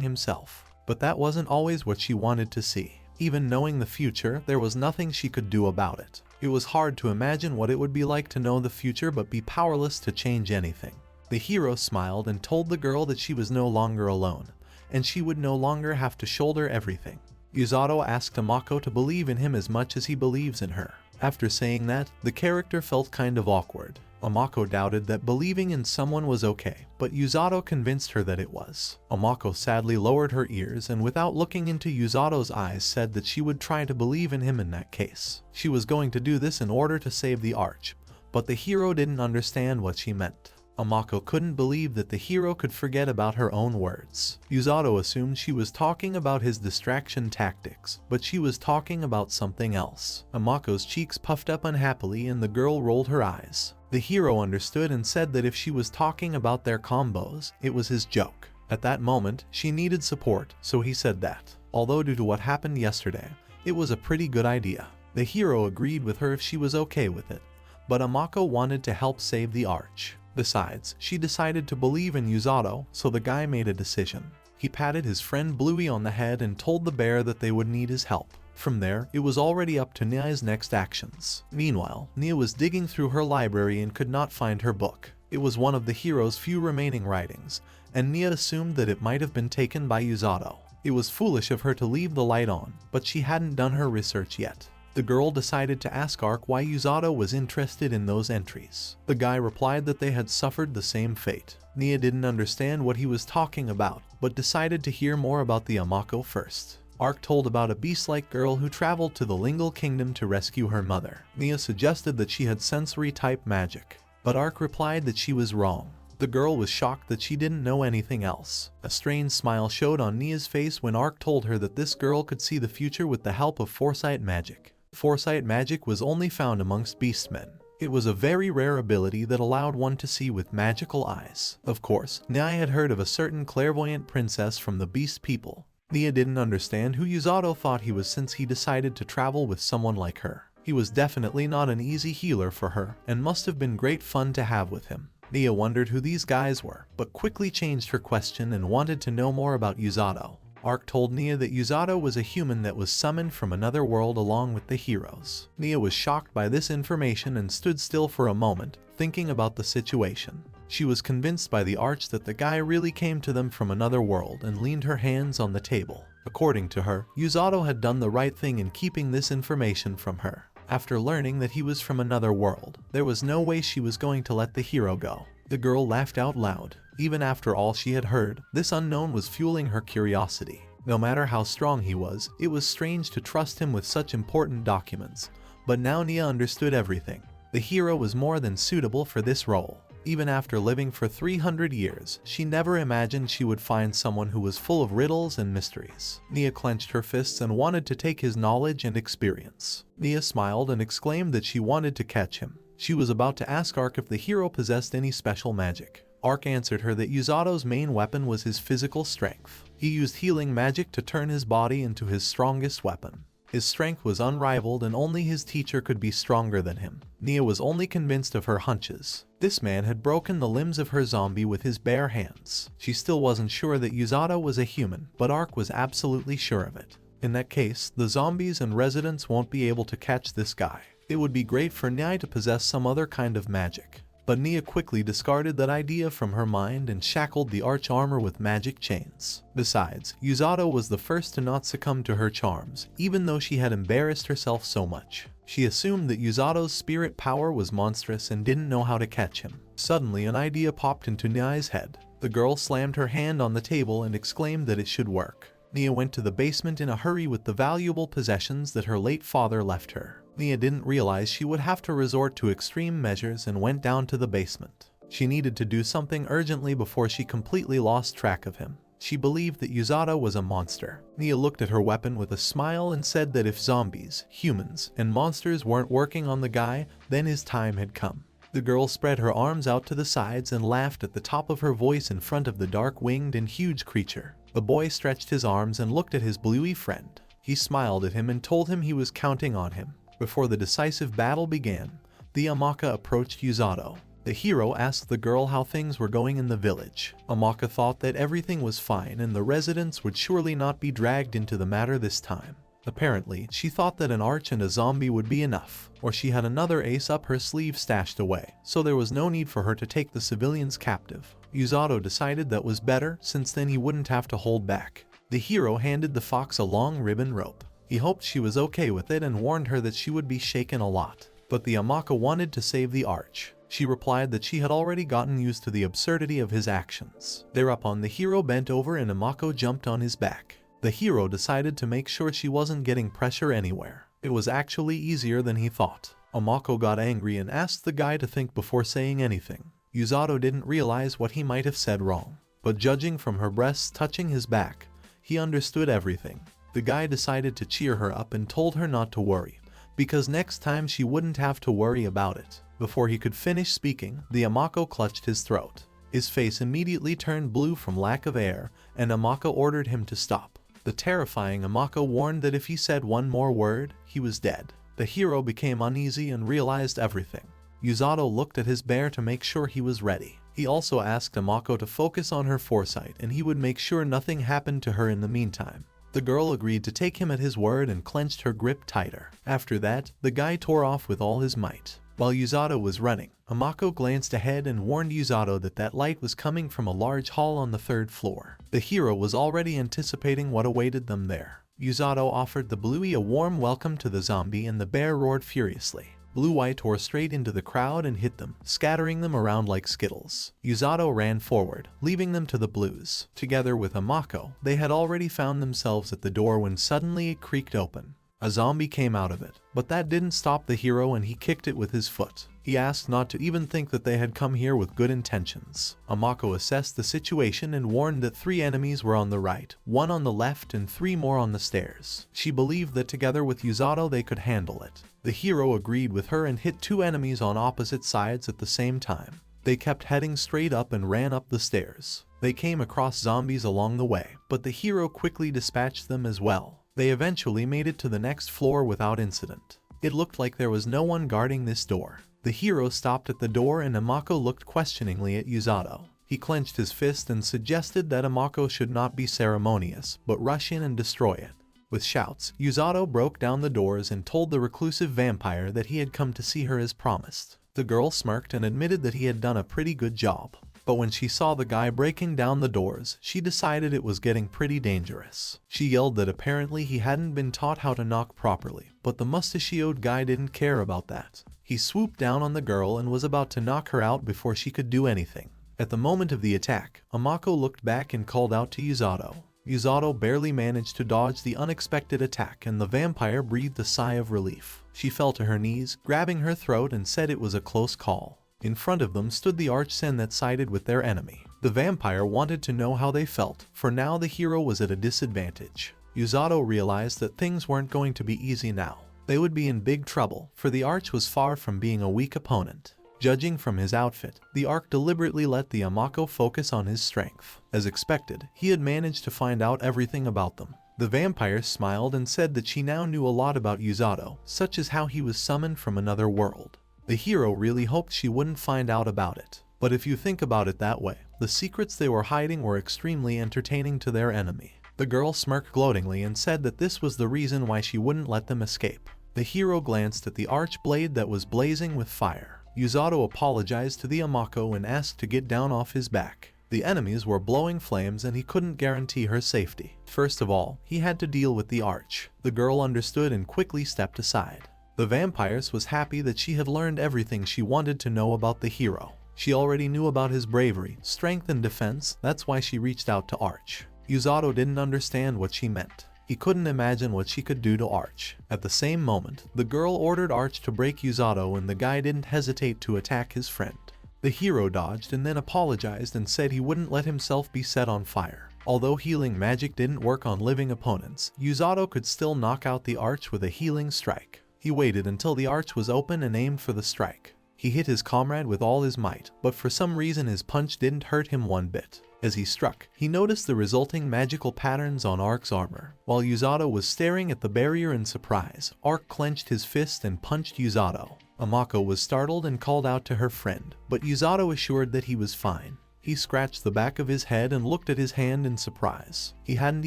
himself. But that wasn't always what she wanted to see. Even knowing the future, there was nothing she could do about it. It was hard to imagine what it would be like to know the future but be powerless to change anything. The hero smiled and told the girl that she was no longer alone, and she would no longer have to shoulder everything. Yato asked Amako to believe in him as much as he believes in her. After saying that, the character felt kind of awkward. Amako doubted that believing in someone was okay, but Yato convinced her that it was. Amako sadly lowered her ears and without looking into Yuzato's eyes said that she would try to believe in him in that case. She was going to do this in order to save the arch, but the hero didn't understand what she meant. Amako couldn't believe that the hero could forget about her own words. Yato assumed she was talking about his distraction tactics, but she was talking about something else. Amako's cheeks puffed up unhappily and the girl rolled her eyes. The hero understood and said that if she was talking about their combos, it was his joke. At that moment, she needed support, so he said that, although due to what happened yesterday, it was a pretty good idea. The hero agreed with her if she was okay with it, but Amako wanted to help save the arch. Besides, she decided to believe in Yato, so the guy made a decision. He patted his friend Bluey on the head and told the bear that they would need his help. From there, it was already up to Nia's next actions. Meanwhile, Nia was digging through her library and could not find her book. It was one of the hero's few remaining writings, and Nia assumed that it might have been taken by Yato. It was foolish of her to leave the light on, but she hadn't done her research yet. The girl decided to ask Ark why Yato was interested in those entries. The guy replied that they had suffered the same fate. Nia didn't understand what he was talking about, but decided to hear more about the Amako first. Ark told about a beast-like girl who traveled to the Lingal Kingdom to rescue her mother. Nia suggested that she had sensory-type magic, but Ark replied that she was wrong. The girl was shocked that she didn't know anything else. A strange smile showed on Nia's face when Ark told her that this girl could see the future with the help of foresight magic. Foresight magic was only found amongst beastmen. It was a very rare ability that allowed one to see with magical eyes. Of course, Nia had heard of a certain clairvoyant princess from the beast people. Nia didn't understand who Yato thought he was since he decided to travel with someone like her. He was definitely not an easy healer for her, and must have been great fun to have with him. Nia wondered who these guys were, but quickly changed her question and wanted to know more about Yato. Ark told Nia that Yato was a human that was summoned from another world along with the heroes. Nia was shocked by this information and stood still for a moment, thinking about the situation. She was convinced by the arch that the guy really came to them from another world and leaned her hands on the table. According to her, Yato had done the right thing in keeping this information from her. After learning that he was from another world, there was no way she was going to let the hero go. The girl laughed out loud. Even after all she had heard, this unknown was fueling her curiosity. No matter how strong he was, it was strange to trust him with such important documents. But now Nia understood everything. The hero was more than suitable for this role. Even after living for 300 years, she never imagined she would find someone who was full of riddles and mysteries. Nia clenched her fists and wanted to take his knowledge and experience. Nia smiled and exclaimed that she wanted to catch him. She was about to ask Ark if the hero possessed any special magic. Ark answered her that Yato's main weapon was his physical strength. He used healing magic to turn his body into his strongest weapon. His strength was unrivaled and only his teacher could be stronger than him. Nia was only convinced of her hunches. This man had broken the limbs of her zombie with his bare hands. She still wasn't sure that Yato was a human, but Ark was absolutely sure of it. In that case, the zombies and residents won't be able to catch this guy. It would be great for Nia to possess some other kind of magic. But Nia quickly discarded that idea from her mind and shackled the arch armor with magic chains. Besides, Yato was the first to not succumb to her charms, even though she had embarrassed herself so much. She assumed that Yato's spirit power was monstrous and didn't know how to catch him. Suddenly, an idea popped into Nia's head. The girl slammed her hand on the table and exclaimed that it should work. Nia went to the basement in a hurry with the valuable possessions that her late father left her. Nia didn't realize she would have to resort to extreme measures and went down to the basement. She needed to do something urgently before she completely lost track of him. She believed that Yato was a monster. Nia looked at her weapon with a smile and said that if zombies, humans, and monsters weren't working on the guy, then his time had come. The girl spread her arms out to the sides and laughed at the top of her voice in front of the dark-winged and huge creature. The boy stretched his arms and looked at his bluey friend. He smiled at him and told him he was counting on him. Before the decisive battle began, the Amako approached Yato. The hero asked the girl how things were going in the village. Amako thought that everything was fine and the residents would surely not be dragged into the matter this time. Apparently, she thought that an arch and a zombie would be enough, or she had another ace up her sleeve stashed away, so there was no need for her to take the civilians captive. Yato decided that was better, since then he wouldn't have to hold back. The hero handed the fox a long ribbon rope. He hoped she was okay with it and warned her that she would be shaken a lot. But the Amako wanted to save the arch. She replied that she had already gotten used to the absurdity of his actions. Thereupon the hero bent over and Amako jumped on his back. The hero decided to make sure she wasn't getting pressure anywhere. It was actually easier than he thought. Amako got angry and asked the guy to think before saying anything. Yato didn't realize what he might have said wrong, but judging from her breasts touching his back, he understood everything. The guy decided to cheer her up and told her not to worry, because next time she wouldn't have to worry about it. Before he could finish speaking, the Amako clutched his throat. His face immediately turned blue from lack of air, and Amako ordered him to stop. The terrifying Amako warned that if he said one more word, he was dead. The hero became uneasy and realized everything. Yato looked at his bear to make sure he was ready. He also asked Amako to focus on her foresight and he would make sure nothing happened to her in the meantime. The girl agreed to take him at his word and clenched her grip tighter. After that, the guy tore off with all his might. While Yuzato was running, Amako glanced ahead and warned Yuzato that that light was coming from a large hall on the 3rd floor. The hero was already anticipating what awaited them there. Yuzato offered the Bluey a warm welcome to the zombie and the bear roared furiously. Blue Eye tore straight into the crowd and hit them, scattering them around like skittles. Yuzato ran forward, leaving them to the Blues. Together with Amako, they had already found themselves at the door when suddenly it creaked open. A zombie came out of it, but that didn't stop the hero and he kicked it with his foot. He asked not to even think that they had come here with good intentions. Amako assessed the situation and warned that 3 enemies were on the right, 1 on the left and 3 more on the stairs. She believed that together with Yuzato they could handle it. The hero agreed with her and hit 2 enemies on opposite sides at the same time. They kept heading straight up and ran up the stairs. They came across zombies along the way, but the hero quickly dispatched them as well. They eventually made it to the next floor without incident. It looked like there was no one guarding this door. The hero stopped at the door and Amako looked questioningly at Yuzato. He clenched his fist and suggested that Amako should not be ceremonious, but rush in and destroy it. With shouts, Yuzato broke down the doors and told the reclusive vampire that he had come to see her as promised. The girl smirked and admitted that he had done a pretty good job. But when she saw the guy breaking down the doors, she decided it was getting pretty dangerous. She yelled that apparently he hadn't been taught how to knock properly, but the mustachioed guy didn't care about that. He swooped down on the girl and was about to knock her out before she could do anything. At the moment of the attack, Amako looked back and called out to Yuzato. Yuzato barely managed to dodge the unexpected attack and the vampire breathed a sigh of relief. She fell to her knees, grabbing her throat and said it was a close call. In front of them stood the archsen that sided with their enemy. The vampire wanted to know how they felt, for now the hero was at a disadvantage. Yuzato realized that things weren't going to be easy now. They would be in big trouble, for the arch was far from being a weak opponent. Judging from his outfit, the arch deliberately let the Amako focus on his strength. As expected, he had managed to find out everything about them. The vampire smiled and said that she now knew a lot about Yuzato, such as how he was summoned from another world. The hero really hoped she wouldn't find out about it. But if you think about it that way, the secrets they were hiding were extremely entertaining to their enemy. The girl smirked gloatingly and said that this was the reason why she wouldn't let them escape. The hero glanced at the arch blade that was blazing with fire. Yuzato apologized to the Amako and asked to get down off his back. The enemies were blowing flames and he couldn't guarantee her safety. First of all, he had to deal with the arch. The girl understood and quickly stepped aside. The vampiress was happy that she had learned everything she wanted to know about the hero. She already knew about his bravery, strength and defense, that's why she reached out to Arch. Yuzato didn't understand what she meant. He couldn't imagine what she could do to Arch. At the same moment, the girl ordered Arch to break Yuzato and the guy didn't hesitate to attack his friend. The hero dodged and then apologized and said he wouldn't let himself be set on fire. Although healing magic didn't work on living opponents, Yuzato could still knock out the Arch with a healing strike. He waited until the arch was open and aimed for the strike. He hit his comrade with all his might, but for some reason his punch didn't hurt him one bit. As he struck, he noticed the resulting magical patterns on Ark's armor. While Yuzato was staring at the barrier in surprise, Ark clenched his fist and punched Yuzato. Amako was startled and called out to her friend, but Yuzato assured that he was fine. He scratched the back of his head and looked at his hand in surprise. He hadn't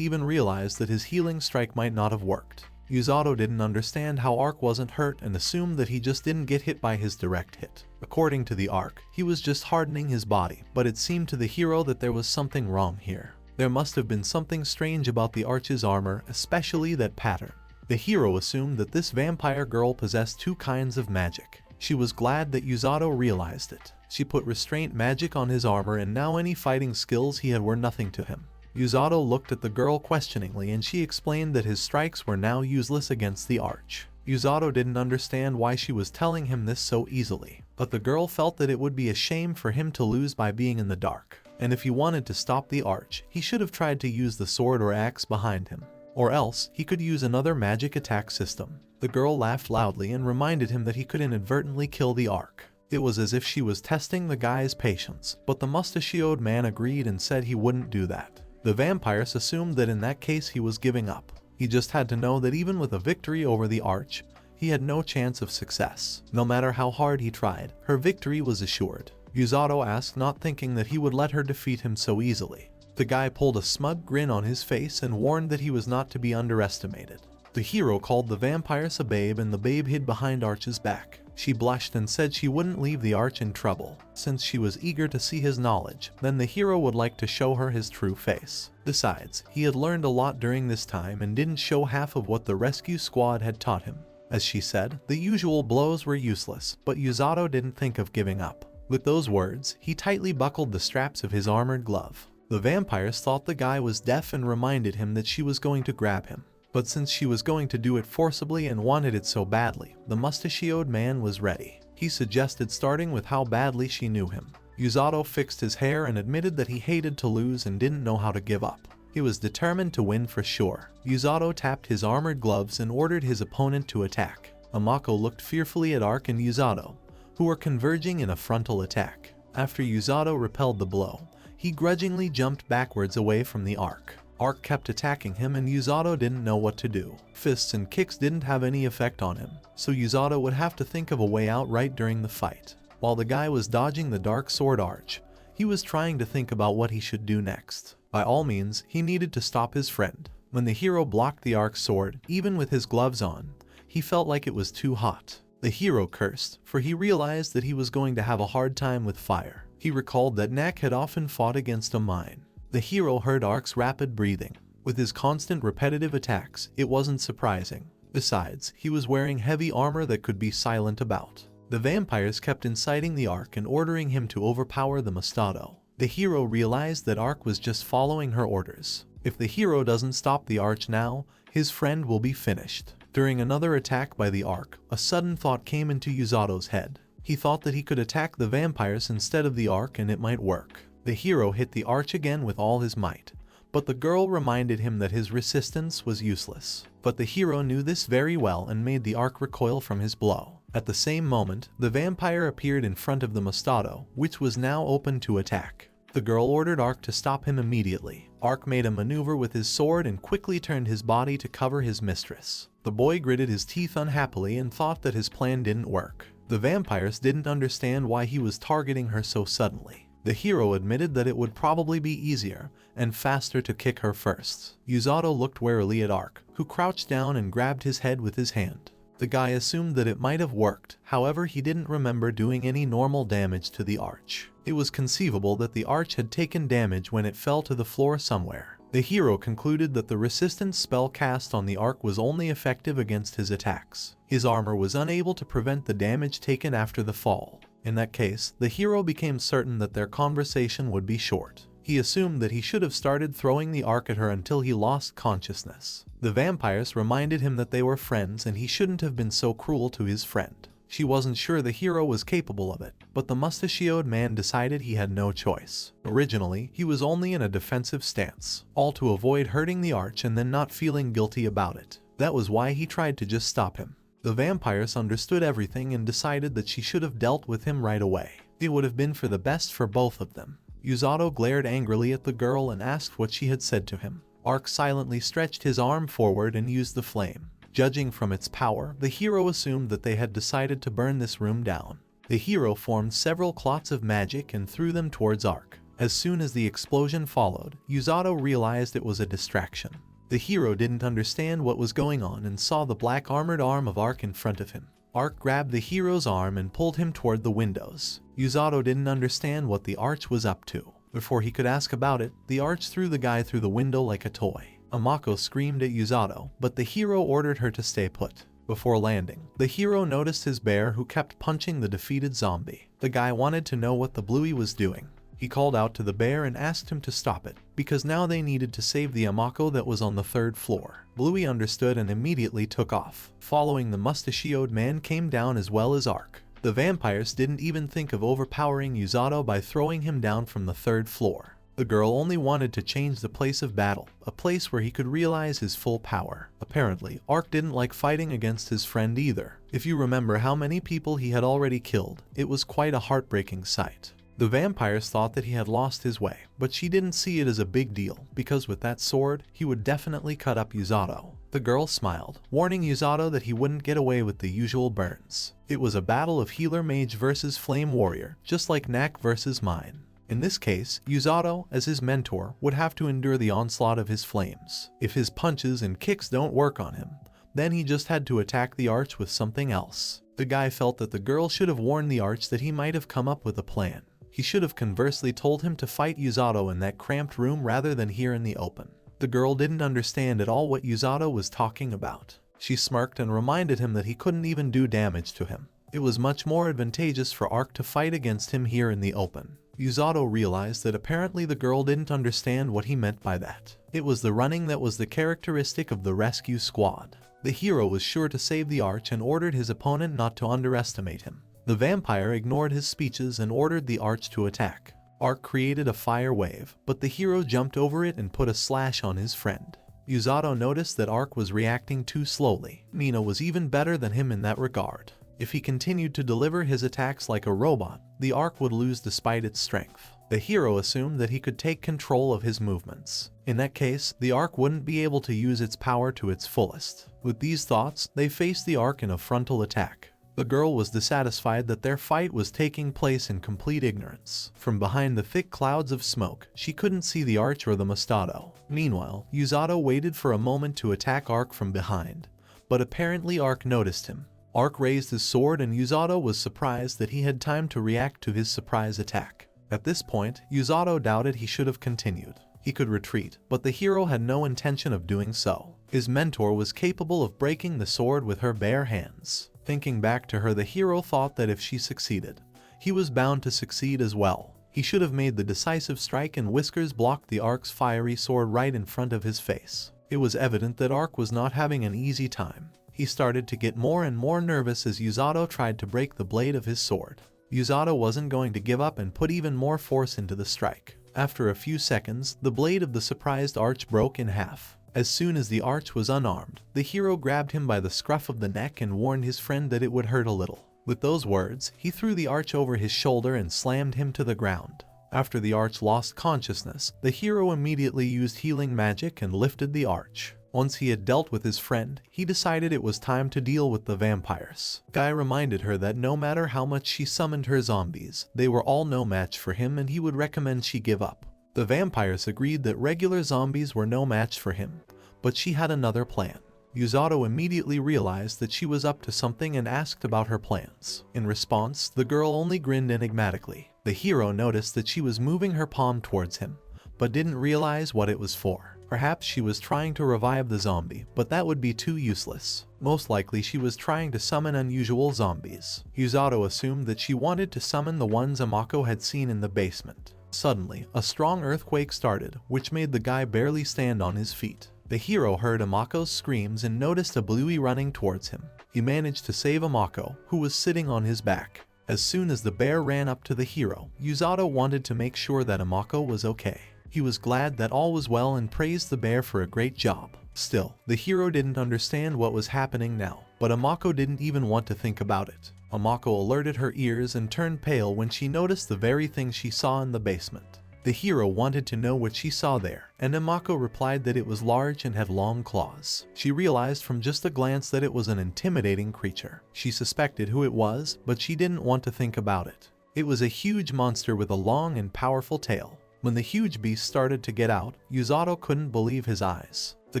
even realized that his healing strike might not have worked. Yuzato didn't understand how Ark wasn't hurt and assumed that he just didn't get hit by his direct hit. According to the Ark, he was just hardening his body, but it seemed to the hero that there was something wrong here. There must have been something strange about the Arch's armor, especially that pattern. The hero assumed that this vampire girl possessed 2 kinds of magic. She was glad that Yuzato realized it. She put restraint magic on his armor and now any fighting skills he had were nothing to him. Yuzato looked at the girl questioningly and she explained that his strikes were now useless against the Arch. Yuzato didn't understand why she was telling him this so easily, but the girl felt that it would be a shame for him to lose by being in the dark. And if he wanted to stop the Arch, he should have tried to use the sword or axe behind him. Or else, he could use another magic attack system. The girl laughed loudly and reminded him that he could inadvertently kill the Arch. It was as if she was testing the guy's patience, but the mustachioed man agreed and said he wouldn't do that. The vampiress assumed that in that case he was giving up. He just had to know that even with a victory over the Arch, he had no chance of success. No matter how hard he tried, her victory was assured. Yuzato asked, not thinking that he would let her defeat him so easily. The guy pulled a smug grin on his face and warned that he was not to be underestimated. The hero called the vampiress a babe and the babe hid behind Arch's back. She blushed and said she wouldn't leave the Arch in trouble, since she was eager to see his knowledge, then the hero would like to show her his true face. Besides, he had learned a lot during this time and didn't show half of what the rescue squad had taught him. As she said, the usual blows were useless, but Yato didn't think of giving up. With those words, he tightly buckled the straps of his armored glove. The vampires thought the guy was deaf and reminded him that she was going to grab him. But since she was going to do it forcibly and wanted it so badly, the mustachioed man was ready. He suggested starting with how badly she knew him. Yato fixed his hair and admitted that he hated to lose and didn't know how to give up. He was determined to win for sure. Yato tapped his armored gloves and ordered his opponent to attack. Amako looked fearfully at Arc and Yato, who were converging in a frontal attack. After Yato repelled the blow, he grudgingly jumped backwards away from the Arc. Arc kept attacking him and Yato didn't know what to do. Fists and kicks didn't have any effect on him, so Yato would have to think of a way out right during the fight. While the guy was dodging the dark sword Arch, he was trying to think about what he should do next. By all means, he needed to stop his friend. When the hero blocked the Arc's sword, even with his gloves on, he felt like it was too hot. The hero cursed, for he realized that he was going to have a hard time with fire. He recalled that Knack had often fought against a mine. The hero heard Arc's rapid breathing. With his constant repetitive attacks, it wasn't surprising. Besides, he was wearing heavy armor that could be silent about. The vampires kept inciting the Arc and ordering him to overpower the Mustado. The hero realized that Arc was just following her orders. If the hero doesn't stop the Arch now, his friend will be finished. During another attack by the Arc, a sudden thought came into Yato's head. He thought that he could attack the vampires instead of the Arc and it might work. The hero hit the Arch again with all his might, but the girl reminded him that his resistance was useless. But the hero knew this very well and made the Arc recoil from his blow. At the same moment, the vampire appeared in front of the Mustado, which was now open to attack. The girl ordered Arc to stop him immediately. Arc made a maneuver with his sword and quickly turned his body to cover his mistress. The boy gritted his teeth unhappily and thought that his plan didn't work. The vampires didn't understand why he was targeting her so suddenly. The hero admitted that it would probably be easier and faster to kick her first. Yato looked warily at Arc, who crouched down and grabbed his head with his hand. The guy assumed that it might have worked, however he didn't remember doing any normal damage to the Arch. It was conceivable that the Arch had taken damage when it fell to the floor somewhere. The hero concluded that the resistance spell cast on the Arc was only effective against his attacks. His armor was unable to prevent the damage taken after the fall. In that case, the hero became certain that their conversation would be short. He assumed that he should have started throwing the Arc at her until he lost consciousness. The vampires reminded him that they were friends and he shouldn't have been so cruel to his friend. She wasn't sure the hero was capable of it, but the mustachioed man decided he had no choice. Originally, he was only in a defensive stance, all to avoid hurting the Arch and then not feeling guilty about it. That was why he tried to just stop him. The vampires understood everything and decided that she should have dealt with him right away. It would have been for the best for both of them. Yato glared angrily at the girl and asked what she had said to him. Arc silently stretched his arm forward and used the flame. Judging from its power, the hero assumed that they had decided to burn this room down. The hero formed several clots of magic and threw them towards Arc. As soon as the explosion followed, Yato realized it was a distraction. The hero didn't understand what was going on and saw the black armored arm of Arc in front of him. Arc grabbed the hero's arm and pulled him toward the windows. Yato didn't understand what the Arch was up to. Before he could ask about it, the Arch threw the guy through the window like a toy. Amako screamed at Yato, but the hero ordered her to stay put. Before landing, the hero noticed his bear who kept punching the defeated zombie. The guy wanted to know what the bluey was doing. He called out to the bear and asked him to stop it, because now they needed to save the Amako that was on the third floor. Bluey understood and immediately took off. Following, the mustachioed man came down as well as Arc. The vampires didn't even think of overpowering Yato by throwing him down from the third floor. The girl only wanted to change the place of battle, a place where he could realize his full power. Apparently, Arc didn't like fighting against his friend either. If you remember how many people he had already killed, it was quite a heartbreaking sight. The vampires thought that he had lost his way, but she didn't see it as a big deal, because with that sword, he would definitely cut up Yato. The girl smiled, warning Yato that he wouldn't get away with the usual burns. It was a battle of healer mage versus flame warrior, just like Knack versus mine. In this case, Yuzato, as his mentor, would have to endure the onslaught of his flames. If his punches and kicks don't work on him, then he just had to attack the arch with something else. The guy felt that the girl should have warned the arch that he might have come up with a plan. He should have conversely told him to fight Yuzato in that cramped room rather than here in the open. The girl didn't understand at all what Yuzato was talking about. She smirked and reminded him that he couldn't even do damage to him. It was much more advantageous for Ark to fight against him here in the open. Yuzato realized that apparently the girl didn't understand what he meant by that. It was the running that was the characteristic of the rescue squad. The hero was sure to save the arch and ordered his opponent not to underestimate him. The vampire ignored his speeches and ordered the arch to attack. Ark created a fire wave, but the hero jumped over it and put a slash on his friend. Yuzato noticed that Ark was reacting too slowly. Mina was even better than him in that regard. If he continued to deliver his attacks like a robot, the Ark would lose despite its strength. The hero assumed that he could take control of his movements. In that case, the Ark wouldn't be able to use its power to its fullest. With these thoughts, they faced the Ark in a frontal attack. The girl was dissatisfied that their fight was taking place in complete ignorance. From behind the thick clouds of smoke, she couldn't see the arch or the Mustado. Meanwhile, Yuzato waited for a moment to attack Ark from behind, but apparently Ark noticed him. Ark raised his sword and Yuzato was surprised that he had time to react to his surprise attack. At this point, Yuzato doubted he should have continued. He could retreat, but the hero had no intention of doing so. His mentor was capable of breaking the sword with her bare hands. Thinking back to her, the hero thought that if she succeeded, he was bound to succeed as well. He should have made the decisive strike, and Whiskers blocked the Ark's fiery sword right in front of his face. It was evident that Ark was not having an easy time. He started to get more and more nervous as Yuzato tried to break the blade of his sword. Yuzato wasn't going to give up and put even more force into the strike. After a few seconds, the blade of the surprised arch broke in half. As soon as the arch was unarmed, the hero grabbed him by the scruff of the neck and warned his friend that it would hurt a little. With those words, he threw the arch over his shoulder and slammed him to the ground. After the arch lost consciousness, the hero immediately used healing magic and lifted the arch. Once he had dealt with his friend, he decided it was time to deal with the vampires. Guy reminded her that no matter how much she summoned her zombies, they were all no match for him and he would recommend she give up. The vampires agreed that regular zombies were no match for him, but she had another plan. Yuzato immediately realized that she was up to something and asked about her plans. In response, the girl only grinned enigmatically. The hero noticed that she was moving her palm towards him, but didn't realize what it was for. Perhaps she was trying to revive the zombie, but that would be too useless. Most likely she was trying to summon unusual zombies. Yuzato assumed that she wanted to summon the ones Amako had seen in the basement. Suddenly, a strong earthquake started, which made the guy barely stand on his feet. The hero heard Amako's screams and noticed a bluey running towards him. He managed to save Amako, who was sitting on his back. As soon as the bear ran up to the hero, Yuzato wanted to make sure that Amako was okay. He was glad that all was well and praised the bear for a great job. Still, the hero didn't understand what was happening now, but Amako didn't even want to think about it. Amako alerted her ears and turned pale when she noticed the very thing she saw in the basement. The hero wanted to know what she saw there, and Amako replied that it was large and had long claws. She realized from just a glance that it was an intimidating creature. She suspected who it was, but she didn't want to think about it. It was a huge monster with a long and powerful tail. When the huge beast started to get out, Yuzato couldn't believe his eyes. The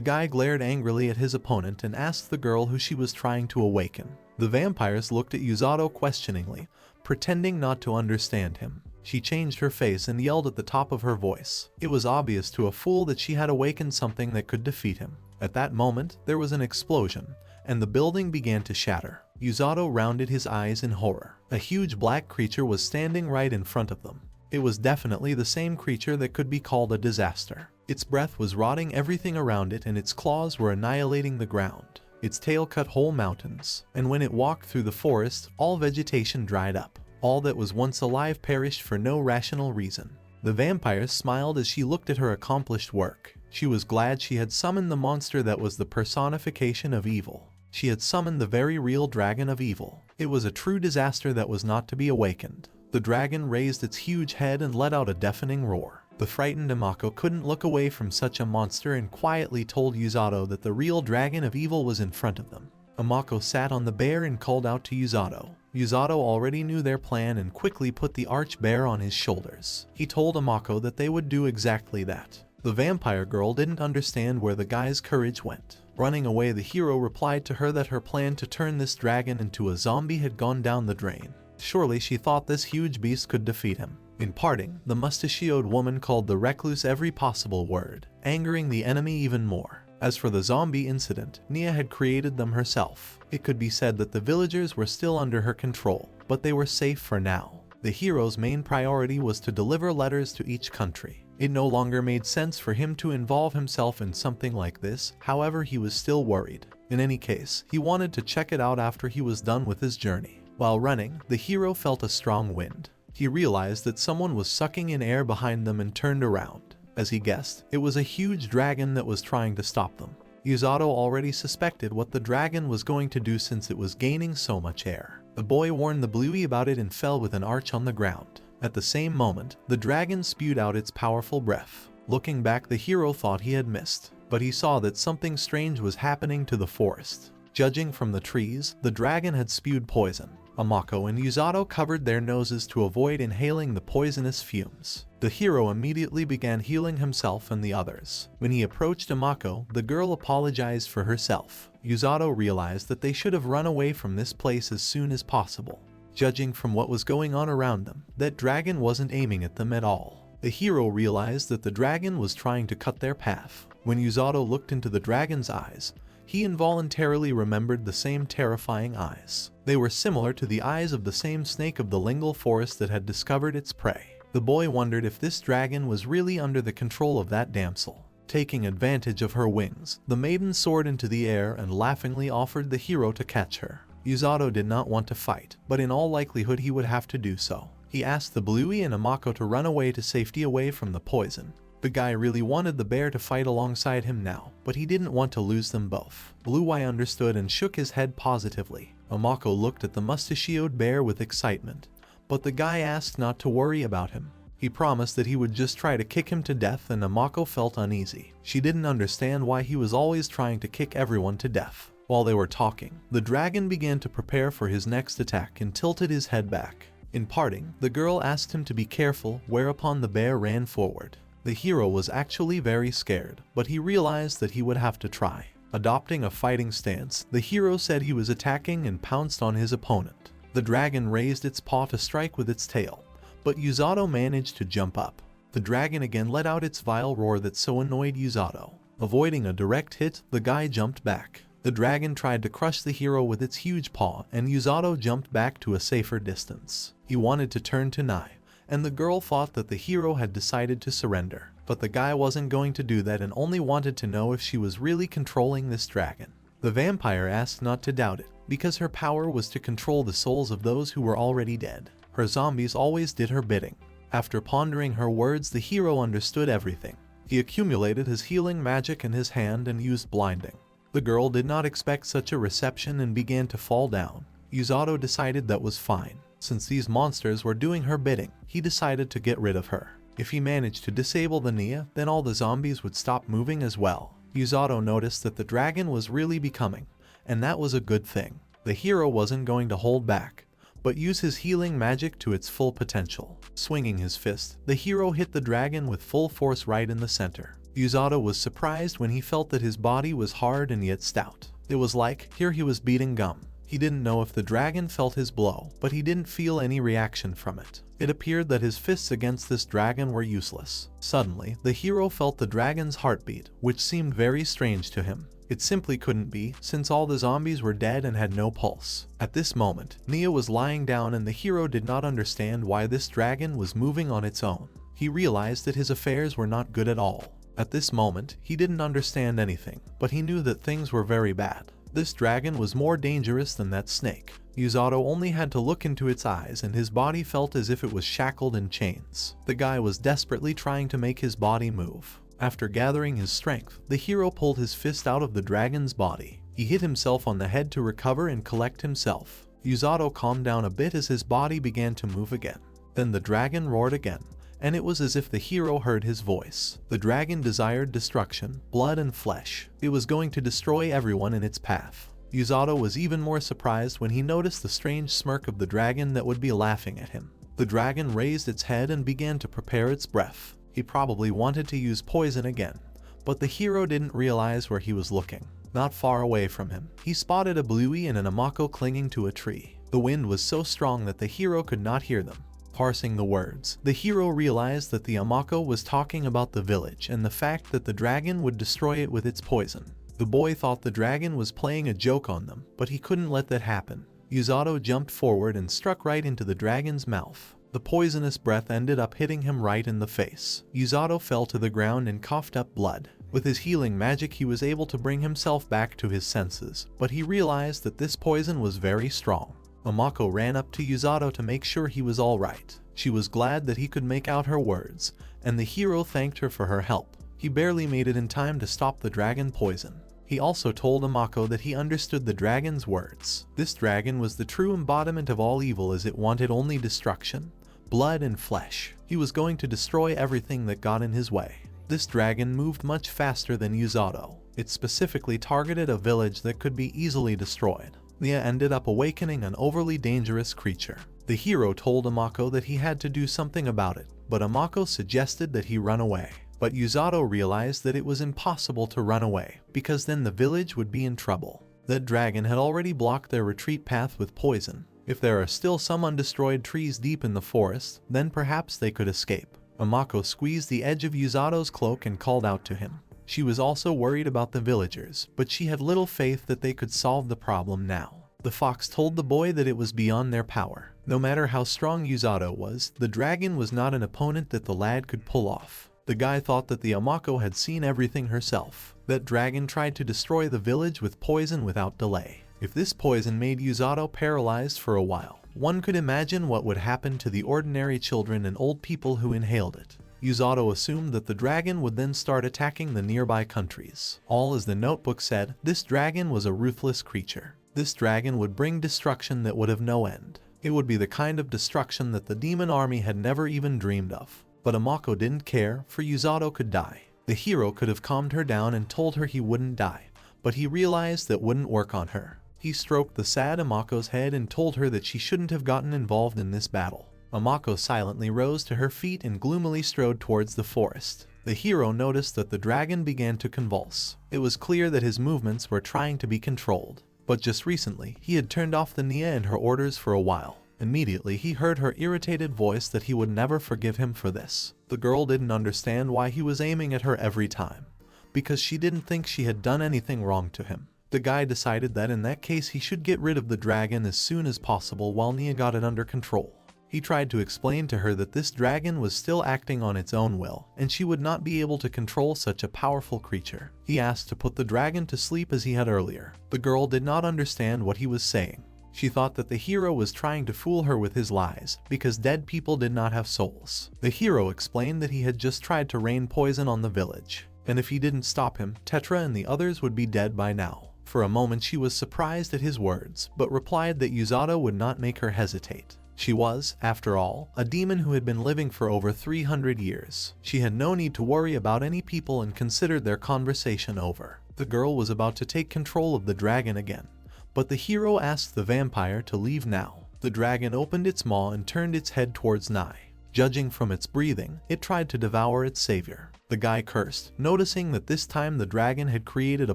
guy glared angrily at his opponent and asked the girl who she was trying to awaken. The vampires looked at Yuzato questioningly, pretending not to understand him. She changed her face and yelled at the top of her voice. It was obvious to a fool that she had awakened something that could defeat him. At that moment, there was an explosion, and the building began to shatter. Yuzato rounded his eyes in horror. A huge black creature was standing right in front of them. It was definitely the same creature that could be called a disaster. Its breath was rotting everything around it and its claws were annihilating the ground. Its tail cut whole mountains, and when it walked through the forest, all vegetation dried up. All that was once alive perished for no rational reason. The vampire smiled as she looked at her accomplished work. She was glad she had summoned the monster that was the personification of evil. She had summoned the very real dragon of evil. It was a true disaster that was not to be awakened. The dragon raised its huge head and let out a deafening roar. The frightened Amako couldn't look away from such a monster and quietly told Yuzato that the real dragon of evil was in front of them. Amako sat on the bear and called out to Yuzato. Yuzato already knew their plan and quickly put the arch-bear on his shoulders. He told Amako that they would do exactly that. The vampire girl didn't understand where the guy's courage went. Running away, the hero replied to her that her plan to turn this dragon into a zombie had gone down the drain. Surely she thought this huge beast could defeat him. In parting, the mustachioed woman called the recluse every possible word, angering the enemy even more. As for the zombie incident, Nia had created them herself. It could be said that the villagers were still under her control, but they were safe for now. The hero's main priority was to deliver letters to each country. It no longer made sense for him to involve himself in something like this, however he was still worried. In any case, he wanted to check it out after he was done with his journey. While running, the hero felt a strong wind. He realized that someone was sucking in air behind them and turned around. As he guessed, it was a huge dragon that was trying to stop them. Yuzato already suspected what the dragon was going to do since it was gaining so much air. The boy warned the bluey about it and fell with an arch on the ground. At the same moment, the dragon spewed out its powerful breath. Looking back, the hero thought he had missed, but he saw that something strange was happening to the forest. Judging from the trees, the dragon had spewed poison. Amako and Yuzato covered their noses to avoid inhaling the poisonous fumes. The hero immediately began healing himself and the others. When he approached Amako, the girl apologized for herself. Yuzato realized that they should have run away from this place as soon as possible. Judging from what was going on around them, that dragon wasn't aiming at them at all. The hero realized that the dragon was trying to cut their path. When Yuzato looked into the dragon's eyes, he involuntarily remembered the same terrifying eyes. They were similar to the eyes of the same snake of the lingual forest that had discovered its prey. The boy wondered if this dragon was really under the control of that damsel. Taking advantage of her wings, the maiden soared into the air and laughingly offered the hero to catch her. Yuzato did not want to fight, but in all likelihood he would have to do so. He asked the bluey and Amako to run away to safety away from the poison. The guy really wanted the bear to fight alongside him now, but he didn't want to lose them both. Blue Eye understood and shook his head positively. Amako looked at the mustachioed bear with excitement, but the guy asked not to worry about him. He promised that he would just try to kick him to death, and Amako felt uneasy. She didn't understand why he was always trying to kick everyone to death. While they were talking, the dragon began to prepare for his next attack and tilted his head back. In parting, the girl asked him to be careful, whereupon the bear ran forward. The hero was actually very scared, but he realized that he would have to try. Adopting a fighting stance, the hero said he was attacking and pounced on his opponent. The dragon raised its paw to strike with its tail, but Yuzato managed to jump up. The dragon again let out its vile roar that so annoyed Yuzato. Avoiding a direct hit, the guy jumped back. The dragon tried to crush the hero with its huge paw, and Yuzato jumped back to a safer distance. He wanted to turn to Nai, and the girl thought that the hero had decided to surrender. But the guy wasn't going to do that and only wanted to know if she was really controlling this dragon. The vampire asked not to doubt it, because her power was to control the souls of those who were already dead. Her zombies always did her bidding. After pondering her words, the hero understood everything. He accumulated his healing magic in his hand and used blinding. The girl did not expect such a reception and began to fall down. Yuzato decided that was fine. Since these monsters were doing her bidding, he decided to get rid of her. If he managed to disable the Nia, then all the zombies would stop moving as well. Yuzato noticed that the dragon was really becoming, and that was a good thing. The hero wasn't going to hold back, but use his healing magic to its full potential. Swinging his fist, the hero hit the dragon with full force right in the center. Yuzato was surprised when he felt that his body was hard and yet stout. It was like, here he was beating gum. He didn't know if the dragon felt his blow, but he didn't feel any reaction from it. It appeared that his fists against this dragon were useless. Suddenly, the hero felt the dragon's heartbeat, which seemed very strange to him. It simply couldn't be, since all the zombies were dead and had no pulse. At this moment, Nia was lying down and the hero did not understand why this dragon was moving on its own. He realized that his affairs were not good at all. At this moment, he didn't understand anything, but he knew that things were very bad. This dragon was more dangerous than that snake. Yuzato only had to look into its eyes and his body felt as if it was shackled in chains. The guy was desperately trying to make his body move. After gathering his strength, the hero pulled his fist out of the dragon's body. He hit himself on the head to recover and collect himself. Yuzato calmed down a bit as his body began to move again. Then the dragon roared again, and it was as if the hero heard his voice. The dragon desired destruction, blood and flesh. It was going to destroy everyone in its path. Yuzato was even more surprised when he noticed the strange smirk of the dragon that would be laughing at him. The dragon raised its head and began to prepare its breath. He probably wanted to use poison again, but the hero didn't realize where he was looking. Not far away from him, he spotted a Liquis and an Amako clinging to a tree. The wind was so strong that the hero could not hear them. Parsing the words, the hero realized that the Amako was talking about the village and the fact that the dragon would destroy it with its poison. The boy thought the dragon was playing a joke on them, but he couldn't let that happen. Yuzato jumped forward and struck right into the dragon's mouth. The poisonous breath ended up hitting him right in the face. Yuzato fell to the ground and coughed up blood. With his healing magic, he was able to bring himself back to his senses, but he realized that this poison was very strong. Amako ran up to Yuzato to make sure he was alright. She was glad that he could make out her words, and the hero thanked her for her help. He barely made it in time to stop the dragon poison. He also told Amako that he understood the dragon's words. This dragon was the true embodiment of all evil, as it wanted only destruction, blood and flesh. He was going to destroy everything that got in his way. This dragon moved much faster than Yuzato. It specifically targeted a village that could be easily destroyed. Nia ended up awakening an overly dangerous creature. The hero told Amako that he had to do something about it, but Amako suggested that he run away. But Yuzato realized that it was impossible to run away, because then the village would be in trouble. That dragon had already blocked their retreat path with poison. If there are still some undestroyed trees deep in the forest, then perhaps they could escape. Amako squeezed the edge of Yuzato's cloak and called out to him. She was also worried about the villagers, but she had little faith that they could solve the problem now. The fox told the boy that it was beyond their power. No matter how strong Yuzato was, the dragon was not an opponent that the lad could pull off. The guy thought that the Amako had seen everything herself. That dragon tried to destroy the village with poison without delay. If this poison made Yuzato paralyzed for a while, one could imagine what would happen to the ordinary children and old people who inhaled it. Yuzato assumed that the dragon would then start attacking the nearby countries. All as the notebook said, this dragon was a ruthless creature. This dragon would bring destruction that would have no end. It would be the kind of destruction that the demon army had never even dreamed of. But Amako didn't care, for Yuzato could die. The hero could have calmed her down and told her he wouldn't die, but he realized that wouldn't work on her. He stroked the sad Amako's head and told her that she shouldn't have gotten involved in this battle. Amako silently rose to her feet and gloomily strode towards the forest. The hero noticed that the dragon began to convulse. It was clear that his movements were trying to be controlled. But just recently, he had turned off the Nia and her orders for a while. Immediately, he heard her irritated voice that he would never forgive him for this. The girl didn't understand why he was aiming at her every time, because she didn't think she had done anything wrong to him. The guy decided that in that case he should get rid of the dragon as soon as possible while Nia got it under control. He tried to explain to her that this dragon was still acting on its own will, and she would not be able to control such a powerful creature. He asked to put the dragon to sleep as he had earlier. The girl did not understand what he was saying. She thought that the hero was trying to fool her with his lies, because dead people did not have souls. The hero explained that he had just tried to rain poison on the village, and if he didn't stop him, Tetra and the others would be dead by now. For a moment she was surprised at his words, but replied that Yuzato would not make her hesitate. She was, after all, a demon who had been living for over 300 years. She had no need to worry about any people and considered their conversation over. The girl was about to take control of the dragon again, but the hero asked the vampire to leave now. The dragon opened its maw and turned its head towards Nai. Judging from its breathing, it tried to devour its savior. The guy cursed, noticing that this time the dragon had created a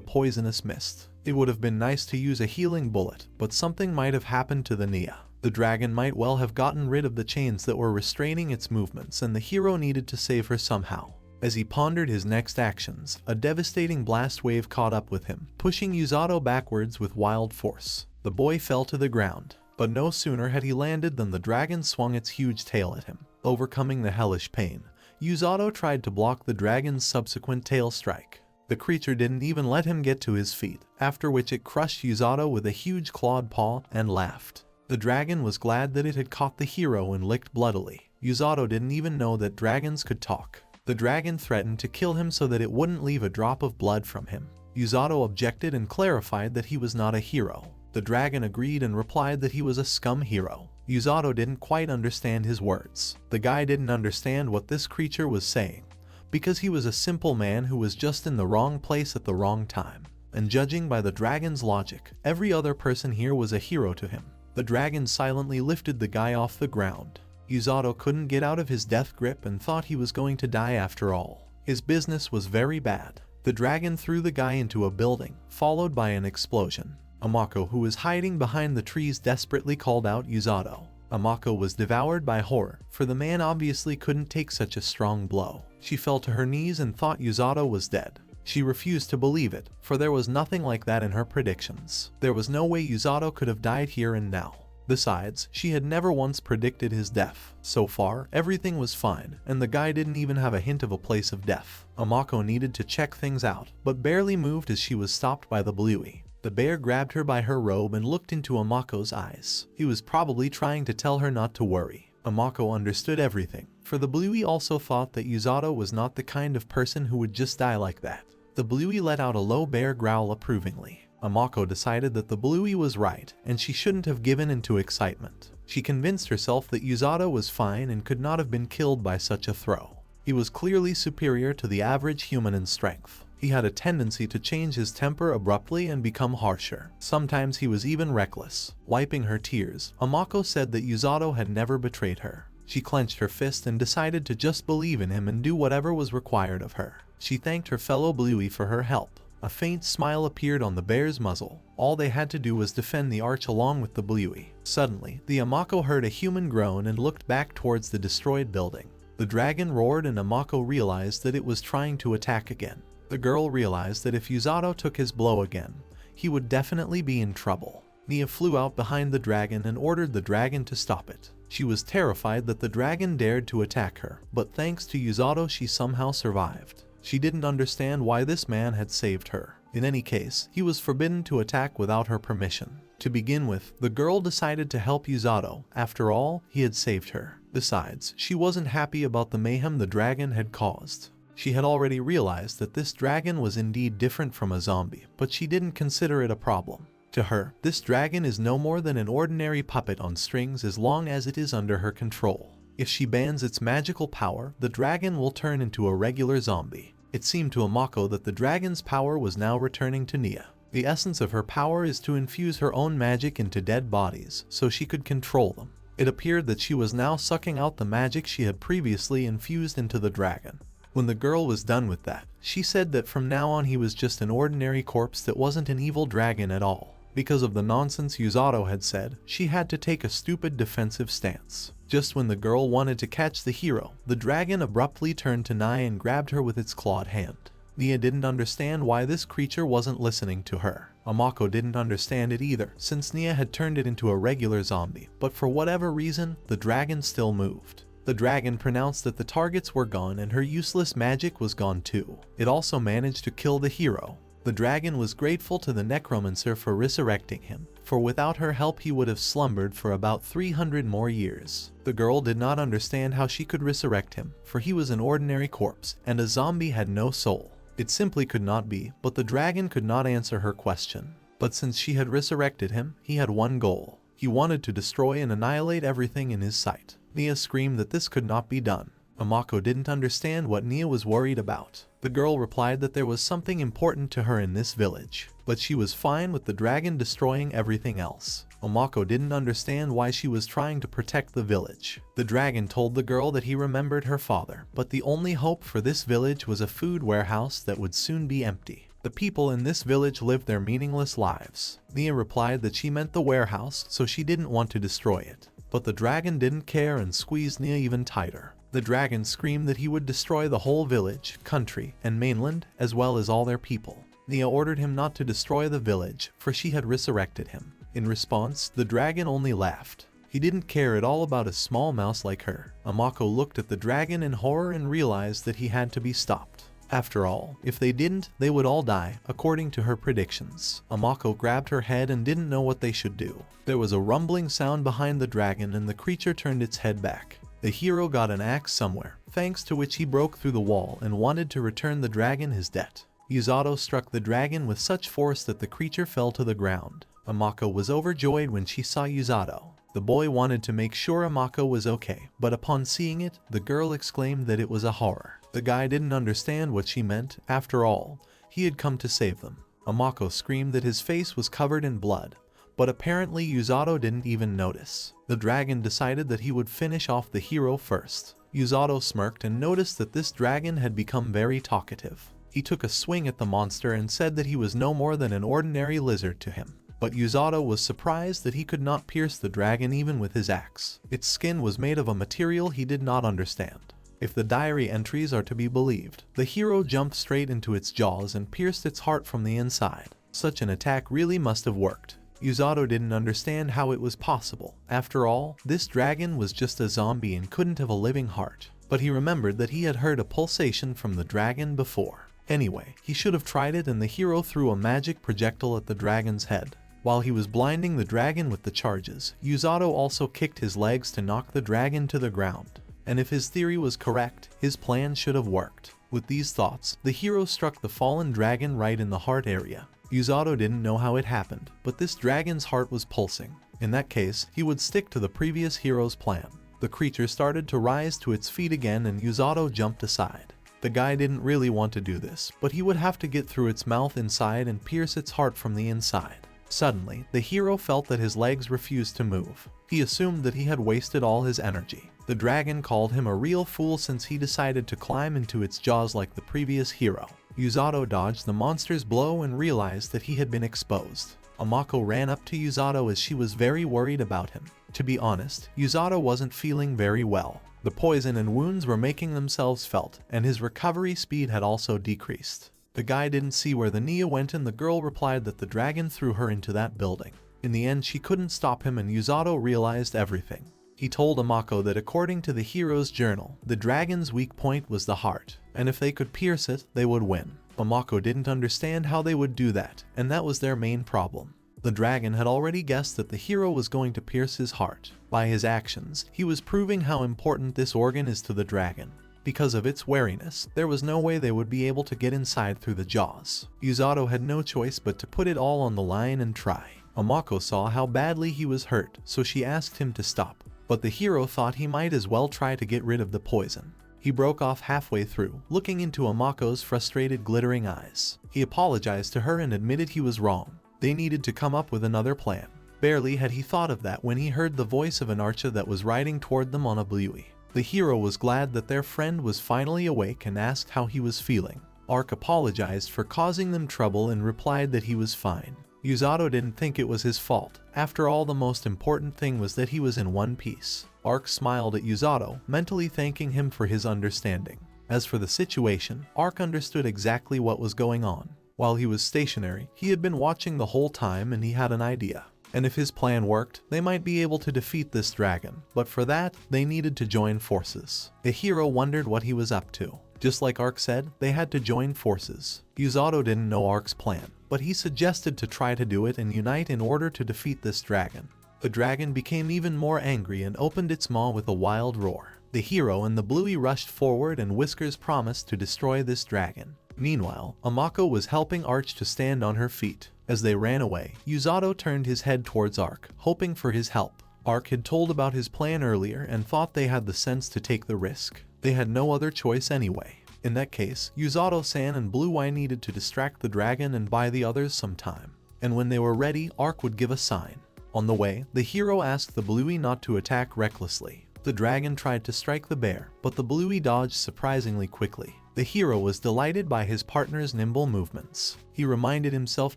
poisonous mist. It would have been nice to use a healing bullet, but something might have happened to the Nia. The dragon might well have gotten rid of the chains that were restraining its movements, and the hero needed to save her somehow. As he pondered his next actions, a devastating blast wave caught up with him, pushing Yuzato backwards with wild force. The boy fell to the ground, but no sooner had he landed than the dragon swung its huge tail at him. Overcoming the hellish pain, Yuzato tried to block the dragon's subsequent tail strike. The creature didn't even let him get to his feet, after which it crushed Yuzato with a huge clawed paw and laughed. The dragon was glad that it had caught the hero and licked bloodily. Yuzato didn't even know that dragons could talk. The dragon threatened to kill him so that it wouldn't leave a drop of blood from him. Yuzato objected and clarified that he was not a hero. The dragon agreed and replied that he was a scum hero. Yuzato didn't quite understand his words. The guy didn't understand what this creature was saying, because he was a simple man who was just in the wrong place at the wrong time. and judging by the dragon's logic, every other person here was a hero to him. The dragon silently lifted the guy off the ground. Yato couldn't get out of his death grip and thought he was going to die after all. His business was very bad. The dragon threw the guy into a building, followed by an explosion. Amako, who was hiding behind the trees, desperately called out Yato. Amako was devoured by horror, for the man obviously couldn't take such a strong blow. She fell to her knees and thought Yato was dead. She refused to believe it, for there was nothing like that in her predictions. There was no way Yato could have died here and now. Besides, she had never once predicted his death. So far, everything was fine, and the guy didn't even have a hint of a place of death. Amako needed to check things out, but barely moved as she was stopped by the Bluey. The bear grabbed her by her robe and looked into Amako's eyes. He was probably trying to tell her not to worry. Amako understood everything, for the Bluey also thought that Yato was not the kind of person who would just die like that. The Bluey let out a low bear growl approvingly. Amako decided that the Bluey was right, and she shouldn't have given into excitement. She convinced herself that Yato was fine and could not have been killed by such a throw. He was clearly superior to the average human in strength. He had a tendency to change his temper abruptly and become harsher. Sometimes he was even reckless. Wiping her tears, Amako said that Yato had never betrayed her. She clenched her fist and decided to just believe in him and do whatever was required of her. She thanked her fellow Bluey for her help. A faint smile appeared on the bear's muzzle. All they had to do was defend the arch along with the Bluey. Suddenly, the Amako heard a human groan and looked back towards the destroyed building. The dragon roared and Amako realized that it was trying to attack again. The girl realized that if Yato took his blow again, he would definitely be in trouble. Nia flew out behind the dragon and ordered the dragon to stop it. She was terrified that the dragon dared to attack her, but thanks to Yato she somehow survived. She didn't understand why this man had saved her. In any case, he was forbidden to attack without her permission. To begin with, the girl decided to help Yato. After all, he had saved her. Besides, she wasn't happy about the mayhem the dragon had caused. She had already realized that this dragon was indeed different from a zombie, but she didn't consider it a problem. To her, this dragon is no more than an ordinary puppet on strings as long as it is under her control. If she bans its magical power, the dragon will turn into a regular zombie. It seemed to Amako that the dragon's power was now returning to Nia. The essence of her power is to infuse her own magic into dead bodies, so she could control them. It appeared that she was now sucking out the magic she had previously infused into the dragon. When the girl was done with that, she said that from now on he was just an ordinary corpse that wasn't an evil dragon at all. Because of the nonsense Yato had said, she had to take a stupid defensive stance. Just when the girl wanted to catch the hero, the dragon abruptly turned to Nia and grabbed her with its clawed hand. Nia didn't understand why this creature wasn't listening to her. Amako didn't understand it either, since Nia had turned it into a regular zombie, but for whatever reason, the dragon still moved. The dragon pronounced that the targets were gone and her useless magic was gone too. It also managed to kill the hero. The dragon was grateful to the Necromancer for resurrecting him, for without her help he would have slumbered for about 300 more years. The girl did not understand how she could resurrect him, for he was an ordinary corpse, and a zombie had no soul. It simply could not be, but the dragon could not answer her question. But since she had resurrected him, he had one goal. He wanted to destroy and annihilate everything in his sight. Nia screamed that this could not be done. Amako didn't understand what Nia was worried about. The girl replied that there was something important to her in this village, but she was fine with the dragon destroying everything else. Amako didn't understand why she was trying to protect the village. The dragon told the girl that he remembered her father, but the only hope for this village was a food warehouse that would soon be empty. The people in this village lived their meaningless lives. Nia replied that she meant the warehouse, so she didn't want to destroy it. But the dragon didn't care and squeezed Nia even tighter. The dragon screamed that he would destroy the whole village, country, and mainland, as well as all their people. Nia ordered him not to destroy the village, for she had resurrected him. In response, the dragon only laughed. He didn't care at all about a small mouse like her. Amako looked at the dragon in horror and realized that he had to be stopped. After all, if they didn't, they would all die, according to her predictions. Amako grabbed her head and didn't know what they should do. There was a rumbling sound behind the dragon and the creature turned its head back. The hero got an axe somewhere, thanks to which he broke through the wall and wanted to return the dragon his debt. Yato struck the dragon with such force that the creature fell to the ground. Amako was overjoyed when she saw Yato. The boy wanted to make sure Amako was okay, but upon seeing it, the girl exclaimed that it was a horror. The guy didn't understand what she meant. After all, he had come to save them. Amako screamed that his face was covered in blood, but apparently Yuzato didn't even notice. The dragon decided that he would finish off the hero first. Yuzato smirked and noticed that this dragon had become very talkative. He took a swing at the monster and said that he was no more than an ordinary lizard to him. But Yuzato was surprised that he could not pierce the dragon even with his axe. Its skin was made of a material he did not understand. If the diary entries are to be believed, the hero jumped straight into its jaws and pierced its heart from the inside. Such an attack really must have worked. Yuzato didn't understand how it was possible. After all, this dragon was just a zombie and couldn't have a living heart. But he remembered that he had heard a pulsation from the dragon before. Anyway, he should have tried it, and the hero threw a magic projectile at the dragon's head. While he was blinding the dragon with the charges, Yuzato also kicked his legs to knock the dragon to the ground. And if his theory was correct, his plan should have worked. With these thoughts, the hero struck the fallen dragon right in the heart area. Yuzato didn't know how it happened, but this dragon's heart was pulsing. In that case, he would stick to the previous hero's plan. The creature started to rise to its feet again and Yuzato jumped aside. The guy didn't really want to do this, but he would have to get through its mouth inside and pierce its heart from the inside. Suddenly, the hero felt that his legs refused to move. He assumed that he had wasted all his energy. The dragon called him a real fool since he decided to climb into its jaws like the previous hero. Yuzato dodged the monster's blow and realized that he had been exposed. Amako ran up to Yuzato as she was very worried about him. To be honest, Yuzato wasn't feeling very well. The poison and wounds were making themselves felt, and his recovery speed had also decreased. The guy didn't see where the Nia went and the girl replied that the dragon threw her into that building. In the end, she couldn't stop him and Yuzato realized everything. He told Amako that according to the hero's journal, the dragon's weak point was the heart, and if they could pierce it, they would win. Amako didn't understand how they would do that, and that was their main problem. The dragon had already guessed that the hero was going to pierce his heart. By his actions, he was proving how important this organ is to the dragon. Because of its wariness, there was no way they would be able to get inside through the jaws. Yuzato had no choice but to put it all on the line and try. Amako saw how badly he was hurt, so she asked him to stop. But the hero thought he might as well try to get rid of the poison. He broke off halfway through, looking into Amako's frustrated glittering eyes. He apologized to her and admitted he was wrong. They needed to come up with another plan. Barely had he thought of that when he heard the voice of an archer that was riding toward them on a Bluey. The hero was glad that their friend was finally awake and asked how he was feeling. Ark apologized for causing them trouble and replied that he was fine. Yuzato didn't think it was his fault. After all, the most important thing was that he was in one piece. Ark smiled at Yuzato, mentally thanking him for his understanding. As for the situation, Ark understood exactly what was going on. While he was stationary, he had been watching the whole time and he had an idea. And if his plan worked, they might be able to defeat this dragon. But for that, they needed to join forces. The hero wondered what he was up to. Just like Ark said, they had to join forces. Yuzato didn't know Ark's plan, but he suggested to try to do it and unite in order to defeat this dragon. The dragon became even more angry and opened its maw with a wild roar. The hero and the Bluey rushed forward and Whiskers promised to destroy this dragon. Meanwhile, Amako was helping Arch to stand on her feet. As they ran away, Yuzato turned his head towards Ark, hoping for his help. Ark had told about his plan earlier and thought they had the sense to take the risk. They had no other choice anyway. In that case, Yuzato-san and Blue-Eye needed to distract the dragon and buy the others some time. And when they were ready, Ark would give a sign. On the way, the hero asked the Bluey not to attack recklessly. The dragon tried to strike the bear, but the Bluey dodged surprisingly quickly. The hero was delighted by his partner's nimble movements. He reminded himself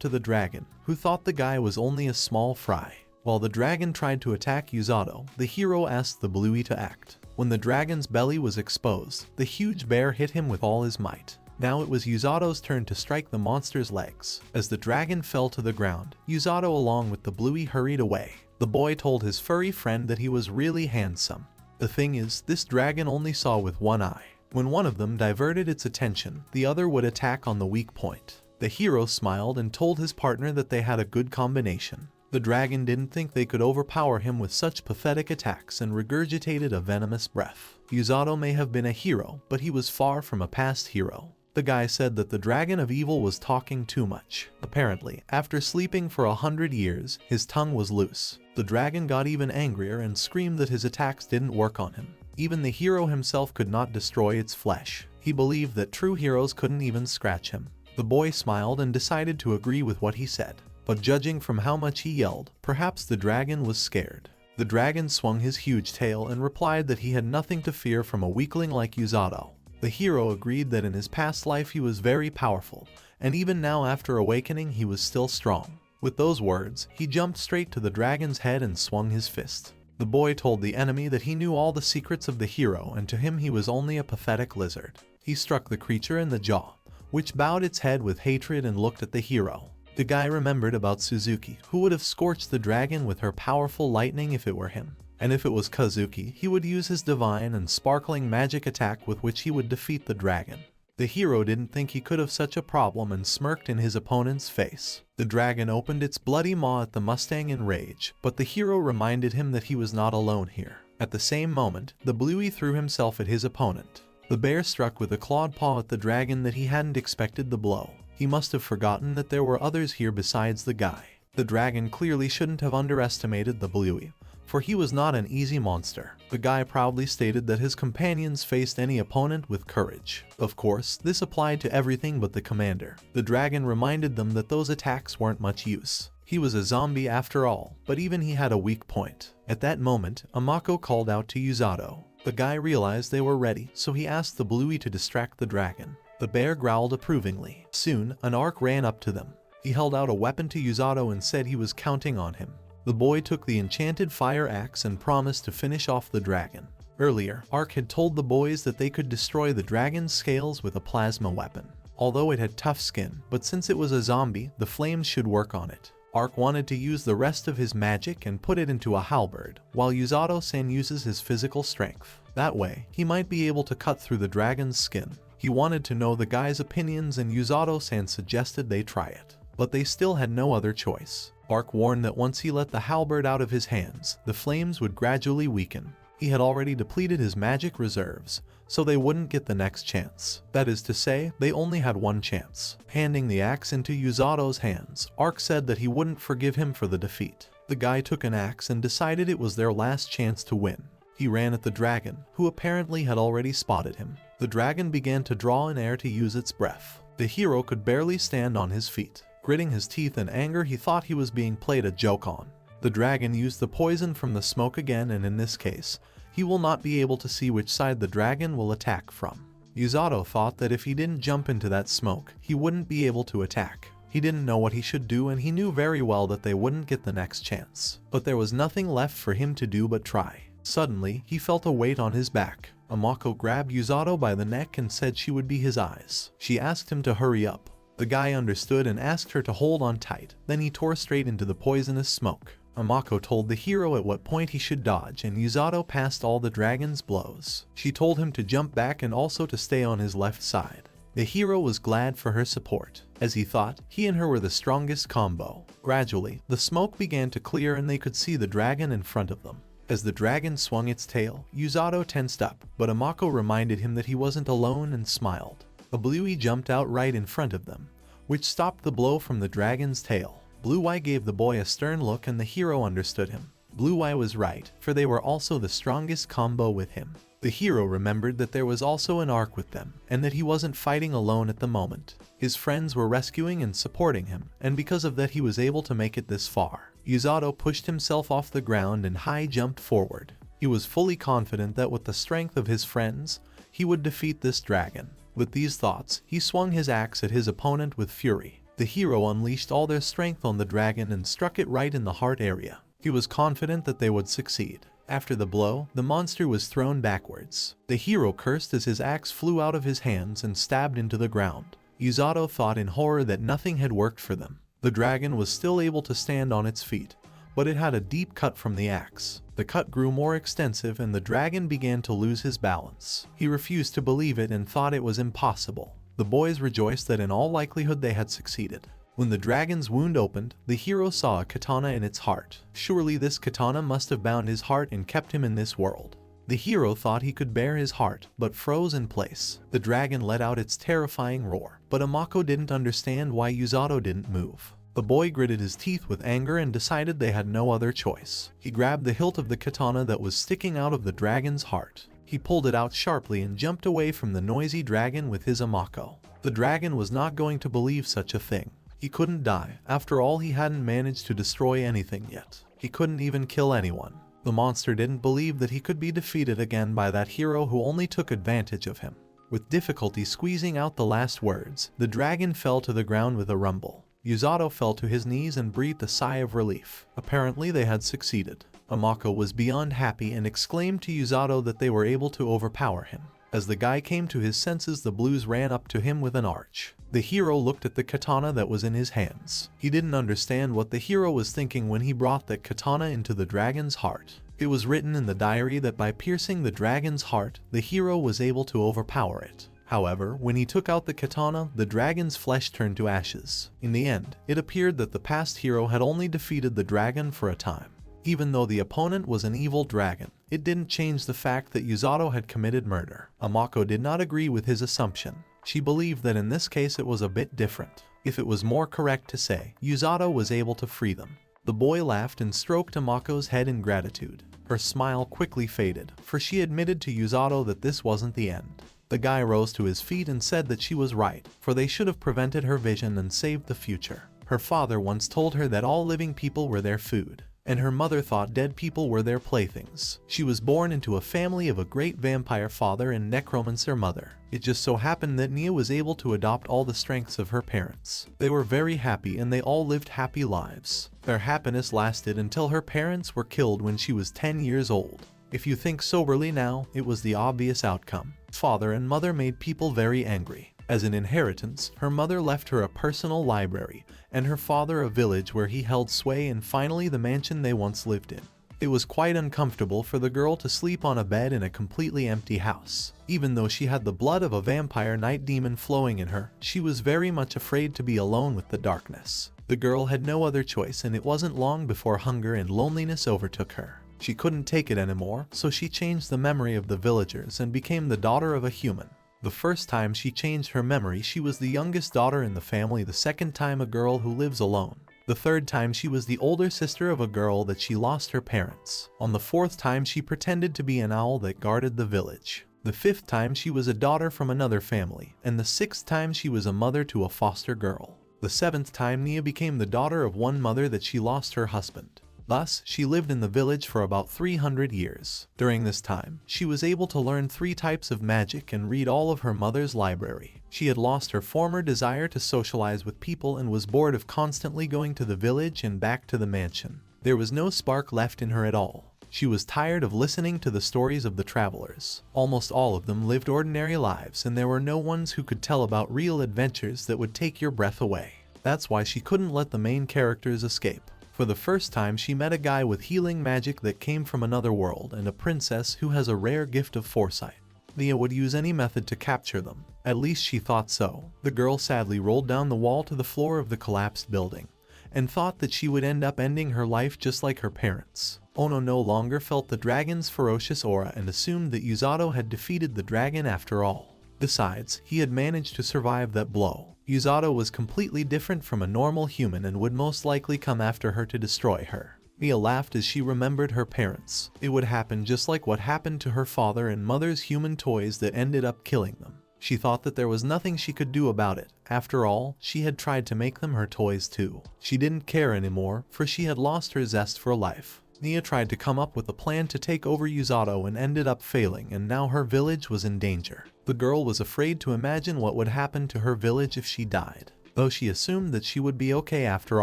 to the dragon, who thought the guy was only a small fry. While the dragon tried to attack Yuzato, the hero asked the Bluey to act. When the dragon's belly was exposed, the huge bear hit him with all his might. Now it was Yuzato's turn to strike the monster's legs. As the dragon fell to the ground, Yuzato along with the Bluey hurried away. The boy told his furry friend that he was really handsome. The thing is, this dragon only saw with one eye. When one of them diverted its attention, the other would attack on the weak point. The hero smiled and told his partner that they had a good combination. The dragon didn't think they could overpower him with such pathetic attacks and regurgitated a venomous breath. Yuzato may have been a hero, but he was far from a past hero. The guy said that the dragon of evil was talking too much. Apparently, after sleeping for 100 years, his tongue was loose. The dragon got even angrier and screamed that his attacks didn't work on him. Even the hero himself could not destroy its flesh. He believed that true heroes couldn't even scratch him. The boy smiled and decided to agree with what he said, but judging from how much he yelled, perhaps the dragon was scared. The dragon swung his huge tail and replied that he had nothing to fear from a weakling like Yato. The hero agreed that in his past life he was very powerful, and even now after awakening he was still strong. With those words, he jumped straight to the dragon's head and swung his fist. The boy told the enemy that he knew all the secrets of the hero and to him he was only a pathetic lizard. He struck the creature in the jaw, which bowed its head with hatred and looked at the hero. The guy remembered about Suzuki, who would have scorched the dragon with her powerful lightning if it were him. And if it was Kazuki, he would use his divine and sparkling magic attack with which he would defeat the dragon. The hero didn't think he could have such a problem and smirked in his opponent's face. The dragon opened its bloody maw at the Mustang in rage, but the hero reminded him that he was not alone here. At the same moment, the Bluey threw himself at his opponent. The bear struck with a clawed paw at the dragon that he hadn't expected the blow. He must have forgotten that there were others here besides the guy. The dragon clearly shouldn't have underestimated the Bluey, for he was not an easy monster. The guy proudly stated that his companions faced any opponent with courage. Of course, this applied to everything but the commander. The dragon reminded them that those attacks weren't much use. He was a zombie after all, but even he had a weak point. At that moment, Amako called out to Yato. The guy realized they were ready, so he asked the Bluey to distract the dragon. The bear growled approvingly. Soon, an orc ran up to them. He held out a weapon to Yato and said he was counting on him. The boy took the enchanted fire axe and promised to finish off the dragon. Earlier, Ark had told the boys that they could destroy the dragon's scales with a plasma weapon. Although it had tough skin, but since it was a zombie, the flames should work on it. Ark wanted to use the rest of his magic and put it into a halberd, while Yato-san uses his physical strength. That way, he might be able to cut through the dragon's skin. He wanted to know the guy's opinions and Yato-san suggested they try it. But they still had no other choice. Ark warned that once he let the halberd out of his hands, the flames would gradually weaken. He had already depleted his magic reserves, so they wouldn't get the next chance. That is to say, they only had one chance. Handing the axe into Yuzato's hands, Ark said that he wouldn't forgive him for the defeat. The guy took an axe and decided it was their last chance to win. He ran at the dragon, who apparently had already spotted him. The dragon began to draw in air to use its breath. The hero could barely stand on his feet. Gritting his teeth in anger, he thought he was being played a joke on. The dragon used the poison from the smoke again, and in this case, he will not be able to see which side the dragon will attack from. Yato thought that if he didn't jump into that smoke, he wouldn't be able to attack. He didn't know what he should do and he knew very well that they wouldn't get the next chance. But there was nothing left for him to do but try. Suddenly, he felt a weight on his back. Amako grabbed Yato by the neck and said she would be his eyes. She asked him to hurry up. The guy understood and asked her to hold on tight, then he tore straight into the poisonous smoke. Amako told the hero at what point he should dodge and Yato passed all the dragon's blows. She told him to jump back and also to stay on his left side. The hero was glad for her support. As he thought, he and her were the strongest combo. Gradually, the smoke began to clear and they could see the dragon in front of them. As the dragon swung its tail, Yato tensed up, but Amako reminded him that he wasn't alone and smiled. A Bluey jumped out right in front of them, which stopped the blow from the dragon's tail. Blue Eye gave the boy a stern look and the hero understood him. Blue Eye was right, for they were also the strongest combo with him. The hero remembered that there was also an Ark with them, and that he wasn't fighting alone at the moment. His friends were rescuing and supporting him, and because of that he was able to make it this far. Yato pushed himself off the ground and high jumped forward. He was fully confident that with the strength of his friends, he would defeat this dragon. With these thoughts, he swung his axe at his opponent with fury. The hero unleashed all their strength on the dragon and struck it right in the heart area. He was confident that they would succeed. After the blow, the monster was thrown backwards. The hero cursed as his axe flew out of his hands and stabbed into the ground. Yato thought in horror that nothing had worked for them. The dragon was still able to stand on its feet, but it had a deep cut from the axe. The cut grew more extensive and the dragon began to lose his balance. He refused to believe it and thought it was impossible. The boys rejoiced that in all likelihood they had succeeded. When the dragon's wound opened, the hero saw a katana in its heart. Surely this katana must have bound his heart and kept him in this world. The hero thought he could bear his heart, but froze in place. The dragon let out its terrifying roar, but Amako didn't understand why Yato didn't move. The boy gritted his teeth with anger and decided they had no other choice. He grabbed the hilt of the katana that was sticking out of the dragon's heart. He pulled it out sharply and jumped away from the noisy dragon with his Amako. The dragon was not going to believe such a thing. He couldn't die. After all, he hadn't managed to destroy anything yet. He couldn't even kill anyone. The monster didn't believe that he could be defeated again by that hero who only took advantage of him. With difficulty squeezing out the last words, the dragon fell to the ground with a rumble. Yato fell to his knees and breathed a sigh of relief. Apparently they had succeeded. Amako was beyond happy and exclaimed to Yato that they were able to overpower him. As the guy came to his senses, the blues ran up to him with an arch. The hero looked at the katana that was in his hands. He didn't understand what the hero was thinking when he brought that katana into the dragon's heart. It was written in the diary that by piercing the dragon's heart, the hero was able to overpower it. However, when he took out the katana, the dragon's flesh turned to ashes. In the end, it appeared that the past hero had only defeated the dragon for a time. Even though the opponent was an evil dragon, it didn't change the fact that Yato had committed murder. Amako did not agree with his assumption. She believed that in this case it was a bit different. If it was more correct to say, Yato was able to free them. The boy laughed and stroked Amako's head in gratitude. Her smile quickly faded, for she admitted to Yato that this wasn't the end. The guy rose to his feet and said that she was right, for they should have prevented her vision and saved the future. Her father once told her that all living people were their food, and her mother thought dead people were their playthings. She was born into a family of a great vampire father and necromancer mother. It just so happened that Nia was able to adopt all the strengths of her parents. They were very happy and they all lived happy lives. Their happiness lasted until her parents were killed when she was 10 years old. If you think soberly now, it was the obvious outcome. Father and mother made people very angry. As an inheritance, her mother left her a personal library, and her father a village where he held sway, and finally the mansion they once lived in. It was quite uncomfortable for the girl to sleep on a bed in a completely empty house. Even though she had the blood of a vampire night demon flowing in her, she was very much afraid to be alone with the darkness. The girl had no other choice, and it wasn't long before hunger and loneliness overtook her. She couldn't take it anymore, so she changed the memory of the villagers and became the daughter of a human. The first time she changed her memory, she was the youngest daughter in the family. The second time, a girl who lives alone. The third time, she was the older sister of a girl that she lost her parents. On the fourth time, she pretended to be an owl that guarded the village. The fifth time, she was a daughter from another family. And the sixth time, she was a mother to a foster girl. The seventh time, Nia became the daughter of one mother that she lost her husband. Thus, she lived in the village for about 300 years. During this time, she was able to learn 3 types of magic and read all of her mother's library. She had lost her former desire to socialize with people and was bored of constantly going to the village and back to the mansion. There was no spark left in her at all. She was tired of listening to the stories of the travelers. Almost all of them lived ordinary lives, and there were no ones who could tell about real adventures that would take your breath away. That's why she couldn't let the main characters escape. For the first time, she met a guy with healing magic that came from another world and a princess who has a rare gift of foresight. Nia would use any method to capture them. At least she thought so. The girl sadly rolled down the wall to the floor of the collapsed building and thought that she would end up ending her life just like her parents. Ono no longer felt the dragon's ferocious aura and assumed that Yato had defeated the dragon after all. Besides, he had managed to survive that blow. Yato was completely different from a normal human and would most likely come after her to destroy her. Nia laughed as she remembered her parents. It would happen just like what happened to her father and mother's human toys that ended up killing them. She thought that there was nothing she could do about it. After all, she had tried to make them her toys too. She didn't care anymore, for she had lost her zest for life. Nia tried to come up with a plan to take over Yato and ended up failing, and now her village was in danger. The girl was afraid to imagine what would happen to her village if she died, though she assumed that she would be okay after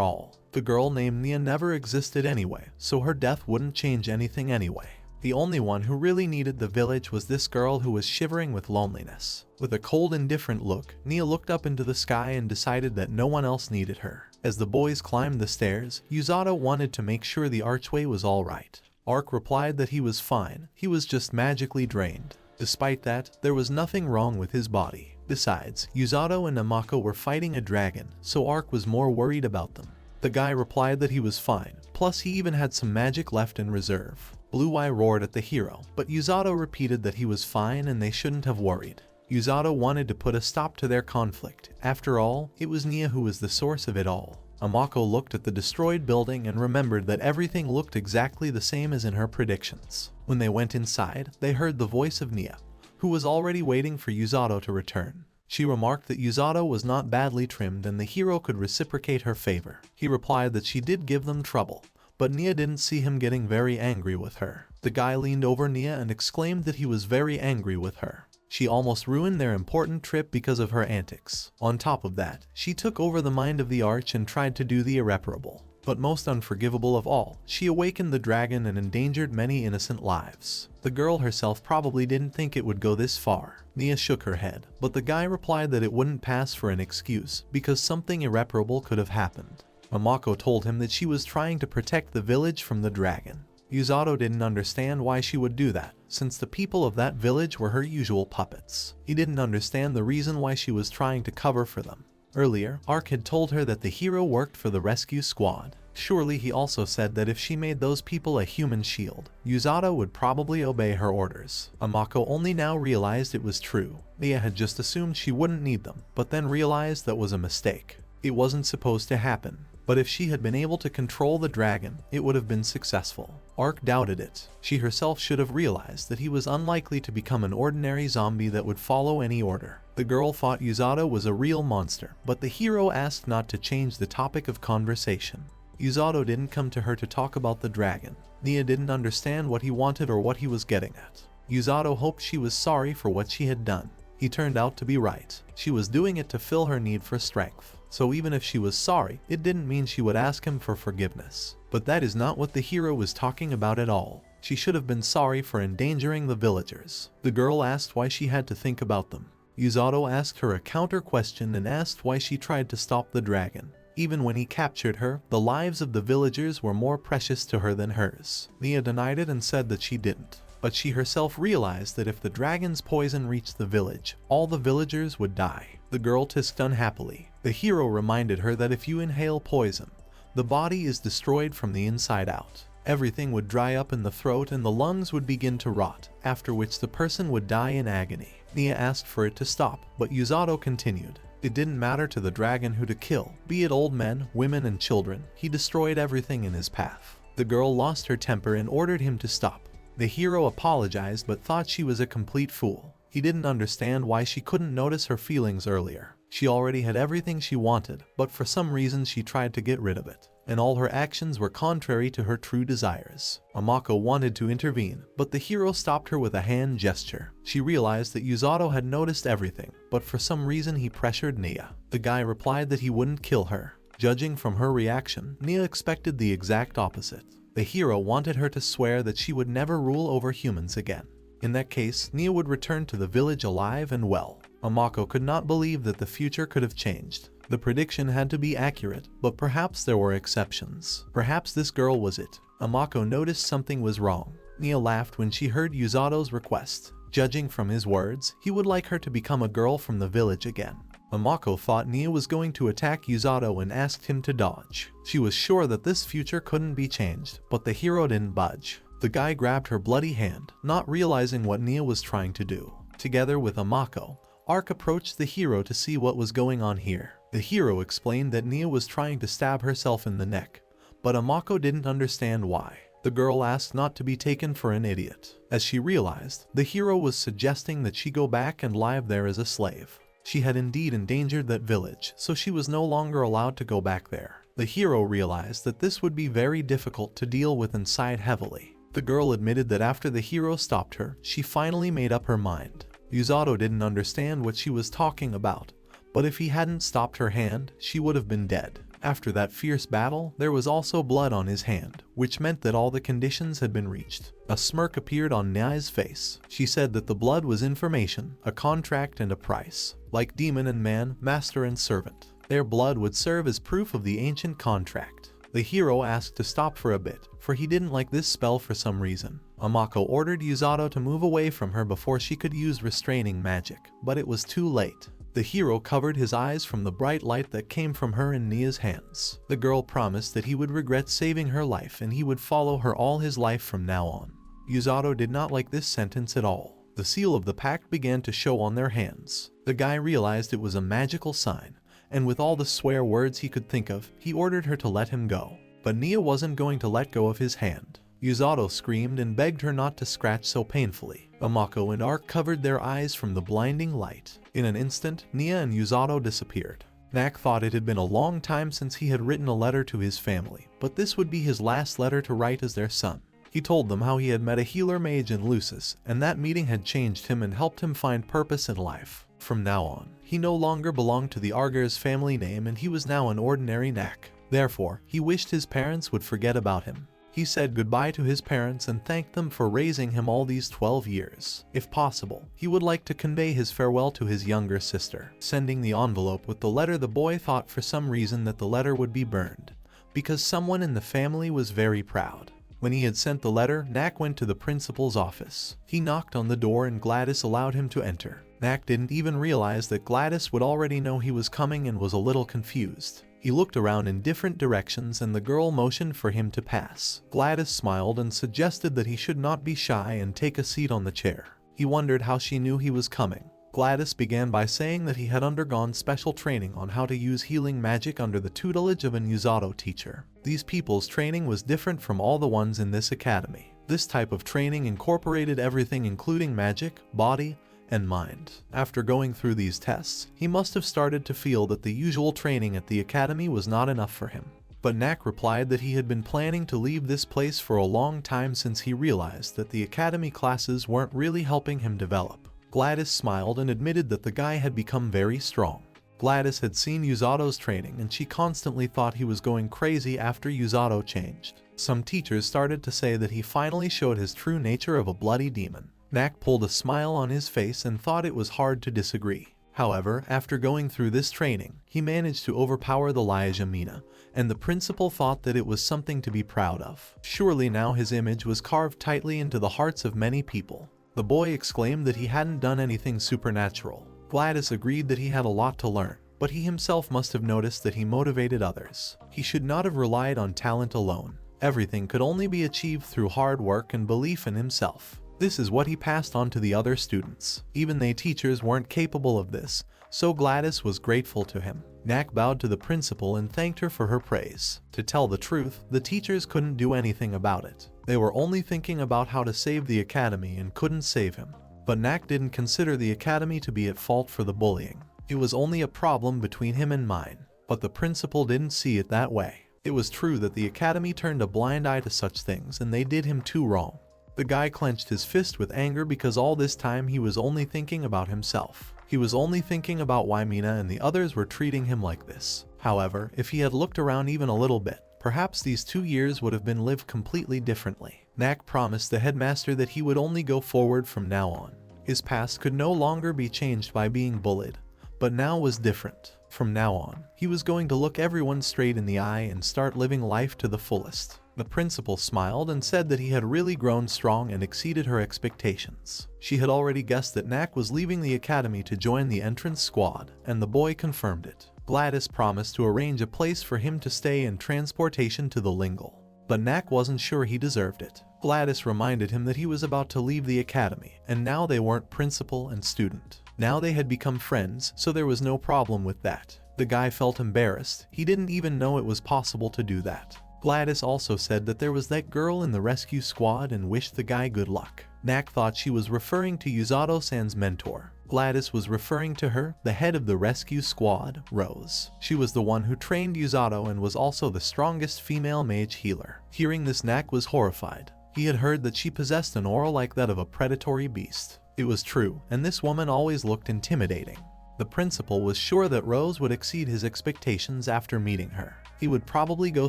all. The girl named Nia never existed anyway, so her death wouldn't change anything anyway. The only one who really needed the village was this girl who was shivering with loneliness. With a cold, indifferent look, Nia looked up into the sky and decided that no one else needed her. As the boys climbed the stairs, Yato wanted to make sure the archway was alright. Ark replied that he was fine, he was just magically drained. Despite that, there was nothing wrong with his body. Besides, Yato and Amako were fighting a dragon, so Ark was more worried about them. The guy replied that he was fine, plus he even had some magic left in reserve. Blue Eye roared at the hero, but Yato repeated that he was fine and they shouldn't have worried. Yato wanted to put a stop to their conflict. After all, it was Nia who was the source of it all. Amako looked at the destroyed building and remembered that everything looked exactly the same as in her predictions. When they went inside, they heard the voice of Nia, who was already waiting for Yuzato to return. She remarked that Yuzato was not badly trimmed and the hero could reciprocate her favor. He replied that she did give them trouble, but Nia didn't see him getting very angry with her. The guy leaned over Nia and exclaimed that he was very angry with her. She almost ruined their important trip because of her antics. On top of that, she took over the mind of the Arch and tried to do the irreparable. But most unforgivable of all, she awakened the dragon and endangered many innocent lives. The girl herself probably didn't think it would go this far. Nia shook her head, but the guy replied that it wouldn't pass for an excuse because something irreparable could have happened. Amako told him that she was trying to protect the village from the dragon. Yuzato didn't understand why she would do that, since the people of that village were her usual puppets. He didn't understand the reason why she was trying to cover for them. Earlier, Ark had told her that the hero worked for the rescue squad. Surely he also said that if she made those people a human shield, Yuzato would probably obey her orders. Amako only now realized it was true. Nia had just assumed she wouldn't need them, but then realized that was a mistake. It wasn't supposed to happen. But if she had been able to control the dragon, it would have been successful. Ark doubted it. She herself should have realized that he was unlikely to become an ordinary zombie that would follow any order. The girl thought Yuzato was a real monster, but the hero asked not to change the topic of conversation. Yuzato didn't come to her to talk about the dragon. Nia didn't understand what he wanted or what he was getting at. Yuzato hoped she was sorry for what she had done. He turned out to be right. She was doing it to fill her need for strength. So even if she was sorry, it didn't mean she would ask him for forgiveness. But that is not what the hero was talking about at all. She should have been sorry for endangering the villagers. The girl asked why she had to think about them. Yuzato asked her a counter question and asked why she tried to stop the dragon. Even when he captured her, the lives of the villagers were more precious to her than hers. Nia denied it and said that she didn't. But she herself realized that if the dragon's poison reached the village, all the villagers would die. The girl tisked unhappily. The hero reminded her that if you inhale poison, the body is destroyed from the inside out. Everything would dry up in the throat and the lungs would begin to rot, after which the person would die in agony. Nia asked for it to stop, but Yuzato continued. It didn't matter to the dragon who to kill, be it old men, women, and children. He destroyed everything in his path. The girl lost her temper and ordered him to stop. The hero apologized but thought she was a complete fool. He didn't understand why she couldn't notice her feelings earlier. She already had everything she wanted, but for some reason she tried to get rid of it, and all her actions were contrary to her true desires. Amako wanted to intervene, but the hero stopped her with a hand gesture. She realized that Yuzato had noticed everything, but for some reason he pressured Nia. The guy replied that he wouldn't kill her. Judging from her reaction, Nia expected the exact opposite. The hero wanted her to swear that she would never rule over humans again. In that case, Nia would return to the village alive and well. Amako could not believe that the future could have changed. The prediction had to be accurate, but perhaps there were exceptions. Perhaps this girl was it. Amako noticed something was wrong. Nia laughed when she heard Yuzato's request. Judging from his words, he would like her to become a girl from the village again. Amako thought Nia was going to attack Yuzato and asked him to dodge. She was sure that this future couldn't be changed, but the hero didn't budge. The guy grabbed her bloody hand, not realizing what Nia was trying to do. Together with Amako, Ark approached the hero to see what was going on here. The hero explained that Nia was trying to stab herself in the neck, but Amako didn't understand why. The girl asked not to be taken for an idiot. As she realized, the hero was suggesting that she go back and live there as a slave. She had indeed endangered that village, so she was no longer allowed to go back there. The hero realized that this would be very difficult to deal with and sighed heavily. The girl admitted that after the hero stopped her, she finally made up her mind. Yuzato didn't understand what she was talking about, but if he hadn't stopped her hand, she would have been dead. After that fierce battle, there was also blood on his hand, which meant that all the conditions had been reached. A smirk appeared on Nia's face. She said that the blood was information, a contract and a price. Like demon and man, master and servant, their blood would serve as proof of the ancient contract. The hero asked to stop for a bit, for he didn't like this spell for some reason. Amako ordered Yuzato to move away from her before she could use restraining magic, but it was too late. The hero covered his eyes from the bright light that came from her and Nia's hands. The girl promised that he would regret saving her life and he would follow her all his life from now on. Yuzato did not like this sentence at all. The seal of the pact began to show on their hands. The guy realized it was a magical sign, and with all the swear words he could think of, he ordered her to let him go. But Nia wasn't going to let go of his hand. Yusato screamed and begged her not to scratch so painfully. Amako and Ark covered their eyes from the blinding light. In an instant, Nia and Yusato disappeared. Knack thought it had been a long time since he had written a letter to his family, but this would be his last letter to write as their son. He told them how he had met a healer mage in Lucis, and that meeting had changed him and helped him find purpose in life. From now on, he no longer belonged to the Arger's family name and he was now an ordinary Knack. Therefore, he wished his parents would forget about him. He said goodbye to his parents and thanked them for raising him all these 12 years. If possible, he would like to convey his farewell to his younger sister. Sending the envelope with the letter, the boy thought for some reason that the letter would be burned, because someone in the family was very proud. When he had sent the letter, Knack went to the principal's office. He knocked on the door and Gladys allowed him to enter. Knack didn't even realize that Gladys would already know he was coming and was a little confused. He looked around in different directions and the girl motioned for him to pass. Gladys smiled and suggested that he should not be shy and take a seat on the chair. He wondered how she knew he was coming. Gladys began by saying that he had undergone special training on how to use healing magic under the tutelage of an Yusato teacher. These people's training was different from all the ones in this academy. This type of training incorporated everything including magic, body, and mind. After going through these tests, he must have started to feel that the usual training at the academy was not enough for him. But Knack replied that he had been planning to leave this place for a long time since he realized that the academy classes weren't really helping him develop. Gladys smiled and admitted that the guy had become very strong. Gladys had seen Yusato's training and she constantly thought he was going crazy after Yusato changed. Some teachers started to say that he finally showed his true nature of a bloody demon. Knack pulled a smile on his face and thought it was hard to disagree. However, after going through this training, he managed to overpower the Liajamina, and the principal thought that it was something to be proud of. Surely now his image was carved tightly into the hearts of many people. The boy exclaimed that he hadn't done anything supernatural. Gladys agreed that he had a lot to learn, but he himself must have noticed that he motivated others. He should not have relied on talent alone. Everything could only be achieved through hard work and belief in himself. This is what he passed on to the other students. Even they teachers weren't capable of this, so Gladys was grateful to him. Knack bowed to the principal and thanked her for her praise. To tell the truth, the teachers couldn't do anything about it. They were only thinking about how to save the academy and couldn't save him. But Knack didn't consider the academy to be at fault for the bullying. It was only a problem between him and mine. But the principal didn't see it that way. It was true that the academy turned a blind eye to such things and they did him too wrong. The guy clenched his fist with anger because all this time he was only thinking about himself. He was only thinking about why Mina and the others were treating him like this. However, if he had looked around even a little bit, perhaps these 2 years would have been lived completely differently. Knack promised the headmaster that he would only go forward from now on. His past could no longer be changed by being bullied, but now was different. From now on, he was going to look everyone straight in the eye and start living life to the fullest. The principal smiled and said that he had really grown strong and exceeded her expectations. She had already guessed that Knack was leaving the academy to join the entrance squad, and the boy confirmed it. Gladys promised to arrange a place for him to stay and transportation to the Lingle. But Knack wasn't sure he deserved it. Gladys reminded him that he was about to leave the academy, and now they weren't principal and student. Now they had become friends, so there was no problem with that. The guy felt embarrassed. He didn't even know it was possible to do that. Gladys also said that there was that girl in the rescue squad and wished the guy good luck. Knack thought she was referring to Yusato-san's mentor. Gladys was referring to her, the head of the rescue squad, Rose. She was the one who trained Yusato and was also the strongest female mage healer. Hearing this, Knack was horrified. He had heard that she possessed an aura like that of a predatory beast. It was true, and this woman always looked intimidating. The principal was sure that Rose would exceed his expectations after meeting her. He would probably go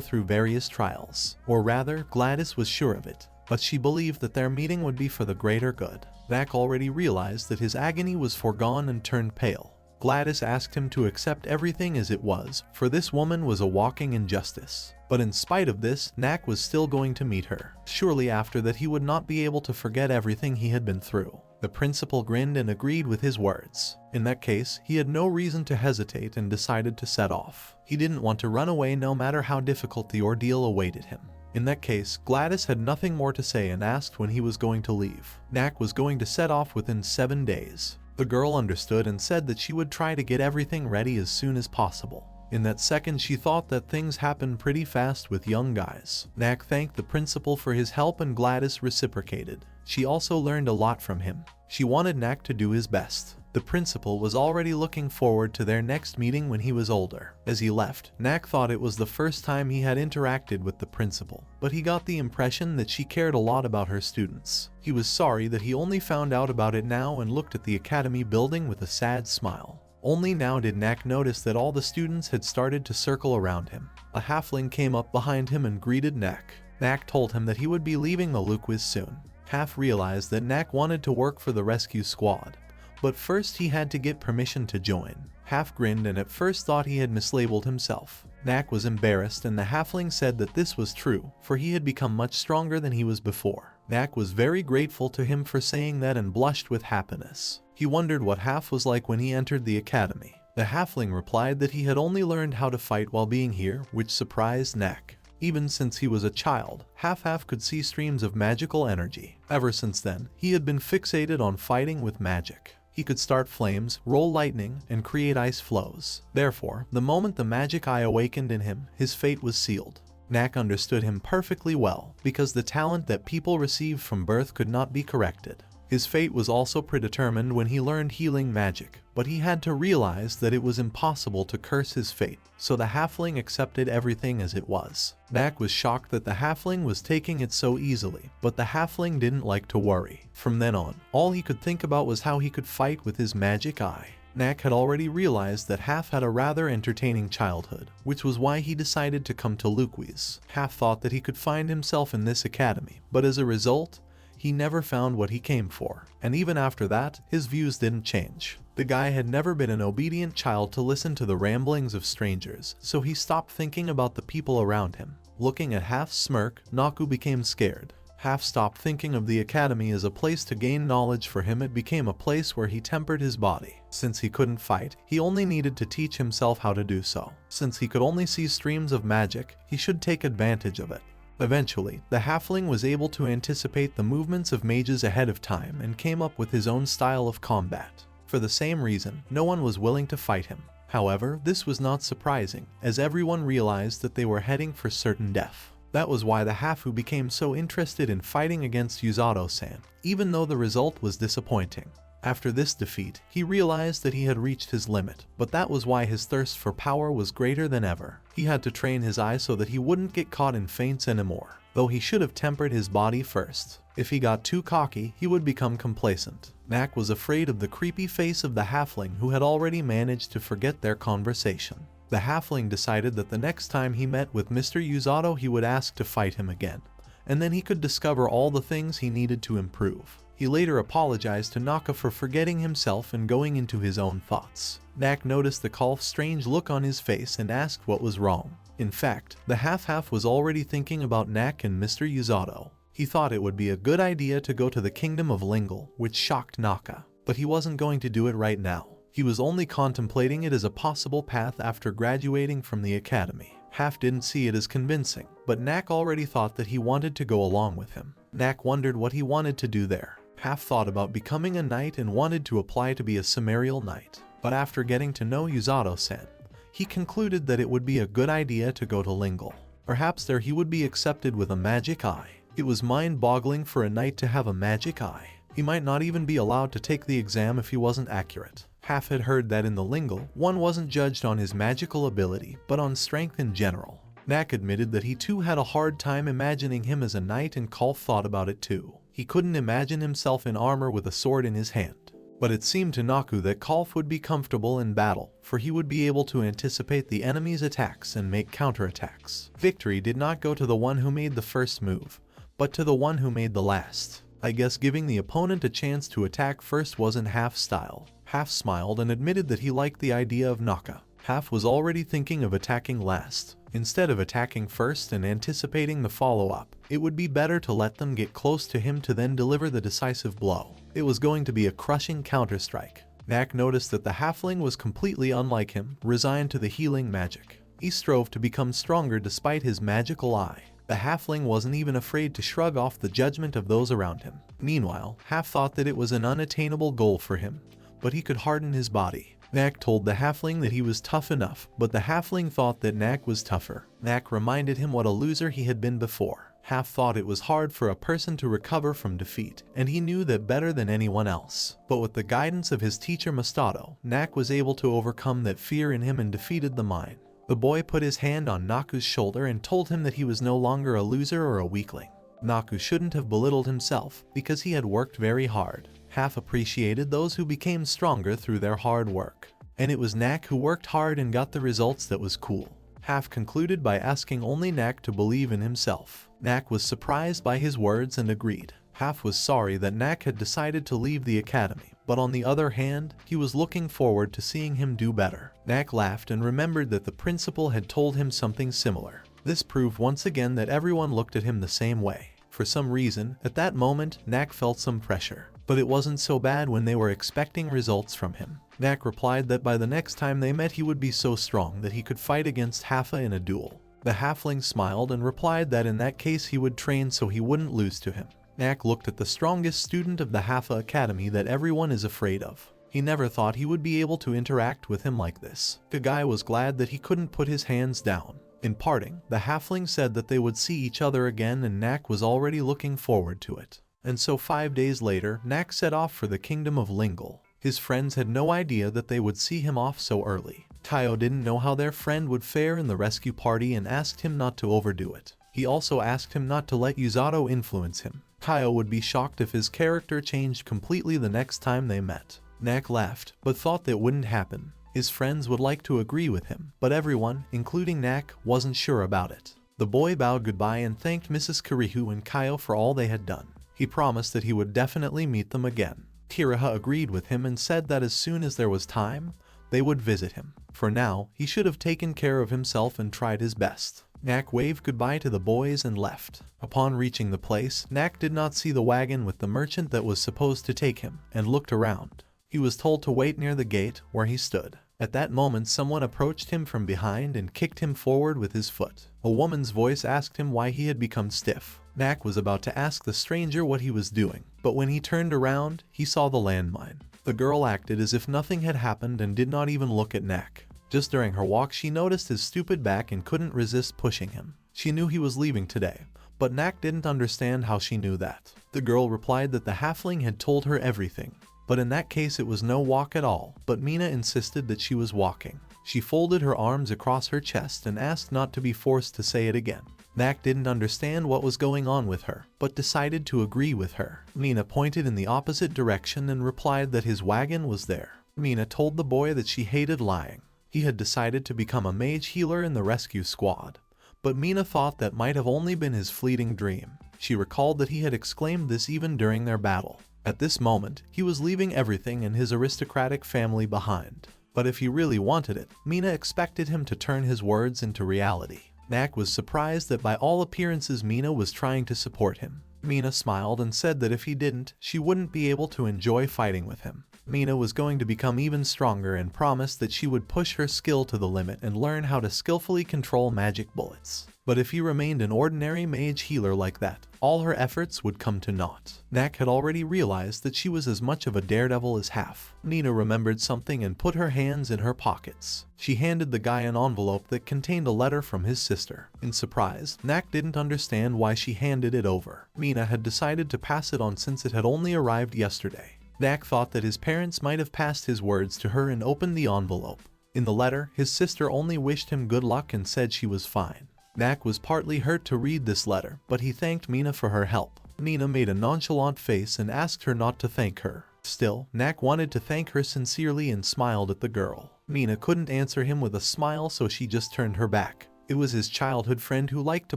through various trials. Or rather, Gladys was sure of it. But she believed that their meeting would be for the greater good. Knack already realized that his agony was foregone and turned pale. Gladys asked him to accept everything as it was, for this woman was a walking injustice. But in spite of this, Knack was still going to meet her. Surely after that he would not be able to forget everything he had been through. The principal grinned and agreed with his words. In that case, he had no reason to hesitate and decided to set off. He didn't want to run away no matter how difficult the ordeal awaited him. In that case, Gladys had nothing more to say and asked when he was going to leave. Knack was going to set off within 7 days. The girl understood and said that she would try to get everything ready as soon as possible. In that second, she thought that things happened pretty fast with young guys. Knack thanked the principal for his help and Gladys reciprocated. She also learned a lot from him. She wanted Knack to do his best. The principal was already looking forward to their next meeting when he was older. As he left, Knack thought it was the first time he had interacted with the principal, but he got the impression that she cared a lot about her students. He was sorry that he only found out about it now and looked at the academy building with a sad smile. Only now did Knack notice that all the students had started to circle around him. A halfling came up behind him and greeted Knack. Knack told him that he would be leaving the Liquis soon. Half realized that Knack wanted to work for the rescue squad, but first he had to get permission to join. Half grinned and at first thought he had mislabeled himself. Knack was embarrassed and the halfling said that this was true, for he had become much stronger than he was before. Knack was very grateful to him for saying that and blushed with happiness. He wondered what Half was like when he entered the academy. The halfling replied that he had only learned how to fight while being here, which surprised Knack. Even since he was a child, Half could see streams of magical energy. Ever since then, he had been fixated on fighting with magic. He could start flames, roll lightning, and create ice flows. Therefore, the moment the magic eye awakened in him, his fate was sealed. Knack understood him perfectly well, because the talent that people receive from birth could not be corrected. His fate was also predetermined when he learned healing magic, but he had to realize that it was impossible to curse his fate, so the halfling accepted everything as it was. Knack was shocked that the halfling was taking it so easily, but the halfling didn't like to worry. From then on, all he could think about was how he could fight with his magic eye. Knack had already realized that Half had a rather entertaining childhood, which was why he decided to come to Liquis. Half thought that he could find himself in this academy, but as a result, he never found what he came for, and even after that, his views didn't change. The guy had never been an obedient child to listen to the ramblings of strangers, so he stopped thinking about the people around him. Looking at Half's smirk, Naku became scared. Half stopped thinking of the academy as a place to gain knowledge. For him, it became a place where he tempered his body. Since he couldn't fight, he only needed to teach himself how to do so. Since he could only see streams of magic, he should take advantage of it. Eventually, the halfling was able to anticipate the movements of mages ahead of time and came up with his own style of combat. For the same reason, no one was willing to fight him. However, this was not surprising, as everyone realized that they were heading for certain death. That was why the Hafu became so interested in fighting against Yuzato-san, even though the result was disappointing. After this defeat, he realized that he had reached his limit, but that was why his thirst for power was greater than ever. He had to train his eye so that he wouldn't get caught in feints anymore, though he should have tempered his body first. If he got too cocky, he would become complacent. Knack was afraid of the creepy face of the halfling who had already managed to forget their conversation. The halfling decided that the next time he met with Mr. Yuzato, he would ask to fight him again, and then he could discover all the things he needed to improve. He later apologized to Naka for forgetting himself and going into his own thoughts. Knack noticed the Kalf's strange look on his face and asked what was wrong. In fact, the half-half was already thinking about Knack and Mr. Yuzato. He thought it would be a good idea to go to the kingdom of Lingle, which shocked Naka, but he wasn't going to do it right now. He was only contemplating it as a possible path after graduating from the academy. Half didn't see it as convincing, but Knack already thought that he wanted to go along with him. Knack wondered what he wanted to do there. Half thought about becoming a knight and wanted to apply to be a Sumerial knight, but after getting to know Yuzato-san, he concluded that it would be a good idea to go to Lingle. Perhaps there he would be accepted with a magic eye. It was mind-boggling for a knight to have a magic eye. He might not even be allowed to take the exam if he wasn't accurate. Half had heard that in the Lingle, one wasn't judged on his magical ability, but on strength in general. Knack admitted that he too had a hard time imagining him as a knight, and Kalf thought about it too. He couldn't imagine himself in armor with a sword in his hand. But it seemed to Naku that Kalf would be comfortable in battle, for he would be able to anticipate the enemy's attacks and make counterattacks. Victory did not go to the one who made the first move, but to the one who made the last. I guess giving the opponent a chance to attack first wasn't Half's style. Half smiled and admitted that he liked the idea of Naka. Half was already thinking of attacking last. Instead of attacking first and anticipating the follow-up, it would be better to let them get close to him to then deliver the decisive blow. It was going to be a crushing counter-strike. Knack noticed that the halfling was completely unlike him, resigned to the healing magic. He strove to become stronger despite his magical eye. The halfling wasn't even afraid to shrug off the judgment of those around him. Meanwhile, Half thought that it was an unattainable goal for him, but he could harden his body. Knack told the halfling that he was tough enough, but the halfling thought that Knack was tougher. Knack reminded him what a loser he had been before. Half thought it was hard for a person to recover from defeat, and he knew that better than anyone else. But with the guidance of his teacher Mastato, Knack was able to overcome that fear in him and defeated the mine. The boy put his hand on Naku's shoulder and told him that he was no longer a loser or a weakling. Naku shouldn't have belittled himself, because he had worked very hard. Half appreciated those who became stronger through their hard work. And it was Knack who worked hard and got the results that was cool. Half concluded by asking only Knack to believe in himself. Knack was surprised by his words and agreed. Half was sorry that Knack had decided to leave the academy, but on the other hand, he was looking forward to seeing him do better. Knack laughed and remembered that the principal had told him something similar. This proved once again that everyone looked at him the same way. For some reason, at that moment, Knack felt some pressure. But it wasn't so bad when they were expecting results from him. Knack replied that by the next time they met he would be so strong that he could fight against Hafa in a duel. The halfling smiled and replied that in that case he would train so he wouldn't lose to him. Knack looked at the strongest student of the Hafa Academy that everyone is afraid of. He never thought he would be able to interact with him like this. The guy was glad that he couldn't put his hands down. In parting, the halfling said that they would see each other again and Knack was already looking forward to it. And so 5 days later, Knack set off for the kingdom of Lingle. His friends had no idea that they would see him off so early. Tayo didn't know how their friend would fare in the rescue party and asked him not to overdo it. He also asked him not to let Yuzato influence him. Tayo would be shocked if his character changed completely the next time they met. Knack laughed, but thought that wouldn't happen. His friends would like to agree with him, but everyone, including Knack, wasn't sure about it. The boy bowed goodbye and thanked Mrs. Kirihu and Kaio for all they had done. He promised that he would definitely meet them again. Kiriha agreed with him and said that as soon as there was time, they would visit him. For now, he should have taken care of himself and tried his best. Knack waved goodbye to the boys and left. Upon reaching the place, Knack did not see the wagon with the merchant that was supposed to take him, and looked around. He was told to wait near the gate, where he stood. At that moment someone approached him from behind and kicked him forward with his foot. A woman's voice asked him why he had become stiff. Knack was about to ask the stranger what he was doing, but when he turned around, he saw the landmine. The girl acted as if nothing had happened and did not even look at Knack. Just during her walk she noticed his stupid back and couldn't resist pushing him. She knew he was leaving today, but Knack didn't understand how she knew that. The girl replied that the halfling had told her everything. But in that case it was no walk at all, but Mina insisted that she was walking. She folded her arms across her chest and asked not to be forced to say it again. Knack didn't understand what was going on with her, but decided to agree with her. Mina pointed in the opposite direction and replied that his wagon was there. Mina told the boy that she hated lying. He had decided to become a mage healer in the rescue squad, but Mina thought that might have only been his fleeting dream. She recalled that he had exclaimed this even during their battle. At this moment, he was leaving everything and his aristocratic family behind. But if he really wanted it, Mina expected him to turn his words into reality. Knack was surprised that by all appearances Mina was trying to support him. Mina smiled and said that if he didn't, she wouldn't be able to enjoy fighting with him. Mina was going to become even stronger and promised that she would push her skill to the limit and learn how to skillfully control magic bullets. But if he remained an ordinary mage healer like that, all her efforts would come to naught. Knack had already realized that she was as much of a daredevil as Half. Nina remembered something and put her hands in her pockets. She handed the guy an envelope that contained a letter from his sister. In surprise, Knack didn't understand why she handed it over. Mina had decided to pass it on since it had only arrived yesterday. Knack thought that his parents might have passed his words to her and opened the envelope. In the letter, his sister only wished him good luck and said she was fine. Knack was partly hurt to read this letter, but he thanked Mina for her help. Nina made a nonchalant face and asked her not to thank her. Still, Knack wanted to thank her sincerely and smiled at the girl. Mina couldn't answer him with a smile, so she just turned her back. It was his childhood friend who liked to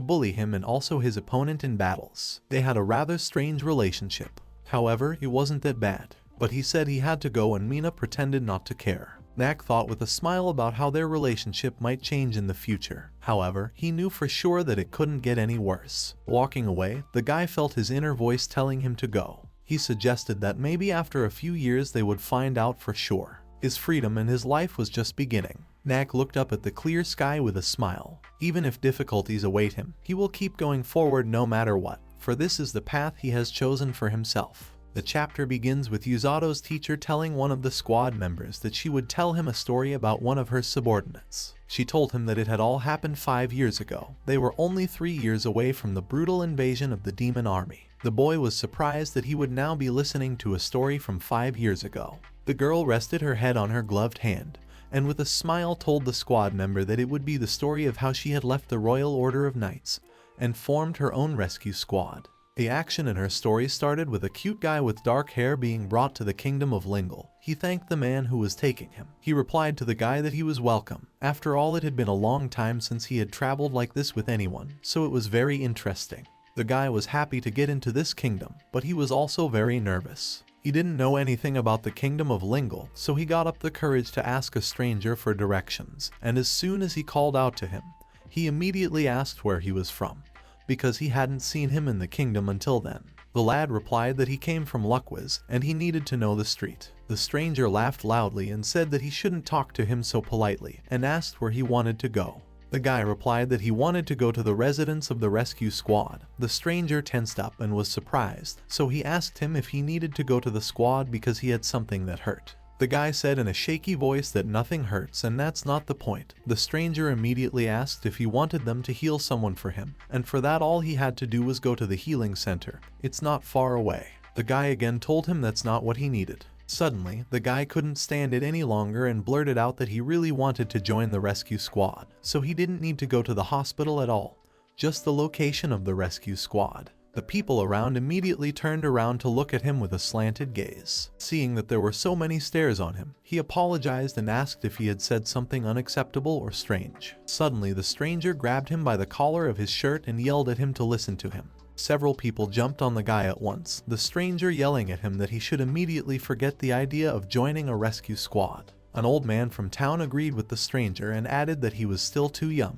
bully him and also his opponent in battles. They had a rather strange relationship. However, it wasn't that bad. But he said he had to go and Mina pretended not to care. Knack thought with a smile about how their relationship might change in the future. However, he knew for sure that it couldn't get any worse. Walking away, the guy felt his inner voice telling him to go. He suggested that maybe after a few years they would find out for sure. His freedom and his life was just beginning. Knack looked up at the clear sky with a smile. Even if difficulties await him, he will keep going forward no matter what, for this is the path he has chosen for himself. The chapter begins with Yuzato's teacher telling one of the squad members that she would tell him a story about one of her subordinates. She told him that it had all happened 5 years ago. They were only 3 years away from the brutal invasion of the demon army. The boy was surprised that he would now be listening to a story from 5 years ago. The girl rested her head on her gloved hand, and with a smile told the squad member that it would be the story of how she had left the Royal Order of Knights and formed her own rescue squad. The action in her story started with a cute guy with dark hair being brought to the kingdom of Lingle. He thanked the man who was taking him. He replied to the guy that he was welcome. After all, it had been a long time since he had traveled like this with anyone, so it was very interesting. The guy was happy to get into this kingdom, but he was also very nervous. He didn't know anything about the kingdom of Lingle, so he got up the courage to ask a stranger for directions, and as soon as he called out to him, he immediately asked where he was from, because he hadn't seen him in the kingdom until then. The lad replied that he came from Liquis and he needed to know the street. The stranger laughed loudly and said that he shouldn't talk to him so politely, and asked where he wanted to go. The guy replied that he wanted to go to the residence of the rescue squad. The stranger tensed up and was surprised, so he asked him if he needed to go to the squad because he had something that hurt. The guy said in a shaky voice that nothing hurts and that's not the point. The stranger immediately asked if he wanted them to heal someone for him, and for that all he had to do was go to the healing center. It's not far away. The guy again told him that's not what he needed. Suddenly, the guy couldn't stand it any longer and blurted out that he really wanted to join the rescue squad, so he didn't need to go to the hospital at all, just the location of the rescue squad. The people around immediately turned around to look at him with a slanted gaze. Seeing that there were so many stares on him, he apologized and asked if he had said something unacceptable or strange. Suddenly, the stranger grabbed him by the collar of his shirt and yelled at him to listen to him. Several people jumped on the guy at once, the stranger yelling at him that he should immediately forget the idea of joining a rescue squad. An old man from town agreed with the stranger and added that he was still too young.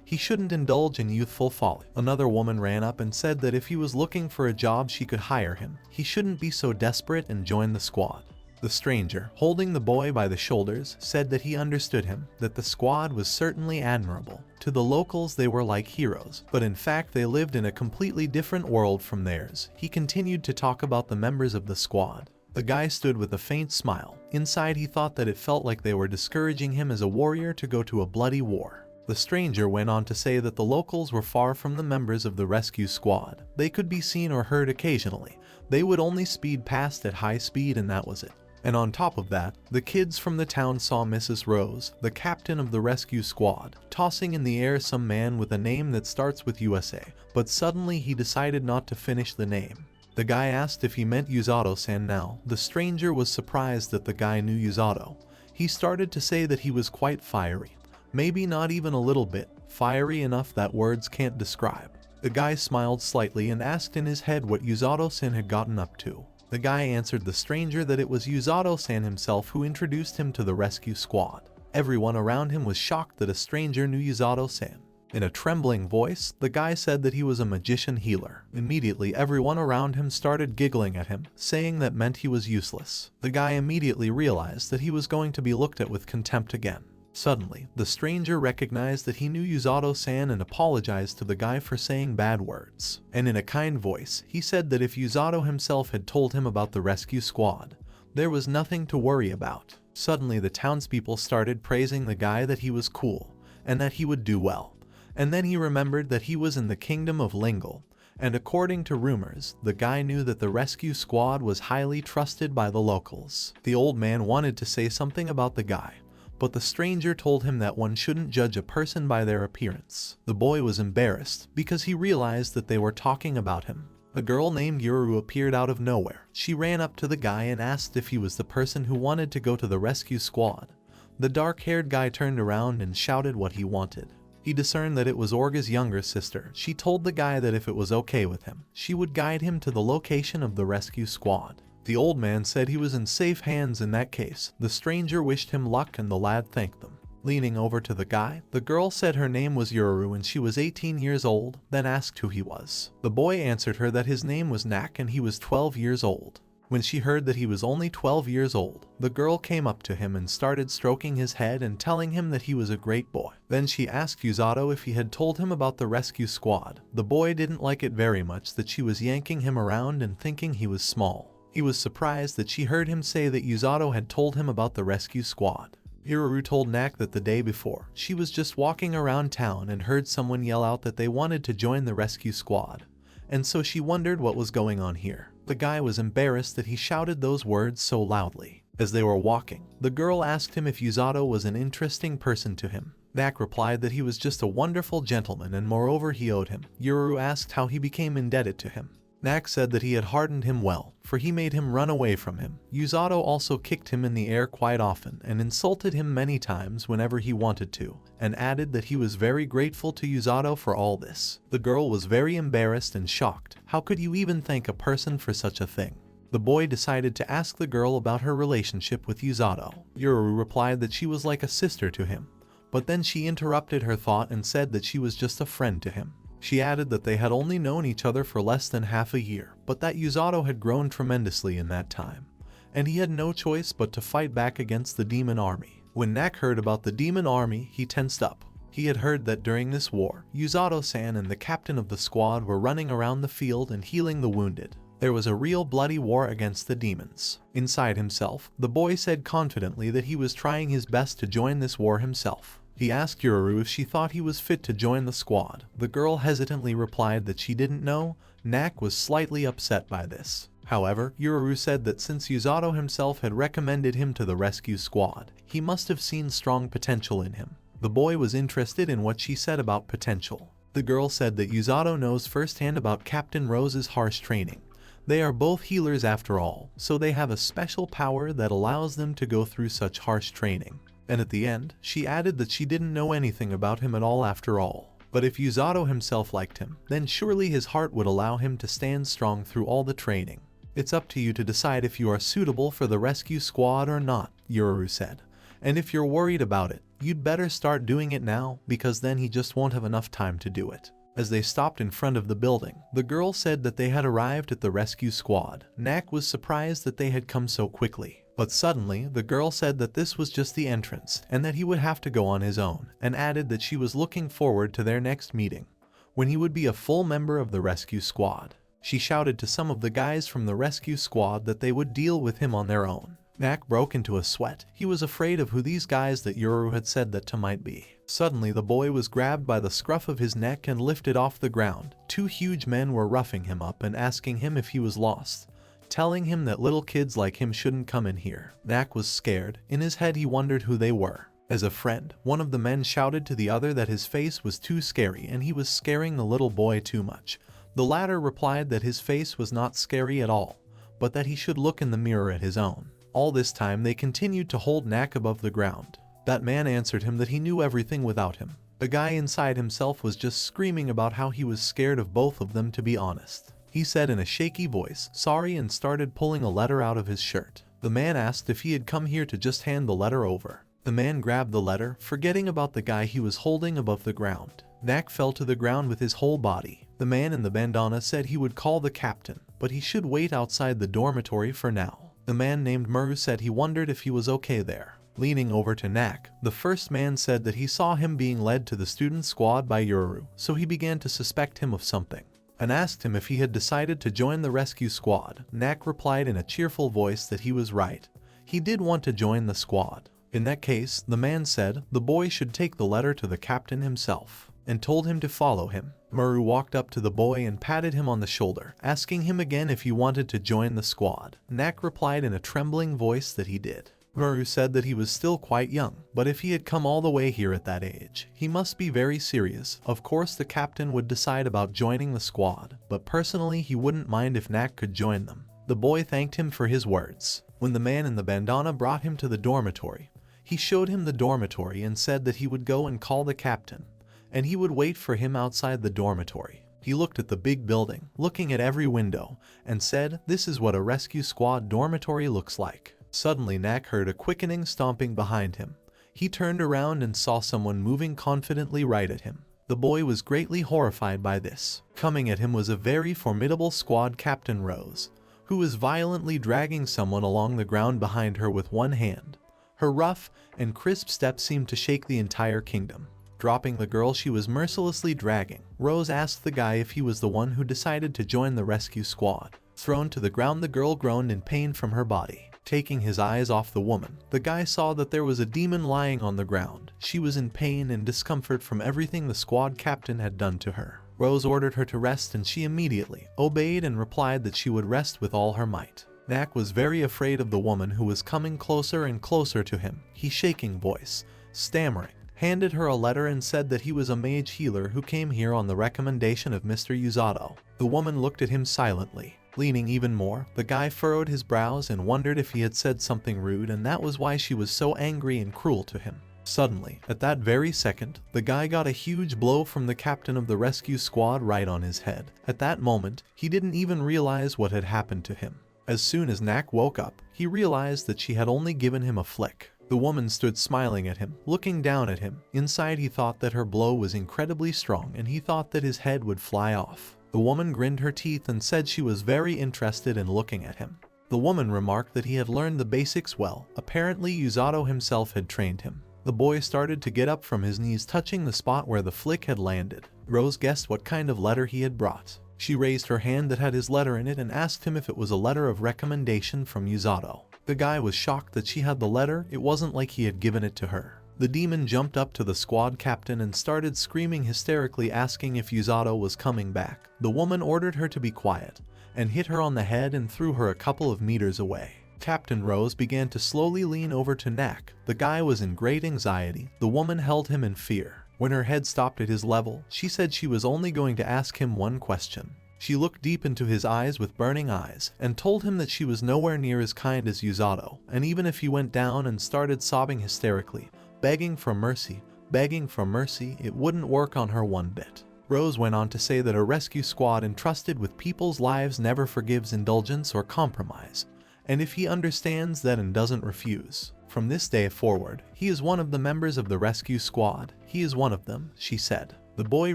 He shouldn't indulge in youthful folly. Another woman ran up and said that if he was looking for a job she could hire him. He shouldn't be so desperate and join the squad. The stranger, holding the boy by the shoulders, said that he understood him, that the squad was certainly admirable. To the locals they were like heroes, but in fact they lived in a completely different world from theirs. He continued to talk about the members of the squad. The guy stood with a faint smile. Inside he thought that it felt like they were discouraging him as a warrior to go to a bloody war. The stranger went on to say that the locals were far from the members of the rescue squad. They could be seen or heard occasionally. They would only speed past at high speed and that was it. And on top of that, the kids from the town saw Mrs. Rose, the captain of the rescue squad, tossing in the air some man with a name that starts with USA, but suddenly he decided not to finish the name. The guy asked if he meant Yuzato-san now. The stranger was surprised that the guy knew Yuzato. He started to say that he was quite fiery. Maybe not even a little bit, fiery enough that words can't describe. The guy smiled slightly and asked in his head what Yuzato-san had gotten up to. The guy answered the stranger that it was Yuzato-san himself who introduced him to the rescue squad. Everyone around him was shocked that a stranger knew Yuzato-san. In a trembling voice, the guy said that he was a magician healer. Immediately, everyone around him started giggling at him, saying that meant he was useless. The guy immediately realized that he was going to be looked at with contempt again. Suddenly, the stranger recognized that he knew Yuzato-san and apologized to the guy for saying bad words. And in a kind voice, he said that if Yuzato himself had told him about the rescue squad, there was nothing to worry about. Suddenly, the townspeople started praising the guy that he was cool, and that he would do well. And then he remembered that he was in the kingdom of Lingle, and according to rumors, the guy knew that the rescue squad was highly trusted by the locals. The old man wanted to say something about the guy, but the stranger told him that one shouldn't judge a person by their appearance. The boy was embarrassed because he realized that they were talking about him. A girl named Yuru appeared out of nowhere. She ran up to the guy and asked if he was the person who wanted to go to the rescue squad. The dark-haired guy turned around and shouted what he wanted. He discerned that it was Orga's younger sister. She told the guy that if it was okay with him, she would guide him to the location of the rescue squad. The old man said he was in safe hands in that case. The stranger wished him luck and the lad thanked them. Leaning over to the guy, the girl said her name was Yuru and she was 18 years old, then asked who he was. The boy answered her that his name was Knack and he was 12 years old. When she heard that he was only 12 years old, the girl came up to him and started stroking his head and telling him that he was a great boy. Then she asked Yuzato if he had told him about the rescue squad. The boy didn't like it very much that she was yanking him around and thinking he was small. He was surprised that she heard him say that Yuzato had told him about the rescue squad. Yoru told Knack that the day before, she was just walking around town and heard someone yell out that they wanted to join the rescue squad, and so she wondered what was going on here. The guy was embarrassed that he shouted those words so loudly. As they were walking, the girl asked him if Yuzato was an interesting person to him. Knack replied that he was just a wonderful gentleman and moreover he owed him. Yoru asked how he became indebted to him. Knack said that he had hardened him well, for he made him run away from him. Yuzato also kicked him in the air quite often and insulted him many times whenever he wanted to, and added that he was very grateful to Yuzato for all this. The girl was very embarrassed and shocked. How could you even thank a person for such a thing? The boy decided to ask the girl about her relationship with Yuzato. Yoru replied that she was like a sister to him, but then she interrupted her thought and said that she was just a friend to him. She added that they had only known each other for less than half a year, but that Yuzato had grown tremendously in that time, and he had no choice but to fight back against the demon army. When Knack heard about the demon army, he tensed up. He had heard that during this war, Yuzato-san and the captain of the squad were running around the field and healing the wounded. There was a real bloody war against the demons. Inside himself, the boy said confidently that he was trying his best to join this war himself. He asked Yoru if she thought he was fit to join the squad. The girl hesitantly replied that she didn't know. Knack was slightly upset by this. However, Yoru said that since Yuzato himself had recommended him to the rescue squad, he must have seen strong potential in him. The boy was interested in what she said about potential. The girl said that Yuzato knows firsthand about Captain Rose's harsh training. They are both healers after all, so they have a special power that allows them to go through such harsh training. And at the end, she added that she didn't know anything about him at all after all. But if Yuzato himself liked him, then surely his heart would allow him to stand strong through all the training. It's up to you to decide if you are suitable for the rescue squad or not, Yoru said. And if you're worried about it, you'd better start doing it now, because then he just won't have enough time to do it. As they stopped in front of the building, the girl said that they had arrived at the rescue squad. Knack was surprised that they had come so quickly. But suddenly, the girl said that this was just the entrance and that he would have to go on his own, and added that she was looking forward to their next meeting, when he would be a full member of the rescue squad. She shouted to some of the guys from the rescue squad that they would deal with him on their own. Knack broke into a sweat. He was afraid of who these guys that Yoru had said that to might be. Suddenly, the boy was grabbed by the scruff of his neck and lifted off the ground. Two huge men were roughing him up and asking him if he was lost, telling him that little kids like him shouldn't come in here. Knack was scared. In his head he wondered who they were. As a friend, one of the men shouted to the other that his face was too scary and he was scaring the little boy too much. The latter replied that his face was not scary at all, but that he should look in the mirror at his own. All this time they continued to hold Knack above the ground. That man answered him that he knew everything without him. The guy inside himself was just screaming about how he was scared of both of them, to be honest. He said in a shaky voice, "Sorry," and started pulling a letter out of his shirt. The man asked if he had come here to just hand the letter over. The man grabbed the letter, forgetting about the guy he was holding above the ground. Knack fell to the ground with his whole body. The man in the bandana said he would call the captain, but he should wait outside the dormitory for now. The man named Muru said he wondered if he was okay there. Leaning over to Knack, the first man said that he saw him being led to the student squad by Yoru, so he began to suspect him of something, and asked him if he had decided to join the rescue squad. Knack replied in a cheerful voice that he was right. He did want to join the squad. In that case, the man said, the boy should take the letter to the captain himself, and told him to follow him. Muru walked up to the boy and patted him on the shoulder, asking him again if he wanted to join the squad. Knack replied in a trembling voice that he did. Muru said that he was still quite young, but if he had come all the way here at that age, he must be very serious. Of course the captain would decide about joining the squad, but personally he wouldn't mind if Knack could join them. The boy thanked him for his words. When the man in the bandana brought him to the dormitory, he showed him the dormitory and said that he would go and call the captain, and he would wait for him outside the dormitory. He looked at the big building, looking at every window, and said, "This is what a rescue squad dormitory looks like." Suddenly Knack heard a quickening stomping behind him. He turned around and saw someone moving confidently right at him. The boy was greatly horrified by this. Coming at him was a very formidable squad captain Rose, who was violently dragging someone along the ground behind her with one hand. Her rough and crisp steps seemed to shake the entire kingdom. Dropping the girl she was mercilessly dragging, Rose asked the guy if he was the one who decided to join the rescue squad. Thrown to the ground, the girl groaned in pain from her body. Taking his eyes off the woman, the guy saw that there was a demon lying on the ground. She was in pain and discomfort from everything the squad captain had done to her. Rose ordered her to rest and she immediately obeyed and replied that she would rest with all her might. Knack was very afraid of the woman who was coming closer and closer to him. He, shaking voice, stammering, handed her a letter and said that he was a mage healer who came here on the recommendation of Mr. Yato. The woman looked at him silently. Leaning even more, the guy furrowed his brows and wondered if he had said something rude, and that was why she was so angry and cruel to him. Suddenly, at that very second, the guy got a huge blow from the captain of the rescue squad right on his head. At that moment, he didn't even realize what had happened to him. As soon as Knack woke up, he realized that she had only given him a flick. The woman stood smiling at him, looking down at him. Inside, he thought that her blow was incredibly strong and he thought that his head would fly off. The woman grinned her teeth and said she was very interested in looking at him. The woman remarked that he had learned the basics well. Apparently, Yato himself had trained him. The boy started to get up from his knees, touching the spot where the flick had landed. Rose guessed what kind of letter he had brought. She raised her hand that had his letter in it and asked him if it was a letter of recommendation from Yato. The guy was shocked that she had the letter. It wasn't like he had given it to her. The demon jumped up to the squad captain and started screaming hysterically, asking if Yato was coming back. The woman ordered her to be quiet and hit her on the head and threw her a couple of meters away. Captain Rose began to slowly lean over to Knack. The guy was in great anxiety. The woman held him in fear. When her head stopped at his level, she said she was only going to ask him one question. She looked deep into his eyes with burning eyes and told him that she was nowhere near as kind as Yato, and even if he went down and started sobbing hysterically, begging for mercy, it wouldn't work on her one bit. Rose went on to say that a rescue squad entrusted with people's lives never forgives indulgence or compromise, and if he understands that and doesn't refuse, from this day forward, he is one of the members of the rescue squad. He is one of them, she said. The boy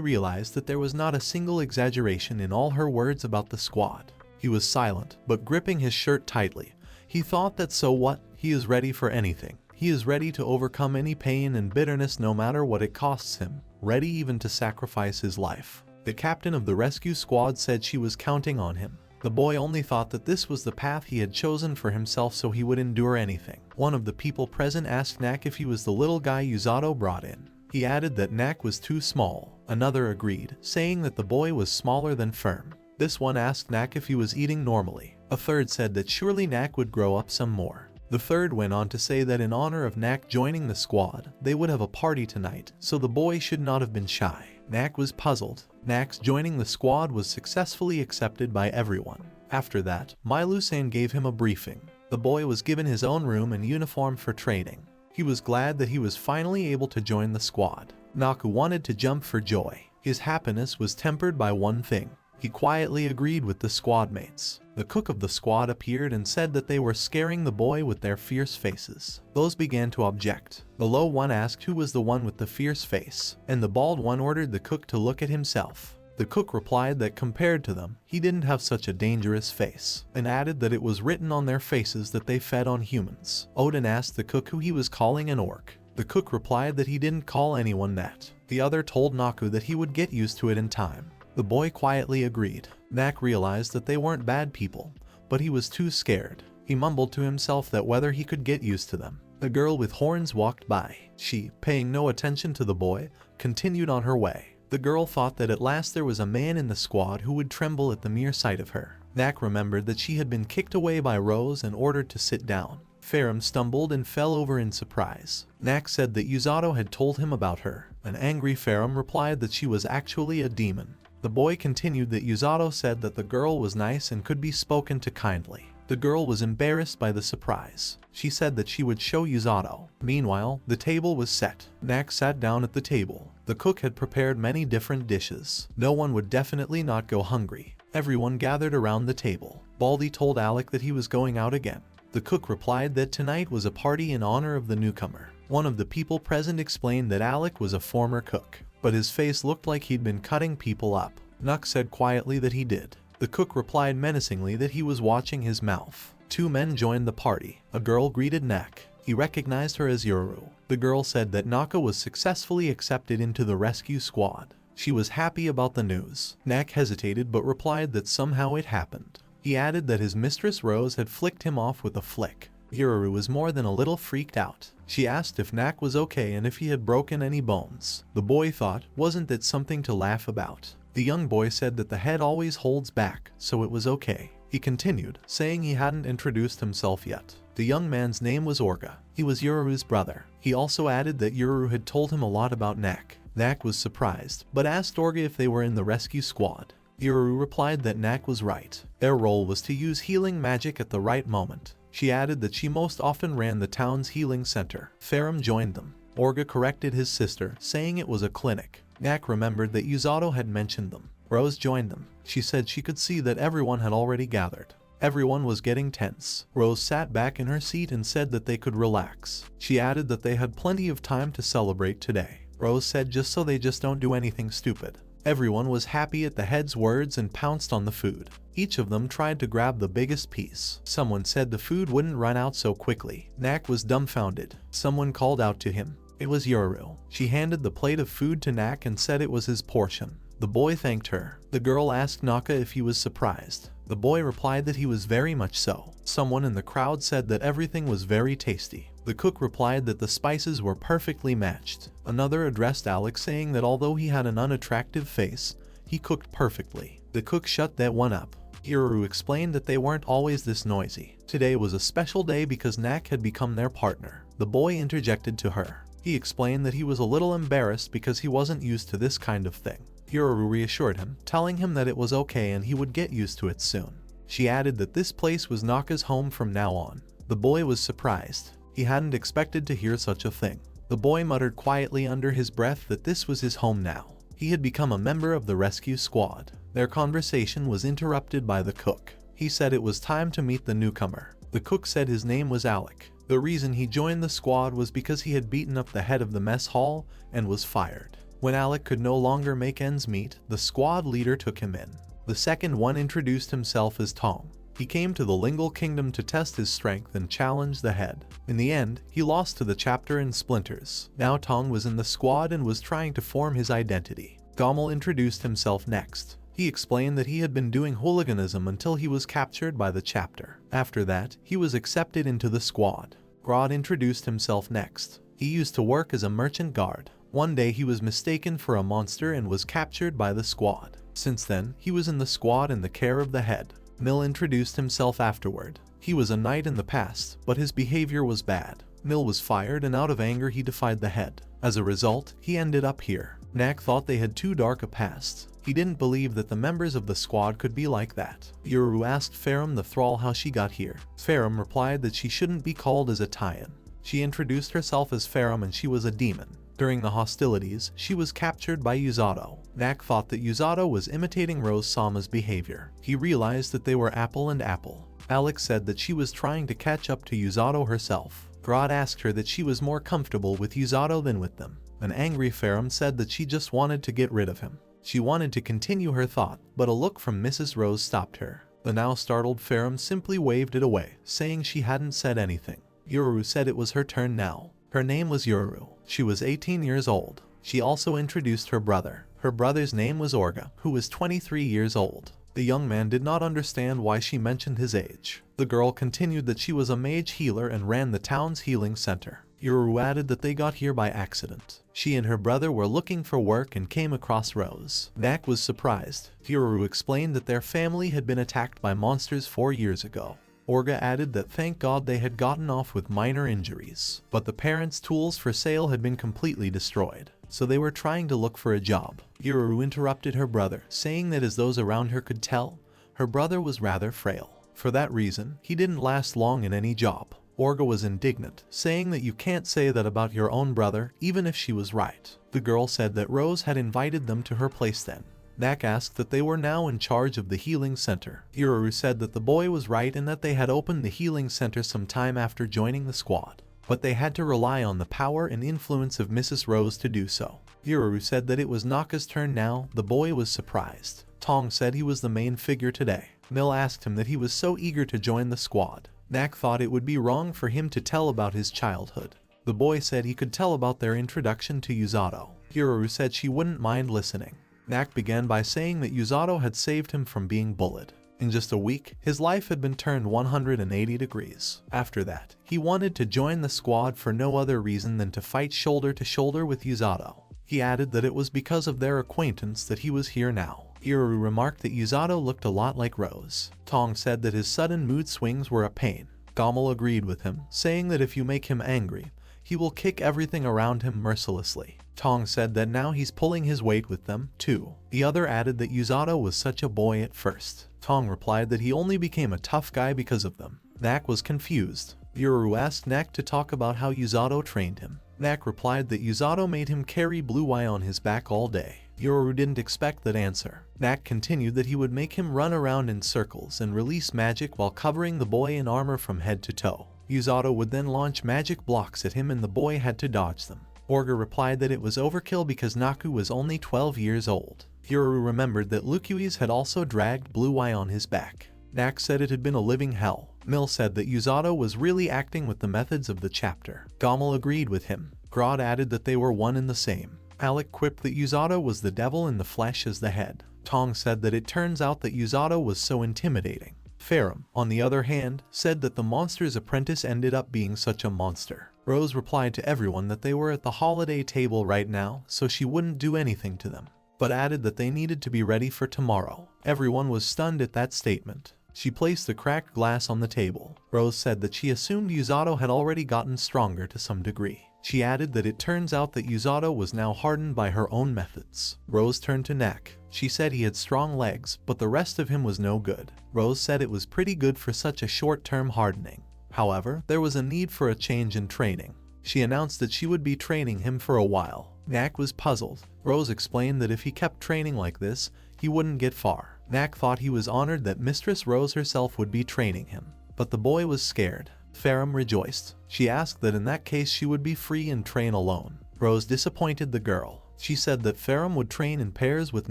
realized that there was not a single exaggeration in all her words about the squad. He was silent, but gripping his shirt tightly. He thought that so what? He is ready for anything. He is ready to overcome any pain and bitterness no matter what it costs him, ready even to sacrifice his life. The captain of the rescue squad said she was counting on him. The boy only thought that this was the path he had chosen for himself, so he would endure anything. One of the people present asked Knack if he was the little guy Yato brought in. He added that Knack was too small. Another agreed, saying that the boy was smaller than firm. This one asked Knack if he was eating normally. A third said that surely Knack would grow up some more. The third went on to say that in honor of Knack joining the squad, they would have a party tonight, so the boy should not have been shy. Knack was puzzled. Knack's joining the squad was successfully accepted by everyone. After that, Milu-san gave him a briefing. The boy was given his own room and uniform for training. He was glad that he was finally able to join the squad. Naku wanted to jump for joy. His happiness was tempered by one thing. He quietly agreed with the squad mates. The cook of the squad appeared and said that they were scaring the boy with their fierce faces. Those began to object. The low one asked who was the one with the fierce face, and the bald one ordered the cook to look at himself. The cook replied that compared to them, he didn't have such a dangerous face, and added that it was written on their faces that they fed on humans. Odin asked the cook who he was calling an orc. The cook replied that he didn't call anyone that. The other told Naku that he would get used to it in time. The boy quietly agreed. Knack realized that they weren't bad people, but he was too scared. He mumbled to himself that whether he could get used to them. The girl with horns walked by. She, paying no attention to the boy, continued on her way. The girl thought that at last there was a man in the squad who would tremble at the mere sight of her. Knack remembered that she had been kicked away by Rose and ordered to sit down. Farum stumbled and fell over in surprise. Knack said that Yato had told him about her. An angry Farum replied that she was actually a demon. The boy continued that Yato said that the girl was nice and could be spoken to kindly. The girl was embarrassed by the surprise. She said that she would show Yato. Meanwhile, the table was set. Knack sat down at the table. The cook had prepared many different dishes. No one would definitely not go hungry. Everyone gathered around the table. Baldy told Alec that he was going out again. The cook replied that tonight was a party in honor of the newcomer. One of the people present explained that Alec was a former cook, but his face looked like he'd been cutting people up. Knack said quietly that he did. The cook replied menacingly that he was watching his mouth. Two men joined the party. A girl greeted Knack. He recognized her as Yoru. The girl said that Naka was successfully accepted into the rescue squad. She was happy about the news. Knack hesitated but replied that somehow it happened. He added that his mistress Rose had flicked him off with a flick. Yoru was more than a little freaked out. She asked if Knack was okay and if he had broken any bones. The boy thought, wasn't that something to laugh about? The young boy said that the head always holds back, so it was okay. He continued, saying he hadn't introduced himself yet. The young man's name was Orga. He was Yoru's brother. He also added that Yoru had told him a lot about Knack. Knack was surprised, but asked Orga if they were in the rescue squad. Yoru replied that Knack was right. Their role was to use healing magic at the right moment. She added that she most often ran the town's healing center. Ferrum joined them. Orga corrected his sister, saying it was a clinic. Knack remembered that Yuzato had mentioned them. Rose joined them. She said she could see that everyone had already gathered. Everyone was getting tense. Rose sat back in her seat and said that they could relax. She added that they had plenty of time to celebrate today. Rose said just so they just don't do anything stupid. Everyone was happy at the head's words and pounced on the food. Each of them tried to grab the biggest piece. Someone said the food wouldn't run out so quickly. Knack was dumbfounded. Someone called out to him. It was Yoru. She handed the plate of food to Knack and said it was his portion. The boy thanked her. The girl asked Naka if he was surprised. The boy replied that he was very much so. Someone in the crowd said that everything was very tasty. The cook replied that the spices were perfectly matched. Another addressed Alex, saying that although he had an unattractive face, he cooked perfectly. The cook shut that one up. Yoru explained that they weren't always this noisy. Today was a special day because Knack had become their partner. The boy interjected to her. He explained that he was a little embarrassed because he wasn't used to this kind of thing. Yoru reassured him, telling him that it was okay and he would get used to it soon. She added that this place was Naka's home from now on. The boy was surprised. He hadn't expected to hear such a thing. The boy muttered quietly under his breath that this was his home now. He had become a member of the rescue squad. Their conversation was interrupted by the cook. He said it was time to meet the newcomer. The cook said his name was Alec. The reason he joined the squad was because he had beaten up the head of the mess hall and was fired. When Alec could no longer make ends meet, the squad leader took him in. The second one introduced himself as Tong. He came to the Lingual Kingdom to test his strength and challenge the head. In the end, he lost to the chapter in splinters. Now Tong was in the squad and was trying to form his identity. Gommel introduced himself next. He explained that he had been doing hooliganism until he was captured by the chapter. After that, he was accepted into the squad. Grodd introduced himself next. He used to work as a merchant guard. One day he was mistaken for a monster and was captured by the squad. Since then, he was in the squad in the care of the head. Mill introduced himself afterward. He was a knight in the past, but his behavior was bad. Mill was fired and out of anger he defied the head. As a result, he ended up here. Knack thought they had too dark a past. He didn't believe that the members of the squad could be like that. Yoru asked Ferrum the thrall how she got here. Ferrum replied that she shouldn't be called as a tie-in. She introduced herself as Ferrum and she was a demon. During the hostilities, she was captured by Yuzato. Knack thought that Yuzato was imitating Rose Sama's behavior. He realized that they were apple and apple. Alex said that she was trying to catch up to Yuzato herself. Grodd asked her that she was more comfortable with Yuzato than with them. An angry Ferrum said that she just wanted to get rid of him. She wanted to continue her thought, but a look from Mrs. Rose stopped her. The now startled Ferrum simply waved it away, saying she hadn't said anything. Yoru said it was her turn now. Her name was Yoru. She was 18 years old. She also introduced her brother. Her brother's name was Orga, who was 23 years old. The young man did not understand why she mentioned his age. The girl continued that she was a mage healer and ran the town's healing center. Yoru added that they got here by accident. She and her brother were looking for work and came across Rose. Knack was surprised. Yoru explained that their family had been attacked by monsters 4 years ago. Orga added that thank God they had gotten off with minor injuries, but the parents' tools for sale had been completely destroyed, so they were trying to look for a job. Yoru interrupted her brother, saying that as those around her could tell, her brother was rather frail. For that reason, he didn't last long in any job. Orga was indignant, saying that you can't say that about your own brother, even if she was right. The girl said that Rose had invited them to her place then. Knack asked that they were now in charge of the healing center. Yoru said that the boy was right and that they had opened the healing center some time after joining the squad, but they had to rely on the power and influence of Mrs. Rose to do so. Yoru said that it was Naka's turn now. The boy was surprised. Tong said he was the main figure today. Mill asked him that he was so eager to join the squad. Knack thought it would be wrong for him to tell about his childhood. The boy said he could tell about their introduction to Yuzato. Yoru said she wouldn't mind listening. Knack began by saying that Yuzato had saved him from being bullied. In just a week, his life had been turned 180 degrees. After that, he wanted to join the squad for no other reason than to fight shoulder to shoulder with Yuzato. He added that it was because of their acquaintance that he was here now. Iroru remarked that Yuzato looked a lot like Rose. Tong said that his sudden mood swings were a pain. Gamal agreed with him, saying that if you make him angry, he will kick everything around him mercilessly. Tong said that now he's pulling his weight with them, too. The other added that Yuzato was such a boy at first. Tong replied that he only became a tough guy because of them. Knack was confused. Iroru asked Knack to talk about how Yuzato trained him. Knack replied that Yuzato made him carry blue eye on his back all day. Iroru didn't expect that answer. Knack continued that he would make him run around in circles and release magic while covering the boy in armor from head to toe. Yuzato would then launch magic blocks at him and the boy had to dodge them. Orga replied that it was overkill because Naku was only 12 years old. Iroru remembered that Liquis had also dragged blue eye on his back. Knack said it had been a living hell. Mill said that Yuzato was really acting with the methods of the chapter. Gamal agreed with him. Grodd added that they were one and the same. Alec quipped that Yuzato was the devil in the flesh as the head. Tong said that it turns out that Yuzato was so intimidating. Ferrum, on the other hand, said that the monster's apprentice ended up being such a monster. Rose replied to everyone that they were at the holiday table right now, so she wouldn't do anything to them, but added that they needed to be ready for tomorrow. Everyone was stunned at that statement. She placed the cracked glass on the table. Rose said that she assumed Yuzato had already gotten stronger to some degree. She added that it turns out that Yuzato was now hardened by her own methods. Rose turned to Knack. She said he had strong legs, but the rest of him was no good. Rose said it was pretty good for such a short-term hardening. However, there was a need for a change in training. She announced that she would be training him for a while. Knack was puzzled. Rose explained that if he kept training like this, he wouldn't get far. Knack thought he was honored that Mistress Rose herself would be training him, but the boy was scared. Ferrum rejoiced. She asked that in that case she would be free and train alone. Rose disappointed the girl. She said that Ferrum would train in pairs with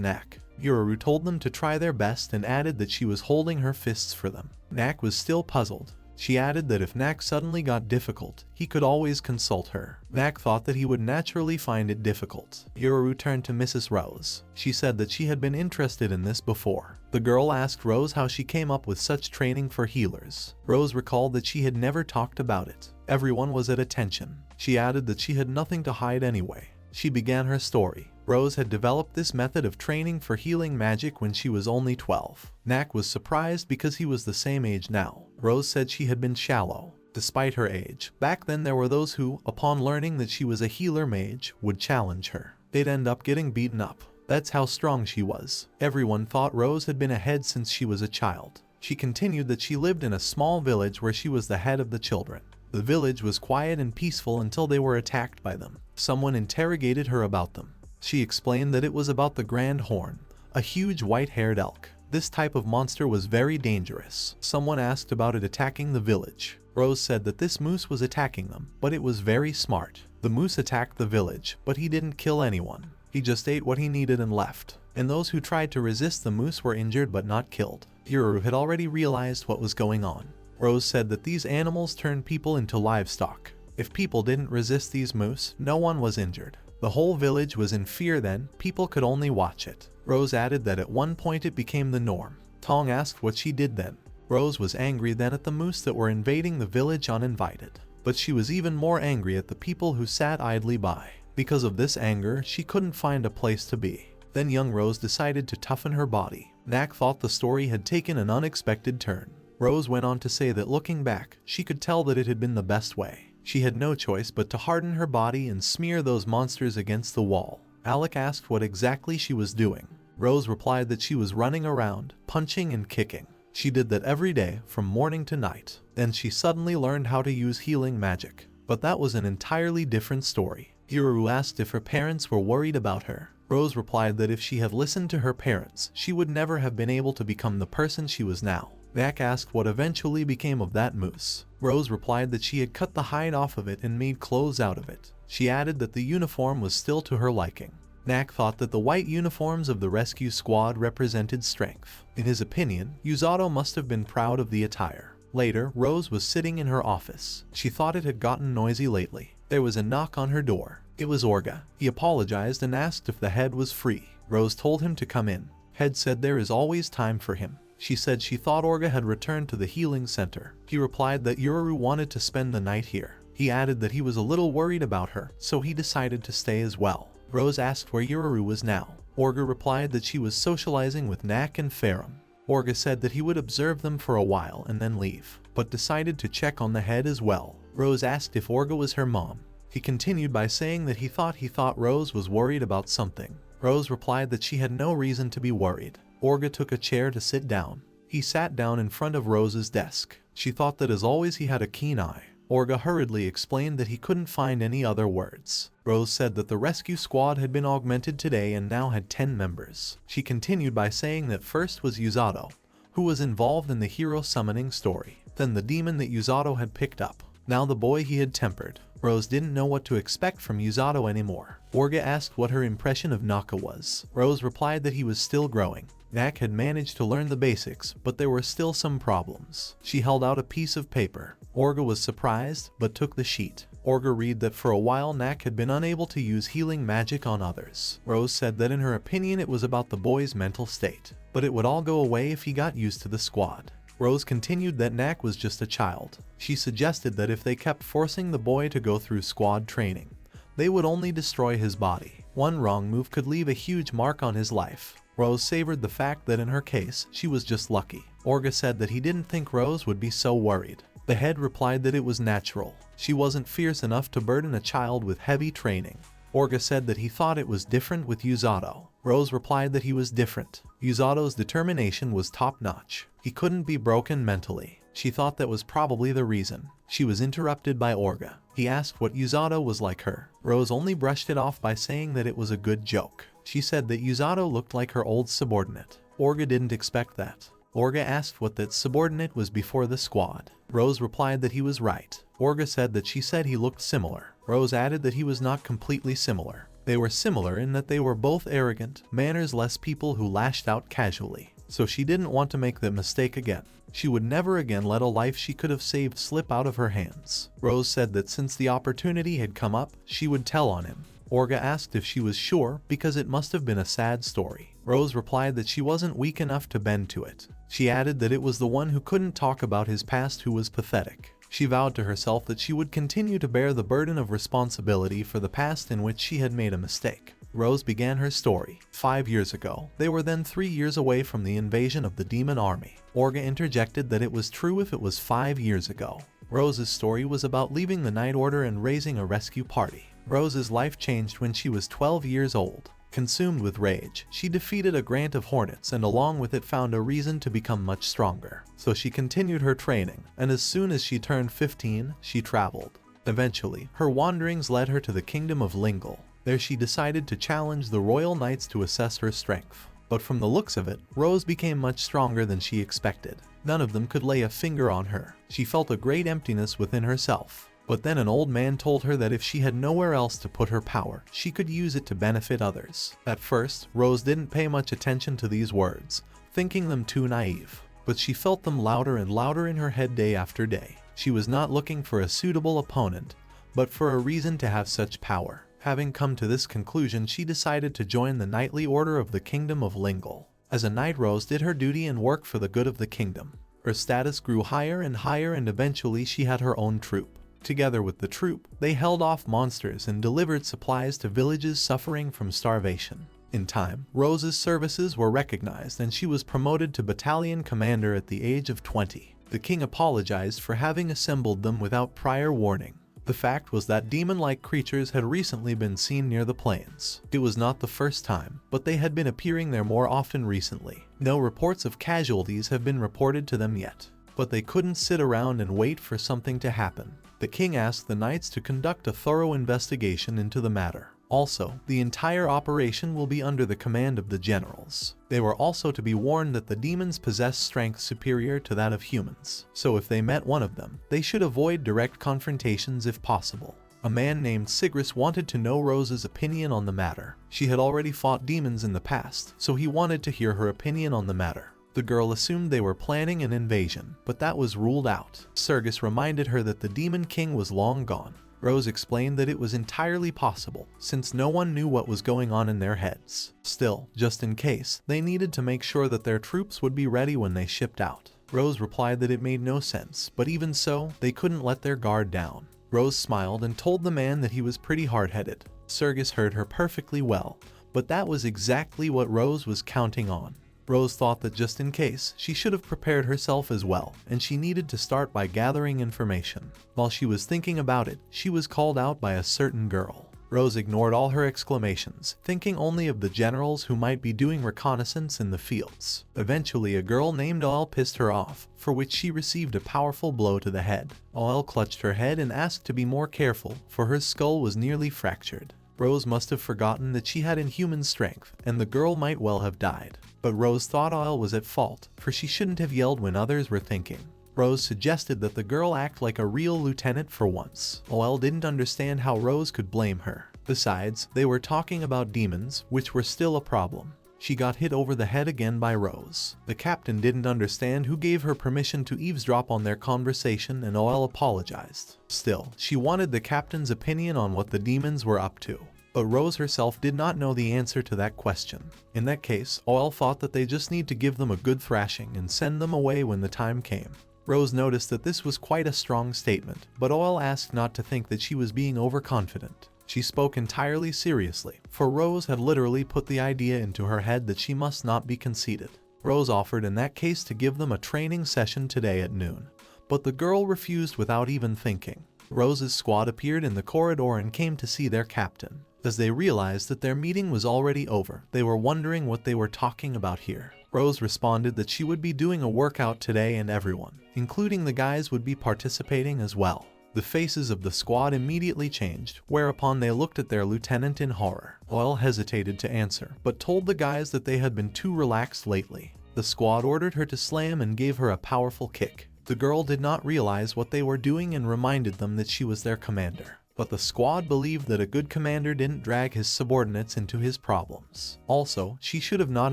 Knack. Iroru told them to try their best and added that she was holding her fists for them. Knack was still puzzled. She added that if Knack suddenly got difficult, he could always consult her. Knack thought that he would naturally find it difficult. Iroru turned to Mrs. Rose. She said that she had been interested in this before. The girl asked Rose how she came up with such training for healers. Rose recalled that she had never talked about it. Everyone was at attention. She added that she had nothing to hide anyway. She began her story. Rose had developed this method of training for healing magic when she was only 12. Knack was surprised because he was the same age now. Rose said she had been shallow, despite her age. Back then there were those who, upon learning that she was a healer mage, would challenge her. They'd end up getting beaten up. That's how strong she was. Everyone thought Rose had been ahead since she was a child. She continued that she lived in a small village where she was the head of the children. The village was quiet and peaceful until they were attacked by them. Someone interrogated her about them. She explained that it was about the Grand Horn, a huge white-haired elk. This type of monster was very dangerous. Someone asked about it attacking the village. Rose said that this moose was attacking them, but it was very smart. The moose attacked the village, but he didn't kill anyone. He just ate what he needed and left. And those who tried to resist the moose were injured but not killed. Iroru had already realized what was going on. Rose said that these animals turned people into livestock. If people didn't resist these moose, no one was injured. The whole village was in fear then, people could only watch it. Rose added that at one point it became the norm. Tong asked what she did then. Rose was angry then at the moose that were invading the village uninvited. But she was even more angry at the people who sat idly by. Because of this anger, she couldn't find a place to be. Then young Rose decided to toughen her body. Knack thought the story had taken an unexpected turn. Rose went on to say that looking back, she could tell that it had been the best way. She had no choice but to harden her body and smear those monsters against the wall. Alec asked what exactly she was doing. Rose replied that she was running around, punching and kicking. She did that every day, from morning to night. Then she suddenly learned how to use healing magic. But that was an entirely different story. Iroru asked if her parents were worried about her. Rose replied that if she had listened to her parents, she would never have been able to become the person she was now. Knack asked what eventually became of that moose. Rose replied that she had cut the hide off of it and made clothes out of it. She added that the uniform was still to her liking. Knack thought that the white uniforms of the rescue squad represented strength. In his opinion, Yuzato must have been proud of the attire. Later, Rose was sitting in her office. She thought it had gotten noisy lately. There was a knock on her door. It was Orga. He apologized and asked if the head was free. Rose told him to come in. Head said there is always time for him. She said she thought Orga had returned to the healing center. He replied that Yuru wanted to spend the night here. He added that he was a little worried about her, so he decided to stay as well. Rose asked where Yuru was now. Orga replied that she was socializing with Knack and Ferrum. Orga said that he would observe them for a while and then leave, but decided to check on the head as well. Rose asked if Orga was her mom. He continued by saying that he thought Rose was worried about something. Rose replied that she had no reason to be worried. Orga took a chair to sit down. He sat down in front of Rose's desk. She thought that as always he had a keen eye. Orga hurriedly explained that he couldn't find any other words. Rose said that the rescue squad had been augmented today and now had 10 members. She continued by saying that first was Yuzato, who was involved in the hero summoning story, then the demon that Yuzato had picked up, now the boy he had tempered. Rose didn't know what to expect from Yuzato anymore. Orga asked what her impression of Naka was. Rose replied that he was still growing. Knack had managed to learn the basics, but there were still some problems. She held out a piece of paper. Orga was surprised, but took the sheet. Orga read that for a while Knack had been unable to use healing magic on others. Rose said that in her opinion it was about the boy's mental state, but it would all go away if he got used to the squad. Rose continued that Knack was just a child. She suggested that if they kept forcing the boy to go through squad training, they would only destroy his body. One wrong move could leave a huge mark on his life. Rose savored the fact that in her case, she was just lucky. Orga said that he didn't think Rose would be so worried. The head replied that it was natural. She wasn't fierce enough to burden a child with heavy training. Orga said that he thought it was different with Yuzato. Rose replied that he was different. Yuzato's determination was top-notch. He couldn't be broken mentally. She thought that was probably the reason. She was interrupted by Orga. He asked what Yuzato was like her. Rose only brushed it off by saying that it was a good joke. She said that Yuzato looked like her old subordinate. Orga didn't expect that. Orga asked what that subordinate was before the squad. Rose replied that he was right. Orga said that she said he looked similar. Rose added that he was not completely similar. They were similar in that they were both arrogant, manners-less people who lashed out casually. So she didn't want to make the mistake again. She would never again let a life she could have saved slip out of her hands. Rose said that since the opportunity had come up, she would tell on him. Orga asked if she was sure because it must have been a sad story. Rose replied that she wasn't weak enough to bend to it. She added that it was the one who couldn't talk about his past who was pathetic. She vowed to herself that she would continue to bear the burden of responsibility for the past in which she had made a mistake. Rose began her story. 5 years ago, they were then 3 years away from the invasion of the demon army. Orga interjected that it was true if it was 5 years ago. Rose's story was about leaving the Night Order and raising a rescue party. Rose's life changed when she was 12 years old. Consumed with rage, she defeated a grant of hornets and along with it found a reason to become much stronger. So she continued her training, and as soon as she turned 15, she traveled. Eventually, her wanderings led her to the kingdom of Lingle. There she decided to challenge the royal knights to assess her strength. But from the looks of it, Rose became much stronger than she expected. None of them could lay a finger on her. She felt a great emptiness within herself. But then an old man told her that if she had nowhere else to put her power, she could use it to benefit others. At first, Rose didn't pay much attention to these words, thinking them too naive. But she felt them louder and louder in her head day after day. She was not looking for a suitable opponent, but for a reason to have such power. Having come to this conclusion, she decided to join the knightly order of the kingdom of Lingle. As a knight, Rose did her duty and work for the good of the kingdom. Her status grew higher and eventually she had her own troop. Together with the troop, they held off monsters and delivered supplies to villages suffering from starvation. In time, Rose's services were recognized and she was promoted to battalion commander at the age of 20. The king apologized for having assembled them without prior warning. The fact was that demon-like creatures had recently been seen near the plains. It was not the first time, but they had been appearing there more often recently. No reports of casualties have been reported to them yet. But they couldn't sit around and wait for something to happen. The king asked the knights to conduct a thorough investigation into the matter. Also, the entire operation will be under the command of the generals. They were also to be warned that the demons possess strength superior to that of humans, so if they met one of them, they should avoid direct confrontations if possible. A man named Sigris wanted to know Rose's opinion on the matter. She had already fought demons in the past, so he wanted to hear her opinion on the matter. The girl assumed they were planning an invasion, but that was ruled out. Sigris reminded her that the Demon King was long gone. Rose explained that it was entirely possible, since no one knew what was going on in their heads. Still, just in case, they needed to make sure that their troops would be ready when they shipped out. Rose replied that it made no sense, but even so, they couldn't let their guard down. Rose smiled and told the man that he was pretty hard-headed. Sergis heard her perfectly well, but that was exactly what Rose was counting on. Rose thought that just in case, she should have prepared herself as well, and she needed to start by gathering information. While she was thinking about it, she was called out by a certain girl. Rose ignored all her exclamations, thinking only of the generals who might be doing reconnaissance in the fields. Eventually, a girl named Oil pissed her off, for which she received a powerful blow to the head. Oil clutched her head and asked to be more careful, for her skull was nearly fractured. Rose must have forgotten that she had inhuman strength, and the girl might well have died. But Rose thought Oil was at fault, for she shouldn't have yelled when others were thinking. Rose suggested that the girl act like a real lieutenant for once. Oil didn't understand how Rose could blame her. Besides, they were talking about demons, which were still a problem. She got hit over the head again by Rose. The captain didn't understand who gave her permission to eavesdrop on their conversation, and Oil apologized. Still, she wanted the captain's opinion on what the demons were up to. But Rose herself did not know the answer to that question. In that case, Oil thought that they just need to give them a good thrashing and send them away when the time came. Rose noticed that this was quite a strong statement, but Oil asked not to think that she was being overconfident. She spoke entirely seriously, for Rose had literally put the idea into her head that she must not be conceited. Rose offered in that case to give them a training session today at noon, but the girl refused without even thinking. Rose's squad appeared in the corridor and came to see their captain. As they realized that their meeting was already over, they were wondering what they were talking about here. Rose responded that she would be doing a workout today and everyone, including the guys, would be participating as well. The faces of the squad immediately changed, whereupon they looked at their lieutenant in horror. Oil hesitated to answer, but told the guys that they had been too relaxed lately. The squad ordered her to slam and gave her a powerful kick. The girl did not realize what they were doing and reminded them that she was their commander. But the squad believed that a good commander didn't drag his subordinates into his problems. Also, she should have not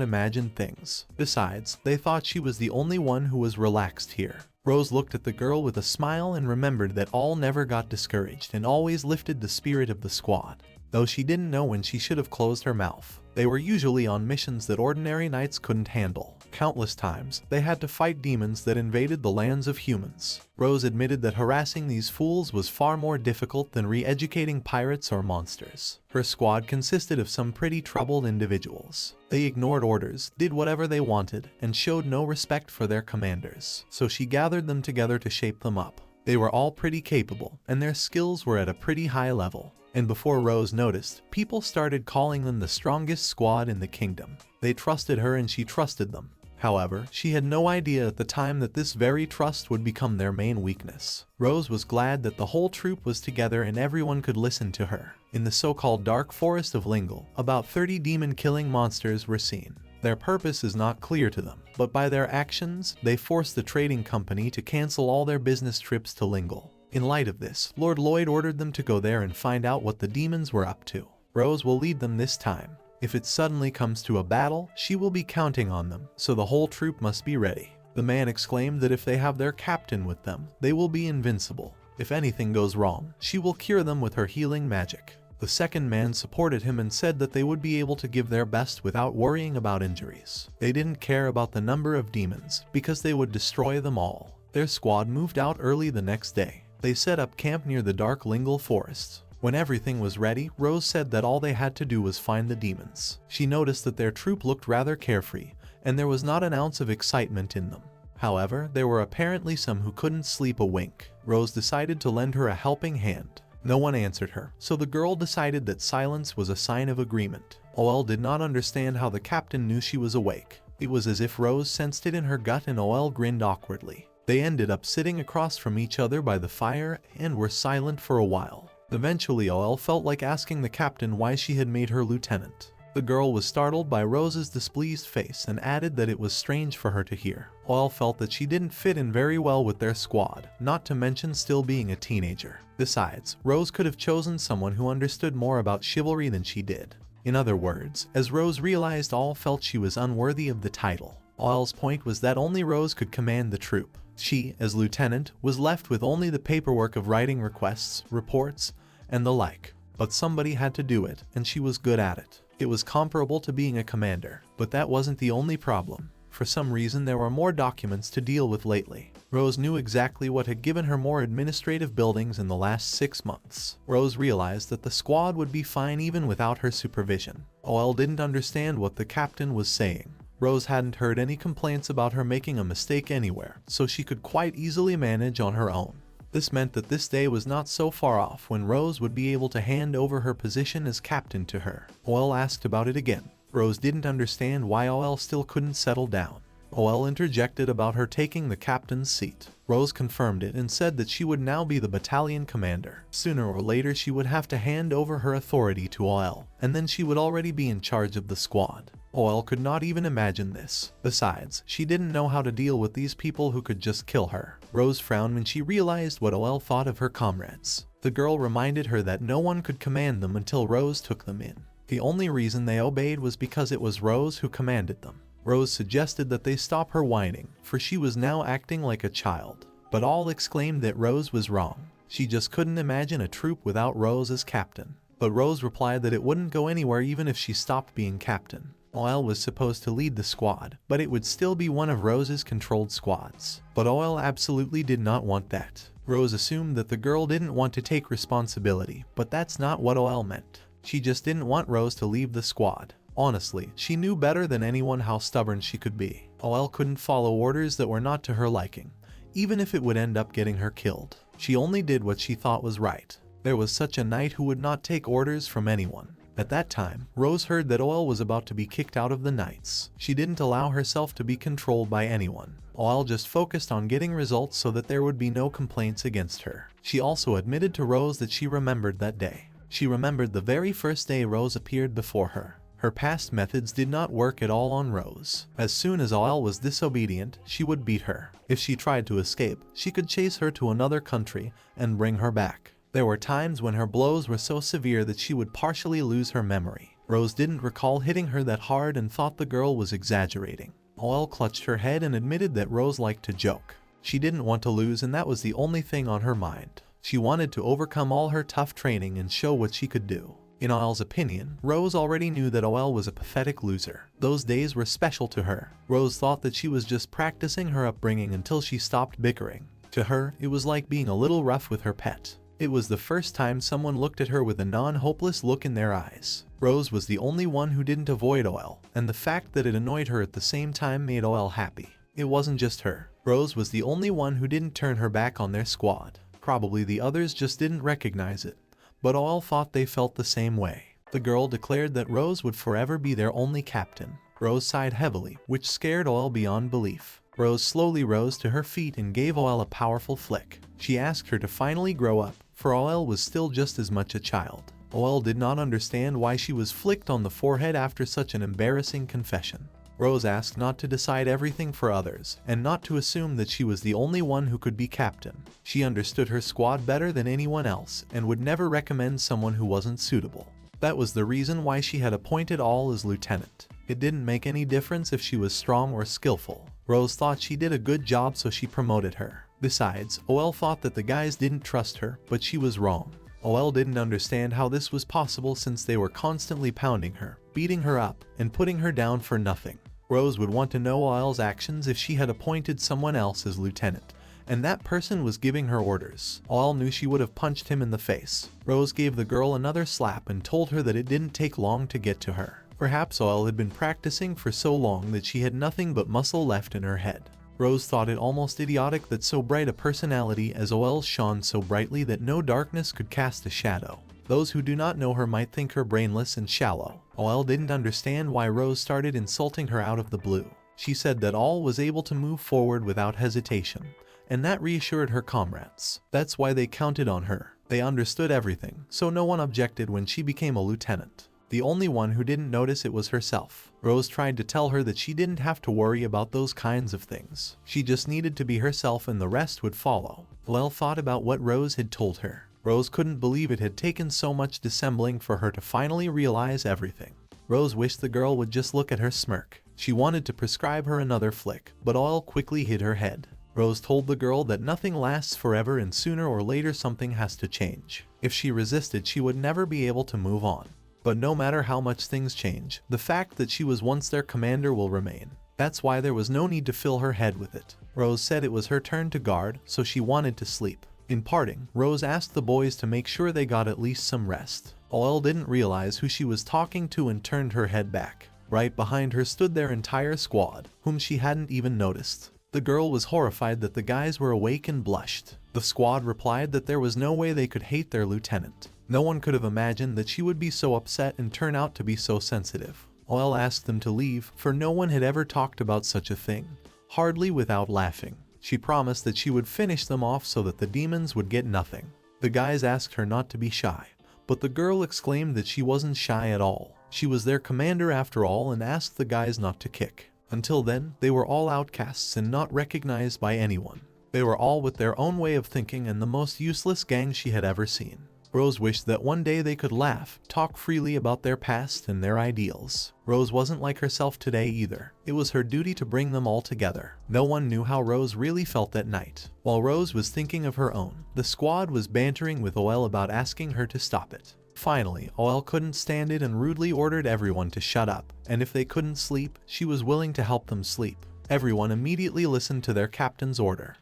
imagined things. Besides, they thought she was the only one who was relaxed here. Rose looked at the girl with a smile and remembered that all never got discouraged and always lifted the spirit of the squad. Though she didn't know when she should have closed her mouth. They were usually on missions that ordinary knights couldn't handle. Countless times, they had to fight demons that invaded the lands of humans. Rose admitted that harassing these fools was far more difficult than re-educating pirates or monsters. Her squad consisted of some pretty troubled individuals. They ignored orders, did whatever they wanted, and showed no respect for their commanders. So she gathered them together to shape them up. They were all pretty capable, and their skills were at a pretty high level. And before Rose noticed, people started calling them the strongest squad in the kingdom. They trusted her and she trusted them. However, she had no idea at the time that this very trust would become their main weakness. Rose was glad that the whole troop was together and everyone could listen to her. In the so-called dark forest of Lingle, about 30 demon-killing monsters were seen. Their purpose is not clear to them, but by their actions, they forced the trading company to cancel all their business trips to Lingle. In light of this, Lord Lloyd ordered them to go there and find out what the demons were up to. Rose will lead them this time. If it suddenly comes to a battle, she will be counting on them, so the whole troop must be ready. The man exclaimed that if they have their captain with them, they will be invincible. If anything goes wrong, she will cure them with her healing magic. The second man supported him and said that they would be able to give their best without worrying about injuries. They didn't care about the number of demons, because they would destroy them all. Their squad moved out early the next day. They set up camp near the dark Lingle forests. When everything was ready, Rose said that all they had to do was find the demons. She noticed that their troop looked rather carefree, and there was not an ounce of excitement in them. However, there were apparently some who couldn't sleep a wink. Rose decided to lend her a helping hand. No one answered her, so the girl decided that silence was a sign of agreement. Oel did not understand how the captain knew she was awake. It was as if Rose sensed it in her gut and Oel grinned awkwardly. They ended up sitting across from each other by the fire and were silent for a while. Eventually Oel felt like asking the captain why she had made her lieutenant. The girl was startled by Rose's displeased face and added that it was strange for her to hear. Oel felt that she didn't fit in very well with their squad, not to mention still being a teenager. Besides, Rose could have chosen someone who understood more about chivalry than she did. In other words, as Rose realized, Oel felt she was unworthy of the title. Oel's point was that only Rose could command the troop. She, as lieutenant, was left with only the paperwork of writing requests, reports, and the like. But somebody had to do it, and she was good at it. It was comparable to being a commander, but that wasn't the only problem. For some reason there were more documents to deal with lately. Rose knew exactly what had given her more administrative buildings in the last 6 months. Rose realized that the squad would be fine even without her supervision. OL didn't understand what the captain was saying. Rose hadn't heard any complaints about her making a mistake anywhere, so she could quite easily manage on her own. This meant that this day was not so far off when Rose would be able to hand over her position as captain to her. OL asked about it again. Rose didn't understand why OL still couldn't settle down. OL interjected about her taking the captain's seat. Rose confirmed it and said that she would now be the battalion commander. Sooner or later she would have to hand over her authority to OL, and then she would already be in charge of the squad. OL could not even imagine this. Besides, she didn't know how to deal with these people who could just kill her. Rose frowned when she realized what OL thought of her comrades. The girl reminded her that no one could command them until Rose took them in. The only reason they obeyed was because it was Rose who commanded them. Rose suggested that they stop her whining, for she was now acting like a child. But all exclaimed that Rose was wrong. She just couldn't imagine a troop without Rose as captain. But Rose replied that it wouldn't go anywhere even if she stopped being captain. OL was supposed to lead the squad, but it would still be one of Rose's controlled squads. But OL absolutely did not want that. Rose assumed that the girl didn't want to take responsibility, but that's not what OL meant. She just didn't want Rose to leave the squad. Honestly, she knew better than anyone how stubborn she could be. OL couldn't follow orders that were not to her liking, even if it would end up getting her killed. She only did what she thought was right. There was such a knight who would not take orders from anyone. At that time, Rose heard that OL was about to be kicked out of the Knights. She didn't allow herself to be controlled by anyone. OL just focused on getting results so that there would be no complaints against her. She also admitted to Rose that she remembered that day. She remembered the very first day Rose appeared before her. Her past methods did not work at all on Rose. As soon as OL was disobedient, she would beat her. If she tried to escape, she could chase her to another country and bring her back. There were times when her blows were so severe that she would partially lose her memory. Rose didn't recall hitting her that hard and thought the girl was exaggerating. OL clutched her head and admitted that Rose liked to joke. She didn't want to lose, and that was the only thing on her mind. She wanted to overcome all her tough training and show what she could do. In OL's opinion, Rose already knew that OL was a pathetic loser. Those days were special to her. Rose thought that she was just practicing her upbringing until she stopped bickering. To her, it was like being a little rough with her pet. It was the first time someone looked at her with a non-hopeless look in their eyes. Rose was the only one who didn't avoid OL, and the fact that it annoyed her at the same time made OL happy. It wasn't just her. Rose was the only one who didn't turn her back on their squad. Probably the others just didn't recognize it, but OL thought they felt the same way. The girl declared that Rose would forever be their only captain. Rose sighed heavily, which scared OL beyond belief. Rose slowly rose to her feet and gave OL a powerful flick. She asked her to finally grow up, for OL was still just as much a child. OL did not understand why she was flicked on the forehead after such an embarrassing confession. Rose asked not to decide everything for others, and not to assume that she was the only one who could be captain. She understood her squad better than anyone else, and would never recommend someone who wasn't suitable. That was the reason why she had appointed OL as lieutenant. It didn't make any difference if she was strong or skillful. Rose thought she did a good job, so she promoted her. Besides, OL thought that the guys didn't trust her, but she was wrong. OL didn't understand how this was possible since they were constantly pounding her, beating her up, and putting her down for nothing. Rose would want to know OL's actions if she had appointed someone else as lieutenant, and that person was giving her orders. OL knew she would have punched him in the face. Rose gave the girl another slap and told her that it didn't take long to get to her. Perhaps OL had been practicing for so long that she had nothing but muscle left in her head. Rose thought it almost idiotic that so bright a personality as OL shone so brightly that no darkness could cast a shadow. Those who do not know her might think her brainless and shallow. OL didn't understand why Rose started insulting her out of the blue. She said that OL was able to move forward without hesitation, and that reassured her comrades. That's why they counted on her. They understood everything, so no one objected when she became a lieutenant. The only one who didn't notice it was herself. Rose tried to tell her that she didn't have to worry about those kinds of things. She just needed to be herself and the rest would follow. OL thought about what Rose had told her. Rose couldn't believe it had taken so much dissembling for her to finally realize everything. Rose wished the girl would just look at her smirk. She wanted to prescribe her another flick, but OL quickly hid her head. Rose told the girl that nothing lasts forever and sooner or later something has to change. If she resisted, she would never be able to move on. But no matter how much things change, the fact that she was once their commander will remain. That's why there was no need to fill her head with it. Rose said it was her turn to guard, so she wanted to sleep. In parting, Rose asked the boys to make sure they got at least some rest. Oil didn't realize who she was talking to and turned her head back. Right behind her stood their entire squad, whom she hadn't even noticed. The girl was horrified that the guys were awake and blushed. The squad replied that there was no way they could hate their lieutenant. No one could have imagined that she would be so upset and turn out to be so sensitive. Oil asked them to leave, for no one had ever talked about such a thing. Hardly without laughing. She promised that she would finish them off so that the demons would get nothing. The guys asked her not to be shy, but the girl exclaimed that she wasn't shy at all. She was their commander after all and asked the guys not to kick. Until then, they were all outcasts and not recognized by anyone. They were all with their own way of thinking and the most useless gang she had ever seen. Rose wished that one day they could laugh, talk freely about their past and their ideals. Rose wasn't like herself today either. It was her duty to bring them all together. No one knew how Rose really felt that night. While Rose was thinking of her own, the squad was bantering with Oel about asking her to stop it. Finally, Oel couldn't stand it and rudely ordered everyone to shut up, and if they couldn't sleep, she was willing to help them sleep. Everyone immediately listened to their captain's order.